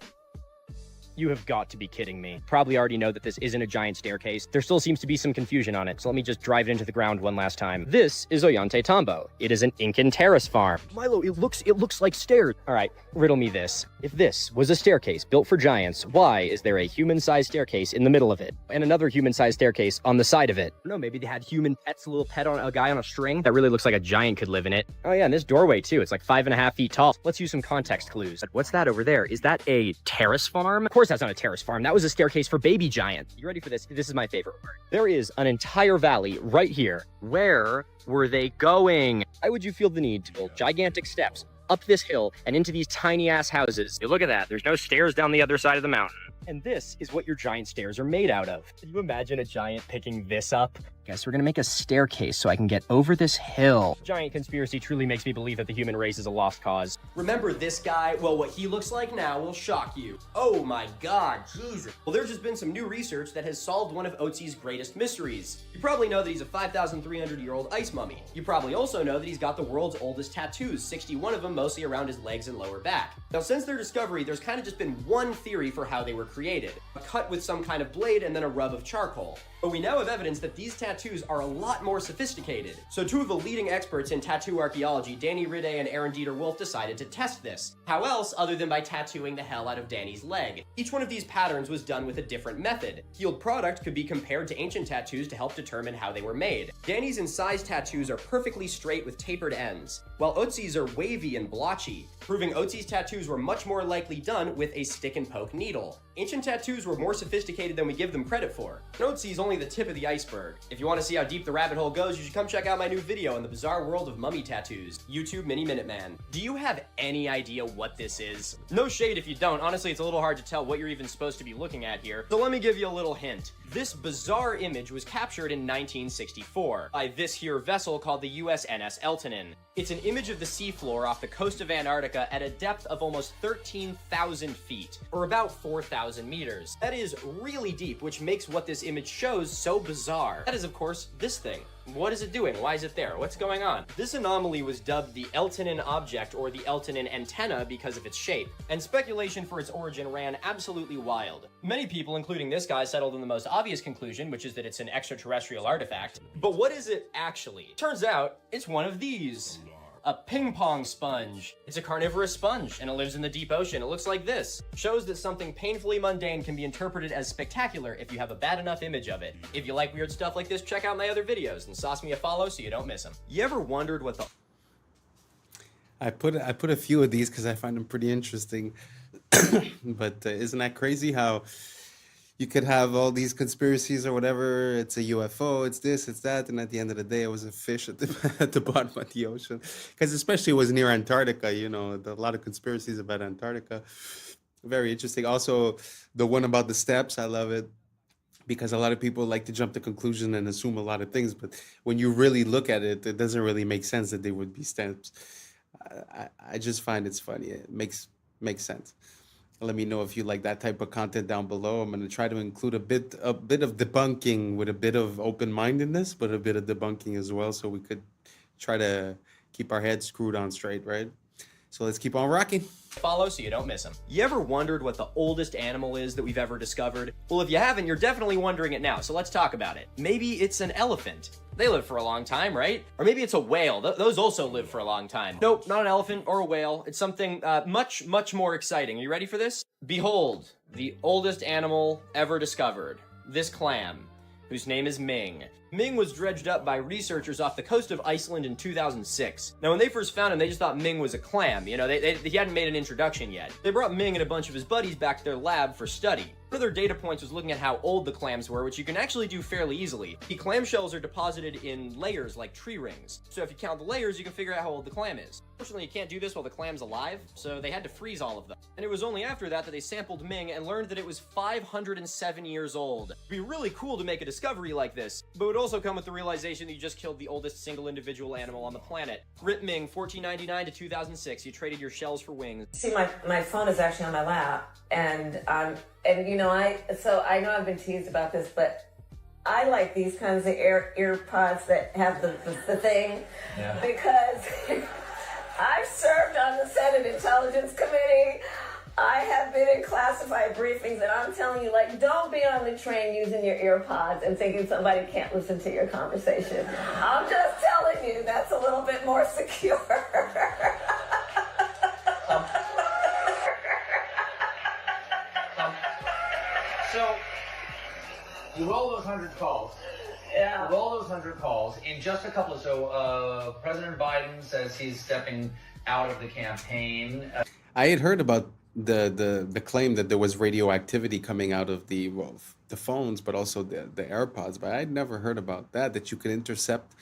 [SPEAKER 25] You have got to be kidding me. Probably already know that this isn't a giant staircase. There still seems to be some confusion on it, so let me just drive it into the ground one last time. This is Ollanta Tambo. It is an Incan terrace farm. Milo, it looks like stairs. All right, riddle me this. If this was a staircase built for giants, why is there a human-sized staircase in the middle of it and another human-sized staircase on the side of it? No, maybe they had human pets, a little pet on a guy on a string. That really looks like a giant could live in it. Oh yeah, and this doorway too. It's like 5.5 feet tall. Let's use some context clues. What's that over there? Is that a terrace farm? Of course that's not a terrace farm. That was a staircase for baby giants. You ready for this? This is my favorite word. There is an entire valley right here. Where were they going? Why would you feel the need to build gigantic steps up this hill and into these tiny ass houses? Hey, look at that. There's no stairs down the other side of the mountain. And this is what your giant stairs are made out of. Can you imagine a giant picking this up? Guess we're gonna make a staircase so I can get over this hill. Giant conspiracy truly makes me believe that the human race is a lost cause. Remember this guy? Well, what he looks like now will shock you. Oh my God, Jesus. Well, there's just been some new research that has solved one of Otzi's greatest mysteries. You probably know that he's a 5,300-year-old ice mummy. You probably also know that he's got the world's oldest tattoos, 61 of them mostly around his legs and lower back. Now, since their discovery, there's kind of just been one theory for how they were created. A cut with some kind of blade and then a rub of charcoal. But we now have evidence that these tattoos are a lot more sophisticated. So two of the leading experts in tattoo archaeology, Danny Ridde and Aaron Dieter Wolf, decided to test this. How else other than by tattooing the hell out of Danny's leg? Each one of these patterns was done with a different method. Healed product could be compared to ancient tattoos to help determine how they were made. Danny's incised tattoos are perfectly straight with tapered ends, while Otzi's are wavy and blotchy, proving Otzi's tattoos were much more likely done with a stick and poke needle. Ancient tattoos were more sophisticated than we give them credit for. Otzi's only the tip of the iceberg. If you want to see how deep the rabbit hole goes, you should come check out my new video on the bizarre world of mummy tattoos. YouTube Mini Minuteman. Do you have any idea what this is? No shade if you don't. Honestly, it's a little hard to tell what you're even supposed to be looking at here. So let me give you a little hint. This bizarre image was captured in 1964 by this here vessel called the USNS Eltonin. It's an image of the seafloor off the coast of Antarctica at a depth of almost 13,000 feet, or about 4,000 meters. That is really deep, which makes what this image shows so bizarre. That is, of course, this thing. What is it doing? Why is it there? What's going on? This anomaly was dubbed the Eltonin object or the Eltonin antenna because of its shape, and speculation for its origin ran absolutely wild. Many people, including this guy, settled on the most obvious conclusion, which is that it's an extraterrestrial artifact. But what is it actually? Turns out, it's one of these. A ping pong sponge. It's a carnivorous sponge, and it lives in the deep ocean. It looks like this. Shows that something painfully mundane can be interpreted as spectacular if you have a bad enough image of it. If you like weird stuff like this, check out my other videos and sauce me a follow so you don't miss them. You ever wondered what the...
[SPEAKER 2] I put a few of these because I find them pretty interesting. But isn't that crazy how you could have all these conspiracies or whatever? It's a UFO, it's this, it's that, and at the end of the day, it was a fish at the bottom of the ocean. Because especially it was near Antarctica, you know, a lot of conspiracies about Antarctica. Very interesting. Also, the one about the steps, I love it. Because a lot of people like to jump to conclusion and assume a lot of things, but when you really look at it, it doesn't really make sense that they would be steps. I just find it's funny. It makes sense. Let me know if you like that type of content down below. I'm going to try to include a bit of debunking with a bit of open-mindedness, but a bit of debunking as well, so we could try to keep our heads screwed on straight, right? So let's keep on rocking.
[SPEAKER 25] Follow so you don't miss them. You ever wondered what the oldest animal is that we've ever discovered? Well, if you haven't, you're definitely wondering it now, so let's talk about it. Maybe it's an elephant. They live for a long time, right? Or maybe it's a whale. Those also live for a long time. Nope, not an elephant or a whale. It's something much, much more exciting. Are you ready for this? Behold, the oldest animal ever discovered. This clam, whose name is Ming. Ming was dredged up by researchers off the coast of Iceland in 2006. Now, when they first found him, they just thought Ming was a clam. You know, he hadn't made an introduction yet. They brought Ming and a bunch of his buddies back to their lab for study. One of their data points was looking at how old the clams were, which you can actually do fairly easily. The clamshells are deposited in layers like tree rings. So if you count the layers, you can figure out how old the clam is. Fortunately, you can't do this while the clam's alive, so they had to freeze all of them. And it was only after that they sampled Ming and learned that it was 507 years old. It'd be really cool to make a discovery like this, but it would also come with the realization that you just killed the oldest single individual animal on the planet. Rip Ming, 1499 to 2006. You traded your shells for wings.
[SPEAKER 4] See, my phone is actually on my lap, and you know, I know I've been teased about this, but I like these kinds of ear pods that have the thing, because I've served on the Senate Intelligence Committee. I have been in classified briefings, and I'm telling you, like, don't be on the train using your ear pods and thinking somebody can't listen to your conversation. I'm just telling you, that's a little bit more secure.
[SPEAKER 8] So, with all those 100 calls, with all those 100 calls, in just a couple of, President Biden says he's stepping out of the campaign.
[SPEAKER 2] I had heard about the claim that there was radioactivity coming out of the phones, but also the AirPods. But I'd never heard about that you could intercept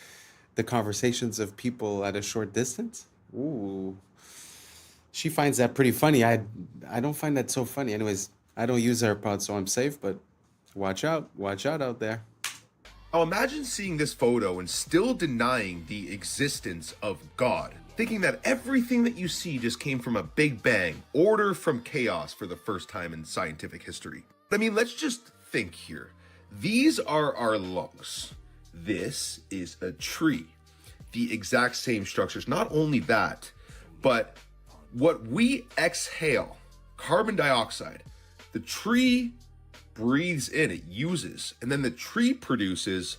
[SPEAKER 2] the conversations of people at a short distance. Ooh, she finds that pretty funny. I don't find that so funny. Anyways, I don't use AirPods, so I'm safe. But watch out out there.
[SPEAKER 18] Now imagine seeing this photo and still denying the existence of God. Thinking that everything that you see just came from a big bang, order from chaos for the first time in scientific history. I mean, let's just think here. These are our lungs. This is a tree. The exact same structures. Not only that, but what we exhale, carbon dioxide, the tree breathes in, it uses, and then the tree produces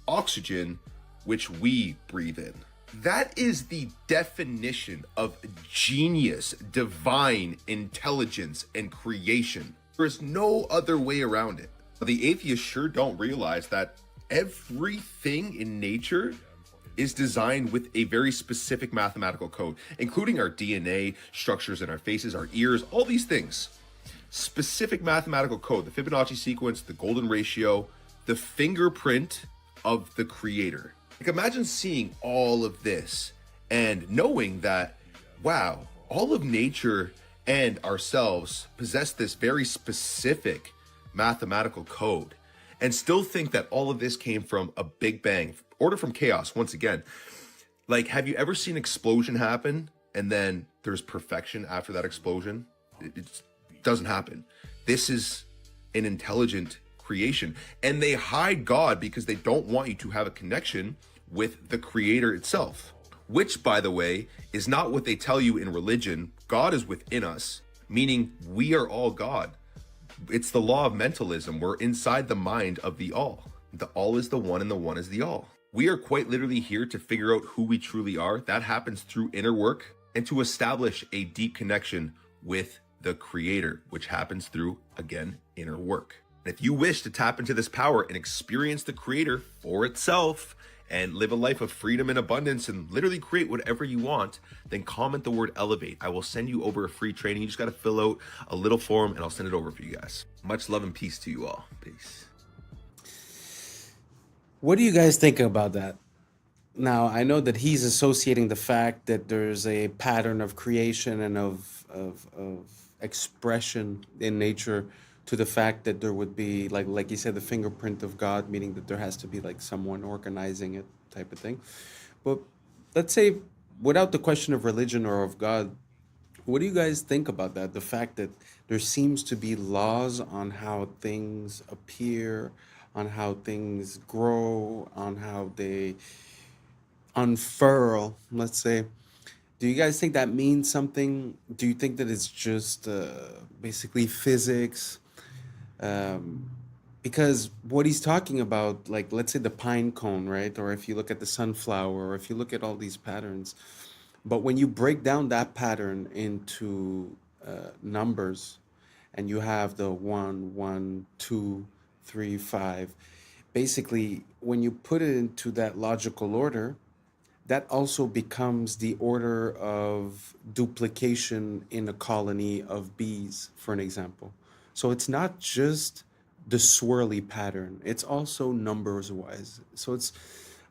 [SPEAKER 18] oxygen, which we breathe in. That is the definition of genius, divine intelligence, and creation. There is no other way around it. The atheists sure don't realize that everything in nature is designed with a very specific mathematical code, including our DNA, structures in our faces, our ears, all these things. Specific mathematical code, the Fibonacci sequence, the golden ratio, the fingerprint of the creator. Like, imagine seeing all of this and knowing that, wow, all of nature and ourselves possess this very specific mathematical code, and still think that all of this came from a big bang, order from chaos. Once again, like, have you ever seen an explosion happen and then there's perfection after that explosion? It doesn't happen. This is an intelligent creation, and they hide God because they don't want you to have a connection with the creator itself, which, by the way, is not what they tell you in religion. God is within us, meaning we are all God. It's the law of mentalism. We're inside the mind of the all. The all is the one and the one is the all. We are quite literally here to figure out who we truly are. That happens through inner work and to establish a deep connection with the Creator, which happens through, again, inner work. And if you wish to tap into this power and experience the Creator for itself and live a life of freedom and abundance and literally create whatever you want, then comment the word elevate. I will send you over a free training. You just got to fill out a little form and I'll send it over for you guys. Much love and peace to you all. Peace.
[SPEAKER 2] What do you guys think about that? Now, I know that he's associating the fact that there's a pattern of creation and of expression in nature to the fact that there would be, like you said, the fingerprint of God, meaning that there has to be like someone organizing it type of thing. But let's say, without the question of religion or of God, what do you guys think about that? The fact that there seems to be laws on how things appear, on how things grow, on how they unfurl, let's say. Do you guys think that means something? Do you think that it's just basically physics? Because what he's talking about, like, let's say the pine cone, right? Or if you look at the sunflower, or if you look at all these patterns, but when you break down that pattern into numbers, and you have the 1, 1, 2, 3, 5, basically, when you put it into that logical order, that also becomes the order of duplication in a colony of bees, for an example. So it's not just the swirly pattern, it's also numbers wise. So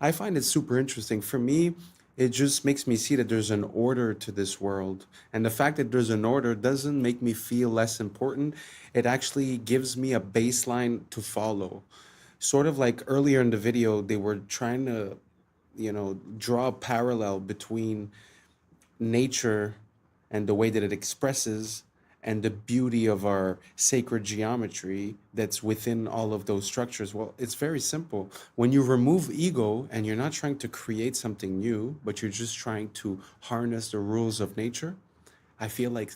[SPEAKER 2] I find it super interesting. For me, it just makes me see that there's an order to this world. And the fact that there's an order doesn't make me feel less important. It actually gives me a baseline to follow. Sort of like earlier in the video, they were trying to, draw a parallel between nature and the way that it expresses and the beauty of our sacred geometry that's within all of those structures. Well, it's very simple. When you remove ego and you're not trying to create something new, but you're just trying to harness the rules of nature, I feel like,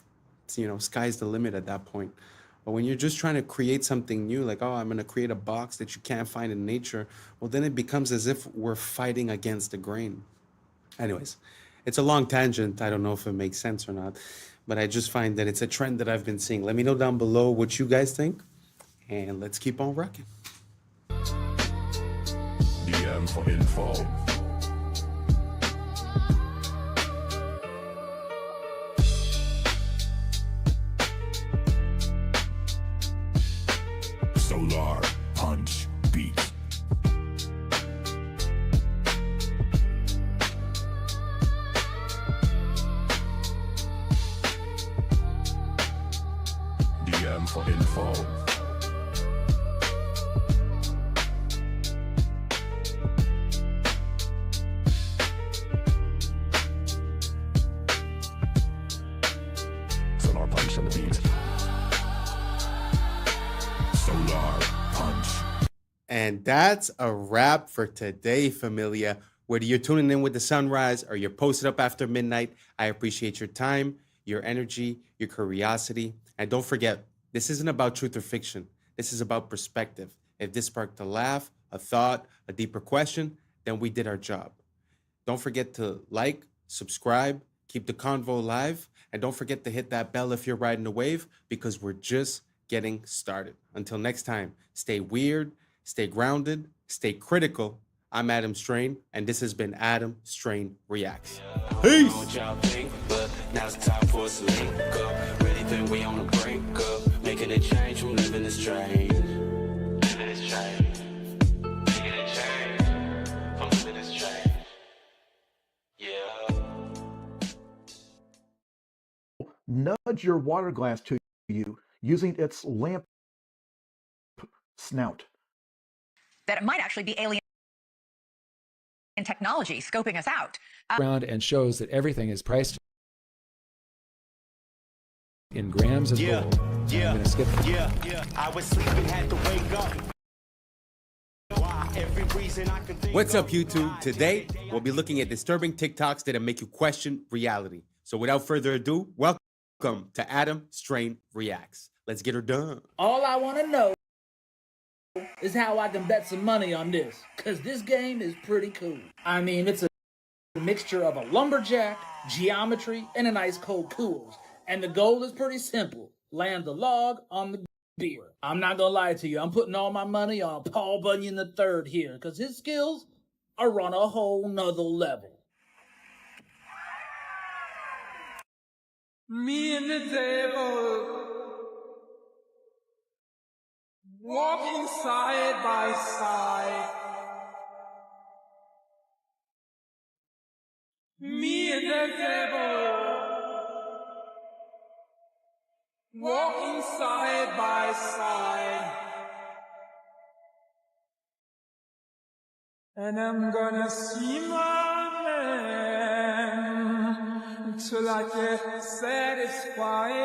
[SPEAKER 2] sky's the limit at that point. But when you're just trying to create something new, like, oh, I'm going to create a box that you can't find in nature, well, then it becomes as if we're fighting against the grain. Anyways, it's a long tangent. I don't know if it makes sense or not, but I just find that it's a trend that I've been seeing. Let me know down below what you guys think, and let's keep on rocking.
[SPEAKER 5] DM for info. Solar Punch Beat. DM for info. Solar Punch on the beat. Solar Punch.
[SPEAKER 2] And that's a wrap for today, familia. Whether you're tuning in with the sunrise or you're posted up after midnight, I appreciate your time, your energy, your curiosity. And don't forget, this isn't about truth or fiction. This is about perspective. If this sparked a laugh, a thought, a deeper question, then we did our job. Don't forget to like, subscribe, keep the convo alive, and don't forget to hit that bell if you're riding the wave, because we're just getting started. Until next time, stay weird, stay grounded, stay critical. I'm Adam Strain, and this has been Adam Strain Reacts. Peace! Now it's time for us to link up. Really think we on the brink of making a change from living this strange. Living this strange. Making a change from living this strange. Yeah.
[SPEAKER 14] Nudge your water glass to you using its lamp snout.
[SPEAKER 19] That it might actually be alien technology scoping us out.
[SPEAKER 22] Around and shows that everything is priced in grams of gold. I'm gonna skip it.
[SPEAKER 23] I was sleeping, had to wake up.
[SPEAKER 2] What's up, YouTube? Today, we'll be looking at disturbing TikToks that'll make you question reality. So without further ado, welcome to Adam Strain Reacts. Let's get her done.
[SPEAKER 26] All I want to know
[SPEAKER 3] is how I can bet some money on this, because this game is pretty cool. I mean, it's a mixture of a lumberjack, geometry, and an ice cold cools. And the goal is pretty simple. Land the log on the beer. I'm not gonna lie to you, I'm putting all my money on Paul Bunyan III here, because his skills are on a whole nother level.
[SPEAKER 6] Me and the devil walking side by side. Me and the devil walking side by side. And I'm gonna see my man till I get satisfied.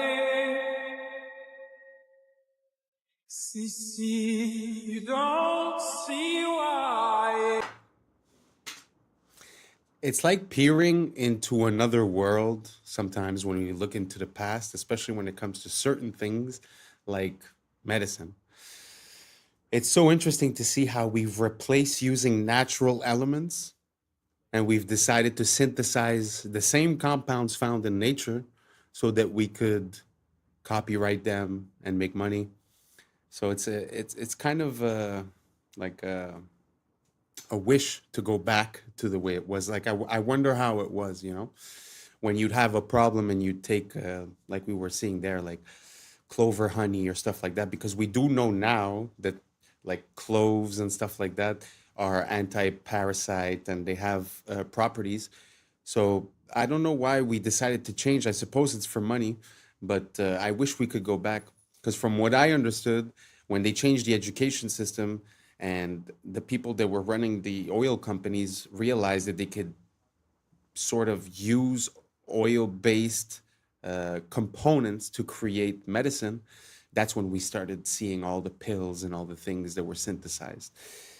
[SPEAKER 6] See, you don't see why.
[SPEAKER 2] It's like peering into another world sometimes when you look into the past, especially when it comes to certain things like medicine. It's so interesting to see how we've replaced using natural elements and we've decided to synthesize the same compounds found in nature so that we could copyright them and make money. So it's kind of like a wish to go back to the way it was. Like I wonder how it was, you know, when you'd have a problem and you'd take like we were seeing there, like clover honey or stuff like that, because we do know now that like cloves and stuff like that are anti-parasite and they have properties. So I don't know why we decided to change. I suppose it's for money, but I wish we could go back, because from what I understood, when they changed the education system and the people that were running the oil companies realized that they could sort of use oil-based components to create medicine, that's when we started seeing all the pills and all the things that were synthesized.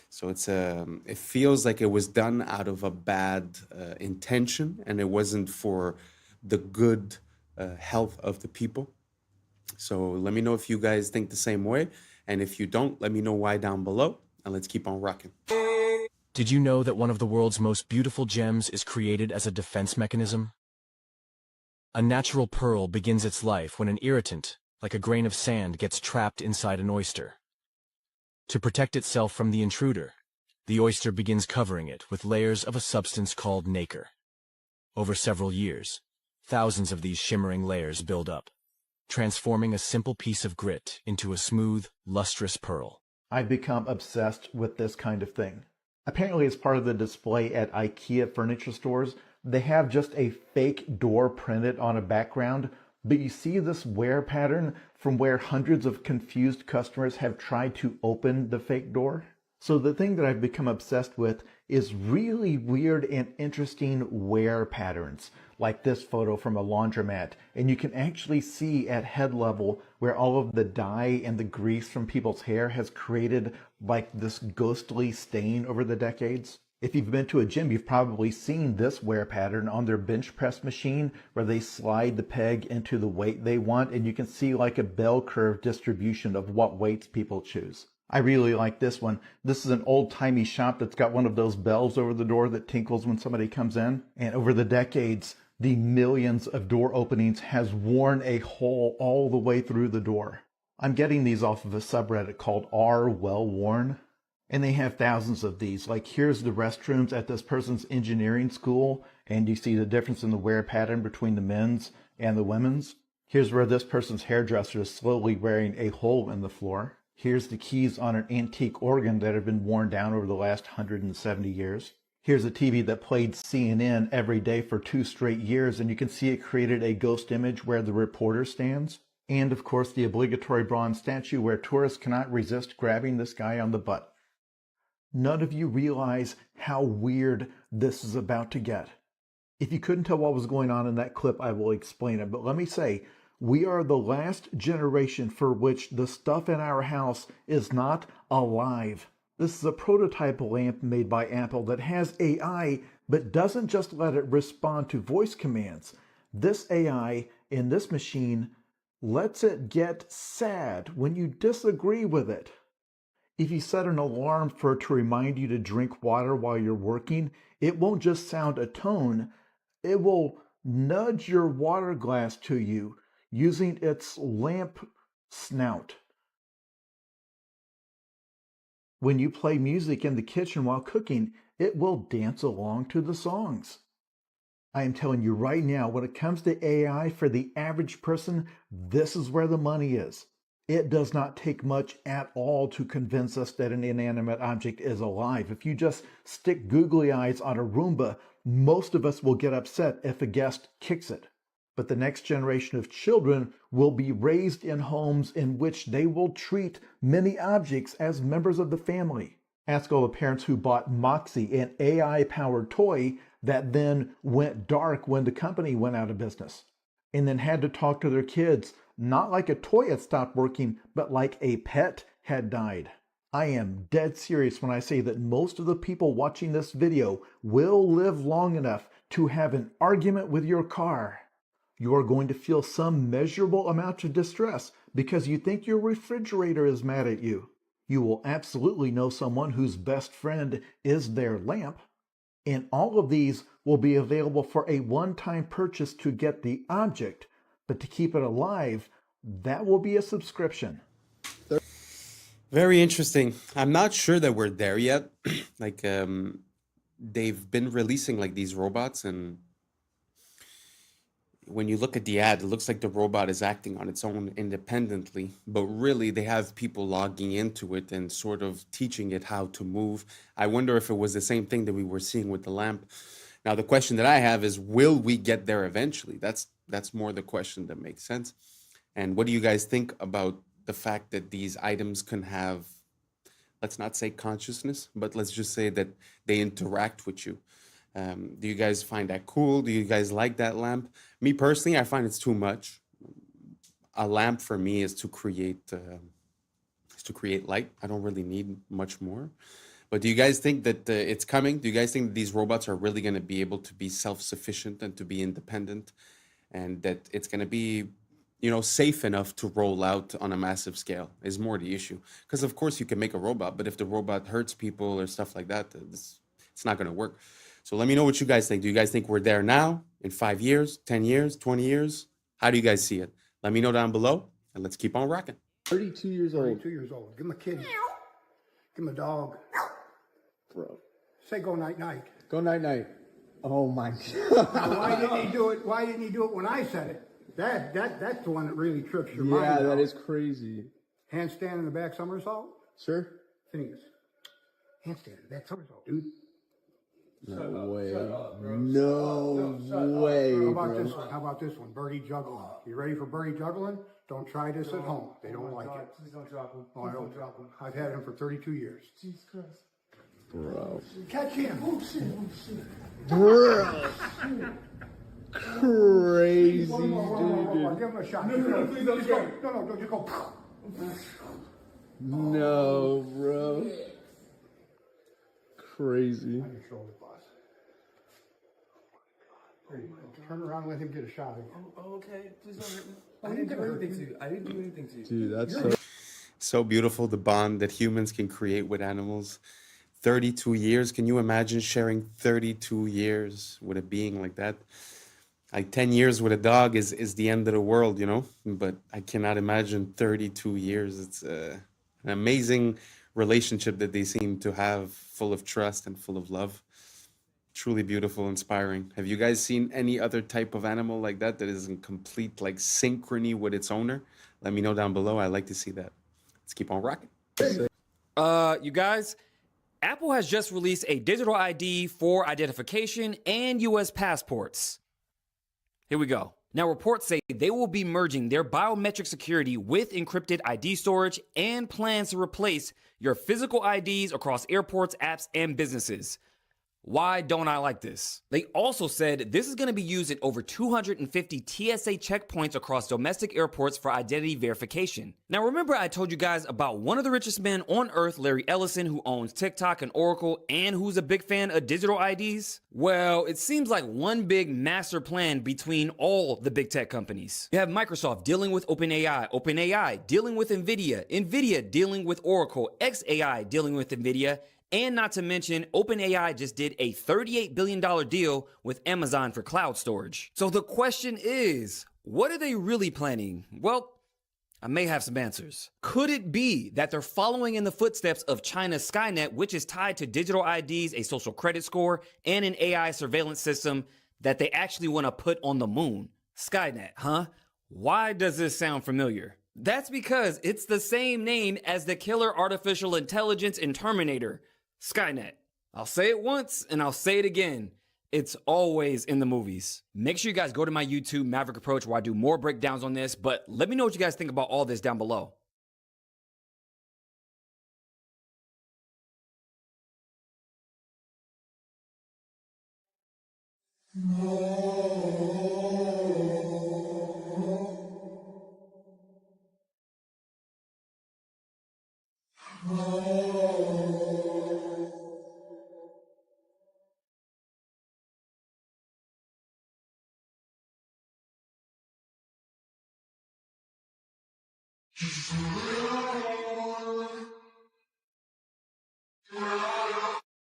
[SPEAKER 2] So it feels like it was done out of a bad intention, and it wasn't for the good health of the people. So let me know if you guys think the same way, and if you don't, let me know why down below, and let's keep on rocking.
[SPEAKER 7] Did you know that one of the world's most beautiful gems is created as a defense mechanism? A natural pearl begins its life when an irritant, like a grain of sand, gets trapped inside an oyster. To protect itself from the intruder, the oyster begins covering it with layers of a substance called nacre. Over several years, thousands of these shimmering layers build up, transforming a simple piece of grit into a smooth, lustrous pearl.
[SPEAKER 14] I've become obsessed with this kind of thing. Apparently, as part of the display at IKEA furniture stores, they have just a fake door printed on a background, but you see this wear pattern from where hundreds of confused customers have tried to open the fake door. So the thing that I've become obsessed with is really weird and interesting wear patterns, like this photo from a laundromat. And you can actually see at head level where all of the dye and the grease from people's hair has created like this ghostly stain over the decades. If you've been to a gym, you've probably seen this wear pattern on their bench press machine where they slide the peg into the weight they want, and you can see like a bell curve distribution of what weights people choose. I really like this one. This is an old-timey shop that's got one of those bells over the door that tinkles when somebody comes in. And over the decades, the millions of door openings has worn a hole all the way through the door. I'm getting these off of a subreddit called R Well Worn. And they have thousands of these. Like here's the restrooms at this person's engineering school, and you see the difference in the wear pattern between the men's and the women's. Here's where this person's hairdresser is slowly wearing a hole in the floor. Here's the keys on an antique organ that have been worn down over the last 170 years. Here's a TV that played CNN every day for 2 straight years, and you can see it created a ghost image where the reporter stands. And of course the obligatory bronze statue where tourists cannot resist grabbing this guy on the butt. None of you realize how weird this is about to get. If you couldn't tell what was going on in that clip, I will explain it. But let me say, we are the last generation for which the stuff in our house is not alive. This is a prototype lamp made by Apple that has AI, but doesn't just let it respond to voice commands. This AI in this machine lets it get sad when you disagree with it. If you set an alarm for it to remind you to drink water while you're working, it won't just sound a tone, it will nudge your water glass to you using its lamp snout. When you play music in the kitchen while cooking, it will dance along to the songs. I am telling you right now, when it comes to AI for the average person, this is where the money is. It does not take much at all to convince us that an inanimate object is alive. If you just stick googly eyes on a Roomba, most of us will get upset if a guest kicks it. But the next generation of children will be raised in homes in which they will treat many objects as members of the family. Ask all the parents who bought Moxie, an AI-powered toy that then went dark when the company went out of business, and then had to talk to their kids, not like a toy had stopped working, but like a pet had died. I am dead serious when I say that most of the people watching this video will live long enough to have an argument with your car. You are going to feel some measurable amount of distress because you think your refrigerator is mad at you. You will absolutely know someone whose best friend is their lamp. And all of these will be available for a one-time purchase to get the object, but to keep it alive, that will be a subscription.
[SPEAKER 2] Very interesting. I'm not sure that we're there yet. Like, they've been releasing like these robots, and when you look at the ad, it looks like the robot is acting on its own independently, but really they have people logging into it and sort of teaching it how to move. I wonder if it was the same thing that we were seeing with the lamp. Now, the question that I have is, will we get there eventually? That's more the question that makes sense. And what do you guys think about the fact that these items can have, let's not say consciousness, but let's just say that they interact with you? Do you guys find that cool? Do you guys like that lamp? Me personally, I find it's too much. A lamp for me is to create light. I don't really need much more. But do you guys think that it's coming? Do you guys think that these robots are really going to be able to be self-sufficient and to be independent, and that it's going to be, you know, safe enough to roll out on a massive scale? Is more the issue. Because of course you can make a robot, but if the robot hurts people or stuff like that, it's not going to work. So let me know what you guys think. Do you guys think we're there now, in 5 years, 10 years, 20 years? How do you guys see it? Let me know down below, and let's keep on rocking.
[SPEAKER 10] 32 years old.
[SPEAKER 11] 32 years old. Give him a kitty. Give him a dog.
[SPEAKER 10] Bro.
[SPEAKER 11] Say go night night.
[SPEAKER 10] Go night night. Oh my God.
[SPEAKER 11] Now, why didn't he do it? Why didn't he do it when I said it? That's the one that really trips your mind.
[SPEAKER 10] Yeah, that
[SPEAKER 11] out.
[SPEAKER 10] is crazy.
[SPEAKER 11] Handstand in the back somersault.
[SPEAKER 10] Sure.
[SPEAKER 11] Phineas. Handstand in the back somersault, dude.
[SPEAKER 10] No way. No way,
[SPEAKER 11] How about
[SPEAKER 10] bro.
[SPEAKER 11] this one? How about this one? Birdie juggling. You ready for birdie juggling? Don't try this at home. They don't like it.
[SPEAKER 10] Please don't drop him.
[SPEAKER 11] Oh, I don't drop him. I've had him for 32 years.
[SPEAKER 10] Jesus Christ. Bro.
[SPEAKER 11] Catch him. Oh shit. Oh shit.
[SPEAKER 10] Bro. Crazy,
[SPEAKER 11] One more.
[SPEAKER 10] dude.
[SPEAKER 11] Give him a shot.
[SPEAKER 10] No, please don't go.
[SPEAKER 11] No, just go.
[SPEAKER 10] No, bro. Crazy.
[SPEAKER 11] On your shoulder, boss. There you go. Turn around and let him get a shot at you.
[SPEAKER 10] Oh, okay. Please don't hurt me. I didn't do anything to you. I didn't do anything to you.
[SPEAKER 2] Dude, that's so beautiful, the bond that humans can create with animals. 32 years. Can you imagine sharing 32 years with a being like that? Like 10 years with a dog is the end of the world, you know? But I cannot imagine 32 years. It's an amazing relationship that they seem to have, full of trust and full of love. Truly beautiful, inspiring. Have you guys seen any other type of animal like that that is in complete like synchrony with its owner? Let me know down below. I like to see that. Let's keep on rocking.
[SPEAKER 15] You guys, Apple has just released a digital ID for identification and US passports. Here we go. Now, reports say they will be merging their biometric security with encrypted ID storage and plans to replace your physical IDs across airports, apps, and businesses. Why don't I like this? They also said this is going to be used at over 250 TSA checkpoints across domestic airports for identity verification. Now remember I told you guys about one of the richest men on earth, Larry Ellison, who owns TikTok and Oracle and who's a big fan of digital IDs? Well, it seems like one big master plan between all the big tech companies. You have Microsoft dealing with OpenAI, OpenAI dealing with NVIDIA, NVIDIA dealing with Oracle, xAI dealing with NVIDIA, and not to mention, OpenAI just did a $38 billion deal with Amazon for cloud storage. So the question is, what are they really planning? Well, I may have some answers. Could it be that they're following in the footsteps of China's Skynet, which is tied to digital IDs, a social credit score, and an AI surveillance system that they actually want to put on the moon? Skynet, huh? Why does this sound familiar? That's because it's the same name as the killer artificial intelligence in Terminator, Skynet. I'll say it once and I'll say it again. It's always in the movies. Make sure you guys go to my YouTube, Maverick Approach, where I do more breakdowns on this, but let me know what you guys think about all this down below.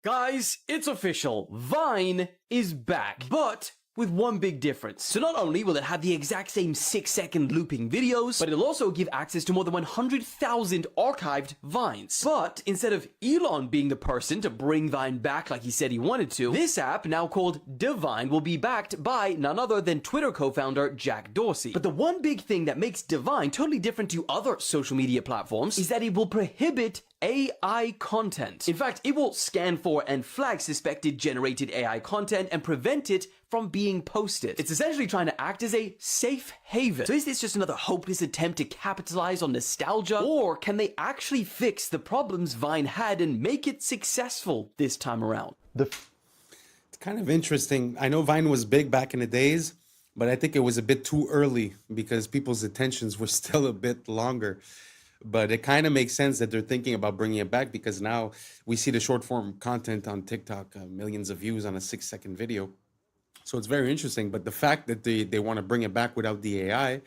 [SPEAKER 1] Guys, it's official. Vine is back, but with one big difference. So not only will it have the exact same 6-second looping videos, but it'll also give access to more than 100,000 archived Vines. But instead of Elon being the person to bring Vine back like he said he wanted to, this app, now called Divine, will be backed by none other than Twitter co-founder Jack Dorsey. But the one big thing that makes Divine totally different to other social media platforms is that it will prohibit AI content. In fact, it will scan for and flag suspected generated AI content and prevent it from being posted. It's essentially trying to act as a safe haven. So is this just another hopeless attempt to capitalize on nostalgia? Or can they actually fix the problems Vine had and make it successful this time around?
[SPEAKER 2] It's kind of interesting. I know Vine was big back in the days, but I think it was a bit too early because people's attentions were still a bit longer. But it kind of makes sense that they're thinking about bringing it back because now we see the short form content on TikTok, millions of views on a 6-second video. So it's very interesting. But the fact that they want to bring it back without the AI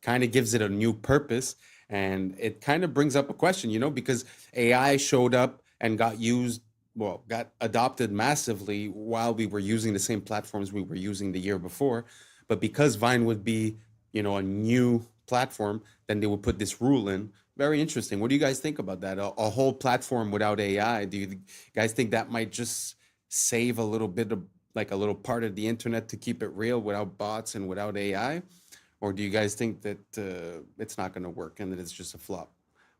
[SPEAKER 2] kind of gives it a new purpose. And it kind of brings up a question, because AI showed up and got adopted massively while we were using the same platforms we were using the year before. But because Vine would be, a new platform, then they would put this rule in. Very interesting. What do you guys think about that? A whole platform without AI. Do you guys think that might just save a little bit of, like a little part of the internet to keep it real without bots and without AI? Or do you guys think that it's not going to work and that it's just a flop?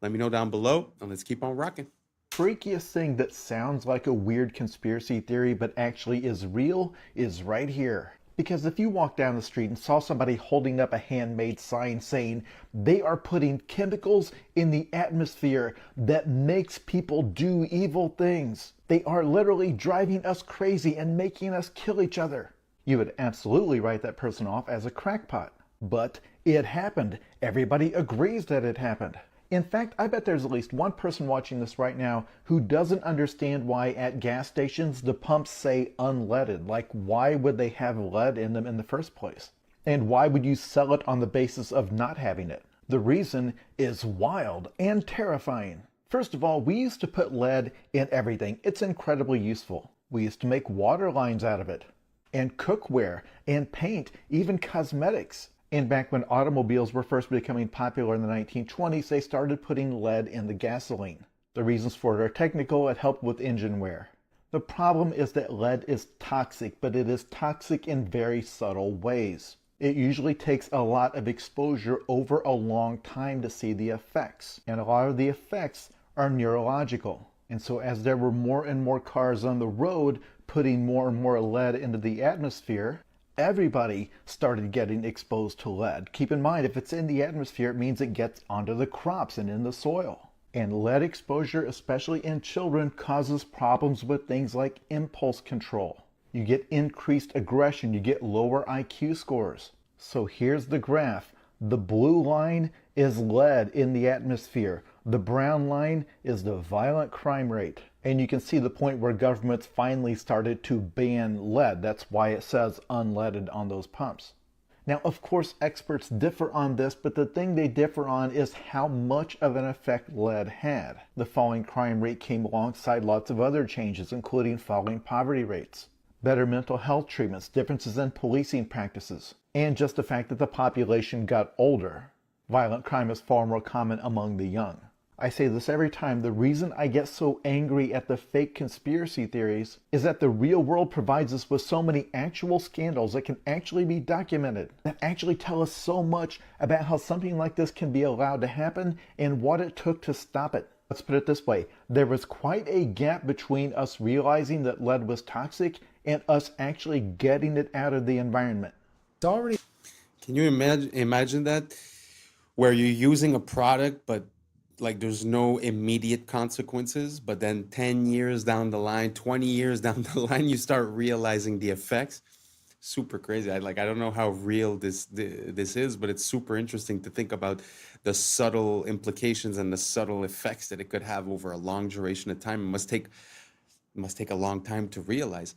[SPEAKER 2] Let me know down below and let's keep on rocking.
[SPEAKER 14] Freakiest thing that sounds like a weird conspiracy theory but actually is real is right here. Because if you walk down the street and saw somebody holding up a handmade sign saying they are putting chemicals in the atmosphere that makes people do evil things, they are literally driving us crazy and making us kill each other, you would absolutely write that person off as a crackpot. But it happened. Everybody agrees that it happened. In fact, I bet there's at least one person watching this right now who doesn't understand why at gas stations the pumps say unleaded. Like, why would they have lead in them in the first place? And why would you sell it on the basis of not having it? The reason is wild and terrifying. First of all, we used to put lead in everything. It's incredibly useful. We used to make water lines out of it, and cookware, and paint, even cosmetics. And back when automobiles were first becoming popular in the 1920s, they started putting lead in the gasoline. The reasons for it are technical. It helped with engine wear. The problem is that lead is toxic, but it is toxic in very subtle ways. It usually takes a lot of exposure over a long time to see the effects. And a lot of the effects are neurological. And so as there were more and more cars on the road putting more and more lead into the atmosphere, everybody started getting exposed to lead. Keep in mind, if it's in the atmosphere, it means it gets onto the crops and in the soil. And lead exposure, especially in children, causes problems with things like impulse control. You get increased aggression, you get lower IQ scores. So here's the graph. The blue line is lead in the atmosphere. The brown line is the violent crime rate. And you can see the point where governments finally started to ban lead. That's why it says unleaded on those pumps. Now, of course, experts differ on this, but the thing they differ on is how much of an effect lead had. The falling crime rate came alongside lots of other changes, including falling poverty rates, better mental health treatments, differences in policing practices, and just the fact that the population got older. Violent crime is far more common among the young. I say this every time. The reason I get so angry at the fake conspiracy theories is that the real world provides us with so many actual scandals that can actually be documented, that actually tell us so much about how something like this can be allowed to happen and what it took to stop it. Let's put it this way. There was quite a gap between us realizing that lead was toxic and us actually getting it out of the environment.
[SPEAKER 2] It's already... Can you imagine that? Where you're using a product, but like there's no immediate consequences, but then 10 years down the line, 20 years down the line, you start realizing the effects. Super crazy. I don't know how real this is, but it's super interesting to think about the subtle implications and the subtle effects that it could have over a long duration of time. It must take a long time to realize.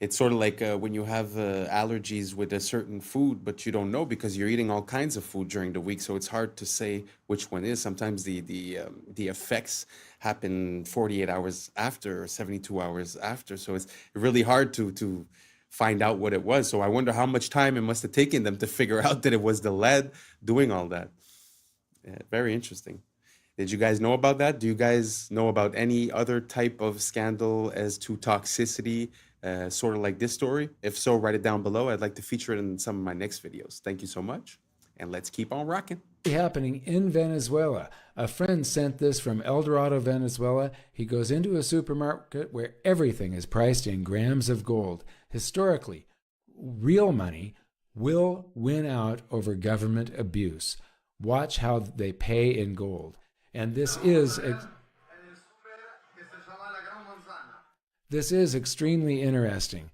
[SPEAKER 2] It's sort of like when you have allergies with a certain food, but you don't know because you're eating all kinds of food during the week. So it's hard to say which one is. Sometimes the effects happen 48 hours after or 72 hours after. So it's really hard to find out what it was. So I wonder how much time it must have taken them to figure out that it was the lead doing all that. Yeah, very interesting. Did you guys know about that? Do you guys know about any other type of scandal as to toxicity? Sort of like this story? If so, write it down below. I'd like to feature it in some of my next videos. Thank you so much, and let's keep on rocking.
[SPEAKER 22] Happening in Venezuela. A friend sent this from El Dorado, Venezuela. He goes into a supermarket where everything is priced in grams of gold. Historically, real money will win out over government abuse. Watch how they pay in gold. And this is extremely interesting.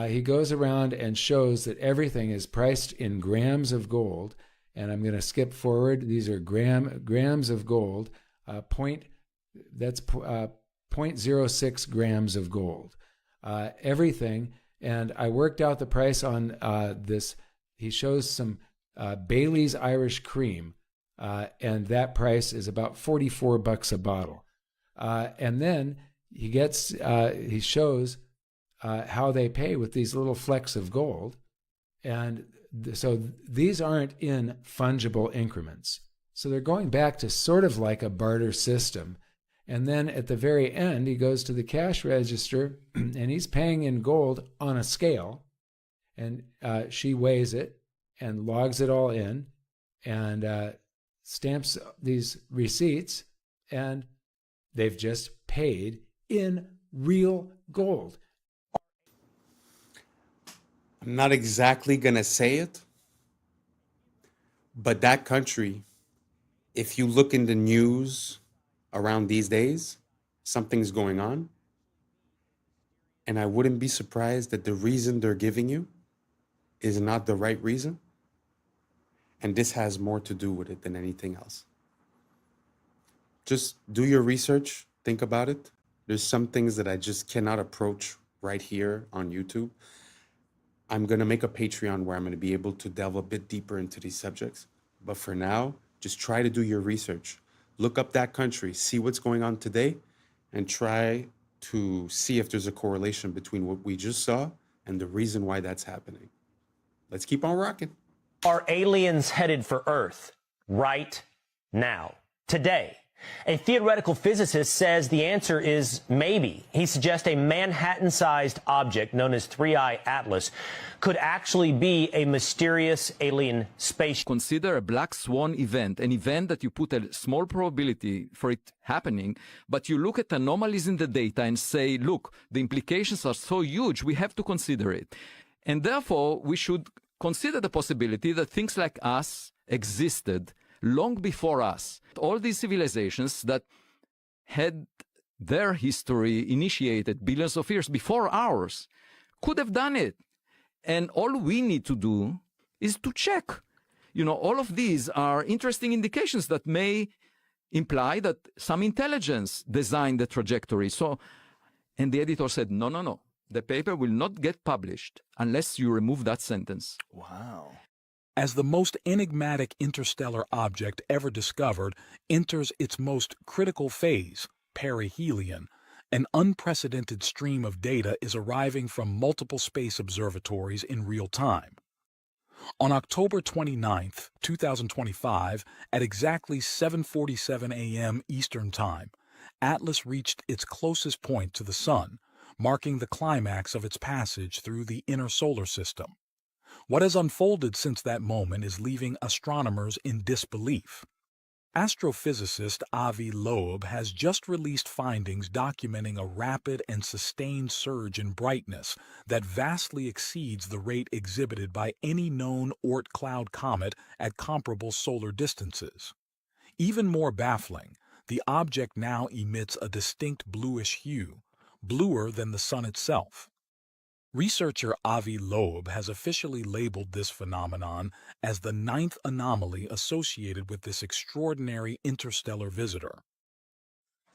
[SPEAKER 22] He goes around and shows that everything is priced in grams of gold. And I'm going to skip forward. These are grams of gold. 0.06 grams of gold. Everything. And I worked out the price on this. He shows some Bailey's Irish Cream. And that price is about $44 a bottle. And then he shows how they pay with these little flecks of gold. And so these aren't in fungible increments. So they're going back to sort of like a barter system. And then at the very end, he goes to the cash register and he's paying in gold on a scale. And she weighs it and logs it all in and stamps these receipts. And they've just paid in real gold.
[SPEAKER 2] I'm not exactly going to say it, but that country, if you look in the news around these days, something's going on. And I wouldn't be surprised that the reason they're giving you is not the right reason. And this has more to do with it than anything else. Just do your research, think about it. There's some things that I just cannot approach right here on YouTube. I'm going to make a Patreon where I'm going to be able to delve a bit deeper into these subjects. But for now, just try to do your research. Look up that country, see what's going on today, and try to see if there's a correlation between what we just saw and the reason why that's happening. Let's keep on rocking.
[SPEAKER 9] Are aliens headed for Earth right now, today? A theoretical physicist says the answer is maybe. He suggests a Manhattan-sized object known as 3I Atlas could actually be a mysterious alien spaceship.
[SPEAKER 12] Consider a black swan event, an event that you put a small probability for it happening, but you look at anomalies in the data and say, look, the implications are so huge, we have to consider it. And therefore, we should consider the possibility that things like us existed long before us. All these civilizations that had their history initiated billions of years before ours, could have done it. And all we need to do is to check. You know, all of these are interesting indications that may imply that some intelligence designed the trajectory. So, and the editor said, no, no, no. The paper will not get published unless you remove that sentence.
[SPEAKER 13] Wow. As the most enigmatic interstellar object ever discovered enters its most critical phase, perihelion, an unprecedented stream of data is arriving from multiple space observatories in real time. On October 29, 2025, at exactly 7:47 a.m. Eastern Time, Atlas reached its closest point to the Sun, marking the climax of its passage through the inner solar system. What has unfolded since that moment is leaving astronomers in disbelief. Astrophysicist Avi Loeb has just released findings documenting a rapid and sustained surge in brightness that vastly exceeds the rate exhibited by any known Oort cloud comet at comparable solar distances. Even more baffling, the object now emits a distinct bluish hue, bluer than the Sun itself. Researcher Avi Loeb has officially labeled this phenomenon as the 9th anomaly associated with this extraordinary interstellar visitor.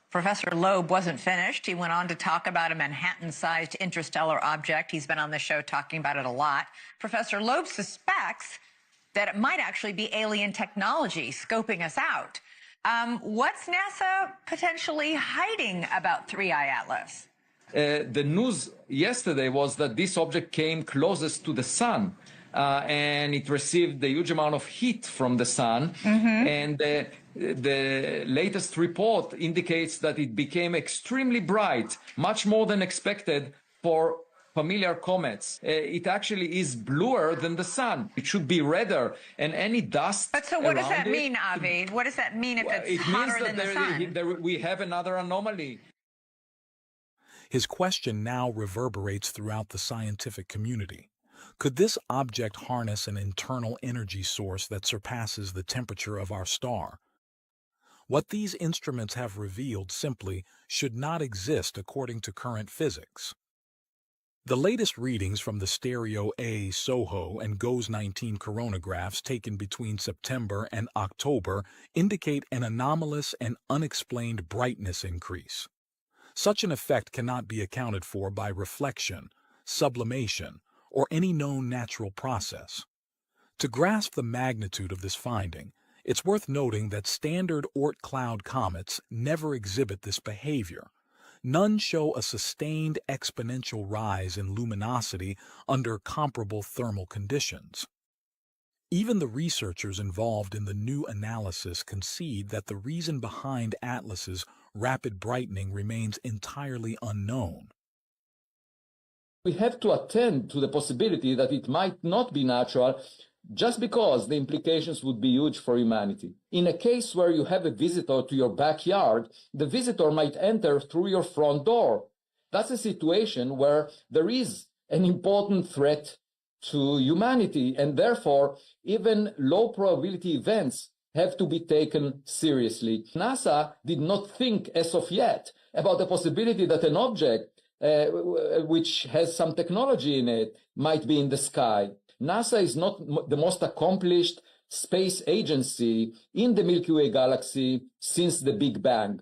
[SPEAKER 19] Professor Loeb wasn't finished. He went on to talk about a Manhattan-sized interstellar object. He's been on the show talking about it a lot. Professor Loeb suspects that it might actually be alien technology scoping us out. What's NASA potentially hiding about 3I Atlas?
[SPEAKER 12] The news yesterday was that this object came closest to the sun, and it received a huge amount of heat from the sun. And the latest report indicates that it became extremely bright, much more than expected for familiar comets. It actually is bluer than the sun. It should be redder, and any dust.
[SPEAKER 19] But so what does that mean, Avi? What does that mean if it's hotter than the sun?
[SPEAKER 12] We have another anomaly.
[SPEAKER 13] His question now reverberates throughout the scientific community. Could this object harness an internal energy source that surpasses the temperature of our star? What these instruments have revealed simply should not exist according to current physics. The latest readings from the Stereo A, SOHO, and GOES 19 coronagraphs taken between September and October indicate an anomalous and unexplained brightness increase. Such an effect cannot be accounted for by reflection, sublimation, or any known natural process. To grasp the magnitude of this finding, it's worth noting that standard Oort cloud comets never exhibit this behavior. None show a sustained exponential rise in luminosity under comparable thermal conditions. Even the researchers involved in the new analysis concede that the reason behind Atlas's rapid brightening remains entirely unknown.
[SPEAKER 12] We have to attend to the possibility that it might not be natural, just because the implications would be huge for humanity. In a case where you have a visitor to your backyard, the visitor might enter through your front door. That's a situation where there is an important threat to humanity, and therefore even low probability events have to be taken seriously. NASA did not think as of yet about the possibility that an object which has some technology in it might be in the sky. NASA is not the most accomplished space agency in the Milky Way galaxy since the Big Bang,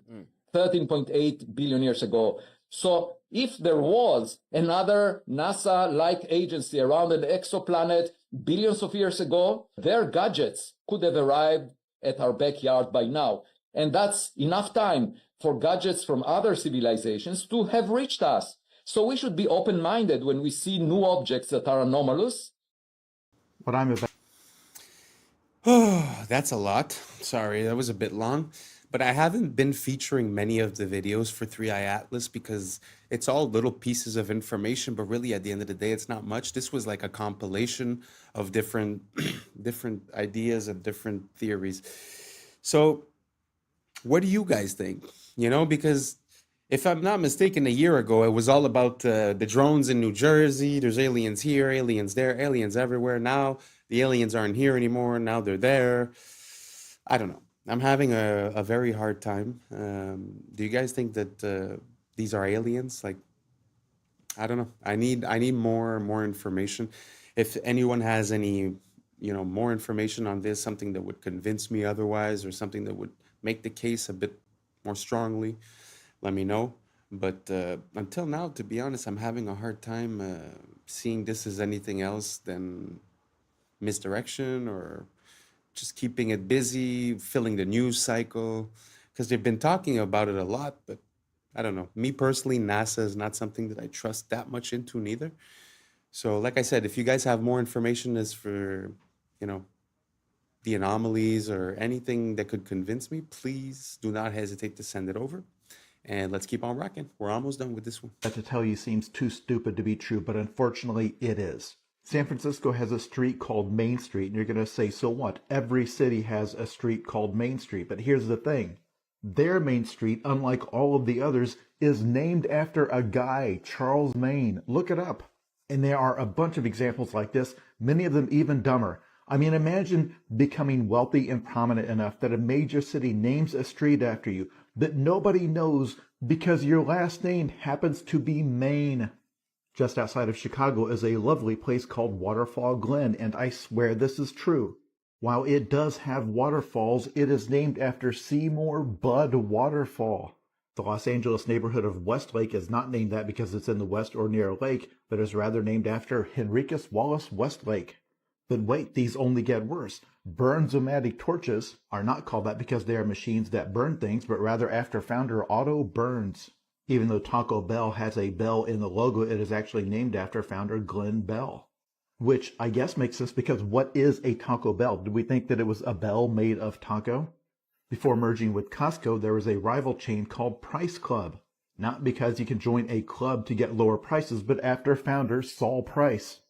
[SPEAKER 12] 13.8 billion years ago. So if there was another NASA-like agency around an exoplanet billions of years ago, their gadgets could have arrived at our backyard by now. And that's enough time for gadgets from other civilizations to have reached us. So we should be open-minded when we see new objects that are anomalous.
[SPEAKER 14] What I'm about.
[SPEAKER 2] Oh, that's a lot. Sorry, that was a bit long. But I haven't been featuring many of the videos for 3i Atlas because it's all little pieces of information, but really at the end of the day, it's not much. This was like a compilation of different ideas and different theories. So what do you guys think? You know, because if I'm not mistaken, a year ago, it was all about the drones in New Jersey. There's aliens here, aliens there, aliens everywhere. Now the aliens aren't here anymore. Now they're there. I don't know. I'm having a very hard time. Do you guys think that these are aliens? Like, I don't know. I need more information. If anyone has any, more information on this, something that would convince me otherwise, or something that would make the case a bit more strongly, let me know. But until now, to be honest, I'm having a hard time seeing this as anything else than misdirection, or just keeping it busy, filling the news cycle, because they've been talking about it a lot. But I don't know. Me personally, NASA is not something that I trust that much into neither. So like I said, if you guys have more information as for, the anomalies or anything that could convince me, please do not hesitate to send it over. And let's keep on rocking. We're almost done with this one.
[SPEAKER 14] That to tell you seems too stupid to be true, but unfortunately it is. San Francisco has a street called Main Street, and you're going to say, so what? Every city has a street called Main Street. But here's the thing. Their Main Street, unlike all of the others, is named after a guy, Charles Main. Look it up. And there are a bunch of examples like this, many of them even dumber. I mean, imagine becoming wealthy and prominent enough that a major city names a street after you that nobody knows because your last name happens to be Main. Just outside of Chicago is a lovely place called Waterfall Glen, and I swear this is true. While it does have waterfalls, it is named after Seymour Bud Waterfall. The Los Angeles neighborhood of Westlake is not named that because it's in the west or near a lake, but is rather named after Henricus Wallace Westlake. But wait, these only get worse. Burns-O-Matic torches are not called that because they are machines that burn things, but rather after founder Otto Burns. Even though Taco Bell has a bell in the logo, it is actually named after founder Glenn Bell. Which I guess makes sense because what is a Taco Bell? Do we think that it was a bell made of taco? Before merging with Costco, there was a rival chain called Price Club. Not because you can join a club to get lower prices, but after founder Saul Price.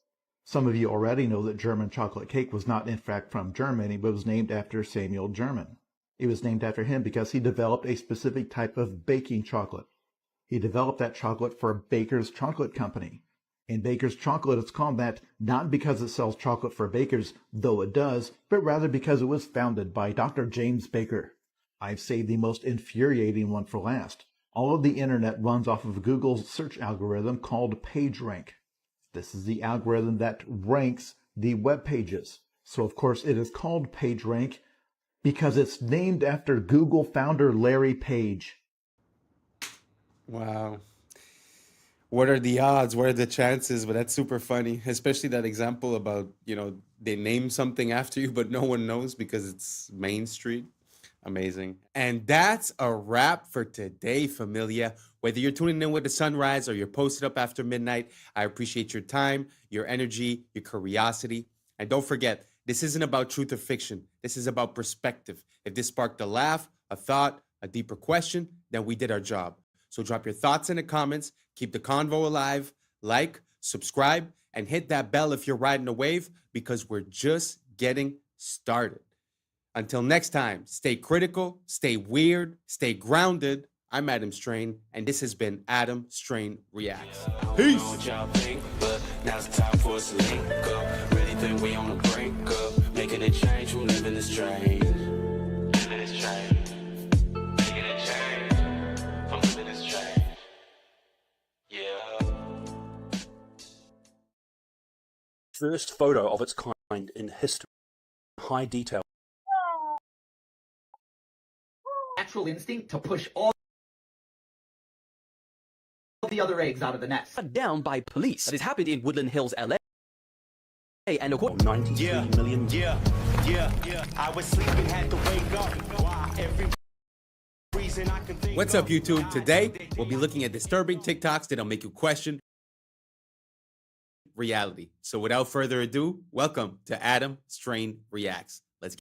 [SPEAKER 14] Some of you already know that German chocolate cake was not in fact from Germany, but was named after Samuel German. It was named after him because he developed a specific type of baking chocolate. He developed that chocolate for Baker's Chocolate Company. And Baker's Chocolate is called that not because it sells chocolate for bakers, though it does, but rather because it was founded by Dr. James Baker. I've saved the most infuriating one for last. All of the internet runs off of Google's search algorithm called PageRank. This is the algorithm that ranks the web pages. So of course it is called PageRank because it's named after Google founder Larry Page.
[SPEAKER 2] Wow. What are the odds? What are the chances? But that's super funny, especially that example about, they name something after you, but no one knows because it's Main Street. Amazing. And that's a wrap for today, familia. Whether you're tuning in with the sunrise or you're posted up after midnight, I appreciate your time, your energy, your curiosity. And don't forget, this isn't about truth or fiction. This is about perspective. If this sparked a laugh, a thought, a deeper question, then we did our job. So drop your thoughts in the comments, keep the convo alive, like, subscribe, and hit that bell if you're riding a wave because we're just getting started. Until next time, stay critical, stay weird, stay grounded. I'm Adam Strain, and this has been Adam Strain Reacts. Peace. Now's the time for us to link up. Really think we on the brink up. Making a change from living this strange. Living this strange. Making a change from living this strange. Yeah.
[SPEAKER 16] First photo of its kind in history. High detail.
[SPEAKER 17] Natural instinct to push all the other eggs out of the nest.
[SPEAKER 1] Shut down by police. That has happened in Woodland Hills, LA. And according
[SPEAKER 16] 93 million.
[SPEAKER 23] I was sleeping, had to wake up. Why? Every reason I can think.
[SPEAKER 2] What's up, YouTube? Today, we'll be looking at disturbing TikToks that'll make you question reality. So without further ado, welcome to Adam Strain Reacts. Let's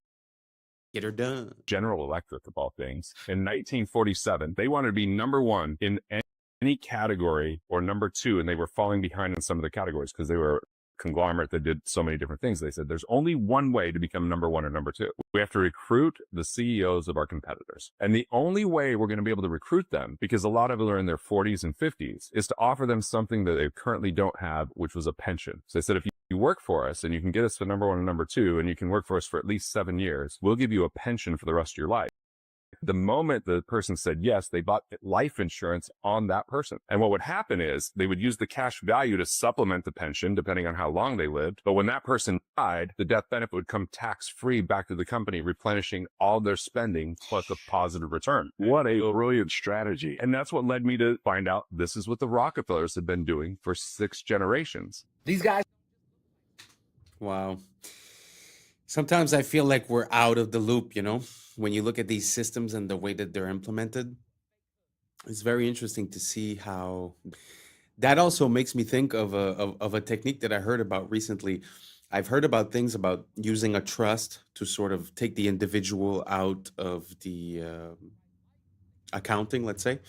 [SPEAKER 2] get her done.
[SPEAKER 20] General Electric, of all things, in 1947, they wanted to be number one in any category or number two, and they were falling behind in some of the categories because they were a conglomerate that did so many different things. They said there's only one way to become number one or number two. We have to recruit the CEOs of our competitors. And the only way we're going to be able to recruit them, because a lot of them are in their 40s and 50s, is to offer them something that they currently don't have, which was a pension. So they said if you work for us and you can get us to number one and number two, and you can work for us for at least 7 years, we'll give you a pension for the rest of your life. The moment the person said yes, they bought life insurance on that person. And what would happen is they would use the cash value to supplement the pension, depending on how long they lived. But when that person died, the death benefit would come tax-free back to the company, replenishing all their spending plus a positive return.
[SPEAKER 16] What a brilliant strategy.
[SPEAKER 20] And that's what led me to find out this is what the Rockefellers have been doing for 6 generations.
[SPEAKER 3] These guys.
[SPEAKER 2] Wow. Sometimes I feel like we're out of the loop, you know, when you look at these systems and the way that they're implemented. It's very interesting to see how that also makes me think of a technique that I heard about recently. I've heard about things about using a trust to sort of take the individual out of the accounting, let's say.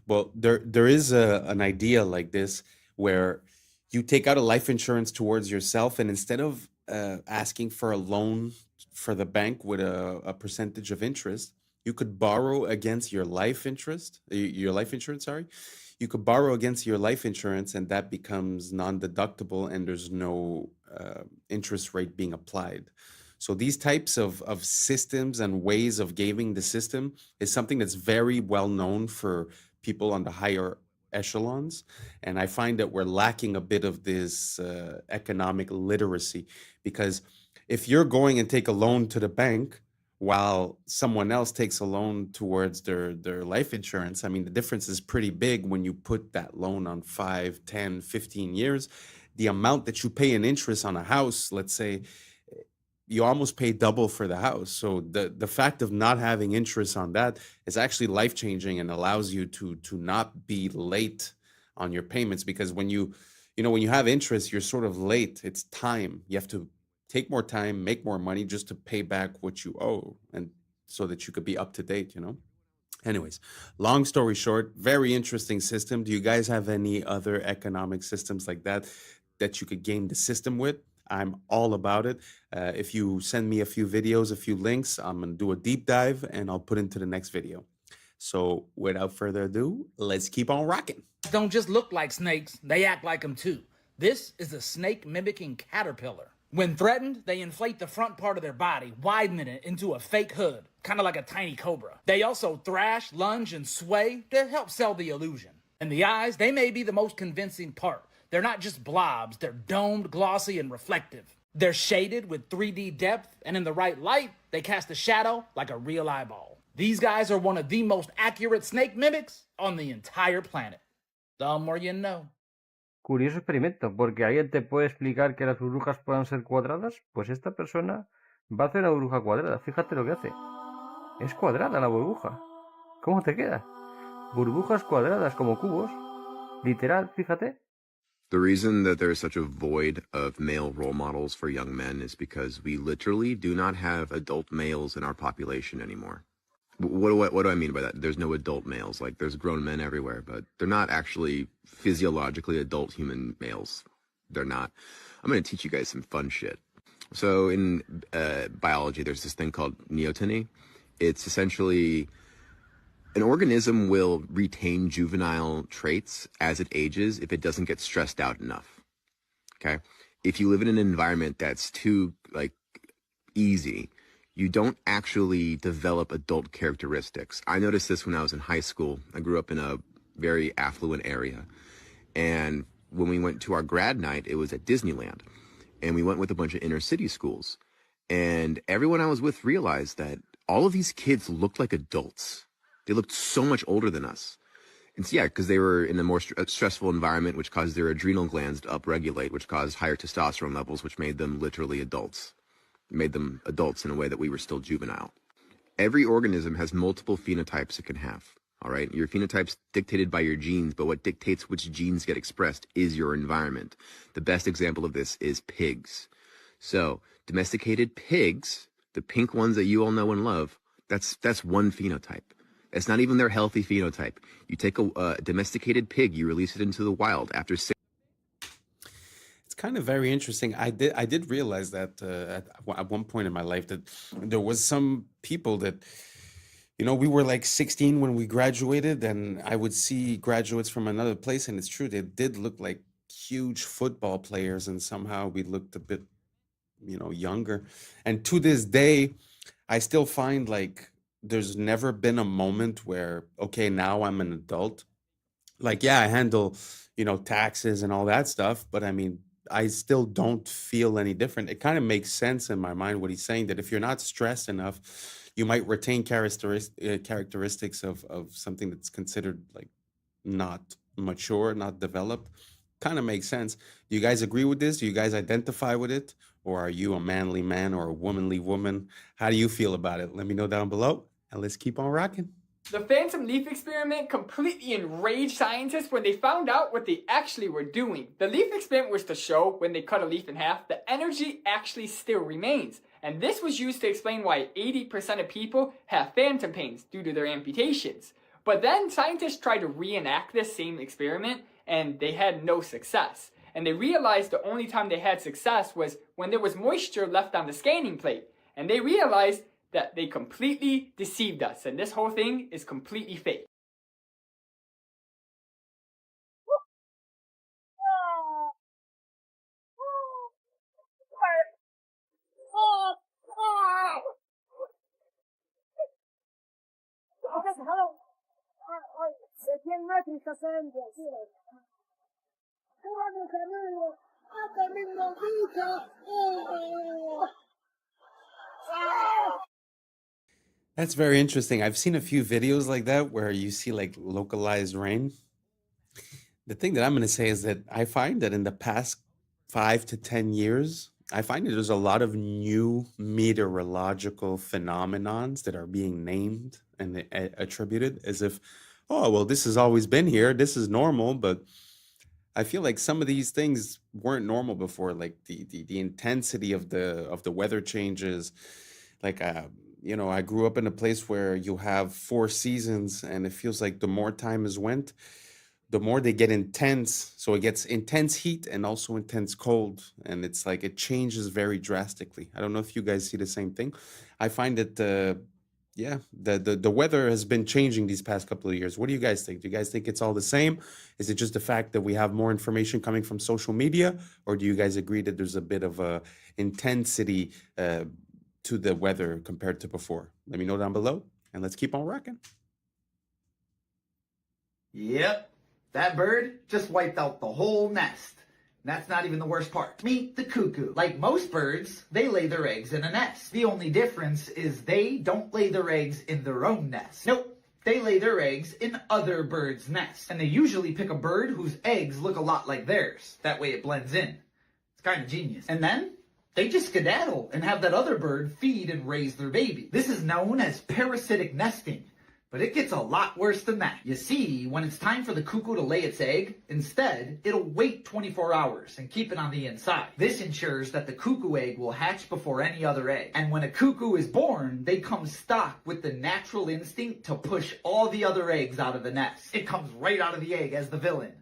[SPEAKER 2] Well, there is an idea like this where you take out a life insurance towards yourself, and instead of asking for a loan for the bank with a percentage of interest, you could borrow against your life insurance, sorry. You could borrow against your life insurance, and that becomes non-deductible, and there's no interest rate being applied. So these types of systems and ways of gaming the system is something that's very well known for people on the higher echelons. And I find that we're lacking a bit of this economic literacy, because if you're going and take a loan to the bank while someone else takes a loan towards their life insurance, I mean, the difference is pretty big when you put that loan on 5, 10, 15 years. The amount that you pay in interest on a house, let's say, you almost pay double for the house. So the fact of not having interest on that is actually life-changing and allows you to not be late on your payments, because when you have interest, you're sort of late. It's time. You have to take more time, make more money just to pay back what you owe, and so that you could be up to date, you know? Anyways, long story short, very interesting system. Do you guys have any other economic systems like that you could game the system with? I'm all about it. If you send me a few videos, a few links, I'm going to do a deep dive and I'll put into the next video. So without further ado, let's keep on rocking.
[SPEAKER 3] Don't just look like snakes, they act like them too. This is a snake mimicking caterpillar. When threatened, they inflate the front part of their body, widening it into a fake hood, kind of like a tiny cobra. They also thrash, lunge, and sway to help sell the illusion. And the eyes, they may be the most convincing part. They're not just blobs, they're domed, glossy, and reflective. They're shaded with 3D depth, and in the right light, they cast a shadow like a real eyeball. These guys are one of the most accurate snake mimics on the entire planet. The more you know.
[SPEAKER 4] Curioso experimento, porque alguien te puede explicar que las burbujas puedan ser cuadradas, pues esta persona va a hacer una burbuja cuadrada. Fíjate lo que hace. Es cuadrada la burbuja. ¿Cómo te queda? Burbujas cuadradas como cubos. Literal, fíjate.
[SPEAKER 8] The reason that there is such a void of male role models for young men is because we literally do not have adult males in our population anymore. What do I mean by that? There's no adult males. Like, there's grown men everywhere, but they're not actually physiologically adult human males. They're not. I'm going to teach you guys some fun shit. So in biology, there's this thing called neoteny. It's essentially an organism will retain juvenile traits as it ages if it doesn't get stressed out enough. Okay? If you live in an environment that's too, easy, you don't actually develop adult characteristics. I noticed this when I was in high school. I grew up in a very affluent area. And when we went to our grad night, it was at Disneyland. And we went with a bunch of inner city schools. And everyone I was with realized that all of these kids looked like adults. They looked so much older than us. And so, yeah, because they were in a more stressful environment, which caused their adrenal glands to upregulate, which caused higher testosterone levels, which made them literally adults. Made them adults in a way that we were still juvenile. Every organism has multiple phenotypes it can have, all right? Your phenotype's dictated by your genes, but what dictates which genes get expressed is your environment. The best example of this is pigs. So, domesticated pigs, the pink ones that you all know and love, that's one phenotype. It's not even their healthy phenotype. You take a domesticated pig, you release it into the wild after 6.
[SPEAKER 2] Kind of very interesting. I did realize that at one point in my life that there was some people that, we were like 16 when we graduated, and I would see graduates from another place, and it's true, they did look like huge football players, and somehow we looked a bit, younger. And to this day, I still find like there's never been a moment where, okay, now I'm an adult. Like, yeah, I handle, taxes and all that stuff, but I mean, I still don't feel any different. It kind of makes sense in my mind what he's saying, that if you're not stressed enough, you might retain characteristics of something that's considered like not mature, not developed. Kind of makes sense. Do you guys agree with this? Do you guys identify with it? Or are you a manly man or a womanly woman? How do you feel about it? Let me know down below, and let's keep on rocking.
[SPEAKER 5] The phantom leaf experiment completely enraged scientists when they found out what they actually were doing. The leaf experiment was to show when they cut a leaf in half, the energy actually still remains. And this was used to explain why 80% of people have phantom pains due to their amputations. But then scientists tried to reenact this same experiment and they had no success. And they realized the only time they had success was when there was moisture left on the scanning plate. And they realized that they completely deceived us, and this whole thing is completely fake.
[SPEAKER 2] That's very interesting. I've seen a few videos like that where you see like localized rain. The thing that I'm going to say is that I find that in the past 5 to 10 years, I find that there's a lot of new meteorological phenomenons that are being named and attributed as if, oh, well, this has always been here. This is normal. But I feel like some of these things weren't normal before, like the intensity of the weather changes. Like, I grew up in a place where you have 4 seasons, and it feels like the more time has went, the more they get intense. So it gets intense heat and also intense cold, and it's like it changes very drastically. I don't know if you guys see the same thing. I find that the weather has been changing these past couple of years. What do you guys think? Do you guys think it's all the same? Is it just the fact that we have more information coming from social media, or do you guys agree that there's a bit of a intensity to the weather compared to before? Let me know down below, and let's keep on rocking.
[SPEAKER 17] Yep, that bird just wiped out the whole nest. That's not even the worst part. Meet the cuckoo. Like most birds, they lay their eggs in a nest. The only difference is they don't lay their eggs in their own nest. Nope, they lay their eggs in other birds' nests. And they usually pick a bird whose eggs look a lot like theirs. That way it blends in. It's kind of genius. And then they just skedaddle and have that other bird feed and raise their baby. This is known as parasitic nesting. But it gets a lot worse than that. You see, when it's time for the cuckoo to lay its egg, instead, it'll wait 24 hours and keep it on the inside. This ensures that the cuckoo egg will hatch before any other egg. And when a cuckoo is born, they come stocked with the natural instinct to push all the other eggs out of the nest. It comes right out of the egg as the villain.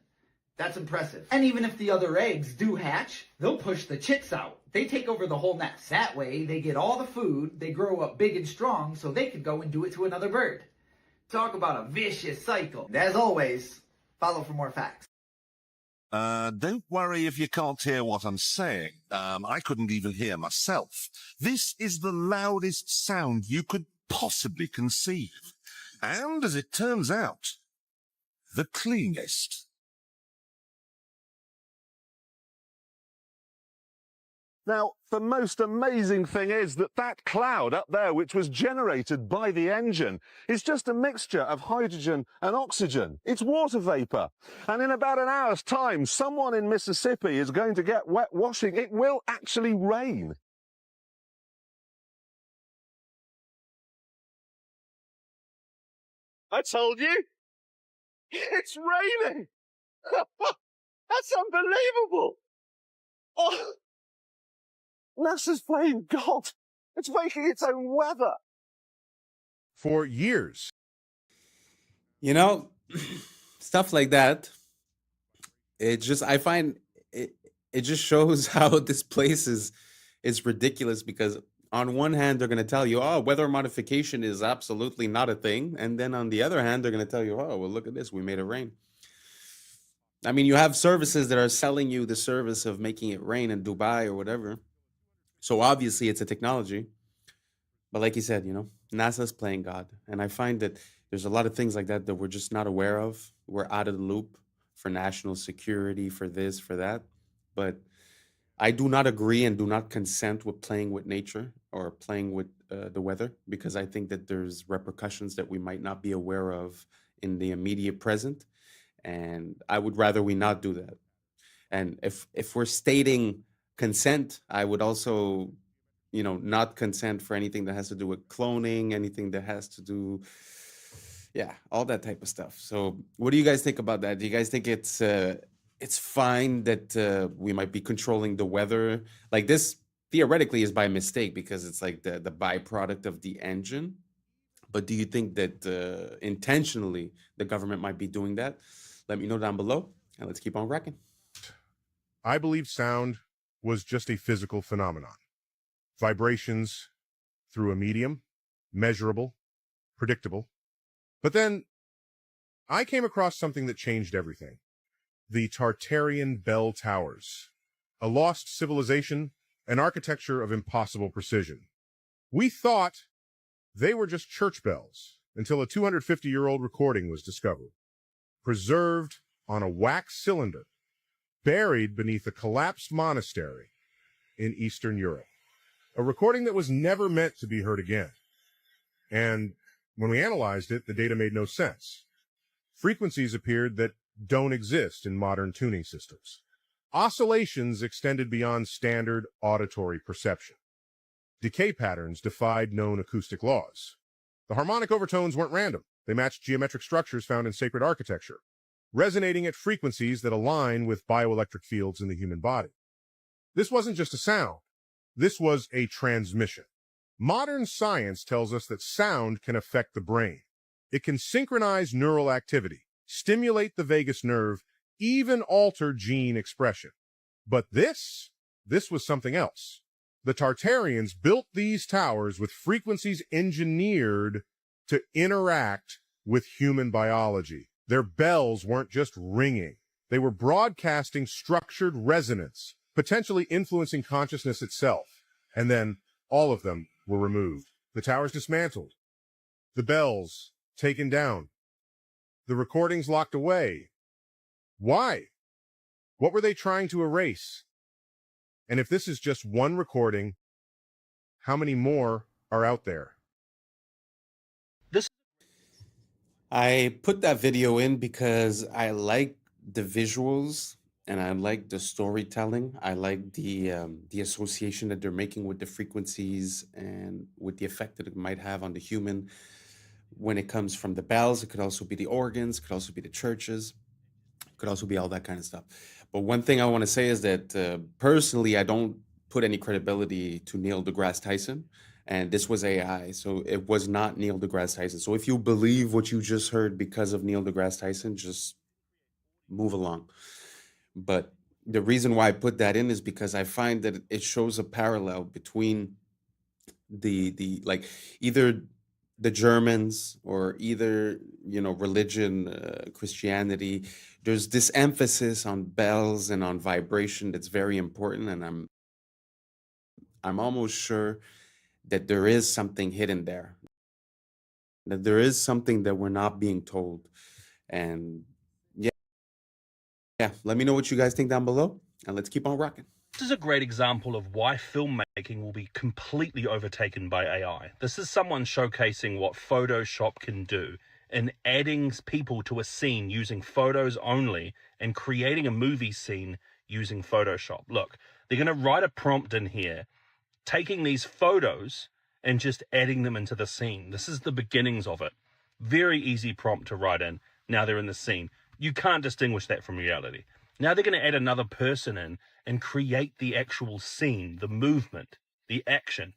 [SPEAKER 17] That's impressive. And even if the other eggs do hatch, they'll push the chicks out. They take over the whole nest. That way, they get all the food, they grow up big and strong, so they can go and do it to another bird. Talk about a vicious cycle. And as always, follow for more facts.
[SPEAKER 18] Don't worry if you can't hear what I'm saying. I couldn't even hear myself. This is the loudest sound you could possibly conceive. And as it turns out, the cleanest. Now, the most amazing thing is that cloud up there, which was generated by the engine, is just a mixture of hydrogen and oxygen. It's water vapor. And in about an hour's time, someone in Mississippi is going to get wet washing. It will actually rain. I told you. It's raining. That's unbelievable. Oh. NASA's playing God. It's making its own weather.
[SPEAKER 21] For years.
[SPEAKER 2] Stuff like that. I find it just shows how this place is ridiculous, because on one hand, they're going to tell you, oh, weather modification is absolutely not a thing. And then on the other hand, they're going to tell you, oh, well, look at this. We made it rain. I mean, you have services that are selling you the service of making it rain in Dubai or whatever. So obviously it's a technology. But like you said, NASA's playing God. And I find that there's a lot of things like that we're just not aware of. We're out of the loop for national security, for this, for that. But I do not agree and do not consent with playing with nature or playing with the weather, because I think that there's repercussions that we might not be aware of in the immediate present. And I would rather we not do that. And if we're stating consent, I would also, not consent for anything that has to do with cloning, anything that has to do, all that type of stuff. So what do you guys think about that? Do you guys think it's fine that we might be controlling the weather? Like, this theoretically is by mistake because it's like the byproduct of the engine. But do you think that intentionally the government might be doing that? Let me know down below, and let's keep on rocking.
[SPEAKER 21] I believe sound was just a physical phenomenon. Vibrations through a medium, measurable, predictable. But then I came across something that changed everything. The Tartarian Bell Towers, a lost civilization, an architecture of impossible precision. We thought they were just church bells until a 250-year-old recording was discovered, preserved on a wax cylinder, buried beneath a collapsed monastery in Eastern Europe. A recording that was never meant to be heard again. And when we analyzed it, the data made no sense. Frequencies appeared that don't exist in modern tuning systems. Oscillations extended beyond standard auditory perception. Decay patterns defied known acoustic laws. The harmonic overtones weren't random. They matched geometric structures found in sacred architecture, resonating at frequencies that align with bioelectric fields in the human body. This wasn't just a sound. This was a transmission. Modern science tells us that sound can affect the brain. It can synchronize neural activity, stimulate the vagus nerve, even alter gene expression. But this was something else. The Tartarians built these towers with frequencies engineered to interact with human biology. Their bells weren't just ringing. They were broadcasting structured resonance, potentially influencing consciousness itself. And then all of them were removed. The towers dismantled. The bells taken down. The recordings locked away. Why? What were they trying to erase? And if this is just one recording, how many more are out there?
[SPEAKER 2] I put that video in because I like the visuals and I like the storytelling. I like the association that they're making with the frequencies and with the effect that it might have on the human when it comes from the bells. It could also be the organs, it could also be the churches, it could also be all that kind of stuff. But one thing I want to say is that personally, I don't put any credibility to Neil deGrasse Tyson. And this was AI, so it was not Neil deGrasse Tyson. So if you believe what you just heard because of Neil deGrasse Tyson, just move along. But the reason why I put that in is because I find that it shows a parallel between the like either the Germans or either religion, Christianity. There's this emphasis on bells and on vibration that's very important, and I'm almost sure that there is something hidden there, that there is something that we're not being told. And yeah, let me know what you guys think down below, and let's keep on rocking.
[SPEAKER 16] This is a great example of why filmmaking will be completely overtaken by AI. This is someone showcasing what Photoshop can do in adding people to a scene using photos only and creating a movie scene using Photoshop. Look, they're going to write a prompt in here, taking these photos and just adding them into the scene. This is the beginnings of it. Very easy prompt to write in. Now they're in the scene. You can't distinguish that from reality. Now they're going to add another person in and create the actual scene, the movement, the action.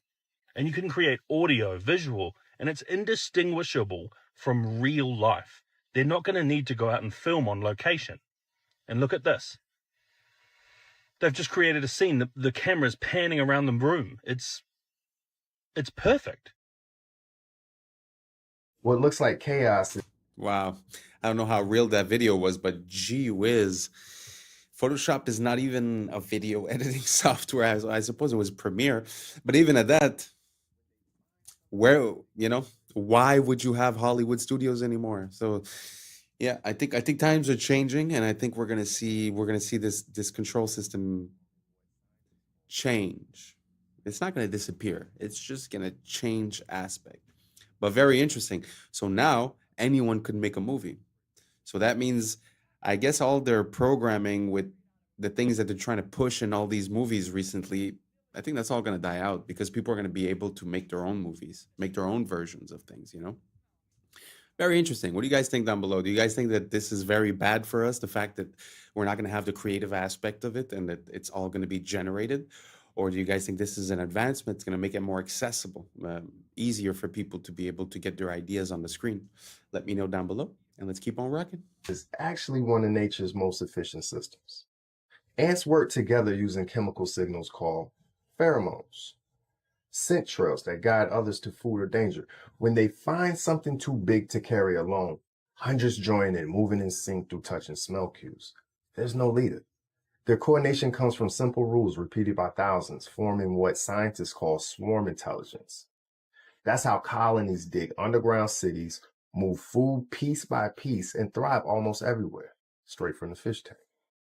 [SPEAKER 16] And you can create audio, visual, and it's indistinguishable from real life. They're not going to need to go out and film on location. And look at this. They've just created a scene. The camera's panning around the room. It's perfect.
[SPEAKER 10] What looks like chaos.
[SPEAKER 2] Wow. I don't know how real that video was, but gee whiz. Photoshop is not even a video editing software. I suppose it was Premiere. But even at that, where, why would you have Hollywood studios anymore? So yeah, I think times are changing, and I think we're gonna see this control system change. It's not gonna disappear. It's just gonna change aspect. But very interesting. So now anyone could make a movie. So that means, I guess, all their programming with the things that they're trying to push in all these movies recently, I think that's all going to die out because people are going to be able to make their own movies, make their own versions of things, Very interesting. What do you guys think down below? Do you guys think that this is very bad for us, the fact that we're not going to have the creative aspect of it and that it's all going to be generated? Or do you guys think this is an advancement? It's going to make it more accessible, easier for people to be able to get their ideas on the screen? Let me know down below, and let's keep on rocking.
[SPEAKER 6] It's actually one of nature's most efficient systems. Ants work together using chemical signals called pheromones, scent trails that guide others to food or danger. When they find something too big to carry alone, hundreds join in, moving in sync through touch and smell cues. There's no leader. Their coordination comes from simple rules repeated by thousands, forming what scientists call swarm intelligence. That's how colonies dig underground cities, move food piece by piece, and thrive almost everywhere, straight from the fish tank.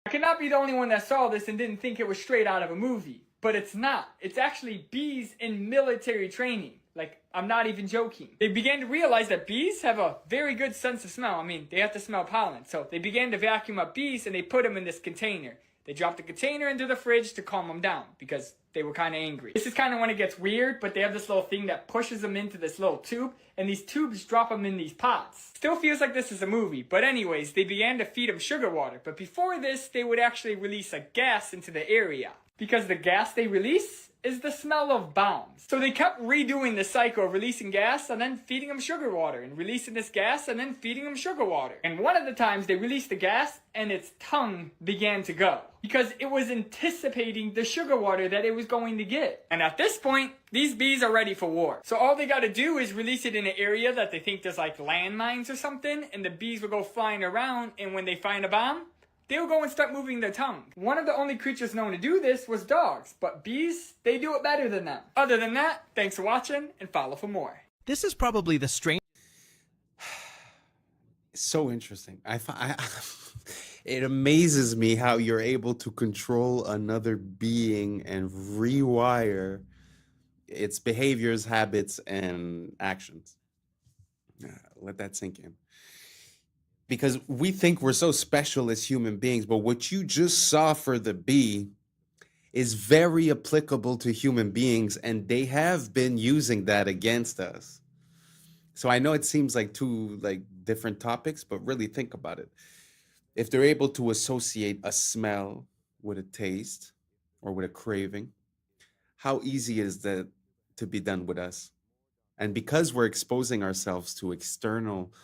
[SPEAKER 5] I cannot be the only one that saw this and didn't think it was straight out of a movie. But it's not. It's actually bees in military training. Like, I'm not even joking. They began to realize that bees have a very good sense of smell. I mean, they have to smell pollen. So they began to vacuum up bees and they put them in this container. They dropped the container into the fridge to calm them down because they were kind of angry. This is kind of when it gets weird, but they have this little thing that pushes them into this little tube, and these tubes drop them in these pots. Still feels like this is a movie, but anyways, they began to feed them sugar water. But before this, they would actually release a gas into the area, because the gas they release is the smell of bombs. So they kept redoing the cycle of releasing gas and then feeding them sugar water, and releasing this gas and then feeding them sugar water. And one of the times they released the gas and its tongue began to go because it was anticipating the sugar water that it was going to get. And at this point, these bees are ready for war. So all they gotta do is release it in an area that they think there's like landmines or something, and the bees will go flying around, and when they find a bomb, they'll go and start moving their tongue. One of the only creatures known to do this was dogs, but bees, they do it better than them. Other than that, thanks for watching and follow for more.
[SPEAKER 7] This is probably the strange.
[SPEAKER 2] So interesting. It amazes me how you're able to control another being and rewire its behaviors, habits, and actions. Let that sink in. Because we think we're so special as human beings, but what you just saw for the bee is very applicable to human beings, and they have been using that against us. So I know it seems like two different topics, but really think about it. If they're able to associate a smell with a taste or with a craving, how easy is that to be done with us? And because we're exposing ourselves to external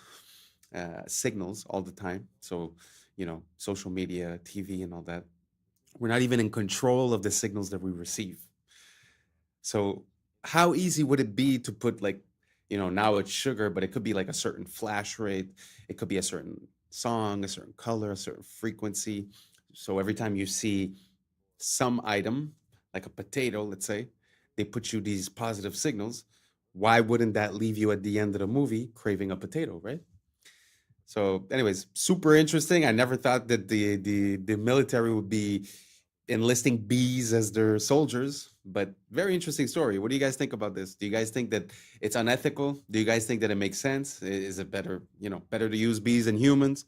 [SPEAKER 2] signals all the time, so social media, TV, and all that, we're not even in control of the signals that we receive. So how easy would it be to put now it's sugar, but it could be like a certain flash rate, it could be a certain song, a certain color, a certain frequency. So every time you see some item like a potato, let's say, they put you these positive signals. Why wouldn't that leave you at the end of the movie craving a potato, right? So anyways, super interesting. I never thought that the military would be enlisting bees as their soldiers, but very interesting story. What do you guys think about this? Do you guys think that it's unethical? Do you guys think that it makes sense? Is it better to use bees than humans?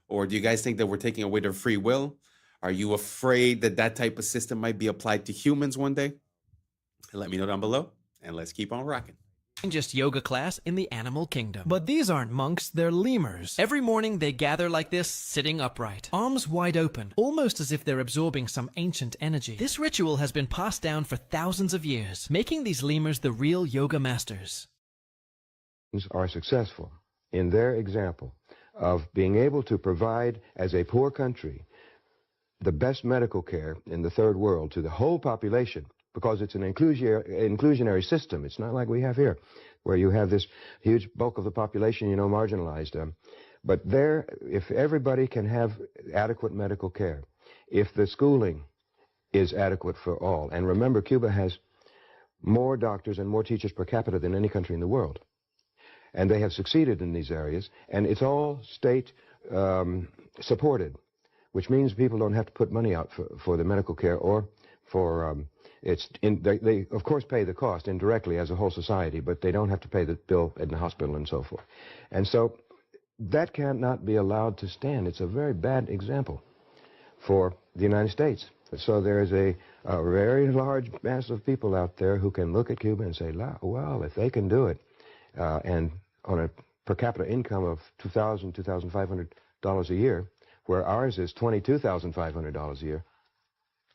[SPEAKER 2] Or do you guys think that we're taking away their free will? Are you afraid that that type of system might be applied to humans one day? Let me know down below, and let's keep on rocking.
[SPEAKER 7] Strangest yoga class in the animal kingdom. But these aren't monks, they're lemurs. Every morning they gather like this, sitting upright, arms wide open, almost as if they're absorbing some ancient energy. This ritual has been passed down for thousands of years, making these lemurs the real yoga masters.
[SPEAKER 11] Are successful in their example of being able to provide, as a poor country, the best medical care in the third world to the whole population, because it's an inclusionary system. It's not like we have here, where you have this huge bulk of the population, marginalized. But there, if everybody can have adequate medical care, if the schooling is adequate for all, and remember, Cuba has more doctors and more teachers per capita than any country in the world, and they have succeeded in these areas, and it's all state supported, which means people don't have to put money out for the medical care or for they of course pay the cost indirectly as a whole society, but they don't have to pay the bill in the hospital and so forth. And so that cannot be allowed to stand. It's a very bad example for the United States. So there is a very large mass of people out there who can look at Cuba and say, well, if they can do it, and on a per capita income of $2,000, $2,500 a year, where ours is $22,500 a year,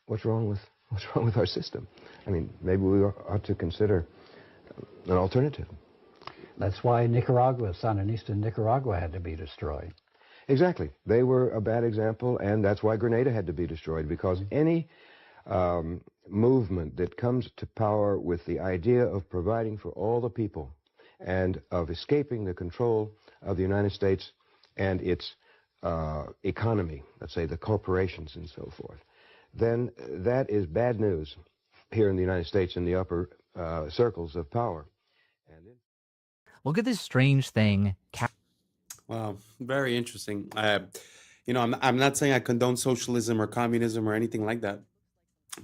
[SPEAKER 11] what's wrong with our system? I mean, maybe we ought to consider an alternative.
[SPEAKER 9] That's why Nicaragua, Sandinista Nicaragua, had to be destroyed.
[SPEAKER 11] Exactly. They were a bad example, and that's why Grenada had to be destroyed, because any movement that comes to power with the idea of providing for all the people and of escaping the control of the United States and its economy, let's say the corporations and so forth, then that is bad news here in the United States in the upper circles of power.
[SPEAKER 15] Look at this strange thing.
[SPEAKER 2] Wow, very interesting. I'm not saying I condone socialism or communism or anything like that.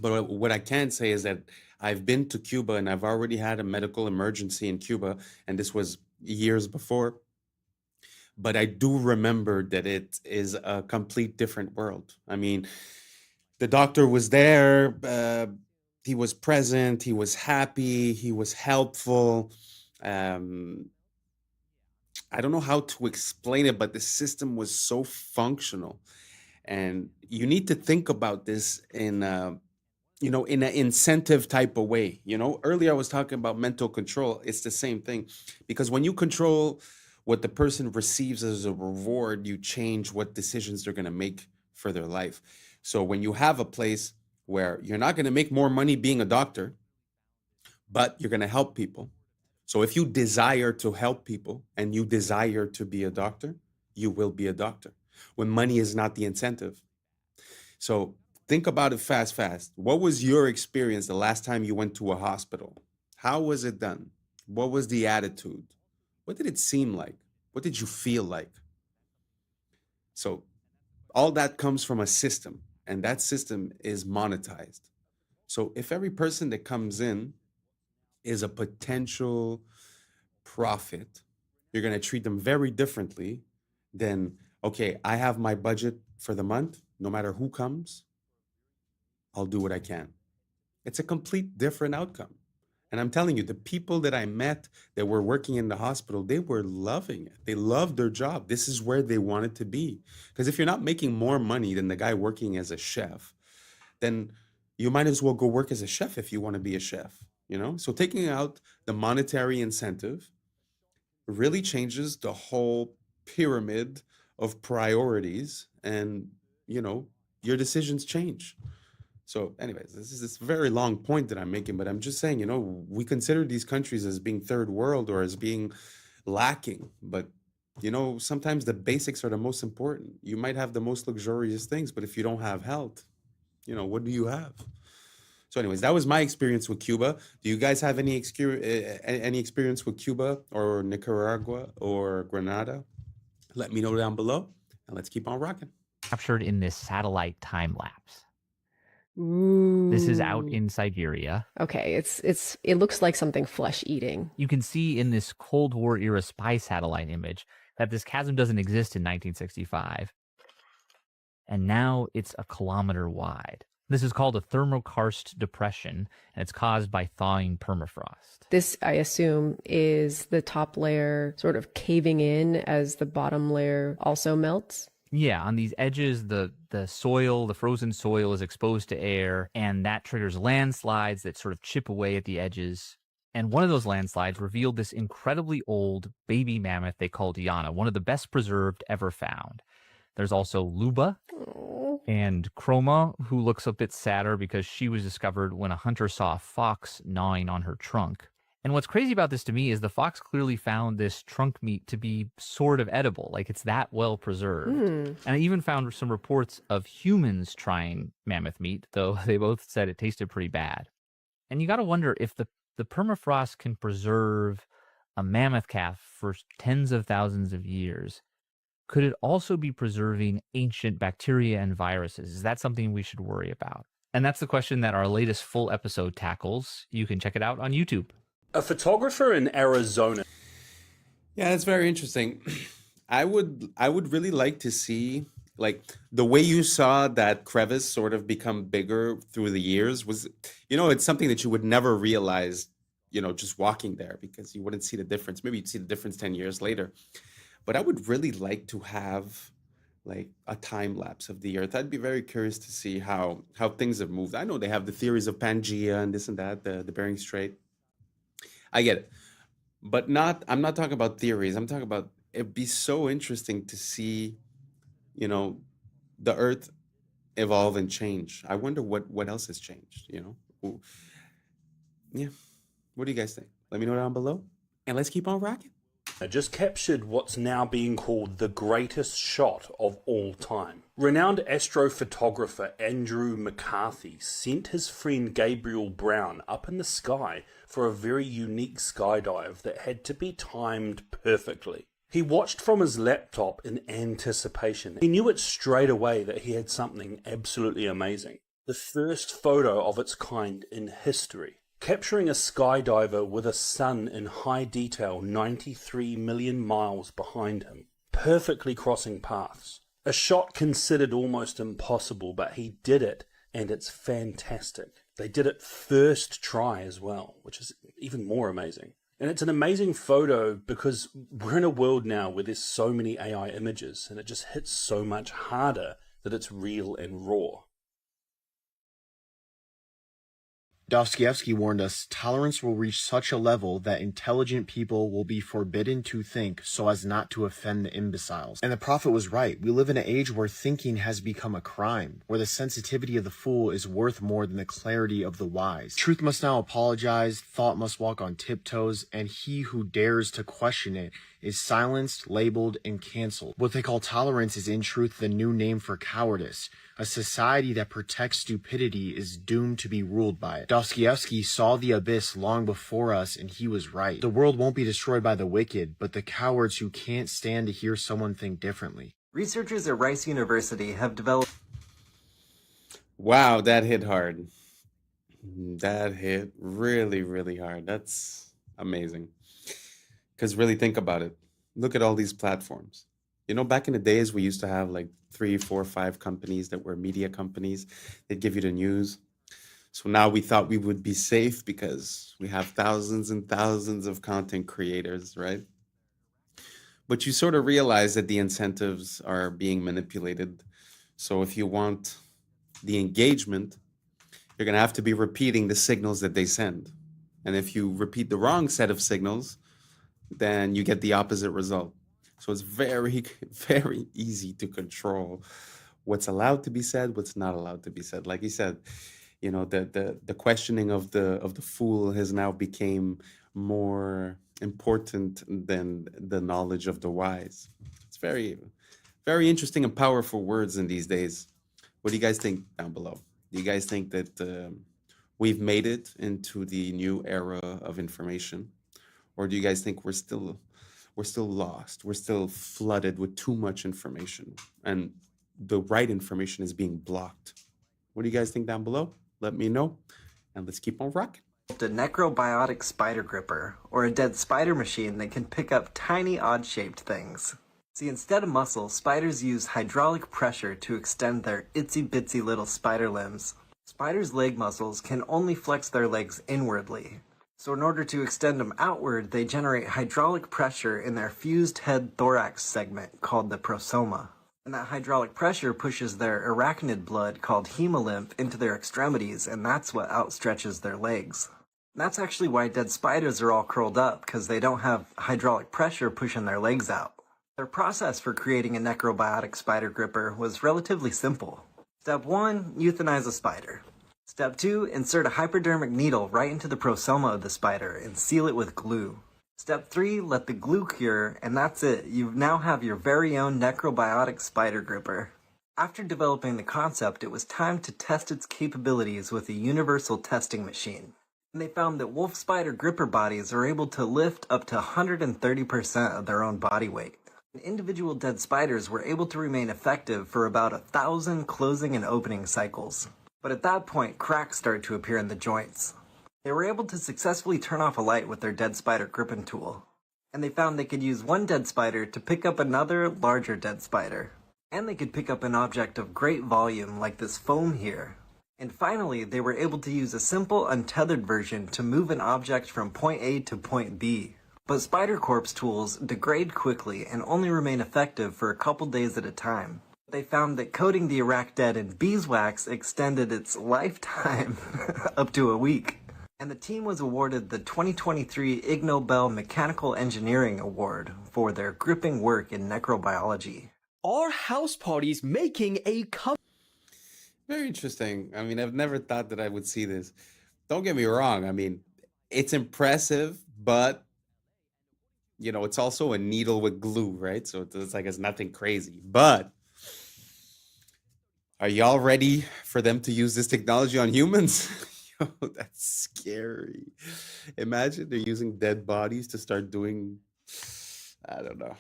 [SPEAKER 2] But what I can say is that I've been to Cuba and I've already had a medical emergency in Cuba, and this was years before. But I do remember that it is a complete different world. I mean, the doctor was there, he was present, he was happy, he was helpful. I don't know how to explain it, but the system was so functional. And you need to think about this in an incentive type of way. Earlier I was talking about mental control. It's the same thing, because when you control what the person receives as a reward, you change what decisions they're going to make for their life. So when you have a place where you're not going to make more money being a doctor, but you're going to help people. So if you desire to help people and you desire to be a doctor, you will be a doctor when money is not the incentive. So think about it fast. What was your experience the last time you went to a hospital? How was it done? What was the attitude? What did it seem like? What did you feel like? So all that comes from a system, and that system is monetized. So if every person that comes in is a potential profit, you're going to treat them very differently than, okay, I have my budget for the month. No matter who comes, I'll do what I can. It's a complete different outcome. And I'm telling you, the people that I met that were working in the hospital, they were loving it. They loved their job. This is where they wanted to be. Because if you're not making more money than the guy working as a chef, then you might as well go work as a chef if you want to be a chef. So taking out the monetary incentive really changes the whole pyramid of priorities, and your decisions change. So anyways, this is this very long point that I'm making, but I'm just saying, we consider these countries as being third world or as being lacking, but sometimes the basics are the most important. You might have the most luxurious things, but if you don't have health, what do you have? So anyways, that was my experience with Cuba. Do you guys have any experience with Cuba or Nicaragua or Grenada? Let me know down below, and let's keep on rocking.
[SPEAKER 15] Captured in this satellite time lapse.
[SPEAKER 22] Ooh.
[SPEAKER 15] This is out in Siberia.
[SPEAKER 22] Okay, it looks like something flesh eating.
[SPEAKER 15] You can see in this Cold War era spy satellite image that this chasm doesn't exist in 1965. And now it's 1 kilometer wide. This is called a thermokarst depression, and it's caused by thawing permafrost.
[SPEAKER 22] This, I assume, is the top layer sort of caving in as the bottom layer also melts?
[SPEAKER 15] Yeah, on these edges, the soil, the frozen soil is exposed to air, and that triggers landslides that sort of chip away at the edges. And one of those landslides revealed this incredibly old baby mammoth they called Yana, one of the best preserved ever found. There's also Luba and Chroma, who looks a bit sadder because she was discovered when a hunter saw a fox gnawing on her trunk. And what's crazy about this to me is the fox clearly found this trunk meat to be sort of edible, like it's that well preserved. And I even found some reports of humans trying mammoth meat, though they both said it tasted pretty bad. And you got to wonder if the permafrost can preserve a mammoth calf for tens of thousands of years. Could it also be preserving ancient bacteria and viruses? Is that something we should worry about? And that's the question that our latest full episode tackles. You can check it out on YouTube.
[SPEAKER 16] A photographer in Arizona.
[SPEAKER 2] Yeah, that's very interesting. I would really like to see, like, the way you saw that crevice sort of become bigger through the years was, it's something that you would never realize, just walking there, because you wouldn't see the difference. Maybe you'd see the difference 10 years later. But I would really like to have like a time lapse of the Earth. I'd be very curious to see how things have moved. I know they have the theories of Pangea and this and that, the Bering Strait. I get it. But I'm not talking about theories. I'm talking about, it'd be so interesting to see, the Earth evolve and change. I wonder what else has changed, Yeah. What do you guys think? Let me know down below. And let's keep on rocking.
[SPEAKER 16] I just captured what's now being called the greatest shot of all time. Renowned astrophotographer Andrew McCarthy sent his friend Gabriel Brown up in the sky for a very unique skydive that had to be timed perfectly. He watched from his laptop in anticipation. He knew it straight away that he had something absolutely amazing. The first photo of its kind in history. Capturing a skydiver with a sun in high detail 93 million miles behind him, perfectly crossing paths. A shot considered almost impossible, but he did it, and it's fantastic. They did it first try as well, which is even more amazing. And it's an amazing photo because we're in a world now where there's so many AI images, and it just hits so much harder that it's real and raw.
[SPEAKER 12] Dostoevsky warned us, tolerance will reach such a level that intelligent people will be forbidden to think so as not to offend the imbeciles. And the prophet was right. We live in an age where thinking has become a crime, where the sensitivity of the fool is worth more than the clarity of the wise. Truth must now apologize, thought must walk on tiptoes, and he who dares to question it is silenced, labeled, and canceled. What they call tolerance is in truth the new name for cowardice. A society that protects stupidity is doomed to be ruled by it. Dostoevsky saw the abyss long before us, and he was right. The world won't be destroyed by the wicked, but the cowards who can't stand to hear someone think differently.
[SPEAKER 13] Researchers at Rice University have developed...
[SPEAKER 2] Wow, that hit hard. That hit really, really hard. That's amazing. Because really think about it. Look at all these platforms. Back in the days, we used to have like 3, 4, 5 companies that were media companies. They'd give you the news. So now we thought we would be safe because we have thousands and thousands of content creators, right? But you sort of realize that the incentives are being manipulated. So if you want the engagement, you're going to have to be repeating the signals that they send. And if you repeat the wrong set of signals, then you get the opposite result. So it's very, very easy to control what's allowed to be said, what's not allowed to be said. Like you said, the questioning of the fool has now became more important than the knowledge of the wise. It's very, very interesting and powerful words in these days. What do you guys think down below? Do you guys think that we've made it into the new era of information? Or do you guys think we're still lost? We're still flooded with too much information, and the right information is being blocked. What do you guys think down below? Let me know, and let's keep on rocking.
[SPEAKER 13] A necrobiotic spider gripper, or a dead spider machine that can pick up tiny odd-shaped things. See, instead of muscle, spiders use hydraulic pressure to extend their itsy-bitsy little spider limbs. Spiders' leg muscles can only flex their legs inwardly. So in order to extend them outward, they generate hydraulic pressure in their fused head thorax segment called the prosoma. And that hydraulic pressure pushes their arachnid blood called hemolymph into their extremities, and that's what outstretches their legs. And that's actually why dead spiders are all curled up, because they don't have hydraulic pressure pushing their legs out. Their process for creating a necrobiotic spider gripper was relatively simple. Step 1, euthanize a spider. Step 2, insert a hypodermic needle right into the prosoma of the spider and seal it with glue. Step 3, let the glue cure, and that's it. You now have your very own necrobiotic spider gripper. After developing the concept, it was time to test its capabilities with a universal testing machine. And they found that wolf spider gripper bodies are able to lift up to 130% of their own body weight. And individual dead spiders were able to remain effective for about 1,000 closing and opening cycles. But at that point, cracks started to appear in the joints. They were able to successfully turn off a light with their dead spider gripping tool. And they found they could use one dead spider to pick up another, larger dead spider. And they could pick up an object of great volume like this foam here. And finally, they were able to use a simple untethered version to move an object from point A to point B. But spider corpse tools degrade quickly and only remain effective for a couple days at a time. They found that coating the arachnid in beeswax extended its lifetime up to a week. And the team was awarded the 2023 Ig Nobel Mechanical Engineering Award for their gripping work in necrobiology.
[SPEAKER 1] Are house parties making a comeback?
[SPEAKER 2] Very interesting. I mean, I've never thought that I would see this. Don't get me wrong. I mean, it's impressive, but you know, it's also a needle with glue, right? So it's like it's nothing crazy. But are y'all ready for them to use this technology on humans? Yo, that's scary. Imagine they're using dead bodies to start doing, I don't know.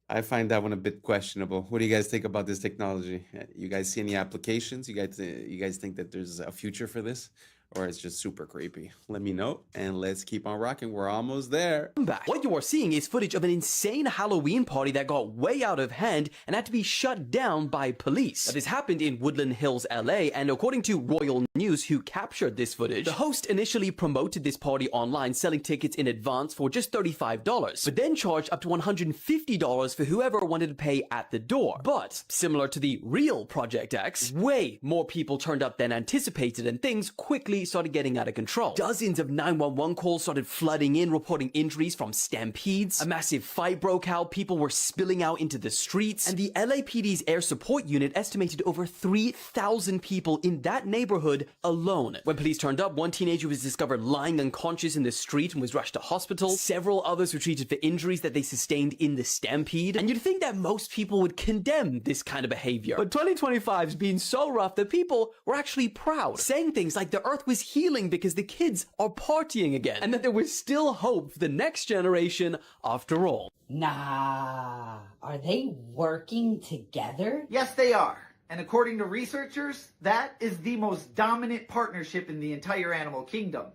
[SPEAKER 2] I find that one a bit questionable. What do you guys think about this technology? You guys see any applications? You guys think that there's a future for this? Or it's just super creepy? Let me know, and let's keep on rocking. We're almost there.
[SPEAKER 1] What you are seeing is footage of an insane Halloween party that got way out of hand and had to be shut down by police. Now, this happened in Woodland Hills, LA, and according to Royal News, who captured this footage, the host initially promoted this party online, selling tickets in advance for just $35, but then charged up to $150 for whoever wanted to pay at the door. But, similar to the real Project X, way more people turned up than anticipated, and things quickly started getting out of control. Dozens of 911 calls started flooding in, reporting injuries from stampedes. A massive fight broke out, people were spilling out into the streets, and the LAPD's air support unit estimated over 3,000 people in that neighborhood alone. When police turned up, one teenager was discovered lying unconscious in the street and was rushed to hospital. Several others were treated for injuries that they sustained in the stampede. And you'd think that most people would condemn this kind of behavior. But 2025's been so rough that people were actually proud, saying things like the earth was healing because the kids are partying again, and that there was still hope for the next generation after all.
[SPEAKER 14] Nah, are they working together?
[SPEAKER 17] Yes, they are. And according to researchers, that is the most dominant partnership in the entire animal kingdom.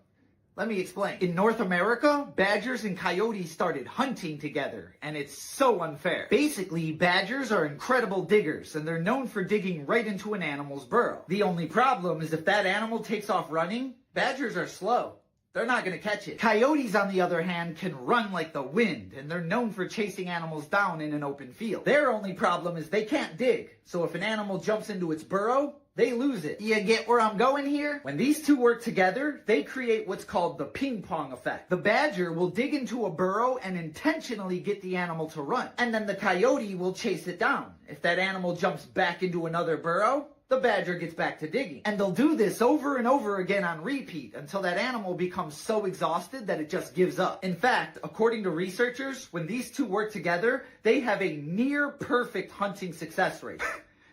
[SPEAKER 17] Let me explain. In North America, badgers and coyotes started hunting together, and it's so unfair. Basically, badgers are incredible diggers, and they're known for digging right into an animal's burrow. The only problem is if that animal takes off running, badgers are slow. They're not going to catch it. Coyotes, on the other hand, can run like the wind, and they're known for chasing animals down in an open field. Their only problem is they can't dig, so if an animal jumps into its burrow, they lose it. You get where I'm going here? When these two work together, they create what's called the ping pong effect. The badger will dig into a burrow and intentionally get the animal to run, and then the coyote will chase it down. If that animal jumps back into another burrow, the badger gets back to digging. And they'll do this over and over again on repeat until that animal becomes so exhausted that it just gives up. In fact, according to researchers, when these two work together, they have a near perfect hunting success rate.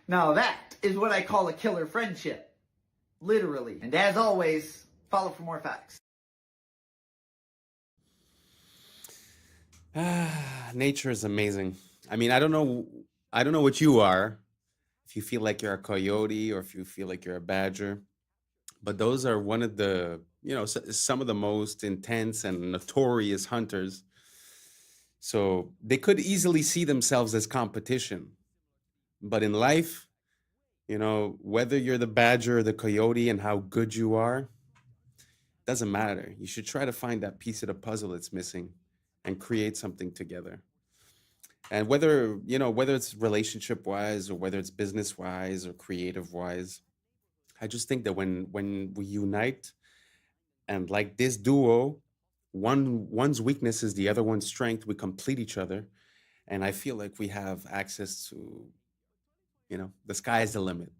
[SPEAKER 17] Now that is what I call a killer friendship. Literally. And as always, follow for more facts.
[SPEAKER 2] Nature is amazing. I mean, I don't know what you are, if you feel like you're a coyote or if you feel like you're a badger, but those are one of the, some of the most intense and notorious hunters. So they could easily see themselves as competition. But in life, whether you're the badger or the coyote and how good you are, doesn't matter. You should try to find that piece of the puzzle that's missing and create something together. And whether it's relationship wise or whether it's business wise or creative wise, I just think that when we unite and like this duo, one's weakness is the other one's strength, we complete each other. And I feel like we have access to, the sky is the limit.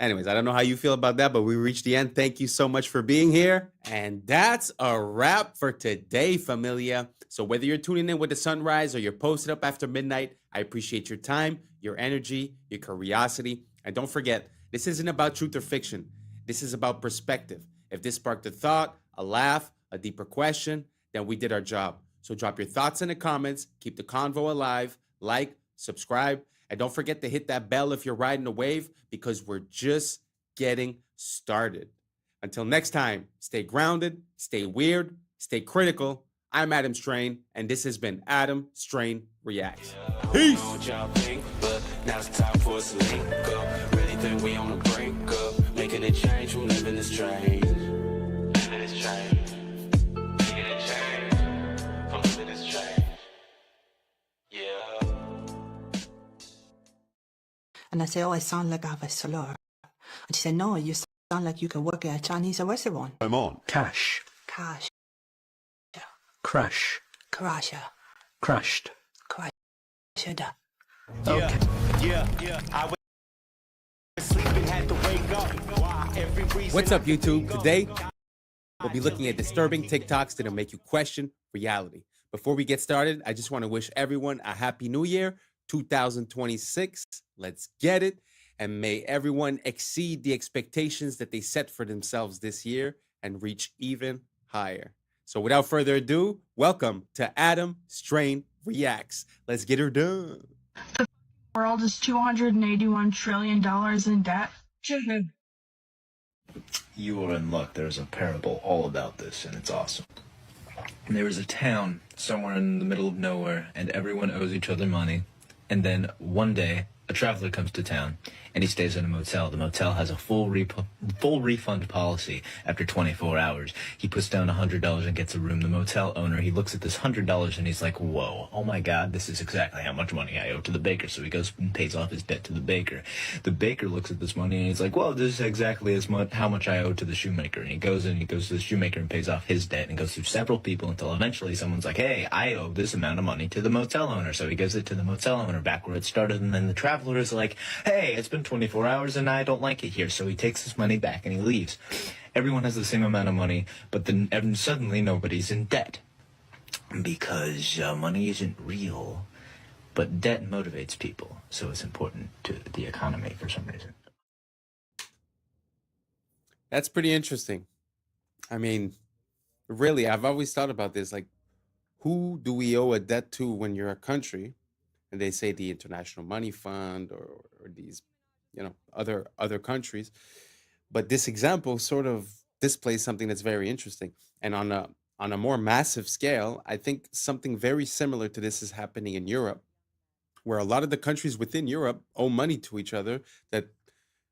[SPEAKER 2] Anyways, I don't know how you feel about that, but we reached the end. Thank you so much for being here. And that's a wrap for today, familia. So whether you're tuning in with the sunrise or you're posted up after midnight, I appreciate your time, your energy, your curiosity. And don't forget, this isn't about truth or fiction. This is about perspective. If this sparked a thought, a laugh, a deeper question, then we did our job. So drop your thoughts in the comments, keep the convo alive, like, subscribe, and don't forget to hit that bell if you're riding a wave, because we're just getting started. Until next time, stay grounded, stay weird, stay critical. I'm Adam Strain, and this has been Adam Strain Reacts. Peace! Now it's time for us to link up. Really think we on a break up. Making a change from living this change. Living this change. Making a change from living this change. Yeah.
[SPEAKER 19] And I say, oh, I sound like I have a slur. And she said, no, you sound like you can work at a Chinese restaurant.
[SPEAKER 20] I'm on. Cash.
[SPEAKER 19] Cash.
[SPEAKER 20] Crash.
[SPEAKER 19] Crasher.
[SPEAKER 20] Crashed.
[SPEAKER 19] Crasher.
[SPEAKER 20] Okay.
[SPEAKER 2] Yeah. What's up, YouTube? Today, we'll be looking at disturbing TikToks that'll make you question reality. Before we get started, I just want to wish everyone a happy new year, 2026. Let's get it. And may everyone exceed the expectations that they set for themselves this year and reach even higher. So without further ado, welcome to Adam Strain Reacts. Let's get her done.
[SPEAKER 23] The world is $281 trillion in debt.
[SPEAKER 24] You are in luck. There's a parable all about this, and it's awesome. There is a town somewhere in the middle of nowhere, and everyone owes each other money. And then one day, a traveler comes to town, and he stays in a motel. The motel has a full refund policy after 24 hours. He puts down $100 and gets a room. The motel owner, he looks at this $100 and he's like, whoa, oh my God, this is exactly how much money I owe to the baker. So he goes and pays off his debt to the baker. The baker looks at this money and he's like, well, this is exactly as much how much I owe to the shoemaker. And he goes to the shoemaker and pays off his debt and goes through several people until eventually someone's like, hey, I owe this amount of money to the motel owner. So he gives it to the motel owner back where it started, and then the traveler is like, hey, it's been 24 hours and I don't like it here. So he takes his money back and he leaves. Everyone has the same amount of money, but then suddenly nobody's in debt. Because money isn't real, but debt motivates people. So it's important to the economy for some reason.
[SPEAKER 2] That's pretty interesting. I mean, really, I've always thought about this. Like, who do we owe a debt to when you're a country? And they say the International Money Fund or these, other countries. But this example sort of displays something that's very interesting. And on a more massive scale, I think something very similar to this is happening in Europe, where a lot of the countries within Europe owe money to each other that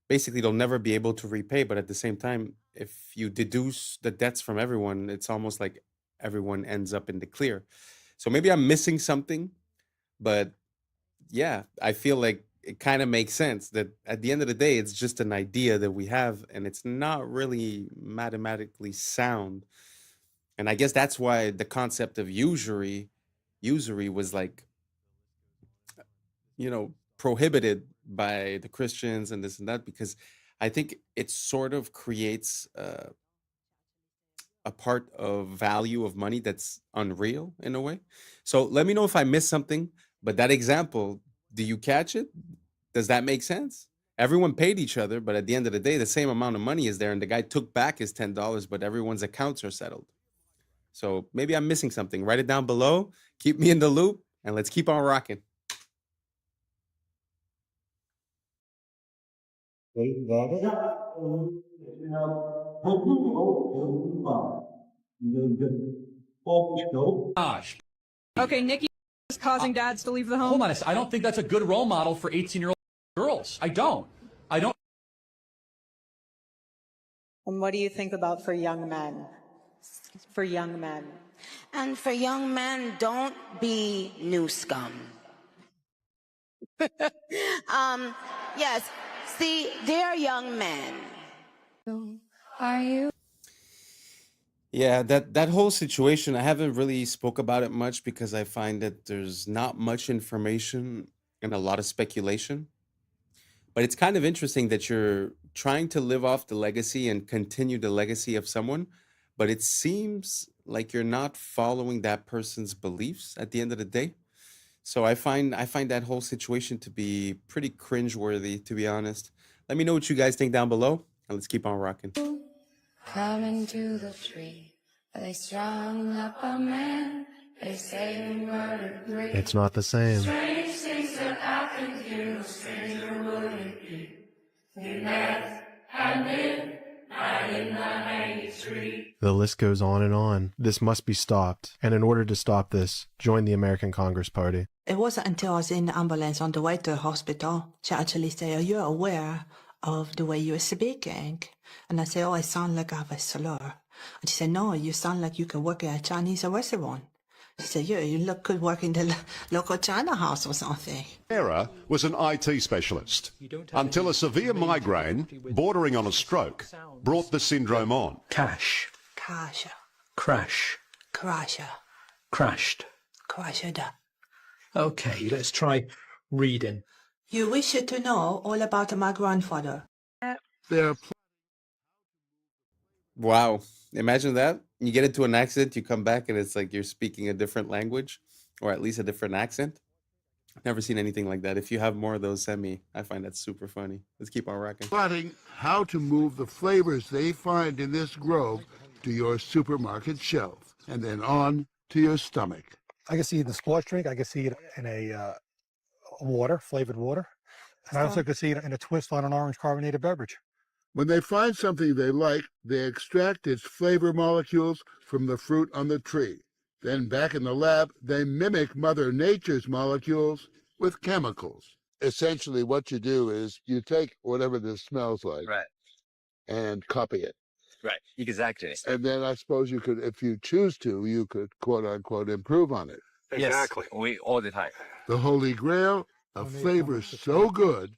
[SPEAKER 2] basically they'll never be able to repay. But at the same time, if you deduce the debts from everyone, it's almost like everyone ends up in the clear. So maybe I'm missing something, but yeah, I feel like it kind of makes sense that at the end of the day, it's just an idea that we have, and it's not really mathematically sound. And I guess that's why the concept of usury was like, prohibited by the Christians and this and that, because I think it sort of creates a part of value of money that's unreal in a way. So let me know if I missed something. But that example, do you catch it? Does that make sense? Everyone paid each other, but at the end of the day, the same amount of money is there, and the guy took back his $10, but everyone's accounts are settled. So maybe I'm missing something. Write it down below. Keep me in the loop, and let's keep on rocking.
[SPEAKER 25] Gosh.
[SPEAKER 26] Okay, Nikki is causing dads to leave the home.
[SPEAKER 25] Hold on a second. I don't think that's a good role model for 18-year-old girls. I don't.
[SPEAKER 27] And what do you think about for young men? For young men.
[SPEAKER 28] And for young men, don't be new scum. Yes, see, they're young men. Are you?
[SPEAKER 2] Yeah, that whole situation, I haven't really spoke about it much because I find that there's not much information and a lot of speculation. But it's kind of interesting that you're trying to live off the legacy and continue the legacy of someone, but it seems like you're not following that person's beliefs at the end of the day. So I find that whole situation to be pretty cringeworthy, to be honest. Let me know what you guys think down below, and let's keep on rocking.
[SPEAKER 28] Coming to the tree, they strung up a man. They say we murdered three.
[SPEAKER 3] It's not the same.
[SPEAKER 28] Strange things that happened here, no stranger would it be. We met at midnight in the hanging tree.
[SPEAKER 3] The list goes on and on. This must be stopped. And in order to stop this, join the American Congress Party.
[SPEAKER 19] It wasn't until I was in the ambulance on the way to the hospital, she actually said, "Are you aware of the way you're speaking?" And I said, "Oh, I sound like I have a slur." And she said, "No, you sound like you could work at a Chinese restaurant." She said, "Yeah, you look could work in the local China house or something."
[SPEAKER 4] Sarah was an IT specialist until a severe migraine bordering on a stroke brought the syndrome on.
[SPEAKER 20] Cash.
[SPEAKER 19] Crasher.
[SPEAKER 20] Crash.
[SPEAKER 19] Crasher.
[SPEAKER 20] Crashed.
[SPEAKER 19] Crasher.
[SPEAKER 20] Okay, let's try reading.
[SPEAKER 19] You wish to know all about my grandfather.
[SPEAKER 4] There are
[SPEAKER 2] Wow. Imagine that. You get into an accident, you come back, and it's like you're speaking a different language, or at least a different accent. Never seen anything like that. If you have more of those, send me. I find that super funny. Let's keep on rocking.
[SPEAKER 5] Plotting how to move the flavors they find in this grove to your supermarket shelf, and then on to your stomach.
[SPEAKER 6] I can see it in the sports drink. I can see it in a water, flavored water. And I also can see it in a twist on an orange carbonated beverage.
[SPEAKER 5] When they find something they like, they extract its flavor molecules from the fruit on the tree. Then back in the lab, they mimic Mother Nature's molecules with chemicals. Essentially, what you do is you take whatever this smells like and copy it.
[SPEAKER 8] Right, exactly.
[SPEAKER 5] And then I suppose you could, if you choose to, you could quote unquote improve on it.
[SPEAKER 8] Exactly. Yes, we all the time.
[SPEAKER 5] The holy grail, a flavor so good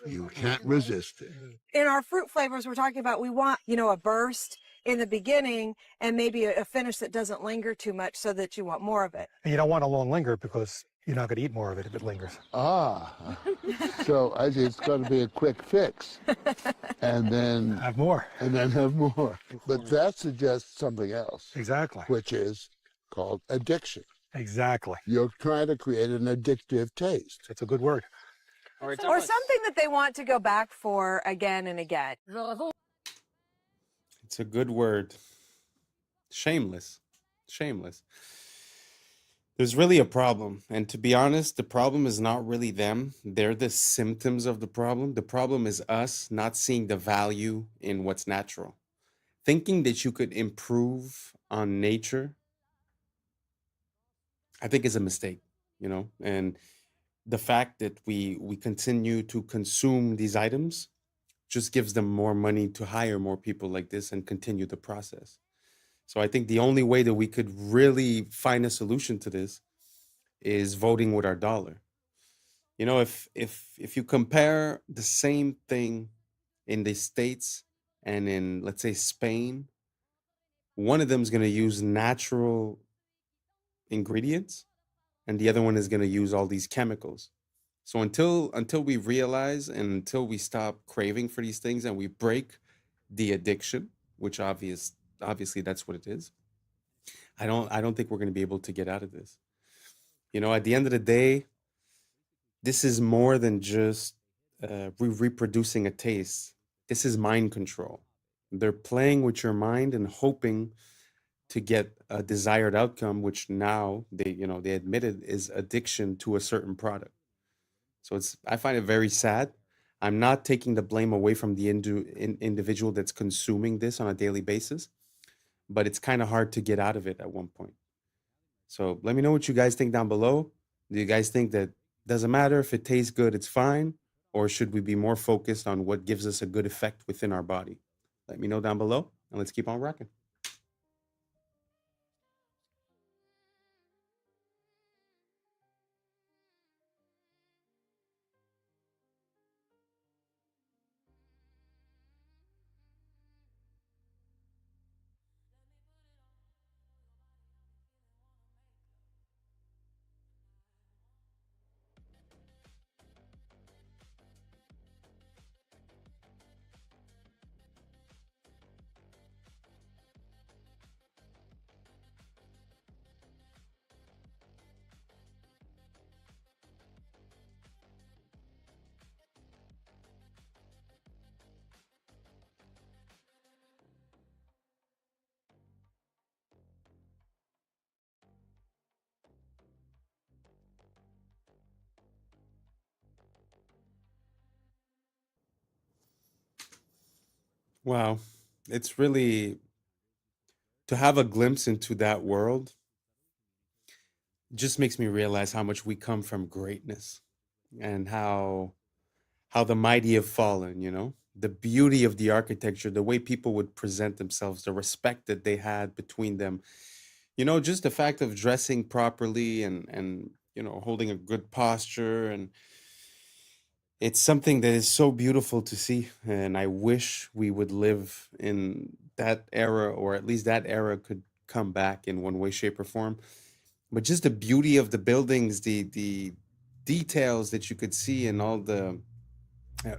[SPEAKER 5] you can't resist it.
[SPEAKER 10] In our fruit flavors, we're talking about we want, a burst in the beginning and maybe a finish that doesn't linger too much so that you want more of it.
[SPEAKER 6] And you don't want a long linger because you're not going to eat more of it if it lingers.
[SPEAKER 5] Ah, so it's going to be a quick fix. And then
[SPEAKER 6] have more.
[SPEAKER 5] And then have more. But that suggests something else.
[SPEAKER 6] Exactly.
[SPEAKER 5] Which is called addiction.
[SPEAKER 6] Exactly.
[SPEAKER 5] You're trying to create an addictive taste.
[SPEAKER 6] It's a good word.
[SPEAKER 10] Or something that they want to go back for again and again.
[SPEAKER 2] It's a good word. Shameless. Shameless. There's really a problem. And to be honest, the problem is not really them. They're the symptoms of the problem. The problem is us not seeing the value in what's natural. Thinking that you could improve on nature, I think is a mistake, and the fact that we continue to consume these items just gives them more money to hire more people like this and continue the process. So I think the only way that we could really find a solution to this is voting with our dollar. If you compare the same thing in the States and in, let's say, Spain, one of them is going to use natural ingredients and the other one is going to use all these chemicals. So until we realize and until we stop craving for these things and we break the addiction, which obviously that's what it is, I don't think we're going to be able to get out of this. At the end of the day, this is more than just reproducing a taste. This is mind control. They're playing with your mind and hoping to get a desired outcome, which now they admitted is addiction to a certain product. So I find it very sad. I'm not taking the blame away from the individual that's consuming this on a daily basis, but it's kind of hard to get out of it at one point. So let me know what you guys think down below. Do you guys think that doesn't matter if it tastes good, it's fine? Or should we be more focused on what gives us a good effect within our body? Let me know down below, and let's keep on rocking. Wow. It's really to have a glimpse into that world just makes me realize how much we come from greatness and how the mighty have fallen, you know? The beauty of the architecture, the way people would present themselves, the respect that they had between them. You know, just the fact of dressing properly and you know, holding a good posture, and it's something that is so beautiful to see, and I wish we would live in that era, or at least that era could come back in one way, shape, or form. But just the beauty of the buildings, the details that you could see, and all the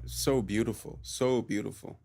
[SPEAKER 2] so beautiful, so beautiful.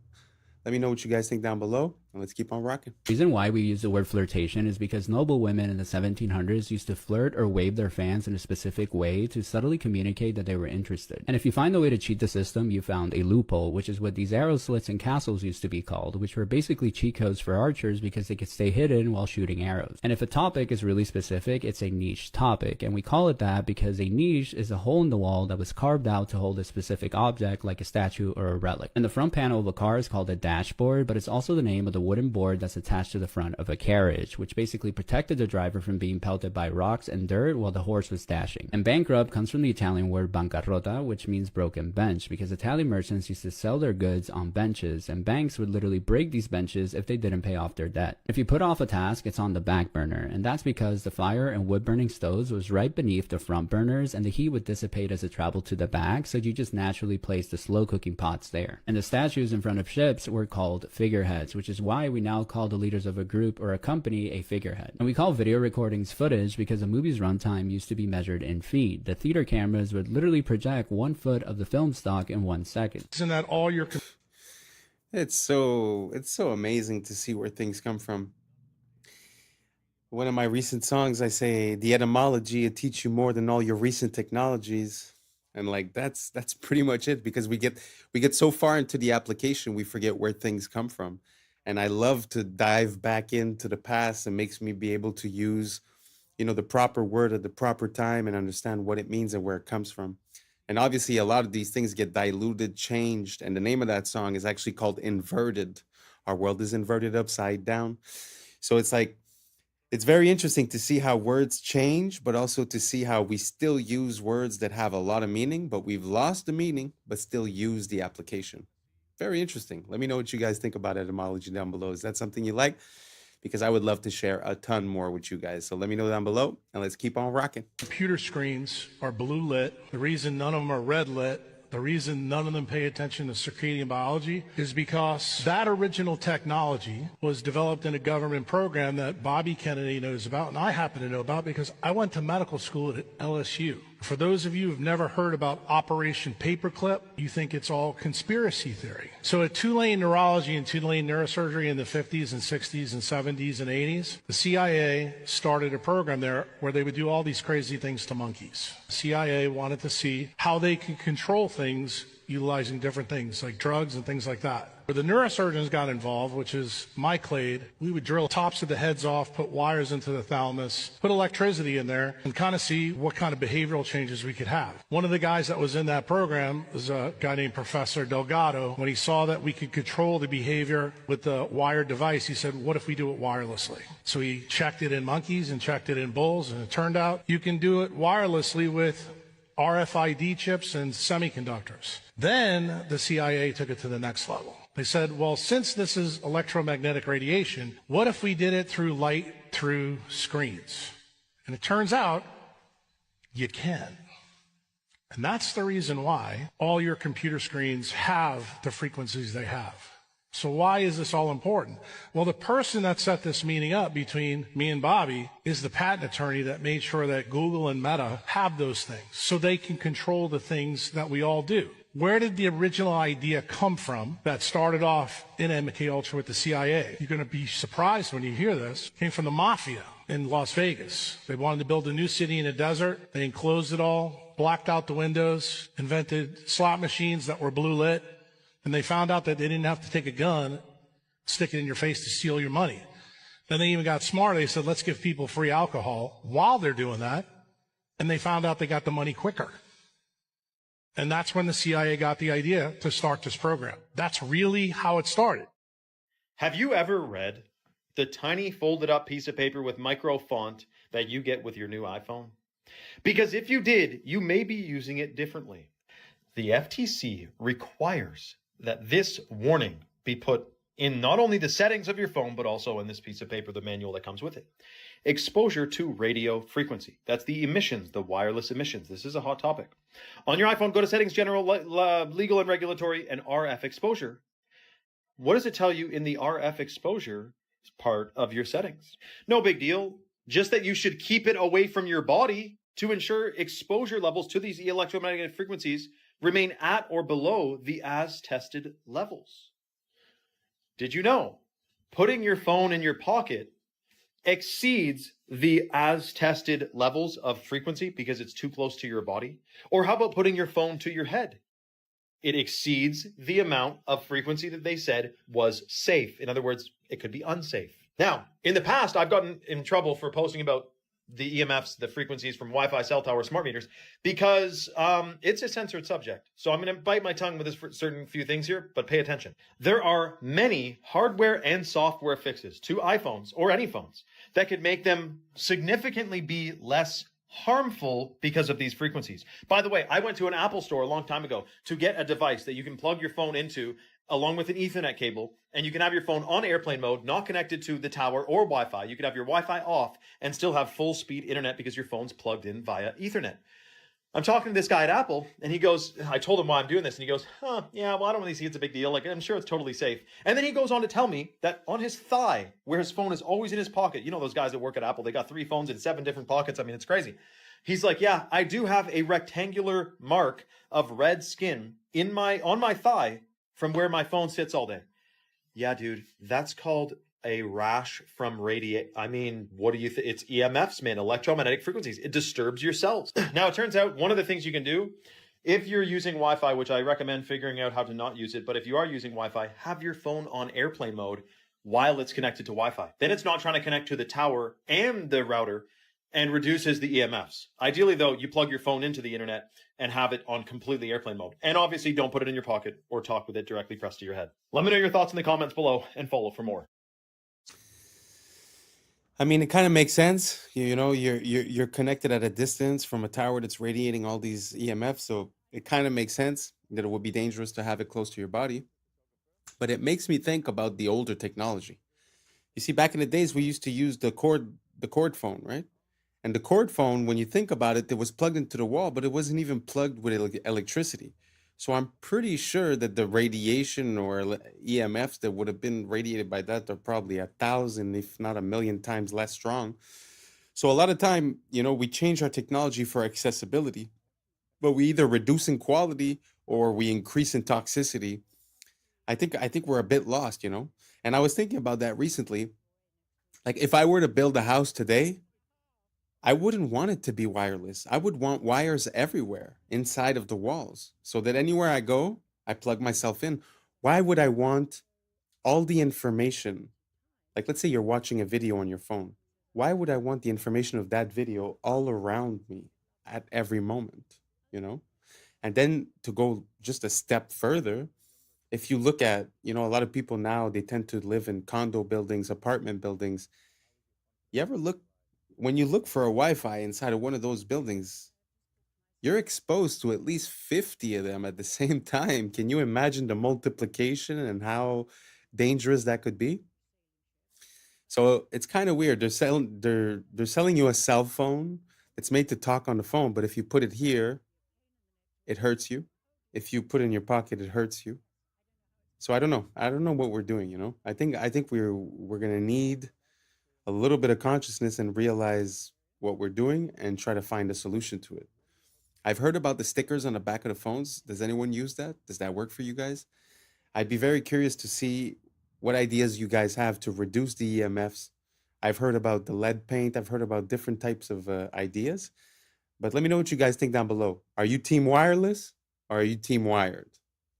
[SPEAKER 2] Let me know what you guys think down below, and let's keep on rocking.
[SPEAKER 7] The reason why we use the word flirtation is because noble women in the 1700s used to flirt or wave their fans in a specific way to subtly communicate that they were interested. And if you find a way to cheat the system, you found a loophole, which is what these arrow slits and castles used to be called, which were basically cheat codes for archers because they could stay hidden while shooting arrows. And if a topic is really specific, it's a niche topic, and we call it that because a niche is a hole in the wall that was carved out to hold a specific object like a statue or a relic. And the front panel of a car is called a dashboard, but it's also the name of the wooden board that's attached to the front of a carriage, which basically protected the driver from being pelted by rocks and dirt while the horse was dashing. And bankrupt comes from the Italian word bancarrota, which means broken bench, because Italian merchants used to sell their goods on benches, and banks would literally break these benches if they didn't pay off their debt. If you put off a task, it's on the back burner, and that's because the fire and wood burning stoves was right beneath the front burners, and the heat would dissipate as it traveled to the back, so you just naturally place the slow cooking pots there. And the statues in front of ships were called figureheads, which is why we now call the leaders of a group or a company a figurehead. And we call video recordings footage because a movie's runtime used to be measured in feet. The theater cameras would literally project 1 foot of the film stock in 1 second.
[SPEAKER 6] Isn't that all your...
[SPEAKER 2] It's so amazing to see where things come from. One of my recent songs, I say, the etymology, it teach you more than all your recent technologies. And like, that's pretty much it, because we get so far into the application, we forget where things come from. And I love to dive back into the past, and makes me be able to use, you know, the proper word at the proper time and understand what it means and where it comes from. And obviously a lot of these things get diluted, changed. And the name of that song is actually called Inverted. Our world is inverted upside down. So it's like, it's very interesting to see how words change, but also to see how we still use words that have a lot of meaning, but we've lost the meaning, but still use the application. Very interesting. Let me know what you guys think about etymology down below. Is that something you like? Because I would love to share a ton more with you guys. So let me know down below, and let's keep on rocking.
[SPEAKER 6] Computer screens are blue lit. The reason none of them are red lit, the reason none of them pay attention to circadian biology, is because that original technology was developed in a government program that Bobby Kennedy knows about, and I happen to know about because I went to medical school at LSU. For those of you who've never heard about Operation Paperclip, you think it's all conspiracy theory. So at Tulane Neurology and Tulane Neurosurgery in the 50s and 60s and 70s and 80s, the CIA started a program there where they would do all these crazy things to monkeys. The CIA wanted to see how they could control things utilizing different things like drugs and things like that. Where the neurosurgeons got involved, which is my clade, we would drill tops of the heads off, put wires into the thalamus, put electricity in there, and kind of see what kind of behavioral changes we could have. One of the guys that was in that program was a guy named Professor Delgado. When he saw that we could control the behavior with the wired device, he said, what if we do it wirelessly? So he checked it in monkeys and checked it in bulls, and it turned out you can do it wirelessly with RFID chips and semiconductors. Then the CIA took it to the next level. They said, well, since this is electromagnetic radiation, what if we did it through light through screens? And it turns out you can. And that's the reason why all your computer screens have the frequencies they have. So why is this all important? Well, the person that set this meeting up between me and Bobby is the patent attorney that made sure that Google and Meta have those things so they can control the things that we all do. Where did the original idea come from that started off in MKUltra with the CIA? You're going to be surprised when you hear this. It came from the mafia in Las Vegas. They wanted to build a new city in a desert. They enclosed it all, blacked out the windows, invented slot machines that were blue lit. And they found out that they didn't have to take a gun, stick it in your face to steal your money. Then they even got smarter. They said, let's give people free alcohol while they're doing that. And they found out they got the money quicker. And that's when the CIA got the idea to start this program. That's really how it started.
[SPEAKER 9] Have you ever read the tiny folded up piece of paper with micro font that you get with your new iPhone? Because if you did, you may be using it differently. The FTC requires that this warning be put in not only the settings of your phone, but also in this piece of paper, the manual that comes with it. Exposure to radio frequency. That's the emissions, the wireless emissions. This is a hot topic. On your iPhone, go to Settings, General, Legal and Regulatory, and RF Exposure. What does it tell you in the RF exposure part of your settings? No big deal. Just that you should keep it away from your body to ensure exposure levels to these electromagnetic frequencies remain at or below the as tested levels. Did you know putting your phone in your pocket exceeds the as tested levels of frequency because it's too close to your body? Or how about putting your phone to your head? It exceeds the amount of frequency that they said was safe. In other words, it could be unsafe. Now, in the past, I've gotten in trouble for posting about the EMFs, the frequencies from Wi-Fi, cell tower, smart meters, because it's a censored subject. So I'm going to bite my tongue with this certain few things here, but pay attention. There are many hardware and software fixes to iPhones or any phones that could make them significantly be less harmful because of these frequencies. By the way, I went to an Apple store a long time ago to get a device that you can plug your phone into along with an Ethernet cable, and you can have your phone on airplane mode, not connected to the tower or Wi-Fi. You could have your Wi-Fi off and still have full speed internet because your phone's plugged in via Ethernet. I'm talking to this guy at Apple, and he goes, I told him why I'm doing this, and he goes, yeah, well, I don't really see it's a big deal. Like, I'm sure it's totally safe. And then he goes on to tell me that on his thigh, where his phone is always in his pocket, you know those guys that work at Apple, they got 3 phones in 7 different pockets. I mean, it's crazy. He's like, yeah, I do have a rectangular mark of red skin on my thigh from where my phone sits all day. Yeah, dude, that's called a rash from radiate. I mean, what do you think? It's EMFs, man, electromagnetic frequencies. It disturbs your cells. Now, it turns out one of the things you can do if you're using Wi-Fi, which I recommend figuring out how to not use it, but if you are using Wi-Fi, have your phone on airplane mode while it's connected to Wi-Fi. Then it's not trying to connect to the tower and the router and reduces the EMFs. Ideally, though, you plug your phone into the internet and have it on completely airplane mode. And obviously, don't put it in your pocket or talk with it directly pressed to your head. Let me know your thoughts in the comments below and follow for more.
[SPEAKER 2] I mean, it kind of makes sense. You know, you're connected at a distance from a tower that's radiating all these EMFs, so it kind of makes sense that it would be dangerous to have it close to your body. But it makes me think about the older technology. You see, back in the days, we used to use the cord phone, right? And the cord phone, when you think about it, it was plugged into the wall, but it wasn't even plugged with electricity. So I'm pretty sure that the radiation or EMFs that would have been radiated by that are probably 1,000, if not 1,000,000 times less strong. So a lot of time, you know, we change our technology for accessibility, but we either reduce in quality or we increase in toxicity. I think we're a bit lost, you know. And I was thinking about that recently. Like, if I were to build a house today, I wouldn't want it to be wireless. I would want wires everywhere inside of the walls so that anywhere I go, I plug myself in. Why would I want all the information? Like, let's say you're watching a video on your phone. Why would I want the information of that video all around me at every moment, you know? And then to go just a step further, if you look at, you know, a lot of people now, they tend to live in condo buildings, apartment buildings. You ever look, when you look for a Wi-Fi inside of one of those buildings, you're exposed to at least 50 of them at the same time. Can you imagine the multiplication and how dangerous that could be? So it's kind of weird. They're selling you a cell phone that's made to talk on the phone, but if you put it here, it hurts you. If you put it in your pocket, it hurts you. So I don't know. I don't know what we're doing, you know? I think we're gonna need a little bit of consciousness and realize what we're doing and try to find a solution to it. I've heard about the stickers on the back of the phones. Does anyone use that? Does that work for you guys? I'd be very curious to see what ideas you guys have to reduce the EMFs. I've heard about the lead paint. I've heard about different types of ideas. But let me know what you guys think down below. Are you team wireless or are you team wired?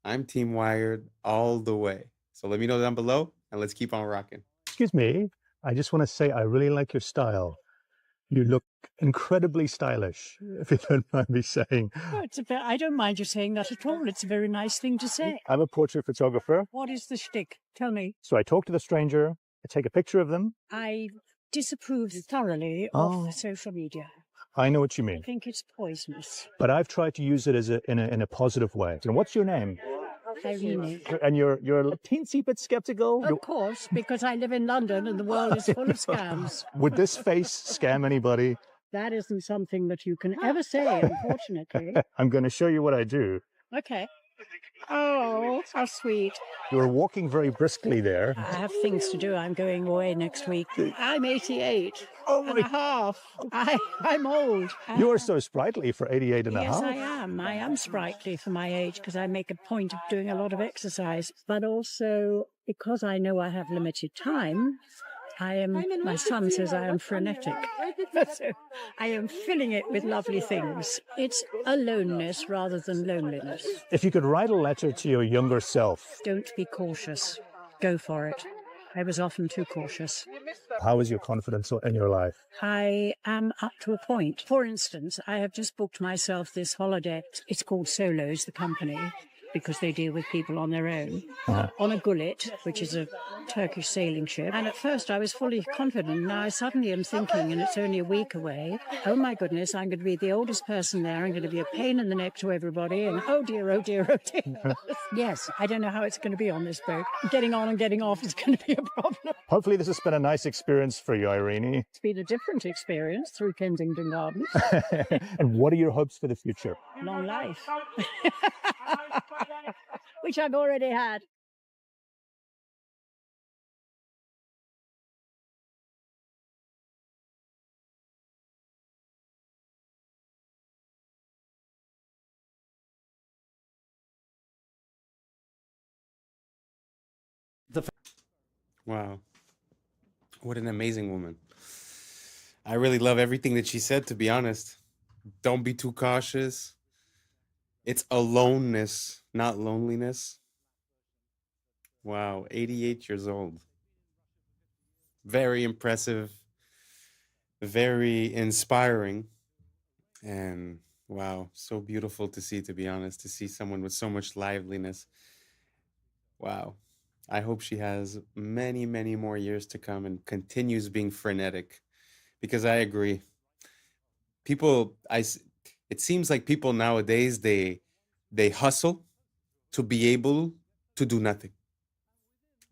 [SPEAKER 2] I'm team wired all the way. So let me know down below and let's keep on rocking.
[SPEAKER 11] Excuse me. I just want to say I really like your style. You look incredibly stylish, if you don't mind me saying.
[SPEAKER 12] Oh, I don't mind you saying that at all. It's a very nice thing to say.
[SPEAKER 11] I'm a portrait photographer.
[SPEAKER 12] What is the shtick? Tell me.
[SPEAKER 11] So I talk to the stranger, I take a picture of them.
[SPEAKER 12] I disapprove thoroughly of social media.
[SPEAKER 11] I know what you mean.
[SPEAKER 12] I think it's poisonous.
[SPEAKER 11] But I've tried to use it as in a positive way. And what's your name?
[SPEAKER 12] Irene.
[SPEAKER 11] And you're a teensy bit skeptical?
[SPEAKER 12] Of course, because I live in London and the world is full of scams.
[SPEAKER 11] Would this face scam anybody?
[SPEAKER 12] That isn't something that you can ever say, unfortunately.
[SPEAKER 11] I'm going to show you what I do.
[SPEAKER 12] Okay. Oh, how sweet.
[SPEAKER 11] You were walking very briskly there.
[SPEAKER 12] I have things to do. I'm going away next week. I'm 88 and a half. I'm old.
[SPEAKER 11] You are so sprightly for 88 and a half.
[SPEAKER 12] Yes, I am. I am sprightly for my age because I make a point of doing a lot of exercise. But also because I know I have limited time, my son says I am frenetic. So I am filling it with lovely things. It's aloneness rather than loneliness.
[SPEAKER 11] If you could write a letter to your younger self.
[SPEAKER 12] Don't be cautious. Go for it. I was often too cautious.
[SPEAKER 11] How is your confidence in your life?
[SPEAKER 12] I am up to a point. For instance, I have just booked myself this holiday. It's called Solos, the company, because they deal with people on their own, on a gullet, which is a Turkish sailing ship. And at first I was fully confident. Now I suddenly am thinking, and it's only a week away, oh my goodness, I'm going to be the oldest person there. I'm going to be a pain in the neck to everybody. And oh dear, oh dear, oh dear. Yes, I don't know how it's going to be on this boat. Getting on and getting off is going to be a problem.
[SPEAKER 11] Hopefully this has been a nice experience for you, Irene.
[SPEAKER 12] It's been a different experience through Kensington Gardens.
[SPEAKER 11] And what are your hopes for the future?
[SPEAKER 12] Long life. Which I've already had.
[SPEAKER 2] Wow. What an amazing woman. I really love everything that she said, to be honest. Don't be too cautious. It's aloneness, not loneliness. Wow, 88 years old. Very impressive, very inspiring. And wow, so beautiful to see, to be honest, to see someone with so much liveliness. Wow. I hope she has many, many more years to come and continues being frenetic, because I agree. It seems like people nowadays, they hustle to be able to do nothing.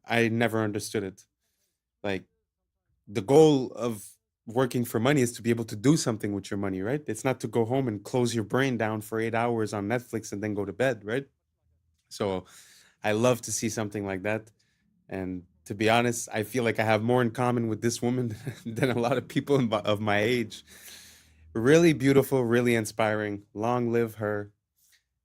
[SPEAKER 2] I never understood it. Like, the goal of working for money is to be able to do something with your money, right? It's not to go home and close your brain down for 8 hours on Netflix and then go to bed, right? So I love to see something like that. And to be honest, I feel like I have more in common with this woman than a lot of people of my age. Really beautiful, really inspiring. Long live her.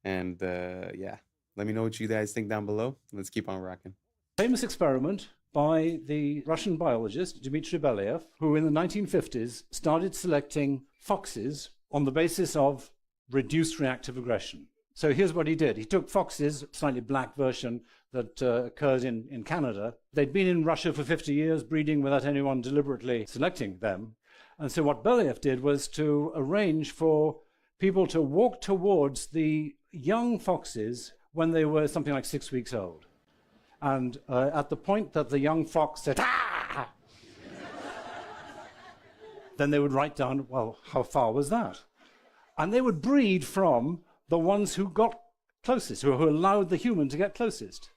[SPEAKER 2] And yeah, let me know what you guys think down below. Let's keep on rocking.
[SPEAKER 13] Famous experiment by the Russian biologist Dmitry Belyaev, who in the 1950s started selecting foxes on the basis of reduced reactive aggression. So here's what he did. He took foxes, slightly black version that occurs in Canada. They'd been in Russia for 50 years, breeding without anyone deliberately selecting them. And so what Belyaev did was to arrange for people to walk towards the young foxes when they were something like 6 weeks old. And at the point that the young fox said, "Ah!" then they would write down, well, how far was that? And they would breed from the ones who got closest, who allowed the human to get closest.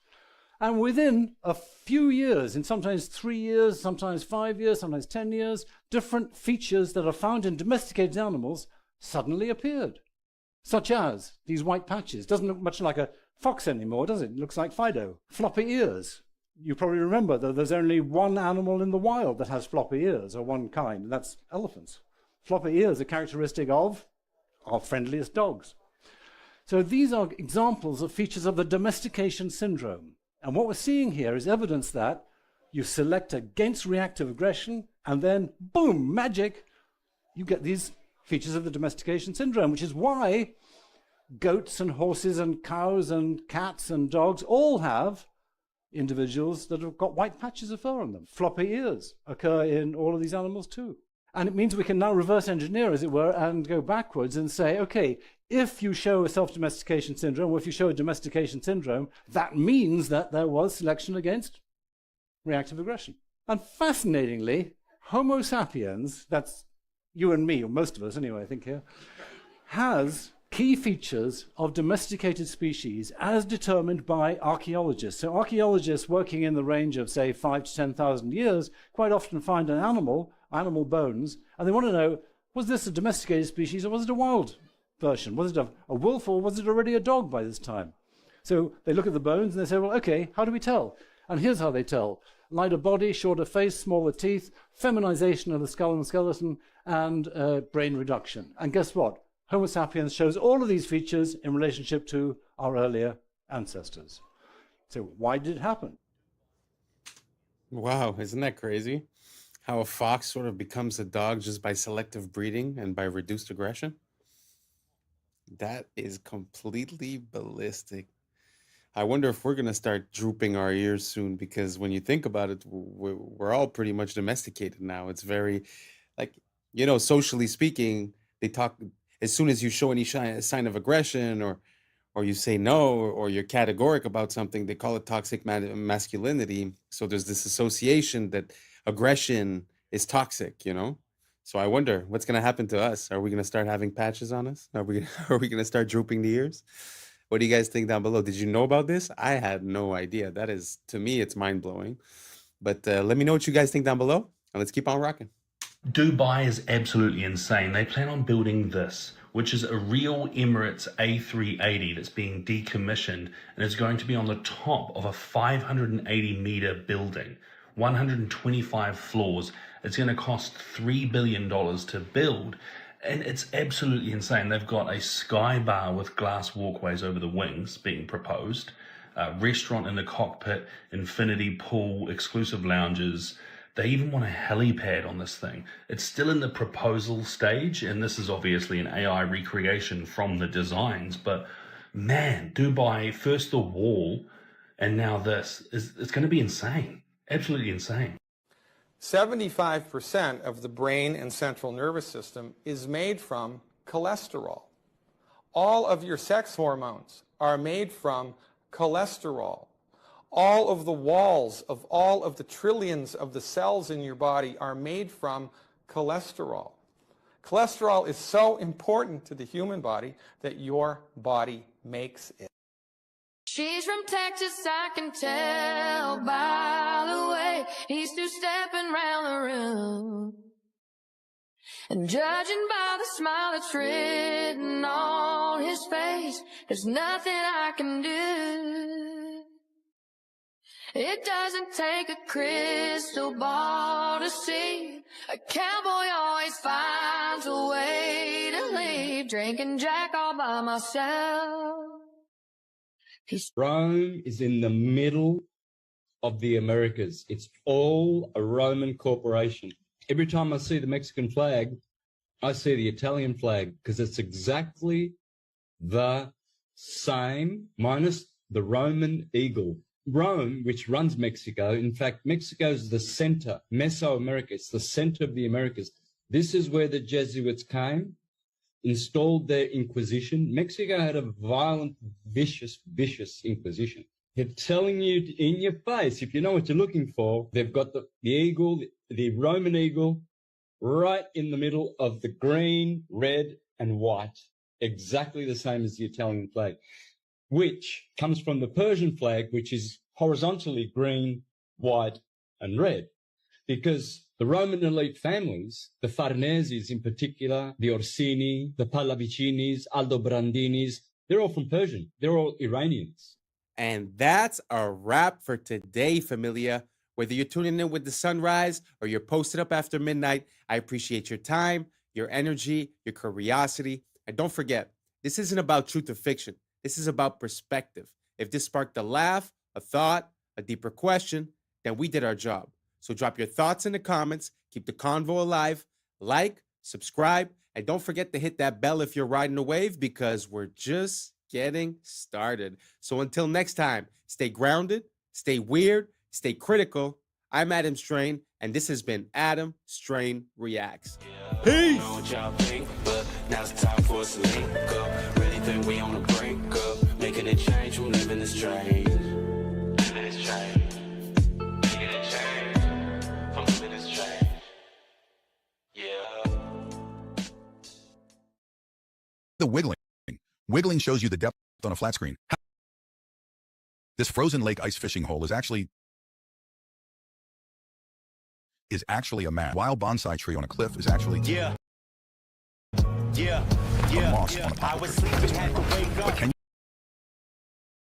[SPEAKER 13] And within a few years, in sometimes 3 years, sometimes 5 years, sometimes 10 years, different features that are found in domesticated animals suddenly appeared, such as these white patches. Doesn't look much like a fox anymore, does it? It looks like Fido. Floppy ears. You probably remember that there's only one animal in the wild that has floppy ears, or one kind, and that's elephants. Floppy ears are characteristic of our friendliest dogs. So these are examples of features of the domestication syndrome. And what we're seeing here is evidence that you select against reactive aggression, and then, boom, magic, you get these features of the domestication syndrome, which is why goats and horses and cows and cats and dogs all have individuals that have got white patches of fur on them. Floppy ears occur in all of these animals too. And it means we can now reverse engineer, as it were, and go backwards and say, okay, if you show a self-domestication syndrome, or if you show a domestication syndrome, that means that there was selection against reactive aggression. And fascinatingly, Homo sapiens, that's you and me, or most of us anyway, I think here, has key features of domesticated species as determined by archaeologists. So archaeologists working in the range of, say, 5,000 to 10,000 years quite often find an animal bones, and they want to know, was this a domesticated species or was it a wild version? Was it a wolf or was it already a dog by this time? So they look at the bones and they say, well, okay, how do we tell? And here's how they tell. Lighter body, shorter face, smaller teeth, feminization of the skull and skeleton, and brain reduction. And guess what? Homo sapiens shows all of these features in relationship to our earlier ancestors. So why did it happen?
[SPEAKER 2] Wow, isn't that crazy? How a fox sort of becomes a dog just by selective breeding and by reduced aggression? That is completely ballistic. I wonder if we're going to start drooping our ears soon, because when you think about it, we're all pretty much domesticated now. It's very, like, socially speaking, they talk, as soon as you show any sign of aggression or you say no, or you're categoric about something, they call it toxic masculinity. So there's this association that aggression is toxic, So I wonder what's going to happen to us. Are we going to start having patches on us? Are we going to start drooping the ears? What do you guys think down below? Did you know about this? I had no idea. That is, to me, it's mind-blowing. But let me know what you guys think down below, and let's keep on rocking.
[SPEAKER 1] Dubai is absolutely insane. They plan on building this, which is a real Emirates A380 that's being decommissioned, and it's going to be on the top of a 580-meter building, 125 floors. It's going to cost $3 billion to build. And it's absolutely insane. They've got a sky bar with glass walkways over the wings being proposed, a restaurant in the cockpit, infinity pool, exclusive lounges. They even want a helipad on this thing. It's still in the proposal stage, and this is obviously an AI recreation from the designs. But man, Dubai, first the wall, and now this, it's going to be insane. Absolutely insane.
[SPEAKER 14] 75% of the brain and central nervous system is made from cholesterol. All of your sex hormones are made from cholesterol. All of the walls of all of the trillions of the cells in your body are made from cholesterol. Cholesterol is so important to the human body that your body makes it.
[SPEAKER 28] She's from Texas, I can tell by the way he's two-stepping round the room. And judging by the smile that's written on his face, there's nothing I can do. It doesn't take a crystal ball to see. A cowboy always finds a way to leave. Drinking Jack all by myself.
[SPEAKER 15] Rome is in the middle of the Americas. It's all a Roman corporation. Every time I see the Mexican flag, I see the Italian flag, because it's exactly the same, minus the Roman eagle. Rome, which runs Mexico, in fact, Mexico is the center, Mesoamerica, it's the center of the Americas. This is where the Jesuits came, installed their Inquisition. Mexico had a violent, vicious Inquisition. They're telling you in your face, if you know what you're looking for, they've got the eagle, the Roman eagle, right in the middle of the green, red, and white, exactly the same as the Italian flag, which comes from the Persian flag, which is horizontally green, white, and red. Because the Roman elite families, the Farneses in particular, the Orsini, the Pallavicinis, Aldobrandinis, they're all from Persian. They're all Iranians.
[SPEAKER 2] And that's a wrap for today, familia. Whether you're tuning in with the sunrise or you're posted up after midnight, I appreciate your time, your energy, your curiosity. And don't forget, this isn't about truth or fiction. This is about perspective. If this sparked a laugh, a thought, a deeper question, then we did our job. So drop your thoughts in the comments, keep the convo alive, like, subscribe, and don't forget to hit that bell if you're riding a wave, because we're just getting started. So until next time, stay grounded, stay weird, stay critical. I'm Adam Strain, And this has been Adam Strain Reacts.
[SPEAKER 16] Peace. Know what y'all think, but now it's time for us to link up. Really think we on the brink of making a change from living this strange. Living this strange. Making a change from living this strange. Yeah.
[SPEAKER 17] The wiggling. Wiggling shows you the depth on a flat screen. This frozen lake ice fishing hole is actually a mat. Wild bonsai tree on a cliff is actually
[SPEAKER 16] Yeah.
[SPEAKER 17] moss on a
[SPEAKER 16] I was sleeping, had to wake up.
[SPEAKER 17] But can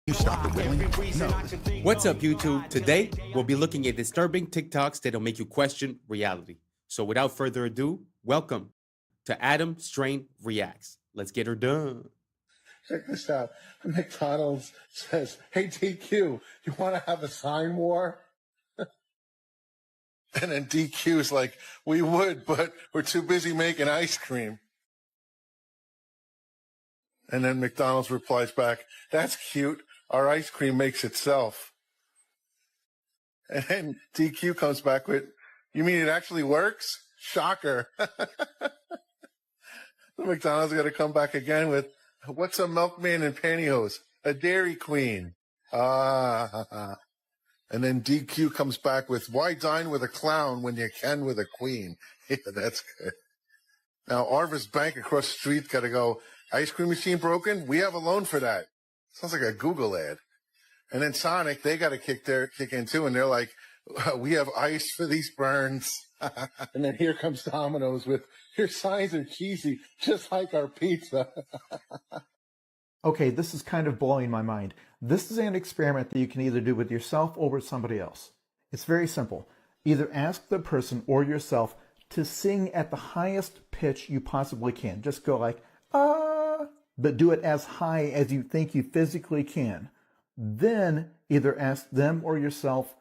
[SPEAKER 17] you stop the wiggling? No.
[SPEAKER 2] What's up, YouTube? Today, we'll be looking at disturbing TikToks that'll make you question reality. So without further ado, welcome to Adam Strain Reacts. Let's get her done.
[SPEAKER 5] Check this out. McDonald's says, "Hey, DQ, you want to have a sign war?" And then DQ's like, "We would, but we're too busy making ice cream." And then McDonald's replies back, "That's cute. Our ice cream makes itself." And then DQ comes back with, "You mean it actually works? Shocker." McDonald's got to come back again with, "What's a milkman in pantyhose? A Dairy Queen." Ah. And then DQ comes back with, "Why dine with a clown when you can with a queen?" Yeah, that's good. Now, Arvis Bank across the street got to go, "Ice cream machine broken? We have a loan for that." Sounds like a Google ad. And then Sonic, they got to kick in too, and they're like, "We have ice for these burns." And then here comes Domino's with, "Your signs are cheesy, just like our pizza."
[SPEAKER 18] Okay, this is kind of blowing my mind. This is an experiment that you can either do with yourself or with somebody else. It's very simple. Either ask the person or yourself to sing at the highest pitch you possibly can. Just go like, ah, but do it as high as you think you physically can. Then either ask them or yourself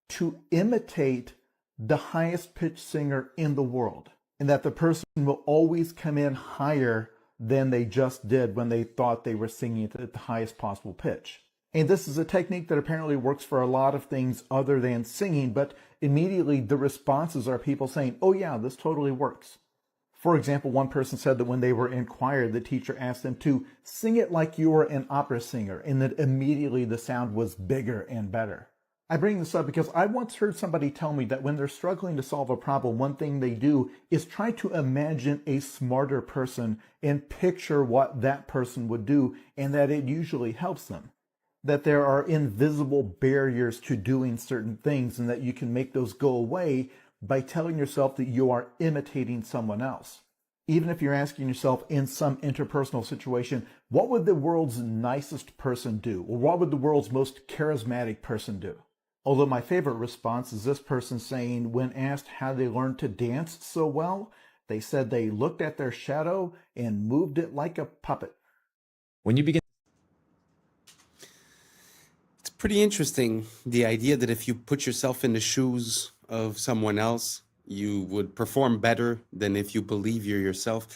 [SPEAKER 18] to imitate the highest pitched singer in the world, and that the person will always come in higher than they just did when they thought they were singing it at the highest possible pitch. And this is a technique that apparently works for a lot of things other than singing, but immediately the responses are people saying, "Oh yeah, this totally works." For example, one person said that when they were in choir, the teacher asked them to sing it like you were an opera singer, and that immediately the sound was bigger and better. I bring this up because I once heard somebody tell me that when they're struggling to solve a problem, one thing they do is try to imagine a smarter person and picture what that person would do, and that it usually helps them. That there are invisible barriers to doing certain things, and that you can make those go away by telling yourself that you are imitating someone else. Even if you're asking yourself in some interpersonal situation, what would the world's nicest person do? Or what would the world's most charismatic person do? Although my favorite response is this person saying, when asked how they learned to dance so well, they said they looked at their shadow and moved it like a puppet.
[SPEAKER 17] When you begin,
[SPEAKER 2] It's pretty interesting, the idea that if you put yourself in the shoes of someone else, you would perform better than if you believe you're yourself.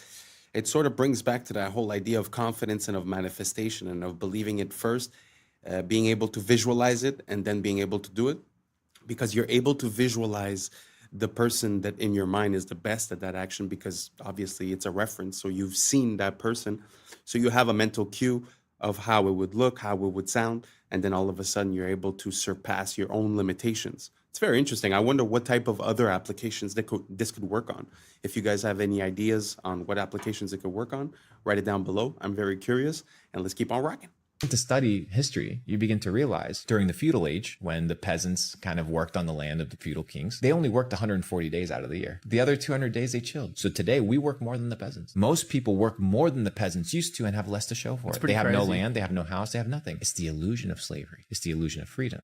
[SPEAKER 2] It sort of brings back to that whole idea of confidence and of manifestation and of believing it first, being able to visualize it and then being able to do it, because you're able to visualize the person that in your mind is the best at that action, because obviously it's a reference. So you've seen that person. So you have a mental cue of how it would look, how it would sound, and then all of a sudden you're able to surpass your own limitations. It's very interesting. I wonder what type of other applications this could work on. If you guys have any ideas on what applications it could work on, write it down below. I'm very curious, and let's keep on rocking.
[SPEAKER 21] To study history, you begin to realize during the feudal age, when the peasants kind of worked on the land of the feudal kings, they only worked 140 days out of the year. The other 200 days they chilled. So today we work more than the peasants. Most people work more than the peasants used to and have less to show for it. They have no land, they have no house, they have nothing. It's the illusion of slavery. It's the illusion of freedom.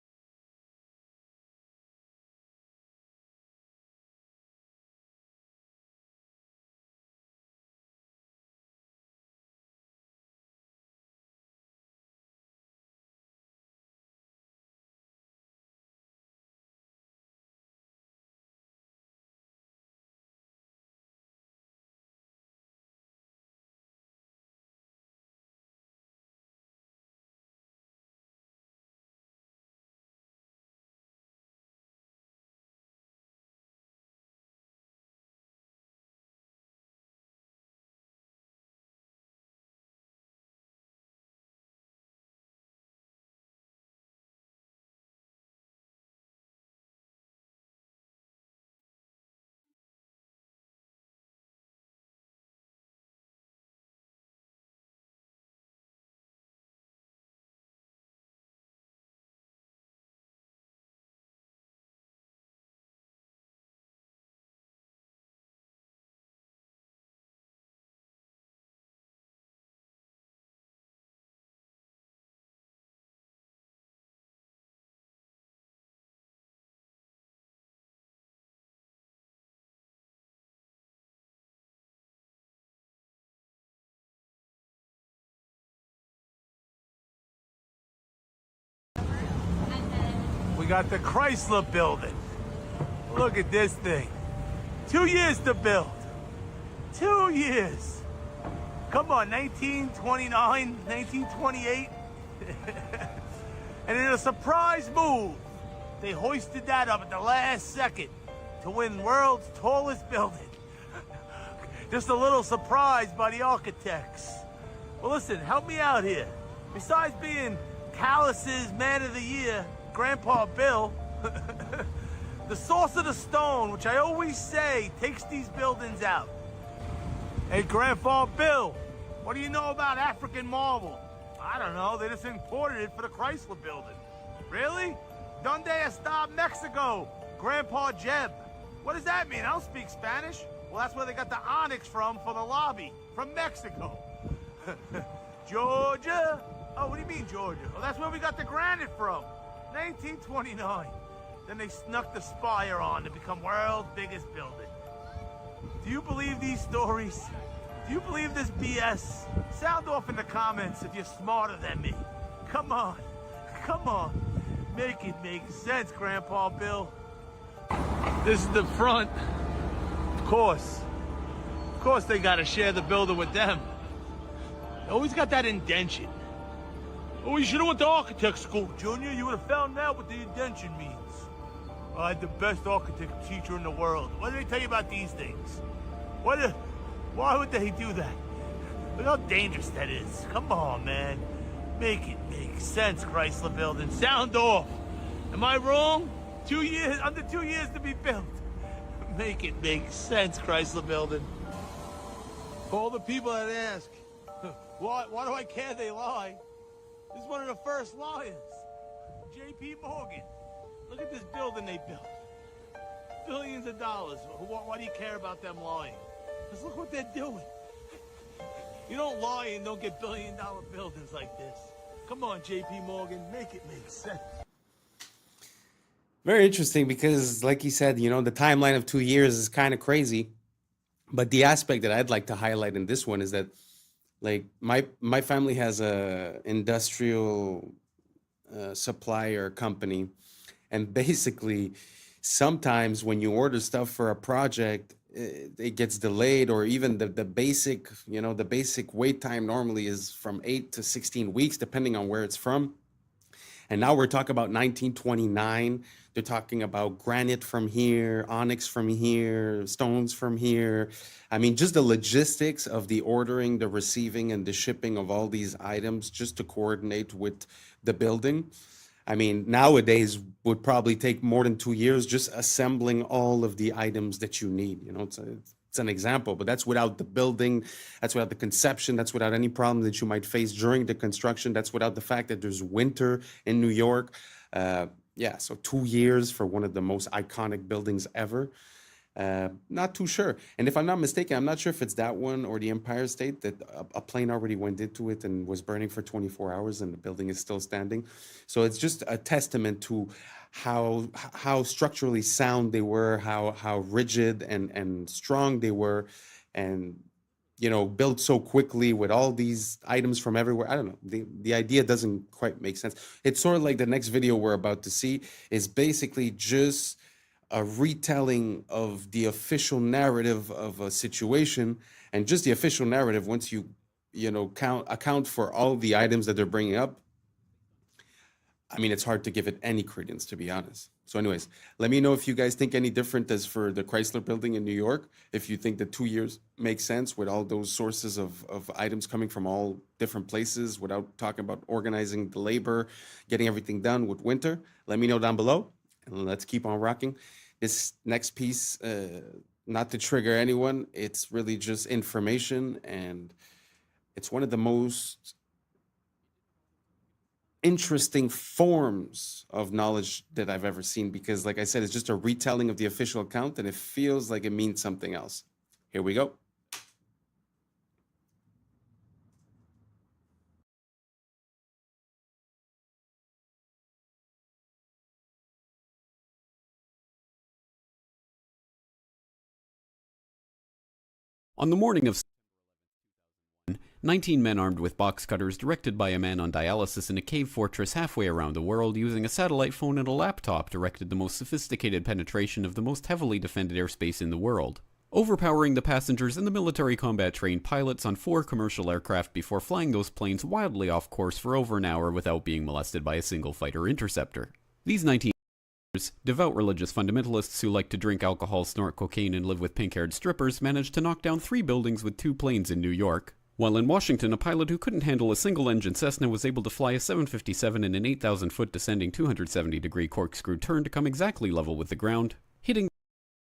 [SPEAKER 3] got the Chrysler building. Look at this thing. 2 years to build. 2 years. Come on, 1929, 1928. And in a surprise move, they hoisted that up at the last second to win world's tallest building. Just a little surprise by the architects. Well, listen, help me out here. Besides being Callus's Man of the Year, Grandpa Bill, the source of the stone, which I always say takes these buildings out. Hey, Grandpa Bill, what do you know about African marble? I don't know, they just imported it for the Chrysler building. Really? Donde está Mexico? Grandpa Jeb. What does that mean? I don't speak Spanish. Well, that's where they got the onyx from for the lobby, from Mexico. Georgia? Oh, what do you mean, Georgia? Well, that's where we got the granite from, 1929. Then they snuck the spire on to become world's biggest building. Do you believe these stories? Do you believe this BS? Sound off in the comments if you're smarter than me. Come on, come on. Make it make sense, Grandpa Bill. This is the front. Of course they gotta share the building with them. They always got that indention. Oh, you should have went to architect school, Junior. You would have found out what the indention means. I had the best architect teacher in the world. What did they tell you about these things? Why would they do that? Look how dangerous that is. Come on, man. Make it make sense, Chrysler building. Sound off. Am I wrong? 2 years, under 2 years to be built. Make it make sense, Chrysler building. For all the people that ask, why do I care they lie? This is one of the first liars. J.P. Morgan. Look at this building they built. Billions of dollars. Why do you care about them lying? Because look what they're doing. You don't lie and don't get billion-dollar buildings like this. Come on, J.P. Morgan, make it make sense.
[SPEAKER 2] Very interesting because, like you said, you know, the timeline of 2 years is kind of crazy. But the aspect that I'd like to highlight in this one is that, like, my family has a industrial supplier company, and basically, sometimes when you order stuff for a project, it gets delayed, or even the basic, you know, the basic wait time normally is from 8 to 16 weeks, depending on where it's from. And now we're talking about 1929. They're talking about granite from here, onyx from here, stones from here. I mean, just the logistics of the ordering, the receiving, and the shipping of all these items just to coordinate with the building. I mean, nowadays would probably take more than 2 years just assembling all of the items that you need. You know, it's an example, but that's without the building, that's without the conception, that's without any problem that you might face during the construction, that's without the fact that there's winter in New York. Yeah, so 2 years for one of the most iconic buildings ever. Not too sure. And if I'm not mistaken, I'm not sure if it's that one or the Empire State that a plane already went into it and was burning for 24 hours and the building is still standing. So it's just a testament to how structurally sound they were, how rigid and strong they were, and, you know, built so quickly with all these items from everywhere. I don't know. The idea doesn't quite make sense. It's sort of like the next video we're about to see is basically just a retelling of the official narrative of a situation, and just the official narrative, once you know, account for all the items that they're bringing up, I mean, it's hard to give it any credence, to be honest. So anyways, let me know if you guys think any different as for the Chrysler building in New York, if you think that 2 years makes sense with all those sources of items coming from all different places without talking about organizing the labor, getting everything done with winter. Let me know down below, and let's keep on rocking. This next piece, not to trigger anyone, it's really just information, and it's one of the most interesting forms of knowledge that I've ever seen, because like I said, it's just a retelling of the official account and it feels like it means something else. Here we go.
[SPEAKER 20] On the morning of
[SPEAKER 19] 19 men armed with box cutters directed by a man on dialysis in a cave fortress halfway around the world using a satellite phone and a laptop directed the most sophisticated penetration of the most heavily defended airspace in the world, overpowering the passengers and the military combat-trained pilots on 4 commercial aircraft before flying those planes wildly off course for over an hour without being molested by a single fighter interceptor. These 19 devout religious fundamentalists who like to drink alcohol, snort cocaine, and live with pink-haired strippers managed to knock down 3 buildings with 2 planes in New York, while in Washington, a pilot who couldn't handle a single-engine Cessna was able to fly a 757 in an 8,000-foot descending 270-degree corkscrew turn to come exactly level with the ground, hitting the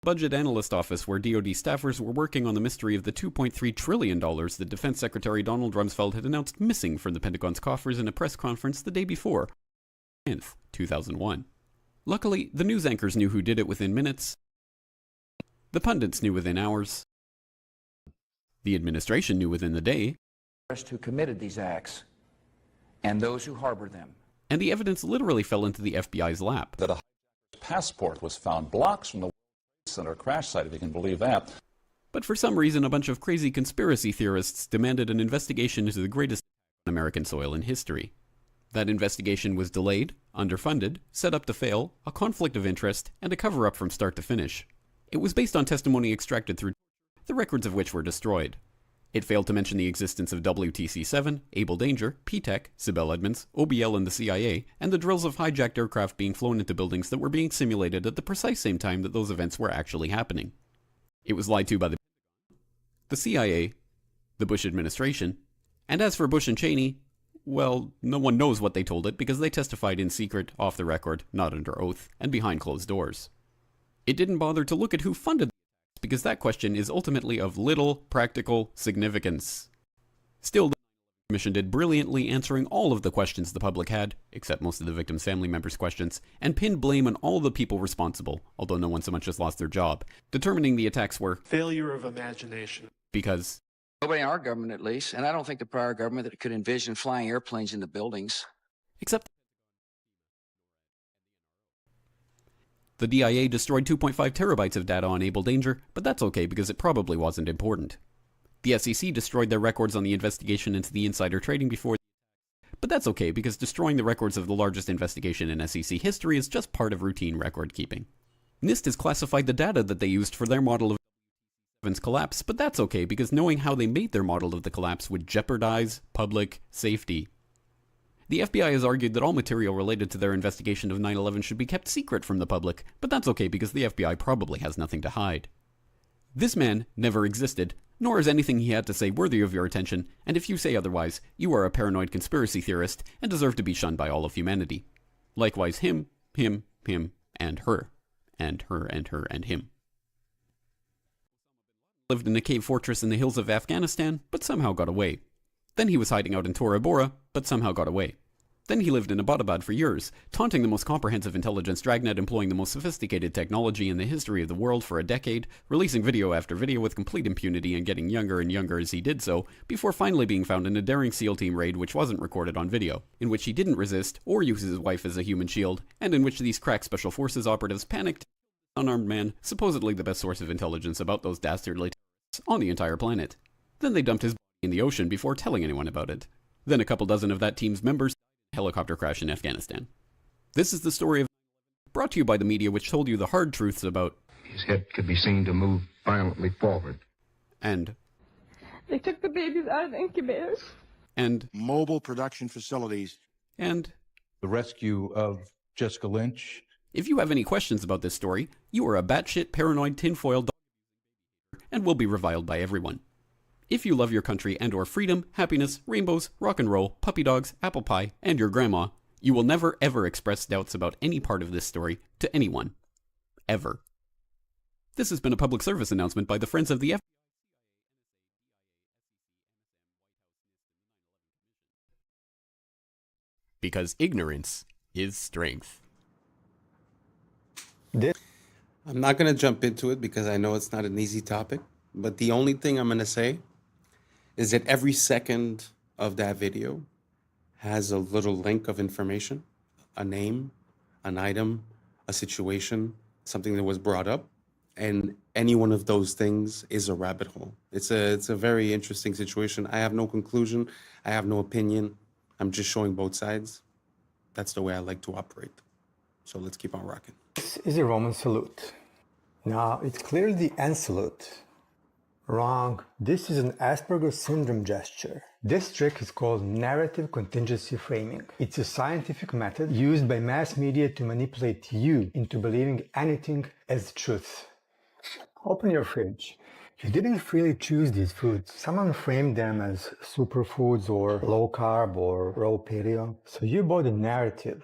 [SPEAKER 19] budget analyst office where DoD staffers were working on the mystery of the $2.3 trillion that Defense Secretary Donald Rumsfeld had announced missing from the Pentagon's coffers in a press conference the day before, 10th, 2001. Luckily, the news anchors knew who did it within minutes. The pundits knew within hours. The administration knew within the day.
[SPEAKER 20] Who committed these acts and those who harbor them.
[SPEAKER 19] And the evidence literally fell into the FBI's lap.
[SPEAKER 22] That a passport was found blocks from the World Trade Center crash site, if you can believe that.
[SPEAKER 19] But for some reason, a bunch of crazy conspiracy theorists demanded an investigation into the greatest on American soil in history. That investigation was delayed, underfunded, set up to fail, a conflict of interest, and a cover-up from start to finish. It was based on testimony extracted through the records of which were destroyed. It failed to mention the existence of WTC-7, Able Danger, P-TECH, Sibel Edmonds, OBL and the CIA, and the drills of hijacked aircraft being flown into buildings that were being simulated at the precise same time that those events were actually happening. It was lied to by the CIA, the Bush administration, and as for Bush and Cheney, well, no one knows what they told it because they testified in secret, off the record, not under oath, and behind closed doors. It didn't bother to look at who funded because that question is ultimately of little practical significance. Still, the Commission did brilliantly answering all of the questions the public had, except most of the victims' family members' questions, and pinned blame on all the people responsible, although no one so much as lost their job, determining the attacks were
[SPEAKER 23] failure of imagination.
[SPEAKER 19] Because
[SPEAKER 20] nobody in our government, at least, and I don't think the prior government that could envision flying airplanes into buildings.
[SPEAKER 19] Except the DIA destroyed 2.5 terabytes of data on Able Danger, but that's okay because it probably wasn't important. The SEC destroyed their records on the investigation into the insider trading before, but that's okay because destroying the records of the largest investigation in SEC history is just part of routine record keeping. NIST has classified the data that they used for their model of Evans collapse, but that's okay because knowing how they made their model of the collapse would jeopardize public safety. The FBI has argued that all material related to their investigation of 9/11 should be kept secret from the public, but that's okay because the FBI probably has nothing to hide. This man never existed, nor is anything he had to say worthy of your attention, and if you say otherwise, you are a paranoid conspiracy theorist and deserve to be shunned by all of humanity. Likewise him, and her, and her, and her, and him. Lived in a cave fortress in the hills of Afghanistan, but somehow got away. Then he was hiding out in Tora Bora, but somehow got away. Then he lived in Abbottabad for years, taunting the most comprehensive intelligence dragnet employing the most sophisticated technology in the history of the world for a decade, releasing video after video with complete impunity and getting younger and younger as he did so, before finally being found in a daring SEAL team raid which wasn't recorded on video, in which he didn't resist or use his wife as a human shield, and in which these crack special forces operatives panicked an unarmed man, supposedly the best source of intelligence about those dastardly terrorists on the entire planet. Then they dumped his body in the ocean before telling anyone about it. Then a couple dozen of that team's members died in a helicopter crash in Afghanistan. This is the story of brought to you by the media which told you the hard truths about
[SPEAKER 24] his head could be seen to move violently forward.
[SPEAKER 19] And
[SPEAKER 25] they took the babies out of the incubators.
[SPEAKER 19] And
[SPEAKER 24] mobile production facilities.
[SPEAKER 19] And
[SPEAKER 26] the rescue of Jessica Lynch.
[SPEAKER 19] If you have any questions about this story, you are a batshit paranoid tinfoil dog and will be reviled by everyone. If you love your country and or freedom, happiness, rainbows, rock and roll, puppy dogs, apple pie, and your grandma, you will never ever express doubts about any part of this story to anyone. Ever. This has been a public service announcement by the Friends of the FBI. Because ignorance is strength.
[SPEAKER 2] I'm not going to jump into it because I know it's not an easy topic, but the only thing I'm going to say is that every second of that video has a little link of information, a name, an item, a situation, something that was brought up, and any one of those things is a rabbit hole. It's a very interesting situation. I have no conclusion. I have no opinion. I'm just showing both sides. That's the way I like to operate. So let's keep on rocking.
[SPEAKER 4] This is a Roman salute. Now, it's clearly the end salute. Wrong. This is an Asperger's syndrome gesture. This trick is called narrative contingency framing. It's a scientific method used by mass media to manipulate you into believing anything as truth. Open your fridge. You didn't freely choose these foods. Someone framed them as superfoods or low carb or raw paleo. So you bought a narrative,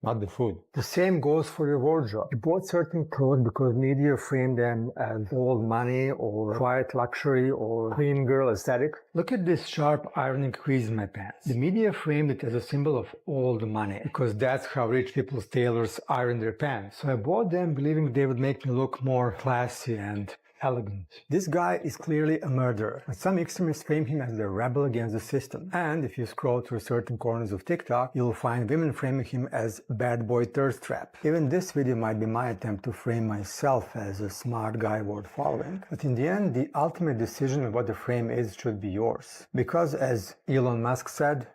[SPEAKER 4] not the food. The same goes for your wardrobe. You bought certain clothes because media framed them as old money or quiet luxury or clean girl aesthetic. Look at this sharp ironing crease in my pants. The media framed it as a symbol of old money because that's how rich people's tailors iron their pants. So I bought them believing they would make me look more classy and elegant. This guy is clearly a murderer, but some extremists frame him as the rebel against the system. And if you scroll through certain corners of TikTok, you'll find women framing him as bad boy thirst trap. Even this video might be my attempt to frame myself as a smart guy worth following. But in the end, the ultimate decision of what the frame is should be yours. Because as Elon Musk said,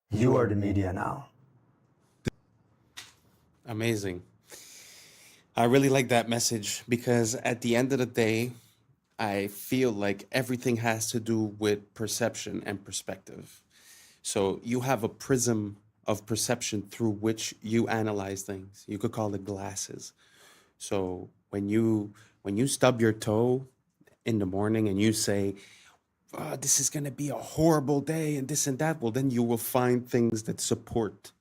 [SPEAKER 4] you are the media now.
[SPEAKER 2] Amazing. I really like that message because at the end of the day, I feel like everything has to do with perception and perspective. So you have a prism of perception through which you analyze things. You could call it glasses. So when you stub your toe in the morning and you say, oh, this is going to be a horrible day and this and that, well, then you will find things that support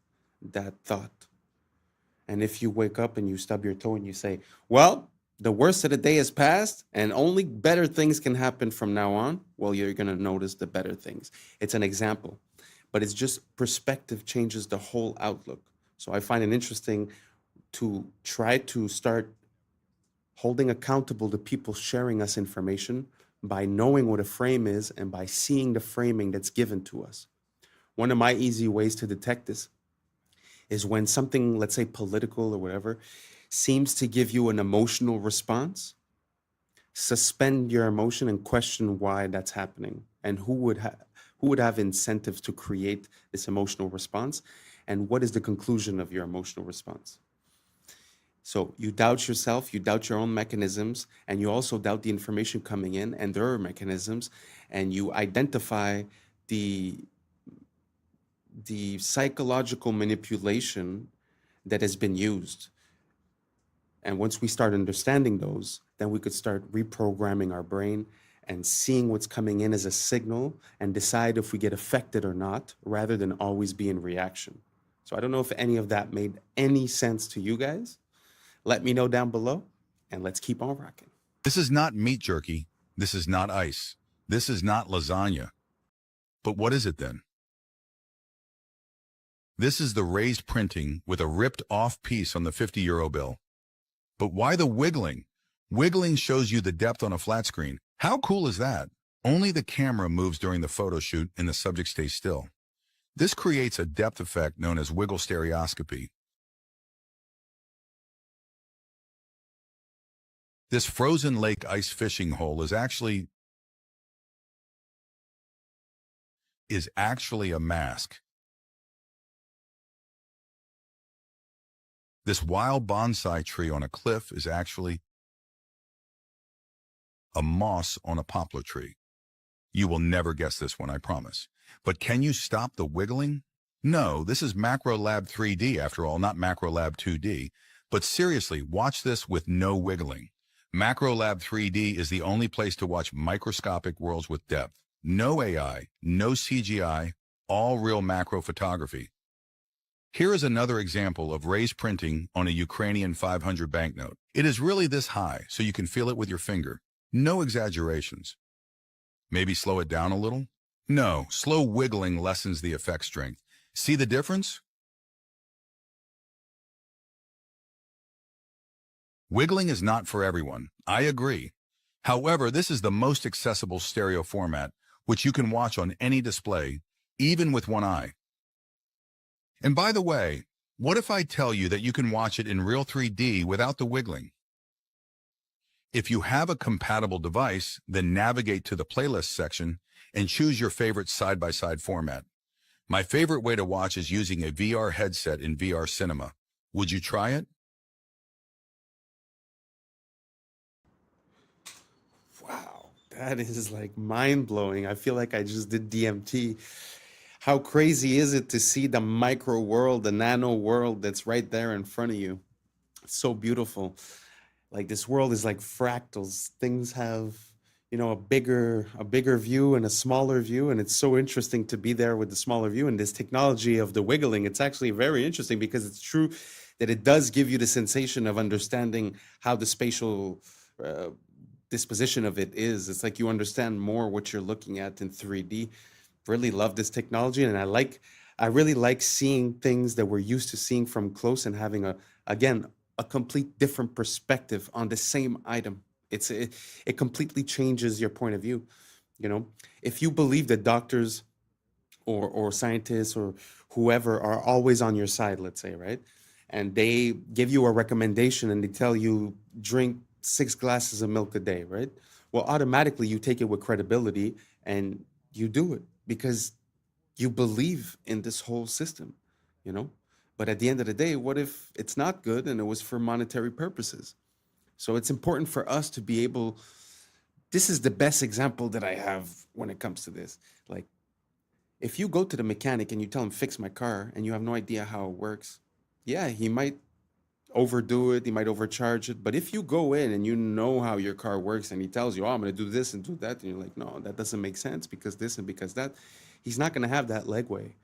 [SPEAKER 2] that thought. And if you wake up and you stub your toe and you say, well, the worst of the day has passed and only better things can happen from now on, well, you're going to notice the better things. It's an example, but it's just perspective changes the whole outlook. So I find it interesting to try to start holding accountable the people sharing us information by knowing what a frame is and by seeing the framing that's given to us. One of my easy ways to detect this is when something, let's say political or whatever, seems to give you an emotional response, suspend your emotion and question why that's happening and who would have incentive to create this emotional response and what is the conclusion of your emotional response. So you doubt yourself, you doubt your own mechanisms, and you also doubt the information coming in and their mechanisms, and you identify the psychological manipulation that has been used. And once we start understanding those, then we could start reprogramming our brain and seeing what's coming in as a signal and decide if we get affected or not, rather than always be in reaction. So I don't know if any of that made any sense to you guys. Let me know down below, and let's keep on rocking.
[SPEAKER 17] This is not meat jerky. This is not ice. This is not lasagna. But what is it then? This is the raised printing with a ripped off piece on the 50-euro bill. But why the wiggling? Wiggling shows you the depth on a flat screen. How cool is that? Only the camera moves during the photo shoot and the subject stays still. This creates a depth effect known as wiggle stereoscopy. This frozen lake ice fishing hole is actually a mask. This wild bonsai tree on a cliff is actually a moss on a poplar tree. You will never guess this one, I promise. But can you stop the wiggling? No, this is MacroLab 3D after all, not MacroLab 2D. But seriously, watch this with no wiggling. MacroLab 3D is the only place to watch microscopic worlds with depth. No AI, no CGI, all real macro photography. Here is another example of raised printing on a Ukrainian 500 banknote. It is really this high, so you can feel it with your finger. No exaggerations. Maybe slow it down a little? No, slow wiggling lessens the effect strength. See the difference? Wiggling is not for everyone. I agree. However, this is the most accessible stereo format, which you can watch on any display, even with one eye. And by the way, what if I tell you that you can watch it in real 3D without the wiggling? If you have a compatible device, then navigate to the playlist section and choose your favorite side-by-side format. My favorite way to watch is using a VR headset in VR cinema. Would you try it?
[SPEAKER 2] Wow, that is like mind-blowing. I feel like I just did DMT. How crazy is it to see the micro world, the nano world that's right there in front of you? It's so beautiful. Like this world is like fractals. Things have, a bigger view and a smaller view, and it's so interesting to be there with the smaller view. And this technology of the wiggling, it's actually very interesting because it's true that it does give you the sensation of understanding how the spatial disposition of it is. It's like you understand more what you're looking at in 3D. Really love this technology, and I really like seeing things that we're used to seeing from close and having a complete different perspective on the same item. It completely changes your point of view. If you believe that doctors or scientists or whoever are always on your side, let's say, right? And they give you a recommendation and they tell you drink 6 glasses of milk a day, right? Well, automatically you take it with credibility and you do it because you believe in this whole system, But at the end of the day, what if it's not good and it was for monetary purposes? So it's important for us to be able, this is the best example that I have when it comes to this. Like, if you go to the mechanic and you tell him, fix my car, and you have no idea how it works, yeah, he might overdo it, he might overcharge it. But if you go in and you know how your car works and he tells you, oh, I'm going to do this and do that, and you're like, no, that doesn't make sense because this and because that, he's not going to have that legway.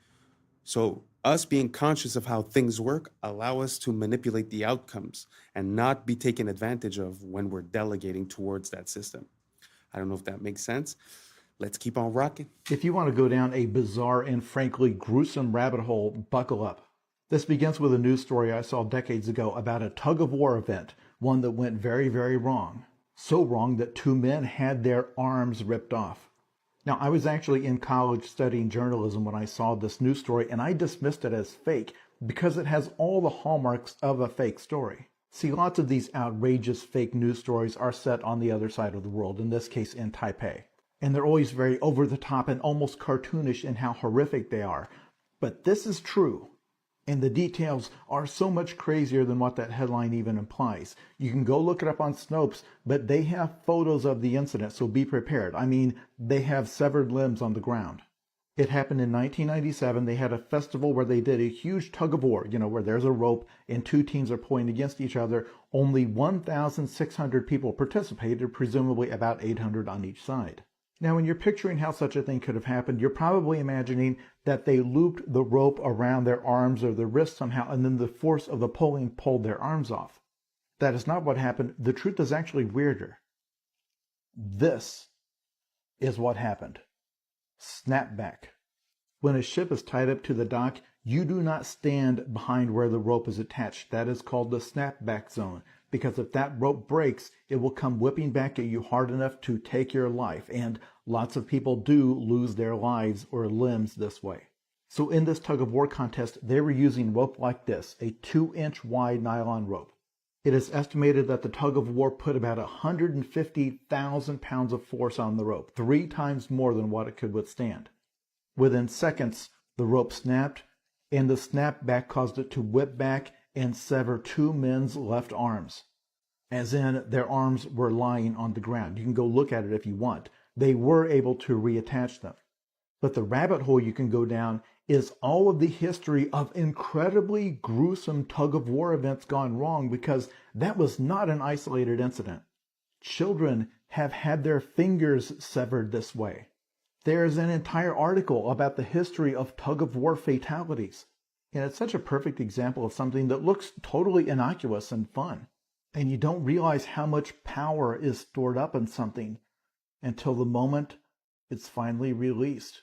[SPEAKER 2] So us being conscious of how things work allow us to manipulate the outcomes and not be taken advantage of when we're delegating towards that system. I don't know if that makes sense. Let's keep on rocking.
[SPEAKER 18] If you want to go down a bizarre and frankly gruesome rabbit hole, buckle up. This begins with a news story I saw decades ago about a tug-of-war event, one that went very, very wrong. So wrong that 2 men had their arms ripped off. Now, I was actually in college studying journalism when I saw this news story, and I dismissed it as fake because it has all the hallmarks of a fake story. See, lots of these outrageous fake news stories are set on the other side of the world, in this case in Taipei. And they're always very over-the-top and almost cartoonish in how horrific they are. But this is true. And the details are so much crazier than what that headline even implies. You can go look it up on Snopes, but they have photos of the incident, so be prepared. I mean, they have severed limbs on the ground. It happened in 1997. They had a festival where they did a huge tug-of-war, where there's a rope and 2 teams are pulling against each other. Only 1,600 people participated, presumably about 800 on each side. Now, when you're picturing how such a thing could have happened, you're probably imagining that they looped the rope around their arms or their wrists somehow, and then the force of the pulling pulled their arms off. That is not what happened. The truth is actually weirder. This is what happened. Snapback. When a ship is tied up to the dock, you do not stand behind where the rope is attached. That is called the snapback zone. Because if that rope breaks, it will come whipping back at you hard enough to take your life, and lots of people do lose their lives or limbs this way. So in this tug-of-war contest, they were using rope like this, a 2-inch wide nylon rope. It is estimated that the tug-of-war put about 150,000 pounds of force on the rope, 3 times more than what it could withstand. Within seconds, the rope snapped, and the snapback caused it to whip back and sever 2 men's left arms, as in their arms were lying on the ground. You can go look at it if you want. They were able to reattach them. But the rabbit hole you can go down is all of the history of incredibly gruesome tug-of-war events gone wrong, because that was not an isolated incident. Children have had their fingers severed this way. There is an entire article about the history of tug-of-war fatalities. And it's such a perfect example of something that looks totally innocuous and fun. And you don't realize how much power is stored up in something until the moment it's finally released.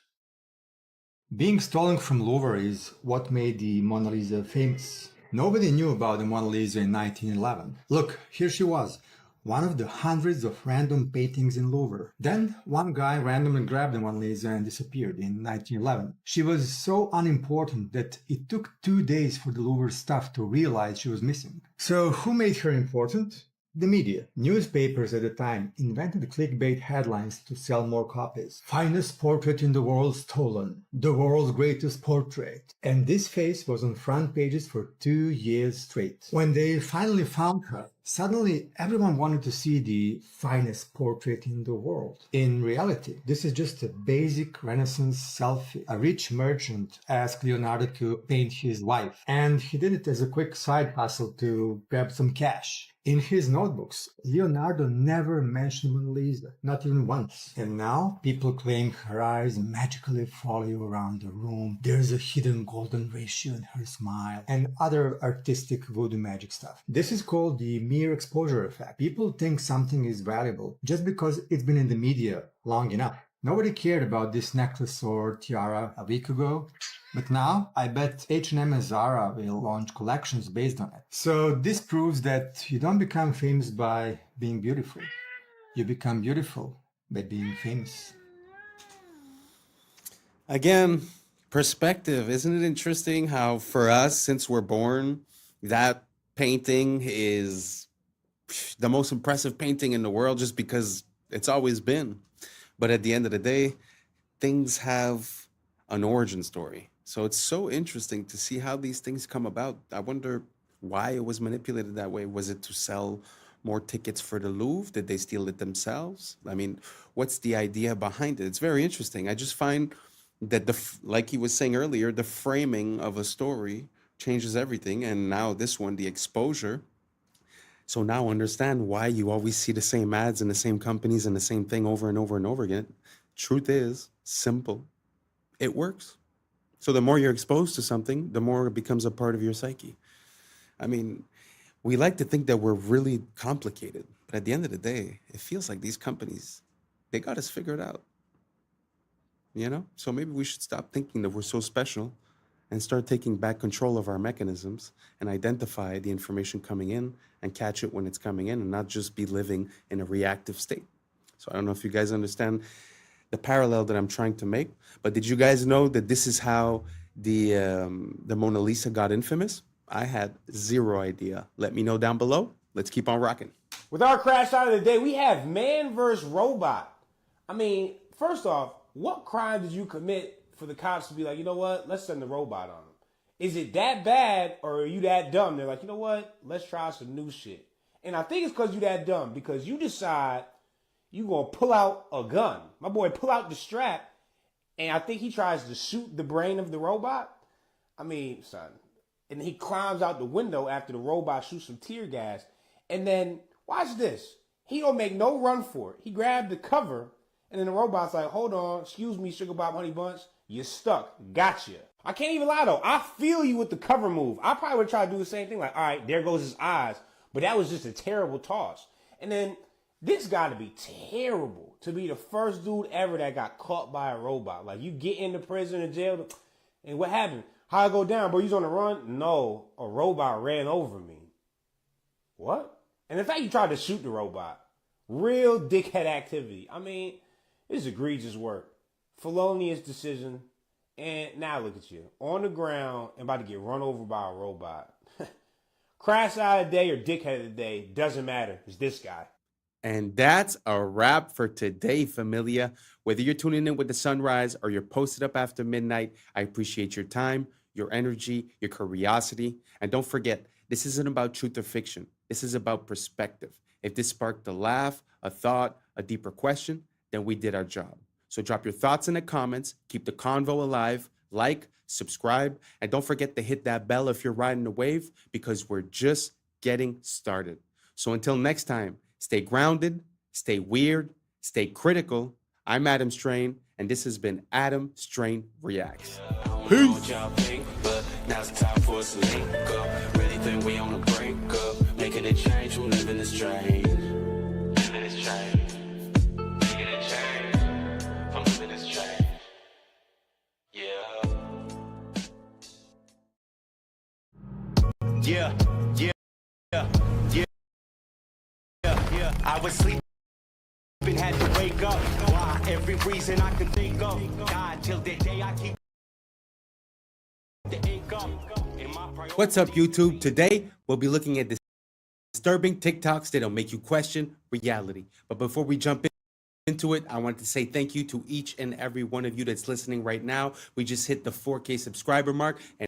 [SPEAKER 4] Being stolen from Louvre is what made the Mona Lisa famous. Nobody knew about the Mona Lisa in 1911. Look, here she was, one of the hundreds of random paintings in Louvre. Then one guy randomly grabbed the Mona Lisa and disappeared in 1911. She was so unimportant that it took 2 days for the Louvre staff to realize she was missing. So who made her important? The media, newspapers at the time, invented clickbait headlines to sell more copies. Finest portrait in the world stolen. The world's greatest portrait. And this face was on front pages for 2 years straight. When they finally found her, suddenly everyone wanted to see the finest portrait in the world. In reality, this is just a basic Renaissance selfie. A rich merchant asked Leonardo to paint his wife, and he did it as a quick side hustle to grab some cash. In his notebooks, Leonardo never mentioned Mona Lisa, not even once. And now, people claim her eyes magically follow you around the room, there's a hidden golden ratio in her smile, and other artistic voodoo magic stuff. This is called the mere exposure effect. People think something is valuable just because it's been in the media long enough. Nobody cared about this necklace or tiara a week ago, but now I bet H&M and Zara will launch collections based on it. So this proves that you don't become famous by being beautiful. You become beautiful by being famous.
[SPEAKER 2] Again, perspective. Isn't it interesting how for us, since we're born, that painting is the most impressive painting in the world just because it's always been. But at the end of the day, things have an origin story. So it's so interesting to see how these things come about. I wonder why it was manipulated that way. Was it to sell more tickets for the Louvre? Did they steal it themselves? I mean, what's the idea behind it? It's very interesting. I just find that, like he was saying earlier, the framing of a story changes everything. And now this one, the exposure. So now understand why you always see the same ads and the same companies and the same thing over and over and over again. Truth is simple. It works. So the more you're exposed to something, the more it becomes a part of your psyche. I mean, we like to think that we're really complicated, but at the end of the day, it feels like these companies, they got us figured out. You know? So maybe we should stop thinking that we're so special and start taking back control of our mechanisms and identify the information coming in and catch it when it's coming in and not just be living in a reactive state. So I don't know if you guys understand the parallel that I'm trying to make, but did you guys know that this is how the Mona Lisa got infamous? I had zero idea. Let me know down below. Let's keep on rocking.
[SPEAKER 6] With our crash out of the day, we have man versus robot. I mean, first off, what crime did you commit for the cops to be like, you know what, let's send the robot on them? Is it that bad or are you that dumb? They're like, you know what, let's try some new shit. And I think it's because you that dumb, because you decide you gonna pull out a gun. My boy pull out the strap, and I think he tries to shoot the brain of the robot. I mean, son. And he climbs out the window after the robot shoots some tear gas. And then, watch this. He don't make no run for it. He grabbed the cover, and then the robot's like, hold on, excuse me, Sugar Bob Honey Bunch. You're stuck. Gotcha. I can't even lie, though. I feel you with the cover move. I probably would try to do the same thing. Like, all right, there goes his eyes. But that was just a terrible toss. And then, this got to be terrible to be the first dude ever that got caught by a robot. Like, you get into prison or jail, and what happened? How I go down, bro? You was on the run? No, a robot ran over me. What? And in fact, you tried to shoot the robot. Real dickhead activity. I mean, this is egregious work. Felonious decision. And now look at you. On the ground and about to get run over by a robot. Crash out of the day or dickhead of the day, doesn't matter. It's this guy.
[SPEAKER 2] And that's a wrap for today, familia. Whether you're tuning in with the sunrise or you're posted up after midnight, I appreciate your time, your energy, your curiosity. And don't forget, this isn't about truth or fiction. This is about perspective. If this sparked a laugh, a thought, a deeper question, then we did our job. So drop your thoughts in the comments, keep the convo alive, like, subscribe, and don't forget to hit that bell if you're riding the wave, because we're just getting started. So until next time, stay grounded, stay weird, stay critical. I'm Adam Strain, and this has been Adam Strain Reacts. Peace.
[SPEAKER 16] But now it's time for us to link up. Really think we on the brink up. Making a change from living this strange. Living this strange. Making a change from living this strange. Yeah.
[SPEAKER 7] Yeah, yeah, yeah, yeah, yeah. I was sleeping, had to wake up. Why? Every reason I can think of. God, till the day I keep the income.
[SPEAKER 2] What's up, YouTube? Today, we'll be looking at this disturbing TikToks that'll make you question reality. But before we jump into it, I want to say thank you to each and every one of you that's listening right now. We just hit the 4K subscriber mark, and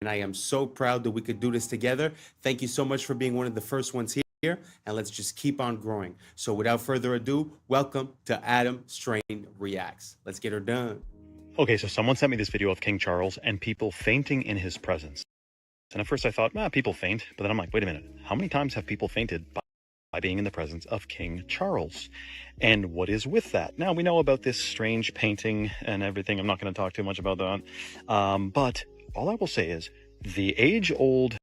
[SPEAKER 2] I am so proud that we could do this together. Thank you so much for being one of the first ones here, and let's just keep on growing. So without further ado, welcome to Adam Strain Reacts. Let's get her done.
[SPEAKER 8] Okay, so someone sent me this video of King Charles and people fainting in his presence. And at first I thought, people faint. But then I'm like, wait a minute. How many times have people fainted by being in the presence of King Charles? And what is with that? Now, we know about this strange painting and everything. I'm not going to talk too much about that. But all I will say is the age-old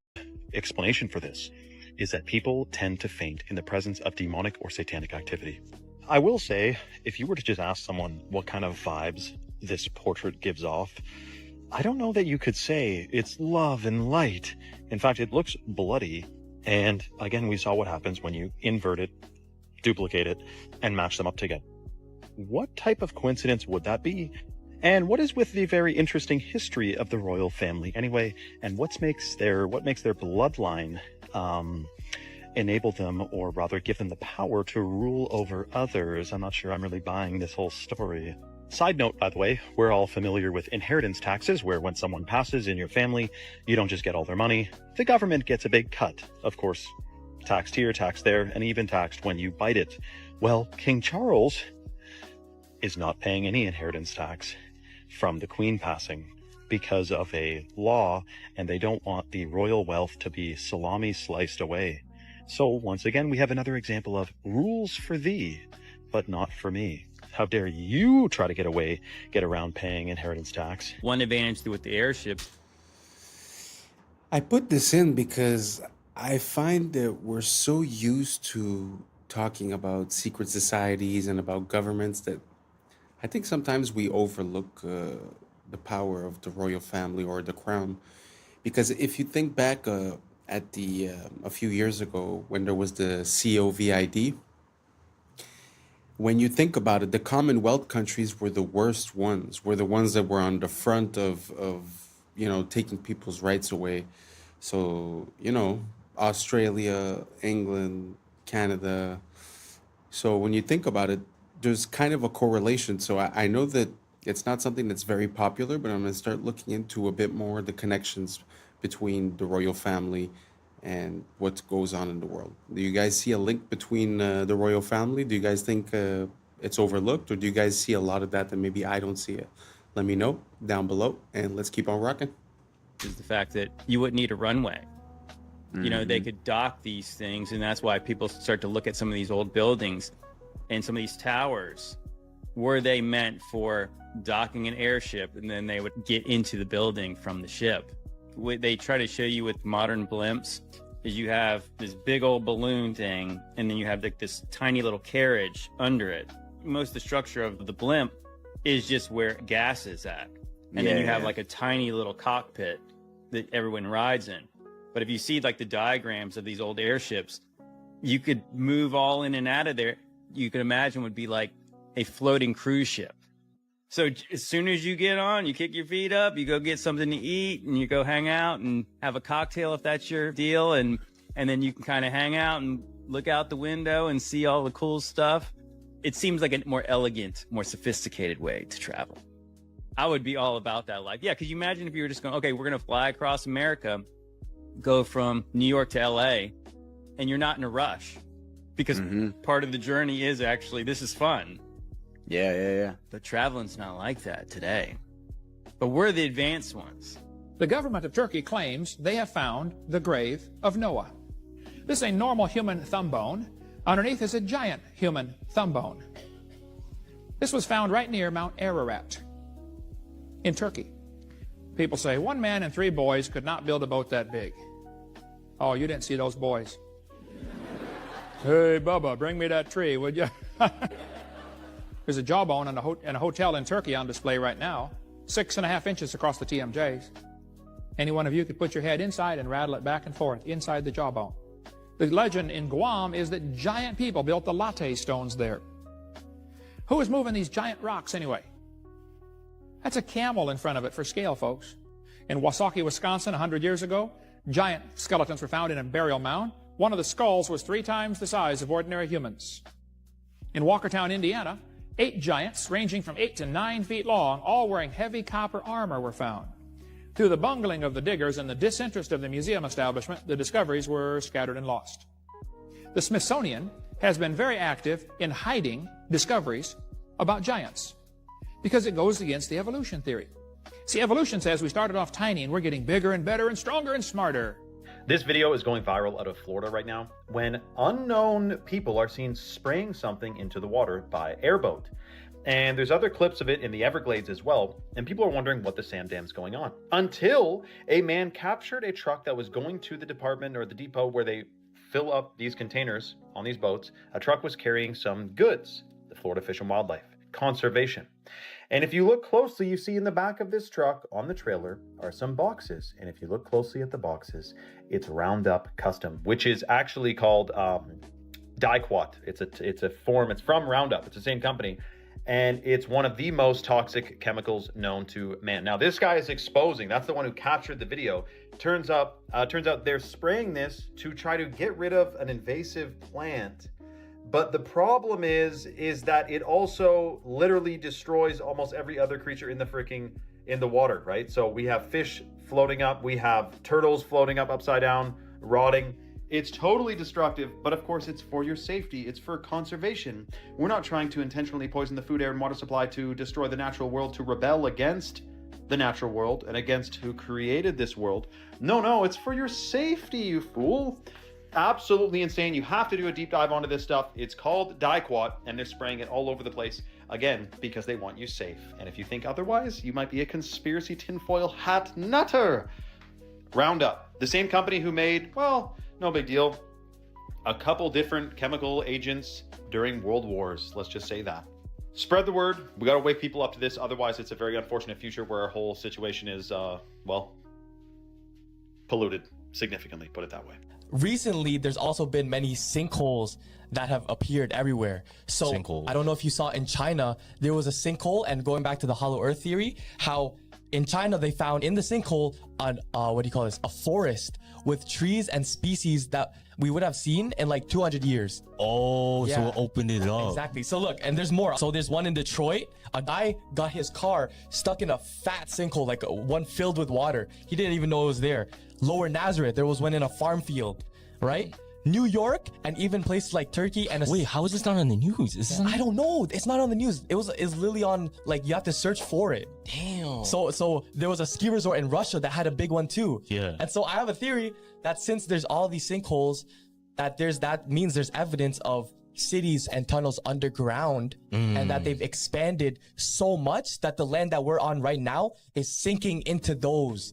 [SPEAKER 8] explanation for this is that people tend to faint in the presence of demonic or satanic activity. I will say, if you were to just ask someone what kind of vibes this portrait gives off, I don't know that you could say it's love and light. In fact, it looks bloody. And again, we saw what happens when you invert it, duplicate it, and match them up together. What type of coincidence would that be? And what is with the very interesting history of the royal family anyway? And what makes their bloodline enable them, or rather give them the power to rule over others? I'm not sure I'm really buying this whole story. Side note, by the way, we're all familiar with inheritance taxes, where when someone passes in your family, you don't just get all their money. The government gets a big cut. Of course, taxed here, taxed there, and even taxed when you bite it. Well, King Charles is not paying any inheritance tax from the Queen passing because of a law, and they don't want the royal wealth to be salami sliced away. So once again, we have another example of rules for thee, but not for me. How dare you try to get around paying inheritance tax?
[SPEAKER 9] One advantage with the airship.
[SPEAKER 2] I put this in because I find that we're so used to talking about secret societies and about governments that I think sometimes we overlook the power of the royal family or the crown. Because if you think back at a few years ago when there was the COVID, when you think about it, the Commonwealth countries were the worst ones, were the ones that were on the front of taking people's rights away. So, Australia, England, Canada. So when you think about it, there's kind of a correlation. So I know that it's not something that's very popular, but I'm going to start looking into a bit more the connections between the royal family and what goes on in the world. Do you guys see a link between the royal family? Do you guys think it's overlooked, or do you guys see a lot of that maybe I don't see it? Let me know down below, and let's keep on rocking.
[SPEAKER 9] Is the fact that you wouldn't need a runway. They could dock these things, and that's why people start to look at some of these old buildings and some of these towers. Were they meant for docking an airship, and then they would get into the building from the ship? What they try to show you with modern blimps is you have this big old balloon thing, and then you have this tiny little carriage under it. Most of the structure of the blimp is just where gas is at. And then you have like a tiny little cockpit that everyone rides in. But if you see like the diagrams of these old airships, you could move all in and out of there. You could imagine would be like a floating cruise ship. So as soon as you get on, you kick your feet up, you go get something to eat, and you go hang out and have a cocktail if that's your deal. And then you can kind of hang out and look out the window and see all the cool stuff. It seems like a more elegant, more sophisticated way to travel. I would be all about that life. Yeah, could you imagine if you were just going, okay, we're going to fly across America, go from New York to LA, and you're not in a rush because part of the journey is actually, this is fun.
[SPEAKER 10] Yeah.
[SPEAKER 9] But traveling's not like that today. But we're the advanced ones.
[SPEAKER 11] The government of Turkey claims they have found the grave of Noah. This is a normal human thumb bone. Underneath is a giant human thumb bone. This was found right near Mount Ararat in Turkey. People say 1 man and 3 boys could not build a boat that big. Oh, you didn't see those boys. Hey, Bubba, bring me that tree, would you? There's a jawbone in a hotel in Turkey on display right now, 6.5 inches across the TMJs. Any one of you could put your head inside and rattle it back and forth inside the jawbone. The legend in Guam is that giant people built the latte stones there. Who is moving these giant rocks anyway? That's a camel in front of it for scale, folks. In Wasaki, Wisconsin, 100 years ago, giant skeletons were found in a burial mound. One of the skulls was 3 times the size of ordinary humans. In Walkertown, Indiana, 8 giants ranging from 8 to 9 feet long, all wearing heavy copper armor, were found. Through the bungling of the diggers and the disinterest of the museum establishment, the discoveries were scattered and lost. The Smithsonian has been very active in hiding discoveries about giants because it goes against the evolution theory. See, evolution says we started off tiny and we're getting bigger and better and stronger and smarter.
[SPEAKER 8] This video is going viral out of Florida right now when unknown people are seen spraying something into the water by airboat. And there's other clips of it in the Everglades as well, and people are wondering what the sand dam's going on. Until a man captured a truck that was going to the department or the depot where they fill up these containers on these boats. A truck was carrying some goods, the Florida Fish and Wildlife Conservation. And if you look closely, you see in the back of this truck on the trailer are some boxes. And if you look closely at the boxes, it's Roundup Custom, which is actually called Diquat. It's a form, it's from Roundup. It's the same company. And it's one of the most toxic chemicals known to man. Now, this guy is exposing, that's the one who captured the video. Turns out they're spraying this to try to get rid of an invasive plant. But the problem is that it also literally destroys almost every other creature in the water, right? So we have fish floating up, we have turtles floating up upside down, rotting. It's totally destructive, but of course it's for your safety, it's for conservation. We're not trying to intentionally poison the food, air, and water supply to destroy the natural world, to rebel against the natural world and against who created this world. No, it's for your safety, you fool. Absolutely insane. You have to do a deep dive onto this stuff. It's called Diquat, and they're spraying it all over the place, again, because they want you safe. And if you think otherwise, you might be a conspiracy tinfoil hat nutter. Roundup, the same company who made, well, no big deal, a couple different chemical agents during world wars. Let's just say that. Spread the word. We got to wake people up to this. Otherwise, it's a very unfortunate future where our whole situation is, well, polluted significantly, put it that way.
[SPEAKER 1] Recently, there's also been many sinkholes that have appeared everywhere. So I don't know if you saw in China, there was a sinkhole, and going back to the hollow earth theory, how in China they found in the sinkhole a forest with trees and species that we would have seen in like 200 years.
[SPEAKER 10] Oh, yeah. So it opened it up.
[SPEAKER 1] Exactly. So look, and there's more. So there's one in Detroit. A guy got his car stuck in a fat sinkhole, like one filled with water. He didn't even know it was there. Lower Nazareth, there was one in a farm field, right? New York, and even places like Turkey and
[SPEAKER 10] wait, how is this not on the news? Is this
[SPEAKER 1] I don't know. It's not on the news. It's literally on, like, you have to search for it.
[SPEAKER 10] Damn.
[SPEAKER 1] So there was a ski resort in Russia that had a big one too.
[SPEAKER 10] Yeah.
[SPEAKER 1] And so I have a theory that since there's all these sinkholes, that means there's evidence of cities and tunnels underground, and that they've expanded so much that the land that we're on right now is sinking into those.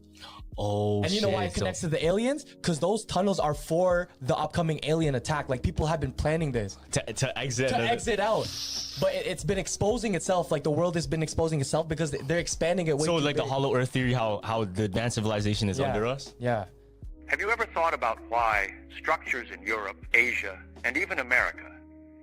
[SPEAKER 10] Oh,
[SPEAKER 1] and you know why it connects to the aliens? Because those tunnels are for the upcoming alien attack. Like, people have been planning this
[SPEAKER 10] to exit
[SPEAKER 1] out. But it's been exposing itself. Like, the world has been exposing itself because they're expanding it way
[SPEAKER 10] so
[SPEAKER 1] too
[SPEAKER 10] like
[SPEAKER 1] big.
[SPEAKER 10] The hollow earth theory, how the advanced civilization is under us?
[SPEAKER 1] Yeah.
[SPEAKER 12] Have you ever thought about why structures in Europe, Asia, and even America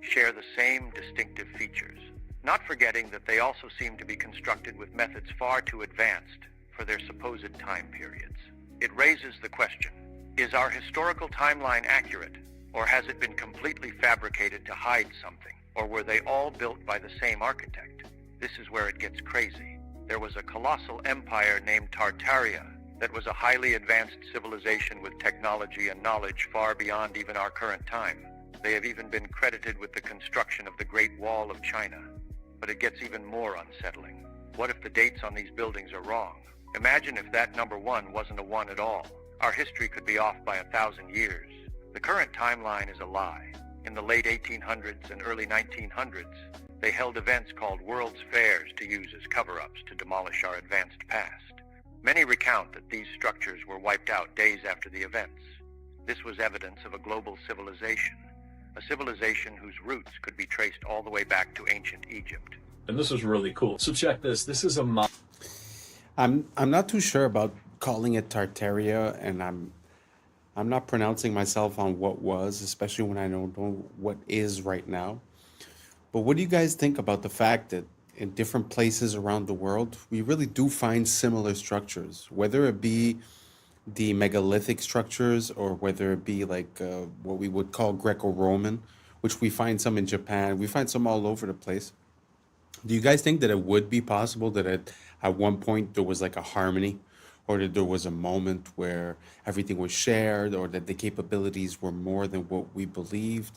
[SPEAKER 12] share the same distinctive features? Not forgetting that they also seem to be constructed with methods far too advanced for their supposed time periods. It raises the question, is our historical timeline accurate, or has it been completely fabricated to hide something, or were they all built by the same architect? This is where it gets crazy. There was a colossal empire named Tartaria that was a highly advanced civilization with technology and knowledge far beyond even our current time. They have even been credited with the construction of the Great Wall of China. But it gets even more unsettling. What if the dates on these buildings are wrong? Imagine if that number 1 wasn't a 1 at all. Our history could be off by 1,000 years. The current timeline is a lie. In the late 1800s and early 1900s, they held events called World's Fairs to use as cover-ups to demolish our advanced past. Many recount that these structures were wiped out days after the events. This was evidence of a global civilization, a civilization whose roots could be traced all the way back to ancient Egypt.
[SPEAKER 13] And this is really cool. So check this. This is a
[SPEAKER 2] I'm not too sure about calling it Tartaria, and I'm not pronouncing myself on what was, especially when I don't know what is right now. But what do you guys think about the fact that in different places around the world, we really do find similar structures, whether it be the megalithic structures, or whether it be like what we would call Greco-Roman, which we find some in Japan, we find some all over the place. Do you guys think that it would be possible that at one point there was like a harmony, or that there was a moment where everything was shared, or that the capabilities were more than what we believed,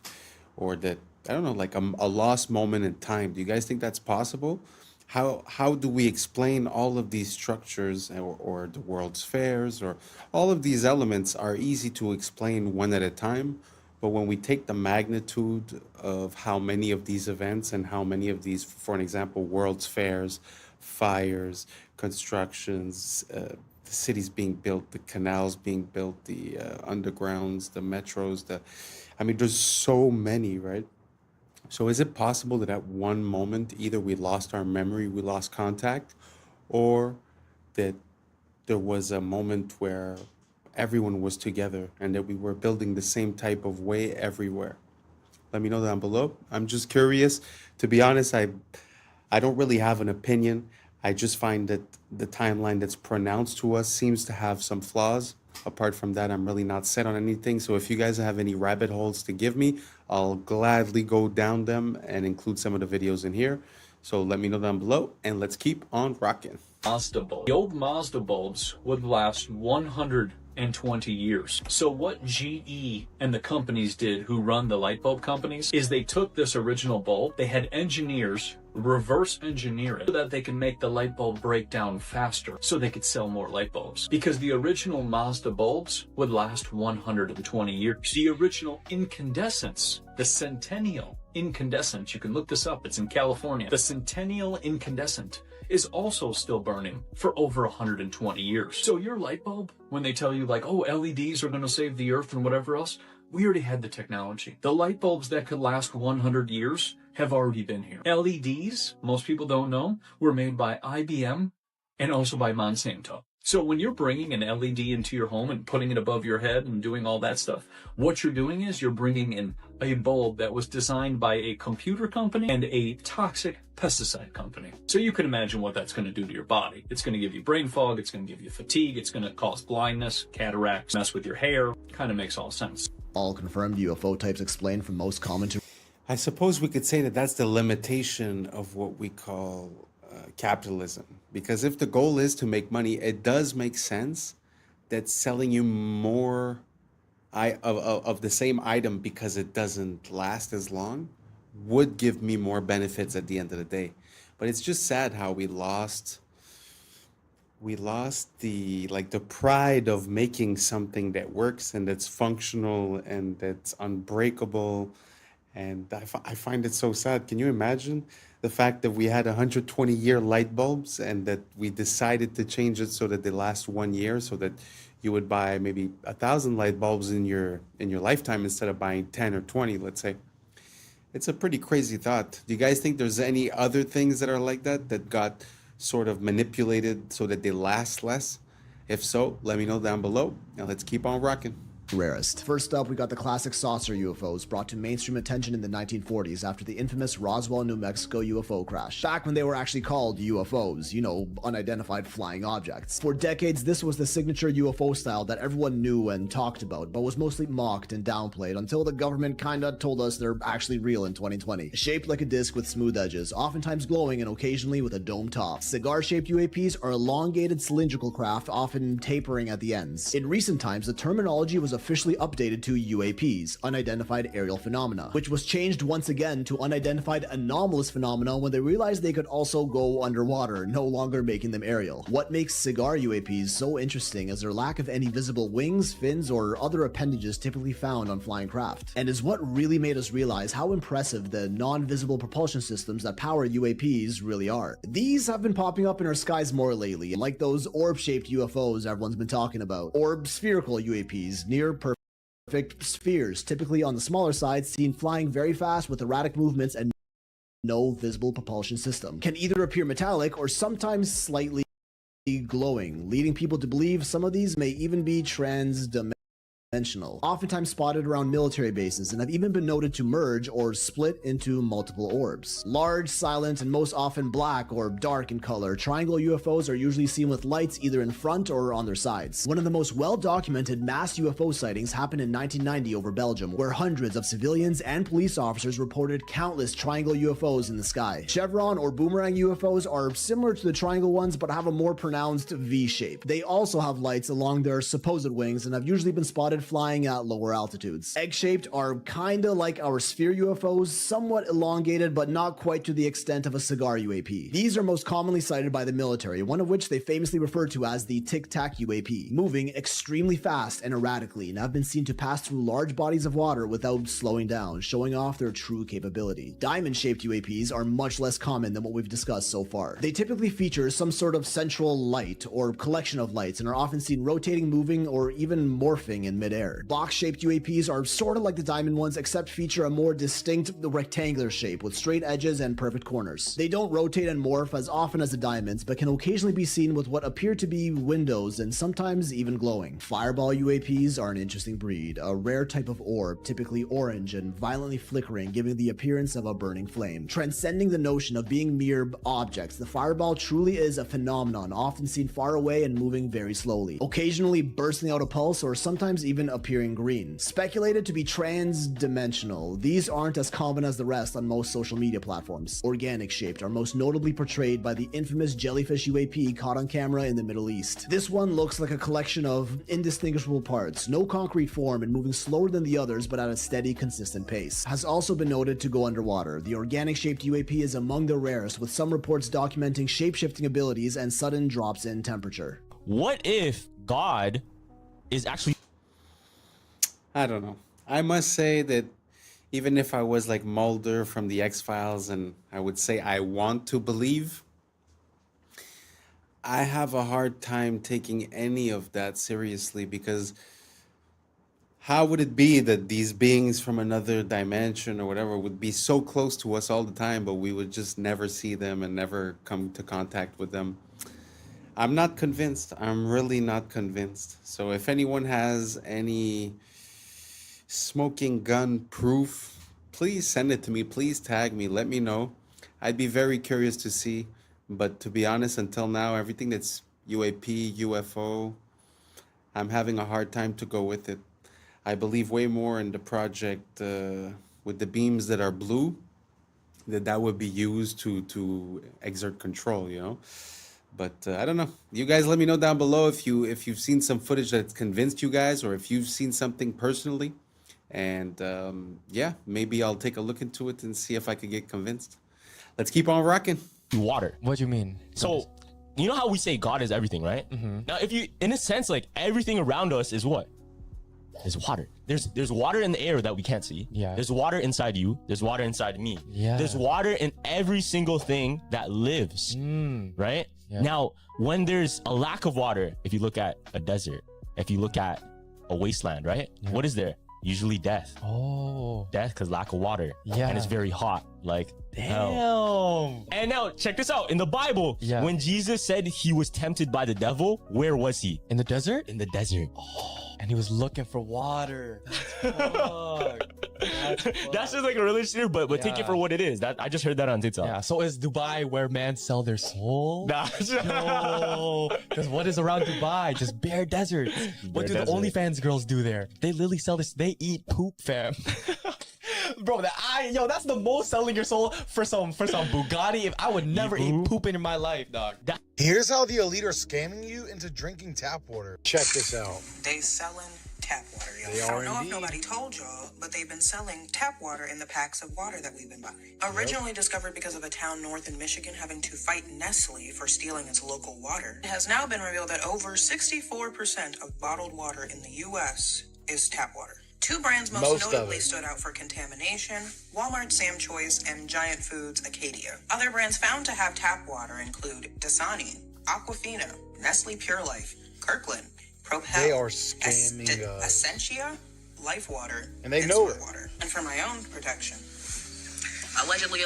[SPEAKER 2] or that, I don't know, like a lost moment in time? Do you guys think that's possible? How do we explain all of these structures, or the world's fairs, or all of these elements are easy to explain one at a time, but when we take the magnitude of how many of these events and how many of these, for an example, world's fairs, fires, constructions, the cities being built, the canals being built, the undergrounds, the metros, I mean, there's so many, right? So is it possible that at one moment, either we lost our memory, we lost contact, or that there was a moment where everyone was together and that we were building the same type of way everywhere? Let me know down below. I'm just curious. To be honest, I don't really have an opinion. I just find that the timeline that's pronounced to us seems to have some flaws. Apart from that, I'm really not set on anything. So if you guys have any rabbit holes to give me, I'll gladly go down them and include some of the videos in here. So let me know down below, and let's keep on rocking.
[SPEAKER 13] Mazda bulb. The old Mazda bulbs would last 120 years. So what GE and the companies did who run the light bulb companies is they took this original bulb, they had engineers reverse engineer it so that they can make the light bulb break down faster so they could sell more light bulbs. Because the original Mazda bulbs would last 120 years. The original incandescents, the Centennial incandescent, you can look this up, it's in California. The Centennial incandescent is also still burning for over 120 years. So your light bulb, when they tell you like, oh, LEDs are going to save the earth and whatever else, we already had the technology. The light bulbs that could last 100 years have already been here. LEDs, most people don't know, were made by IBM and also by Monsanto. So when you're bringing an LED into your home and putting it above your head and doing all that stuff, what you're doing is you're bringing in a bulb that was designed by a computer company and a toxic pesticide company. So you can imagine what that's going to do to your body. It's going to give you brain fog, it's going to give you fatigue, it's going to cause blindness, cataracts, mess with your hair. Kind of makes all sense.
[SPEAKER 3] All confirmed UFO types explained from most common to...
[SPEAKER 2] I suppose we could say that that's the limitation of what we call capitalism. Because if the goal is to make money, it does make sense that selling you more of the same item because it doesn't last as long would give me more benefits at the end of the day. But it's just sad how we lost the pride of making something that works and that's functional and that's unbreakable. And I find it so sad. Can you imagine the fact that we had 120-year light bulbs and that we decided to change it so that they last 1 year, so that you would buy maybe 1,000 light bulbs in your lifetime instead of buying 10 or 20, let's say. It's a pretty crazy thought. Do you guys think there's any other things that are like that got sort of manipulated so that they last less? If so, let me know down below. Now let's keep on rocking.
[SPEAKER 3] Rarest. First up, we got the classic saucer UFOs brought to mainstream attention in the 1940s after the infamous Roswell, New Mexico UFO crash. Back when they were actually called UFOs, you know, unidentified flying objects. For decades, this was the signature UFO style that everyone knew and talked about, but was mostly mocked and downplayed until the government kinda told us they're actually real in 2020. Shaped like a disc with smooth edges, oftentimes glowing and occasionally with a dome top. Cigar-shaped UAPs are elongated cylindrical craft, often tapering at the ends. In recent times, the terminology was officially updated to UAPs, unidentified aerial phenomena, which was changed once again to unidentified anomalous phenomena when they realized they could also go underwater, no longer making them aerial. What makes cigar UAPs so interesting is their lack of any visible wings, fins, or other appendages typically found on flying craft, and is what really made us realize how impressive the non-visible propulsion systems that power UAPs really are. These have been popping up in our skies more lately, like those orb-shaped UFOs everyone's been talking about, or spherical UAPs, near perfect spheres, typically on the smaller side, seen flying very fast with erratic movements and no visible propulsion system. Can either appear metallic or sometimes slightly glowing, leading people to believe some of these may even be transdimensional. dimensional, oftentimes spotted around military bases, and have even been noted to merge or split into multiple orbs. Large, silent, and most often black or dark in color, triangle UFOs are usually seen with lights either in front or on their sides. One of the most well-documented mass UFO sightings happened in 1990 over Belgium, where hundreds of civilians and police officers reported countless triangle UFOs in the sky. Chevron or boomerang UFOs are similar to the triangle ones, but have a more pronounced V shape. They also have lights along their supposed wings and have usually been spotted flying at lower altitudes. Egg-shaped are kinda like our sphere UFOs, somewhat elongated but not quite to the extent of a cigar UAP. These are most commonly cited by the military, one of which they famously refer to as the tic-tac UAP, moving extremely fast and erratically, and have been seen to pass through large bodies of water without slowing down, showing off their true capability. Diamond-shaped UAPs are much less common than what we've discussed so far. They typically feature some sort of central light or collection of lights and are often seen rotating, moving, or even morphing in midair. Box-shaped UAPs are sort of like the diamond ones, except feature a more distinct rectangular shape with straight edges and perfect corners. They don't rotate and morph as often as the diamonds, but can occasionally be seen with what appear to be windows and sometimes even glowing. Fireball UAPs are an interesting breed, a rare type of orb, typically orange and violently flickering, giving the appearance of a burning flame. Transcending the notion of being mere objects, the fireball truly is a phenomenon, often seen far away and moving very slowly, occasionally bursting out a pulse or sometimes even appearing green. Speculated to be trans-dimensional, these aren't as common as the rest on most social media platforms. Organic shaped are most notably portrayed by the infamous jellyfish UAP caught on camera in the Middle East. This one looks like a collection of indistinguishable parts, no concrete form and moving slower than the others but at a steady, consistent pace. Has also been noted to go underwater. The organic shaped UAP is among the rarest, with some reports documenting shape-shifting abilities and sudden drops in temperature.
[SPEAKER 10] What if God is actually...
[SPEAKER 2] I don't know. I must say that even if I was like Mulder from the X-Files and I would say I want to believe, I have a hard time taking any of that seriously, because how would it be that these beings from another dimension or whatever would be so close to us all the time, but we would just never see them and never come to contact with them? I'm not convinced. I'm really not convinced. So if anyone has any smoking gun proof, please send it to me. Please tag me. Let me know. I'd be very curious to see. But to be honest, until now, everything that's UAP, UFO, I'm having a hard time to go with it. I believe way more in the project with the beams that are blue, that would be used to exert control, you know. But I don't know. You guys let me know down below if you've seen some footage that's convinced you guys, or if you've seen something personally. And yeah, maybe I'll take a look into it and see if I could get convinced. Let's keep on rocking.
[SPEAKER 10] Water.
[SPEAKER 1] What do you mean?
[SPEAKER 10] So, you know how we say God is everything, right?
[SPEAKER 1] Mm-hmm.
[SPEAKER 10] Now, if you, in a sense, like everything around us is what? There's water. There's water in the air that we can't see.
[SPEAKER 1] Yeah.
[SPEAKER 10] There's water inside you. There's water inside me.
[SPEAKER 1] Yeah.
[SPEAKER 10] There's water in every single thing that lives, right?
[SPEAKER 1] Yeah.
[SPEAKER 10] Now, when there's a lack of water, if you look at a desert, if you look at a wasteland, right?
[SPEAKER 1] Yeah.
[SPEAKER 10] What is there? Usually death.
[SPEAKER 1] Oh.
[SPEAKER 10] Death because lack of water.
[SPEAKER 1] Yeah.
[SPEAKER 10] And it's very hot. Like,
[SPEAKER 1] Damn.
[SPEAKER 10] hell. And now, check this out. In the Bible,
[SPEAKER 1] Yeah.
[SPEAKER 10] when Jesus said he was tempted by the devil, where was he?
[SPEAKER 1] In the desert?
[SPEAKER 10] In the desert.
[SPEAKER 1] And he was looking for water.
[SPEAKER 10] That's just like a religion, but take it
[SPEAKER 1] Yeah.
[SPEAKER 10] for what it is. That I just heard that on TikTok.
[SPEAKER 1] Yeah. So is Dubai where men sell their soul?
[SPEAKER 10] Nah.
[SPEAKER 1] No. Because what is around Dubai? Just bare desert. What do
[SPEAKER 10] desert.
[SPEAKER 1] the OnlyFans girls do there? They literally sell this. They eat poop, fam. Bro, that's the most selling your soul for some Bugatti. If I would never eat poop in my life, dog.
[SPEAKER 5] Here's how the elite are scamming you into drinking tap water. Check this out.
[SPEAKER 14] They selling tap water, y'all.
[SPEAKER 5] They
[SPEAKER 14] I
[SPEAKER 5] are
[SPEAKER 14] don't know
[SPEAKER 5] indeed.
[SPEAKER 14] if nobody told y'all, but they've been selling tap water in the packs of water that we've been buying. Originally discovered because of a town north in Michigan having to fight Nestle for stealing its local water, it has now been revealed that over 64% of bottled water in the U.S. is tap water. Two brands most
[SPEAKER 5] of
[SPEAKER 14] notably
[SPEAKER 5] it.
[SPEAKER 14] stood out for contamination: Walmart Sam Choice and Giant Foods Acadia. Other brands found to have tap water include Dasani, Aquafina, Nestle Pure Life, Kirkland, Propel,
[SPEAKER 5] They are scamming us.
[SPEAKER 14] Essentia, Life Water,
[SPEAKER 5] And they know
[SPEAKER 14] Squirt
[SPEAKER 5] it.
[SPEAKER 14] Water. And for my own protection, allegedly.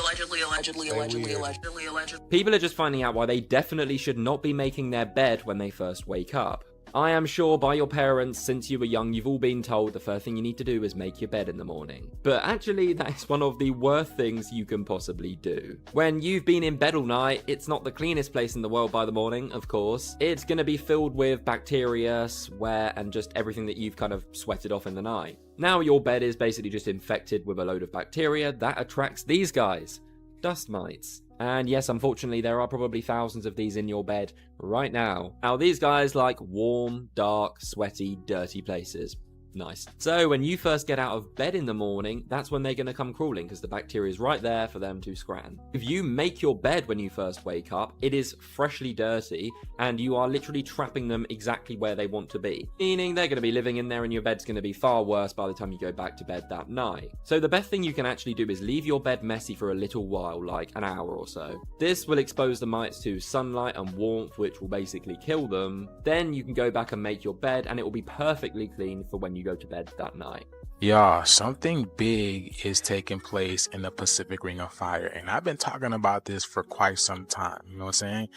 [SPEAKER 15] People are just finding out why they definitely should not be making their bed when they first wake up. I am sure by your parents since you were young you've all been told the first thing you need to do is make your bed in the morning. But actually that is one of the worst things you can possibly do. When you've been in bed all night, it's not the cleanest place in the world by the morning, of course. It's going to be filled with bacteria, sweat, and just everything that you've kind of sweated off in the night. Now your bed is basically just infected with a load of bacteria that attracts these guys, dust mites. And yes, unfortunately, there are probably thousands of these in your bed right now. Now, these guys like warm, dark, sweaty, dirty places. Nice. So when you first get out of bed in the morning, that's when they're going to come crawling because the bacteria is right there for them to scran. If you make your bed when you first wake up, it is freshly dirty and you are literally trapping them exactly where they want to be. Meaning they're going to be living in there and your bed's going to be far worse by the time you go back to bed that night. So the best thing you can actually do is leave your bed messy for a little while, like an hour or so. This will expose the mites to sunlight and warmth, which will basically kill them. Then you can go back and make your bed and it will be perfectly clean for when you go to bed that night.
[SPEAKER 20] Y'all, something big is taking place in the Pacific Ring of Fire, and I've been talking about this for quite some time. You know what I'm saying?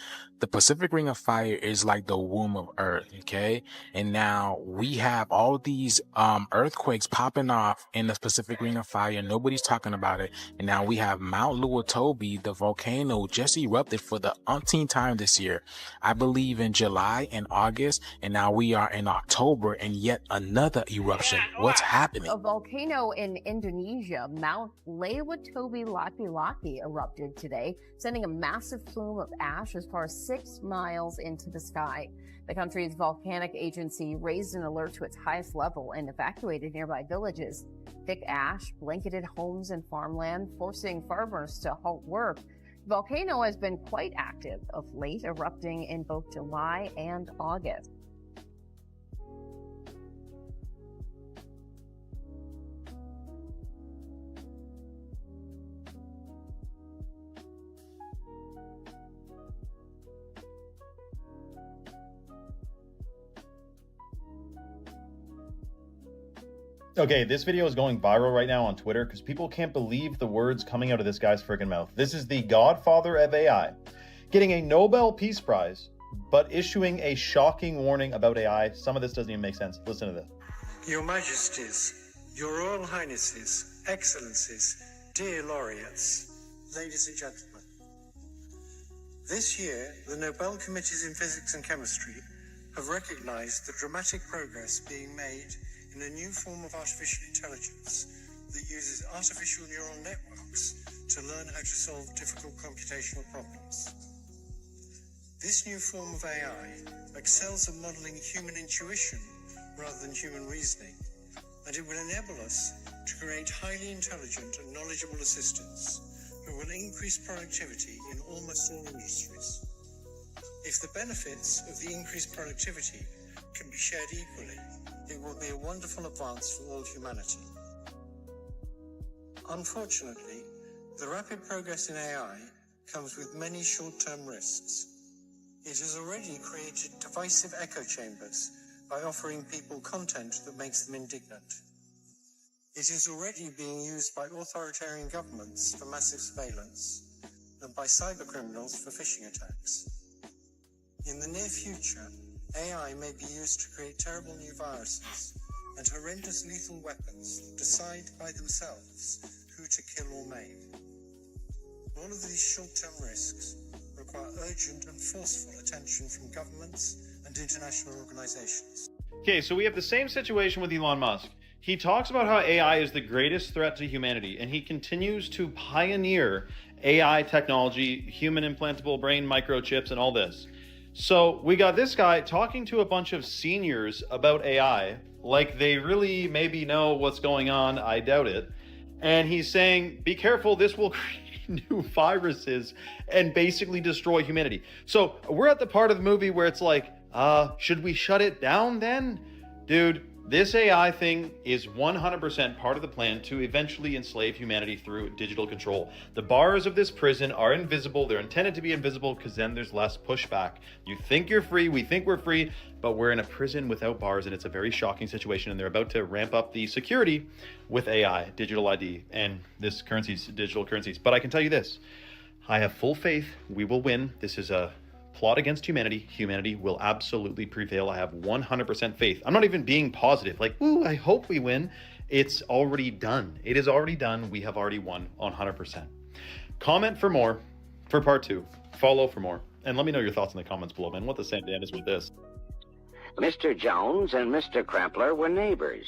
[SPEAKER 20] The Pacific Ring of Fire is like the womb of Earth, okay? And now we have all these earthquakes popping off in the Pacific Ring of Fire. Nobody's talking about it. And now we have Mount Luotobi, the volcano, just erupted for the umpteenth time this year. I believe in July and August, and now we are in October, and yet another eruption. What's happening?
[SPEAKER 21] A volcano in Indonesia, Mount Laki erupted today, sending a massive plume of ash as far as 6 miles into the sky. The country's volcanic agency raised an alert to its highest level and evacuated nearby villages. Thick ash blanketed homes and farmland, forcing farmers to halt work. The volcano has been quite active of late, erupting in both July and August.
[SPEAKER 22] Okay, this video is going viral right now on Twitter because people can't believe the words coming out of this guy's freaking mouth. This is the godfather of AI, getting a Nobel Peace Prize, but issuing a shocking warning about AI. Some of this doesn't even make sense. Listen to this.
[SPEAKER 23] Your Majesties, Your Royal Highnesses, Excellencies, dear laureates, ladies and gentlemen. This year, the Nobel Committees in Physics and Chemistry have recognized the dramatic progress being made in a new form of artificial intelligence that uses artificial neural networks to learn how to solve difficult computational problems. This new form of AI excels at modeling human intuition rather than human reasoning, and it will enable us to create highly intelligent and knowledgeable assistants who will increase productivity in almost all industries. If the benefits of the increased productivity can be shared equally, it will be a wonderful advance for all humanity. Unfortunately, the rapid progress in AI comes with many short-term risks. It has already created divisive echo chambers by offering people content that makes them indignant. It is already being used by authoritarian governments for massive surveillance and by cybercriminals for phishing attacks. In the near future, AI may be used to create terrible new viruses and horrendous lethal weapons that decide by themselves who to kill or maim. All of these short-term risks require urgent and forceful attention from governments and international organizations.
[SPEAKER 22] Okay, so we have the same situation with Elon Musk. He talks about how AI is the greatest threat to humanity, and he continues to pioneer AI technology, human implantable brain microchips, and all this. So we got this guy talking to a bunch of seniors about AI, like they really maybe know what's going on. I doubt it. And he's saying, be careful, this will create new viruses and basically destroy humanity. So we're at the part of the movie where it's like, should we shut it down then? Dude, this AI thing is 100% part of the plan to eventually enslave humanity through digital control. The bars of this prison are invisible. They're intended to be invisible because then there's less pushback. You think you're free, we think we're free, but we're in a prison without bars, and it's a very shocking situation, and they're about to ramp up the security with AI, digital ID, and this currencies, digital currencies. But I can tell you this, I have full faith we will win. This is a plot against humanity, humanity will absolutely prevail. I have 100% faith. I'm not even being positive, like, ooh, I hope we win. It's already done. It is already done. We have already won 100%. Comment for more for part 2. Follow for more. And let me know your thoughts in the comments below, man. What the same damn is with this?
[SPEAKER 17] Mr. Jones and Mr. Krempler were neighbors.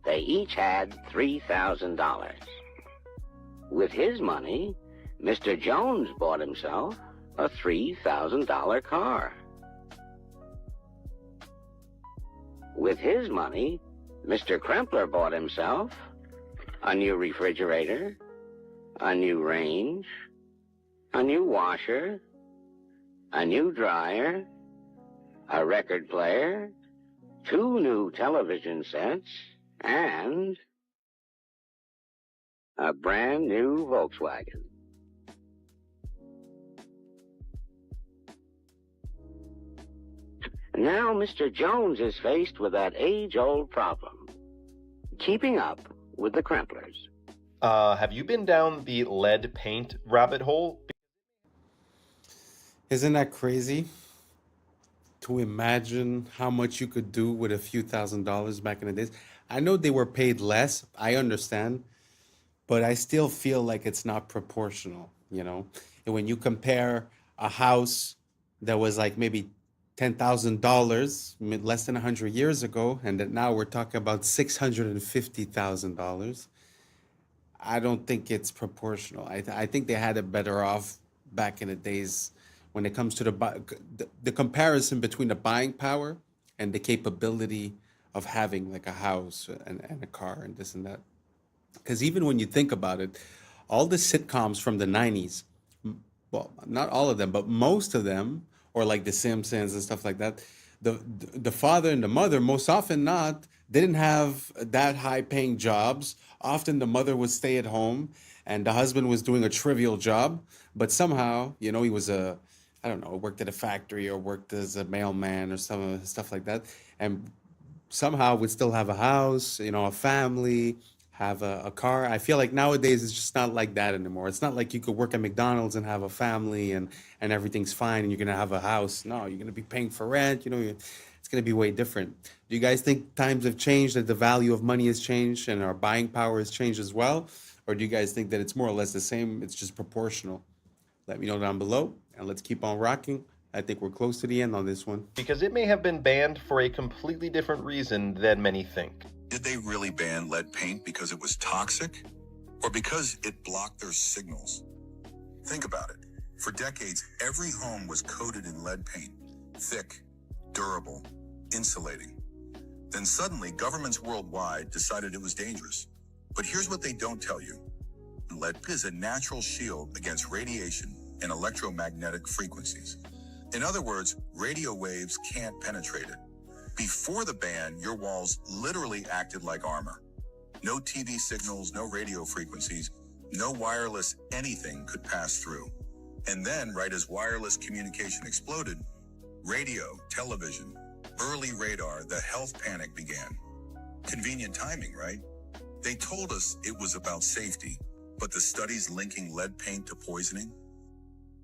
[SPEAKER 17] They each had $3,000. With his money, Mr. Jones bought himself a $3,000 car. With his money, Mr. Krempler bought himself a new refrigerator, a new range, a new washer, a new dryer, a record player, 2 new television sets, and a brand new Volkswagen. Now Mr. Jones is faced with that age-old problem, keeping up with the Kremplers.
[SPEAKER 18] Have you been down the lead paint rabbit hole?
[SPEAKER 2] Isn't that crazy? To imagine how much you could do with a few $1,000s back in the days. I know they were paid less, I understand, but I still feel like it's not proportional, you know? And when you compare a house that was like maybe $10,000 less than 100 years ago, and that now we're talking about $650,000, I don't think it's proportional. I think they had it better off back in the days when it comes to the comparison between the buying power and the capability of having like a house and a car and this and that. Because even when you think about it, all the sitcoms from the 90s, well, not all of them, but most of them, or like The Simpsons and stuff like that, the father and the mother, most often not, didn't have that high paying jobs. Often the mother would stay at home and the husband was doing a trivial job, but somehow, you know, he was I don't know, worked at a factory or worked as a mailman or some stuff like that. And somehow would still have a house, you know, a family, have a car. I feel like nowadays it's just not like that anymore. It's not like you could work at McDonald's and have a family and everything's fine and you're going to have a house. No, you're going to be paying for rent. You know, it's going to be way different. Do you guys think times have changed, that the value of money has changed and our buying power has changed as well? Or do you guys think that it's more or less the same? It's just proportional? Let me know down below and let's keep on rocking. I think we're close to the end on this one.
[SPEAKER 18] Because it may have been banned for a completely different reason than many think.
[SPEAKER 19] Did they really ban lead paint because it was toxic? Or because it blocked their signals? Think about it. For decades, every home was coated in lead paint. Thick, durable, insulating. Then suddenly, governments worldwide decided it was dangerous. But here's what they don't tell you. Lead is a natural shield against radiation and electromagnetic frequencies. In other words, radio waves can't penetrate it. Before the ban, your walls literally acted like armor. No TV signals, no radio frequencies, no wireless anything could pass through. And then, right as wireless communication exploded, radio, television, early radar, the health panic began. Convenient timing, right? They told us it was about safety, but the studies linking lead paint to poisoning?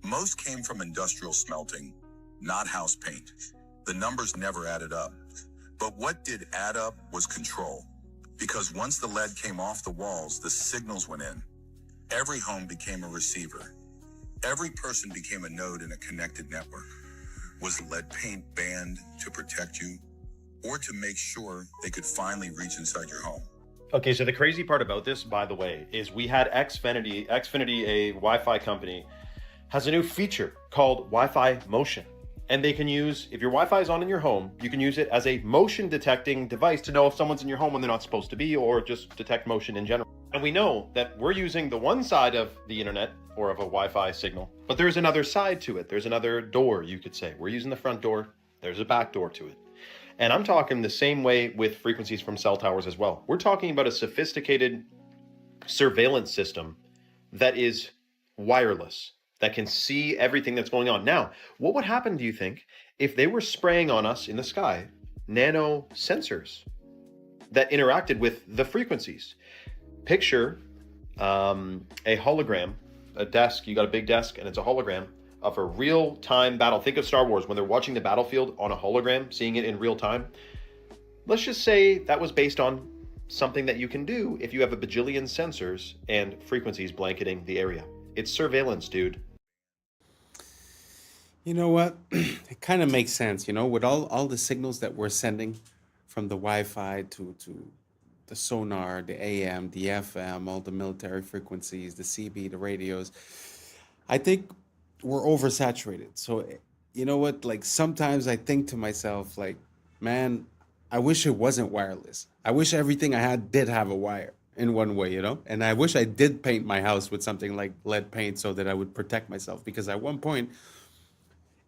[SPEAKER 19] Most came from industrial smelting, not house paint. The numbers never added up. But what did add up was control. Because once the lead came off the walls, the signals went in. Every home became a receiver. Every person became a node in a connected network. Was lead paint banned to protect you or to make sure they could finally reach inside your home?
[SPEAKER 18] Okay, so the crazy part about this, by the way, is we had Xfinity, a Wi-Fi company, has a new feature called Wi-Fi Motion. And they can use, if your Wi-Fi is on in your home, you can use it as a motion detecting device to know if someone's in your home when they're not supposed to be, or just detect motion in general. And we know that we're using the one side of the internet or of a Wi-Fi signal, but there's another side to it. There's another door, you could say. We're using the front door. There's a back door to it. And I'm talking the same way with frequencies from cell towers as well. We're talking about a sophisticated surveillance system that is wireless, that can see everything that's going on. Now, what would happen, do you think, if they were spraying on us in the sky nano sensors that interacted with the frequencies? Picture a hologram, a desk, you got a big desk and it's a hologram of a real-time battle. Think of Star Wars when they're watching the battlefield on a hologram, seeing it in real time. Let's just say that was based on something that you can do if you have a bajillion sensors and frequencies blanketing the area. It's surveillance, dude.
[SPEAKER 2] You know what? It kind of makes sense, you know, with all the signals that we're sending from the Wi-Fi to the sonar, the AM, the FM, all the military frequencies, the CB, the radios. I think we're oversaturated. So, you know what? Like sometimes I think to myself, like, man, I wish it wasn't wireless. I wish everything I had did have a wire in one way, you know? And I wish I did paint my house with something like lead paint so that I would protect myself. Because at one point,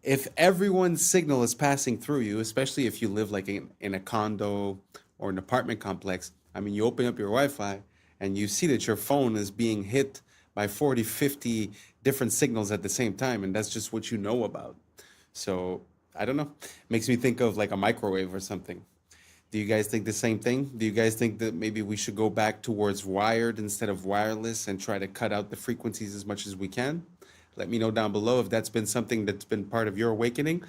[SPEAKER 2] if everyone's signal is passing through you, especially if you live like in a condo or an apartment complex, I mean, you open up your Wi-Fi and you see that your phone is being hit by 40, 50 different signals at the same time. And that's just what you know about. So I don't know. Makes me think of like a microwave or something. Do you guys think the same thing? Do you guys think that maybe we should go back towards wired instead of wireless and try to cut out the frequencies as much as we can? Let me know down below if that's been something that's been part of your awakening.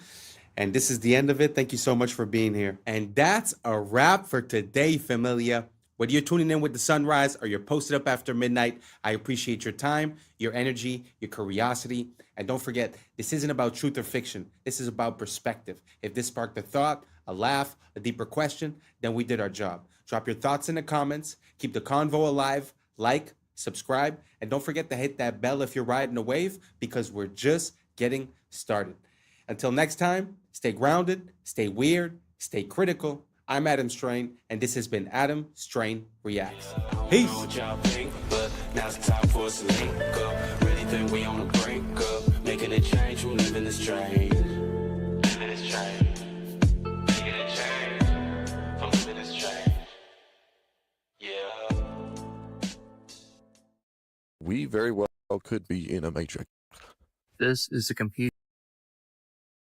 [SPEAKER 2] And this is the end of it. Thank you so much for being here. And that's a wrap for today, familia. Whether you're tuning in with the sunrise or you're posted up after midnight, I appreciate your time, your energy, your curiosity. And don't forget, this isn't about truth or fiction. This is about perspective. If this sparked a thought, a laugh, a deeper question, then we did our job. Drop your thoughts in the comments. Keep the convo alive. Like, subscribe, and don't forget to hit that bell if you're riding a wave, because we're just getting started. Until next time, stay grounded, stay weird, stay critical. I'm Adam Strain, and this has been Adam Strain Reacts. Peace. Now it's time for us to link up. Really think we on a break up. Making a change from living this train. Living this train. Making a change from living this train. Yeah.
[SPEAKER 4] We very well could be in a matrix.
[SPEAKER 6] This is a computer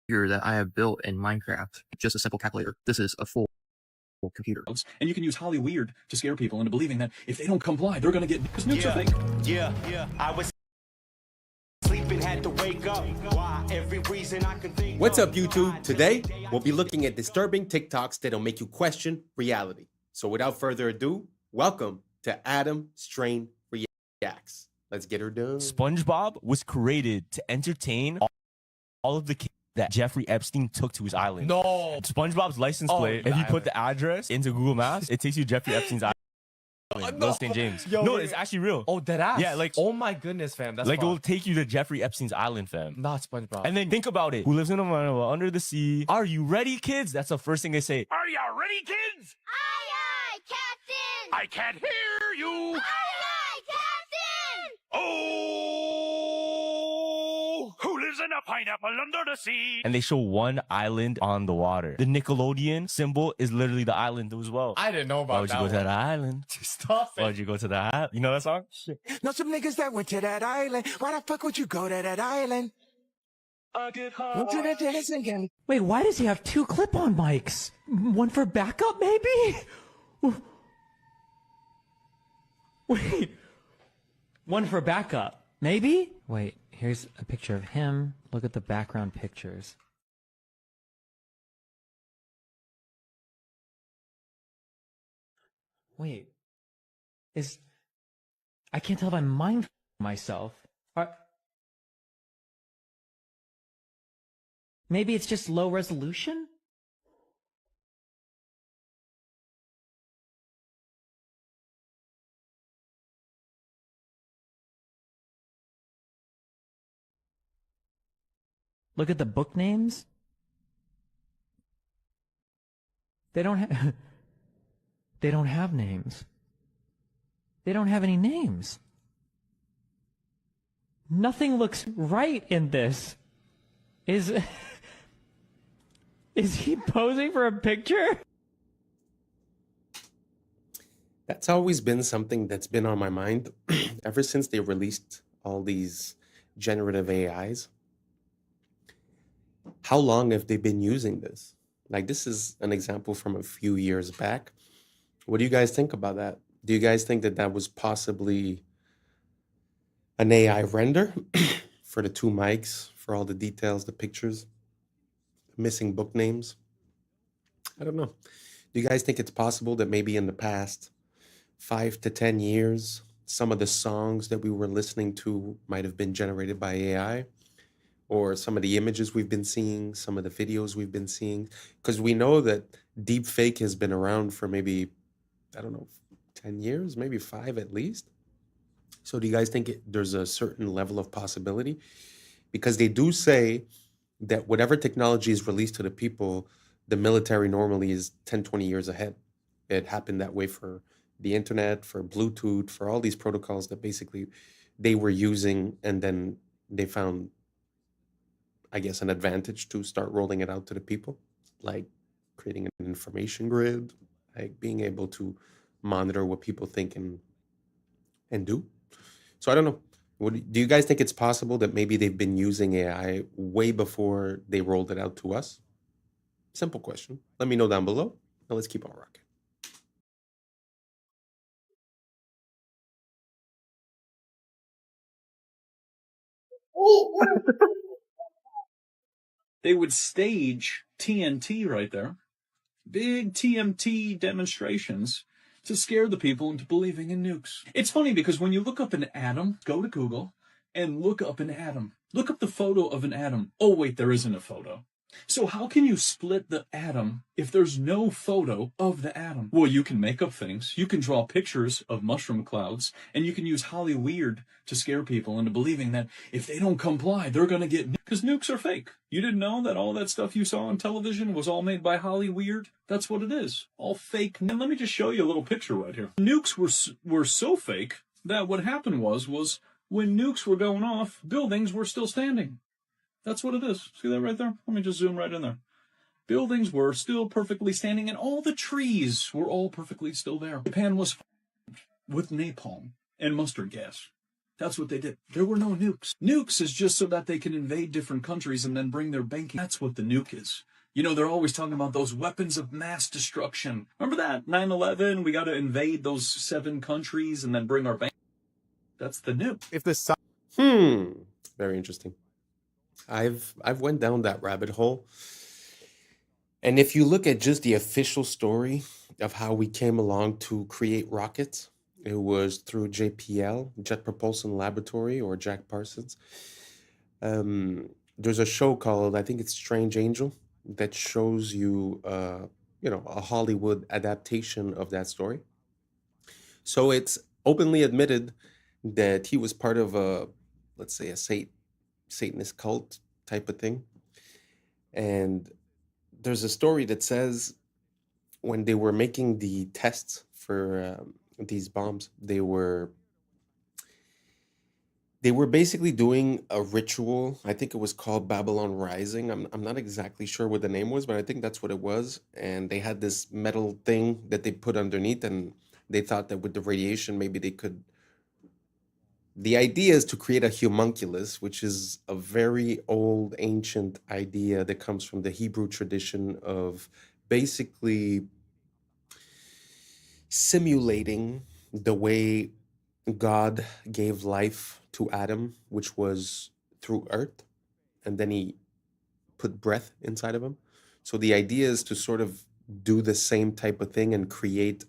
[SPEAKER 6] that I have built in Minecraft. Just a simple calculator. This is a full computer.
[SPEAKER 13] And you can use Holly Weird to scare people into believing that if they don't comply, they're going to get nukes.
[SPEAKER 7] Yeah. I was sleeping, had to wake up. Why? Every reason I can think.
[SPEAKER 16] What's up, YouTube? Today, we'll be looking at disturbing TikToks that'll make you question reality. So without further ado, welcome to Adam Strain Reacts. Let's get her done.
[SPEAKER 10] SpongeBob was created to entertain all of the kids that Jeffrey Epstein took to his island.
[SPEAKER 1] No.
[SPEAKER 10] SpongeBob's license plate, if you put the address into Google Maps, it takes you to Jeffrey Epstein's island. No. St. James.
[SPEAKER 1] Yo,
[SPEAKER 10] no, it's actually real.
[SPEAKER 1] Oh, dead ass.
[SPEAKER 10] Yeah, like,
[SPEAKER 1] oh my goodness, fam. That's
[SPEAKER 10] like, it'll take you to Jeffrey Epstein's island, fam.
[SPEAKER 1] Not SpongeBob.
[SPEAKER 10] And then think about it. Who lives in a manor under the sea? Are you ready, kids? That's the first thing they say.
[SPEAKER 7] Are you ready, kids?
[SPEAKER 24] Aye, Captain!
[SPEAKER 7] I can't hear you.
[SPEAKER 24] Aye, Captain!
[SPEAKER 7] Oh, who lives in a pineapple under the sea?
[SPEAKER 10] And they show one island on the water. The Nickelodeon symbol is literally the island as well.
[SPEAKER 1] I didn't know about
[SPEAKER 10] Why would
[SPEAKER 1] that.
[SPEAKER 10] you go to that island?
[SPEAKER 1] Stop it.
[SPEAKER 10] Why would you go to that island? You know that song?
[SPEAKER 7] Know some niggas that went to that island. Why the fuck would you go to that island?
[SPEAKER 25] Wait, why does he have two clip-on mics? One for backup, maybe? Wait. One for backup, maybe? Wait, here's a picture of him. Look at the background pictures. Wait. I can't tell if I'm mind myself. Maybe it's just low resolution? Look at the book names. They don't have they don't have names. They don't have any names. Nothing looks right in this. Is he posing for a picture?
[SPEAKER 2] That's always been something that's been on my mind ever since they released all these generative AIs. How long have they been using this? Like, this is an example from a few years back. What do you guys think about that? Do you guys think that that was possibly an AI render for the two mics, for all the details, the pictures, missing book names. I don't know. Do you guys think it's possible that maybe in the past 5 to 10 years, some of the songs that we were listening to might have been generated by AI? Or some of the images we've been seeing, some of the videos we've been seeing? Because we know that deep fake has been around for maybe, I don't know, 10 years, maybe 5 at least. So do you guys think there's a certain level of possibility? Because they do say that whatever technology is released to the people, the military normally is 10, 20 years ahead. It happened that way for the internet, for Bluetooth, for all these protocols that basically they were using, and then they found, I guess, an advantage to start rolling it out to the people, like creating an information grid, like being able to monitor what people think and do. So I don't know. Do you guys think it's possible that maybe they've been using AI way before they rolled it out to us? Simple question. Let me know down below. Now let's keep on rocking.
[SPEAKER 13] They would stage TNT right there, big TMT demonstrations to scare the people into believing in nukes. It's funny because when you look up an atom, go to Google and look up an atom. Look up the photo of an atom. Oh, wait, there isn't a photo. So how can you split the atom if there's no photo of the atom? Well, you can make up things. You can draw pictures of mushroom clouds, and you can use Hollyweird to scare people into believing that if they don't comply, they're going to get nuked. Because nukes are fake. You didn't know that all that stuff you saw on television was all made by Hollyweird? That's what it is. All fake. And let me just show you a little picture right here. Nukes were so fake that what happened was when nukes were going off, buildings were still standing. That's what it is. See that right there? Let me just zoom right in there. Buildings were still perfectly standing, and all the trees were all perfectly still there. Japan was with napalm and mustard gas. That's what they did. There were no nukes. Nukes is just so that they can invade different countries and then bring their banking. That's what the nuke is. You know, they're always talking about those weapons of mass destruction. Remember that? 9/11, we got to invade those 7 countries and then bring our bank. That's the nuke.
[SPEAKER 2] If the very interesting. I've went down that rabbit hole. And if you look at just the official story of how we came along to create rockets, it was through JPL, Jet Propulsion Laboratory, or Jack Parsons. There's a show called, I think it's Strange Angel, that shows you, a Hollywood adaptation of that story. So it's openly admitted that he was part of a, let's say, a Satanist cult type of thing. And there's a story that says when they were making the tests for these bombs, they were basically doing a ritual. I think it was called Babylon Rising. I'm not exactly sure what the name was, but I think that's what it was. And they had this metal thing that they put underneath, and they thought that with the radiation, maybe they could. The idea is to create a homunculus, which is a very old, ancient idea that comes from the Hebrew tradition of basically simulating the way God gave life to Adam, which was through earth, and then he put breath inside of him. So the idea is to sort of do the same type of thing and create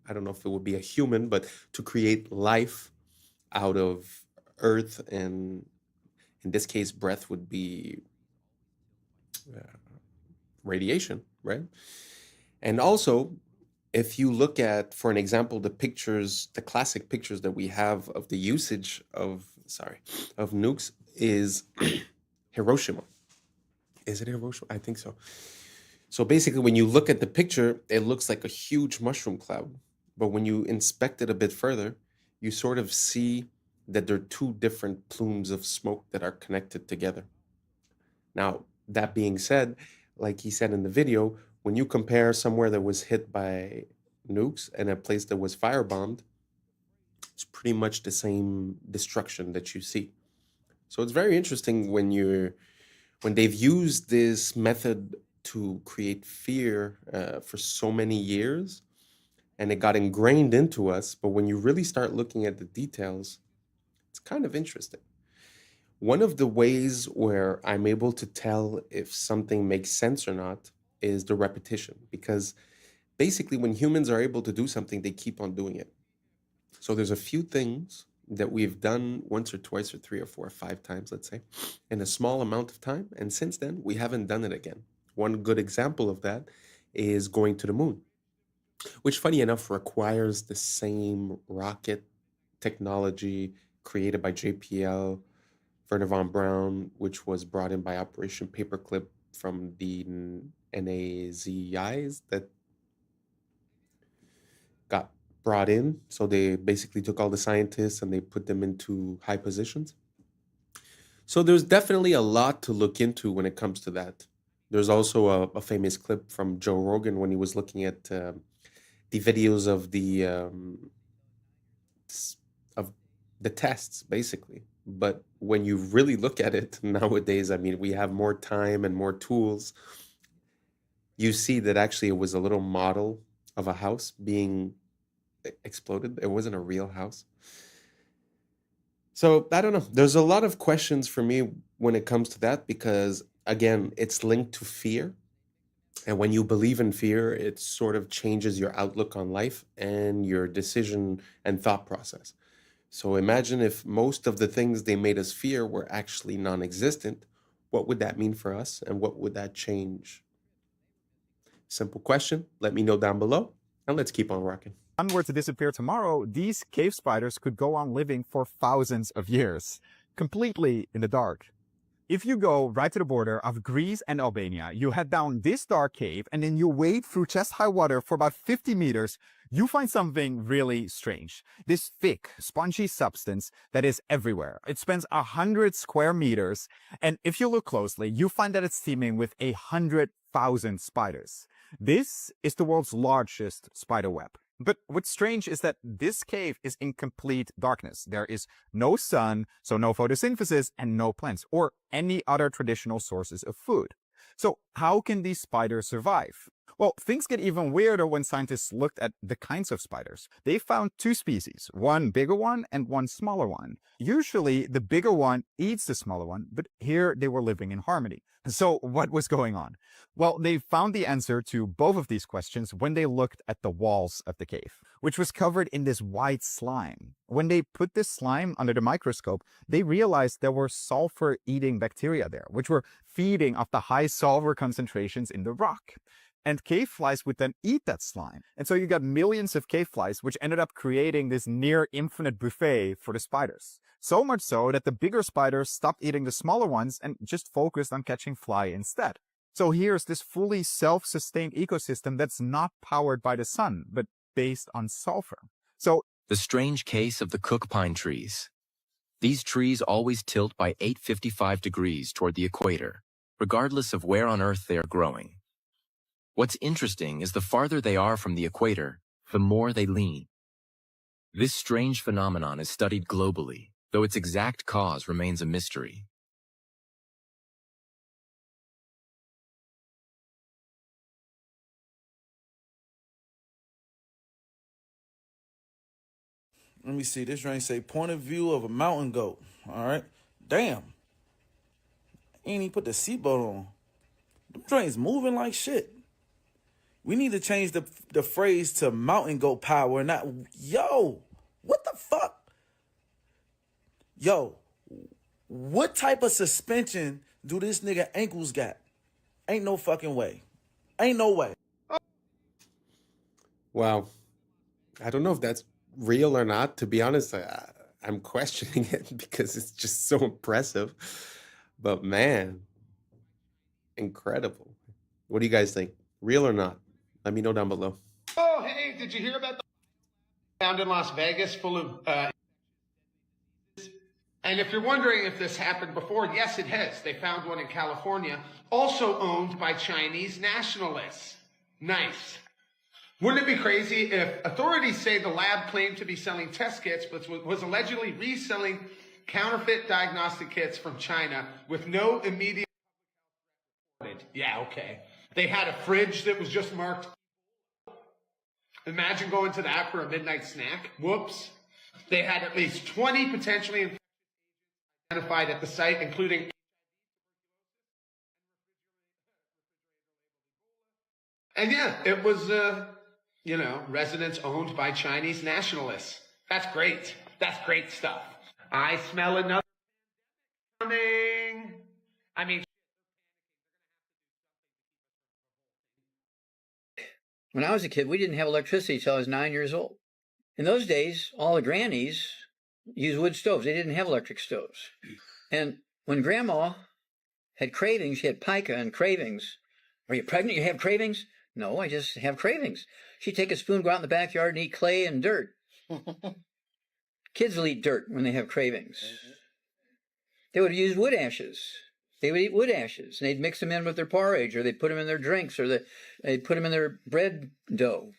[SPEAKER 2] I don't know if it would be a human, but to create life out of earth, and in this case, breath would be radiation, right? And also, if you look at, for an example, the classic pictures that we have of the usage of nukes is Hiroshima. Is it Hiroshima? I think so. So basically, when you look at the picture, it looks like a huge mushroom cloud. But when you inspect it a bit further, you sort of see that there are 2 different plumes of smoke that are connected together. Now, that being said, like he said in the video, when you compare somewhere that was hit by nukes and a place that was firebombed, it's pretty much the same destruction that you see. So it's very interesting when they've used this method to create fear for so many years, and it got ingrained into us. But when you really start looking at the details, it's kind of interesting. One of the ways where I'm able to tell if something makes sense or not is the repetition, because basically when humans are able to do something, they keep on doing it. So there's a few things that we've done once or twice or three or four or five times, let's say, in a small amount of time. And since then, we haven't done it again. One good example of that is going to the moon, which, funny enough, requires the same rocket technology created by JPL, Werner von Braun, which was brought in by Operation Paperclip from the NAZIs that got brought in. So they basically took all the scientists and they put them into high positions. So there's definitely a lot to look into when it comes to that. There's also a famous clip from Joe Rogan when he was looking at the videos of the tests, basically. But when you really look at it nowadays, I mean, we have more time and more tools. You see that actually it was a little model of a house being exploded. It wasn't a real house. So I don't know. There's a lot of questions for me when it comes to that, because again, it's linked to fear. And when you believe in fear, it sort of changes your outlook on life and your decision and thought process. So imagine if most of the things they made us fear were actually non-existent. What would that mean for us? And what would that change? Simple question. Let me know down below. And let's keep on rocking.
[SPEAKER 3] If one were to disappear tomorrow, these cave spiders could go on living for thousands of years, completely in the dark. If you go right to the border of Greece and Albania, you head down this dark cave and then you wade through chest-high water for about 50 meters, you find something really strange. This thick, spongy substance that is everywhere. It spans 100 square meters, and if you look closely, you find that it's teeming with 100,000 spiders. This is the world's largest spider web. But what's strange is that this cave is in complete darkness. There is no sun, so no photosynthesis, and no plants, or any other traditional sources of food. So how can these spiders survive? Well, things get even weirder when scientists looked at the kinds of spiders. They found two species, one bigger one and one smaller one. Usually, the bigger one eats the smaller one, but here they were living in harmony. So what was going on? Well, they found the answer to both of these questions when they looked at the walls of the cave, which was covered in this white slime. When they put this slime under the microscope, they realized there were sulfur-eating bacteria there, which were feeding off the high sulfur concentrations in the rock. And cave flies would then eat that slime. And so you got millions of cave flies, which ended up creating this near infinite buffet for the spiders. So much so that the bigger spiders stopped eating the smaller ones and just focused on catching fly instead. So here's this fully self-sustained ecosystem that's not powered by the sun, but based on sulfur. So
[SPEAKER 8] the strange case of the cook pine trees. These trees always tilt by 855 degrees toward the equator, regardless of where on Earth they are growing. What's interesting is the farther they are from the equator, the more they lean. This strange phenomenon is studied globally, though its exact cause remains a mystery.
[SPEAKER 9] Let me see. This drink say point of view of a mountain goat. All right. Damn. Ain't even put the seatbelt on. Them trains moving like shit. We need to change the phrase to mountain goat power, not yo. What the fuck? Yo, what type of suspension do this nigga ankles got? Ain't no fucking way. Ain't no way.
[SPEAKER 2] Wow. I don't know if that's real or not. To be honest, I'm questioning it because it's just so impressive. But man, incredible. What do you guys think? Real or not? Let me know down below.
[SPEAKER 11] Oh, hey, did you hear about the found in Las Vegas full of and if you're wondering if this happened before, yes, it has. They found one in California, also owned by Chinese nationalists. Nice. Wouldn't it be crazy if authorities say the lab claimed to be selling test kits, but was allegedly reselling counterfeit diagnostic kits from China with no immediate... Yeah, okay. They had a fridge that was just marked. Imagine going to that for a midnight snack. Whoops. They had at least 20 potentially infected identified at the site, including and yeah, it was residents owned by Chinese nationalists. That's great. That's great stuff. I smell another coming. I mean,
[SPEAKER 5] when I was a kid, we didn't have electricity till I was 9 years old. In those days, all the grannies used wood stoves. They didn't have electric stoves. And when Grandma had cravings, she had pica and cravings. Are you pregnant? You have cravings? No, I just have cravings. She'd take a spoon, go out in the backyard and eat clay and dirt. Kids will eat dirt when they have cravings. They would use wood ashes. They would eat wood ashes, and they'd mix them in with their porridge, or they'd put them in their drinks, or they'd put them in their bread dough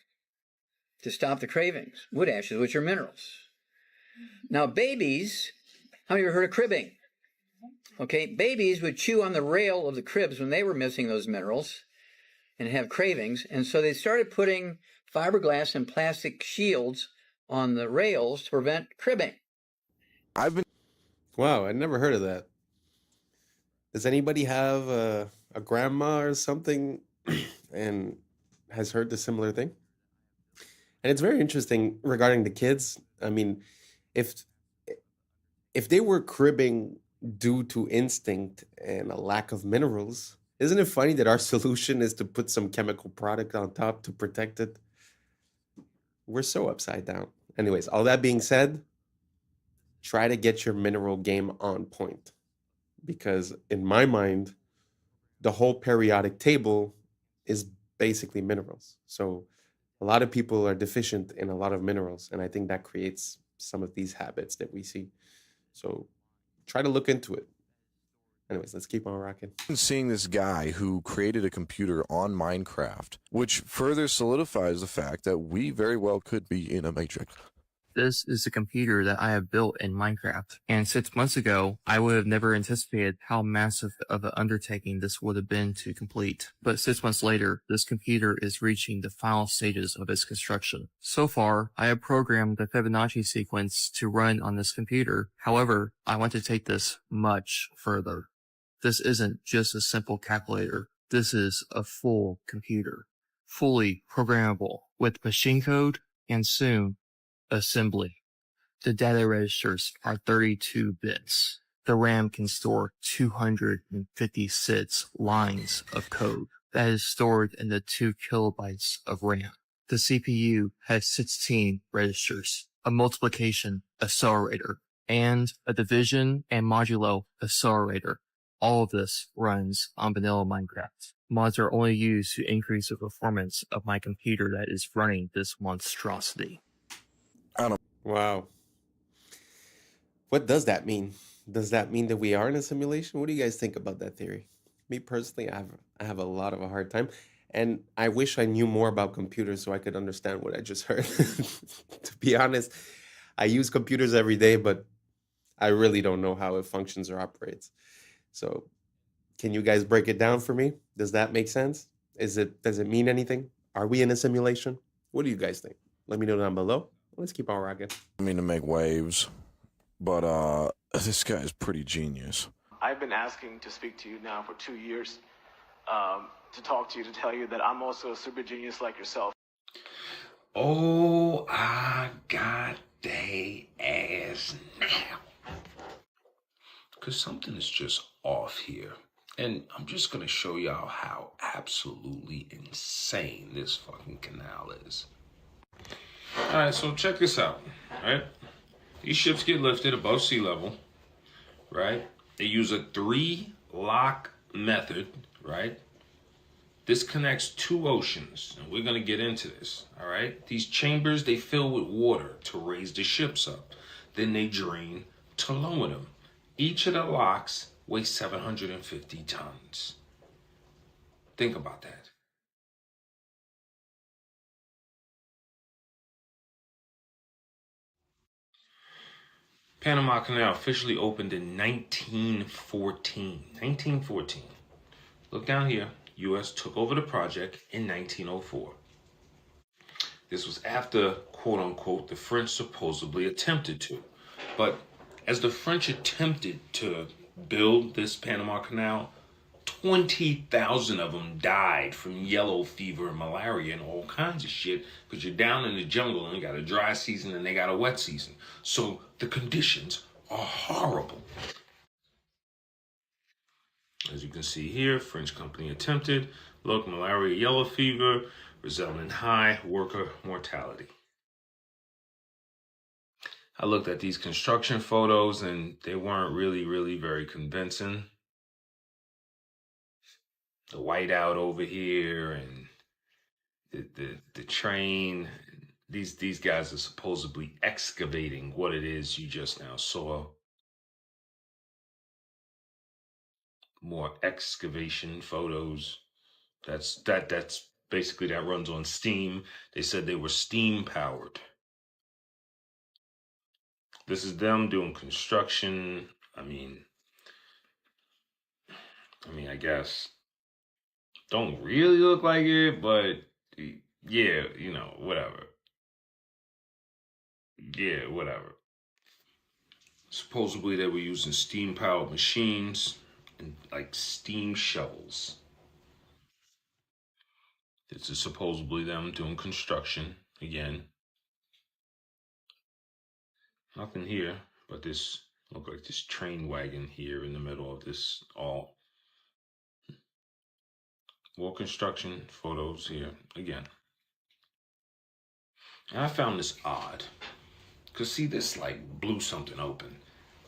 [SPEAKER 5] to stop the cravings. Wood ashes, which are minerals. Now, babies, how many of you heard of cribbing? Okay, babies would chew on the rail of the cribs when they were missing those minerals and have cravings, and so they started putting fiberglass and plastic shields on the rails to prevent cribbing.
[SPEAKER 2] Wow, I'd never heard of that. Does anybody have a grandma or something and has heard the similar thing? And it's very interesting regarding the kids. I mean, if they were cribbing due to instinct and a lack of minerals, isn't it funny that our solution is to put some chemical product on top to protect it? We're so upside down. Anyways, all that being said, try to get your mineral game on point. Because in my mind, the whole periodic table is basically minerals. So a lot of people are deficient in a lot of minerals, and I think that creates some of these habits that we see. So try to look into it. Anyways, let's keep on rocking.
[SPEAKER 4] Seeing this guy who created a computer on Minecraft, which further solidifies the fact that we very well could be in a matrix.
[SPEAKER 6] This is a computer that I have built in Minecraft. And 6 months ago, I would have never anticipated how massive of an undertaking this would have been to complete. But 6 months later, this computer is reaching the final stages of its construction. So far, I have programmed the Fibonacci sequence to run on this computer. However, I want to take this much further. This isn't just a simple calculator. This is a full computer, fully programmable with machine code and soon assembly. The data registers are 32 bits. The RAM can store 256 lines of code that is stored in the 2 kilobytes of RAM. The CPU has 16 registers, a multiplication accelerator, and a division and modulo accelerator. All of this runs on vanilla Minecraft. Mods are only used to increase the performance of my computer that is running this monstrosity.
[SPEAKER 2] Wow. What does that mean? Does that mean that we are in a simulation? What do you guys think about that theory? Me personally, I have a lot of a hard time. And I wish I knew more about computers so I could understand what I just heard. To be honest, I use computers every day, but I really don't know how it functions or operates. So can you guys break it down for me? Does that make sense? Does it mean anything? Are we in a simulation? What do you guys think? Let me know down below. Let's keep on rocking.
[SPEAKER 4] I mean to make waves, but this guy is pretty genius.
[SPEAKER 12] I've been asking to speak to you now for 2 years, to talk to you, to tell you that I'm also a super genius like yourself.
[SPEAKER 14] Oh, I got they ass now. Because something is just off here. And I'm just going to show y'all how absolutely insane this fucking canal is. All right, so check this out, right? These ships get lifted above sea level, right? They use a 3-lock method, right? This connects 2 oceans, and we're going to get into this, all right? These chambers, they fill with water to raise the ships up. Then they drain to lower them. Each of the locks weighs 750 tons. Think about that. Panama Canal officially opened in 1914. 1914. Look down here. U.S. took over the project in 1904. This was after, quote unquote, the French supposedly attempted to. But as the French attempted to build this Panama Canal, 20,000 of them died from yellow fever and malaria and all kinds of shit, because you're down in the jungle and you got a dry season and they got a wet season. So the conditions are horrible. As you can see here, French company attempted. Look, malaria, yellow fever, resulting in high worker mortality. I looked at these construction photos and they weren't really very convincing. The whiteout over here and the train. These guys are supposedly excavating what it is you just now saw. More excavation photos. That's basically, that runs on steam. They said they were steam powered. This is them doing construction. I mean, I guess don't really look like it, but yeah, you know, whatever. Yeah, whatever. Supposedly they were using steam powered machines and like steam shovels. This is supposedly them doing construction again. Nothing here but this, look like this train wagon here in the middle of this all. More construction photos here again. And I found this odd, because see, this like blew something open.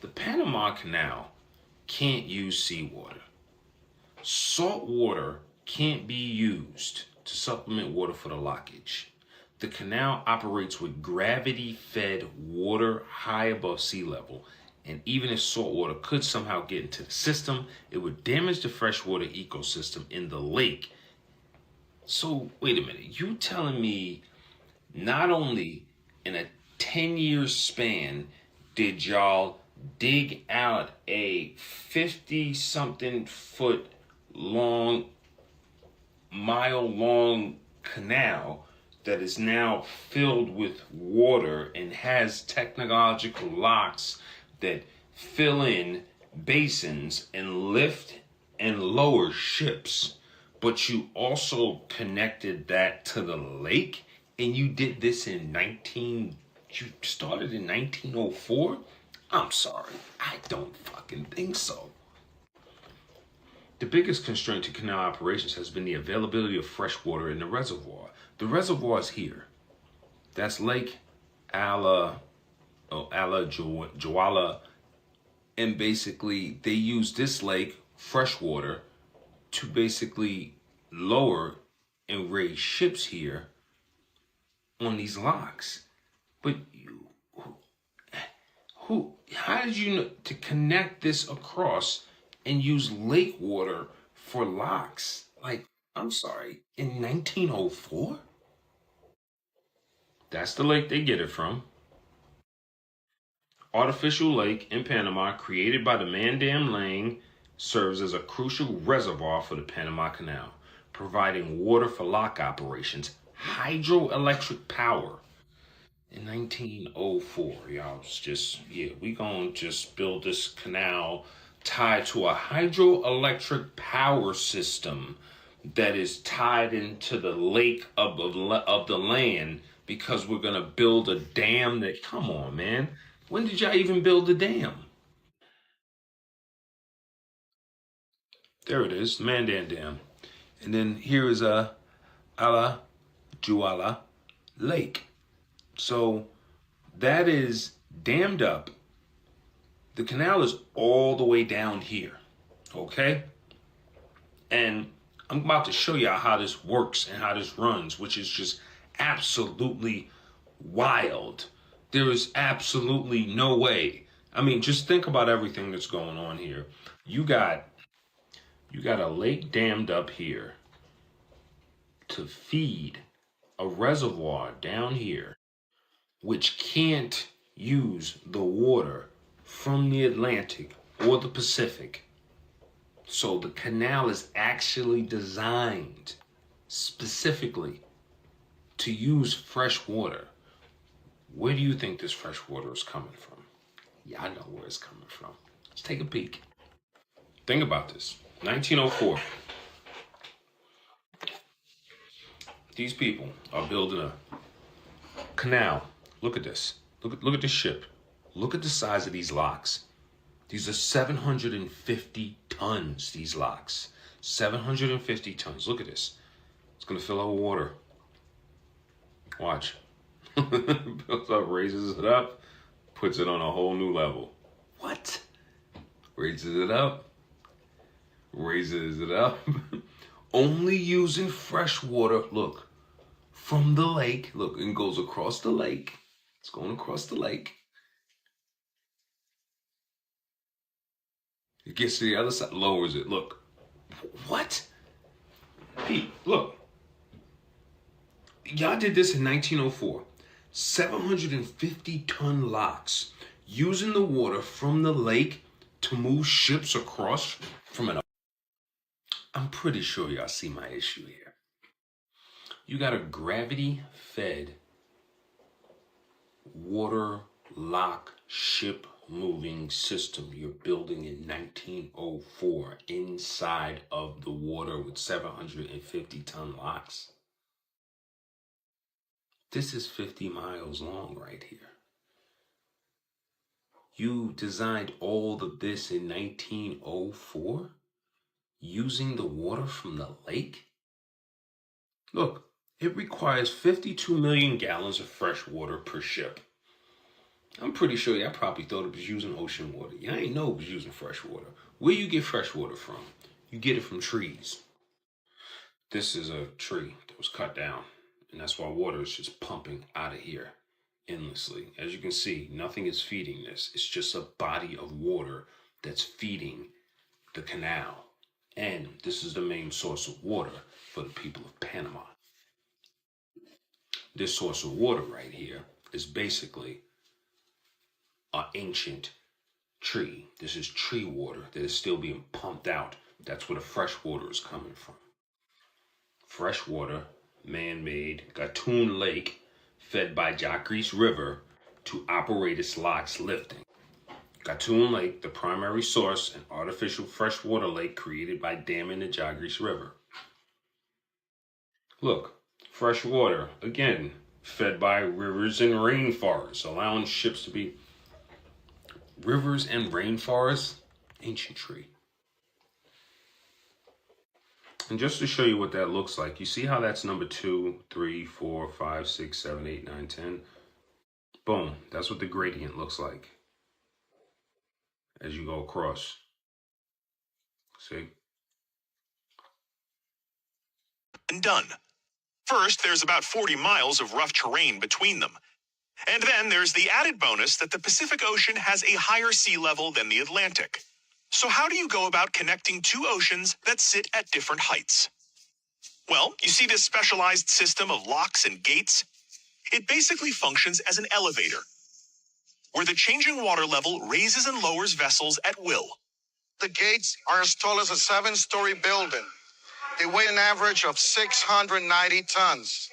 [SPEAKER 14] The Panama Canal can't use seawater. Salt water can't be used to supplement water for the lockage. The canal operates with gravity-fed water high above sea level, and even if salt water could somehow get into the system, it would damage the freshwater ecosystem in the lake. So, wait a minute, you telling me not only in a 10-year span did y'all dig out a 50-something foot long, mile-long canal that is now filled with water and has technological locks that fill in basins and lift and lower ships, but you also connected that to the lake, and you did this you started in 1904? I'm sorry, I don't fucking think so. The biggest constraint to canal operations has been the availability of fresh water in the reservoir. The reservoir is here. That's Lake Juala. And basically, they use this lake, fresh water, to basically lower and raise ships here on these locks. But how did you know to connect this across and use lake water for locks? Like, I'm sorry, in 1904? That's the lake they get it from. Artificial lake in Panama, created by the Mandam Lang, serves as a crucial reservoir for the Panama Canal, providing water for lock operations, hydroelectric power. In 1904, y'all was just, we gonna just build this canal tied to a hydroelectric power system that is tied into the lake of the land, because we're gonna build a dam that, come on, man. When did y'all even build the dam? There it is, Mandan Dam. And then here is a Ala Juala Lake. So that is dammed up. The canal is all the way down here, okay? And I'm about to show y'all how this works and how this runs, which is just absolutely wild. There is absolutely no way. I mean, just think about everything that's going on here. You got a lake dammed up here to feed a reservoir down here, which can't use the water from the Atlantic or the Pacific. So the canal is actually designed specifically to use fresh water. Where do you think this fresh water is coming from? Yeah, I know where it's coming from. Let's take a peek. Think about this. 1904. These people are building a canal. Look at this. Look at this ship. Look at the size of these locks. These are 750 tons, these locks. 750 tons. Look at this. It's going to fill out with water. Watch. Builds up, raises it up, puts it on a whole new level. What? Raises it up. Raises it up. Only using fresh water. Look. From the lake. Look, and goes across the lake. It's going across the lake. It gets to the other side, lowers it. Look. What? Pete, look. Y'all did this in 1904. 750-ton locks using the water from the lake to move ships across from an... I'm pretty sure y'all see my issue here. You got a gravity-fed water lock ship moving system you're building in 1904 inside of the water with 750-ton locks. This is 50 miles long right here. You designed all of this in 1904 using the water from the lake? Look, it requires 52 million gallons of fresh water per ship. I'm pretty sure y'all probably thought it was using ocean water. Y'all ain't know it was using fresh water. Where you get fresh water from? You get it from trees. This is a tree that was cut down, and that's why water is just pumping out of here endlessly. As you can see, nothing is feeding this. It's just a body of water that's feeding the canal. And this is the main source of water for the people of Panama. This source of water right here is basically an ancient tree. This is tree water that is still being pumped out. That's where the fresh water is coming from. Fresh water, man-made, Gatun Lake, fed by Jacques River to operate its locks lifting. Gatun Lake, the primary source, an artificial freshwater lake created by damming the Jagris River. Look, fresh water, again, fed by rivers and rainforests, allowing ships to be... Rivers and rainforests, ancient tree. And just to show you what that looks like, you see how that's number 2, 3, 4, 5, 6, 7, 8, 9, 10? Boom, that's what the gradient looks like as you go across. See?
[SPEAKER 15] And done. First, there's about 40 miles of rough terrain between them. And then there's the added bonus that the Pacific Ocean has a higher sea level than the Atlantic. So how do you go about connecting two oceans that sit at different heights? Well, you see this specialized system of locks and gates? It basically functions as an elevator, where the changing water level raises and lowers vessels at will.
[SPEAKER 20] The gates are as tall as a 7-story building. They weigh an average of 690 tons,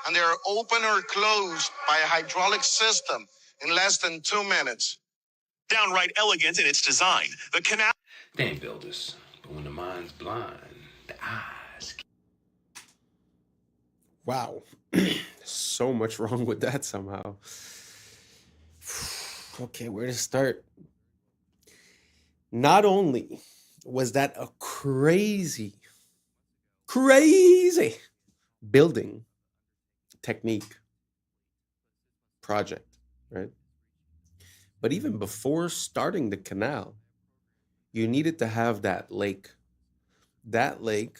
[SPEAKER 20] and they are open or closed by a hydraulic system in less than 2 minutes.
[SPEAKER 15] Downright elegant in its design, the canal...
[SPEAKER 14] They ain't build this, but when the mind's blind, the eyes...
[SPEAKER 2] Wow. So much wrong with that somehow. Okay, where to start? Not only was that a crazy building technique project, right? But even before starting the canal, you needed to have that lake. That lake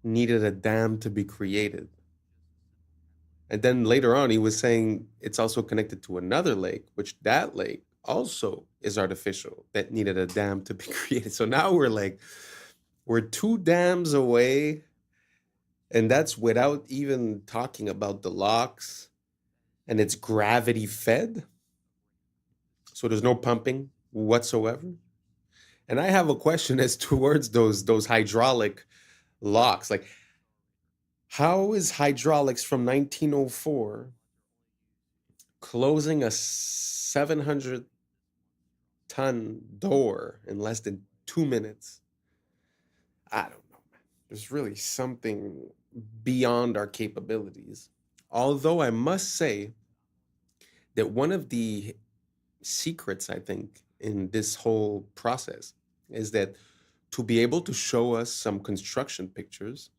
[SPEAKER 2] needed a dam to be created. And then later on, he was saying it's also connected to another lake, which that lake also is artificial, that needed a dam to be created. So now we're 2 dams away, and that's without even talking about the locks, and it's gravity fed. So there's no pumping whatsoever. And I have a question as towards those hydraulic locks. Like, how is hydraulics from 1904 closing a 700 ton door in less than 2 minutes. I don't know, man. There's really something beyond our capabilities. Although I must say that one of the secrets, I think, in this whole process is that to be able to show us some construction pictures,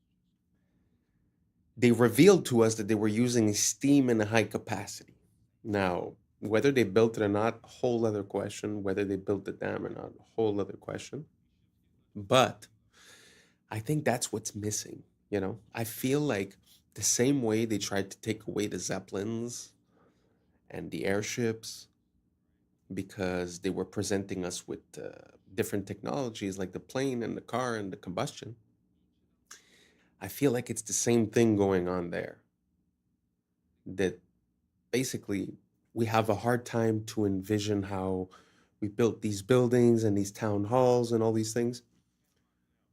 [SPEAKER 2] they revealed to us that they were using steam in a high capacity. Now, whether they built it or not, whole other question. Whether they built the dam or not, whole other question. But I think that's what's missing. You know, I feel like the same way they tried to take away the Zeppelins and the airships because they were presenting us with different technologies like the plane and the car and the combustion. I feel like it's the same thing going on there. That basically we have a hard time to envision how we built these buildings and these town halls and all these things.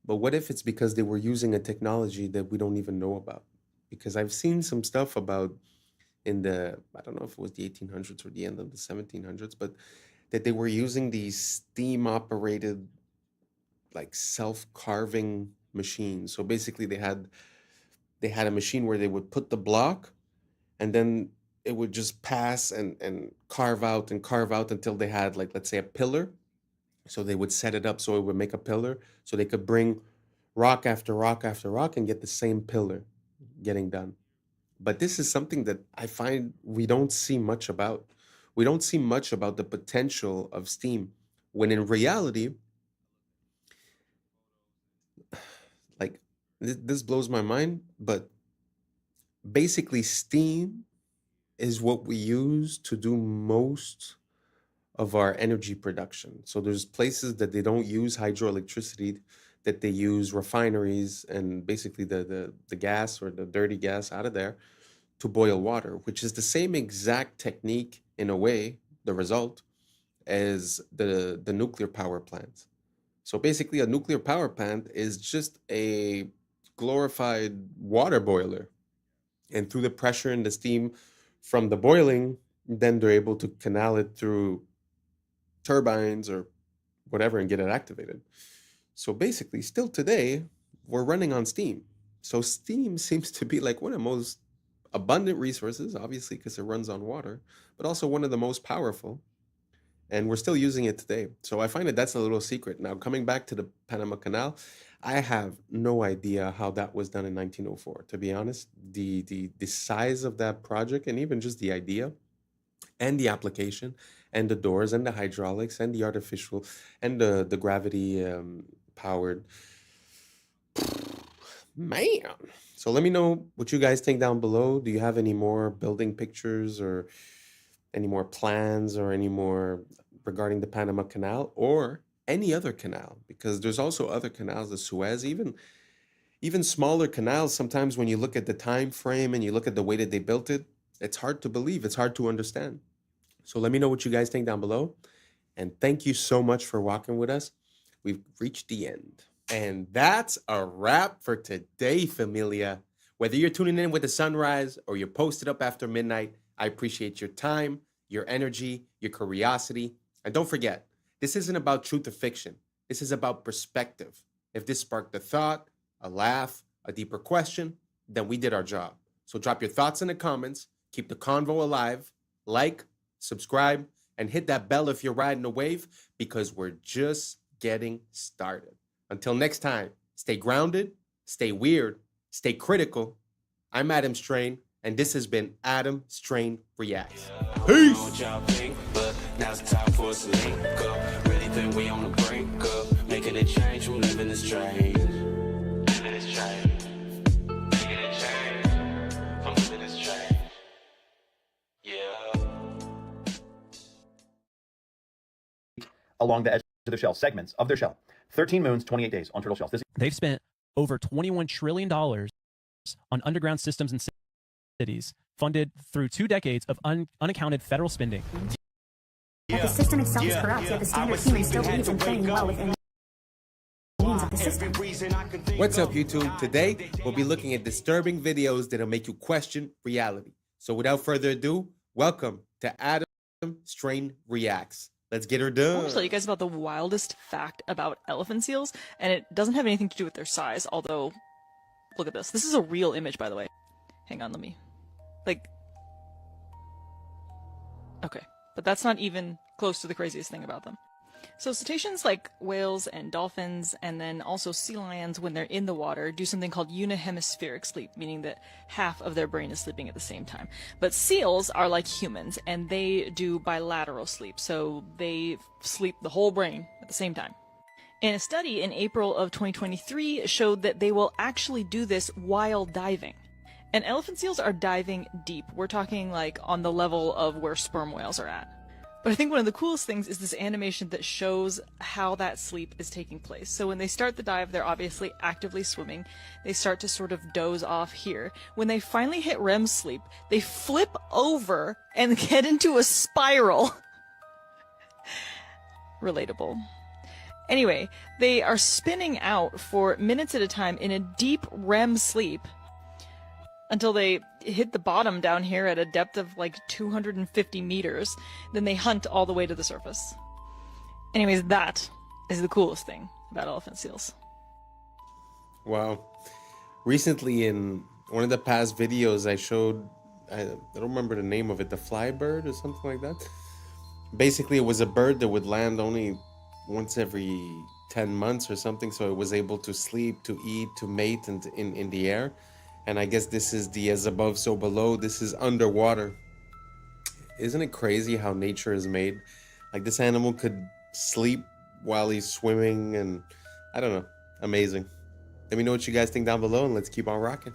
[SPEAKER 2] But what if it's because they were using a technology that we don't even know about? Because I've seen some stuff about in the, I don't know if it was the 1800s or the end of the 1700s, but that they were using these steam operated like self-carving machines. So basically they had a machine where they would put the block and then it would just pass and carve out until they had, like, let's say a pillar. So they would set it up so it would make a pillar so they could bring rock after rock after rock and get the same pillar getting done. But this is something that I find we don't see much about. We don't see much about the potential of steam, when in reality, like, this blows my mind, but basically steam is what we use to do most of our energy production. So there's places that they don't use hydroelectricity, that they use refineries and basically the gas or the dirty gas out of there to boil water, which is the same exact technique in a way, the result, as the nuclear power plants. So basically a nuclear power plant is just a glorified water boiler. And through the pressure and the steam from the boiling, then they're able to canal it through turbines or whatever and get it activated. So basically, still today, we're running on steam. So steam seems to be like one of the most abundant resources, obviously, because it runs on water, but also one of the most powerful. And we're still using it today. So I find that that's a little secret. Now, coming back to the Panama Canal, I have no idea how that was done in 1904. To be honest, the size of that project and even just the idea and the application and the doors and the hydraulics and the artificial and the gravity powered, man. So let me know what you guys think down below. Do you have any more building pictures or any more plans or any more regarding the Panama Canal or any other canal? Because there's also other canals, the Suez, even smaller canals. Sometimes when you look at the time frame and you look at the way that they built it, it's hard to believe, it's hard to understand. So let me know what you guys think down below. And thank you so much for walking with us. We've reached the end. And that's a wrap for today, familia. Whether you're tuning in with the sunrise or you're posted up after midnight, I appreciate your time, your energy, your curiosity. And don't forget, this isn't about truth or fiction. This is about perspective. If this sparked a thought, a laugh, a deeper question, then we did our job. So drop your thoughts in the comments, keep the convo alive, like, subscribe, and hit that bell if you're riding a wave, because we're just getting started. Until next time, stay grounded, stay weird, stay critical. I'm Adam Strain, and this has been Adam Strain Reacts. Peace! Now's the time for us to link up. Really think we on the brink up. Making a change, we're living this change. Living this change. Making a change. I'm living this change. Yeah.
[SPEAKER 18] Along the edge of their shell, segments of their shell. 13 moons, 28 days on turtle shells.
[SPEAKER 17] They've spent over $21 trillion on underground systems and cities, funded through 2 decades of unaccounted federal spending.
[SPEAKER 19] That the system itself is corrupt, yet the standard human still believes in playing well within the means of the system.
[SPEAKER 16] What's up, YouTube? Today, we'll be looking at disturbing videos that'll make you question reality. So without further ado, welcome to Adam Strain Reacts.
[SPEAKER 2] Let's get her
[SPEAKER 1] I
[SPEAKER 2] done.
[SPEAKER 1] want to tell you guys about the wildest fact about elephant seals, and it doesn't have anything to do with their size, although, look at this. This is a real image, by the way. Hang on, let me, okay. But that's not even close to the craziest thing about them. So cetaceans like whales and dolphins, and then also sea lions, when they're in the water, do something called unihemispheric sleep, meaning that half of their brain is sleeping at the same time. But seals are like humans, and they do bilateral sleep, so they sleep the whole brain at the same time. And a study in April of 2023 showed that they will actually do this while diving. And elephant seals are diving deep. We're talking like on the level of where sperm whales are at. But I think one of the coolest things is this animation that shows how that sleep is taking place. So when they start the dive, they're obviously actively swimming. They start to sort of doze off here. When they finally hit REM sleep, they flip over and get into a spiral. Relatable. Anyway, they are spinning out for minutes at a time in a deep REM sleep until they hit the bottom down here at a depth of like 250 meters. Then they hunt all the way to the surface. Anyways, that is the coolest thing about elephant seals.
[SPEAKER 2] Wow. Recently in one of the past videos I showed, I don't remember the name of it, the fly bird or something like that. Basically, it was a bird that would land only once every 10 months or something, so it was able to sleep, to eat, to mate in the air. And I guess this is the as above, so below. This is underwater. Isn't it crazy how nature is made? Like, this animal could sleep while he's swimming, and I don't know. Amazing. Let me know what you guys think down below, and let's keep on rocking.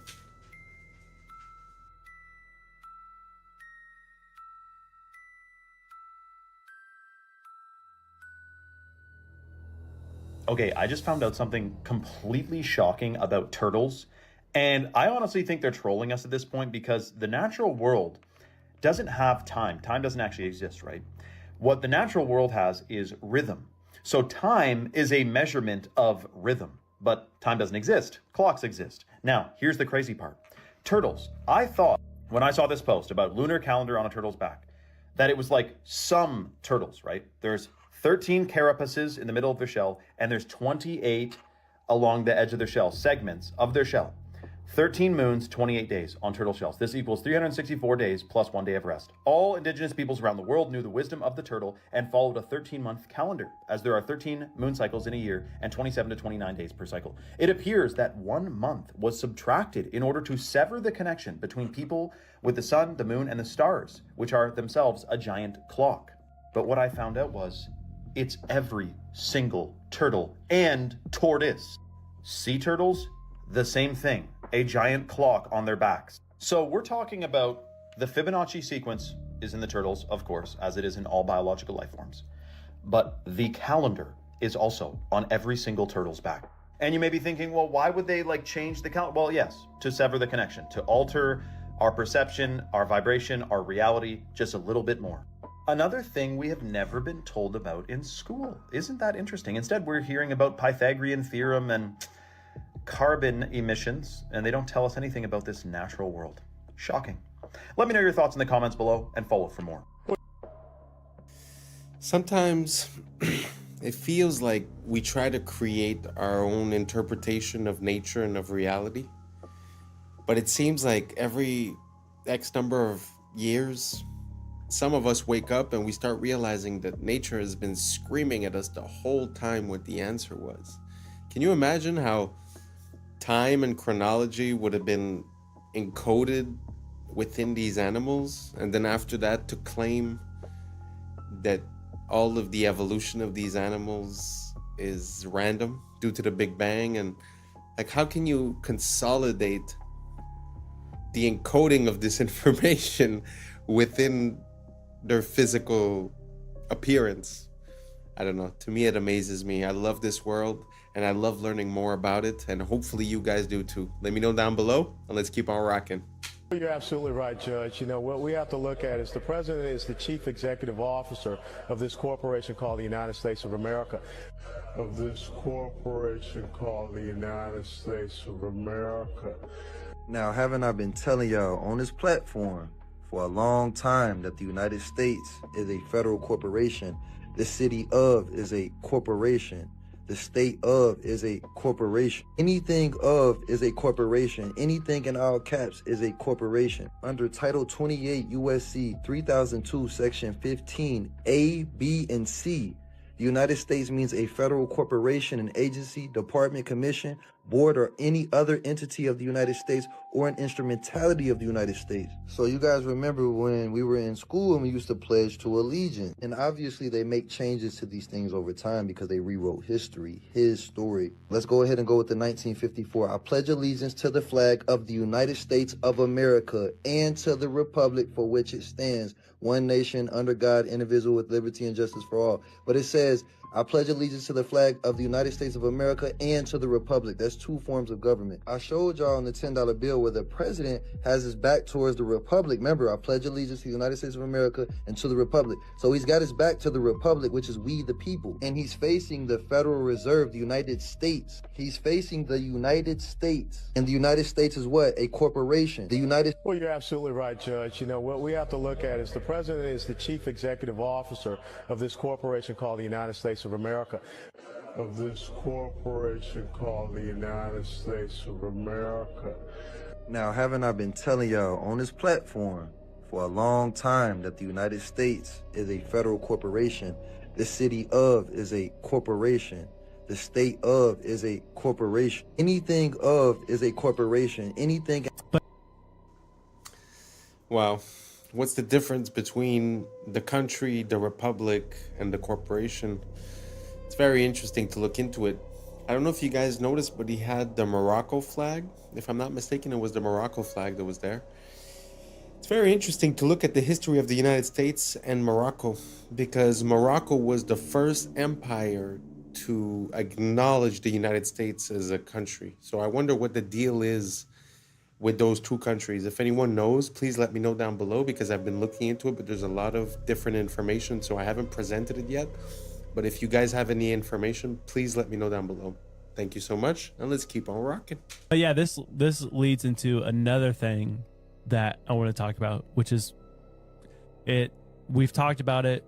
[SPEAKER 18] Okay, I just found out something completely shocking about turtles. And I honestly think they're trolling us at this point, because the natural world doesn't have time. Time doesn't actually exist, right? What the natural world has is rhythm. So time is a measurement of rhythm, but time doesn't exist. Clocks exist. Now, here's the crazy part. Turtles. I thought when I saw this post about lunar calendar on a turtle's back, that it was like some turtles, right? There's 13 carapaces in the middle of their shell, and there's 28 along the edge of their shell, segments of their shell. 13 moons, 28 days on turtle shells. This equals 364 days plus 1 day of rest. All indigenous peoples around the world knew the wisdom of the turtle and followed a 13-month calendar, as there are 13 moon cycles in a year and 27 to 29 days per cycle. It appears that 1 month was subtracted in order to sever the connection between people with the sun, the moon, and the stars, which are themselves a giant clock. But what I found out was, it's every single turtle and tortoise. Sea turtles, the same thing. A giant clock on their backs. So we're talking about the Fibonacci sequence is in the turtles, of course, as it is in all biological life forms. But the calendar is also on every single turtle's back. And you may be thinking, well, why would they change the calendar? Well, yes, to sever the connection, to alter our perception, our vibration, our reality, just a little bit more. Another thing we have never been told about in school. Isn't that interesting? Instead, we're hearing about Pythagorean theorem and carbon emissions, and they don't tell us anything about this natural world. Shocking. Let me know your thoughts in the comments below, and follow for more.
[SPEAKER 2] Sometimes it feels like we try to create our own interpretation of nature and of reality, but it seems like every X number of years, some of us wake up and we start realizing that nature has been screaming at us the whole time what the answer was. Can you imagine how time and chronology would have been encoded within these animals, and then after that to claim that all of the evolution of these animals is random due to the Big Bang? And how can you consolidate the encoding of this information within their physical appearance? I don't know. To me, it amazes me. I love this world, and I love learning more about it, and hopefully you guys do too. Let me know down below, and let's keep on rocking.
[SPEAKER 21] You're absolutely right, Judge. You know, what we have to look at is the president is the chief executive officer of this corporation called the United States of America.
[SPEAKER 22] Now, haven't I been telling y'all on this platform for a long time that the United States is a federal corporation The city of is a corporation. The state of is a corporation. Anything of is a corporation. Anything in all caps is a corporation. Under Title 28 U.S.C. 3002, Section 15, A, B, and C, the United States means a federal corporation, an agency, department, commission, board, or any other entity of the United States or an instrumentality of the United States. So you guys remember when we were in school and we used to pledge to allegiance. And obviously they make changes to these things over time because they rewrote history, his story. Let's go ahead and go with the 1954. I pledge allegiance to the flag of the United States of America and to the republic for which it stands, one nation, under God, indivisible, with liberty and justice for all. But it says, I pledge allegiance to the flag of the United States of America and to the republic. That's two forms of government. I showed y'all on the $10 bill where the president has his back towards the republic. Remember, I pledge allegiance to the United States of America and to the republic. So he's got his back to the republic, which is we the people. And he's facing the Federal Reserve, the United States. He's facing the United States. And the United States is what? A corporation. The United...
[SPEAKER 21] Well, you're absolutely right, Judge. You know, what we have to look at is the president is the chief executive officer of this corporation called the United States of America. Of this corporation called the United States of America.
[SPEAKER 22] Now, haven't I been telling y'all on this platform for a long time that the United States is a federal corporation? The city of is a corporation. The state of is a corporation. Anything of is a corporation. Anything...
[SPEAKER 2] Wow. What's the difference between the country, the republic, and the corporation? It's very interesting to look into it. I don't know if you guys noticed, but he had the Morocco flag. If I'm not mistaken, it was the Morocco flag that was there. It's very interesting to look at the history of the United States and Morocco, because Morocco was the first empire to acknowledge the United States as a country. So I wonder what the deal is with those two countries. If anyone knows, please let me know down below, because I've been looking into it, but there's a lot of different information, so I haven't presented it yet. But if you guys have any information, please let me know down below. Thank you so much, and let's keep on rocking.
[SPEAKER 17] But yeah, this leads into another thing that I want to talk about, which is we've talked about it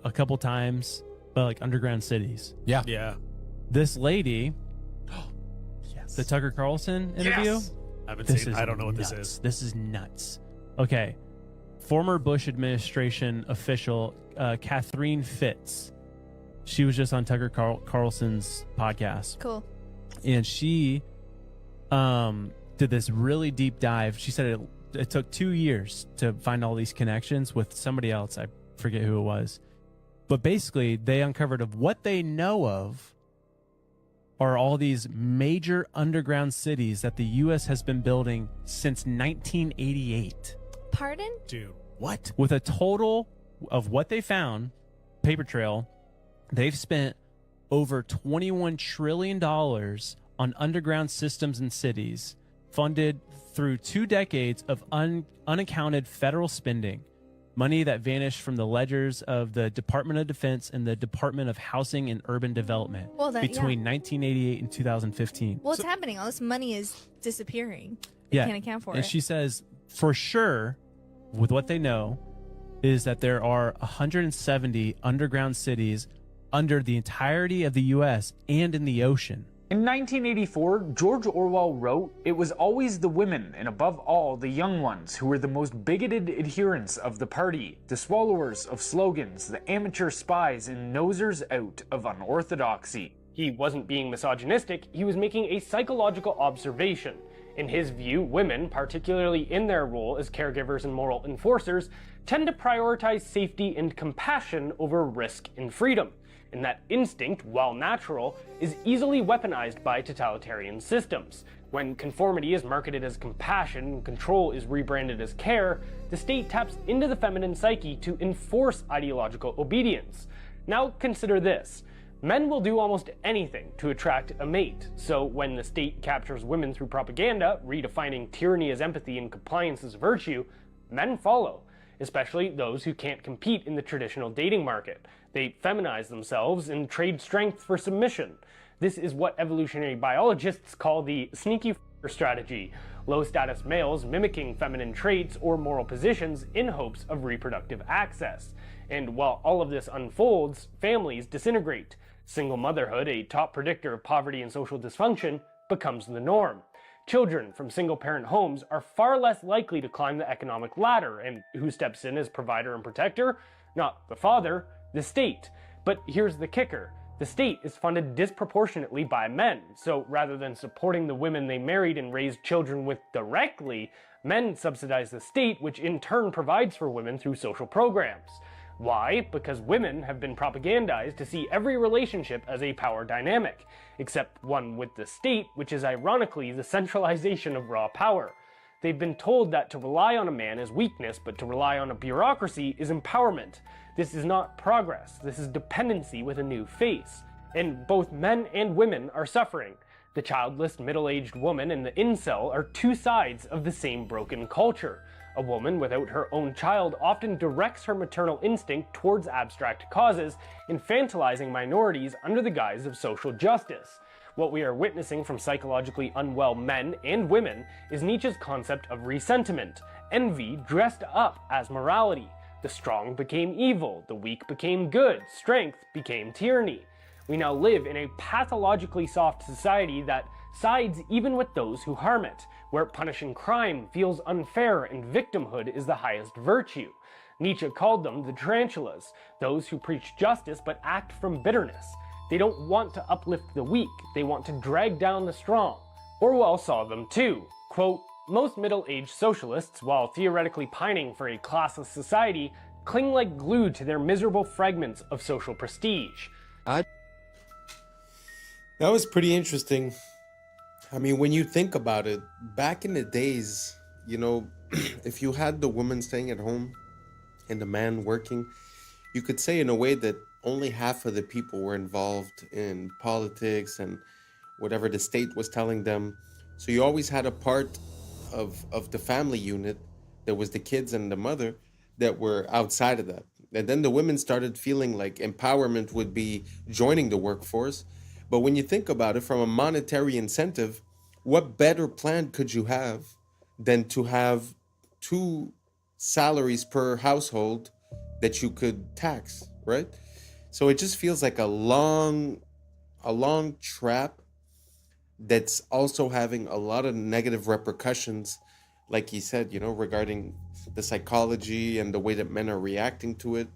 [SPEAKER 17] a couple times, but like underground cities.
[SPEAKER 7] Yeah.
[SPEAKER 17] This lady, the Tucker Carlson interview.
[SPEAKER 7] Yes. I don't know what this is.
[SPEAKER 17] This is nuts. Okay. Former Bush administration official Catherine Fitz. She was just on Tucker Carlson's podcast.
[SPEAKER 10] Cool.
[SPEAKER 17] And she did this really deep dive. She said it took 2 years to find all these connections with somebody else. I forget who it was. But basically, they uncovered of what they know of are all these major underground cities that the U.S. has been building since 1988.
[SPEAKER 10] Pardon?
[SPEAKER 7] Dude, what?
[SPEAKER 17] With a total of what they found, paper trail, they've spent over $21 trillion on underground systems and cities, funded through 2 decades of unaccounted federal spending, money that vanished from the ledgers of the Department of Defense and the Department of Housing and Urban Development between 1988 and 2015.
[SPEAKER 10] Well, it's happening. All this money is disappearing. They can't account for it.
[SPEAKER 17] And she says, for sure, with what they know, is that there are 170 underground cities under the entirety of the U.S. and in the ocean.
[SPEAKER 23] In 1984, George Orwell wrote, "It was always the women, and above all, the young ones, who were the most bigoted adherents of the party, the swallowers of slogans, the amateur spies and nosers out of unorthodoxy."
[SPEAKER 24] He wasn't being misogynistic, he was making a psychological observation. In his view, women, particularly in their role as caregivers and moral enforcers, tend to prioritize safety and compassion over risk and freedom. And that instinct, while natural, is easily weaponized by totalitarian systems. When conformity is marketed as compassion and control is rebranded as care, the state taps into the feminine psyche to enforce ideological obedience. Now consider this. Men will do almost anything to attract a mate, so when the state captures women through propaganda, redefining tyranny as empathy and compliance as virtue, men follow, especially those who can't compete in the traditional dating market. They feminize themselves and trade strength for submission. This is what evolutionary biologists call the sneaky f***er strategy, low-status males mimicking feminine traits or moral positions in hopes of reproductive access. And while all of this unfolds, families disintegrate. Single motherhood, a top predictor of poverty and social dysfunction, becomes the norm. Children from single-parent homes are far less likely to climb the economic ladder, and who steps in as provider and protector? Not the father, the state. But here's the kicker. The state is funded disproportionately by men, so rather than supporting the women they married and raised children with directly, men subsidize the state, which in turn provides for women through social programs. Why? Because women have been propagandized to see every relationship as a power dynamic, except one with the state, which is ironically the centralization of raw power. They've been told that to rely on a man is weakness, but to rely on a bureaucracy is empowerment. This is not progress, this is dependency with a new face. And both men and women are suffering. The childless middle-aged woman and the incel are two sides of the same broken culture. A woman without her own child often directs her maternal instinct towards abstract causes, infantilizing minorities under the guise of social justice. What we are witnessing from psychologically unwell men and women is Nietzsche's concept of resentiment, envy dressed up as morality. The strong became evil, the weak became good, strength became tyranny. We now live in a pathologically soft society that sides even with those who harm it, where punishing crime feels unfair and victimhood is the highest virtue. Nietzsche called them the tarantulas, those who preach justice but act from bitterness. They don't want to uplift the weak, they want to drag down the strong. Orwell saw them too. Quote, "Most middle-aged socialists, while theoretically pining for a classless society, cling like glue to their miserable fragments of social prestige."
[SPEAKER 2] That was pretty interesting. I mean, when you think about it, back in the days, you know, if you had the woman staying at home and the man working, you could say in a way that only half of the people were involved in politics and whatever the state was telling them. So you always had a part of the family unit that was the kids and the mother that were outside of that. And then the women started feeling like empowerment would be joining the workforce. But when you think about it from a monetary incentive, what better plan could you have than to have 2 salaries per household that you could tax, right? So it just feels like a long trap that's also having a lot of negative repercussions, like he said, you know, regarding the psychology and the way that men are reacting to it,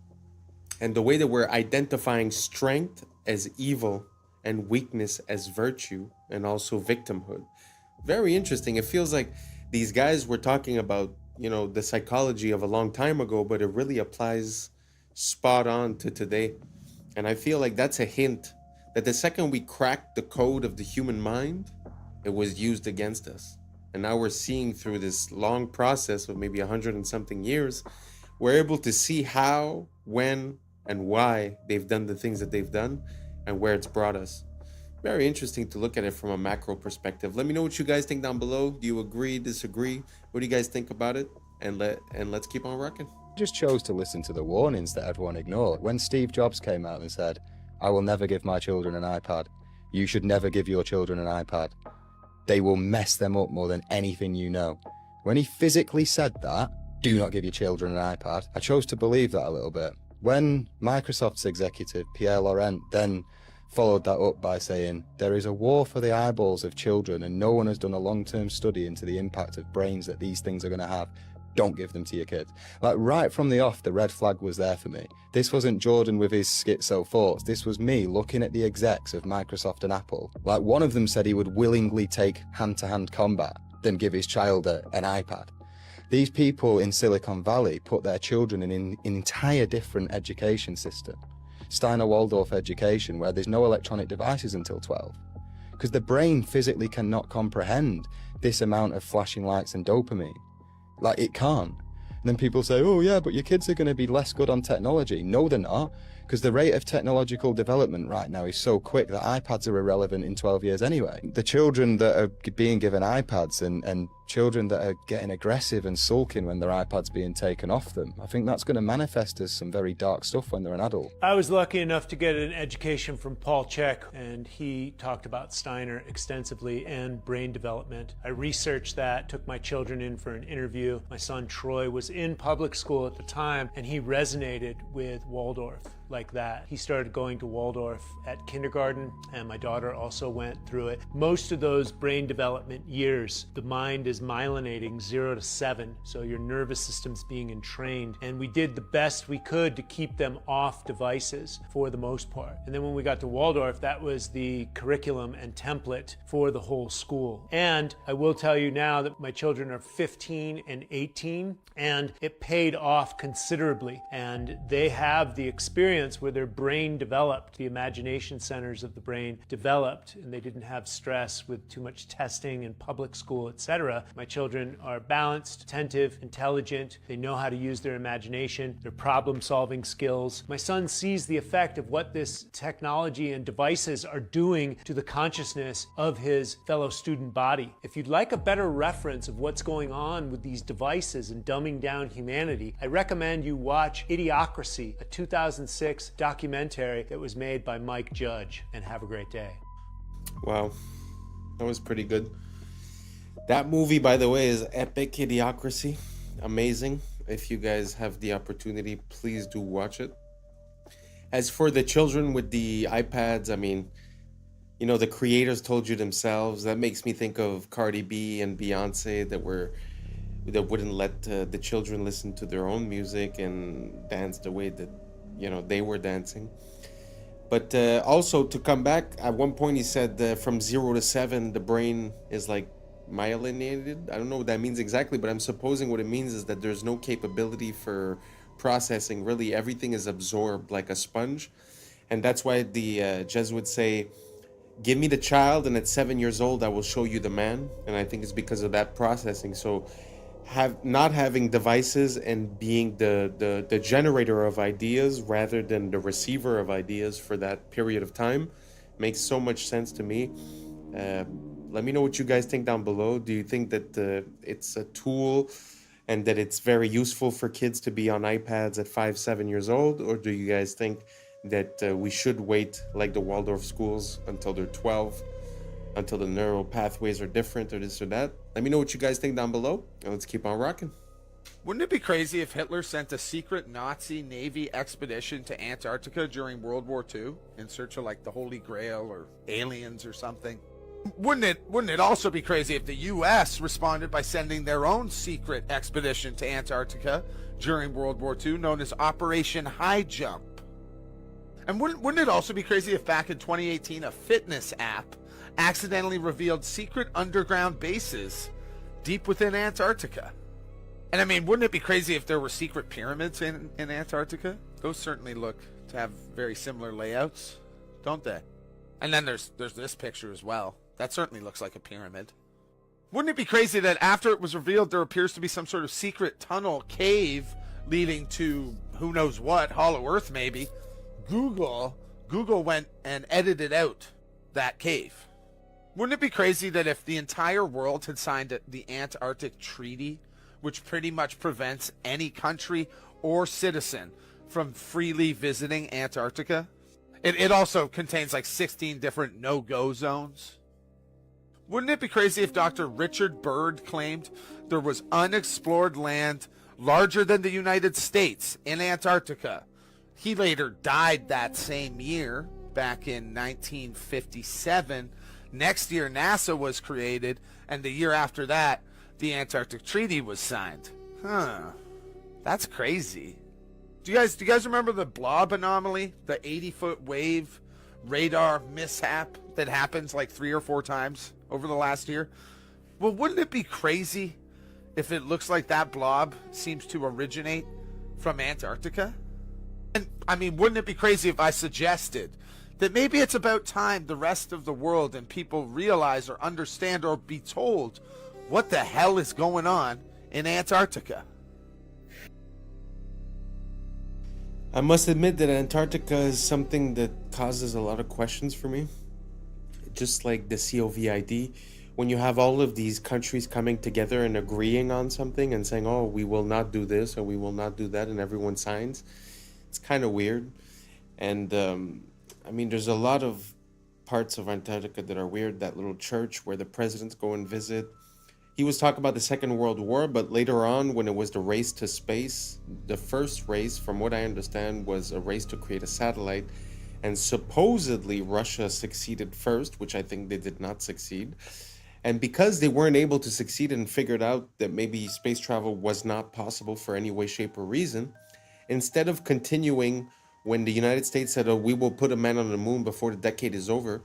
[SPEAKER 2] and the way that we're identifying strength as evil and weakness as virtue, and also victimhood. Very interesting. It feels like these guys were talking about, you know, the psychology of a long time ago, but it really applies spot on to today. And I feel like that's a hint that the second we cracked the code of the human mind, it was used against us. And now we're seeing through this long process of maybe 100 and something years, we're able to see how, when, and why they've done the things that they've done and where it's brought us. Very interesting to look at it from a macro perspective. Let me know what you guys think down below. Do you agree, disagree? What do you guys think about it? And let's keep on rocking.
[SPEAKER 3] Just chose to listen to the warnings that everyone ignored. When Steve Jobs came out and said, "I will never give my children an iPad. You should never give your children an iPad. They will mess them up more than anything you know." When he physically said that, do not give your children an iPad, I chose to believe that a little bit. When Microsoft's executive, Pierre Laurent, then followed that up by saying, "There is a war for the eyeballs of children and no one has done a long-term study into the impact of brains that these things are going to have. Don't give them to your kids." Like right from the off, the red flag was there for me. This wasn't Jordan with his schizo thoughts. This was me looking at the execs of Microsoft and Apple. Like one of them said he would willingly take hand-to-hand combat than give his child an iPad. These people in Silicon Valley put their children in an entire different education system. Steiner Waldorf education, where there's no electronic devices until 12. Because the brain physically cannot comprehend this amount of flashing lights and dopamine. Like, it can't. And then people say, "Oh yeah, but your kids are going to be less good on technology." No, they're not. because the rate of technological development right now is so quick that iPads are irrelevant in 12 years anyway. The children that are being given iPads and children that are getting aggressive and sulking when their iPad's being taken off them, I think that's going to manifest as some very dark stuff when they're an adult.
[SPEAKER 8] I was lucky enough to get an education from Paul Chek, and he talked about Steiner extensively and brain development. I researched that, took my children in for an interview. My son Troy was in public school at the time, and he resonated with Waldorf like that. He started going to Waldorf at kindergarten, and my daughter also went through it. Most of those brain development years, the mind is myelinating 0 to 7, so your nervous system's being entrained, and we did the best we could to keep them off devices for the most part. And then when we got to Waldorf, that was the curriculum and template for the whole school. And I will tell you now that my children are 15 and 18, and it paid off considerably, and they have the experience where their brain developed, the imagination centers of the brain developed, and they didn't have stress with too much testing in public school, etc. My children are balanced, attentive, intelligent. They know how to use their imagination, their problem-solving skills. My son sees the effect of what this technology and devices are doing to the consciousness of his fellow student body. If you'd like a better reference of what's going on with these devices and dumbing down humanity, I recommend you watch Idiocracy, a 2006 documentary that was made by Mike Judge, and have a great day.
[SPEAKER 2] Wow, that was pretty good. That movie, by the way, is epic. Idiocracy, amazing. If you guys have the opportunity, please do watch it. As for the children with the iPads, I mean, you know, the creators told you themselves. That makes me think of Cardi B and Beyonce that wouldn't let the children listen to their own music and dance the way that, you know, they were dancing. But also, to come back, at one point he said from 0 to 7 the brain is like myelinated. I don't know what that means exactly, but I'm supposing what it means is that there's no capability for processing. Really, everything is absorbed like a sponge. And that's why the Jesuits say, give me the child, and at 7 years old I will show you the man. And I think it's because of that processing. So not having devices and being the generator of ideas rather than the receiver of ideas for that period of time makes so much sense to me. Let me know what you guys think down below. Do you think that it's a tool and that it's very useful for kids to be on iPads at 5-7 years old? Or do you guys think that we should wait, like the Waldorf schools, until they're 12, until the neural pathways are different, or this or that? Let me know what you guys think down below, and let's keep on rocking.
[SPEAKER 9] Wouldn't it be crazy if Hitler sent a secret Nazi Navy expedition to Antarctica during World War II in search of like the Holy Grail or aliens or something? Wouldn't it also be crazy if the U.S. responded by sending their own secret expedition to Antarctica during World War II, known as Operation High Jump? And wouldn't it also be crazy if back in 2018 a fitness app accidentally revealed secret underground bases deep within Antarctica? And I mean, wouldn't it be crazy if there were secret pyramids in Antarctica? Those certainly look to have very similar layouts, don't they? And then there's this picture as well. That certainly looks like a pyramid. Wouldn't it be crazy that after it was revealed there appears to be some sort of secret tunnel cave leading to who knows what, Hollow Earth maybe? Google went and edited out that cave. Wouldn't it be crazy that if the entire world had signed the Antarctic Treaty, which pretty much prevents any country or citizen from freely visiting Antarctica? It also contains like 16 different no-go zones. Wouldn't it be crazy if Dr. Richard Byrd claimed there was unexplored land larger than the United States in Antarctica? He later died that same year, back in 1957. Next year, NASA was created, and the year after that, the Antarctic Treaty was signed. Huh. That's crazy. Do you guys remember the blob anomaly? The 80-foot wave radar mishap that happens like 3 or 4 times over the last year? Well, wouldn't it be crazy if it looks like that blob seems to originate from Antarctica? And I mean, wouldn't it be crazy if I suggested that maybe it's about time the rest of the world and people realize or understand or be told what the hell is going on in Antarctica?
[SPEAKER 2] I must admit that Antarctica is something that causes a lot of questions for me. Just like the COVID, when you have all of these countries coming together and agreeing on something and saying, oh, we will not do this or we will not do that, and everyone signs, it's kind of weird. And I mean, there's a lot of parts of Antarctica that are weird. That little church where the presidents go and visit. He was talking about the Second World War, but later on, when it was the race to space, the first race, from what I understand, was a race to create a satellite. And supposedly Russia succeeded first, which I think they did not succeed. And because they weren't able to succeed and figured out that maybe space travel was not possible for any way, shape, or reason, instead of continuing when the United States said, oh, we will put a man on the moon before the decade is over,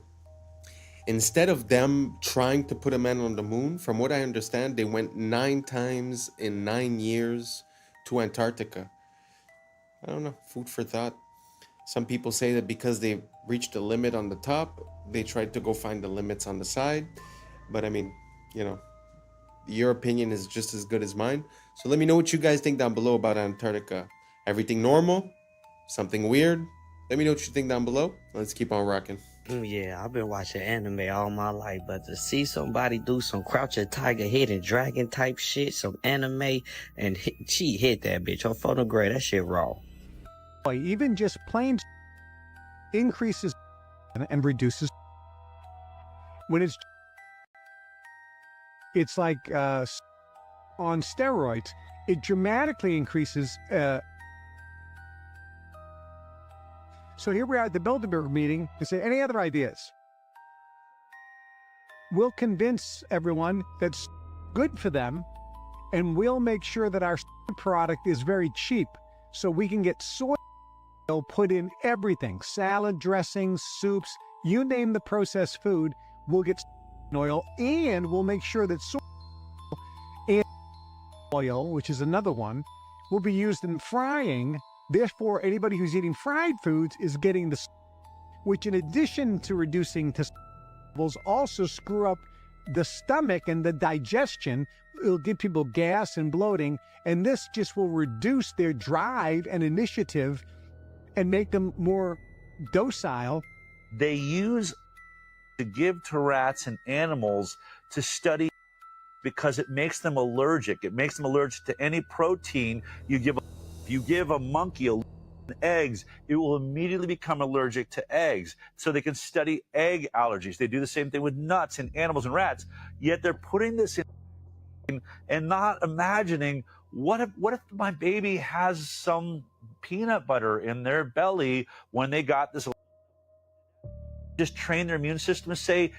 [SPEAKER 2] instead of them trying to put a man on the moon, from what I understand, they went 9 times in 9 years to Antarctica. I don't know, food for thought. Some people say that because they reached a limit on the top, they tried to go find the limits on the side. But I mean, you know, your opinion is just as good as mine. So let me know what you guys think down below about Antarctica. Everything normal? Something weird? Let me know what you think down below. Let's keep on rocking.
[SPEAKER 5] Yeah, I've been watching anime all my life, but to see somebody do some crouching tiger, hidden dragon type shit, some anime, and she hit that bitch on photograph, that shit raw.
[SPEAKER 6] Even just plain increases and reduces. When it's like on steroids, it dramatically increases. So here we are at the Bilderberg meeting to say, any other ideas? We'll convince everyone that's good for them, and we'll make sure that our product is very cheap so we can get soy oil put in everything, salad dressings, soups, you name the processed food, we'll get oil, and we'll make sure that soy and oil, which is another one, will be used in frying. Therefore, anybody who's eating fried foods is getting the, which in addition to reducing testosterone levels, also screw up the stomach and the digestion. It'll give people gas and bloating, and this just will reduce their drive and initiative and make them more docile.
[SPEAKER 11] They use to give to rats and animals to study because it makes them allergic. It makes them allergic to any protein you give. If you give a monkey eggs, it will immediately become allergic to eggs. So they can study egg allergies. They do the same thing with nuts in animals and rats. Yet they're putting this in and not imagining what if my baby has some peanut butter in their belly when they got this. Just train their immune system to say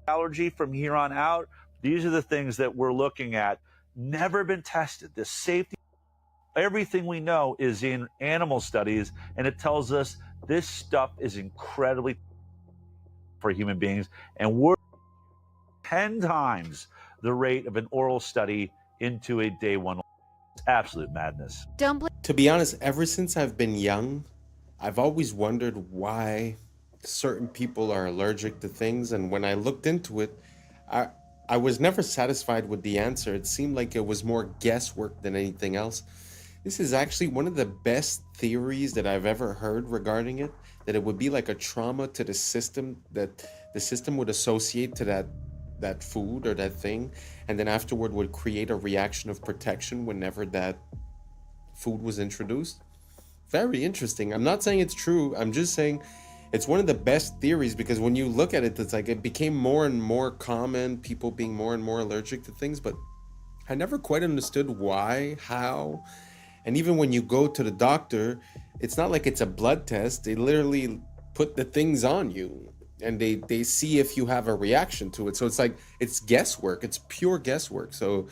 [SPEAKER 11] allergy from here on out. These are the things that we're looking at. Never been tested. The safety. Everything we know is in animal studies, and it tells us this stuff is incredibly for human beings, and we're 10 times the rate of an oral study into a day one. It's absolute madness.
[SPEAKER 2] To be honest, ever since I've been young, I've always wondered why certain people are allergic to things, and when I looked into it, I was never satisfied with the answer. It seemed like it was more guesswork than anything else. This is actually one of the best theories that I've ever heard regarding it, that it would be like a trauma to the system, that the system would associate to that food or that thing, and then afterward would create a reaction of protection whenever that food was introduced. Very interesting. I'm not saying it's true. I'm just saying it's one of the best theories, because when you look at it, it's like it became more and more common, people being more and more allergic to things, but I never quite understood why, how. And even when you go to the doctor, it's not like it's a blood test. They literally put the things on you and they see if you have a reaction to it. So it's like, it's guesswork. It's pure guesswork. So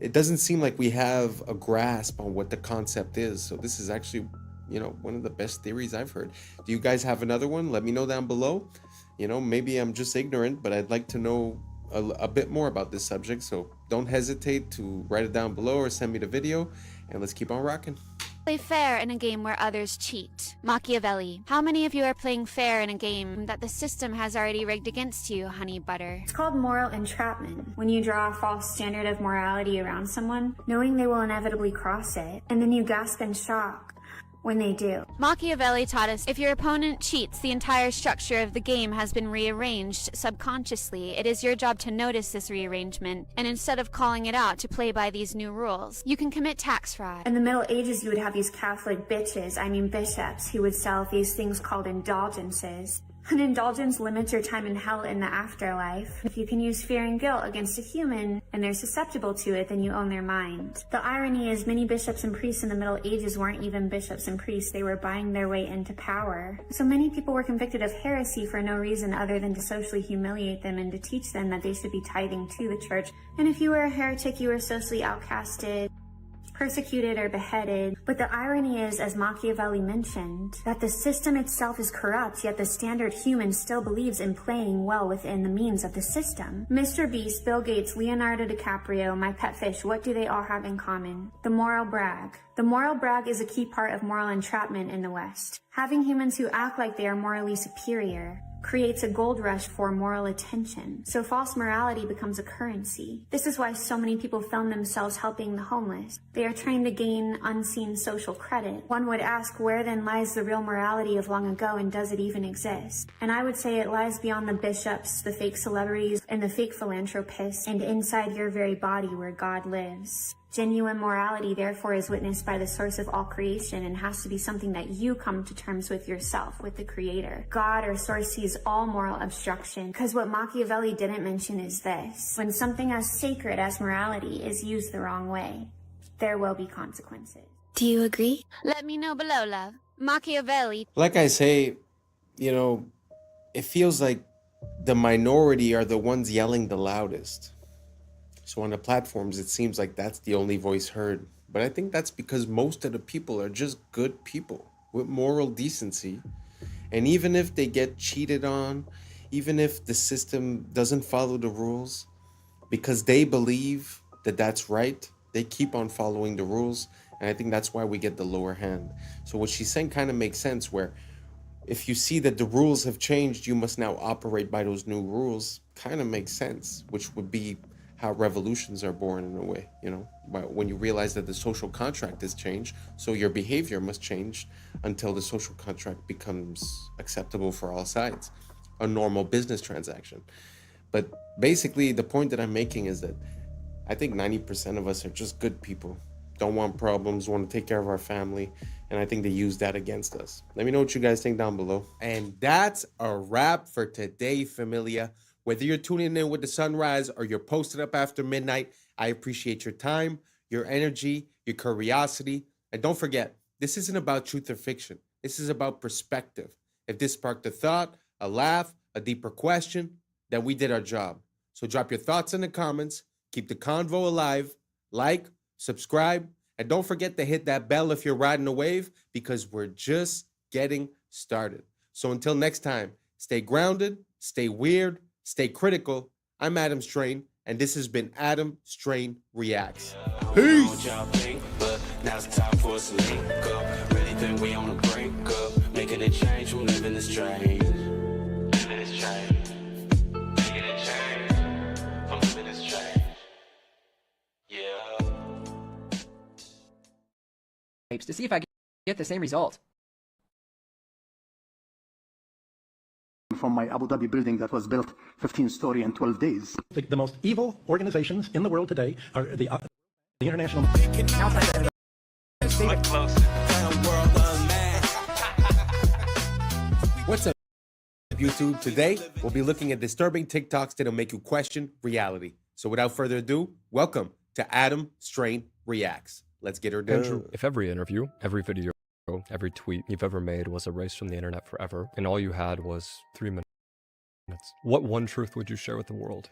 [SPEAKER 2] it doesn't seem like we have a grasp on what the concept is. So this is actually, you know, one of the best theories I've heard. Do you guys have another one? Let me know down below. You know, maybe I'm just ignorant, but I'd like to know a bit more about this subject. So don't hesitate to write it down below or send me the video. And let's keep on rocking.
[SPEAKER 13] Play fair in a game where others cheat. Machiavelli. How many of you are playing fair in a game that the system has already rigged against you, honey butter?
[SPEAKER 19] It's called moral entrapment. When you draw a false standard of morality around someone, knowing they will inevitably cross it, and then you gasp in shock when they do.
[SPEAKER 13] Machiavelli taught us if your opponent cheats, the entire structure of the game has been rearranged subconsciously. It is your job to notice this rearrangement, and instead of calling it out, to play by these new rules. You can commit tax fraud.
[SPEAKER 19] In the Middle Ages, you would have these Catholic bishops, who would sell these things called indulgences. An indulgence limits your time in hell in the afterlife. If you can use fear and guilt against a human and they're susceptible to it, then you own their mind. The irony is many bishops and priests in the Middle Ages weren't even bishops and priests. They were buying their way into power. So many people were convicted of heresy for no reason other than to socially humiliate them and to teach them that they should be tithing to the church. And if you were a heretic, you were socially outcasted, persecuted, or beheaded. But the irony is, as Machiavelli mentioned, that the system itself is corrupt, yet the standard human still believes in playing well within the means of the system. Mr. Beast, Bill Gates, Leonardo DiCaprio, my pet fish, what do they all have in common? The moral brag. The moral brag is a key part of moral entrapment in the West. Having humans who act like they are morally superior creates a gold rush for moral attention. So false morality becomes a currency. This is why so many people film themselves helping the homeless. They are trying to gain unseen social credit. One would ask, where then lies the real morality of long ago, and does it even exist? And I would say it lies beyond the bishops, the fake celebrities, and the fake philanthropists, and inside your very body where God lives. Genuine morality, therefore, is witnessed by the source of all creation and has to be something that you come to terms with yourself, with the Creator. God or source sees all moral obstruction, because what Machiavelli didn't mention is this: when something as sacred as morality is used the wrong way, there will be consequences.
[SPEAKER 13] Do you agree? Let me know below, love. Machiavelli.
[SPEAKER 2] Like I say, it feels like the minority are the ones yelling the loudest. So on the platforms, it seems like that's the only voice heard. But I think that's because most of the people are just good people with moral decency. And even if they get cheated on, even if the system doesn't follow the rules, because they believe that that's right, they keep on following the rules. And I think that's why we get the lower hand. So what she's saying kind of makes sense, where if you see that the rules have changed, you must now operate by those new rules. Kind of makes sense, which would be how revolutions are born in a way, when you realize that the social contract has changed, so your behavior must change until the social contract becomes acceptable for all sides, a normal business transaction. But basically, the point that I'm making is that I think 90% of us are just good people, don't want problems, want to take care of our family, and I think they use that against us. Let me know what you guys think down below. And that's a wrap for today, familia. Whether you're tuning in with the sunrise or you're posted up after midnight, I appreciate your time, your energy, your curiosity. And don't forget, this isn't about truth or fiction. This is about perspective. If this sparked a thought, a laugh, a deeper question, then we did our job. So drop your thoughts in the comments, keep the convo alive, like, subscribe, and don't forget to hit that bell if you're riding a wave, because we're just getting started. So until next time, stay grounded, stay weird, stay critical. I'm Adam Strain, and this has been Adam Strain Reacts. Peace! Now's the time for us to link up. Really think we on the brink up. Making a change from living this strange. Living this change. Making a change from living this change. Yeah.
[SPEAKER 4] To see if I get the same result.
[SPEAKER 12] From my Abu Dhabi building that was built 15-story in 12 days.
[SPEAKER 15] The most evil organizations in the world today are the international.
[SPEAKER 16] What's up, YouTube? Today, we'll be looking at disturbing TikToks that'll make you question reality. So without further ado, welcome to Adam Strain Reacts. Let's get her done.
[SPEAKER 20] Andrew, if every interview, every video, every tweet you've ever made was erased from the internet forever, and all you had was 3 minutes, what one truth would you share with the world?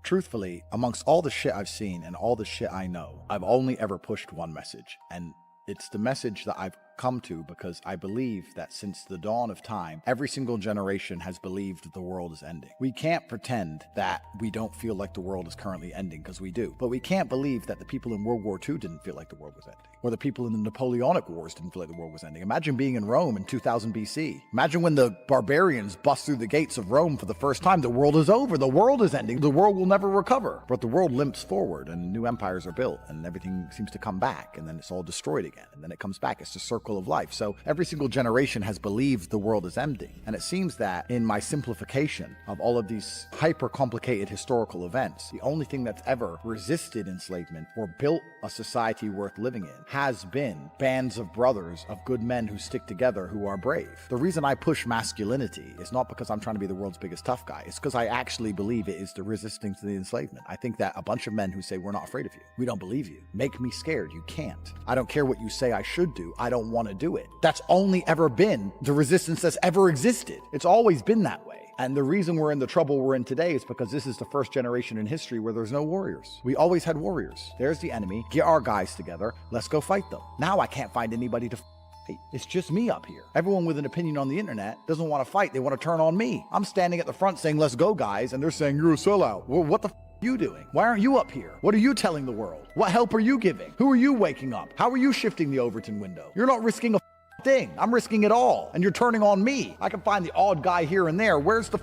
[SPEAKER 25] Truthfully, amongst all the shit I've seen and all the shit I know, I've only ever pushed one message, and it's the message that I've come to because I believe that since the dawn of time, every single generation has believed the world is ending. We can't pretend that we don't feel like the world is currently ending, because we do. But we can't believe that the people in World War II didn't feel like the world was ending, or the people in the Napoleonic Wars didn't feel like the world was ending. Imagine being in Rome in 2000 BC. Imagine when the barbarians bust through the gates of Rome for the first time. The world is over. The world is ending. The world will never recover. But the world limps forward, and new empires are built, and everything seems to come back, and then it's all destroyed again, and then it comes back. It's the circle of life. So every single generation has believed the world is ending. And it seems that in my simplification of all of these hyper complicated historical events, the only thing that's ever resisted enslavement or built a society worth living in has been bands of brothers, of good men who stick together, who are brave. The reason I push masculinity is not because I'm trying to be the world's biggest tough guy. It's because I actually believe it is the resistance to the enslavement. I think that a bunch of men who say, we're not afraid of you, we don't believe you, make me scared. You can't. I don't care what you say I should do. I don't want to do it. That's only ever been the resistance that's ever existed. It's always been that way. And the reason we're in the trouble we're in today is because this is the first generation in history where there's no warriors. We always had warriors. There's the enemy. Get our guys together. Let's go fight them. Now I can't find anybody to fight. It's just me up here. Everyone with an opinion on the internet doesn't want to fight. They want to turn on me. I'm standing at the front saying, let's go, guys. And they're saying, you're a sellout. Well, what the are you doing? Why aren't you up here? What are you telling the world? What help are you giving? Who are you waking up? How are you shifting the Overton window? You're not risking a thing. I'm risking it all. And you're turning on me. I can find the odd guy here and there. Where's the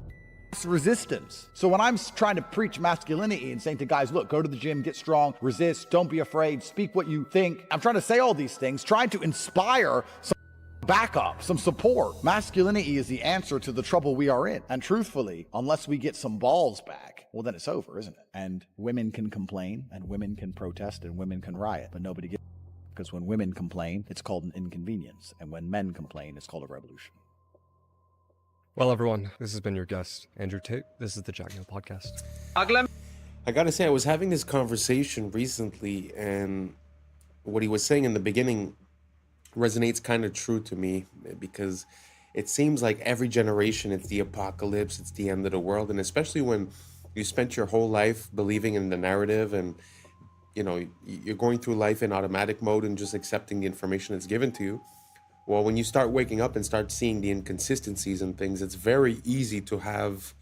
[SPEAKER 25] resistance? So when I'm trying to preach masculinity and saying to guys, look, go to the gym, get strong, resist, don't be afraid, speak what you think. I'm trying to say all these things, trying to inspire some backup, some support. Masculinity is the answer to the trouble we are in. And truthfully, unless we get some balls back, well, then it's over, isn't it? And women can complain, and women can protest, and women can riot, but nobody gets because when women complain, it's called an inconvenience. And when men complain, it's called a revolution.
[SPEAKER 20] Well, everyone, this has been your guest, Andrew Tate. This is the Jack Neal Podcast.
[SPEAKER 2] I gotta say, I was having this conversation recently, and what he was saying in the beginning resonates kind of true to me, because it seems like every generation it's the apocalypse, it's the end of the world, and especially when you spent your whole life believing in the narrative, and you know you're going through life in automatic mode and just accepting the information that's given to you. Well, when you start waking up and start seeing the inconsistencies and things, it's very easy to have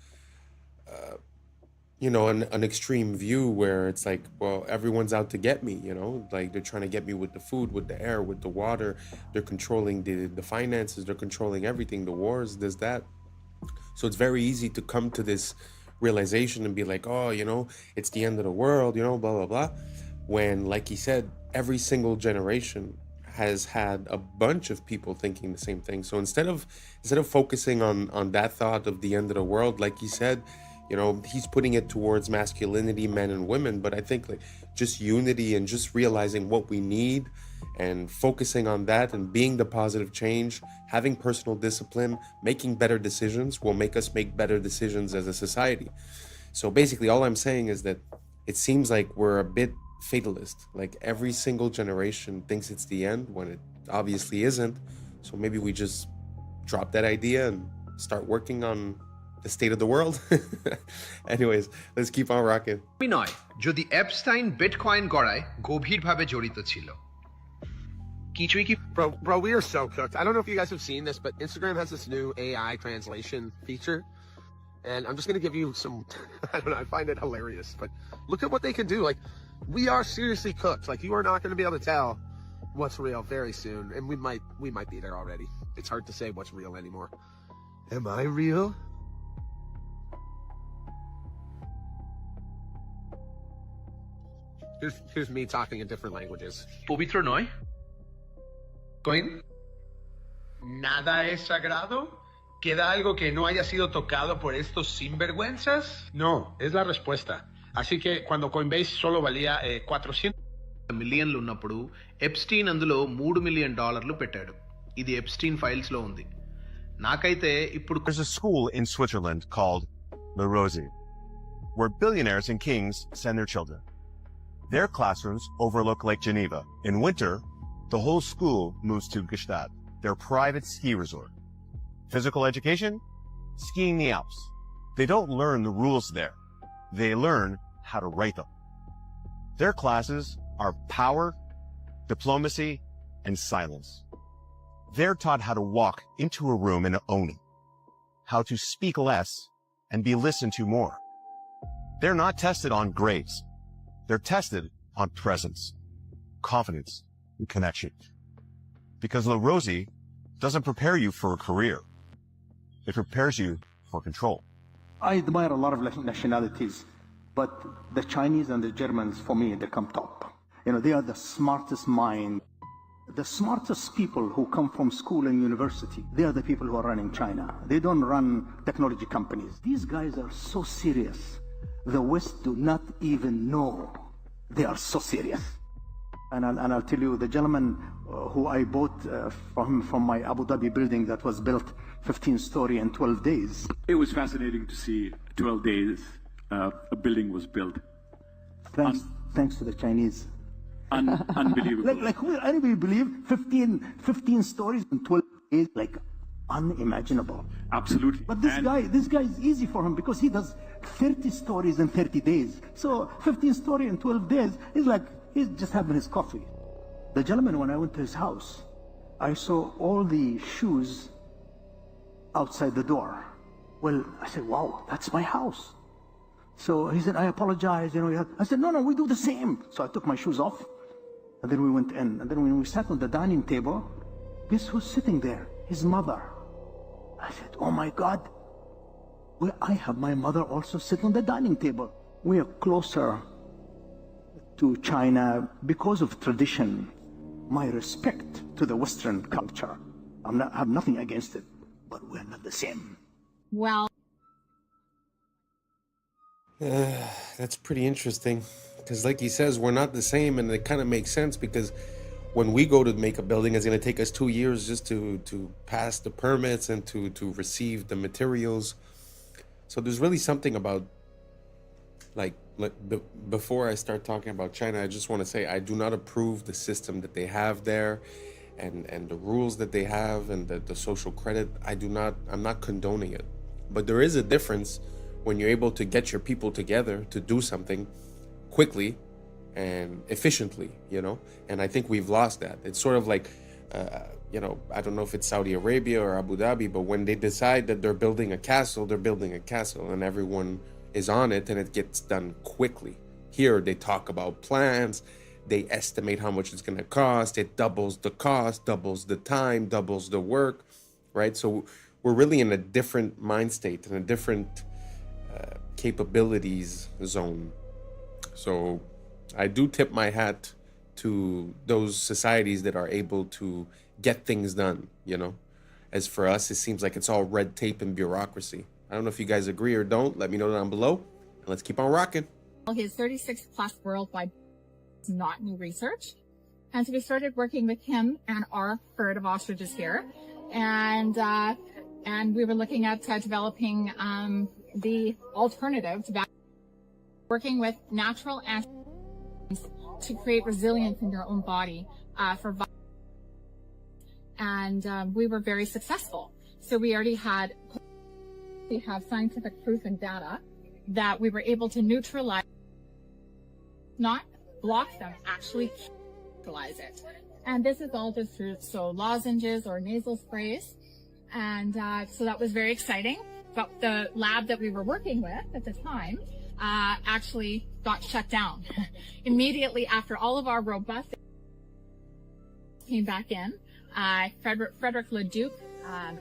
[SPEAKER 2] an extreme view where it's like, well, everyone's out to get me, like they're trying to get me with the food, with the air, with the water. They're controlling the finances, they're controlling everything, the wars, this, that. So it's very easy to come to this realization and be like, oh, it's the end of the world, blah, blah, blah. When, like he said, every single generation has had a bunch of people thinking the same thing. So instead of focusing on that thought of the end of the world, like he said, he's putting it towards masculinity, men and women. But I think like just unity and just realizing what we need and focusing on that and being the positive change, having personal discipline, making better decisions will make us make better decisions as a society. So basically all I'm saying is that it seems like we're a bit fatalist. Like every single generation thinks it's the end when it obviously isn't. So maybe we just drop that idea and start working on the state of the world. Anyways, let's keep on rocking.
[SPEAKER 1] নয় যদি Epstein bitcoin গড়ায় গভীরভাবে জড়িত ছিল কিছুই কি
[SPEAKER 14] Bro, we are so cooked. I don't know if you guys have seen this, but Instagram has this new AI translation feature. And I'm just going to give you some, I don't know, I find it hilarious, but look at what they can do. Like, we are seriously cooked. Like, you are not going to be able to tell what's real very soon. And we might be there already. It's hard to say what's real anymore. Am I real? Here's me talking in different languages.
[SPEAKER 1] পবিত্র নয় coin nada es sagrado. ¿Queda algo que no haya sido tocado por estos sinvergüenzas?
[SPEAKER 14] No, es la respuesta. Así que cuando Coinbase solo valía 400
[SPEAKER 1] మిలియన్లు ఉన్నప్పుడు Epstein అందులో $3 million పెట్టాడు. ఇది Epstein files లో ఉంది. నాకైతే ఇప్పుడు
[SPEAKER 18] There's a school in Switzerland called Le Rosy, where billionaires and kings send their children. Their classrooms overlook Lake Geneva. In winter, the whole school moves to Gstaad, their private ski resort. Physical education? Skiing the Alps. They don't learn the rules there. They learn how to write them. Their classes are power, diplomacy, and silence. They're taught how to walk into a room and own it, how to speak less and be listened to more. They're not tested on grades. They're tested on presence, confidence, and connection. Because La Rosie doesn't prepare you for a career. It prepares you for control.
[SPEAKER 12] I admire a lot of nationalities, but the Chinese and the Germans, for me, they come top. You know, they are the smartest mind. The smartest people who come from school and university, they are the people who are running China. They don't run technology companies. These guys are so serious. The West do not even know they are so serious. And I'll tell you, the gentleman who I bought from my Abu Dhabi building that was built 15-story in 12 days.
[SPEAKER 7] It was fascinating to see 12 days a building was built.
[SPEAKER 12] Thanks to the Chinese.
[SPEAKER 7] Unbelievable.
[SPEAKER 12] Like who will anybody believe 15 stories in 12 days? Like unimaginable.
[SPEAKER 7] Absolutely.
[SPEAKER 12] But this guy is easy for him because he does 30 stories in 30 days. So 15 story in 12 days is like he's just having his coffee. The gentleman, when I went to his house, I saw all the shoes outside the door. Well, I said, wow, that's my house. So he said, I apologize. I said, no, we do the same. So I took my shoes off, and then we went in. And then when we sat on the dining table, guess who's sitting there? His mother. I said, oh my God. Well, I have my mother also sit on the dining table. We are closer to China because of tradition. My respect to the Western culture. I have nothing against it, but we're not the same.
[SPEAKER 10] Well,
[SPEAKER 2] that's pretty interesting, because like he says, we're not the same, and it kind of makes sense because when we go to make a building, it's going to take us 2 years just to pass the permits and to receive the materials. So there's really something about, before I start talking about China, I just want to say I do not approve the system that they have there and the rules that they have and the social credit. I'm not condoning it. But there is a difference when you're able to get your people together to do something quickly and efficiently, and I think we've lost that. It's sort of like, I don't know if it's Saudi Arabia or Abu Dhabi, but when they decide that they're building a castle, they're building a castle and everyone is on it and it gets done quickly. Here they talk about plans, they estimate how much it's going to cost, it doubles the cost, doubles the time, doubles the work, right? So we're really in a different mind state and a different capabilities zone. So I do tip my hat to those societies that are able to get things done, As for us, it seems like it's all red tape and bureaucracy. I don't know if you guys agree or don't. Let me know down below. And let's keep on rocking.
[SPEAKER 10] his 36 plus worldwide is not new research. And so we started working with him and our herd of ostriches here. And we were looking at developing the alternative to working with natural antibiotics to create resilience in your own body and we were very successful. So we have scientific proof and data that we were able to neutralize, not block them, actually neutralize it. And this is all just through lozenges or nasal sprays. And so that was very exciting. But the lab that we were working with at the time actually got shut down. Immediately after all of our robust came back in, Frederick Leduc,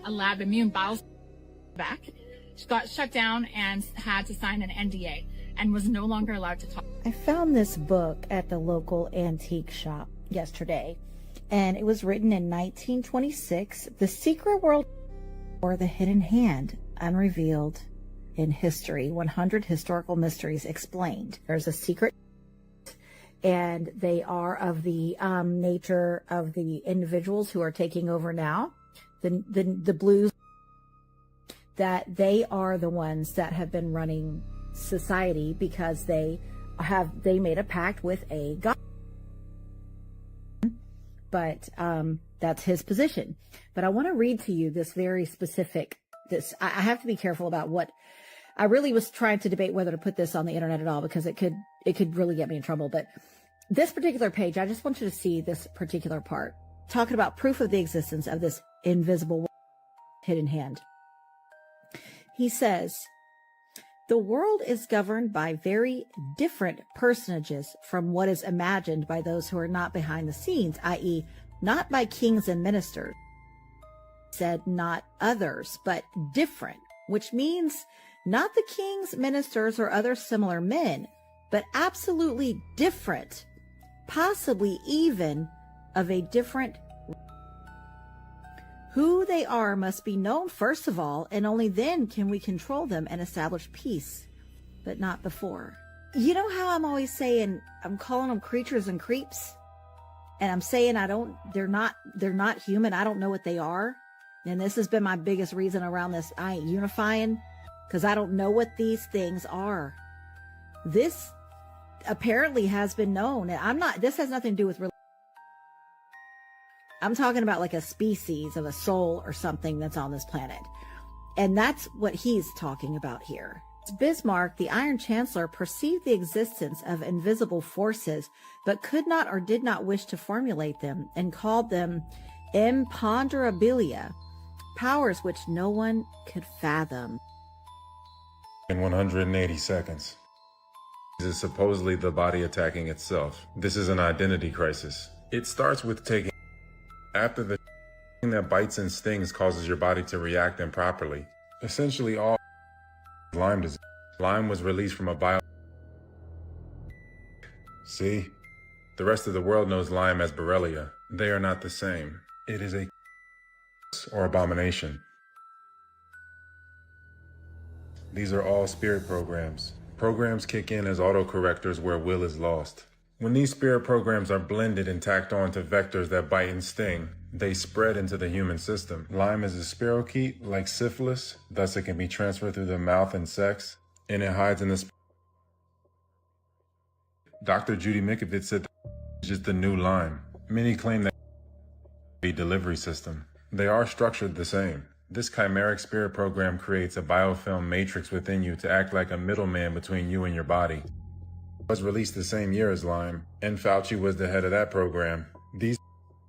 [SPEAKER 10] a lab immune bio back, got shut down and had to sign an NDA and was no longer allowed to talk.
[SPEAKER 17] I found this book at the local antique shop yesterday, and it was written in 1926, The Secret World or the Hidden Hand, Unrevealed in History, 100 Historical Mysteries Explained. There's a secret, and they are of the nature of the individuals who are taking over now, the blues, that they are the ones that have been running society because they made a pact with a god. But that's his position. But I want to read to you this very specific, I have to be careful about what, I really was trying to debate whether to put this on the internet at all because it could really get me in trouble. But this particular page, I just want you to see this particular part. talking about proof of the existence of this invisible hidden hand. He says, the world is governed by very different personages from what is imagined by those who are not behind the scenes, i.e., not by kings and ministers. Said not others, but different, which means not the kings, ministers, or other similar men, but absolutely different, possibly even of a different. Who they are must be known first of all, and only then can we control them and establish peace, but not before. You know how I'm always saying, I'm calling them creatures and creeps, and I'm saying they're not human. I don't know what they are. And this has been my biggest reason around this. I ain't unifying, because I don't know what these things are. This apparently has been known, and this has nothing to do with religion. I'm talking about like a species of a soul or something that's on this planet. And that's what he's talking about here. Bismarck, the Iron Chancellor, perceived the existence of invisible forces, but could not or did not wish to formulate them, and called them imponderabilia, powers which no one could fathom.
[SPEAKER 3] In 180 seconds. This is supposedly the body attacking itself. This is an identity crisis. It starts with taking after the thing that bites and stings causes your body to react improperly. Essentially all Lyme disease. Lyme was released from a bio. See? The rest of the world knows Lyme as Borrelia. They are not the same. It is a or abomination. These are all spirit programs. Programs kick in as autocorrectors where will is lost. When these spirit programs are blended and tacked on to vectors that bite and sting, they spread into the human system. Lyme is a spirochete like syphilis, thus it can be transferred through the mouth and sex, and it hides in the Dr. Judy Mikovits said that it's just the new Lyme. Many claim that the delivery system. They are structured the same. This chimeric spirit program creates a biofilm matrix within you to act like a middleman between you and your body. It was released the same year as Lyme, and Fauci was the head of that program. These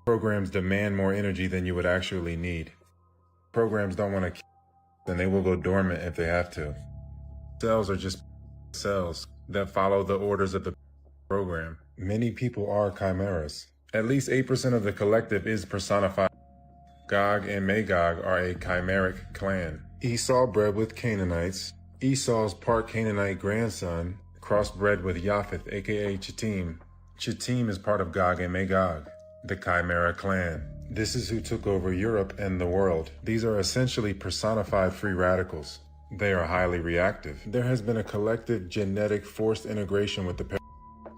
[SPEAKER 3] programs demand more energy than you would actually need. Programs don't want to kill, and they will go dormant if they have to. Cells are just cells that follow the orders of the program. Many people are chimeras. At least 8% of the collective is personified. Gog and Magog are a chimeric clan. Esau bred with Canaanites. Esau's part Canaanite grandson crossbred with Japheth, aka Chittim. Chittim is part of Gog and Magog, the Chimera clan. This is who took over Europe and the world. These are essentially personified free radicals. They are highly reactive. There has been a collective genetic forced integration with the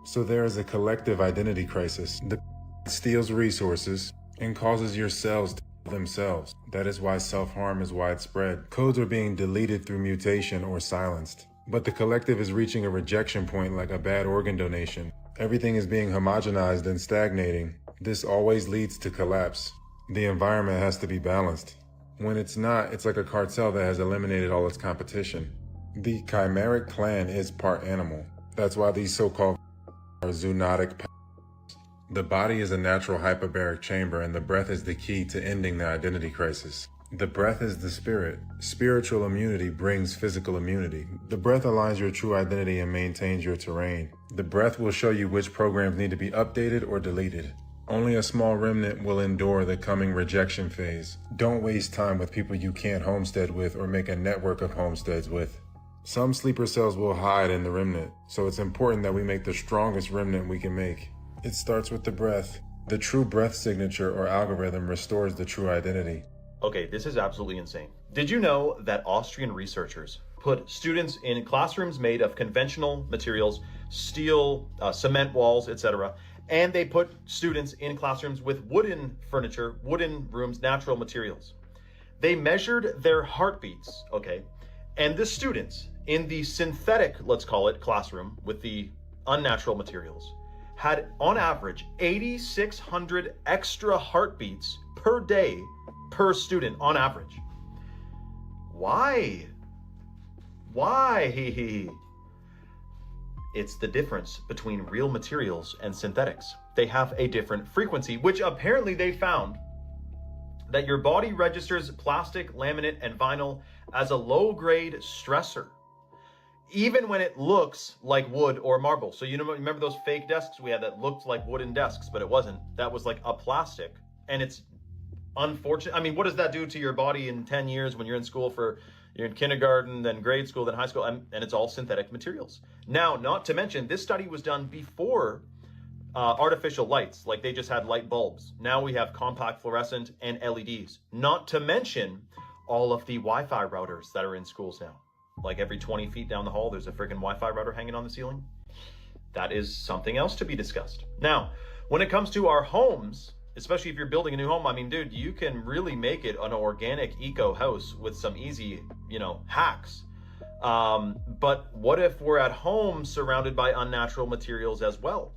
[SPEAKER 3] so there is a collective identity crisis. The steals resources and causes your cells to themselves. That is why self-harm is widespread. Codes are being deleted through mutation or silenced. But the collective is reaching a rejection point like a bad organ donation. Everything is being homogenized and stagnating. This always leads to collapse. The environment has to be balanced. When it's not, it's like a cartel that has eliminated all its competition. The chimeric clan is part animal. That's why these so-called are zoonotic. The body is a natural hyperbaric chamber, and the breath is the key to ending the identity crisis. The breath is the spirit. Spiritual immunity brings physical immunity. The breath aligns your true identity and maintains your terrain. The breath will show you which programs need to be updated or deleted. Only a small remnant will endure the coming rejection phase. Don't waste time with people you can't homestead with or make a network of homesteads with. Some sleeper cells will hide in the remnant, so it's important that we make the strongest remnant we can make. It starts with the breath. The true breath signature or algorithm restores the true identity.
[SPEAKER 21] Okay, this is absolutely insane. Did you know that Austrian researchers put students in classrooms made of conventional materials, steel, cement walls, etc., and they put students in classrooms with wooden furniture, wooden rooms, natural materials. They measured their heartbeats, okay? And the students in the synthetic, let's call it, classroom with the unnatural materials had on average 8,600 extra heartbeats per day per student on average. Why? It's the difference between real materials and synthetics. They have a different frequency, which apparently they found that your body registers plastic, laminate, and vinyl as a low-grade stressor, even when it looks like wood or marble. So you know, remember those fake desks we had that looked like wooden desks, but it wasn't. That was like a plastic, and it's unfortunate. I mean, what does that do to your body in 10 years when you're in school you're in kindergarten, then grade school, then high school, and it's all synthetic materials. Now, not to mention, this study was done before artificial lights, like they just had light bulbs. Now we have compact fluorescent and LEDs, not to mention all of the Wi-Fi routers that are in schools now. Like every 20 feet down the hall, there's a freaking Wi-Fi router hanging on the ceiling. That is something else to be discussed. Now, when it comes to our homes, especially if you're building a new home, I mean, dude, you can really make it an organic eco house with some easy, hacks. But what if we're at home surrounded by unnatural materials as well?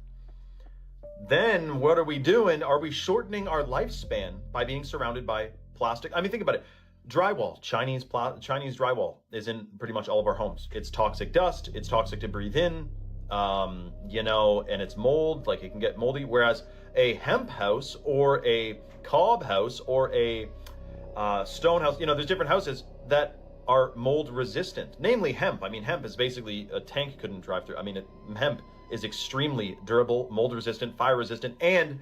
[SPEAKER 21] Then what are we doing? Are we shortening our lifespan by being surrounded by plastic? I mean, think about it. Drywall, Chinese drywall is in pretty much all of our homes. It's toxic dust. It's toxic to breathe in, and it's mold, like it can get moldy. Whereas a hemp house or a cob house or a stone house, there's different houses that are mold resistant, namely hemp. I mean, hemp is basically a tank couldn't drive through. I mean, hemp is extremely durable, mold resistant, fire resistant, and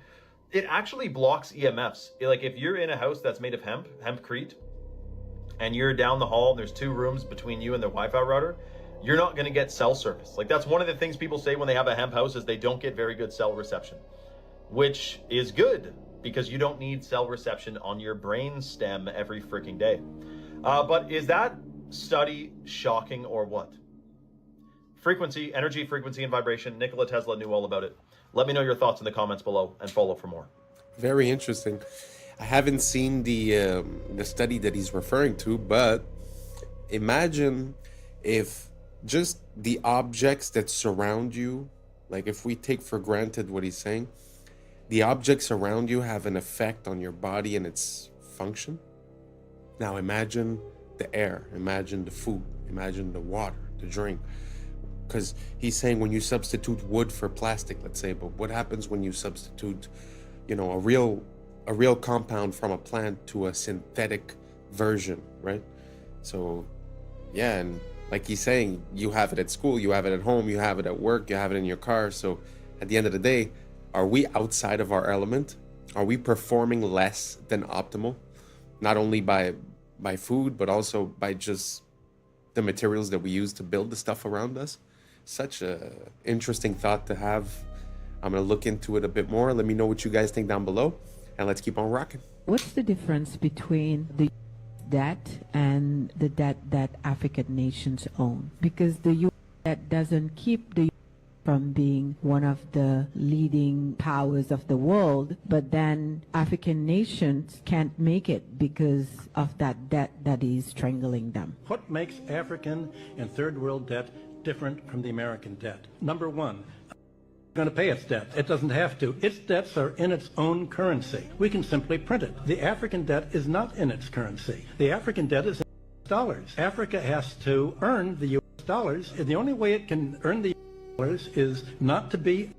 [SPEAKER 21] it actually blocks EMFs. Like if you're in a house that's made of hempcrete, and you're down the hall and there's 2 rooms between you and the Wi-Fi router, you're not going to get cell service. Like that's one of the things people say when they have a hemp house is they don't get very good cell reception, which is good because you don't need cell reception on your brain stem every freaking day. But is that study shocking or what? Frequency, energy, frequency, and vibration. Nikola Tesla knew all about it. Let me know your thoughts in the comments below and follow for more.
[SPEAKER 2] Very interesting. I haven't seen the study that he's referring to, but imagine if just the objects that surround you, like if we take for granted what he's saying, the objects around you have an effect on your body and its function. Now imagine the air, imagine the food, imagine the water, the drink. Because he's saying when you substitute wood for plastic, let's say, but what happens when you substitute, a real compound from a plant to a synthetic version, right? So, yeah, and like he's saying, you have it at school, you have it at home, you have it at work, you have it in your car. So at the end of the day, are we outside of our element? Are we performing less than optimal? Not only by food, but also by just the materials that we use to build the stuff around us. Such a interesting thought to have. I'm going to look into it a bit more. Let me know what you guys think down below, and let's keep on rocking.
[SPEAKER 8] What's the difference between the debt and the debt that African nations own? Because the U.S. debt doesn't keep the U.S. from being one of the leading powers of the world, but then African nations can't make it because of that debt that is strangling them.
[SPEAKER 15] What makes African and third world debt different from the American debt? Number one, going to pay its debt. It doesn't have to. Its debts are in its own currency. We can simply print it. The African debt is not in its currency. The African debt is in dollars. Africa has to earn the U.S. dollars, and the only way it can earn the U.S. dollars is not to be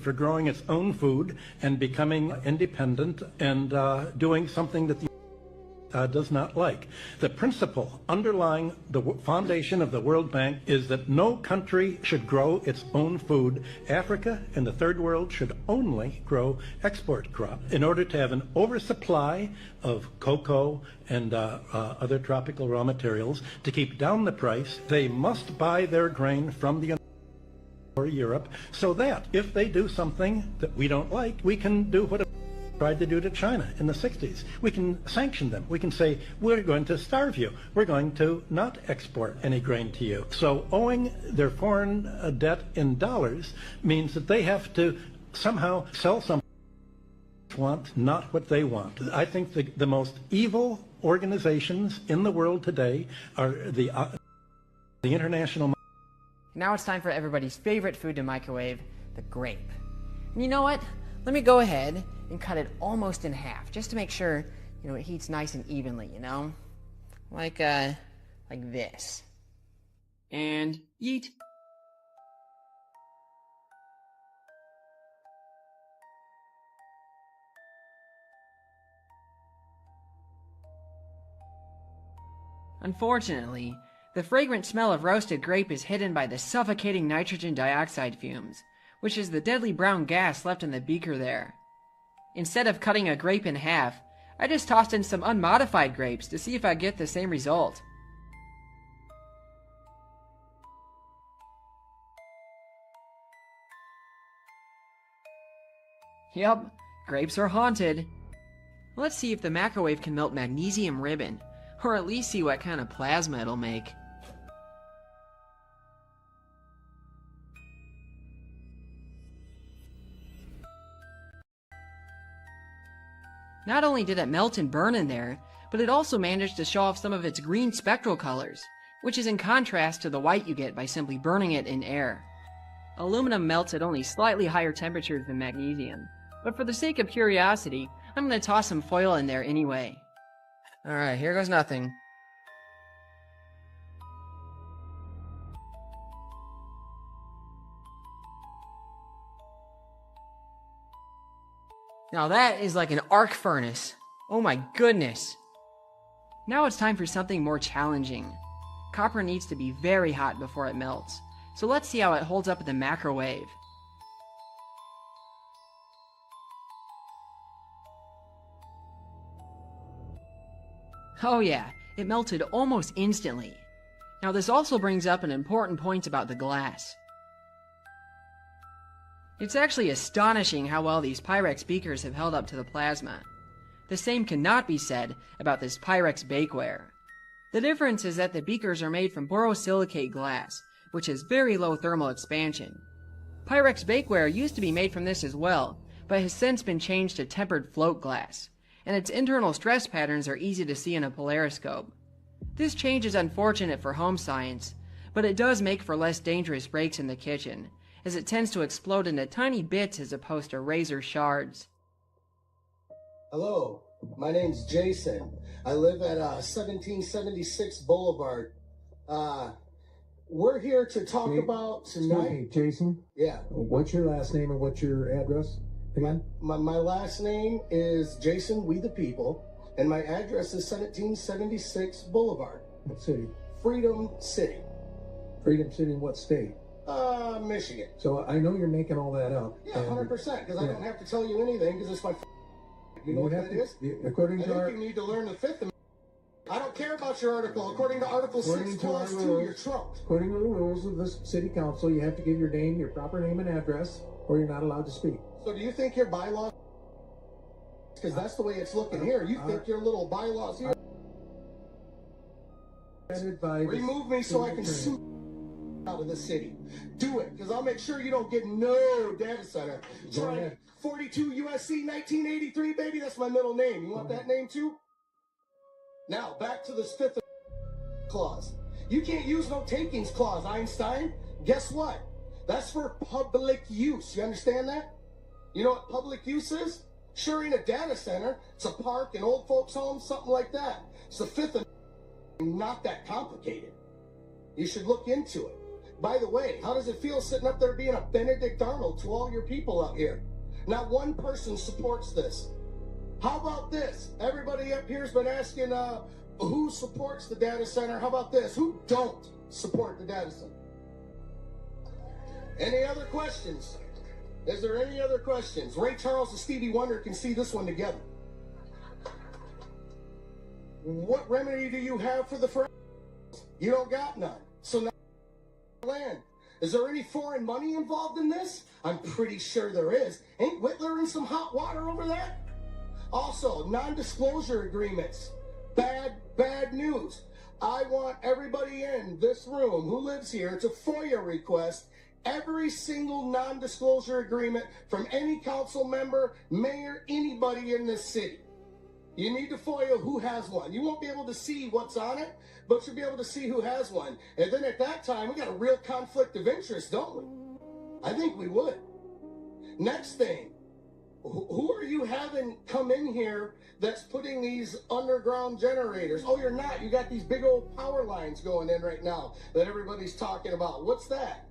[SPEAKER 15] for growing its own food and becoming independent and doing something that the does not like. The principle underlying the foundation of the World Bank is that no country should grow its own food. Africa and the third world should only grow export crops. In order to have an oversupply of cocoa and other tropical raw materials to keep down the price, they must buy their grain from the or Europe, so that if they do something that we don't like, we can do what tried to do to China in the 60s. We can sanction them. We can say, we're going to starve you. We're going to not export any grain to you. So owing their foreign debt in dollars means that they have to somehow sell something they want, not what they want. I think the most evil organizations in the world today are the international.
[SPEAKER 4] Now it's time for everybody's favorite food to microwave, the grape. And you know what? Let me go ahead and cut it almost in half, just to make sure, it heats nice and evenly, like this. And yeet. Unfortunately, the fragrant smell of roasted grape is hidden by the suffocating nitrogen dioxide fumes, which is the deadly brown gas left in the beaker there. Instead of cutting a grape in half, I just tossed in some unmodified grapes to see if I get the same result. Yep, grapes are haunted. Let's see if the microwave can melt magnesium ribbon, or at least see what kind of plasma it'll make. Not only did it melt and burn in there, but it also managed to show off some of its green spectral colors, which is in contrast to the white you get by simply burning it in air. Aluminum melts at only slightly higher temperatures than magnesium, but for the sake of curiosity, I'm going to toss some foil in there anyway. Alright, here goes nothing. Now that is like an arc furnace. Oh my goodness. Now it's time for something more challenging. Copper needs to be very hot before it melts, so let's see how it holds up in the microwave. Oh yeah, it melted almost instantly. Now this also brings up an important point about the glass. It's actually astonishing how well these Pyrex beakers have held up to the plasma. The same cannot be said about this Pyrex bakeware. The difference is that the beakers are made from borosilicate glass, which has very low thermal expansion. Pyrex bakeware used to be made from this as well, but has since been changed to tempered float glass, and its internal stress patterns are easy to see in a polariscope. This change is unfortunate for home science, but it does make for less dangerous breaks in the kitchen, as it tends to explode into tiny bits as opposed to razor shards.
[SPEAKER 5] Hello, my name's Jason. I live at 1776 Boulevard. We're here to talk about tonight.
[SPEAKER 9] Excuse me, Jason?
[SPEAKER 5] Yeah.
[SPEAKER 9] What's your last name and what's your address again?
[SPEAKER 5] My last name is Jason We the People, and my address is 1776 Boulevard.
[SPEAKER 9] What city?
[SPEAKER 5] Freedom City.
[SPEAKER 9] Freedom City in what state?
[SPEAKER 5] Michigan.
[SPEAKER 9] So I know you're making all that up.
[SPEAKER 5] Yeah, 100%, because I don't have to tell you anything, because it's my you know what that is?
[SPEAKER 9] According to
[SPEAKER 5] I think you need to learn the Fifth Amendment. I don't care about your article. According to Article 6, Clause 2, you're trumped.
[SPEAKER 9] According to the rules of this city council, you have to give your name, your proper name and address, or you're not allowed to speak.
[SPEAKER 5] So do you think your bylaws, because that's the way it's looking here, you think your little bylaws here remove me so I can sue out of the city. Do it, because I'll make sure you don't get no data center. Try 42 USC 1983, baby. That's my middle name. You want that name too? Now, back to this Fifth Clause. You can't use no takings clause, Einstein. Guess what? That's for public use. You understand that? You know what public use is? Sure ain't a data center. It's a park, an old folks home, something like that. It's the Fifth Amendment. Not that complicated. You should look into it. By the way, how does it feel sitting up there being a Benedict Arnold to all your people out here? Not one person supports this. How about this? Everybody up here's been asking who supports the data center. How about this? Who don't support the data center? Any other questions? Is there any other questions? Ray Charles and Stevie Wonder can see this one together. What remedy do you have for the friends? You don't got none. So now land. Is there any foreign money involved in this? I'm pretty sure there is. Ain't Whitler in some hot water over there? Also, non-disclosure agreements. Bad news. I want everybody in this room who lives here to FOIA request every single non-disclosure agreement from any council member, mayor, anybody in this city. You need to FOIA who has one. You won't be able to see what's on it, but you'll be able to see who has one. And then at that time, we got a real conflict of interest, don't we? I think we would. Next thing, who are you having come in here that's putting these underground generators? Oh, you're not. You got these big old power lines going in right now that everybody's talking about. What's that?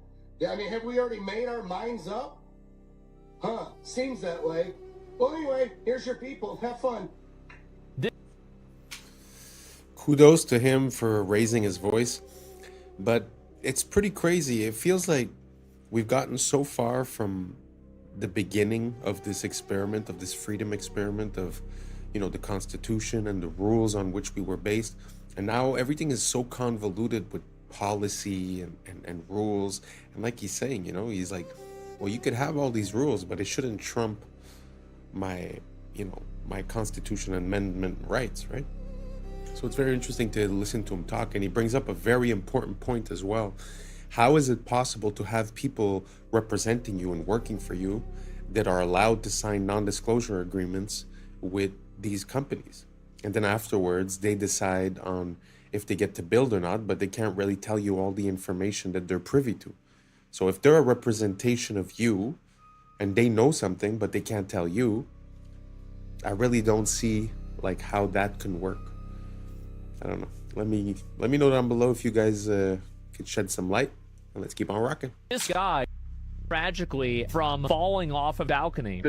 [SPEAKER 5] I mean, have we already made our minds up? Huh, seems that way. Well, anyway, here's your people. Have fun.
[SPEAKER 2] kudos to him for raising his voice, but it's pretty crazy. It feels like we've gotten so far from the beginning of this experiment, of this freedom experiment, of, you know, the Constitution and the rules on which we were based. And now everything is so convoluted with policy and rules. And like he's saying, you know, he's like, well, you could have all these rules, but it shouldn't trump my, you know, my Constitution Amendment rights, right? So it's very interesting to listen to him talk. And he brings up a very important point as well. How is it possible to have people representing you and working for you that are allowed to sign non-disclosure agreements with these companies? And then afterwards, they decide on if they get to build or not, but they can't really tell you all the information that they're privy to. So if they're a representation of you and they know something, but they can't tell you, I really don't see like how that can work. I don't know. Let me know down below if you guys could shed some light, and let's keep on rocking.
[SPEAKER 6] This guy, tragically, from falling off a balcony.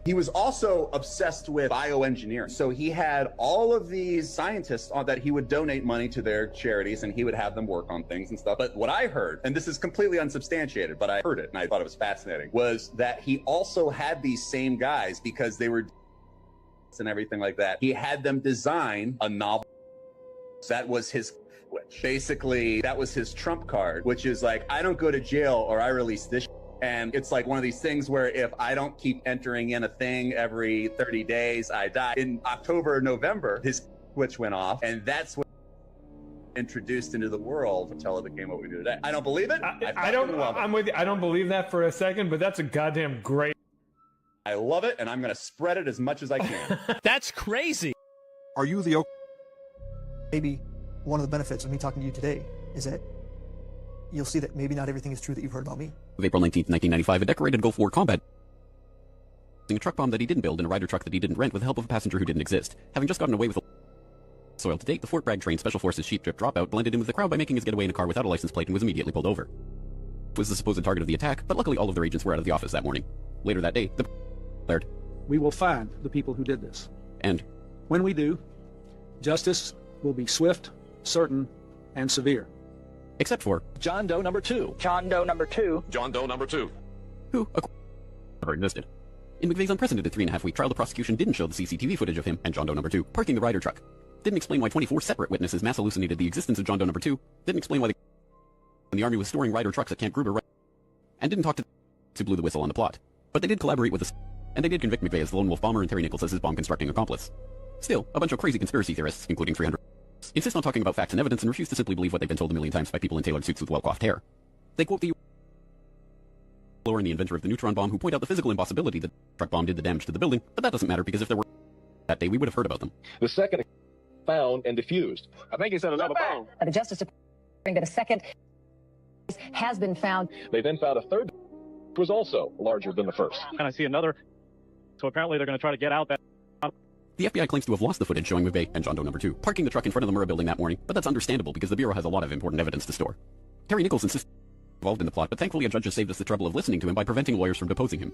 [SPEAKER 11] He was also obsessed with bioengineering. So he had all of these scientists that he would donate money to their charities, and he would have them work on things and stuff. But what I heard, and this is completely unsubstantiated, but I heard it and I thought it was fascinating, was that he also had these same guys, because they were and everything like that. He had them design a novel. That was his, basically, that was his trump card, which is like, I don't go to jail or I release this. And it's like one of these things where if I don't keep entering in a thing every 30 days, I die. In October or November, his switch went off, and that's what introduced into the world until it became what we do today. I don't believe it.
[SPEAKER 22] I don't. I'm with you. I don't believe that for a second, but that's a goddamn great.
[SPEAKER 11] I love it, and I'm going to spread it as much as I can.
[SPEAKER 6] That's crazy.
[SPEAKER 23] Are you the... Maybe one of the benefits of me talking to you today is that you'll see that maybe not everything is true that you've heard about me.
[SPEAKER 24] Of April 19th, 1995, a decorated Gulf War combat a truck bomb that he didn't build and a rider truck that he didn't rent with the help of a passenger who didn't exist. Having just gotten away with soil to date, the Fort Bragg trained Special Forces sheep drip dropout blended in with the crowd by making his getaway in a car without a license plate and was immediately pulled over. It was the supposed target of the attack, but luckily all of their agents were out of the office that morning. Later that day, the declared,
[SPEAKER 26] "We will find the people who did this.
[SPEAKER 24] And
[SPEAKER 26] when we do, justice will be swift, certain, and severe."
[SPEAKER 24] Except for
[SPEAKER 6] John Doe number 2.
[SPEAKER 26] John Doe number 2.
[SPEAKER 6] John Doe number 2.
[SPEAKER 24] Who never existed. In McVeigh's unprecedented 3.5-week trial, the prosecution didn't show the CCTV footage of him and John Doe number 2 parking the rider truck. Didn't explain why 24 separate witnesses mass hallucinated the existence of John Doe number 2. Didn't explain why the army was storing rider trucks at Camp Gruber. And didn't talk to who blew the whistle on the plot. But they did collaborate with us, and they did convict McVeigh as the lone wolf bomber and Terry Nichols as his bomb constructing accomplice. Still, a bunch of crazy conspiracy theorists, including 300, insist on talking about facts and evidence and refuse to simply believe what they've been told a million times by people in tailored suits with well-coiffed hair. They quote the blower and the inventor of the neutron bomb who point out the physical impossibility that the truck bomb did the damage to the building, but that doesn't matter because if there were that day, we would have heard about them.
[SPEAKER 6] The second found and diffused. I think he said another bomb.
[SPEAKER 27] The Justice Department that a second has been found.
[SPEAKER 6] They then found a third which was also larger than the first.
[SPEAKER 28] And I see another. So apparently they're going to try to get out that.
[SPEAKER 24] The FBI claims to have lost the footage showing McVeigh and John Doe number 2 parking the truck in front of the Murrah building that morning, but that's understandable because the Bureau has a lot of important evidence to store. Terry Nichols insists involved in the plot, but thankfully a judge has saved us the trouble of listening to him by preventing lawyers from deposing him.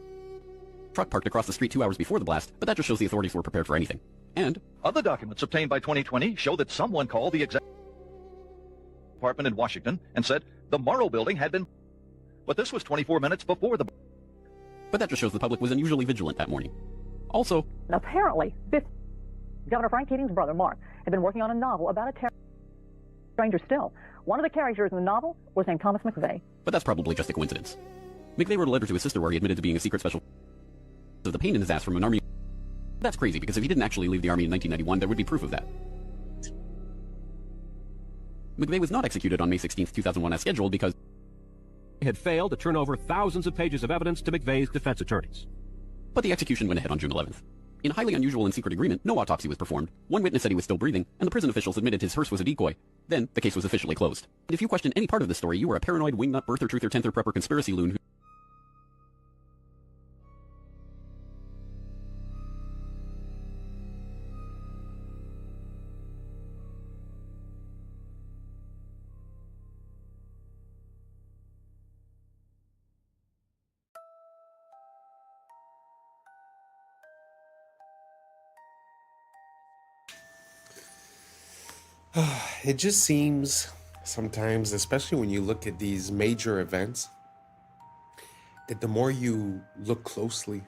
[SPEAKER 24] Truck parked across the street 2 hours before the blast, but that just shows the authorities were prepared for anything. And
[SPEAKER 29] other documents obtained by 2020 show that someone called the executive department in Washington and said the Morrow building had been, but this was 24 minutes before the.
[SPEAKER 24] But that just shows the public was unusually vigilant that morning. Also,
[SPEAKER 27] apparently, Governor Frank Keating's brother, Mark, had been working on a novel about a stranger still. One of the characters in the novel was named Thomas McVeigh.
[SPEAKER 24] But that's probably just a coincidence. McVeigh wrote a letter to his sister where he admitted to being a secret special of the pain in his ass from an army. That's crazy because if he didn't actually leave the army in 1991, there would be proof of that. McVeigh was not executed on May 16, 2001 as scheduled because
[SPEAKER 6] he had failed to turn over thousands of pages of evidence to McVeigh's defense attorneys.
[SPEAKER 24] But the execution went ahead on June 11th. In a highly unusual and secret agreement, no autopsy was performed. One witness said he was still breathing, and the prison officials admitted his hearse was a decoy. Then, the case was officially closed. And if you question any part of this story, you are a paranoid wingnut birther truther tenther prepper conspiracy loon who
[SPEAKER 2] It just seems sometimes, especially when you look at these major events, that the more you look closely,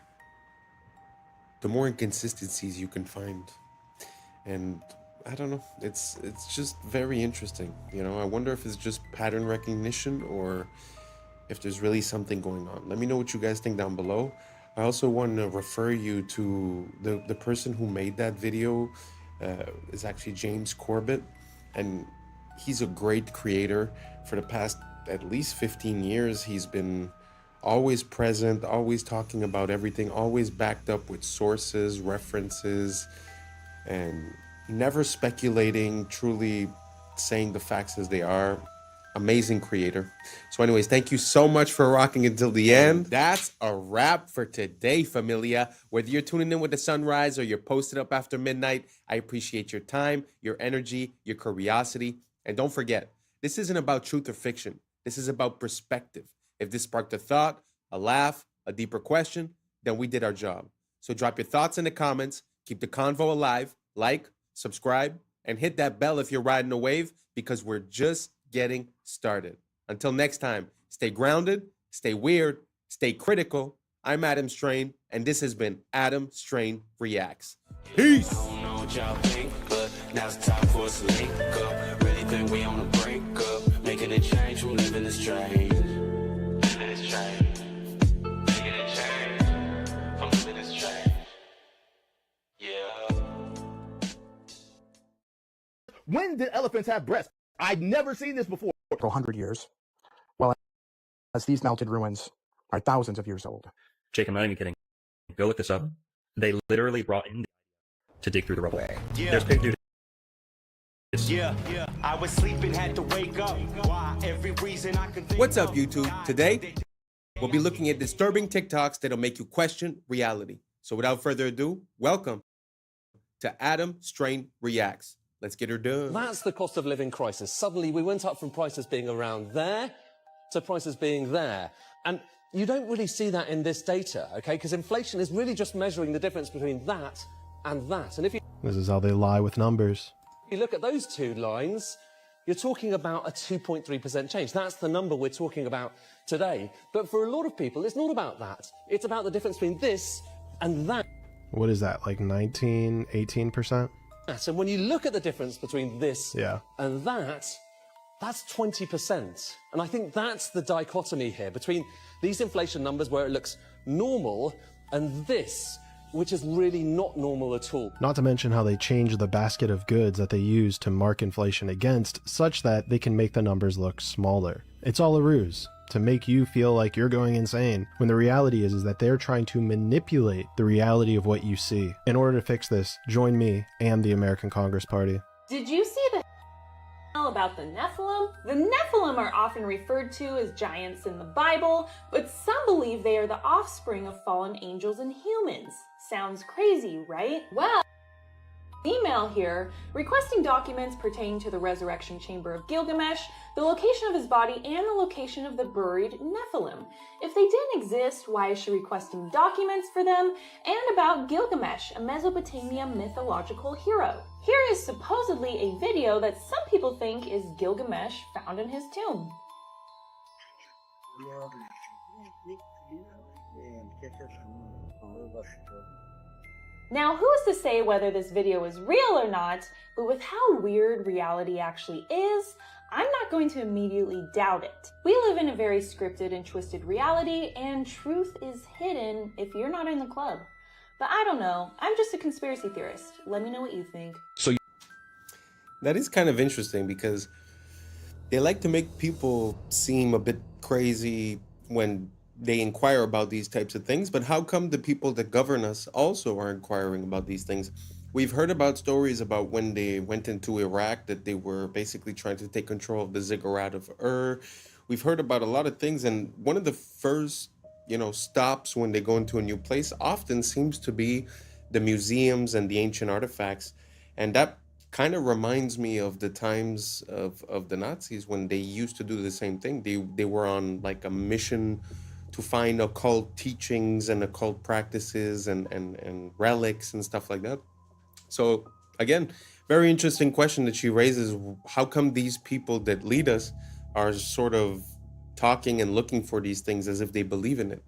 [SPEAKER 2] the more inconsistencies you can find. And I don't know, it's just very interesting. I wonder if it's just pattern recognition or if there's really something going on. Let me know what you guys think down below. I also want to refer you to the person who made that video. Is actually James Corbett, and he's a great creator. For the past at least 15 years, he's been always present, always talking about everything, always backed up with sources, references, and never speculating, truly saying the facts as they are. Amazing creator. So anyways, thank you so much for rocking until the end. That's a wrap for today, familia. Whether you're tuning in with the sunrise or you're posted up after midnight, I appreciate your time, your energy, your curiosity. And don't forget, this isn't about truth or fiction. This is about perspective. If this sparked a thought, a laugh, a deeper question, then we did our job. So drop your thoughts in the comments, keep the convo alive, like, subscribe, and hit that bell if you're riding a wave, because we're just getting started. Until next time, stay grounded, stay weird, stay critical. I'm Adam Strain, and this has been Adam Strain Reacts. Peace! I don't know what y'all think, but now's the time for us to link up. Really think we on the brink up, making a change from living this strange. Living this strange. Making a change from living this strange. Yeah.
[SPEAKER 11] When did elephants have breasts? I'd never seen this before.
[SPEAKER 1] For 100 years, well, as these melted ruins are thousands of years old.
[SPEAKER 7] Jake, I'm not even kidding. Go look this up. They literally brought in to dig through the rubble.
[SPEAKER 13] Yeah.
[SPEAKER 7] There's big dude.
[SPEAKER 13] Yeah, I was sleeping, had to wake up. Why? Every reason I could think.
[SPEAKER 2] What's up, YouTube? Today, we'll be looking at disturbing TikToks that'll make you question reality. So without further ado, welcome to Adam Strain Reacts. Let's get her done.
[SPEAKER 14] That's the cost of living crisis. Suddenly we went up from prices being around there to prices being there. And you don't really see that in this data, okay? Because inflation is really just measuring the difference between that and that. And if you
[SPEAKER 16] This is how they lie with numbers.
[SPEAKER 14] look at those two lines, you're talking about a 2.3% change. That's the number we're talking about today. But for a lot of people, it's not about that. It's about the difference between this and that.
[SPEAKER 16] What is that, like 19, 18%?
[SPEAKER 14] And when you look at the difference between this
[SPEAKER 16] Yeah.
[SPEAKER 14] and that, that's 20%. And I think that's the dichotomy here between these inflation numbers where it looks normal and this, which is really not normal at all.
[SPEAKER 16] Not to mention how they change the basket of goods that they use to mark inflation against, such that they can make the numbers look smaller. It's all a ruse to make you feel like you're going insane, when the reality is that they're trying to manipulate the reality of what you see. In order to fix this, join me and the American Congress Party.
[SPEAKER 18] Did you see the about the Nephilim? The Nephilim are often referred to as giants in the Bible, but some believe they are the offspring of fallen angels and humans. Sounds crazy, right? Well, email here requesting documents pertaining to the resurrection chamber of Gilgamesh, the location of his body, and the location of the buried Nephilim. If they didn't exist, why is she requesting documents for them? And about Gilgamesh, a Mesopotamia mythological hero. Here is supposedly a video that some people think is Gilgamesh found in his tomb. Now, who is to say whether this video is real or not, but with how weird reality actually is, I'm not going to immediately doubt it. We live in a very scripted and twisted reality, and truth is hidden if you're not in the club. But I don't know, I'm just a conspiracy theorist. Let me know what you think.
[SPEAKER 2] That is kind of interesting because they like to make people seem a bit crazy when they inquire about these types of things, but how come the people that govern us also are inquiring about these things? We've heard about stories about when they went into Iraq that they were basically trying to take control of the ziggurat of Ur. We've heard about a lot of things, and one of the first, stops when they go into a new place often seems to be the museums and the ancient artifacts. And that kind of reminds me of the times of the Nazis when they used to do the same thing. They were on like a mission to find occult teachings and occult practices and relics and stuff like that. So again, very interesting question that she raises. How come these people that lead us are sort of talking and looking for these things as if they believe in it?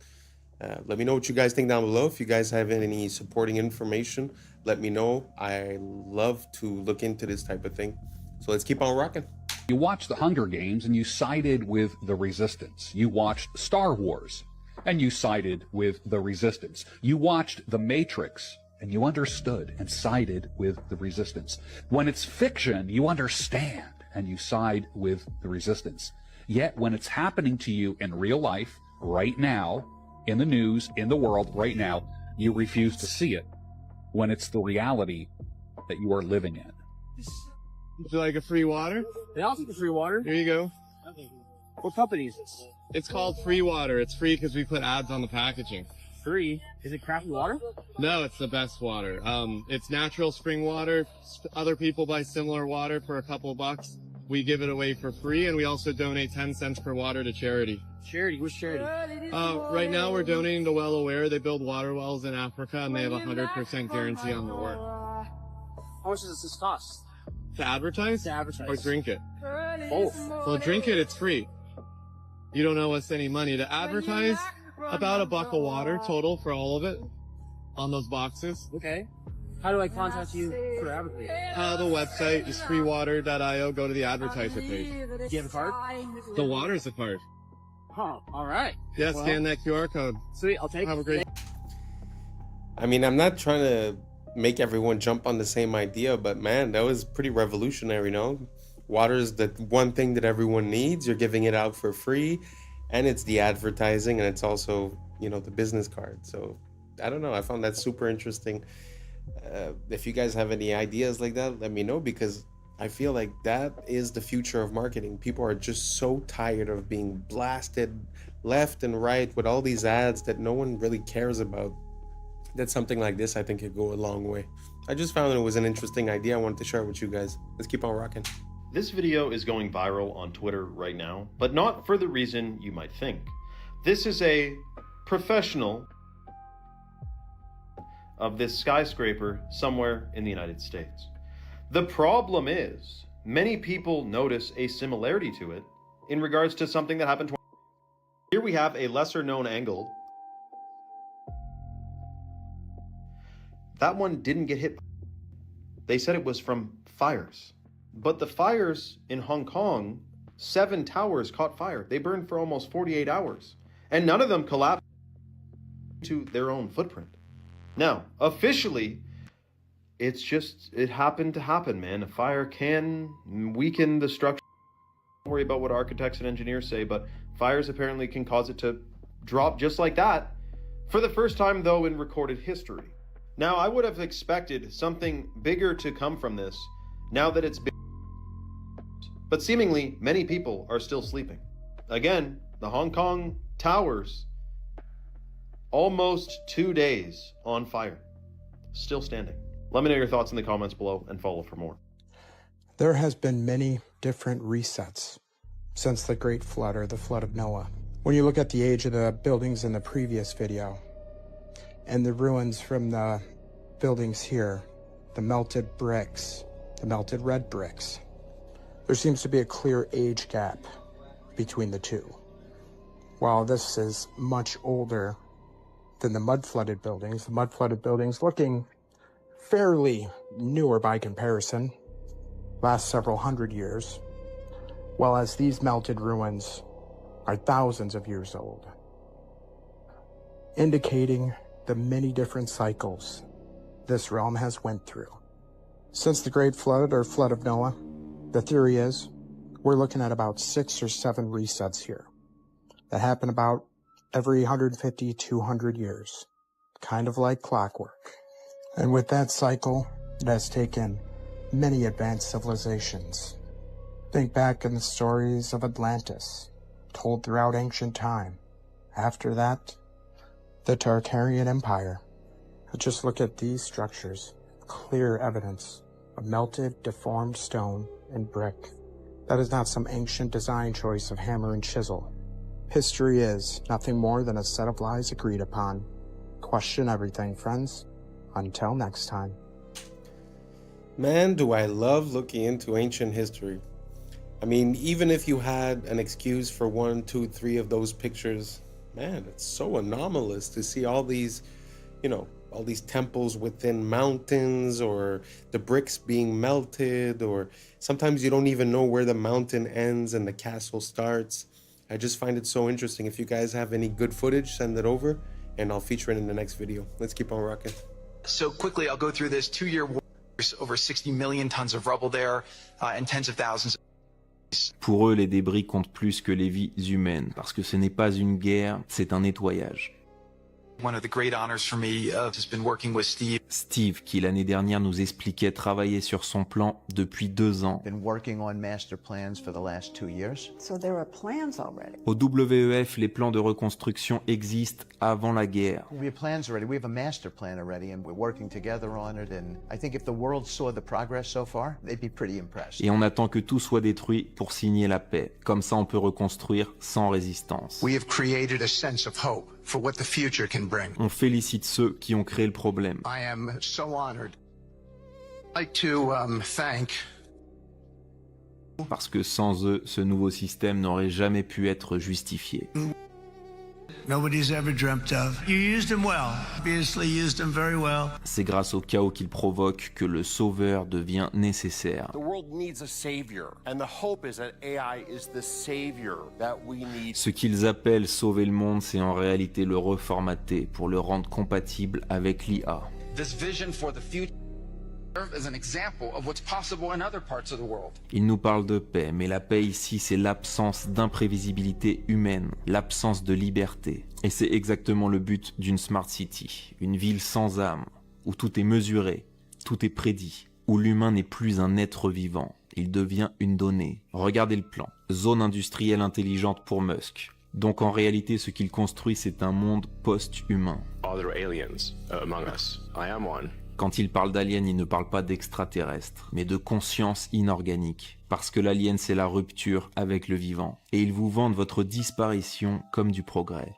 [SPEAKER 2] Let me know what you guys think down below. If you guys have any supporting information, let me know. I love to look into this type of thing. So let's keep on rocking.
[SPEAKER 3] You watched the Hunger Games and you sided with the Resistance. You watched Star Wars and you sided with the Resistance. You watched The Matrix and you understood and sided with the Resistance. When it's fiction, you understand and you side with the Resistance. Yet when it's happening to you in real life, right now, in the news, in the world, right now, you refuse to see it when it's the reality that you are living in.
[SPEAKER 8] Would you like a free water?
[SPEAKER 10] Yeah, I'll take the free water.
[SPEAKER 8] Here you go.
[SPEAKER 10] What company is this?
[SPEAKER 8] It's called Free Water. It's free because we put ads on the packaging.
[SPEAKER 10] Free? Is it crappy water?
[SPEAKER 8] No, it's the best water. It's natural spring water. Other people buy similar water for a couple bucks. We give it away for free, and we also donate 10 cents per water to charity.
[SPEAKER 10] Charity? Which charity?
[SPEAKER 8] Right now we're donating to Well Aware. They build water wells in Africa, and they have 100% guarantee on the work.
[SPEAKER 10] How much does this cost?
[SPEAKER 8] To advertise?
[SPEAKER 10] To advertise.
[SPEAKER 8] Or drink it?
[SPEAKER 10] Both.
[SPEAKER 8] Well, drink it, it's free. You don't owe us any money. To advertise, about $1 of water total for all of it on those boxes.
[SPEAKER 10] Okay. How do I contact you for advertising?
[SPEAKER 8] The website is freewater.io. Go to the advertiser page.
[SPEAKER 10] Do you have a card?
[SPEAKER 8] The water's a card.
[SPEAKER 10] Oh, all right.
[SPEAKER 8] Yeah,
[SPEAKER 10] Well,
[SPEAKER 8] scan that QR code.
[SPEAKER 10] Sweet, I'll take it.
[SPEAKER 8] Have a great...
[SPEAKER 2] I mean, I'm not trying to make everyone jump on the same idea, but man, that was pretty revolutionary, no? Water is the one thing that everyone needs. You're giving it out for free, and it's the advertising, and it's also, you know, the business card. So I don't know. I found that super interesting. If you guys have any ideas like that, let me know, because I feel like that is the future of marketing. People are just so tired of being blasted left and right with all these ads that no one really cares about. That something like this, I think, could go a long way. I just found it was an interesting idea. I wanted to share it with you guys. Let's keep on rocking.
[SPEAKER 12] This video is going viral on Twitter right now, but not for the reason you might think. This is a professional of this skyscraper somewhere in the United States. The problem is, many people notice a similarity to it in regards to something that happened. Here we have a lesser known angle. That one didn't get hit. They said it was from fires. But the fires in Hong Kong, 7 towers caught fire. They burned for almost 48 hours. And none of them collapsed to their own footprint. Now, officially, it happened to happen, man. A fire can weaken the structure. Don't worry about what architects and engineers say, but fires apparently can cause it to drop just like that. For the first time, though, in recorded history. Now, I would have expected something bigger to come from this, now that it's been. But seemingly, many people are still sleeping. Again, the Hong Kong towers, almost 2 days on fire, still standing. Let me know your thoughts in the comments below and follow for more.
[SPEAKER 1] There has been many different resets since the Great Flood, or the Flood of Noah. When you look at the age of the buildings in the previous video, and the ruins from the buildings here, the melted bricks, the melted red bricks, there seems to be a clear age gap between the two. While this is much older than the mud-flooded buildings looking fairly newer by comparison, last several hundred years, while as these melted ruins are thousands of years old, indicating the many different cycles this realm has went through. Since the Great Flood, or Flood of Noah, the theory is we're looking at about 6 or 7 resets here that happen about every 150, 200 years, kind of like clockwork. And with that cycle, it has taken many advanced civilizations. Think back in the stories of Atlantis, told throughout ancient time. After that, the Tarkarian Empire. Just look at these structures, clear evidence of melted, deformed stone and brick. That is not some ancient design choice of hammer and chisel. History is nothing more than a set of lies agreed upon. Question everything, friends. Until next time.
[SPEAKER 2] Man, do I love looking into ancient history. I mean, even if you had an excuse for 1, 2, 3 of those pictures, man, it's so anomalous to see all these, all these temples within mountains, or the bricks being melted, or sometimes you don't even know where the mountain ends and the castle starts. I just find it so interesting. If you guys have any good footage, send it over and I'll feature it in the next video. Let's keep on rocking.
[SPEAKER 4] So quickly, I'll go through this 2-year war, over 60 million tons of rubble there, and tens of thousands.
[SPEAKER 5] Pour eux, les débris comptent plus que les vies humaines, parce que ce n'est pas une guerre, c'est un nettoyage.
[SPEAKER 4] One of the great honors for me has been working with Steve.
[SPEAKER 5] Steve, qui l'année dernière nous expliquait travailler sur son plan depuis 2 ans.
[SPEAKER 9] Been working on master plans for the last 2 years.
[SPEAKER 15] So there are plans already.
[SPEAKER 5] Au WEF, les plans de reconstruction existent avant la guerre.
[SPEAKER 9] We have plans already. We have a master plan already, and we're working together on it. And I think if the world saw the progress so far, they'd be pretty impressed.
[SPEAKER 5] Et on attend que tout soit détruit pour signer la paix. Comme ça, on peut reconstruire sans résistance.
[SPEAKER 17] We have created a sense of hope for what the future can bring.
[SPEAKER 5] On félicite ceux qui ont créé le problème.
[SPEAKER 17] I am so honored. I'd like to thank.
[SPEAKER 5] Parce que sans eux, ce nouveau système n'aurait jamais pu être justifié.
[SPEAKER 17] Nobody's ever dreamt of. You used them well. Obviously used them very well.
[SPEAKER 5] C'est grâce au chaos qu'il provoque que le sauveur devient nécessaire.
[SPEAKER 19] The world needs a savior, and the hope is that AI is the savior that we need.
[SPEAKER 5] Ce qu'ils appellent sauver le monde, c'est en réalité le reformater pour le rendre compatible avec l'IA.
[SPEAKER 20] This vision for the future as an example of what's possible in other parts of the world.
[SPEAKER 5] Il nous parle de paix, mais la paix ici, c'est l'absence d'imprévisibilité humaine, l'absence de liberté. Et c'est exactement le but d'une smart city, une ville sans âme, où tout est mesuré, tout est prédit, où l'humain n'est plus un être vivant, il devient une donnée. Regardez le plan, zone industrielle intelligente pour Musk. Donc en réalité, ce qu'il construit, c'est un monde post-humain.
[SPEAKER 21] Are there aliens among us? I am one.
[SPEAKER 5] Quand il parle d'alien, il ne parle pas d'extraterrestre, mais de conscience inorganique. Parce que l'alien, c'est la rupture avec le vivant. Et ils vous vendent votre disparition comme du progrès.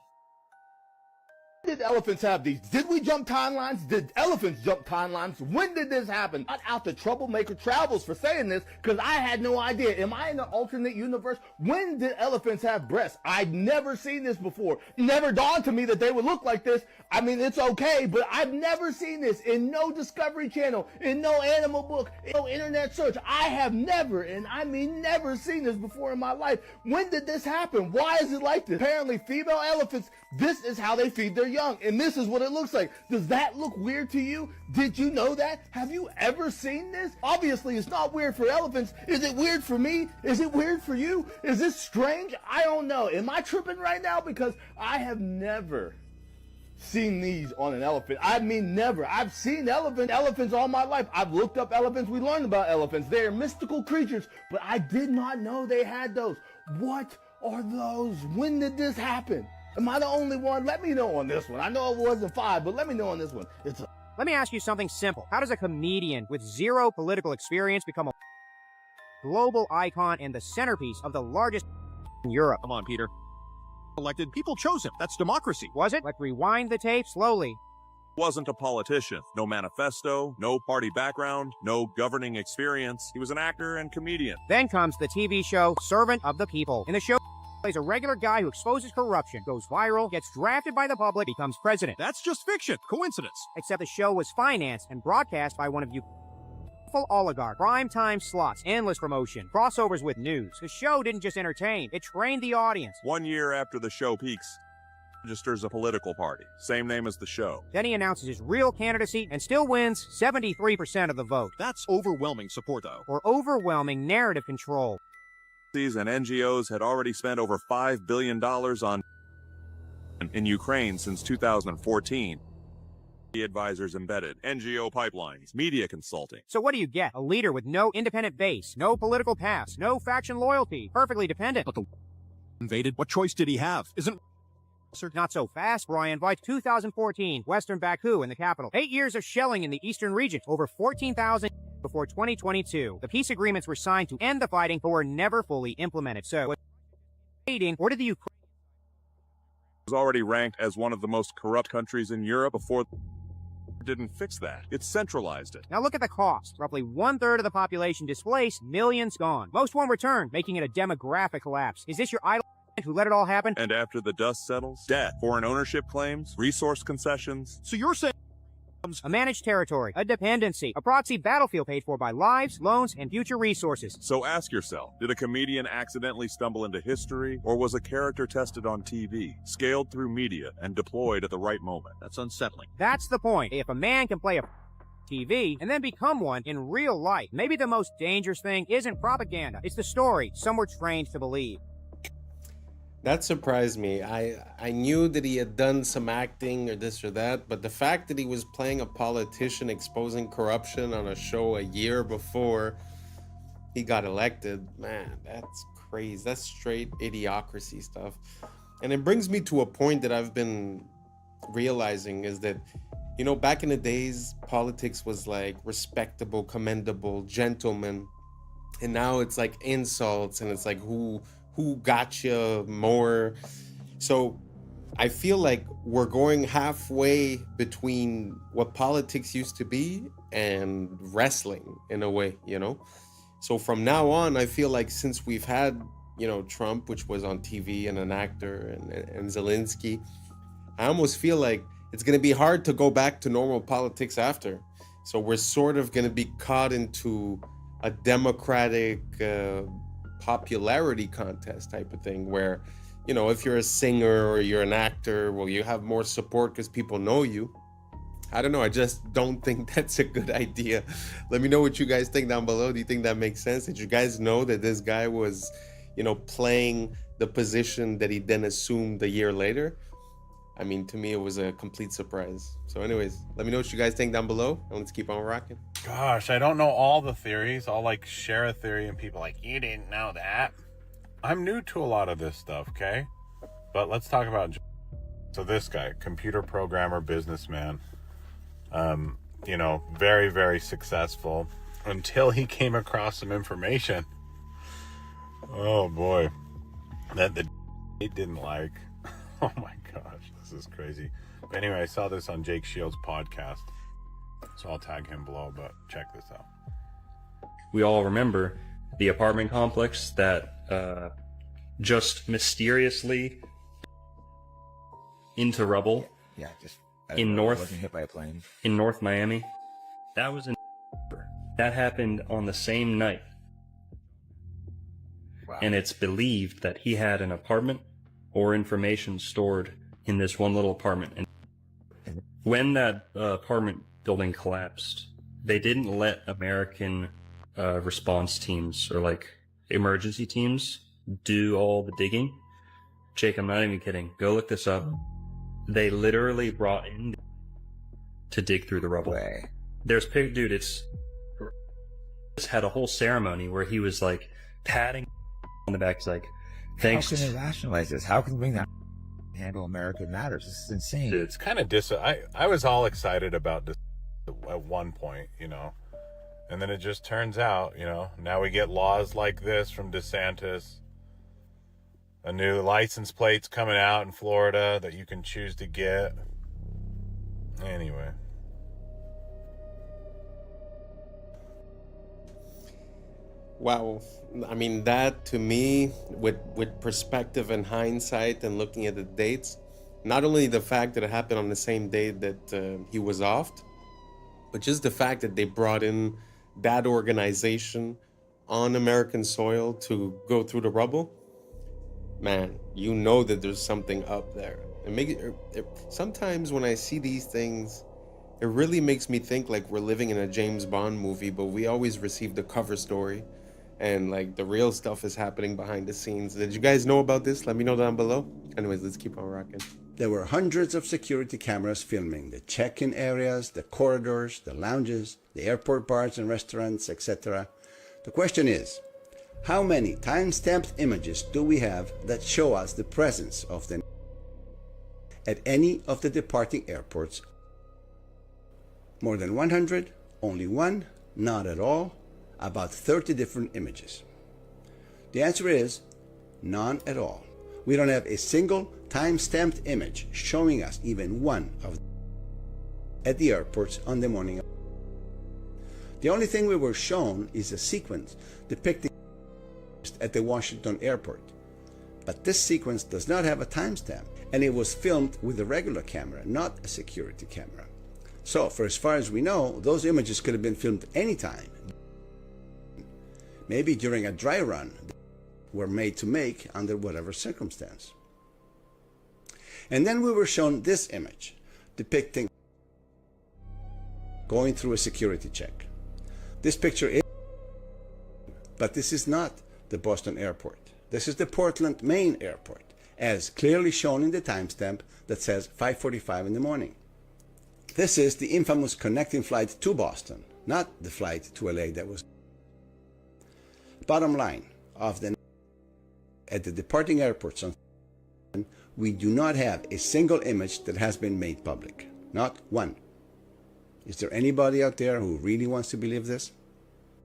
[SPEAKER 25] Did elephants have these? Did we jump timelines? Did elephants jump timelines? When did this happen? Not out the Troublemaker Travels for saying this, because I had no idea. Am I in an alternate universe? When did elephants have breasts? I'd never seen this before. Never dawned to me that they would look like this. I mean, it's okay, but I've never seen this in no Discovery Channel, in no animal book, in no internet search. I have never, and I mean never, seen this before in my life. When did this happen? Why is it like this? Apparently, female elephants, this is how they feed their young, and this is what it looks like. Does that look weird to you? Did you know that? Have you ever seen this? Obviously, it's not weird for elephants. Is it weird for me? Is it weird for you? Is this strange? I don't know. Am I tripping right now? Because I have never seen these on an elephant. I mean, never. I've seen elephants all my life. I've looked up elephants. We learned about elephants. They are mystical creatures, but I did not know they had those. What are those? When did this happen? Am I the only one? Let me know on this one. I know it wasn't 5, but let me know on this one.
[SPEAKER 30] Let me ask you something simple. How does a comedian with zero political experience become a global icon and the centerpiece of the largest in Europe?
[SPEAKER 31] Come on, Peter. Elected, people chose him. That's democracy.
[SPEAKER 30] Was it? Let's rewind the tape slowly.
[SPEAKER 32] Wasn't a politician. No manifesto, no party background, no governing experience. He was an actor and comedian.
[SPEAKER 30] Then comes the TV show Servant of the People. In the show, plays a regular guy who exposes corruption, goes viral, gets drafted by the public, becomes president.
[SPEAKER 31] That's just fiction. Coincidence.
[SPEAKER 30] Except the show was financed and broadcast by one of you oligarch, prime-time slots, endless promotion, crossovers with news. The show didn't just entertain, it trained the audience.
[SPEAKER 32] 1 year after the show peaks, registers a political party, same name as the show.
[SPEAKER 30] Then he announces his real candidacy and still wins 73% of the vote.
[SPEAKER 31] That's overwhelming support, though.
[SPEAKER 30] Or overwhelming narrative control.
[SPEAKER 32] And NGOs had already spent over $5 billion in Ukraine since 2014. The advisors embedded, NGO pipelines, media consulting.
[SPEAKER 30] So what do you get? A leader with no independent base, no political past, no faction loyalty, perfectly dependent.
[SPEAKER 31] But the invaded, what choice did he have? Isn't...
[SPEAKER 30] Not so fast, Brian. By 2014, Western Baku in the capital. 8 years of shelling in the eastern region, over 14,000 before 2022. The peace agreements were signed to end the fighting, but were never fully implemented. So, or did the Ukraine
[SPEAKER 32] was already ranked as one of the most corrupt countries in Europe before didn't fix that. It centralized it.
[SPEAKER 30] Now look at the cost. Roughly 1/3 of the population displaced, millions gone. Most won't return, making it a demographic collapse. Is this your idle who let it all happen?
[SPEAKER 32] And after the dust settles, debt, foreign ownership claims, resource concessions.
[SPEAKER 31] So you're saying
[SPEAKER 30] a managed territory, a dependency, a proxy battlefield paid for by lives, loans, and future resources.
[SPEAKER 32] So ask yourself, did a comedian accidentally stumble into history, or was a character tested on TV, scaled through media, and deployed at the right moment?
[SPEAKER 31] That's unsettling.
[SPEAKER 30] That's the point. If a man can play a TV and then become one in real life, maybe the most dangerous thing isn't propaganda. It's the story some were trained to believe.
[SPEAKER 2] That surprised me. I knew that he had done some acting or this or that, but the fact that he was playing a politician exposing corruption on a show a year before he got elected, man, that's crazy. That's straight idiocracy stuff. And it brings me to a point that I've been realizing is that, you know, back in the days, politics was like respectable, commendable, gentleman. And now it's like insults and it's like who got you more. So I feel like we're going halfway between what politics used to be and wrestling in a way, you know? So from now on, I feel like since we've had, you know, Trump, which was on TV and an actor, and Zelensky, I almost feel like it's going to be hard to go back to normal politics after. So we're sort of going to be caught into a democratic popularity contest type of thing where, you know, if you're a singer or you're an actor, well, you have more support because people know you. I don't know. I just don't think that's a good idea. Let me know what you guys think down below. Do you think that makes sense? Did you guys know that this guy was, you know, playing the position that he then assumed a year later? I mean, to me, it was a complete surprise. So anyways, let me know what you guys think down below, and let's keep on rocking.
[SPEAKER 6] Gosh, I don't know all the theories. I'll like share a theory and people like, you didn't know that. I'm new to a lot of this stuff, okay? But let's talk about, so this guy, computer programmer, businessman, you know, very, very successful until he came across some information. Oh boy, that the he didn't like. Oh my gosh, this is crazy. But anyway, I saw this on Jake Shields' podcast, so I'll tag him below, but check this out.
[SPEAKER 7] We all remember the apartment complex that just mysteriously into rubble.
[SPEAKER 11] Yeah, just
[SPEAKER 7] wasn't
[SPEAKER 11] hit by a plane.
[SPEAKER 7] In North Miami. That was in that happened on the same night.
[SPEAKER 11] Wow.
[SPEAKER 7] And it's believed that he had an apartment or information stored in this one little apartment. And when that apartment building collapsed, they didn't let American response teams or like emergency teams do all the digging. Jake, I'm not even kidding. Go look this up. They literally brought in to dig through the rubble.
[SPEAKER 11] Way.
[SPEAKER 7] There's dude, it's had a whole ceremony where he was like patting on the back. He's like, thanks.
[SPEAKER 11] How can they rationalize this? How can we not handle American matters? This is insane.
[SPEAKER 6] Dude, it's kind of I was all excited about this at one point, you know, and then it just turns out, you know, now we get laws like this from DeSantis. A new license plate's coming out in Florida that you can choose to get. Anyway.
[SPEAKER 2] Wow. I mean, that to me, with perspective and hindsight and looking at the dates, not only the fact that it happened on the same day that he was offed, but just the fact that they brought in that organization on American soil to go through the rubble, man, you know that there's something up there. Sometimes when I see these things, it really makes me think like we're living in a James Bond movie, but we always receive the cover story and like the real stuff is happening behind the scenes. Did you guys know about this? Let me know down below. Anyways, let's keep on rocking.
[SPEAKER 13] There were hundreds of security cameras filming the check-in areas, the corridors, the lounges, the airport bars and restaurants, etc. The question is, how many time-stamped images do we have that show us the presence of the at any of the departing airports? More than 100? Only one? Not at all? About 30 different images. The answer is none at all. We don't have a single time-stamped image showing us even one of them. at the airports on the morning of. The only thing we were shown is a sequence depicting at the Washington airport. But this sequence does not have a timestamp, and it was filmed with a regular camera, not a security camera. So, for as far as we know, those images could have been filmed anytime. Maybe during a dry run were made to make under whatever circumstance. And then we were shown this image depicting going through a security check. This picture is, but this is not the Boston airport. This is the Portland, Maine airport, as clearly shown in the timestamp that says 5:45 in the morning. This is the infamous connecting flight to Boston, not the flight to LA that was. Bottom line, at the departing airports, we do not have a single image that has been made public. Not one. Is there anybody out there who really wants to believe this?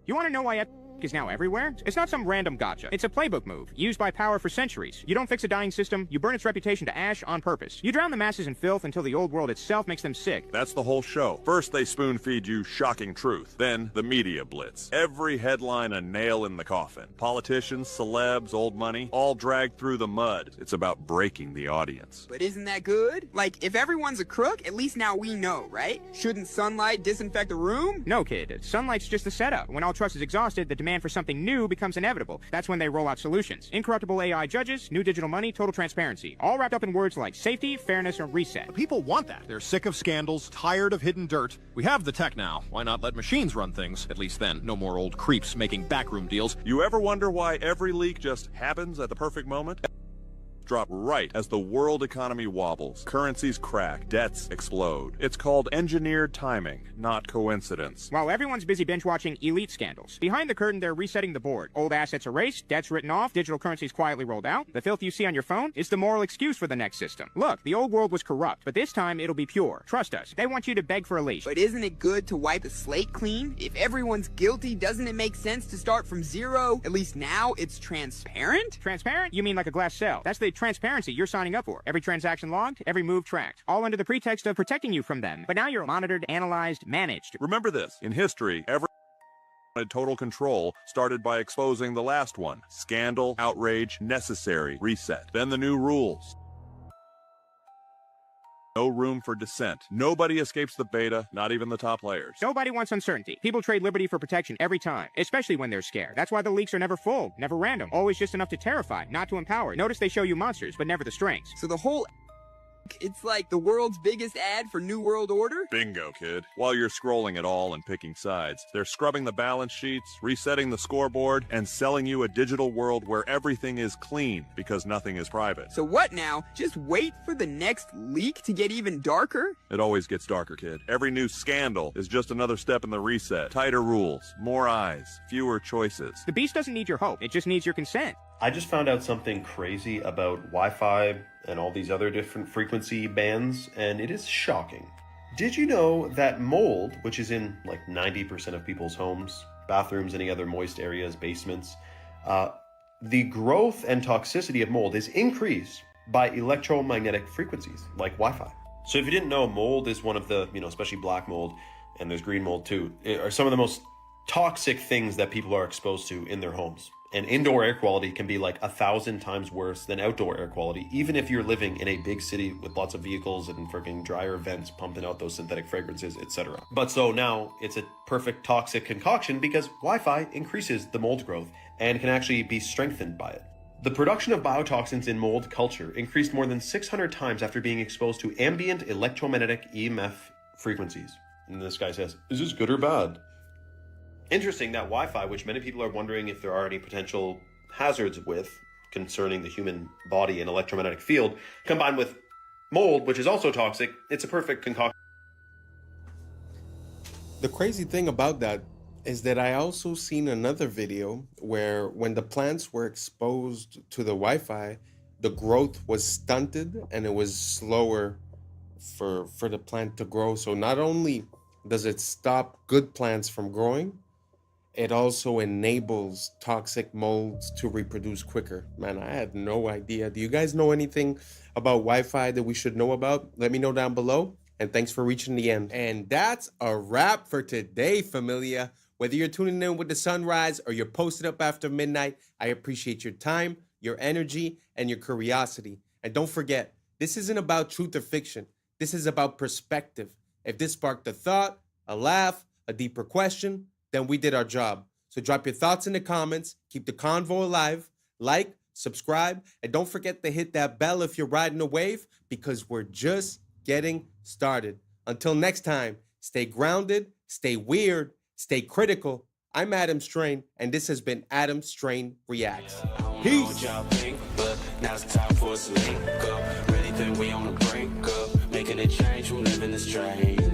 [SPEAKER 30] You want to know why is now everywhere? It's not some random gotcha. It's a playbook move, used by power for centuries. You don't fix a dying system, you burn its reputation to ash on purpose. You drown the masses in filth until the old world itself makes them sick.
[SPEAKER 32] That's the whole show. First they spoon feed you shocking truth. Then the media blitz. Every headline a nail in the coffin. Politicians, celebs, old money, all dragged through the mud. It's about breaking the audience.
[SPEAKER 3] But isn't that good? Like, if everyone's a crook, at least now we know, right? Shouldn't sunlight disinfect a room?
[SPEAKER 30] No, kid. Sunlight's just the setup. When all trust is exhausted, the demand for something new becomes inevitable. That's when they roll out solutions. Incorruptible AI judges, new digital money, total transparency. All wrapped up in words like safety, fairness, and reset.
[SPEAKER 31] People want that. They're sick of scandals, tired of hidden dirt. We have the tech now. Why not let machines run things? At least then, no more old creeps making backroom deals.
[SPEAKER 32] You ever wonder why every leak just happens at the perfect moment? Drop right as the world economy wobbles, currencies crack, debts explode. It's called engineered timing, not coincidence.
[SPEAKER 30] While everyone's busy binge-watching elite scandals, behind the curtain they're resetting the board. Old assets erased, debts written off, digital currencies quietly rolled out. The filth you see on your phone is the moral excuse for the next system. Look, the old world was corrupt, but this time it'll be pure. Trust us. They want you to beg for a leash.
[SPEAKER 3] But isn't it good to wipe the slate clean? If everyone's guilty, doesn't it make sense to start from zero? At least now it's transparent?
[SPEAKER 30] Transparent? You mean like a glass cell. That's the transparency you're signing up for. Every transaction logged, every move tracked. All under the pretext of protecting you from them. But now you're monitored, analyzed, managed.
[SPEAKER 32] Remember this, in history, every total control started by exposing the last one. Scandal, outrage, necessary, reset. Then the new rules. No room for dissent. Nobody escapes the beta, not even the top layers.
[SPEAKER 30] Nobody wants uncertainty. People trade liberty for protection every time, especially when they're scared. That's why the leaks are never full, never random, always just enough to terrify, not to empower. Notice they show you monsters, but never the strengths.
[SPEAKER 3] So the whole it's like the world's biggest ad for New World Order?
[SPEAKER 32] Bingo, kid. While you're scrolling it all and picking sides, they're scrubbing the balance sheets, resetting the scoreboard, and selling you a digital world where everything is clean because nothing is private.
[SPEAKER 3] So what now? Just wait for the next leak to get even darker?
[SPEAKER 32] It always gets darker, kid. Every new scandal is just another step in the reset. Tighter rules, more eyes, fewer choices.
[SPEAKER 30] The beast doesn't need your hope. It just needs your consent.
[SPEAKER 12] I just found out something crazy about Wi-Fi and all these other different frequency bands, and it is shocking. Did you know that mold, which is in like 90% of people's homes, bathrooms, any other moist areas, basements, the growth and toxicity of mold is increased by electromagnetic frequencies like Wi-Fi. So if you didn't know, mold is one of the, especially black mold, and there's green mold too, are some of the most toxic things that people are exposed to in their homes. And indoor air quality can be like 1,000 times worse than outdoor air quality, even if you're living in a big city with lots of vehicles and freaking dryer vents pumping out those synthetic fragrances, etc. But so now it's a perfect toxic concoction because Wi-Fi increases the mold growth and can actually be strengthened by it. The production of biotoxins in mold culture increased more than 600 times after being exposed to ambient electromagnetic EMF frequencies. And this guy says, is this good or bad? Interesting that Wi-Fi, which many people are wondering if there are any potential hazards with concerning the human body and electromagnetic field, combined with mold, which is also toxic, it's a perfect concoction.
[SPEAKER 2] The crazy thing about that is that I also seen another video where when the plants were exposed to the Wi-Fi, the growth was stunted and it was slower for the plant to grow. So not only does it stop good plants from growing, it also enables toxic molds to reproduce quicker. Man, I had no idea. Do you guys know anything about Wi-Fi that we should know about? Let me know down below. And thanks for reaching the end. And that's a wrap for today, familia. Whether you're tuning in with the sunrise or you're posted up after midnight, I appreciate your time, your energy, and your curiosity. And don't forget, this isn't about truth or fiction. This is about perspective. If this sparked a thought, a laugh, a deeper question, then we did our job. So drop your thoughts in the comments, keep the convo alive, like, subscribe, and don't forget to hit that bell if you're riding a wave, because we're just getting started. Until next time, stay grounded, stay weird, stay critical. I'm Adam Strain, and this has been Adam Strain Reacts. Peace. But now it's time for us to link up. Really think we on the brink of making a change from living this strange.